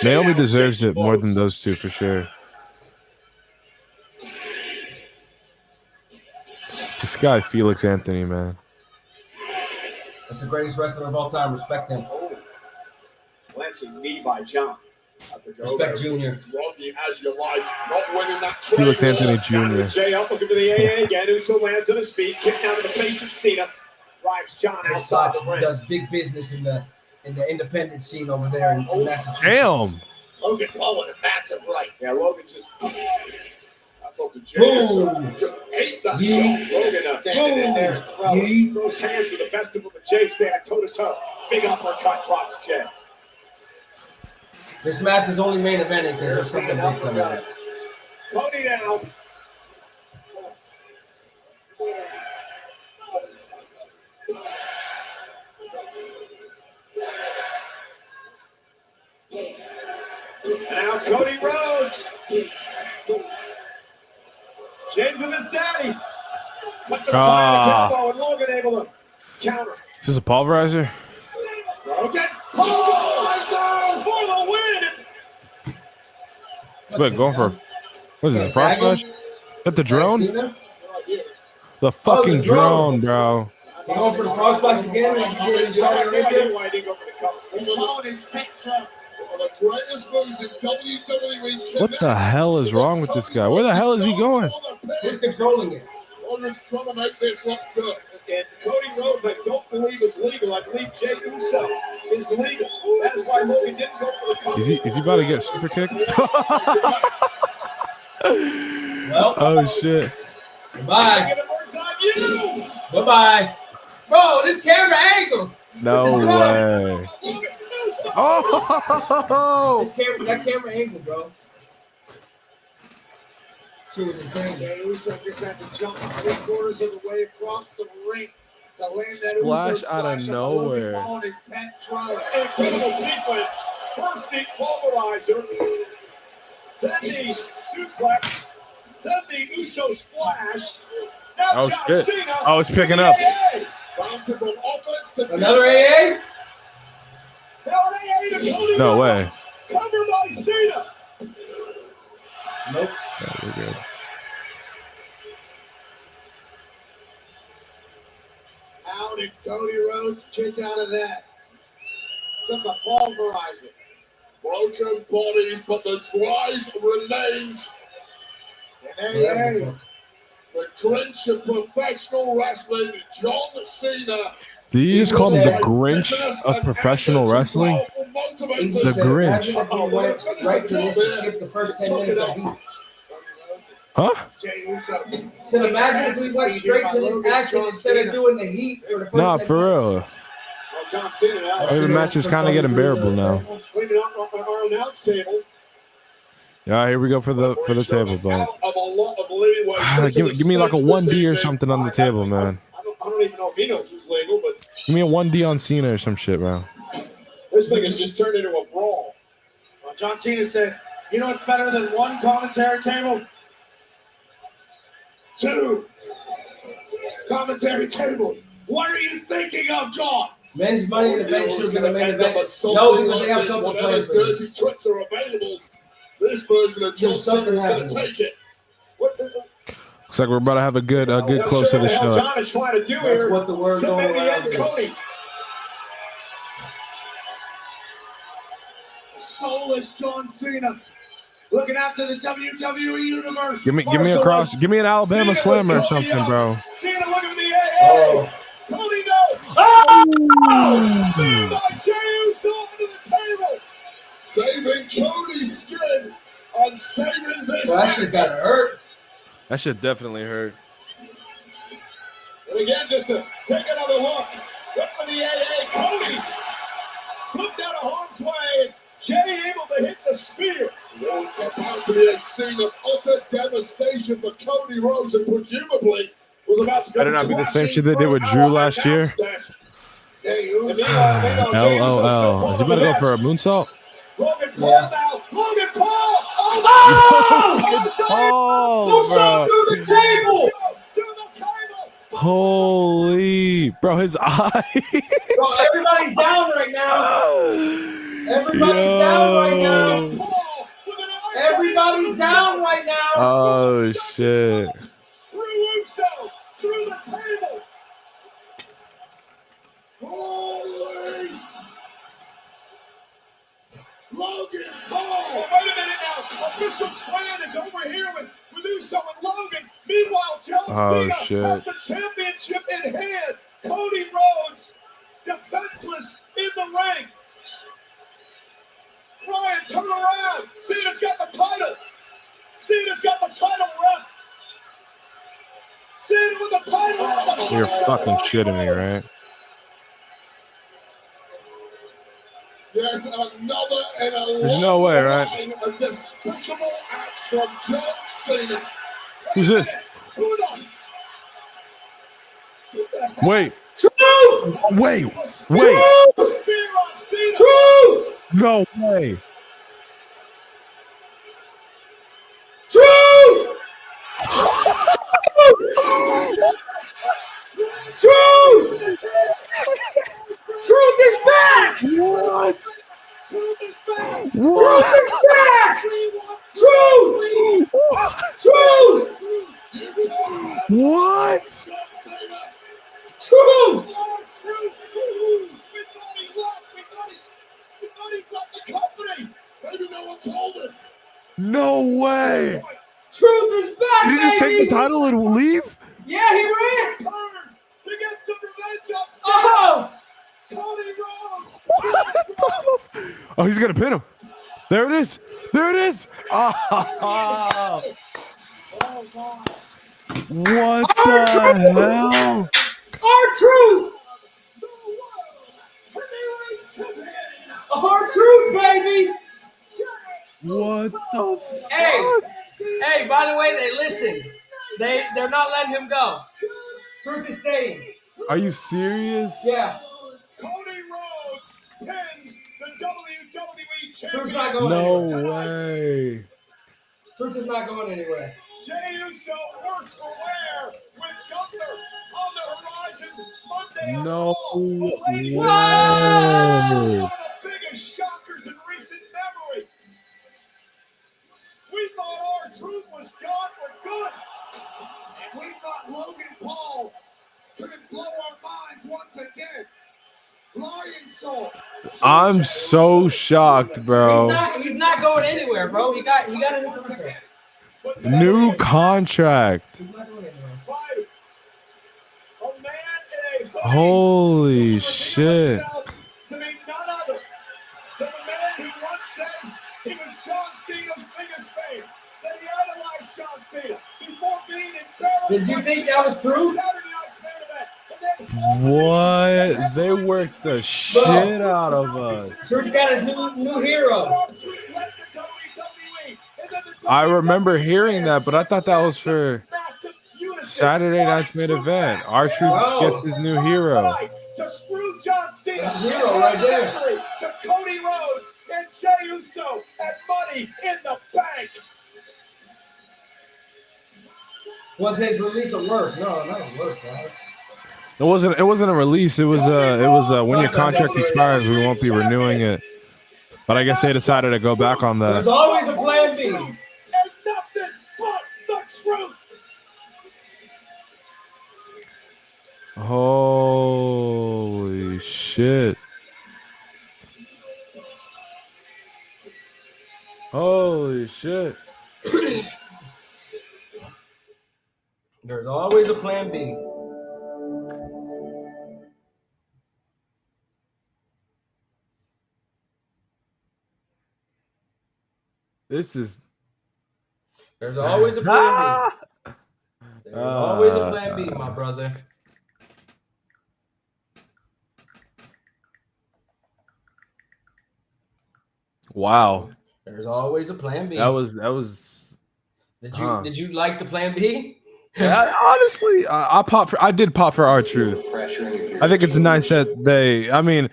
Speaker 10: Naomi deserves it more than those two for sure. This guy, Felix Anthony, man.
Speaker 3: That's the greatest wrestler of all time. Respect him.
Speaker 1: Glancing knee by John.
Speaker 3: Respect Junior.
Speaker 21: As you like, not winning that
Speaker 10: Felix Anthony Jr.
Speaker 1: Jay up looking for the AA again. Uso lands on his feet, kicked out of the face of Cena. Drives John
Speaker 3: His
Speaker 1: outside
Speaker 3: pops
Speaker 1: the ring.
Speaker 3: does big business in the independent scene over there in Massachusetts.
Speaker 10: Damn.
Speaker 21: Logan Paul with a massive right.
Speaker 1: Yeah, Logan just.
Speaker 21: That's up to Jey
Speaker 3: Boom.
Speaker 21: Uso. Just ate that
Speaker 3: Yeet.
Speaker 21: shot. Logan standing in there and throwing.
Speaker 3: Yeet.
Speaker 1: Throws hands with the best of them, but Jay standing toe to toe. Big uppercut drops Jay.
Speaker 3: This match is only main eventing because there's something big coming up.
Speaker 1: Cody down. And now Cody Rhodes. James and his daddy. Cut the fire elbow and Logan able to counter.
Speaker 10: Is this a pulverizer?
Speaker 1: Logan pulverizer for the win.
Speaker 10: Wait, going for what is this? A frog splash? Is that the drone? The fucking drone, bro.
Speaker 3: You going for the frog splash again like you did in Saudi Arabia?
Speaker 10: What the hell is wrong with this guy? Where the hell is he going?
Speaker 3: Who's controlling it?
Speaker 21: Logan's trying to make this look good.
Speaker 1: And Cody Rhodes, I don't believe is legal. I believe Jey Uso is legal. That is why Logan didn't go for the cover.
Speaker 10: Is he about to get super kicked?
Speaker 3: Well,
Speaker 10: oh shit.
Speaker 3: Goodbye. Bye-bye. Bro, this camera angle.
Speaker 10: No way. Oh!
Speaker 3: That camera angle, bro. She was insane.
Speaker 19: Jey Uso just had to jump 3/4 of the way across the ring to land that
Speaker 10: Splash
Speaker 19: Uso
Speaker 10: out of
Speaker 19: splash on Logan
Speaker 10: nowhere.
Speaker 19: Paul and his pet drone.
Speaker 1: Incredible sequence. First the pulverizer, then the suplex, then the Uso splash. Now
Speaker 10: Oh
Speaker 1: John
Speaker 10: shit.
Speaker 1: Cena
Speaker 10: Oh, it's picking up.
Speaker 21: Bouncing from offense to
Speaker 3: Another AA?
Speaker 1: Now an AA to Cody
Speaker 10: No
Speaker 1: Rhodes.
Speaker 10: way.
Speaker 1: Covered by Cena.
Speaker 3: Nope.
Speaker 10: Yeah, we're good.
Speaker 19: How did Cody Rhodes kick out of that? Took a pulverizer.
Speaker 21: broken bodies, but the drive remains.
Speaker 19: And
Speaker 21: The Grinch of professional wrestling, John Cena.
Speaker 10: Did you just call him the Grinch of professional wrestling? The Grinch.
Speaker 3: Imagine if we went right to this and skipped the first 10 minutes of heat.
Speaker 10: Huh?
Speaker 3: So imagine if we went straight to this action instead of doing the heat for the first
Speaker 10: Nah,
Speaker 3: 10
Speaker 10: for
Speaker 3: minutes.
Speaker 10: real.
Speaker 7: John Cena now.
Speaker 10: The match is kind of getting bearable now.
Speaker 7: Cleaning up our announce table.
Speaker 10: Yeah, here we go for the table, bro.
Speaker 21: Of a lot of leeway.
Speaker 10: Give me like a 1D or something on the table, man.
Speaker 7: I don't even know if he knows who's legal, but
Speaker 10: Give me a 1D on Cena or some shit, bro.
Speaker 7: this thing has just turned into a brawl. John Cena said, "You know what's better than one commentary table? Two commentary table. What are you thinking of, John?"
Speaker 3: Men's Money in the Bank should have been the main event. No, because they have something planned for this.
Speaker 21: Tricks are available. This version of John Cena is going to take it.
Speaker 10: Looks like we're about to have a good close to the show.
Speaker 7: John is trying to do
Speaker 3: That's
Speaker 7: here.
Speaker 3: what the word going around is.
Speaker 7: Cody. Soulless John Cena. Looking out to the WWE Universe.
Speaker 10: Give me a cross. Give me an Alabama Slam or something, bro.
Speaker 7: Cena looking for the AA.
Speaker 3: Oh.
Speaker 7: Cody knows.
Speaker 21: Oh!
Speaker 7: Cena by Jey Uso under the table.
Speaker 21: Saving Cody's skin and saving this.
Speaker 3: Well, that shit got hurt.
Speaker 10: That shit definitely hurt.
Speaker 7: And again, just to take another look. Look for the AA. Cody slipped out of harm's way. Jey able to hit the spear.
Speaker 21: About to be a scene of utter devastation for Cody Rhodes, and presumably was about to go.
Speaker 10: Better not be the same shit they did with Drew last year.
Speaker 21: LOL.
Speaker 10: Is he about to go for a moonsault?
Speaker 7: Logan Paul
Speaker 3: Yeah.
Speaker 7: now. Logan Paul.
Speaker 3: Oh!
Speaker 10: Oh, bro.
Speaker 3: Through the table!
Speaker 10: Holy, bro, his eyes.
Speaker 3: Bro, everybody's down right now. Everybody's down right now. Everybody's down right now.
Speaker 10: Oh shit.
Speaker 7: Through Uso. Through the table. Holy. Logan Paul. Oh, wait a minute now. Official clan is over here with Uso and Logan. Meanwhile, John Cena
Speaker 10: shit.
Speaker 7: has the championship in hand. Cody Rhodes, defenseless in the ring. Ryan, turn around. Cena's got the title. Cena's got the title, ref. Cena with the title.
Speaker 10: You're fucking shitting me, right?
Speaker 21: There's another in a
Speaker 10: There's no way, right?
Speaker 21: line of despicable acts from John Cena.
Speaker 10: Who's this?
Speaker 7: Who the?
Speaker 10: Wait.
Speaker 3: Truth!
Speaker 10: Wait.
Speaker 7: Spear on Cena.
Speaker 3: Truth!
Speaker 10: No way.
Speaker 3: Truth! Truth! Truth is back!
Speaker 10: What?
Speaker 3: Truth is back! Truth! Truth!
Speaker 10: What?
Speaker 3: Truth!
Speaker 10: No way.
Speaker 3: Truth is back,
Speaker 10: Did he just take the title and leave?
Speaker 3: Yeah, he ran!
Speaker 7: To get some revenge on
Speaker 3: Oh!
Speaker 7: Cody Rhodes.
Speaker 10: Oh, he's gonna pin him. There it is. There it is. Oh. What the hell?
Speaker 3: R-Truth! R-Truth, baby!
Speaker 10: What the
Speaker 3: Hey, hey, by the way, they listened. They're not letting him go. Truth is staying.
Speaker 10: Are you serious?
Speaker 3: Yeah.
Speaker 7: Cody Rhodes pins the WWE
Speaker 3: Truth's not
Speaker 7: champion.
Speaker 3: going anywhere.
Speaker 10: No way.
Speaker 3: Truth is not going anywhere.
Speaker 7: Jey Uso worse for wear with Gunther on the horizon Monday.
Speaker 10: No
Speaker 7: Ladies
Speaker 10: way.
Speaker 7: one of the biggest shockers in recent memory. We thought R-Truth was gone for good. And we thought Logan Paul could blow our minds once again. Lion Soul.
Speaker 10: I'm so shocked, bro.
Speaker 3: He's not going anywhere, bro. He got a new contract.
Speaker 10: New contract.
Speaker 3: He's not going anywhere.
Speaker 10: Holy shit.
Speaker 7: To be none other than the man who once said he was John Cena's biggest fan, that he idolized John Cena before being embarrassed.
Speaker 3: Did you think that was truth?
Speaker 7: Saturday Night's main event, and then
Speaker 10: What? They worked the shit out of us.
Speaker 3: Truth got his new hero.
Speaker 10: I remember hearing that, but I thought that was for Saturday night's main event. R-Truth gets his new hero.
Speaker 19: To screw John Cena.
Speaker 3: That's hero right there.
Speaker 19: To Cody Rhodes and Jey Uso and Money in the Bank.
Speaker 3: Was his release a work? No, not a work, guys.
Speaker 10: It wasn't a release. It was when your contract expires, we won't be renewing it. But I guess they decided to go back on that.
Speaker 3: There's always a plan B.
Speaker 19: And nothing but the truth.
Speaker 10: Holy shit. Holy shit.
Speaker 3: There's always a plan B. There's always a plan B. There's always a plan B, my brother.
Speaker 10: Wow.
Speaker 3: There's always a plan B.
Speaker 10: That was
Speaker 3: Did you like the plan B?
Speaker 10: Yeah, honestly, I did pop for R-Truth. I think it's nice that they. I mean,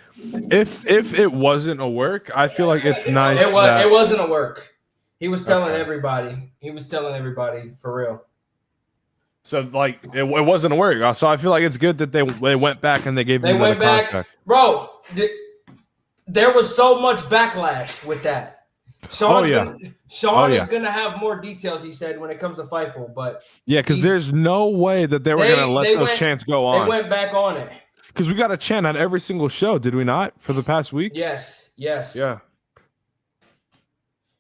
Speaker 10: if it wasn't a work, I feel like it's nice.
Speaker 3: It wasn't a work. He was telling everybody. He was telling everybody for real.
Speaker 10: So like it wasn't a work. So I feel like it's good that they went back and they gave him another contract.
Speaker 3: Bro. There was so much backlash with that. Sean is gonna have more details, he said, when it comes to Fightful, but
Speaker 10: because there's no way that they were gonna let those chants go on.
Speaker 3: They went back on it
Speaker 10: because we got a chant on every single show, did we not? For the past week?
Speaker 3: Yes.
Speaker 10: Yeah.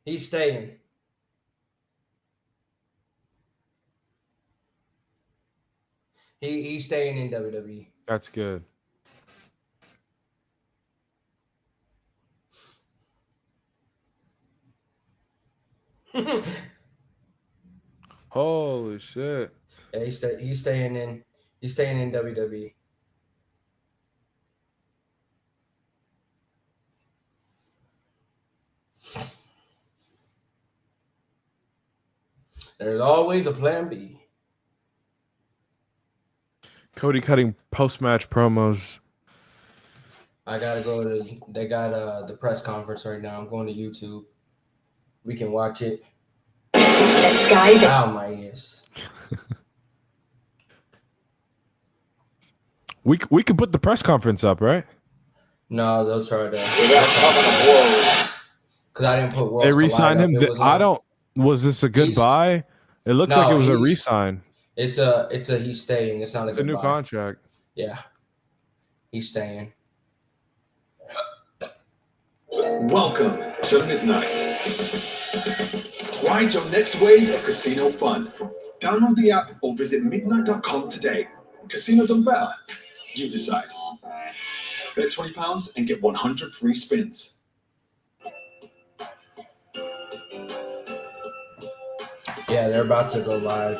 Speaker 3: He's staying. He's staying in WWE.
Speaker 10: That's good. Holy shit!
Speaker 3: Yeah, he's staying in WWE. There's always a plan B.
Speaker 10: Cody cutting post-match promos.
Speaker 3: I gotta go to. They got the press conference right now. I'm going to YouTube. We can watch it. Ow, my ears.
Speaker 10: We could put the press conference up, right?
Speaker 3: No, they'll try to. Because I didn't put Worlds
Speaker 10: They re-signed him. Was this a goodbye? It looks like it was a re-sign.
Speaker 3: It's a he's staying. It's not a
Speaker 10: new contract.
Speaker 3: Yeah, he's staying.
Speaker 13: Welcome to Midnight. Ride your next wave of casino fun. Download the app or visit midnight.com today. Casino done better. You decide. Bet £20 and get 100 free spins.
Speaker 3: Yeah, they're about to go live.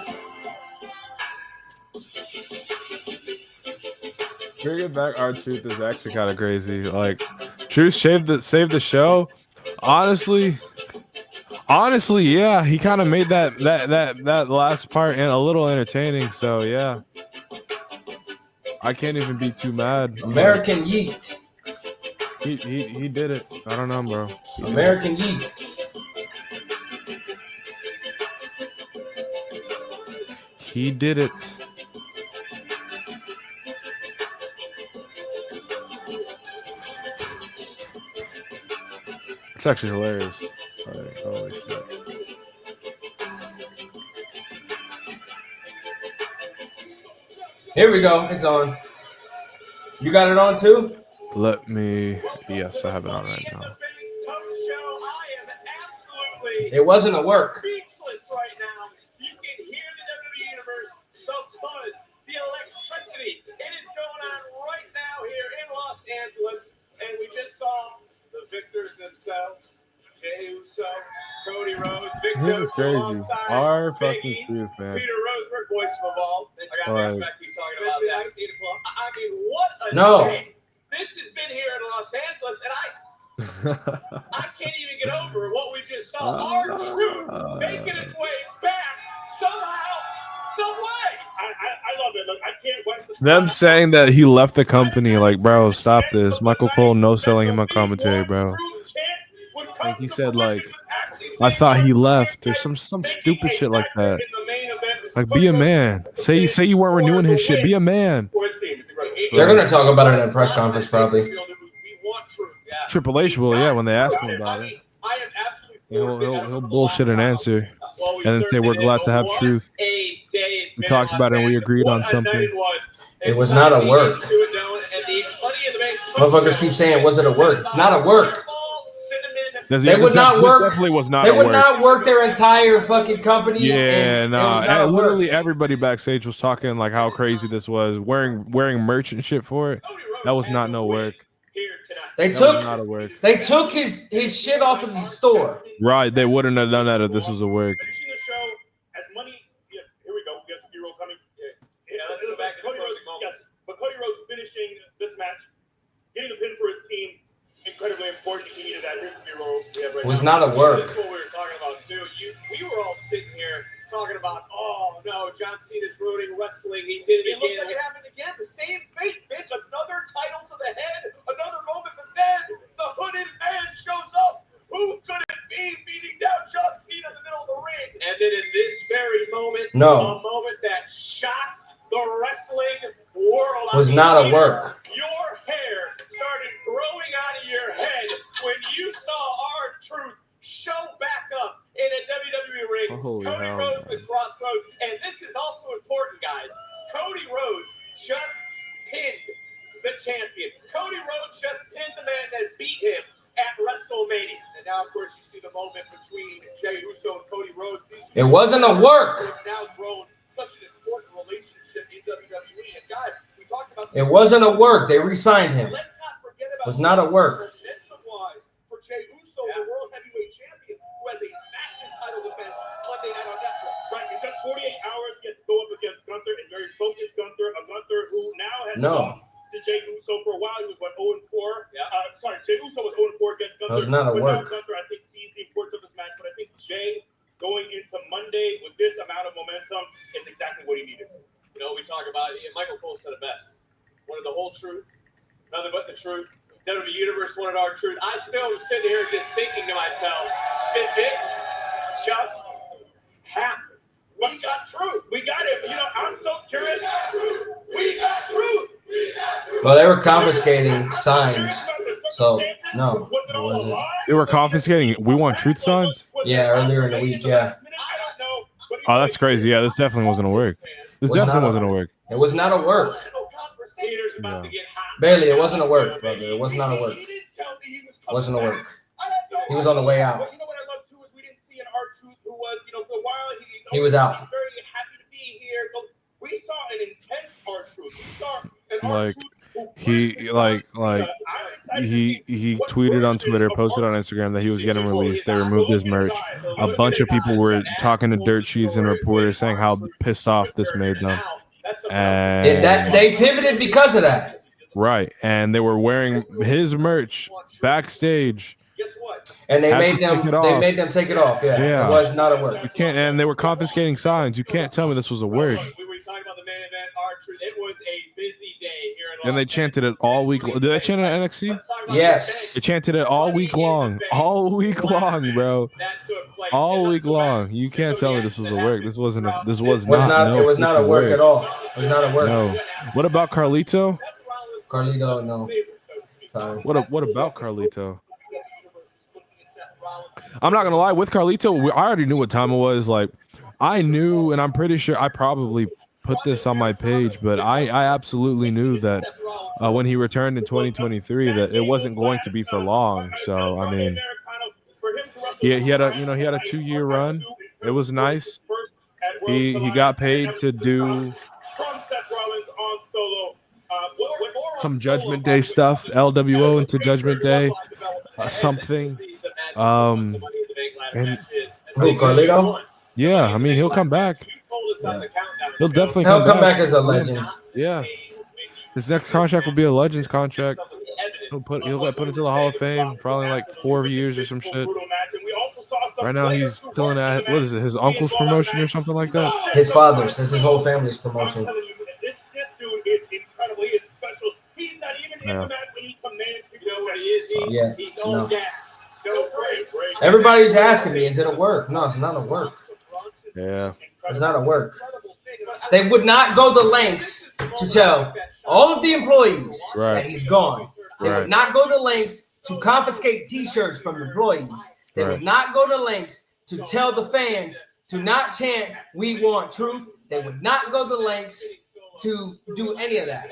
Speaker 10: Bringing back R-Truth is actually kind of crazy. Like, Truth saved the show. Honestly, yeah, he kind of made that last part a little entertaining. So yeah, I can't even be too mad.
Speaker 3: American Yeet.
Speaker 10: He did it. I don't know, bro.
Speaker 3: American Yeet.
Speaker 10: He did it. It's actually hilarious. Holy shit.
Speaker 3: Here we go. It's on. You got it on too?
Speaker 10: Yes, I have it on right now.
Speaker 3: It wasn't a work.
Speaker 18: Speechless right now. You can hear the WWE Universe, the buzz, the electricity. It is going on right now here in Los Angeles. And we just saw the victors themselves. Jey Uso, Cody Rhodes, Big
Speaker 10: This is crazy. Our fucking truth, man.
Speaker 18: Peter Roseberg, boys,
Speaker 4: Masvidal. I got
Speaker 10: Like-
Speaker 4: keep talking about that. 19 o'clock. I mean, what a
Speaker 3: No.
Speaker 4: day. This has been here in Los Angeles, and I can't even get over what we just saw. R-Truth making his way back somehow, some way.
Speaker 18: I love it. Look, I can't wait to
Speaker 10: Them saying that he left the company, like, bro, stop this. Michael Cole no selling him on commentary, bro. Like he said, like, I thought he left or some stupid shit like that. Like, be a man. Say you weren't renewing his shit. Be a man.
Speaker 3: They're gonna talk about it in a press conference probably.
Speaker 10: Triple H will, yeah, when they ask him about it. He'll bullshit an answer and then say we're glad to have truth. We talked about it and we agreed on something.
Speaker 3: It was not a work. Motherfuckers keep saying, was it a work? It's not a work. They would not work.
Speaker 10: Definitely was not.
Speaker 3: They
Speaker 10: a
Speaker 3: would
Speaker 10: work.
Speaker 3: not work their entire fucking company.
Speaker 10: Yeah,
Speaker 3: and it was not
Speaker 10: no.
Speaker 3: a work.
Speaker 10: Literally everybody backstage was talking like how crazy this was. Wearing merch and shit for it. That was not no work.
Speaker 3: They
Speaker 10: That
Speaker 3: took
Speaker 10: was not a work.
Speaker 3: they took his shit off of the store.
Speaker 10: Right, they wouldn't have done that if this was a work.
Speaker 18: Here we go. Yes, B-roll coming. Let's go back to Cody Rhodes. Yes, but Cody Rhodes finishing this match, getting the pin for his team, incredibly important. He needed that. Here's the B-roll we have right
Speaker 3: It was
Speaker 18: now.
Speaker 3: not a work.
Speaker 4: This is what we were talking about too. We were all sitting here talking about, oh no, John Cena's ruining wrestling. He did it again. It looks like it happened again. The same fate, Vic. Another title to the head. Another moment, but then the hooded man shows up. Who could it be beating down John Cena in the middle of the ring? And then in this very moment,
Speaker 3: No.
Speaker 4: a moment that shocked the wrestling world.
Speaker 3: Was not a work.
Speaker 4: Your hair started growing out of your head when you saw R-Truth show back up in a WWE ring.
Speaker 10: Holy
Speaker 4: Cody
Speaker 10: hell,
Speaker 4: Rhodes with Crossroads. And this is also important, guys. Cody Rhodes just pinned the champion. Cody Rhodes just pinned the man that beat him at WrestleMania. And now, of course, you see the moment between Jey Uso and Cody Rhodes.
Speaker 3: It wasn't a work.
Speaker 4: Have now grown such an important relationship in WWE. And guys, we talked about
Speaker 3: It wasn't a work. They re-signed him.
Speaker 4: Let's not forget about
Speaker 3: It was not a work.
Speaker 4: momentum-wise for Jey Uso, the World Heavyweight Champion, who has a massive title defense Monday night on Netflix.
Speaker 18: Right, in just 48 hours, he has to go up against Gunther, and very focused Gunther, a Gunther who now has
Speaker 3: No.
Speaker 18: lost to Jey Uso for a while. He was 0-4. Sorry, Jey Uso was 0-4 against Gunther.
Speaker 3: That was not a
Speaker 18: but
Speaker 3: work.
Speaker 18: Now Gunther, I think, sees the importance of this match, but I think Jey going into Monday with this amount of momentum is exactly what he needed.
Speaker 4: You know, we talk about it. Michael Cole said it best. Wanted the whole truth, nothing but the truth. WWE Universe wanted our truth. I still am sitting here just thinking to myself, did this just happen? We got truth.
Speaker 18: We got it. You know, I'm so curious.
Speaker 4: We got truth.
Speaker 3: Well, they were confiscating signs. So no, it wasn't.
Speaker 10: They were confiscating. We want truth signs.
Speaker 3: Yeah, earlier in the week, yeah.
Speaker 10: Oh, that's crazy. Yeah, this definitely wasn't a work. This
Speaker 3: Was
Speaker 10: definitely
Speaker 3: not
Speaker 10: wasn't a work.
Speaker 3: It was not a work.
Speaker 10: Yeah.
Speaker 3: Bailey, it wasn't a work, brother. It was not a work. It wasn't a work. He was on the way out.
Speaker 18: You know what I love too is we didn't see an R-Truth who was, you know, for a while
Speaker 3: He was out.
Speaker 18: He's very happy to be here. But we saw an intense R-Truth. We saw an
Speaker 10: Like
Speaker 18: R-Truth
Speaker 10: he tweeted on Twitter, posted on Instagram that he was getting released. They removed his merch. A bunch of people were talking to dirt sheets and reporters saying how pissed off this made them. And
Speaker 3: That they pivoted because of that.
Speaker 10: right, and they were wearing his merch backstage.
Speaker 3: And they
Speaker 10: Had
Speaker 3: made
Speaker 10: to
Speaker 3: them.
Speaker 10: take it
Speaker 3: They
Speaker 10: off.
Speaker 3: made them take it off. Yeah,
Speaker 10: Yeah.
Speaker 3: it was not a work.
Speaker 10: You can't, and they were confiscating signs. You can't tell me this was a word.
Speaker 4: We were talking about the main event, R-Truth. It was a busy day here in
Speaker 10: And they chanted it all week. Did they chant it at NXT?
Speaker 3: Yes.
Speaker 10: They chanted it all week long. All week long, bro. All week long. You can't tell me this was a work. This wasn't. This was
Speaker 3: Was
Speaker 10: not.
Speaker 3: not.
Speaker 10: no
Speaker 3: It was not a
Speaker 10: freaking
Speaker 3: work at all. It was not a work.
Speaker 10: No. What about Carlito?
Speaker 3: Carlito, no. Sorry.
Speaker 10: What about Carlito? I'm not gonna lie. With Carlito, I already knew what time it was. Like, I knew, and I'm pretty sure I probably put this on my page, but I absolutely knew that when he returned in 2023 that it wasn't going to be for long. So I mean, he had a 2-year run. It was nice. He got paid to do some Judgment Day stuff, LWO into Judgment Day, something. And
Speaker 3: Who, Carlito?
Speaker 10: yeah, I mean he'll come back.
Speaker 4: told us on the countdown.
Speaker 10: He'll definitely
Speaker 3: He'll come back as a legend.
Speaker 10: Yeah. His next contract will be a Legends contract. He'll get put into the Hall of Fame probably like 4 years or some shit. Right now he's still at what is it? His uncle's promotion or something like that.
Speaker 3: His father's. That's his whole family's promotion.
Speaker 18: This dude is incredible. He is special. He's not even in the match when he commands people. You know what he is?
Speaker 3: Yeah,
Speaker 18: He's on
Speaker 3: no.
Speaker 18: gas. No breaks.
Speaker 3: Everybody's asking me, is it a work? No, it's not a work.
Speaker 10: Yeah.
Speaker 3: It's not a work. They would not go the lengths to tell all of the employees that he's gone. They would not go to lengths to confiscate T-shirts from employees. They would not go to lengths to tell the fans to not chant, "We want truth." They would not go to lengths to do any of that.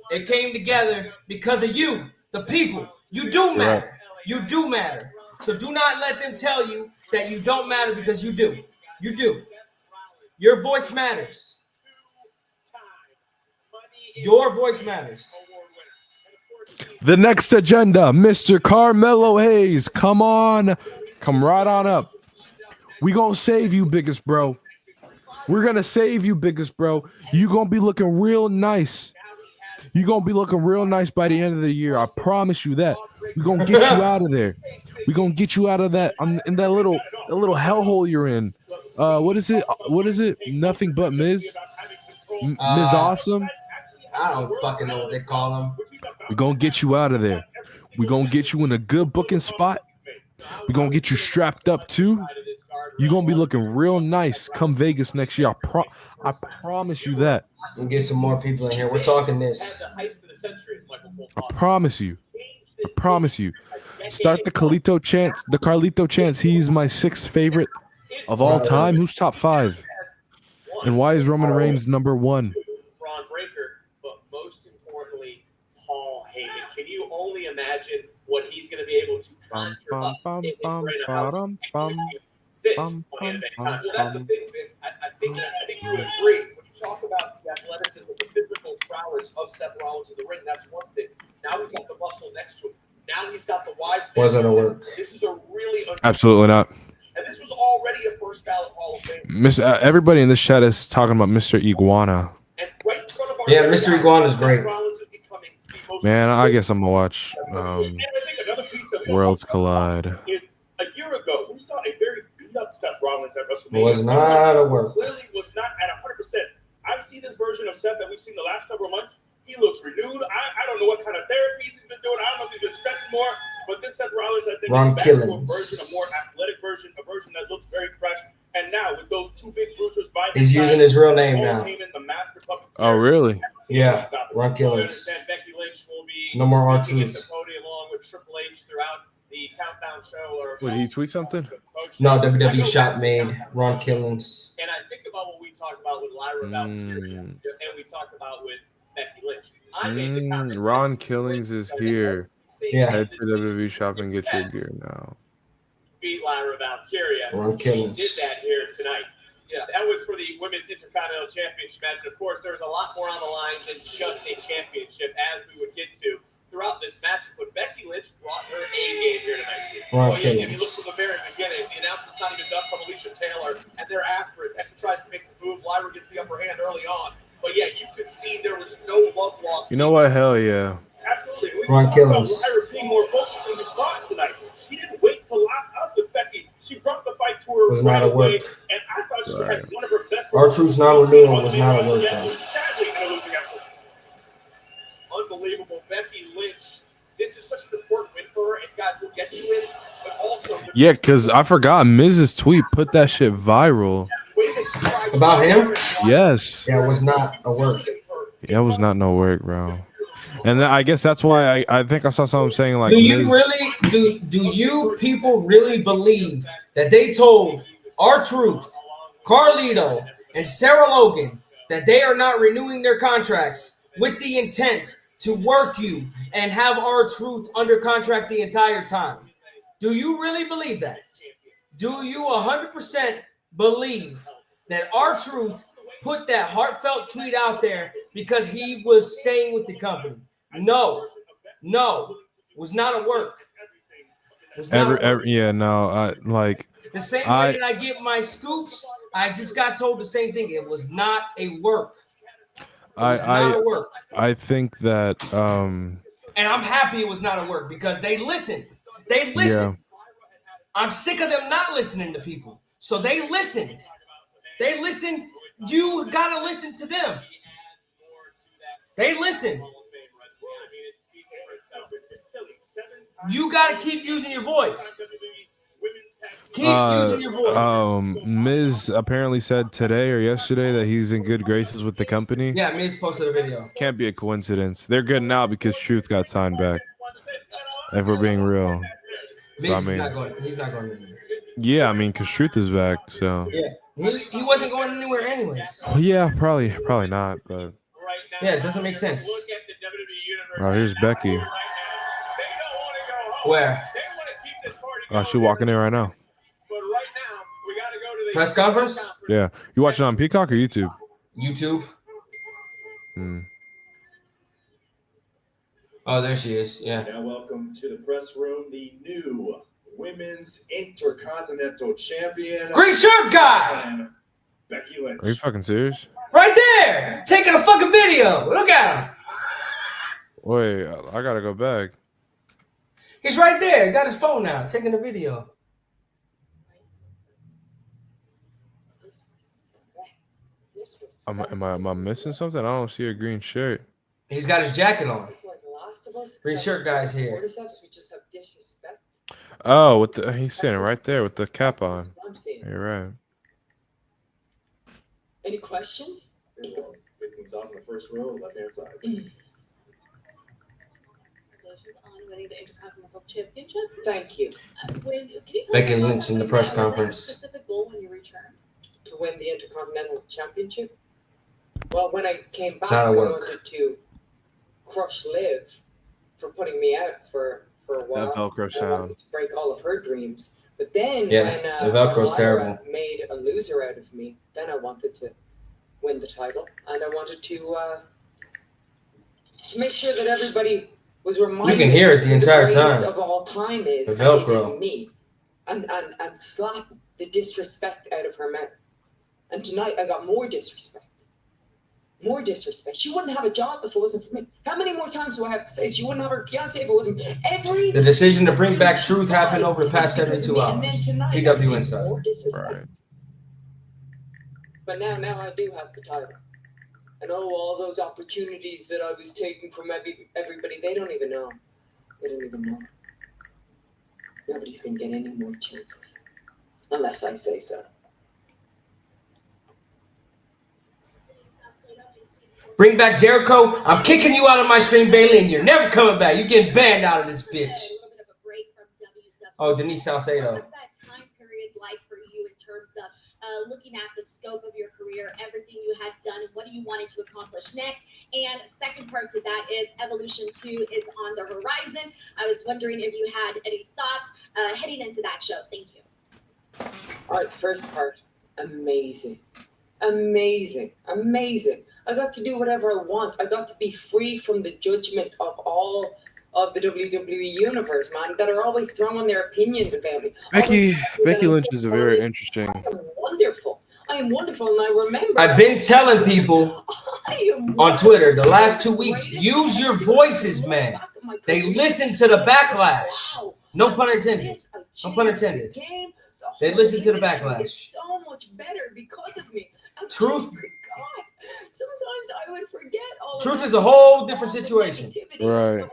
Speaker 3: It came together because of you, the people. You do matter. You do matter. So do not let them tell you that you don't matter, because you do. You do. Your voice matters. Your voice matters.
Speaker 10: The next agenda, Mr. Carmelo Hayes. Come on. Come right on up. We gonna save you, biggest bro. We're gonna save you, biggest bro. You gonna be looking real nice. You gonna be looking real nice by the end of the year. I promise you that. We gonna get you out of there. We gonna get you out of that in that little hellhole you're in. What is it? What is it? Nothing but Miz. Miz Awesome.
Speaker 3: I don't fucking know what they call him.
Speaker 10: We gonna get you out of there. We gonna get you in a good booking spot. We gonna get you strapped up too. You're gonna be looking real nice come Vegas next year. I promise you that.
Speaker 3: And get some more people in here. We're talking this.
Speaker 10: I promise you. I promise you. Start the Carlito chants. The Carlito chants. He's my 6th favorite of all time. Who's top 5? And why is Roman Reigns number 1?
Speaker 17: Braun Breaker, but most importantly, Paul Heyman. Can you only imagine what he's going to be able to conjure up in his brain of how to execute this Money in the Bank contract? That's the thing, Vic. I think you would agree. When you talk about the athleticism, the physical prowess of Seth Rollins in the ring, that's one thing. Now he's got the muscle next to him. Now he's got the wise.
Speaker 3: Wasn't a work.
Speaker 17: This is a really
Speaker 10: Absolutely not.
Speaker 17: and this was already a first ballot Hall of Fame.
Speaker 10: Everybody in this chat is talking about Mr. Iguana.
Speaker 3: Yeah, Mr. Iguana is great.
Speaker 10: Man, I guess I'm gonna watch Worlds Collide.
Speaker 18: A year ago, we saw a very beat up Seth Rollins at WrestleMania.
Speaker 3: It was not a work.
Speaker 18: Clearly was not at 100%. I've seen this version of Seth that we've seen the last several months. He looks renewed. I don't know what kind of therapies he's been doing. I don't know if he's been stretching more, but this Seth Rollins, I think,
Speaker 3: Ron
Speaker 18: is back to a
Speaker 3: Killings.
Speaker 18: version, a more athletic version, a version that looks very fresh. And now with those two big bruisers by
Speaker 3: He's using his real name now.
Speaker 10: Oh, really?
Speaker 3: Yeah, Ron Killings. No more R-Truth.
Speaker 17: Along with Triple H throughout the countdown show, or
Speaker 10: Would he tweet something?
Speaker 3: No, WWE shop made Ron Killings.
Speaker 17: and I think about what we talked about with Lyra Valkyria, and we talked about with Becky Lynch. I made the comment.
Speaker 10: Ron Killings is here.
Speaker 3: Yeah.
Speaker 10: Head to WWE shop and get your gear now.
Speaker 17: Beat Lyra Valkyria.
Speaker 3: Ron
Speaker 17: She
Speaker 3: Killings.
Speaker 17: did that here tonight. Yeah, that was for the Women's Intercontinental Championship match. And of course, there was a lot more on the line than just a championship, as we would get to throughout this match. But Becky Lynch brought her A game here tonight.
Speaker 3: Ron
Speaker 17: If you
Speaker 3: Killings.
Speaker 17: look from the very beginning, the announcement's not even done from Alicia Taylor, and they're after it. Becky tries to make the move. Lyra gets the upper hand early on. But yeah, you could see there was no love lost.
Speaker 10: You know what? Hell yeah.
Speaker 18: Absolutely. We
Speaker 3: Ron
Speaker 18: talked about
Speaker 3: Killings.
Speaker 18: Lyra being more focused, and we saw it tonight. She didn't wait to lock up with Becky. She brought the fight to her
Speaker 3: Was not a
Speaker 18: away,
Speaker 3: work.
Speaker 18: and I thought she had one of her best.
Speaker 3: R-Truth's non-renewal was not a work, though.
Speaker 18: Sadly, in a losing effort.
Speaker 17: Unbelievable. Becky Lynch. This is such an important win for her, and guys, we'll get to it. But also,
Speaker 10: Yeah, because I forgot Mrs. Tweet put that shit viral.
Speaker 3: About him?
Speaker 10: Yes.
Speaker 3: Yeah, it was not a work.
Speaker 10: Yeah, it was not no work, bro. And I guess that's why I think I saw something saying like,
Speaker 3: Do you
Speaker 10: Miz-
Speaker 3: really do you people really believe that they told R-Truth, Carlito, and Sarah Logan that they are not renewing their contracts with the intent to work you and have R-Truth under contract the entire time? Do you really believe that? Do you 100% believe that R-Truth put that heartfelt tweet out there because he was staying with the company? No, was not a work. Was not a work.
Speaker 10: yeah, no,
Speaker 3: The same way that I get my scoops, I just got told the same thing. It was not a work. It was not a work.
Speaker 10: I think that
Speaker 3: And I'm happy it was not a work because they listened. They listened. I'm sick of them not listening to people. So they listened. They listened. You gotta listen to them. They listen. You gotta keep using your voice. Keep using your voice.
Speaker 10: Miz apparently said today or yesterday that he's in good graces with the company.
Speaker 3: Yeah, Miz posted a video.
Speaker 10: Can't be a coincidence. They're good now because Truth got signed back. If we're being real. So,
Speaker 3: Miz is not going. He's not going anywhere.
Speaker 10: Yeah, I mean, because Truth is back. So
Speaker 3: Yeah, he wasn't going anywhere anyways.
Speaker 10: yeah, probably not. But
Speaker 3: yeah, it doesn't make sense.
Speaker 10: oh, here's Becky.
Speaker 3: Where?
Speaker 10: Oh, she's walking in right now.
Speaker 3: Press conference?
Speaker 10: Yeah, you watching it on Peacock or YouTube?
Speaker 3: YouTube.
Speaker 10: Hmm.
Speaker 3: Oh, there she is. Yeah.
Speaker 7: Now, welcome to the press room, the new Women's Intercontinental Champion.
Speaker 3: Green shirt guy!
Speaker 7: And Becky Lynch.
Speaker 10: Are you fucking serious?
Speaker 3: Right there! Taking a fucking video. Look at him.
Speaker 10: Wait, I gotta go back.
Speaker 3: He's right there. Got his phone now. Taking a video.
Speaker 10: Am I missing something? I don't see a green shirt.
Speaker 3: He's got his jacket on. Green shirt guy's here.
Speaker 10: Oh, he's sitting right there with the cap on. You're right.
Speaker 11: Any questions?
Speaker 7: Victims off in the first row, left hand side.
Speaker 5: Congratulations on winning the Intercontinental Championship.
Speaker 11: Thank you.
Speaker 3: Becky Lynch in the press conference.
Speaker 5: Specific goal when you return.
Speaker 11: To win the Intercontinental Championship? Well, when I came back,
Speaker 3: not
Speaker 11: I
Speaker 3: a work.
Speaker 11: wanted to crush Liv for putting me out for a while.
Speaker 10: That Velcro
Speaker 11: I
Speaker 10: sound.
Speaker 11: wanted to break all of her dreams. But then
Speaker 3: Yeah,
Speaker 11: when
Speaker 3: the Velcro's
Speaker 11: Lyra
Speaker 3: terrible.
Speaker 11: made a loser out of me, then I wanted to win the title. And I wanted to make sure that everybody was reminded
Speaker 3: You can hear it the
Speaker 11: who
Speaker 3: entire
Speaker 11: greatest
Speaker 3: time.
Speaker 11: of all time is,
Speaker 3: The
Speaker 11: and it
Speaker 3: Velcro.
Speaker 11: is me. And slap the disrespect out of her mouth. And tonight I got more disrespect. More disrespect. She wouldn't have a job if it wasn't for me. How many more times do I have to say she wouldn't have her fiance if it wasn't every
Speaker 3: The decision to bring back Truth happened over the past 72
Speaker 11: And then
Speaker 3: hours.
Speaker 11: tonight, I've
Speaker 3: PW
Speaker 11: seen
Speaker 3: Inside.
Speaker 11: more disrespect. But now I do have the title. And all those opportunities that I was taking from everybody, they don't even know. They don't even know. Nobody's gonna get any more chances. Unless I say so.
Speaker 3: Bring back Jericho. I'm kicking you out of my stream, Bailey, and you're never coming back. You're getting banned out of this bitch. Oh, Denise Salcedo.
Speaker 14: What's that time period like for you in terms of looking at the scope of your career, everything you had done, and what do you wanted to accomplish next? And second part to that is Evolution 2 is on the horizon. I was wondering if you had any thoughts heading into that show. Thank you.
Speaker 11: All right, first part, amazing. Amazing. Amazing. I got to do whatever I want. I got to be free from the judgment of all of the WWE universe, man, that are always throwing their opinions about me.
Speaker 10: Becky Lynch is a very interesting.
Speaker 11: I'm wonderful. I am wonderful, and I remember.
Speaker 3: I've been telling people on Twitter the last 2 weeks, use your voices, man. They listen to the backlash. No pun intended. No pun intended. They listen to the backlash.
Speaker 11: So much better because of me.
Speaker 3: Truth.
Speaker 11: Sometimes I would forget all.
Speaker 3: Truth is a whole different situation.
Speaker 10: Right.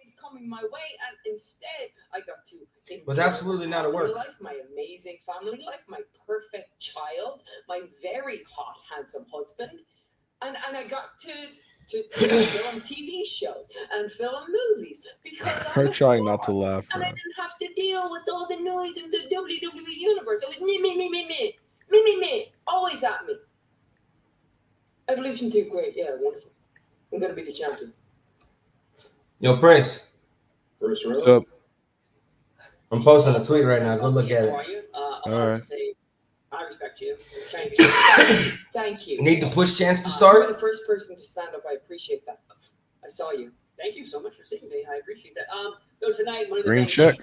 Speaker 11: It's coming my way, and instead I got to.
Speaker 3: It was absolutely not a
Speaker 11: my
Speaker 3: work.
Speaker 11: life, my amazing family life, my perfect child, my very hot, handsome husband, and I got to film TV shows and film movies because
Speaker 10: Her trying not to laugh.
Speaker 11: and I
Speaker 10: Right?
Speaker 11: didn't have to deal with all the noise in the WWE universe. It was me, always at me. Evolution 2, great, yeah, wonderful. I'm gonna be the champion.
Speaker 3: Yo, Prince.
Speaker 7: First row.
Speaker 10: What's up?
Speaker 3: I'm posting a tweet right now. Go look at it.
Speaker 11: All
Speaker 10: right.
Speaker 11: I respect you. Thank you. Thank you.
Speaker 3: Need to push Chance to
Speaker 11: You're
Speaker 3: start?
Speaker 11: the first person to stand up. I appreciate that. I saw you. Thank you so much for seeing me. I appreciate that. So tonight, one of the
Speaker 10: Green
Speaker 11: main-
Speaker 10: check.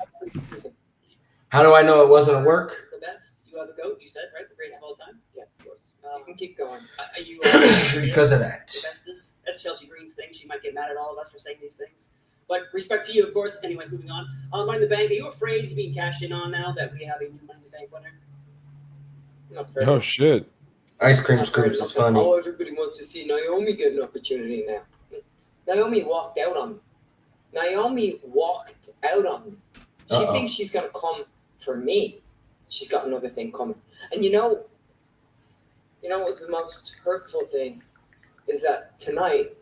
Speaker 3: How do I know it wasn't a work?
Speaker 15: The best. You are the GOAT, you said, right? The greatest of all time?
Speaker 11: Yeah, of course. You can keep going.
Speaker 15: Are you
Speaker 3: Because of that.
Speaker 15: The bestest? That's Chelsea Green's thing. She might get mad at all of us for saying these things. But respect to you, of course. Anyways, moving on. Money in the Bank. Are you afraid of being cashed in on now that we have a new Money in the Bank winner?
Speaker 11: Not afraid.
Speaker 10: Oh shit.
Speaker 3: Ice cream scoops is funny.
Speaker 11: Oh, everybody wants to see Naomi get an opportunity now. Naomi walked out on me. Naomi walked out on me. She thinks she's gonna come for me. She's got another thing coming. And you know what's the most hurtful thing is that tonight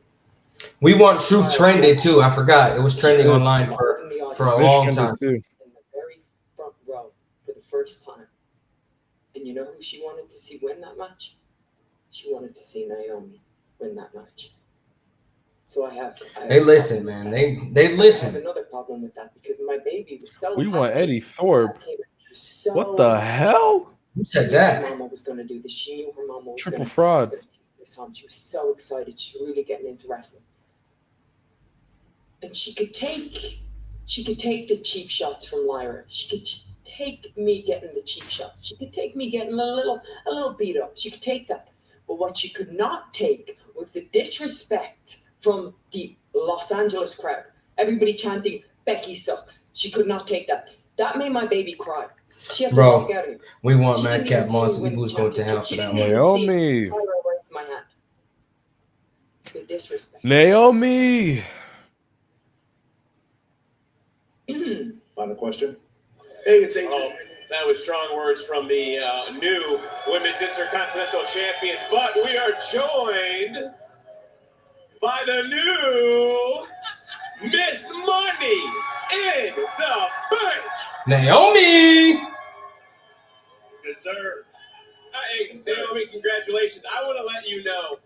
Speaker 3: We Want Truth trended too. I forgot. It was trending online for a long time.
Speaker 10: Too.
Speaker 11: in the very front row for the first time. And you know who she wanted to see win that match? She wanted to see Naomi win that match. So I have
Speaker 3: They listen, man. They
Speaker 11: I have
Speaker 3: listen.
Speaker 11: another problem with that because my baby was so
Speaker 10: We want
Speaker 11: happy.
Speaker 10: Eddie Thorpe.
Speaker 11: She was so
Speaker 10: What the hell?
Speaker 3: Who
Speaker 11: She
Speaker 3: said
Speaker 11: knew
Speaker 3: that?
Speaker 11: her mama was going to do this. She knew her mama was
Speaker 10: Triple
Speaker 11: going to
Speaker 10: fraud.
Speaker 11: do this time. She was so excited. She's really getting into wrestling. And she could take the cheap shots from Lyra. She could take me getting the cheap shots. She could take me getting a little beat up. She could take that. But what she could not take was the disrespect from the Los Angeles crowd. Everybody chanting, Becky sucks. She could not take that. That made my baby cry. She had to
Speaker 3: Bro,
Speaker 11: walk out of here.
Speaker 3: we want
Speaker 11: She didn't
Speaker 3: Madcap
Speaker 11: even
Speaker 3: Moss.
Speaker 11: see me win
Speaker 3: Ibu's
Speaker 11: the
Speaker 3: going to hell for
Speaker 11: championship.
Speaker 3: that
Speaker 11: She
Speaker 3: one.
Speaker 11: didn't even see
Speaker 10: Naomi.
Speaker 11: Lyra raise my hand. The disrespect.
Speaker 10: Naomi.
Speaker 7: Final question.
Speaker 17: Hey, it's AJ. Oh, that was strong words from the new Women's Intercontinental Champion, but we are joined by the new Miss Money in the Bank.
Speaker 3: Naomi.
Speaker 17: Deserved. Hey, Naomi, congratulations. I want to let you know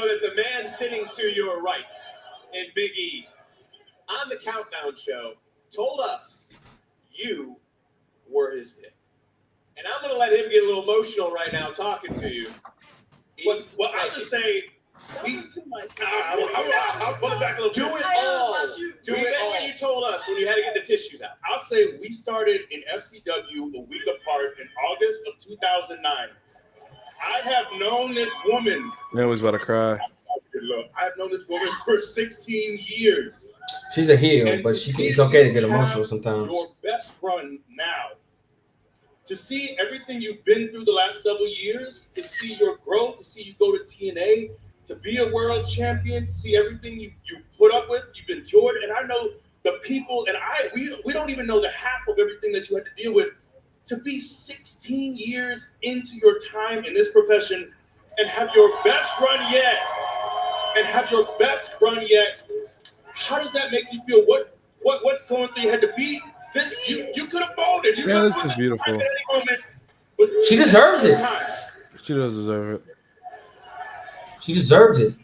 Speaker 17: that the man sitting to your right in Big E on the Countdown Show told us you were his pick. And I'm going to let him get a little emotional right now talking to you.
Speaker 18: Well, I'll just say, he's too much. I'll pull it back a little bit.
Speaker 17: Do it all. Do it when you told us, when you had to get the tissues out.
Speaker 18: I'll say we started in FCW a week apart in August of 2009. I have known this woman.
Speaker 10: Naomi's about to cry.
Speaker 18: Look, I've known this woman for 16 years.
Speaker 3: She's a heel, but it's okay to get emotional sometimes.
Speaker 18: Your best run now. To see everything you've been through the last several years, to see your growth, to see you go to TNA, to be a world champion, to see everything you put up with, you've endured. And I know the people, and we don't even know the half of everything that you had to deal with. To be 16 years into your time in this profession and have your best run yet, how does that make you feel? What's going through your head to be this? You could have folded.
Speaker 10: Yeah, this is beautiful.
Speaker 3: She deserves it.
Speaker 10: She does deserve it.
Speaker 3: She deserves it.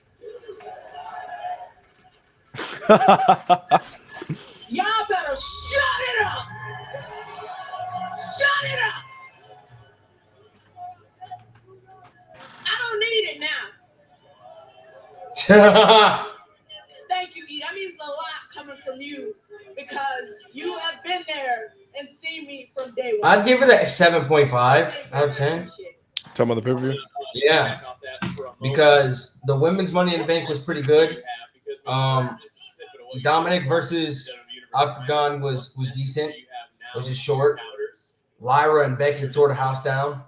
Speaker 12: Y'all better shut it up. Shut it up. I don't need it now. Thank you, E. That means a lot coming from you because you have been there and seen me from day one.
Speaker 3: I'd give it a 7.5 out of 10.
Speaker 10: Talking about the pay-per-view?
Speaker 3: Yeah, because the women's Money in the Bank was pretty good. Dominic versus Octagon was decent. It was just short. Lyra and Becky tore the house down.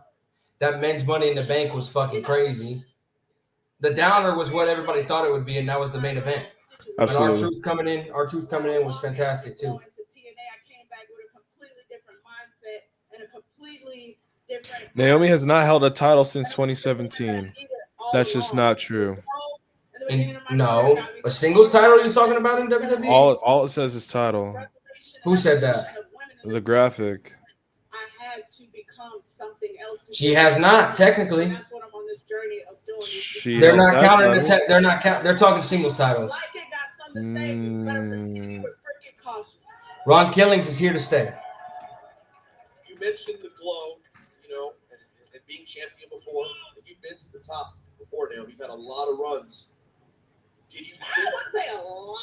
Speaker 3: That men's Money in the Bank was fucking crazy. The downer was what everybody thought it would be, and that was the main event.
Speaker 10: Absolutely.
Speaker 3: And our truth coming in was fantastic too.
Speaker 10: Naomi has not held a title since 2017. That's just not true.
Speaker 3: And no, a singles title you're talking about in WWE?
Speaker 10: All it says is title.
Speaker 3: Who said that?
Speaker 10: The graphic.
Speaker 3: She has not technically.
Speaker 10: She
Speaker 3: They're
Speaker 10: held
Speaker 3: not
Speaker 10: that
Speaker 3: counting
Speaker 10: title.
Speaker 3: they're not count. They're talking singles titles. Ron Killings is here to stay.
Speaker 4: You mentioned the glow, and being champion before. And you've been to the top before now. You've had a lot of runs. Did you
Speaker 12: I wouldn't say a lot.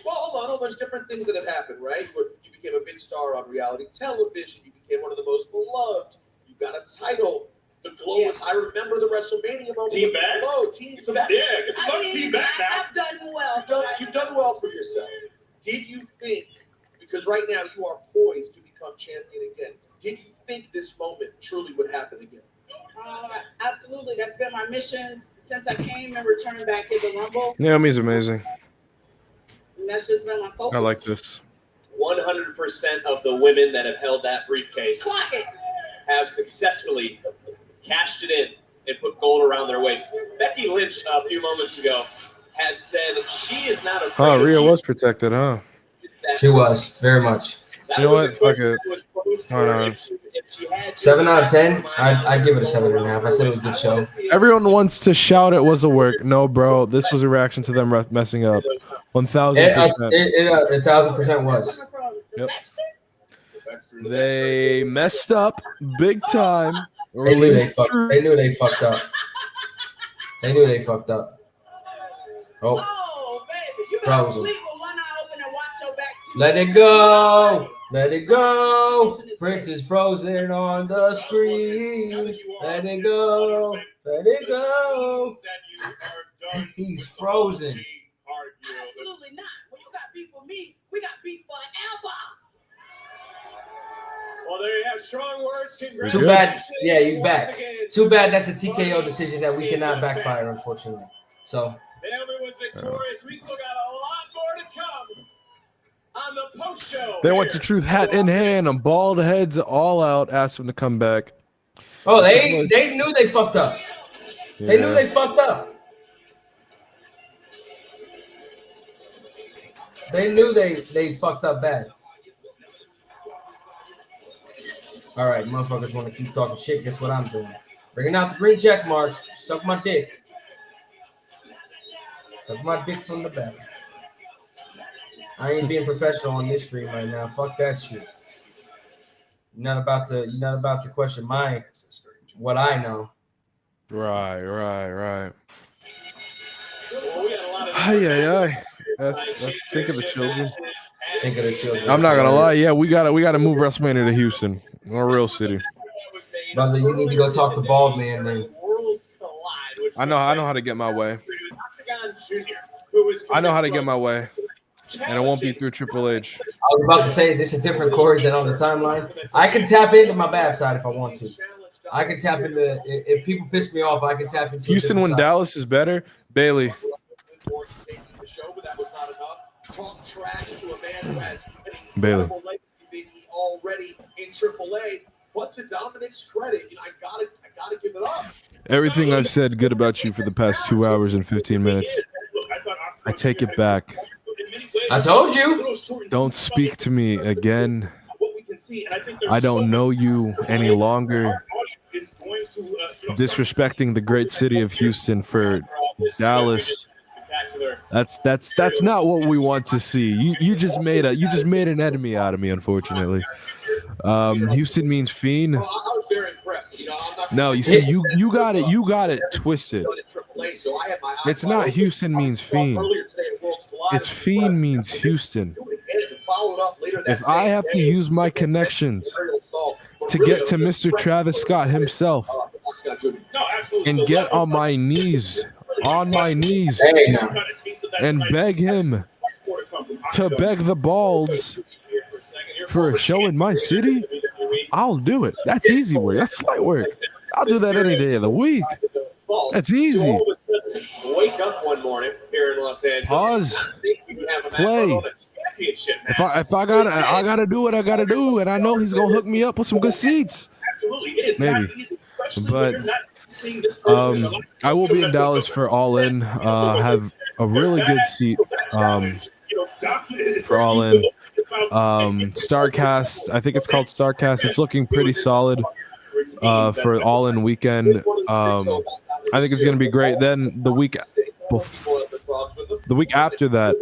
Speaker 4: Well, hold on. There's different things that have happened, right? Where you became a big star on reality television. You became one of the most beloved. You got a title. The glow was. I remember the WrestleMania moment.
Speaker 1: Team
Speaker 4: with
Speaker 1: back?
Speaker 4: The glow. Team back.
Speaker 1: Yeah, because you love Team back now.
Speaker 12: I've done well.
Speaker 4: You've done well for yourself. Did you think, because right now you are poised to become champion again, did you think this moment truly would happen again?
Speaker 12: Absolutely. That's been my mission since I came and returned back in the Rumble.
Speaker 10: Naomi's amazing.
Speaker 12: And that's just been my focus.
Speaker 10: I like this.
Speaker 4: 100% of the women that have held that briefcase
Speaker 12: Clock it.
Speaker 4: have successfully cashed it in and put gold around their waist. Becky Lynch, a few moments ago, had said she is not afraid
Speaker 10: Oh,
Speaker 4: of
Speaker 10: Rhea
Speaker 4: you.
Speaker 10: was protected, huh?
Speaker 3: She was very much.
Speaker 10: You know what? Fuck it. Hold on.
Speaker 3: 7 out of 10. I'd give it a 7.5. I said it was a good show.
Speaker 10: Everyone wants to shout it was a work. No, bro. This was a reaction to them messing up. 1,000%.
Speaker 3: It 1,000% was.
Speaker 10: Yep. They messed up big time.
Speaker 3: They knew they fucked up. They knew they fucked up. Oh, frozen. Let it go. Let it go. Prince is frozen on the screen. Let it go. Let it go. He's frozen.
Speaker 12: Absolutely not. When you got beef with me, we got beef forever.
Speaker 1: Well, there you have strong words.
Speaker 3: Too bad. Yeah, you back. Too bad that's a TKO decision that we cannot backfire, unfortunately. So.
Speaker 1: Naomi was victorious. We still got a lot more to come on the post show.
Speaker 10: They went to Truth hat in hand and bald heads all out, asked them to come back.
Speaker 3: Oh, they knew they fucked up. They knew
Speaker 10: Yeah.
Speaker 3: they fucked up. They knew they fucked up bad. All right, motherfuckers want to keep talking shit. Guess what I'm doing? Bringing out the green check marks. Suck my dick. Suck my dick from the back. I ain't being professional on this stream right now. Fuck that shit. You're not about to question what I know.
Speaker 10: Right. Ay. That's think of the children.
Speaker 3: Think of the children.
Speaker 10: I'm not gonna lie. Yeah, we gotta move WrestleMania to Houston, a real city.
Speaker 3: Brother, you need to go talk to Bald Man then.
Speaker 10: I know how to get my way. I know how to get my way, and it won't be through Triple H.
Speaker 3: I was about to say this is a different Corey than on the timeline. I can tap into my bad side if I want to. I can tap into if people piss me off. I can tap into
Speaker 10: Houston when Dallas is better. Bailey. Bailey.
Speaker 4: Already in AAA, but to Dominic's credit, I gotta give it up.
Speaker 10: Everything I've said good about you for the past 2 hours and 15 minutes, I take it back.
Speaker 3: I told you.
Speaker 10: Don't speak to me again. I don't know you any longer. Disrespecting the great city of Houston for Dallas. That's not what we want to see. You just made an enemy out of me, unfortunately. Houston means fiend.
Speaker 4: I was very impressed.
Speaker 10: No, you see, you got it twisted. It's not Houston means fiend. It's fiend means Houston. If I have to use my connections to get to Mr. Travis Scott himself and get on my knees, and beg him to beg the balls for a show in my city, I'll do it. That's easy work. That's light work. I'll do that any day of the week. That's easy.
Speaker 4: Wake up one morning here in Los Angeles.
Speaker 10: Pause. Play. If I gotta do what I gotta do, and I know he's gonna hook me up with some good seats. Maybe. But I will be in Dallas for All In. Have a really good seat for All In. Starcast, I think it's called Starcast. It's looking pretty solid for All In weekend. I think it's gonna be great. Then the week after that,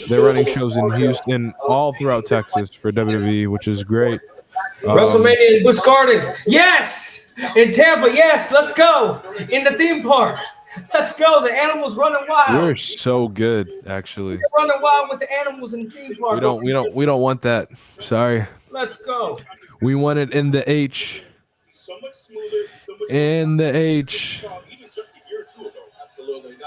Speaker 10: they're running shows in Houston, all throughout Texas for WWE, which is great.
Speaker 3: WrestleMania in Busch Gardens. Yes! In Tampa, yes, let's go. In the theme park. Let's go. The animals running wild.
Speaker 10: We're so good, actually.
Speaker 3: We're running wild with the animals in the theme park.
Speaker 10: We don't want that. Sorry.
Speaker 3: Let's go.
Speaker 10: We want it in the H.
Speaker 1: So much smoother.
Speaker 10: In the H.
Speaker 1: Even just a year or two ago.
Speaker 4: Absolutely. The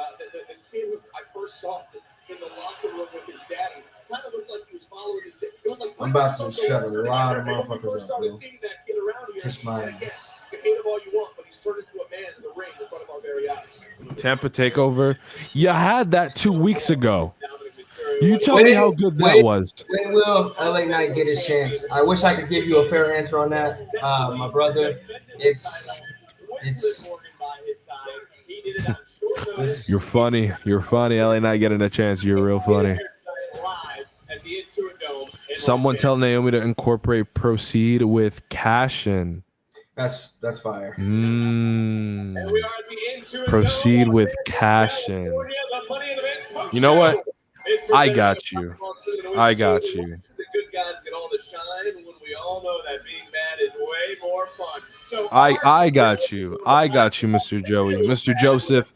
Speaker 4: kid who I first saw in the locker room with his daddy kind of looked like he was following his dad. It was like
Speaker 3: I'm about to shut a lot of motherfuckers up, bro. Kiss my ass.
Speaker 4: You can hate him all you want, but he's turned into a man in the ring in front of our very eyes.
Speaker 10: Tampa takeover. You had that 2 weeks ago. You tell me how good that was.
Speaker 3: When will LA Knight get his chance? I wish I could give you a fair answer on that, my brother. It's
Speaker 10: You're funny. You're funny. LA Knight getting a chance. You're real funny. Someone tell Naomi to incorporate proceed with cash in.
Speaker 3: That's fire.
Speaker 10: Proceed with cash in. You know what? I got you. I got you.
Speaker 17: The good guys get all the shine when we all know that being mad is way more fun. So
Speaker 10: I got you. I got you, Mr. Joey. Mr. Joseph.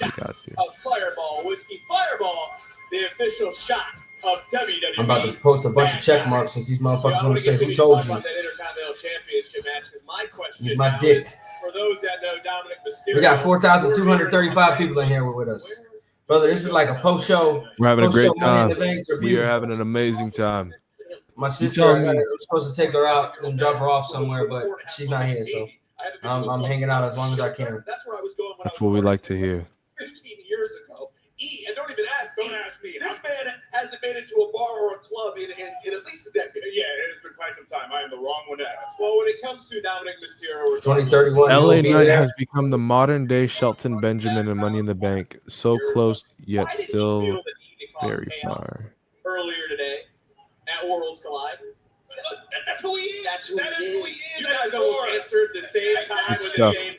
Speaker 10: I got you.
Speaker 17: Fireball Whiskey Fireball, the official shot of WWE.
Speaker 3: I'm about to post a bunch of check marks since these motherfuckers want to say who told you. Eat my dick.
Speaker 17: For those that know Dominic Mysterio,
Speaker 3: We got 4,235 people in here with us. Brother, this is like a post-show.
Speaker 10: We're having a great time.
Speaker 3: Event
Speaker 10: We
Speaker 3: review.
Speaker 10: are having an amazing time.
Speaker 3: My sister, I'm supposed to take her out and drop her off somewhere, but she's not here, so I'm hanging out as long as I can.
Speaker 17: That's where I was going when
Speaker 10: That's what we like to hear.
Speaker 17: 15 years ago. And don't even ask. Don't ask me. This man hasn't been into a bar or a club in at least a decade.
Speaker 1: Yeah, it has been quite some time. I am the wrong one to ask.
Speaker 17: Well, when it comes to Dominic Mysterio,
Speaker 3: 2031.
Speaker 10: LA Knight has become the modern day Shelton Benjamin in Money in the Bank. So close, yet still very far.
Speaker 17: earlier today at Worlds Collide. That's who he is. That's who he is. You guys almost answered the same time with the same.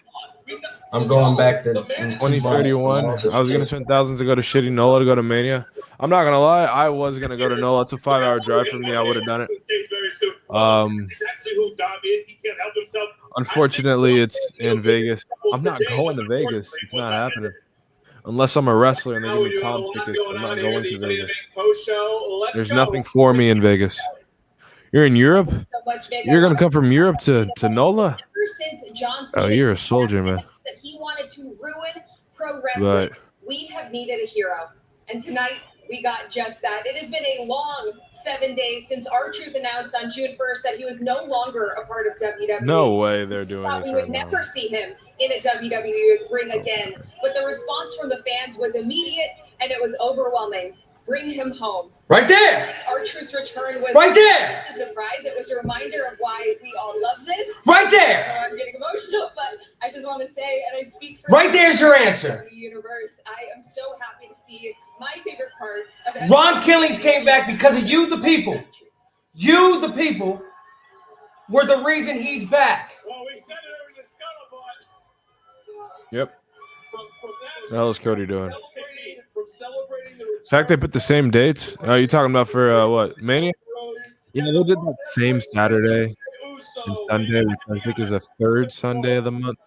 Speaker 3: I'm going back to
Speaker 10: 2031. I was gonna spend thousands to go to shitty NOLA to go to Mania. I'm not gonna lie, I was gonna go to NOLA. It's a 5-hour drive for me. I would have done it.
Speaker 1: Exactly who Dom is. He can't help himself.
Speaker 10: Unfortunately, it's in Vegas. I'm not going to Vegas. It's not happening. Unless I'm a wrestler and they give me comp tickets, I'm not going to Vegas. There's nothing for me in Vegas. You're in Europe? You're gonna come from Europe to NOLA?
Speaker 16: Ever since John
Speaker 10: Oh,
Speaker 16: Cena
Speaker 10: you're a soldier, man.
Speaker 16: that he wanted to ruin pro wrestling,
Speaker 10: Right.
Speaker 16: we have needed a hero. And tonight we got just that. It has been a long 7 days since R-Truth announced on June 1st that he was no longer a part of WWE.
Speaker 10: No way they're
Speaker 16: We
Speaker 10: doing
Speaker 16: thought
Speaker 10: this
Speaker 16: we
Speaker 10: right
Speaker 16: would
Speaker 10: now.
Speaker 16: never see him in a WWE ring again. But the response from the fans was immediate and it was overwhelming. Bring him home.
Speaker 3: Right there.
Speaker 16: R-Truth's return was
Speaker 3: Right there.
Speaker 16: just a surprise. It was a reminder of why we all love this.
Speaker 3: Right there.
Speaker 16: I know I'm getting emotional, but I just want to say, and I speak for
Speaker 3: Right there's your answer.
Speaker 16: the universe. I am so happy to see my favorite part of
Speaker 3: Ron Killings came back because of you, the people. You, the people, were the reason he's back.
Speaker 10: Yep. What the hell is Cody doing? In fact, they put the same dates. Oh, you talking about for what? Mania? Yeah, they did that same Saturday and Sunday, which I think is the third Sunday of the month.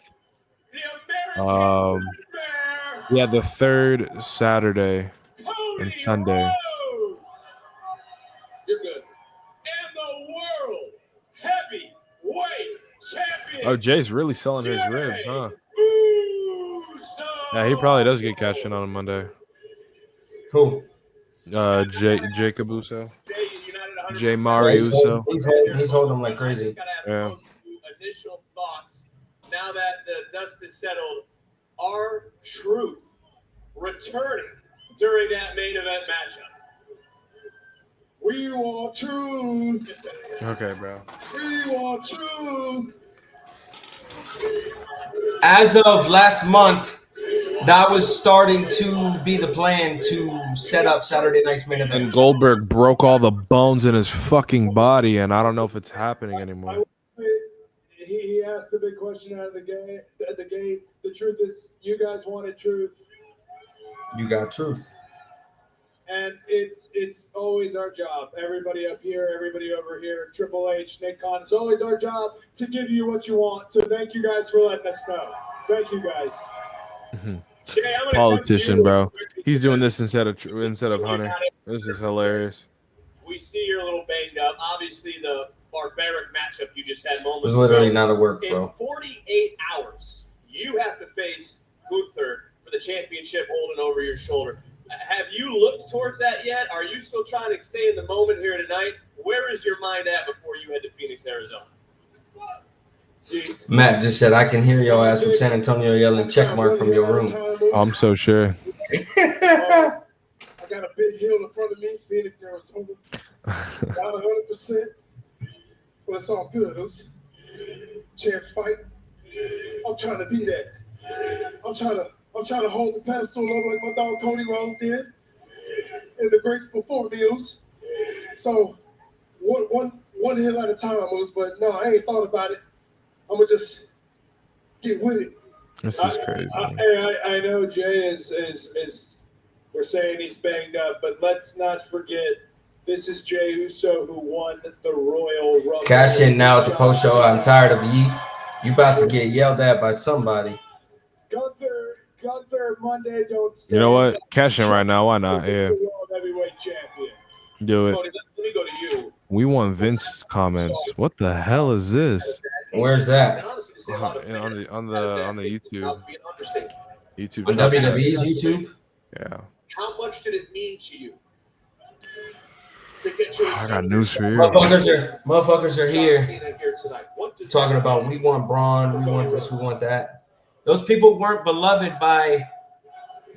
Speaker 10: Yeah, the third Saturday and Sunday.
Speaker 17: You're good. And the world heavyweight champion.
Speaker 10: Oh, Jay's really selling his ribs, huh? Yeah, he probably does get cashed in on a Monday.
Speaker 3: Who?
Speaker 10: Jacob Uso. Jay Mari Uso.
Speaker 3: He's holding them like crazy.
Speaker 10: Yeah.
Speaker 17: Initial thoughts. Now that the dust is settled, R-Truth returning during that main event matchup.
Speaker 7: We want truth.
Speaker 10: Okay, bro.
Speaker 7: We want truth.
Speaker 3: As of last month, that was starting to be the plan to set up Saturday night's main event.
Speaker 10: And Goldberg broke all the bones in his fucking body, and I don't know if it's happening anymore.
Speaker 20: He asked the big question out of the gate. At the gate, the truth is, you guys wanted truth,
Speaker 3: You got truth.
Speaker 20: and it's always our job. Everybody up here, everybody over here, Triple H, Nick Khan. It's always our job to give you what you want. So thank you guys for letting us know. Thank you guys.
Speaker 1: Jay, I'm gonna
Speaker 10: Politician, bro. He's doing
Speaker 1: because
Speaker 10: this instead of Hunter. This is hilarious.
Speaker 17: We see you're a little banged up. Obviously, the barbaric matchup you just had
Speaker 3: It
Speaker 17: moments
Speaker 3: was literally
Speaker 17: ago.
Speaker 3: not a work,
Speaker 17: In
Speaker 3: bro.
Speaker 17: 48 hours, you have to face Gunther for the championship holding over your shoulder. Have you looked towards that yet? Are you still trying to stay in the moment here tonight? Where is your mind at before you head to Phoenix, Arizona?
Speaker 3: Matt just said, I can hear your ass from San Antonio yelling check mark from your room.
Speaker 10: Oh, I'm so sure.
Speaker 19: I got a big hill in front of me, Phoenix, Arizona. Not 100%, but it's all good. Those champs fight. I'm trying to be that. I'm trying to hold the pedestal up like my dog Cody Rhodes did in the greats before meals. So one hill at a time, was. But no, I ain't thought about it. I'm gonna just get with it.
Speaker 10: This is crazy.
Speaker 20: I know Jay is we're saying he's banged up, but let's not forget this is Jey Uso who won the Royal Rumble.
Speaker 3: Cash in now at the post show. I'm tired of you. You about to get yelled at by somebody.
Speaker 20: Gunther Monday don't stay.
Speaker 10: You know what? Cash in right now. Why not? Yeah.
Speaker 20: World Heavyweight Champion.
Speaker 10: Do it.
Speaker 17: Cody, let me go to you.
Speaker 10: We want Vince comments. What the hell is this?
Speaker 3: Where's that?
Speaker 10: On the YouTube. YouTube.
Speaker 3: On WWE's YouTube?
Speaker 10: Yeah.
Speaker 17: How much did it mean to you to get your
Speaker 10: I got news for you.
Speaker 3: Motherfuckers are here talking about we want Braun, we want this, we want that. Those people weren't beloved by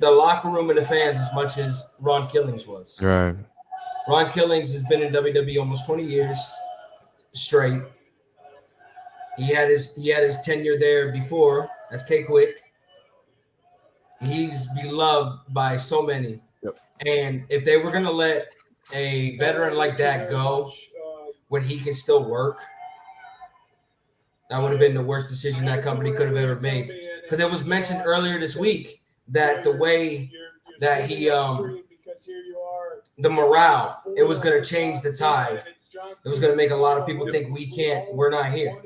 Speaker 3: the locker room and the fans as much as Ron Killings was.
Speaker 10: Right.
Speaker 3: Ron Killings has been in WWE almost 20 years straight. He had his tenure there before as K-Quick. He's beloved by so many.
Speaker 10: Yep.
Speaker 3: And if they were going to let a veteran like that go when he can still work, that would have been the worst decision that company could have ever made. Because it was mentioned earlier this week that the way that he, the morale, it was going to change the tide. It was going to make a lot of people think we're not here.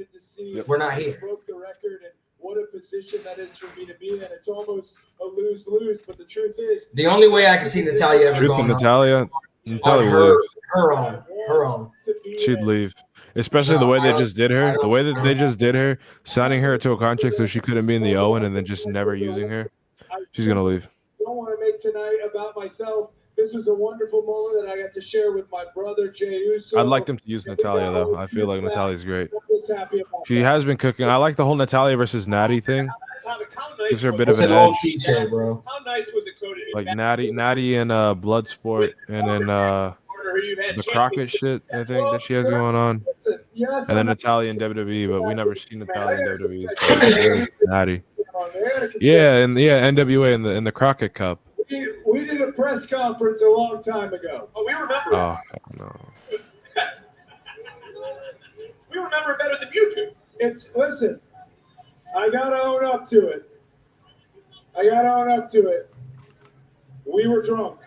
Speaker 3: We're not here.
Speaker 20: Broke the record, and what a position that is for me to be in. It's almost a lose-lose, but the truth is,
Speaker 3: the only way I can see Natalya ever
Speaker 10: Truth
Speaker 3: going
Speaker 10: of Natalia would leave.
Speaker 3: her own.
Speaker 10: She'd leave. Especially the way they just did her. The way that they just did her, signing her to a contract so she couldn't be in the Owen and then just never using her. She's gonna leave.
Speaker 20: I don't want to make tonight about myself. This was a wonderful moment that I got to share with my brother Jey Uso.
Speaker 10: I'd like them to use Natalia though. I feel like Natalia's great.
Speaker 20: I'm just happy about
Speaker 10: She has been cooking. I like the whole Natalia versus Natty thing. Gives her a bit of
Speaker 3: It's
Speaker 10: an
Speaker 3: an old
Speaker 10: edge.
Speaker 3: teacher, bro.
Speaker 17: How nice was it, Cody?
Speaker 10: Like Natty and Bloodsport, and then the Crockett shit I think that she has going on, and then Natalia in WWE, but we never seen Natalia in WWE. Natty, yeah, and NWA in the Crockett Cup.
Speaker 20: We did a press conference a long time ago.
Speaker 17: Oh, we remember.
Speaker 10: Oh no.
Speaker 17: We remember it better than you do.
Speaker 20: Listen, I gotta own up to it. We were drunk.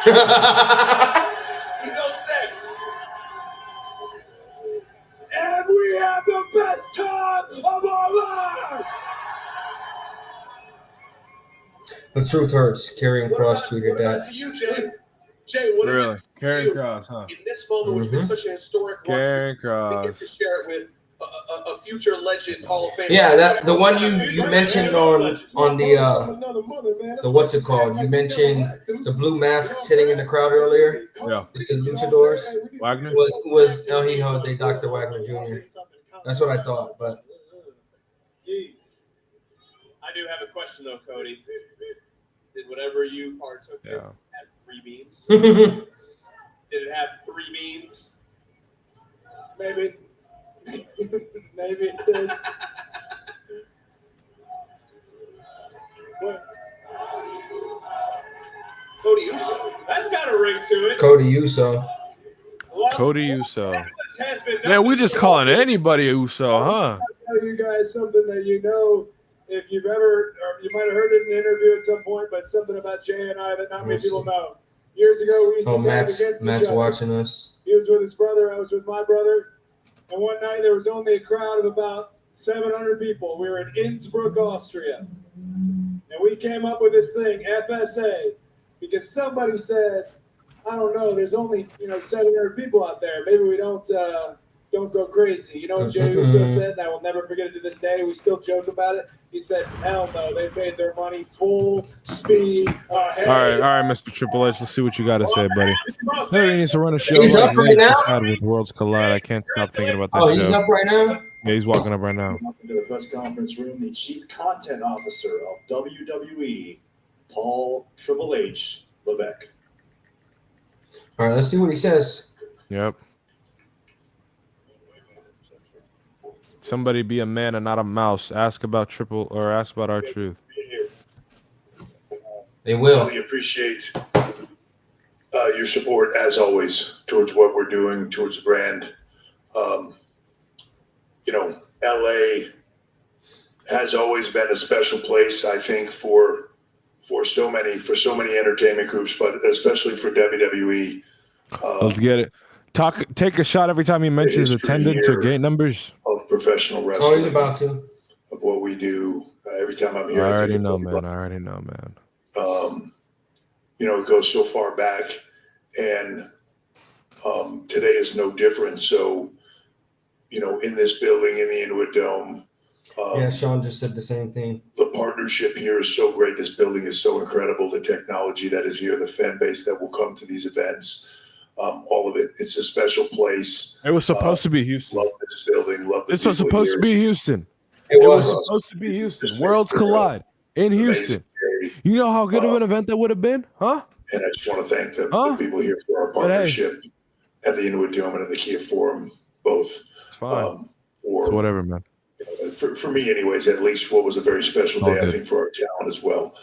Speaker 17: You don't say.
Speaker 20: And we had the best time of our lives.
Speaker 3: The truth hurts. Karrion Kross tweeted that.
Speaker 17: To you, Jay. Jay, what is
Speaker 10: Really?
Speaker 17: it
Speaker 10: Karrion Kross, huh?
Speaker 17: in this moment, which has been such a historic one,
Speaker 10: Karrion
Speaker 17: to
Speaker 10: Kross.
Speaker 17: get to share it with a future legend, Hall of Famer?
Speaker 3: Yeah, that the one you mentioned on the what's it called? You mentioned the blue mask sitting in the crowd earlier.
Speaker 10: Yeah.
Speaker 3: With the luchadors.
Speaker 10: Wagner?
Speaker 3: Was El Hijo de Dr. Wagner Jr. That's what I thought, but
Speaker 17: I do have a question though, Cody. Did whatever you partook in have three beans? Did it have three beans?
Speaker 20: Maybe. Maybe it did.
Speaker 17: Cody Uso. That's got a ring to it.
Speaker 3: Cody Uso.
Speaker 10: Cody Uso. Man, we just calling anybody Uso, huh?
Speaker 20: I'll tell you guys something that you know, if you've ever, or you might have heard it in an interview at some point, but something about Jay and I that not many people know. Years ago, we used to tag against
Speaker 3: Matt's
Speaker 20: each other.
Speaker 3: watching us.
Speaker 20: He was with his brother, I was with my brother. And one night there was only a crowd of about 700 people. We were in Innsbruck, Austria. And we came up with this thing, FSA, because somebody said, I don't know, there's only 700 people out there. Maybe we don't go crazy. You know what Jey Uso said, and I will never forget it to this day. We still joke about it. He said, hell no, they paid their money full speed ahead.
Speaker 10: All right, Mr. Triple H. Let's see what you got to say, buddy. He needs to run a show.
Speaker 3: He's up right now?
Speaker 10: Just had with Worlds Collide. I can't stop thinking about that show.
Speaker 3: Oh, he's up right now?
Speaker 10: Yeah, he's walking up right now.
Speaker 7: Welcome to the press conference room, the Chief Content Officer of WWE, Paul Triple H Levesque.
Speaker 3: All right, let's see what he says.
Speaker 10: Yep. Somebody be a man and not a mouse. Ask about R-Truth.
Speaker 3: They will.
Speaker 9: Really appreciate your support as always towards what we're doing, towards the brand. LA has always been a special place, I think, for so many entertainment groups, but especially for WWE.
Speaker 10: Let's get it. Take a shot every time he mentions attendance or gate numbers.
Speaker 9: Of professional wrestling.
Speaker 3: Oh, he's about to.
Speaker 9: Of what we do. Every time I'm here.
Speaker 10: I already know, man.
Speaker 9: It goes so far back, and today is no different. So, in this building, in the Inwood Dome.
Speaker 3: Yeah, Sean just said the same thing.
Speaker 9: The partnership here is so great. This building is so incredible. The technology that is here, the fan base that will come to these events, all of it. It's a special place.
Speaker 10: It was supposed to be Houston.
Speaker 9: Love this building. Love the
Speaker 10: This was
Speaker 9: people
Speaker 10: supposed
Speaker 9: here.
Speaker 10: to be Houston.
Speaker 3: It
Speaker 10: was
Speaker 3: was.
Speaker 10: supposed to be Houston. Worlds Collide in Houston. You know how good of an event that would have been, huh?
Speaker 9: And I just want to thank the people here for our partnership at the Inwood Dome and at the Kia Forum, both.
Speaker 10: It's fine. It's whatever, man.
Speaker 9: For me, anyways, at least what was a very special day, I think, for our talent as well.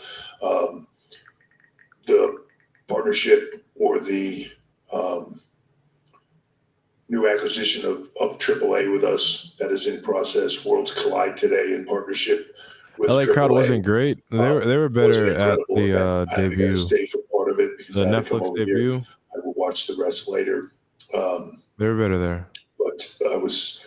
Speaker 9: The partnership or the new acquisition of AAA with us that is in process. Worlds Collide today in partnership with
Speaker 10: LA crowd
Speaker 9: AAA.
Speaker 10: wasn't great. They were better at the debut.
Speaker 9: Stay for part of it because
Speaker 10: The
Speaker 9: I had to come
Speaker 10: Netflix
Speaker 9: over here.
Speaker 10: debut.
Speaker 9: I will watch the rest later.
Speaker 10: They were better there.
Speaker 9: But I was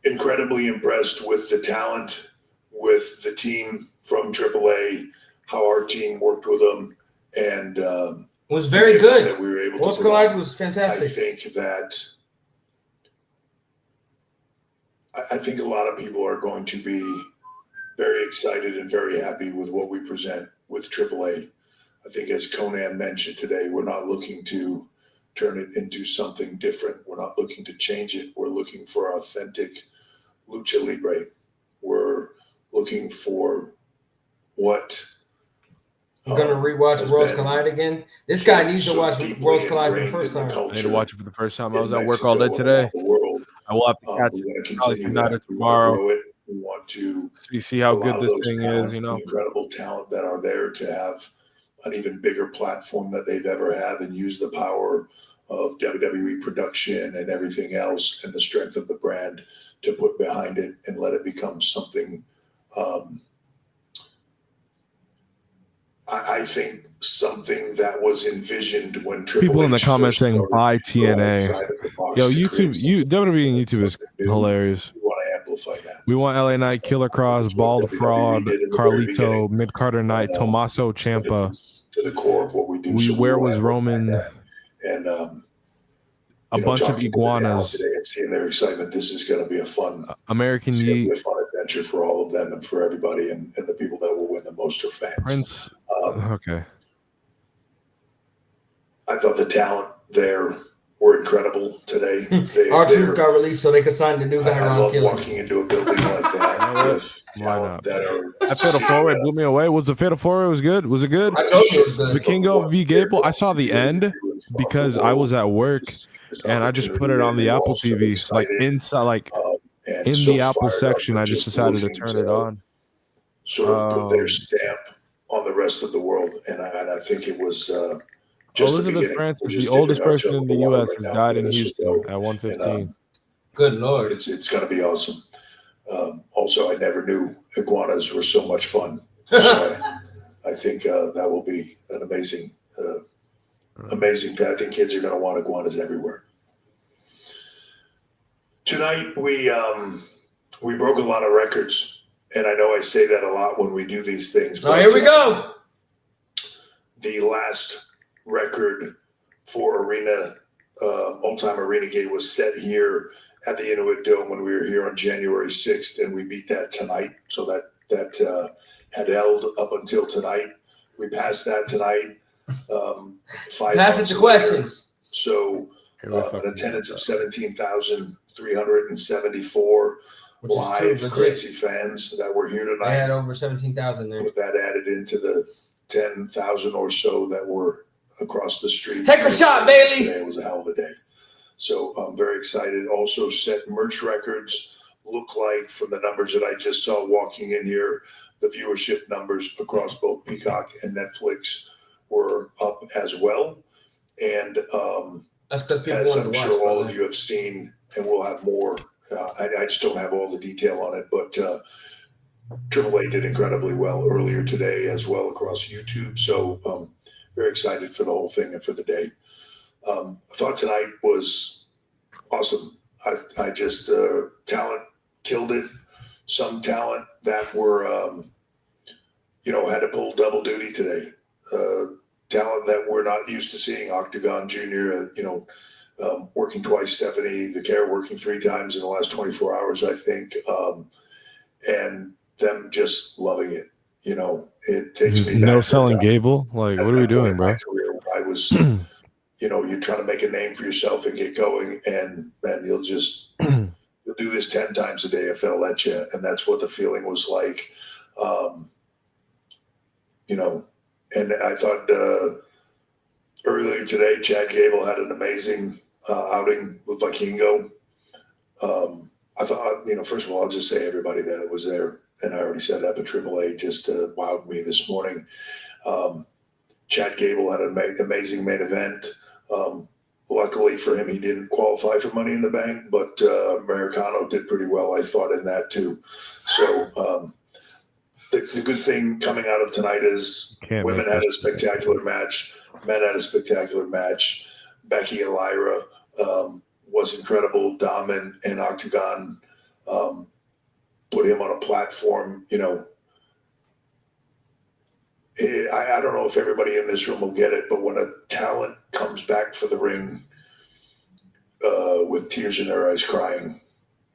Speaker 9: incredibly impressed with the talent, with the team from AAA, how our team worked with them, and
Speaker 3: It was very good.
Speaker 9: that we were able
Speaker 3: Worlds
Speaker 9: to put
Speaker 3: Collide
Speaker 9: on.
Speaker 3: was fantastic.
Speaker 9: I think a lot of people are going to be very excited and very happy with what we present with AAA. I think, as Conan mentioned today, we're not looking to turn it into something different. We're not looking to change it. We're looking for authentic lucha libre. We're looking for what.
Speaker 3: I'm gonna rewatch Worlds Collide again. This guy needs to watch Worlds Collide for the first time.
Speaker 10: I need to watch it for the first time. I was at work all day today. I will have to catch it probably tonight or tomorrow.
Speaker 9: We want to
Speaker 10: see how good
Speaker 9: allow
Speaker 10: this
Speaker 9: those
Speaker 10: thing
Speaker 9: talent,
Speaker 10: is, you know.
Speaker 9: the incredible talent that are there to have an even bigger platform that they've ever had, and use the power of WWE production and everything else and the strength of the brand to put behind it and let it become something. I think something that was envisioned when Triple
Speaker 10: People in the
Speaker 9: H
Speaker 10: comments
Speaker 9: first
Speaker 10: saying
Speaker 9: started
Speaker 10: buy
Speaker 9: to go
Speaker 10: TNA.
Speaker 9: outside of the box
Speaker 10: Yo,
Speaker 9: to
Speaker 10: YouTube, WWE and YouTube is hilarious.
Speaker 9: We want to amplify that.
Speaker 10: We want LA Knight, Killer Cross, Bald Fraud, Carlito, Mid Carter Knight, Tommaso Ciampa.
Speaker 9: To the core of what we do. So
Speaker 10: Where
Speaker 9: we
Speaker 10: was
Speaker 9: want to
Speaker 10: Roman?
Speaker 9: and
Speaker 10: A bunch of
Speaker 9: talking to the talent
Speaker 10: iguanas.
Speaker 9: today and seeing their excitement. This is going to be a fun,
Speaker 10: American
Speaker 9: it's gonna be
Speaker 10: Yeet,
Speaker 9: a fun adventure for all of them and for everybody, and the people that will win the most are fans.
Speaker 10: Prince. Okay.
Speaker 9: I thought the talent there were incredible today.
Speaker 3: R-Truth got released so they could sign the new guy,
Speaker 9: I
Speaker 3: Ron
Speaker 9: love
Speaker 3: Killers.
Speaker 9: walking into a building like that with talent that are
Speaker 10: That Fatal 4-Way blew me away. Was the Fatal 4-Way was good? Was it good?
Speaker 3: I told you it was good.
Speaker 10: Vikingo v Gable. I saw the end because I was at work and I just put it on the Apple TV, like inside, like in the Apple section. I just decided to turn it on.
Speaker 9: sort of put their stamp on the rest of the world, and I think it was just the
Speaker 10: Elizabeth
Speaker 9: beginning.
Speaker 10: Francis,
Speaker 9: We're just
Speaker 10: the oldest
Speaker 9: dipping our
Speaker 10: person
Speaker 9: toe
Speaker 10: in the
Speaker 9: water
Speaker 10: U.S.,
Speaker 9: right
Speaker 10: has
Speaker 9: now
Speaker 10: died
Speaker 9: for
Speaker 10: in
Speaker 9: this
Speaker 10: Houston
Speaker 9: show.
Speaker 10: at 115.
Speaker 3: Good Lord.
Speaker 9: It's going to be awesome. Also, I never knew iguanas were so much fun. So I think that will be an amazing thing. I think kids are going to want iguanas everywhere. Tonight we broke a lot of records,
Speaker 2: and I know I say that a lot when we do these things.
Speaker 3: Oh, here we go.
Speaker 2: The last record for arena, all-time arena gate was set here at the Inuit Dome when we were here on January 6th, and we beat that tonight. So that had held up until tonight. We passed that tonight. 5
Speaker 3: Pass it
Speaker 2: months
Speaker 3: to
Speaker 2: later.
Speaker 3: questions.
Speaker 2: So an attendance of 17,374
Speaker 3: Which is
Speaker 2: live
Speaker 3: true, legit.
Speaker 2: crazy fans that were here
Speaker 3: I
Speaker 2: tonight.
Speaker 3: had over 17,000 there.
Speaker 2: With that added into the 10,000 or so that were across the street.
Speaker 3: Take a shot, Bailey.
Speaker 2: Today was a hell of a day. So I'm very excited. Also set merch records. Look like from the numbers that I just saw walking in here, the viewership numbers across both Peacock and Netflix were up as well. And
Speaker 3: that's because people
Speaker 2: as
Speaker 3: wanted
Speaker 2: I'm
Speaker 3: to watch.
Speaker 2: sure all
Speaker 3: brother.
Speaker 2: of you have seen, and we'll have more. I just don't have all the detail on it, but AAA did incredibly well earlier today as well across YouTube. So very excited for the whole thing and for the day. I thought tonight was awesome. I just talent killed it. Some talent that were had to pull double duty today. Talent that we're not used to seeing. Octagon Jr. Working twice. Stephanie DeCare working 3 times in the last 24 hours, I think, and them just loving it. It takes me
Speaker 10: No
Speaker 2: back to
Speaker 10: selling
Speaker 2: the time
Speaker 10: Gable. Like, what are we doing, bro?
Speaker 2: career where I was, you're trying to make a name for yourself and get going, and then you'll just you'll do this 10 times a day if they'll let you, and that's what the feeling was like. And I thought earlier today, Chad Gable had an amazing outing with Vikingo. I thought, first of all, I'll just say everybody that was there, and I already said that, but AAA just wowed me this morning. Chad Gable had an amazing main event. Luckily for him, he didn't qualify for Money in the Bank, but Americano did pretty well, I thought, in that too. So the good thing coming out of tonight is women had a spectacular match, men had a spectacular match. Becky and Lyra was incredible. Dom and Octagon put him on a platform. I don't know if everybody in this room will get it, but when a talent comes back for the ring with tears in their eyes crying,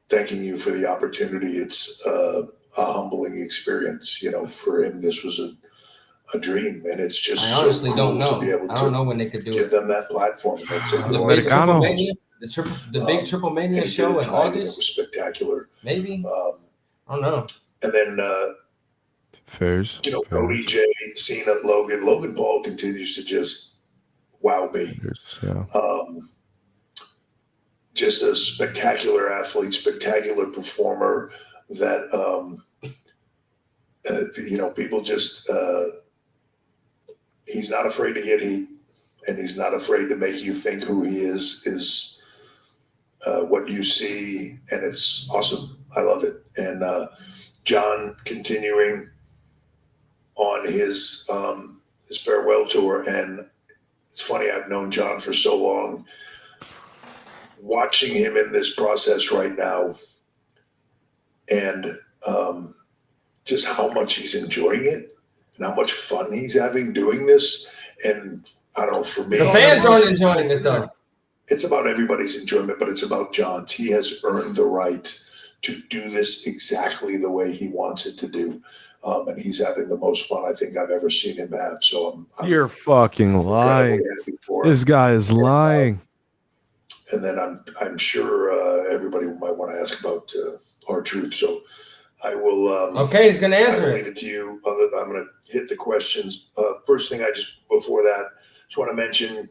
Speaker 2: thanking you for the opportunity, it's a humbling experience. For him, this was a dream, and it's just
Speaker 3: I honestly
Speaker 2: so
Speaker 3: don't
Speaker 2: cool
Speaker 3: know.
Speaker 2: to be able
Speaker 3: I don't
Speaker 2: to
Speaker 3: know when they could do
Speaker 2: give
Speaker 3: it.
Speaker 2: them that platform. That's it.
Speaker 3: The big Triple Mania, the big Triple Mania
Speaker 2: and
Speaker 3: show in
Speaker 2: tonight, and
Speaker 3: August.
Speaker 2: It was spectacular.
Speaker 3: Maybe. I don't know.
Speaker 2: And then
Speaker 10: Fairs.
Speaker 2: Cody, Jay, Cena, Logan Paul continues to just wow me.
Speaker 10: Yeah.
Speaker 2: Just a spectacular athlete, spectacular performer that people just he's not afraid to get heat, and he's not afraid to make you think who he is what you see, and it's awesome. I love it. And John continuing on his farewell tour, and it's funny, I've known John for so long. Watching him in this process right now, and just how much he's enjoying it, and how much fun he's having doing this, and I don't know, for me,
Speaker 3: The fans aren't enjoying it though.
Speaker 2: It's about everybody's enjoyment, but it's about John's. He has earned the right to do this exactly the way he wants it to do. And he's having the most fun I think I've ever seen him have. So
Speaker 10: You're fucking lying. This guy is lying.
Speaker 2: And then I'm sure everybody might want to ask about R-Truth. So I will.
Speaker 3: Okay, he's gonna answer
Speaker 2: I will
Speaker 3: it.
Speaker 2: leave it to you. I'm going to hit the questions. First thing, before that, just want to mention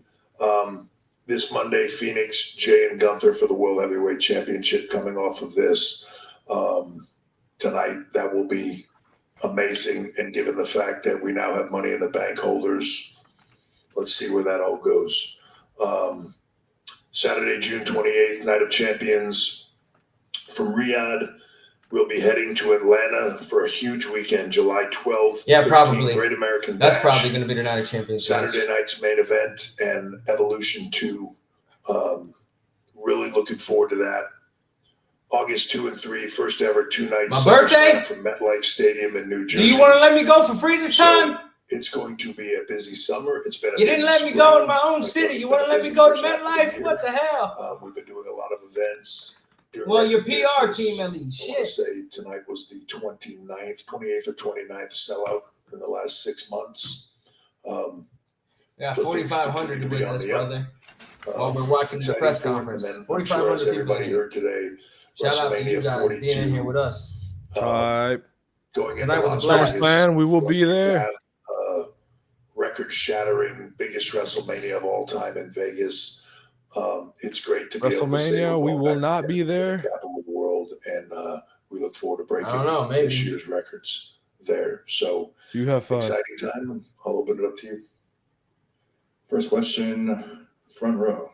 Speaker 2: this Monday, Phoenix, Jay and Gunther for the World Heavyweight Championship coming off of this tonight. That will be amazing. And given the fact that we now have Money in the Bank holders, let's see where that all goes. Saturday, June 28th, Night of Champions from Riyadh. We'll be heading to Atlanta for a huge weekend, July 12th.
Speaker 3: Yeah,
Speaker 2: 13th,
Speaker 3: probably.
Speaker 2: Great American
Speaker 3: That's
Speaker 2: Bash.
Speaker 3: probably going to be the Night of Champions.
Speaker 2: Saturday night's main event and Evolution 2. Really looking forward to that. August 2 and 3, first ever 2-night
Speaker 3: My birthday?
Speaker 2: from MetLife Stadium in New Jersey.
Speaker 3: Do you want to let me go for free this time?
Speaker 2: It's going to be a busy summer. It's been a
Speaker 3: You didn't
Speaker 2: busy
Speaker 3: let me
Speaker 2: spring.
Speaker 3: go in my own city. You want to let me go to MetLife? What the hell?
Speaker 2: We've been doing a lot of events.
Speaker 3: Well, your PR team at least.
Speaker 2: I want to say tonight was the 28th or 29th sellout in the last 6 months.
Speaker 3: Yeah,
Speaker 2: so
Speaker 3: 4,500 to
Speaker 2: things
Speaker 3: be
Speaker 2: on
Speaker 3: this,
Speaker 2: the up.
Speaker 3: brother. While we're watching the
Speaker 2: Exciting
Speaker 3: press
Speaker 2: for it.
Speaker 3: conference.
Speaker 2: And then I'm
Speaker 3: 4,500
Speaker 2: sure as
Speaker 3: people.
Speaker 2: everybody heard today,
Speaker 3: Shout out to you
Speaker 2: WrestleMania
Speaker 3: guys
Speaker 2: 42,
Speaker 3: being in here with us.
Speaker 10: Type.
Speaker 2: going
Speaker 3: Tonight
Speaker 2: into
Speaker 3: was a
Speaker 2: Las
Speaker 3: blast.
Speaker 2: Vegas.
Speaker 10: SummerSlam, we will be there.
Speaker 2: Record-shattering, biggest WrestleMania of all time in Vegas. It's great to be able to say
Speaker 10: WrestleMania, we
Speaker 2: we're
Speaker 10: will
Speaker 2: going back
Speaker 10: not be there.
Speaker 2: capital of the world, and we look forward to breaking
Speaker 3: I don't know, maybe.
Speaker 2: this year's records there. So
Speaker 10: You have fun.
Speaker 2: exciting time. I'll open it up to you.
Speaker 8: First question, front row.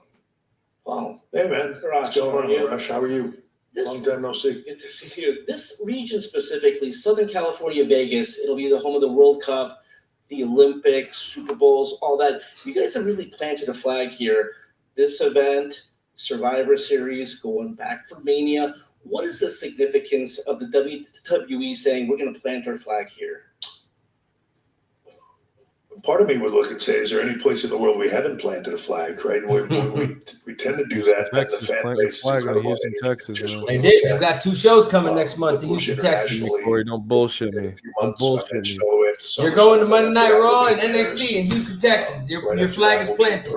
Speaker 2: Wow. Hey man, what's going on, Rush? How are you? Long time no see.
Speaker 22: Good to see you. This region specifically, Southern California, Vegas, it'll be the home of the World Cup, the Olympics, Super Bowls, all that. You guys have really planted a flag here. This event, Survivor Series, going back for Mania. What is the significance of the WWE saying we're going to plant our flag here?
Speaker 2: Part of me would look and say, is there any place in the world we haven't planted a flag, right? We tend to do that.
Speaker 10: Texas,
Speaker 2: and the fan
Speaker 10: plant your
Speaker 2: base is
Speaker 10: flag in
Speaker 2: incredible.
Speaker 10: Houston, Texas, man.
Speaker 3: They did. They've got 2 shows coming next month to Houston, Texas.
Speaker 10: Corey, don't bullshit me. Don't bullshit me.
Speaker 3: You're going to Monday Night Raw and NXT in Houston, Texas. Your flag is planted.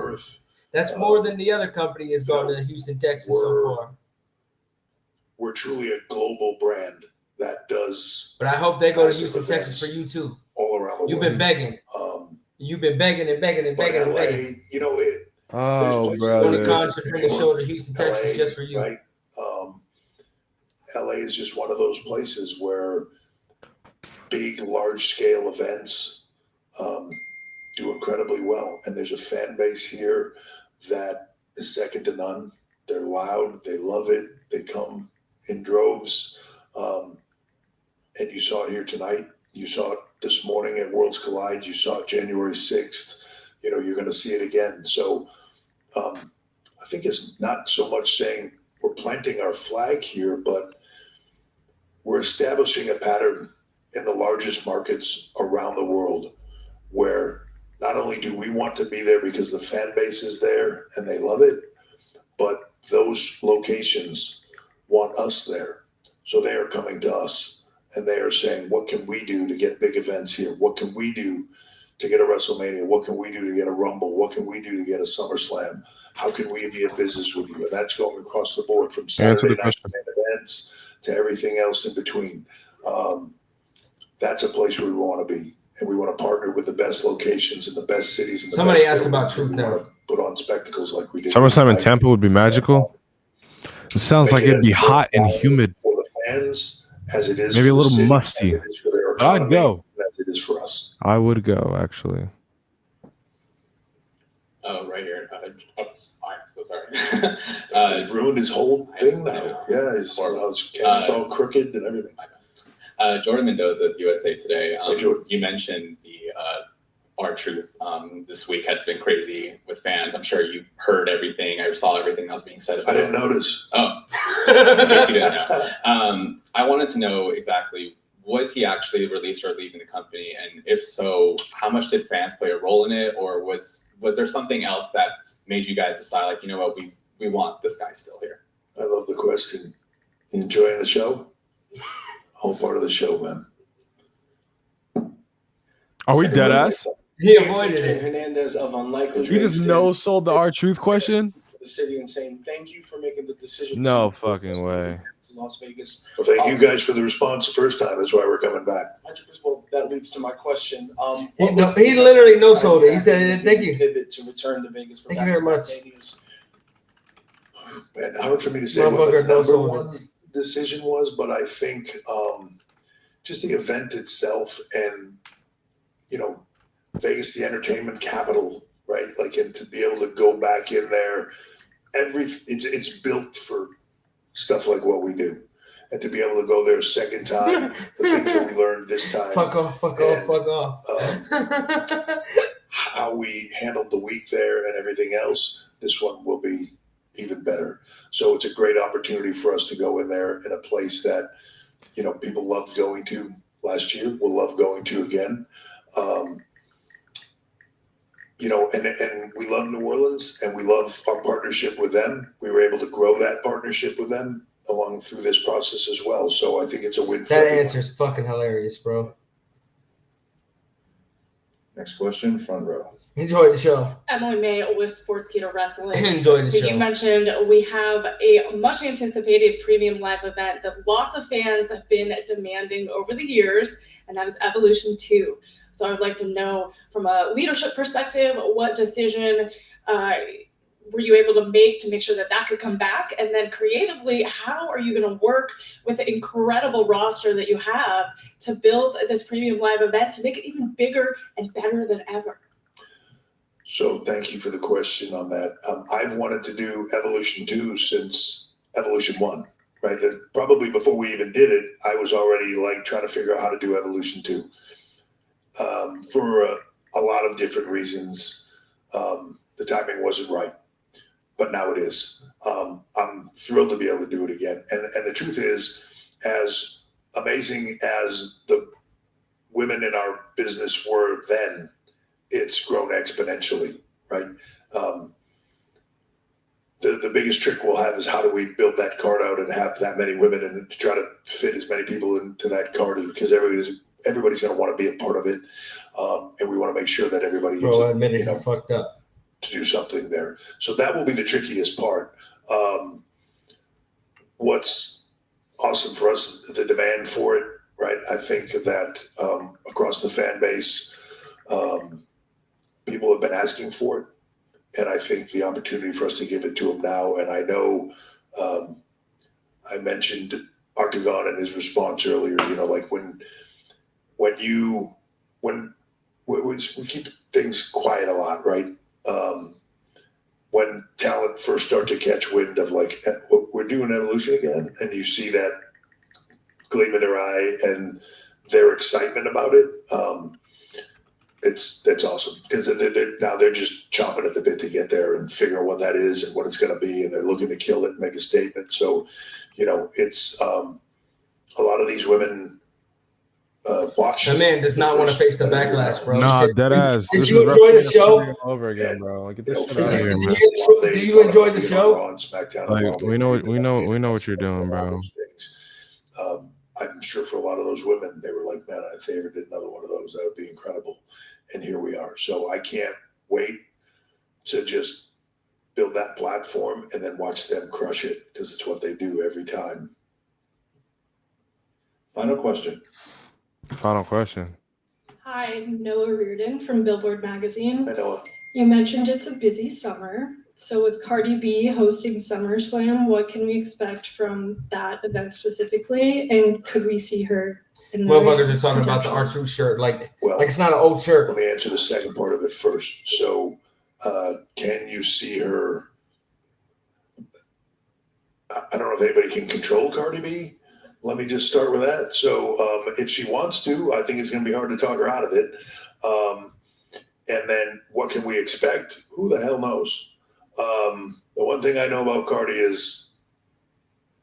Speaker 3: That's more than the other company is going to Houston, Texas so far.
Speaker 2: We're truly a global brand that does.
Speaker 3: But I hope they go to
Speaker 2: massive
Speaker 3: Houston,
Speaker 2: events
Speaker 3: Texas for you too.
Speaker 2: all around the world.
Speaker 3: You've been begging. You've been begging and begging and begging and
Speaker 2: LA,
Speaker 3: begging.
Speaker 2: you know, it,
Speaker 10: Oh,
Speaker 3: Tony
Speaker 10: brother.
Speaker 3: Khan should bring a show to Houston, Texas
Speaker 2: LA,
Speaker 3: just for you.
Speaker 2: right? LA is just one of those places where big, large-scale events do incredibly well, and there's a fan base here that is second to none. They're loud, they love it, they come in droves, and you saw it here tonight. You saw it this morning at Worlds Collide. You saw it January 6th. You know, you're going to see it again. So I think it's not so much saying we're planting our flag here, but we're establishing a pattern in the largest markets around the world where not only do we want to be there because the fan base is there and they love it, but those locations want us there. So they are coming to us. And they are saying, what can we do to get big events here? What can we do to get a WrestleMania? What can we do to get a Rumble? What can we do to get a SummerSlam? How can we be in business with you? And that's going across the board from Saturday night events to everything else in between. That's a place where we want to be. And we want to partner with the best locations and the best cities. And the
Speaker 3: Somebody
Speaker 2: best
Speaker 3: asked about
Speaker 2: buildings.
Speaker 3: Truth
Speaker 2: We
Speaker 3: now.
Speaker 2: want to put on spectacles like we did.
Speaker 10: SummerSlam in Tampa would be magical. It sounds like it'd be hot and humid.
Speaker 2: For the fans, as it is
Speaker 10: Maybe a
Speaker 2: for the
Speaker 10: little
Speaker 2: city,
Speaker 10: musty.
Speaker 2: as it is for their
Speaker 10: But I'd
Speaker 2: economy,
Speaker 10: go.
Speaker 2: as it is for us.
Speaker 10: I would go, actually.
Speaker 23: Oh, right here. I'm so sorry.
Speaker 2: They've ruined his whole thing now. Yeah, his cam's all crooked and everything.
Speaker 23: Jordan Mendoza at USA Today. You mentioned the R-Truth this week has been crazy with fans. I'm sure you heard everything. I saw everything that was being said.
Speaker 2: I didn't notice.
Speaker 23: Oh, in case you didn't know. I wanted to know exactly, was he actually released or leaving the company? And if so, how much did fans play a role in it? Or was there something else that made you guys decide, like, you know what, we want this guy still here?
Speaker 2: I love the question. You enjoying the show? Whole part of the show, man.
Speaker 10: Are we dead ass?
Speaker 3: He avoided it.
Speaker 24: Hernandez of Unlikely.
Speaker 10: You just no sold the R-Truth question?
Speaker 24: For the city and saying thank you for making the decision.
Speaker 10: No fucking way.
Speaker 24: To Las Vegas.
Speaker 2: Well, thank you guys for the response the first time. That's why we're coming back.
Speaker 24: 100%. Well, that leads to my question.
Speaker 3: He literally no sold it. He said, "Thank you."
Speaker 24: Pivot to return to Vegas. For
Speaker 3: Thank you very much.
Speaker 2: Man, hard for me to say what the
Speaker 3: Motherfucker no
Speaker 2: number
Speaker 3: sold
Speaker 2: one decision was, but I think just the event itself and, you know, Vegas, the entertainment capital, right? Like, and to be able to go back in there, it's built for stuff like what we do. And to be able to go there a second time, the things that we learned this time.
Speaker 3: Fuck off, fuck off, fuck off.
Speaker 2: How we handled the week there and everything else, this one will be even better. So it's a great opportunity for us to go in there in a place that, you know, people loved going to last year, will love going to again. You know, and we love New Orleans and we love our partnership with them. We were able to grow that partnership with them along through this process as well. So I think it's a win for
Speaker 3: That
Speaker 2: everyone.
Speaker 3: answer's fucking hilarious, bro.
Speaker 8: Next question, front row.
Speaker 3: Enjoy the show.
Speaker 5: Emily May with Sportskeeda Wrestling.
Speaker 3: Enjoy the
Speaker 5: So
Speaker 3: show.
Speaker 5: you mentioned we have a much anticipated premium live event that lots of fans have been demanding over the years, and that is Evolution 2. So I would like to know from a leadership perspective, what decision were you able to make sure that that could come back? And then creatively, how are you going to work with the incredible roster that you have to build this premium live event to make it even bigger and better than ever?
Speaker 2: So thank you for the question on that. I've wanted to do Evolution 2 since Evolution 1, right? Probably before we even did it, I was already like trying to figure out how to do Evolution 2 for a lot of different reasons. The timing wasn't right, but now it is. I'm thrilled to be able to do it again. And the truth is, as amazing as the women in our business were then, it's grown exponentially, right? The biggest trick we'll have is how do we build that card out and have that many women and to try to fit as many people into that card, because everybody's going to want to be a part of it, and we want to make sure that everybody gets,
Speaker 3: Bro, I admit it, you fucked up.
Speaker 2: To do something there. So that will be the trickiest part. What's awesome for us is the demand for it, right? I think that across the fan base, people have been asking for it. And I think the opportunity for us to give it to them now, and I know I mentioned Octagon and his response earlier, you know, like when we keep things quiet a lot, right? When talent first start to catch wind of like, we're doing Evolution again, and you see that gleam in their eye and their excitement about it, that's awesome, because they're just chomping at the bit to get there and figure out what that is and what it's going to be, and they're looking to kill it and make a statement. So, you know, it's a lot of these women watch.
Speaker 3: That man does not want to face the backlash, bro.
Speaker 10: Nah, dead ass.
Speaker 3: Did
Speaker 10: This
Speaker 3: you
Speaker 10: is
Speaker 3: enjoy the
Speaker 10: WrestleMania
Speaker 3: show?
Speaker 10: all over again, bro. Like, get this shit
Speaker 3: Did
Speaker 10: out of here, man.
Speaker 3: do you enjoy the show?
Speaker 10: Like, we know what you're doing, bro.
Speaker 2: I'm sure for a lot of those women, they were like, man, if they ever did another one of those, that would be incredible. And here we are. So I can't wait to just build that platform and then watch them crush it, because it's what they do every time.
Speaker 8: Final question.
Speaker 10: Final question.
Speaker 5: Hi, Noah Reardon from Billboard Magazine.
Speaker 2: Hi, Noah.
Speaker 5: You mentioned it's a busy summer. So with Cardi B hosting SummerSlam, what can we expect from that event specifically? And could we see her in the
Speaker 3: Motherfuckers are talking about the R2 shirt, like it's not an old shirt.
Speaker 2: Let me answer the second part of it first. So can you see her? I don't know if anybody can control Cardi B. Let me just start with that. So if she wants to, I think it's going to be hard to talk her out of it. And then what can we expect? Who the hell knows? The one thing I know about Cardi is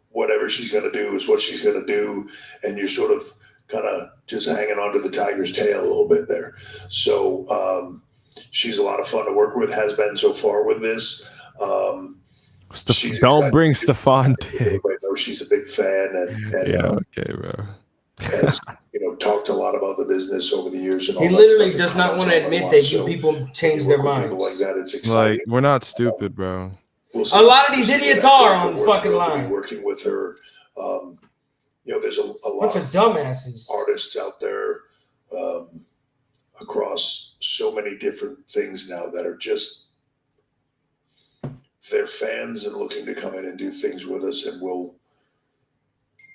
Speaker 2: whatever she's going to do is what she's going to do. And you're sort of kind of just hanging onto the tiger's tail a little bit there. So she's a lot of fun to work with, has been so far with this.
Speaker 10: Don't bring Stefan Diggs.
Speaker 2: Everybody knows she's a big fan, and
Speaker 10: Yeah, okay, bro.
Speaker 2: has, you know, talked a lot about the business over the years. And all
Speaker 3: He
Speaker 2: that
Speaker 3: literally
Speaker 2: stuff.
Speaker 3: does not want to admit that you people change their minds.
Speaker 2: Like that, it's exciting.
Speaker 10: Like, we're not stupid, bro.
Speaker 2: We'll see.
Speaker 3: A lot of these
Speaker 2: We'll see
Speaker 3: idiots
Speaker 2: that,
Speaker 3: are
Speaker 2: but
Speaker 3: on the
Speaker 2: we're
Speaker 3: fucking
Speaker 2: thrilled to be
Speaker 3: line.
Speaker 2: working with her. You know, there's a lot
Speaker 3: Bunch of dumbasses.
Speaker 2: artists out there across so many different things now that are just, they're fans and looking to come in and do things with us, and we'll,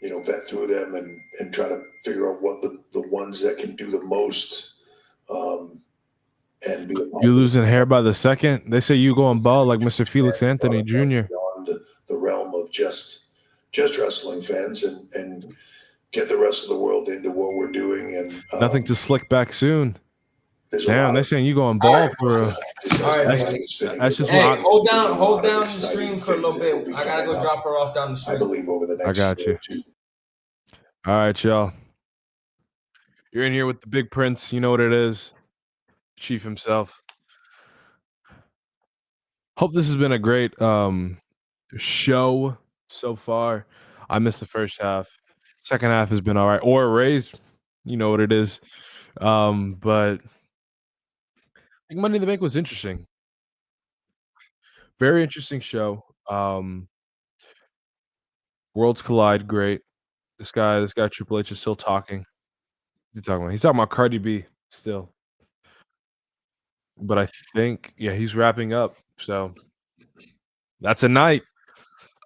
Speaker 2: you know, vet through them and try to figure out what the ones that can do the most and be
Speaker 10: You losing hair by the second? They say you going bald like Mr. Felix Anthony Jr.
Speaker 2: beyond the realm of just wrestling fans and get the rest of the world into what we're doing. And
Speaker 10: Nothing to slick back soon.
Speaker 2: there's a
Speaker 10: Damn,
Speaker 2: lot
Speaker 10: they
Speaker 2: of-
Speaker 10: saying you going bald for real.
Speaker 3: All right,
Speaker 10: That's,
Speaker 3: baby.
Speaker 10: that's just
Speaker 3: Hey,
Speaker 10: what
Speaker 3: hold down the stream for a little bit. I gotta go drop her off down the street.
Speaker 2: I believe over the next
Speaker 10: I got
Speaker 2: year
Speaker 10: you.
Speaker 2: or two.
Speaker 10: All right, y'all. You're in here with the big prince. You know what it is. Chief himself. Hope this has been a great show so far. I missed the first half. Second half has been all right. Or raised. You know what it is. But I think Money in the Bank was interesting. Very interesting show. Worlds collide, great. This guy Triple H is still talking. What's he talking about? He's talking about Cardi B still. But I think, yeah, he's wrapping up. So that's a night.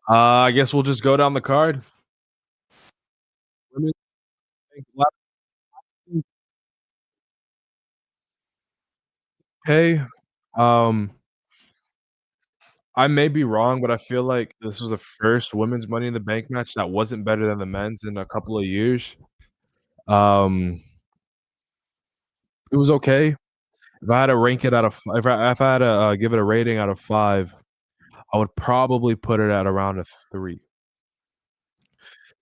Speaker 10: I guess we'll just go down the card. Let me think. Hey, I may be wrong, but I feel like this was the first women's Money in the Bank match that wasn't better than the men's in a couple of years. It was okay. If I had to rank it out of if I had to give it a rating out of 5, I would probably put it at around a 3.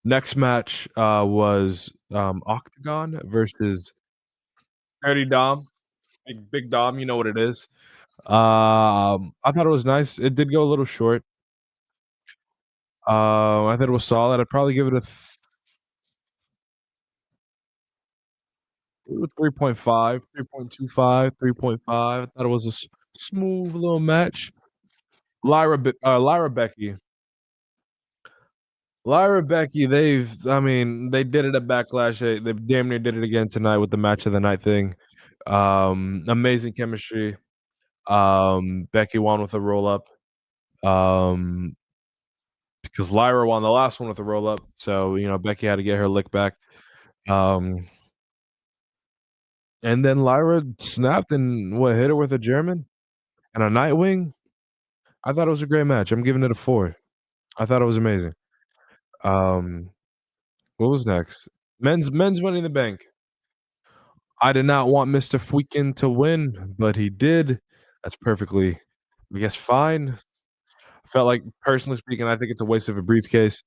Speaker 10: Next match was Octagon versus Dirty Dom. Big Dom, you know what it is. I thought it was nice. It did go a little short. I thought it was solid. I'd probably give it a 3.5, 3.25, 3.5. I thought it was a smooth little match. Lyra Becky, they did it at Backlash. They damn near did it again tonight with the match of the night thing. Amazing chemistry. Becky won with a roll up. Because Lyra won the last one with a roll up. So, Becky had to get her lick back. And then Lyra snapped and hit her with a German and a Nightwing. I thought it was a great match. I'm giving it a 4. I thought it was amazing. What was next? Men's Money in the Bank. I did not want Mr. Fuikin to win, but he did. That's perfectly, I guess, fine. I felt like, personally speaking, I think it's a waste of a briefcase.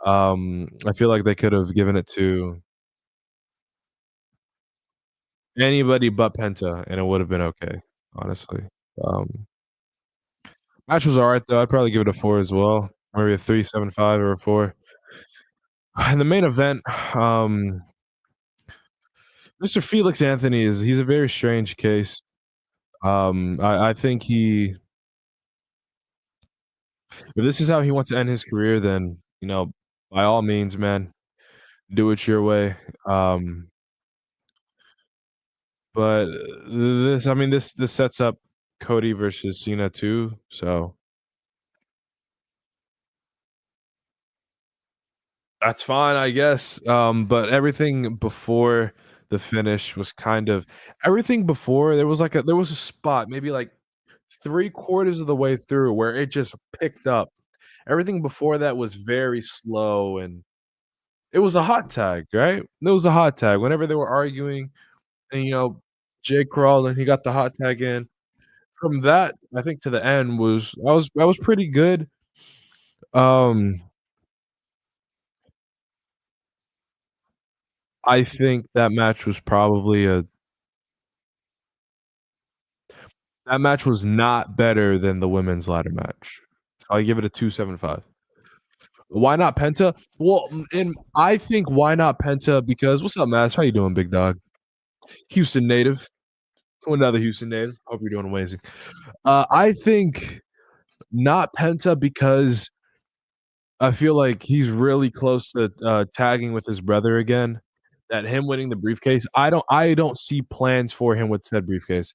Speaker 10: I feel like they could have given it to anybody but Penta, and it would have been okay, honestly. Match was all right, though. I'd probably give it a 4 as well. Maybe a 3.75 or a 4. In the main event, Mr. Felix Anthony he's a very strange case. I think if this is how he wants to end his career, then, by all means, man, do it your way. But this sets up Cody versus Cena too, so that's fine, I guess. But everything before the finish was everything before there was a spot, maybe like 3/4 of the way through where it just picked up. Everything before that was very slow, and it was a hot tag, right? It was a hot tag. Whenever they were arguing, and Jay crawled and he got the hot tag in. From that, I think to the end was pretty good. I think that match was probably that match was not better than the women's ladder match. I'll give it a 2.75. Why not Penta? Well, and I think why not Penta because what's up, Mass? How you doing, big dog? Houston native. Another Houston native. Hope you're doing amazing. I think not Penta because I feel like he's really close to tagging with his brother again. That him winning the briefcase, I don't see plans for him with said briefcase.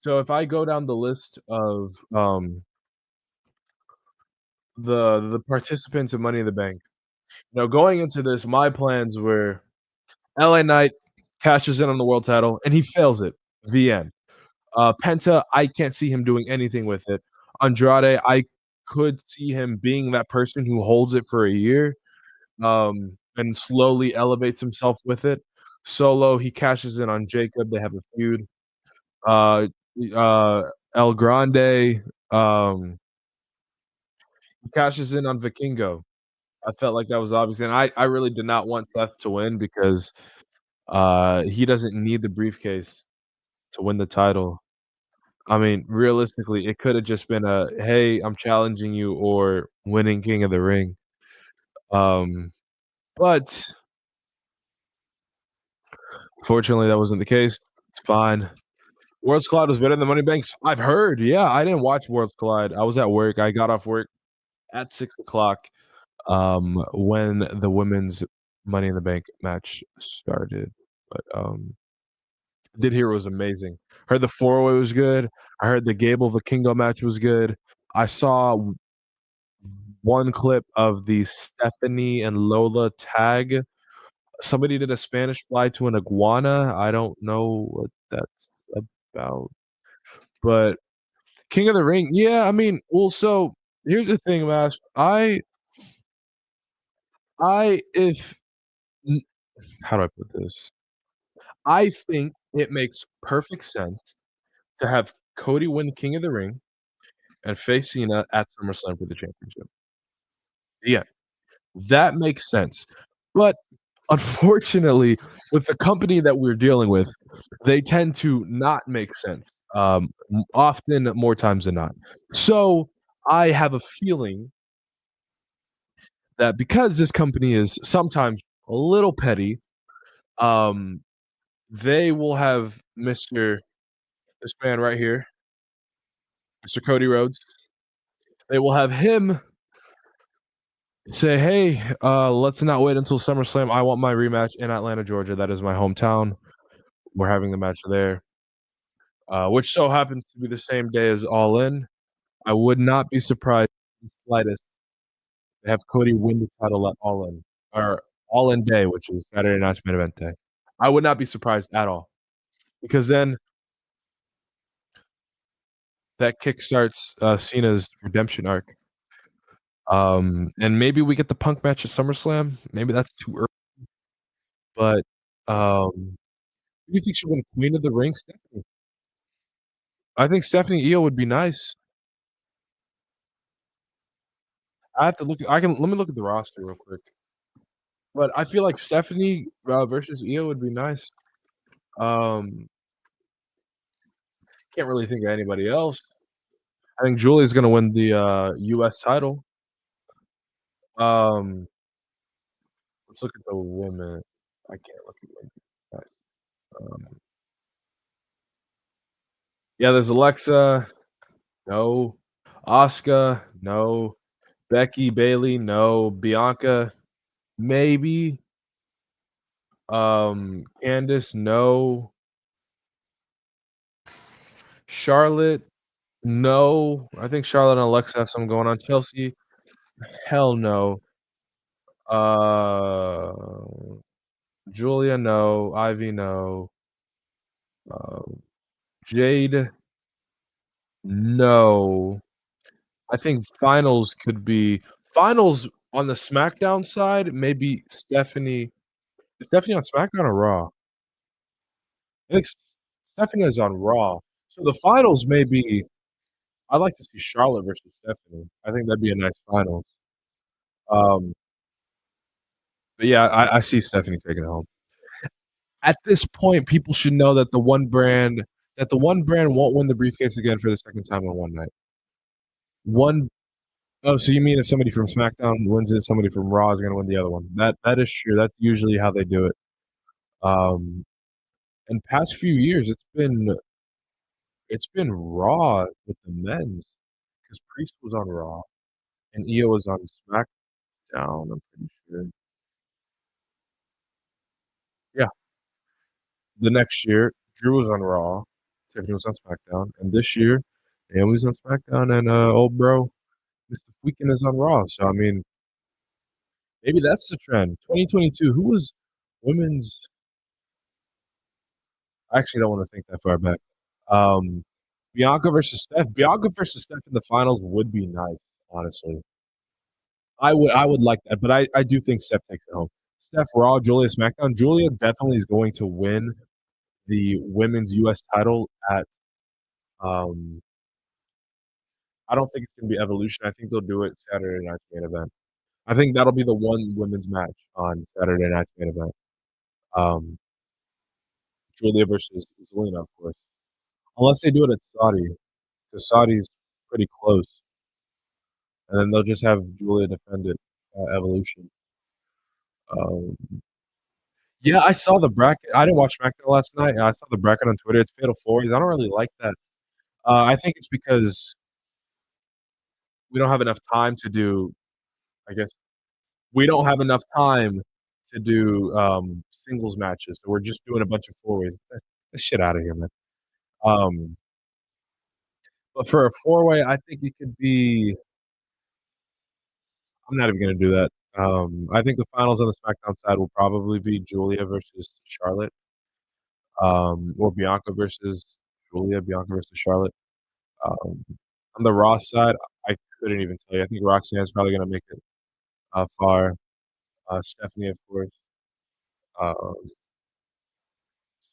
Speaker 10: So if I go down the list of the participants in Money in the Bank, going into this, my plans were LA Knight cashes in on the world title and he fails it. The end. Penta, I can't see him doing anything with it. Andrade, I could see him being that person who holds it for a year and slowly elevates himself with it. Solo, he cashes in on Jacob. They have a feud. El Grande he cashes in on Vikingo. I felt like that was obvious, and I really did not want Seth to win because he doesn't need the briefcase to win the title. I mean, realistically, it could have just been a hey, I'm challenging you or winning King of the Ring. But fortunately, that wasn't the case. It's fine. Worlds Collide was better than Money Banks. I've heard. Yeah, I didn't watch Worlds Collide. I was at work. I got off work at 6:00 when the women's Money in the Bank match started. But did hear it was amazing. Heard the 4-way was good. I heard the Gable Vikingo match was good. I saw one clip of the Stephanie and Lola tag. Somebody did a Spanish fly to an iguana. I don't know what that's about. But King of the Ring, yeah, I mean, well, so here's the thing, Mash. How do I put this? I think it makes perfect sense to have Cody win King of the Ring and face Cena at SummerSlam for the championship. Yeah, that makes sense. But unfortunately, with the company that we're dealing with, they tend to not make sense. Often, more times than not. So I have a feeling that because this company is sometimes a little petty, they will have this man right here, Mr. Cody Rhodes. They will have him say, hey, let's not wait until SummerSlam. I want my rematch in Atlanta, Georgia. That is my hometown. We're having the match there, which so happens to be the same day as All In. I would not be surprised in the slightest to have Cody win the title at All In, or All In Day, which is Saturday night's main event day. I would not be surprised at all, because then that kickstarts Cena's redemption arc. And maybe we get the Punk match at SummerSlam. Maybe that's too early. But who do you think should win Queen of the Ring? Stephanie. I think Stephanie Io would be nice. I have to look. Let me look at the roster real quick. But I feel like Stephanie versus Io would be nice. Can't really think of anybody else. I think Julie's gonna win the U.S. title. Let's look at the women. I can't look at women. Yeah, there's Alexa. No. Asuka. No. Becky, Bailey. No. Bianca. Maybe. Candice. No. Charlotte. No. I think Charlotte and Alexa have something going on. Chelsea. Hell no. Julia, no. Ivy, no. Jade, no. I think finals could be finals on the SmackDown side. Maybe Stephanie. Is Stephanie on SmackDown or Raw? I think Stephanie is on Raw. So the finals may be. I'd like to see Charlotte versus Stephanie. I think that'd be a nice finals. But yeah, I see Stephanie taking it home. At this point, people should know that the one brand won't win the briefcase again for the second time in one night. Oh, so you mean if somebody from SmackDown wins it, somebody from Raw is going to win the other one? That is true. That's usually how they do it. In past few years, it's been Raw with the men's because Priest was on Raw and Io was on SmackDown. I'm pretty sure. Yeah. The next year, Drew was on Raw, Tiffany was on SmackDown, and this year, Naomi's on SmackDown, and old bro, Mr. Freakin' is on Raw. So I mean, maybe that's the trend. 2022. Who was women's? I actually don't want to think that far back. Bianca versus Steph. Bianca versus Steph in the finals would be nice, honestly. I would like that, but I do think Steph takes it home. Steph Raw, Julia SmackDown. Julia definitely is going to win the women's U.S. title at I don't think it's gonna be Evolution. I think they'll do it Saturday night's main event. I think that'll be the one women's match on Saturday night's main event. Um, Julia versus Zelina, of course. Unless they do it at Saudi, because Saudi's pretty close. And then they'll just have Julia defend it at Evolution. Yeah, I saw the bracket. I didn't watch SmackDown last night. I saw the bracket on Twitter. It's Fatal 4-Ways. I don't really like that. I think it's because we don't have enough time to do, I guess, we don't have enough time to do singles matches. So we're just doing a bunch of 4-ways. Get the shit out of here, man. But for a 4-way, I think it could be. I'm not even going to do that. I think the finals on the SmackDown side will probably be Julia versus Charlotte, or Bianca versus Julia, Bianca versus Charlotte. On the Raw side, I couldn't even tell you. I think Roxanne's probably going to make it far. Stephanie, of course.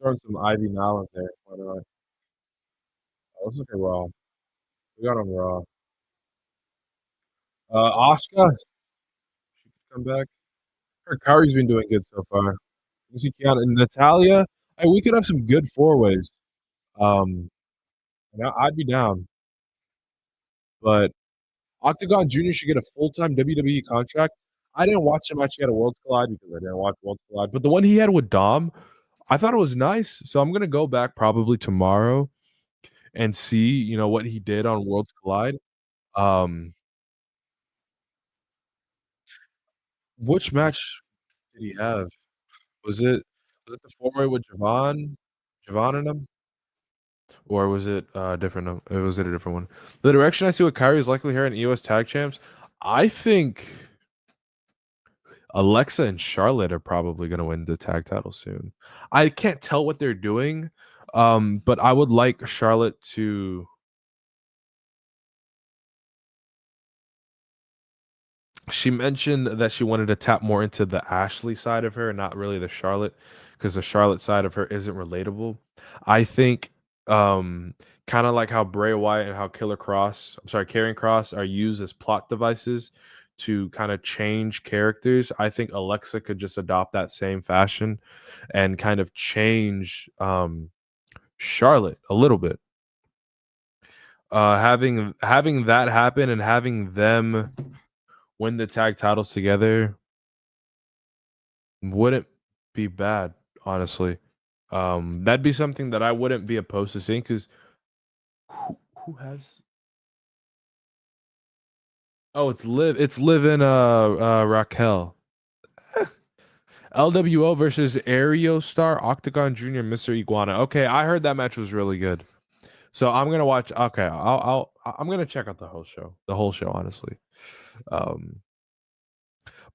Speaker 10: Throwing some Ivy now in there. Why not? Let's look at Raw. We got on Raw. Asuka, she could come back. Her Kyrie's been doing good so far. You see Kiana and Natalia. Hey, we could have some good 4-ways. And I'd be down. But Octagon Jr. should get a full-time WWE contract. I didn't watch him actually at a Worlds Collide because I didn't watch Worlds Collide. But the one he had with Dom, I thought it was nice. So I'm gonna go back probably tomorrow and see, what he did on Worlds Collide. Which match did he have? Was it the 4-way with Javon and him? Or was it different? Was it a different one? The direction I see with Kyrie is likely here in EOS Tag Champs. I think Alexa and Charlotte are probably going to win the tag title soon. I can't tell what they're doing, but I would like Charlotte to. She mentioned that she wanted to tap more into the Ashley side of her, not really the Charlotte, because the Charlotte side of her isn't relatable. I think kind of like how Bray Wyatt and how Karrion Kross are used as plot devices to kind of change characters. I think Alexa could just adopt that same fashion and kind of change Charlotte a little bit. Having that happen and having them win the tag titles together wouldn't be bad, honestly. That'd be something that I wouldn't be opposed to seeing, because who has? Oh, it's Liv and Raquel. LWO versus Aerostar, Octagon Jr., Mr. Iguana. Okay, I heard that match was really good, so I'm gonna watch. Okay, I'm gonna check out the whole show, honestly.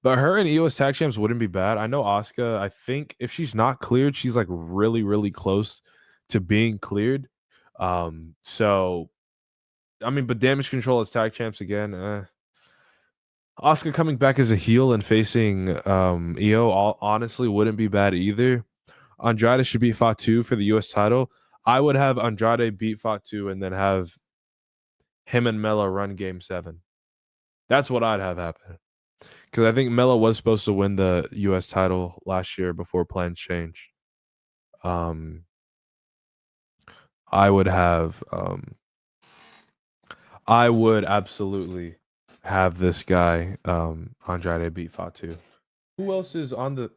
Speaker 10: But her and EOS Tag Champs wouldn't be bad. I know Asuka, I think if she's not cleared, she's like really, really close to being cleared. So I mean, but Damage Control as Tag Champs again. Asuka coming back as a heel and facing EO honestly wouldn't be bad either. Andrade should beat Fatu for the US title. I would have Andrade beat Fatu and then have him and Mella run Game 7. That's what I'd have happen. Because I think Mella was supposed to win the US title last year before plans changed. I would absolutely have this guy, Andrade, beat Fatu. Who else is on the...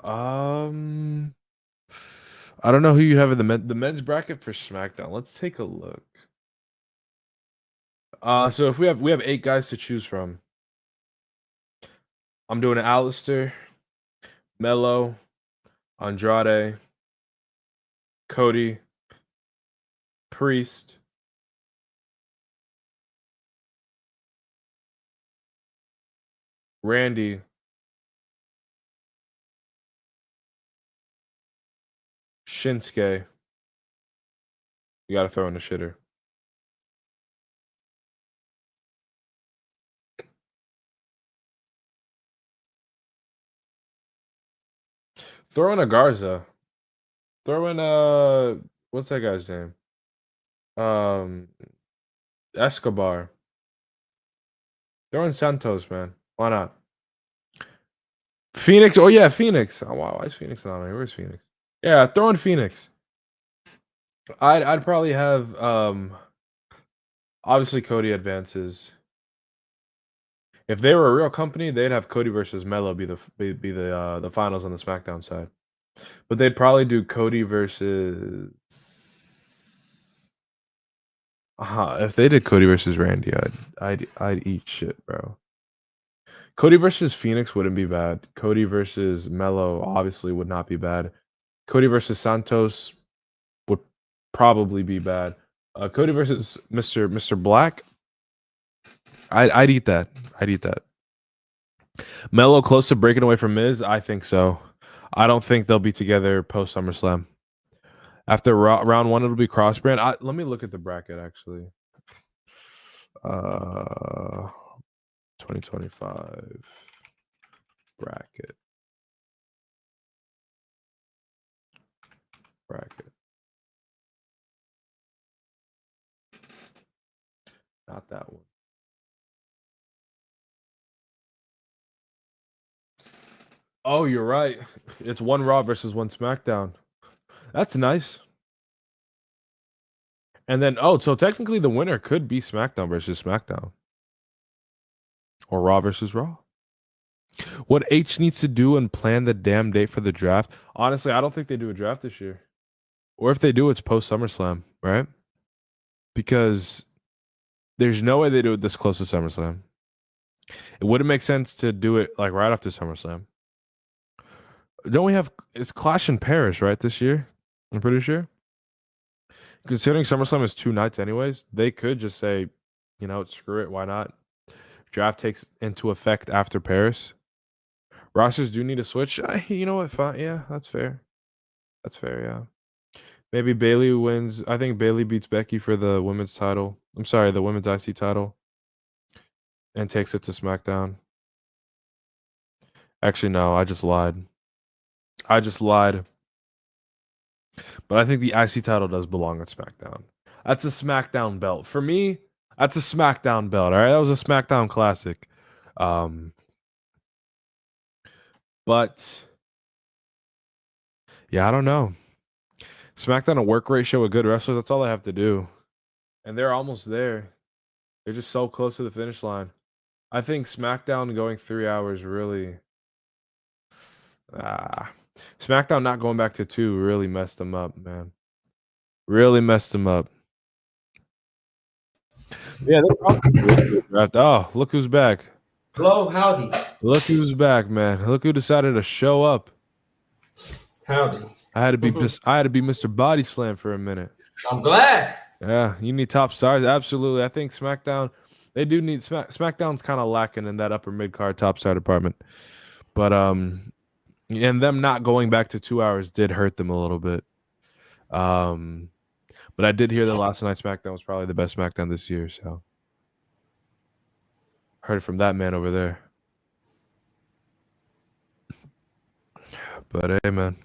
Speaker 10: I don't know who you have in the men's bracket for SmackDown. Let's take a look. So if we have 8 guys to choose from. I'm doing Alistair, Mello, Andrade, Cody, Priest, Randy, Shinsuke. You got to throw in the shitter. Throw in a Garza. Throw in what's that guy's name? Escobar. Throw in Santos, man. Why not? Phoenix. Oh yeah, Phoenix. Oh wow, why is Phoenix not on here? Where's Phoenix? Yeah, throw in Phoenix. I'd probably have obviously Cody advances. If they were a real company, they'd have Cody versus Melo be the finals on the SmackDown side. But they'd probably do Cody versus if they did Cody versus Randy, I'd eat shit, bro. Cody versus Phoenix wouldn't be bad. Cody versus Melo obviously would not be bad. Cody versus Santos would probably be bad. Cody versus Mr. Black, I'd eat that. I'd eat that. Melo close to breaking away from Miz? I think so. I don't think they'll be together post SummerSlam. After round one, it'll be cross brand. Let me look at the bracket actually. 2025 bracket. Not that one. Oh, you're right. It's one Raw versus one SmackDown. That's nice. And then, so technically the winner could be SmackDown versus SmackDown. Or Raw versus Raw. What H needs to do and plan the damn date for the draft. Honestly, I don't think they do a draft this year. Or if they do, it's post SummerSlam, right? Because there's no way they do it this close to SummerSlam. It wouldn't make sense to do it like right after SummerSlam. Don't we have it's Clash in Paris, right, this year? I'm pretty sure. Considering SummerSlam is 2 nights anyways, they could just say, screw it, why not? Draft takes into effect after Paris. Rosters do need to switch. You know what? Fine. Yeah, that's fair. That's fair, yeah. Maybe Bayley wins. I think Bayley beats Becky for the women's title. I'm sorry, the women's IC title. And takes it to SmackDown. Actually, no, I just lied. But I think the IC title does belong on SmackDown. That's a SmackDown belt. For me, that's a SmackDown belt. All right, that was a SmackDown classic. But yeah, I don't know. SmackDown a work rate show with good wrestlers. That's all they have to do, and they're almost there. They're just so close to the finish line. I think SmackDown going 3 hours really. SmackDown not going back to 2 really messed them up, man. Really messed them up. Yeah, oh, look who's back.
Speaker 3: Hello, howdy.
Speaker 10: Look who's back, man. Look who decided to show up.
Speaker 3: Howdy.
Speaker 10: I had to be Mr. Body Slam for a minute.
Speaker 3: I'm glad.
Speaker 10: Yeah, you need top stars. Absolutely. I think SmackDown, they do need SmackDown's kind of lacking in that upper mid card top star department. But and them not going back to 2 hours did hurt them a little bit. But I did hear that last night's SmackDown was probably the best SmackDown this year, so heard it from that man over there. But hey, man.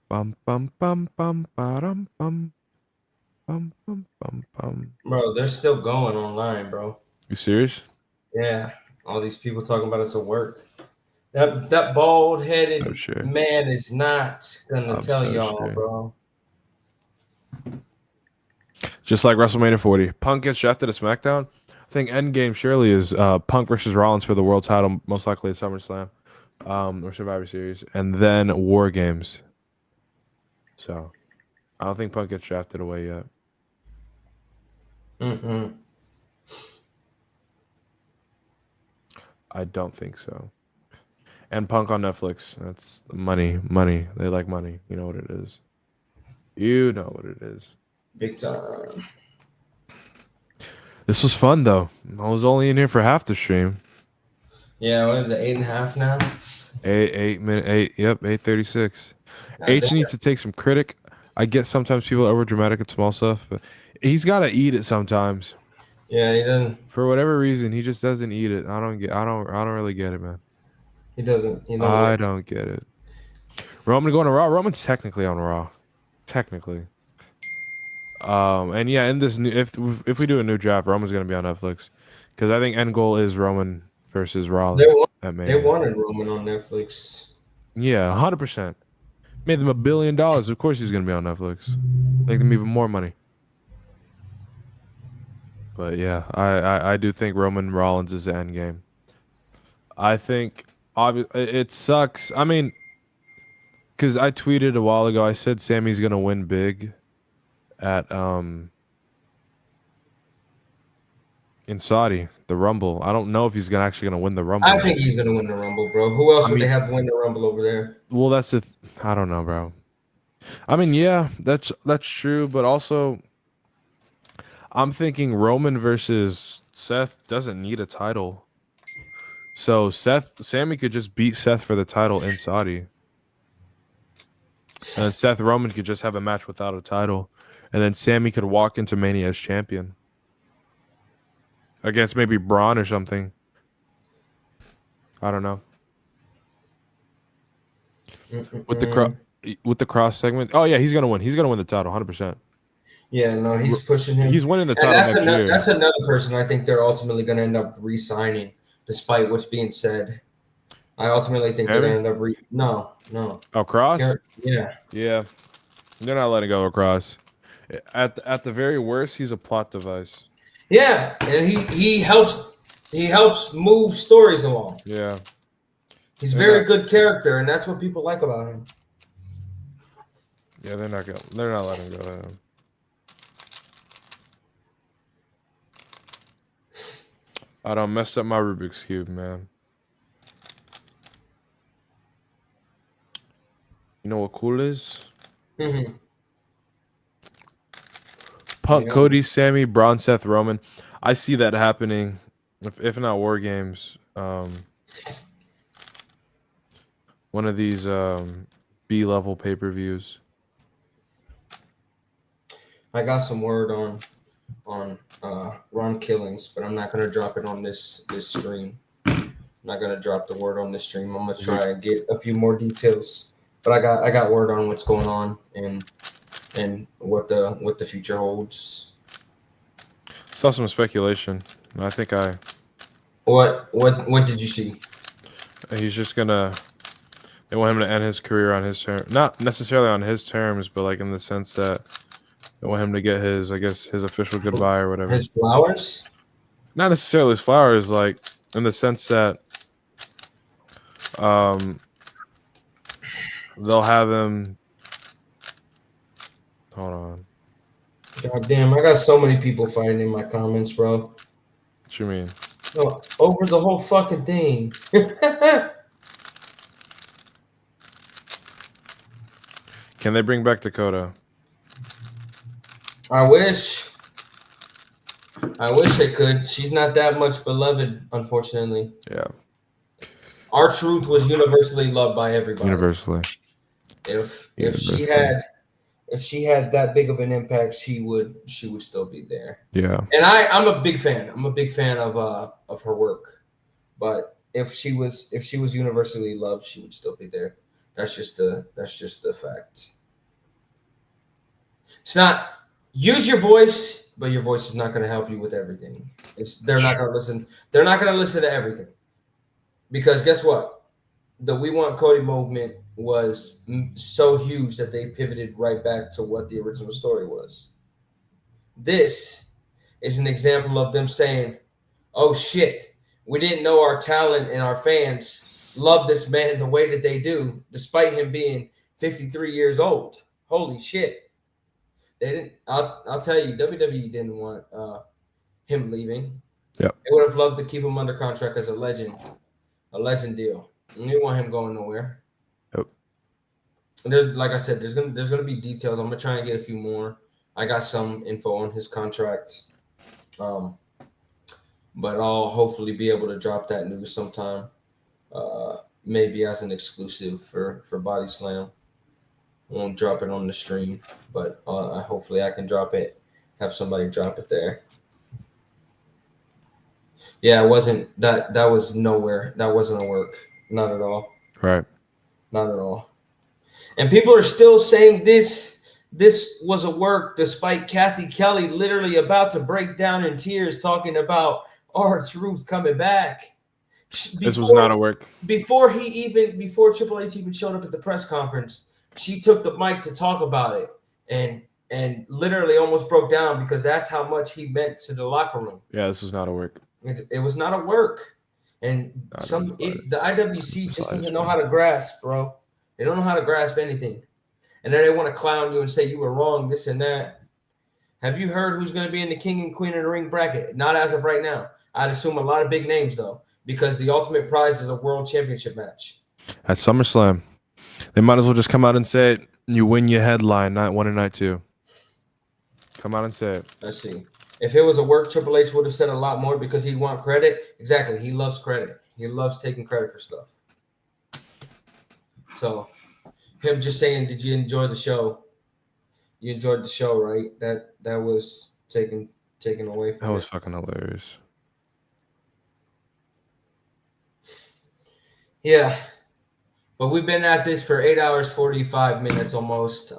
Speaker 10: Bum bum bum bum bum bum bum bum bum bum.
Speaker 3: Bro, they're still going online, bro.
Speaker 10: You serious?
Speaker 3: Yeah. All these people talking about it's a work. That bald-headed man is not gonna tell y'all, bro.
Speaker 10: Just like WrestleMania 40. Punk gets drafted to SmackDown. I think Endgame surely is Punk versus Rollins for the world title, most likely at SummerSlam or Survivor Series, and then War Games. So, I don't think Punk gets drafted away yet. I don't think so. And Punk on Netflix. That's money. They like money. You know what it is. You know what it is.
Speaker 3: Big time.
Speaker 10: This was fun though. I was only in here for half the stream.
Speaker 3: Yeah, what is it? 8.5 now?
Speaker 10: 8. Yep, 8:36.
Speaker 3: God
Speaker 10: H
Speaker 3: damn.
Speaker 10: needs to take some critic. I get sometimes people are over dramatic at small stuff, but he's got to eat it sometimes.
Speaker 3: Yeah, he doesn't.
Speaker 10: For whatever reason, he just doesn't eat it. I don't really get it, man.
Speaker 3: He doesn't. You know.
Speaker 10: I don't get it. Roman going to Raw. Roman's technically on Raw, technically. And yeah, in this new, if we do a new draft, Roman's gonna be on Netflix, because I think end goal is Roman versus Rollins.
Speaker 3: They wanted Roman on Netflix.
Speaker 10: Yeah, 100%. Made them $1 billion. Of course, he's gonna be on Netflix. Make them even more money. But yeah, I do think Roman Rollins is the end game. I think it sucks. I mean, because I tweeted a while ago, I said Sammy's gonna win big at in Saudi, the Rumble. I don't know if he's actually gonna win the Rumble.
Speaker 3: I think he's gonna win the Rumble, bro. Who else would they have win the Rumble over there?
Speaker 10: Well, that's I don't know, bro. I mean, yeah, that's true, but also I'm thinking Roman versus Seth doesn't need a title. So Sammy could just beat Seth for the title in Saudi. And Seth Roman could just have a match without a title. And then Sammy could walk into Mania as champion. Against maybe Braun or something. I don't know. With the cross segment. Oh yeah, he's gonna win. He's gonna win the title, 100%.
Speaker 3: Yeah, no, he's pushing him.
Speaker 10: He's winning the
Speaker 3: And
Speaker 10: title next year.
Speaker 3: That's another person I think they're ultimately going to end up re-signing, despite what's being said. I ultimately think they're going to end up No.
Speaker 10: Oh, Cross?
Speaker 3: Yeah.
Speaker 10: Yeah. They're not letting go of Cross. At the very worst, he's a plot device.
Speaker 3: Yeah, and he helps move stories along.
Speaker 10: Yeah.
Speaker 3: He's a very good character, and that's what people like about him.
Speaker 10: Yeah, they're not letting go of him. I done messed up my Rubik's Cube, man. You know what cool is?
Speaker 3: Mm-hmm.
Speaker 10: Punk, Cody, Sammy, Braun, Seth, Roman. I see that happening, if not War Games. One of these B-level pay-per-views.
Speaker 3: I got some word on Ron Killings, but I'm not gonna drop it on this stream. I'm not gonna drop the word on this stream. I'm gonna try and get a few more details. But I got word on what's going on and what the future holds.
Speaker 10: Saw some speculation. I think
Speaker 3: What did you see?
Speaker 10: He's just gonna. They want him to end his career on his terms, not necessarily on his terms, but like in the sense that they want him to get his official goodbye or whatever.
Speaker 3: His flowers?
Speaker 10: Not necessarily his flowers, like in the sense that they'll have him. Hold on.
Speaker 3: God damn, I got so many people fighting in my comments, bro.
Speaker 10: What you mean?
Speaker 3: No, over the whole fucking thing.
Speaker 10: Can they bring back Dakota?
Speaker 3: I wish they could. She's not that much beloved, unfortunately.
Speaker 10: Yeah.
Speaker 3: R-Truth was universally loved by everybody.
Speaker 10: Universally.
Speaker 3: If she had that big of an impact, she would still be there.
Speaker 10: Yeah.
Speaker 3: And I'm a big fan. I'm a big fan of her work. But if she was universally loved, she would still be there. That's just the fact. It's not use your voice, but your voice is not going to help you with everything. They're not going to listen. They're not going to listen to everything. Because guess what? The We Want Cody movement was so huge that they pivoted right back to what the original story was. This is an example of them saying, "Oh shit, we didn't know our talent and our fans love this man the way that they do, despite him being 53 years old. Holy shit." They didn't. I'll tell you, WWE didn't want him leaving.
Speaker 10: Yep.
Speaker 3: They would have loved to keep him under contract as a legend deal. You want him going nowhere.
Speaker 10: Yep.
Speaker 3: There's, like I said, there's gonna be details. I'm gonna try and get a few more. I got some info on his contract, but I'll hopefully be able to drop that news sometime, maybe as an exclusive for Body Slam. Won't drop it on the stream, but hopefully I can drop it. Have somebody drop it there. Yeah, it wasn't that was nowhere. That wasn't a work. Not at all.
Speaker 10: Right.
Speaker 3: Not at all. And people are still saying this was a work despite Kathy Kelly literally about to break down in tears talking about R-Truth coming back.
Speaker 10: This was not a work.
Speaker 3: Before Triple H even showed up at the press conference, she took the mic to talk about it and literally almost broke down because that's how much he meant to the locker room.
Speaker 10: Yeah, this was not a work.
Speaker 3: It was not a work. And the IWC just doesn't know how to grasp, bro. They don't know how to grasp anything. And then they want to clown you and say you were wrong, this and that. Have you heard who's going to be in the King and Queen of the Ring bracket? Not as of right now. I'd assume a lot of big names, though, because the ultimate prize is a world championship match.
Speaker 10: At SummerSlam. They might as well just come out and say it. You win your headline, night 1 and night 2. Come out and say it.
Speaker 3: Let's see. If it was a work, Triple H would have said a lot more because he'd want credit. Exactly. He loves credit. He loves taking credit for stuff. So him just saying, did you enjoy the show? You enjoyed the show, right? That was taken away from
Speaker 10: That was fucking hilarious.
Speaker 3: Yeah. But we've been at this for 8 hours, 45 minutes almost.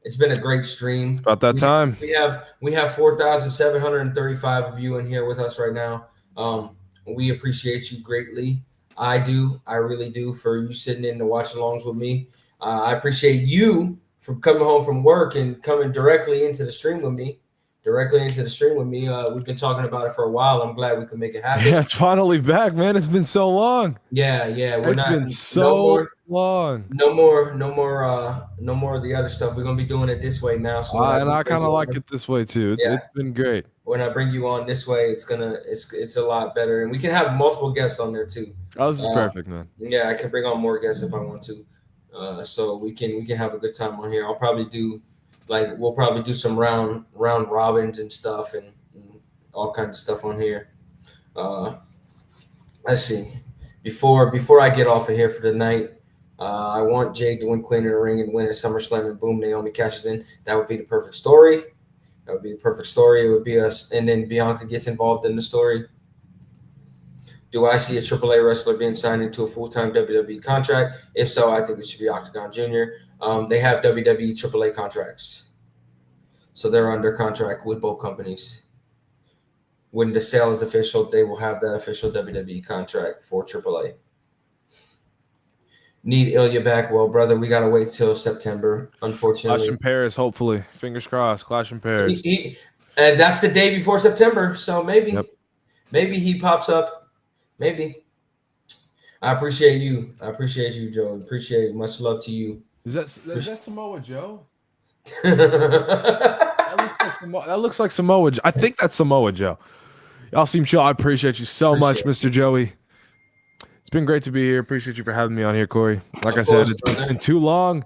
Speaker 3: It's been a great stream.
Speaker 10: It's about that time.
Speaker 3: We have 4,735 of you in here with us right now. We appreciate you greatly. I do. I really do, for you sitting in the watch-alongs with me. I appreciate you for coming home from work and coming directly into the stream with me. We've been talking about it for a while. I'm glad we could make it happen.
Speaker 10: Yeah, it's finally back, man. It's been so long.
Speaker 3: Yeah.
Speaker 10: It's been so long.
Speaker 3: No more of the other stuff. We're gonna be doing it this way now. So
Speaker 10: And I kind of like it this way too. It's been great.
Speaker 3: When I bring you on this way, it's a lot better, and we can have multiple guests on there too.
Speaker 10: Oh, this is perfect, man.
Speaker 3: Yeah, I can bring on more guests if I want to. So we can have a good time on here. We'll probably do some round robins and stuff and all kinds of stuff on here. Let's see. Before I get off of here for the night, I want Jade to win Queen of the Ring and win at SummerSlam, and boom, Naomi cashes in. That would be the perfect story. It would be us, and then Bianca gets involved in the story. Do I see a AAA wrestler being signed into a full-time WWE contract? If so, I think it should be Octagon Jr. They have WWE AAA contracts. So they're under contract with both companies. When the sale is official, they will have that official WWE contract for AAA. Need Ilya back. Well, brother, we got to wait till September, unfortunately.
Speaker 10: Clash in Paris, hopefully. Fingers crossed. Clash in Paris.
Speaker 3: And that's the day before September, so maybe he pops up. Maybe. I appreciate you. Joe. Appreciate it. Much love to you.
Speaker 10: Is that Samoa Joe? That looks like Samoa Joe. I think that's Samoa Joe. Y'all seem chill. I appreciate you so much, Mr. Joey. It's been great to be here. Appreciate you for having me on here, Corey. Like I said, it's been too long.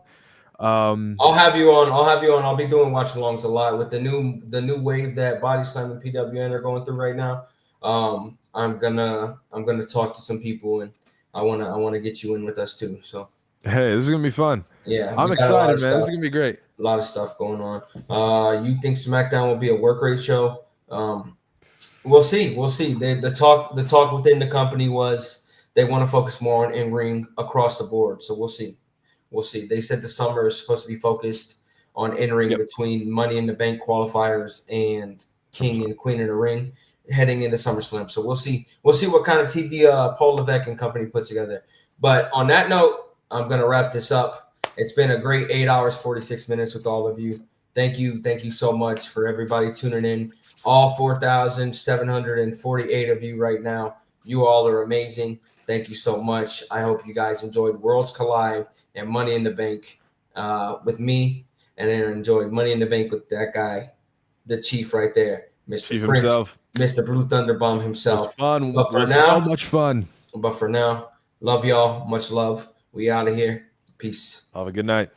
Speaker 3: I'll have you on. I'll be doing watch-alongs a lot with the new wave that Body Slam and PWN are going through right now. I'm gonna talk to some people, and I wanna get you in with us too. So
Speaker 10: hey, this is gonna be fun.
Speaker 3: Yeah,
Speaker 10: I'm excited, man. This is gonna be great.
Speaker 3: A lot of stuff going on. You think SmackDown will be a work rate show? We'll see. The talk within the company was they want to focus more on in-ring across the board. So we'll see. They said the summer is supposed to be focused on in-ring between Money in the Bank qualifiers and King and Queen of the Ring heading into SummerSlam. So we'll see. We'll see what kind of TV Paul Levesque and company put together. But on that note, I'm gonna wrap this up. It's been a great 8 hours, 46 minutes with all of you. Thank you so much for everybody tuning in. All 4,748 of you right now. You all are amazing. Thank you so much. I hope you guys enjoyed Worlds Collide and Money in the Bank with me, and then enjoyed Money in the Bank with that guy, the Chief right there, Mr.
Speaker 10: Chief
Speaker 3: Prince,
Speaker 10: himself.
Speaker 3: Mr. Blue Thunder Bomb himself.
Speaker 10: Fun.
Speaker 3: But for
Speaker 10: It was
Speaker 3: now,
Speaker 10: so much fun.
Speaker 3: But for now, Love y'all. Much love. We out of here. Peace.
Speaker 10: Have a good night.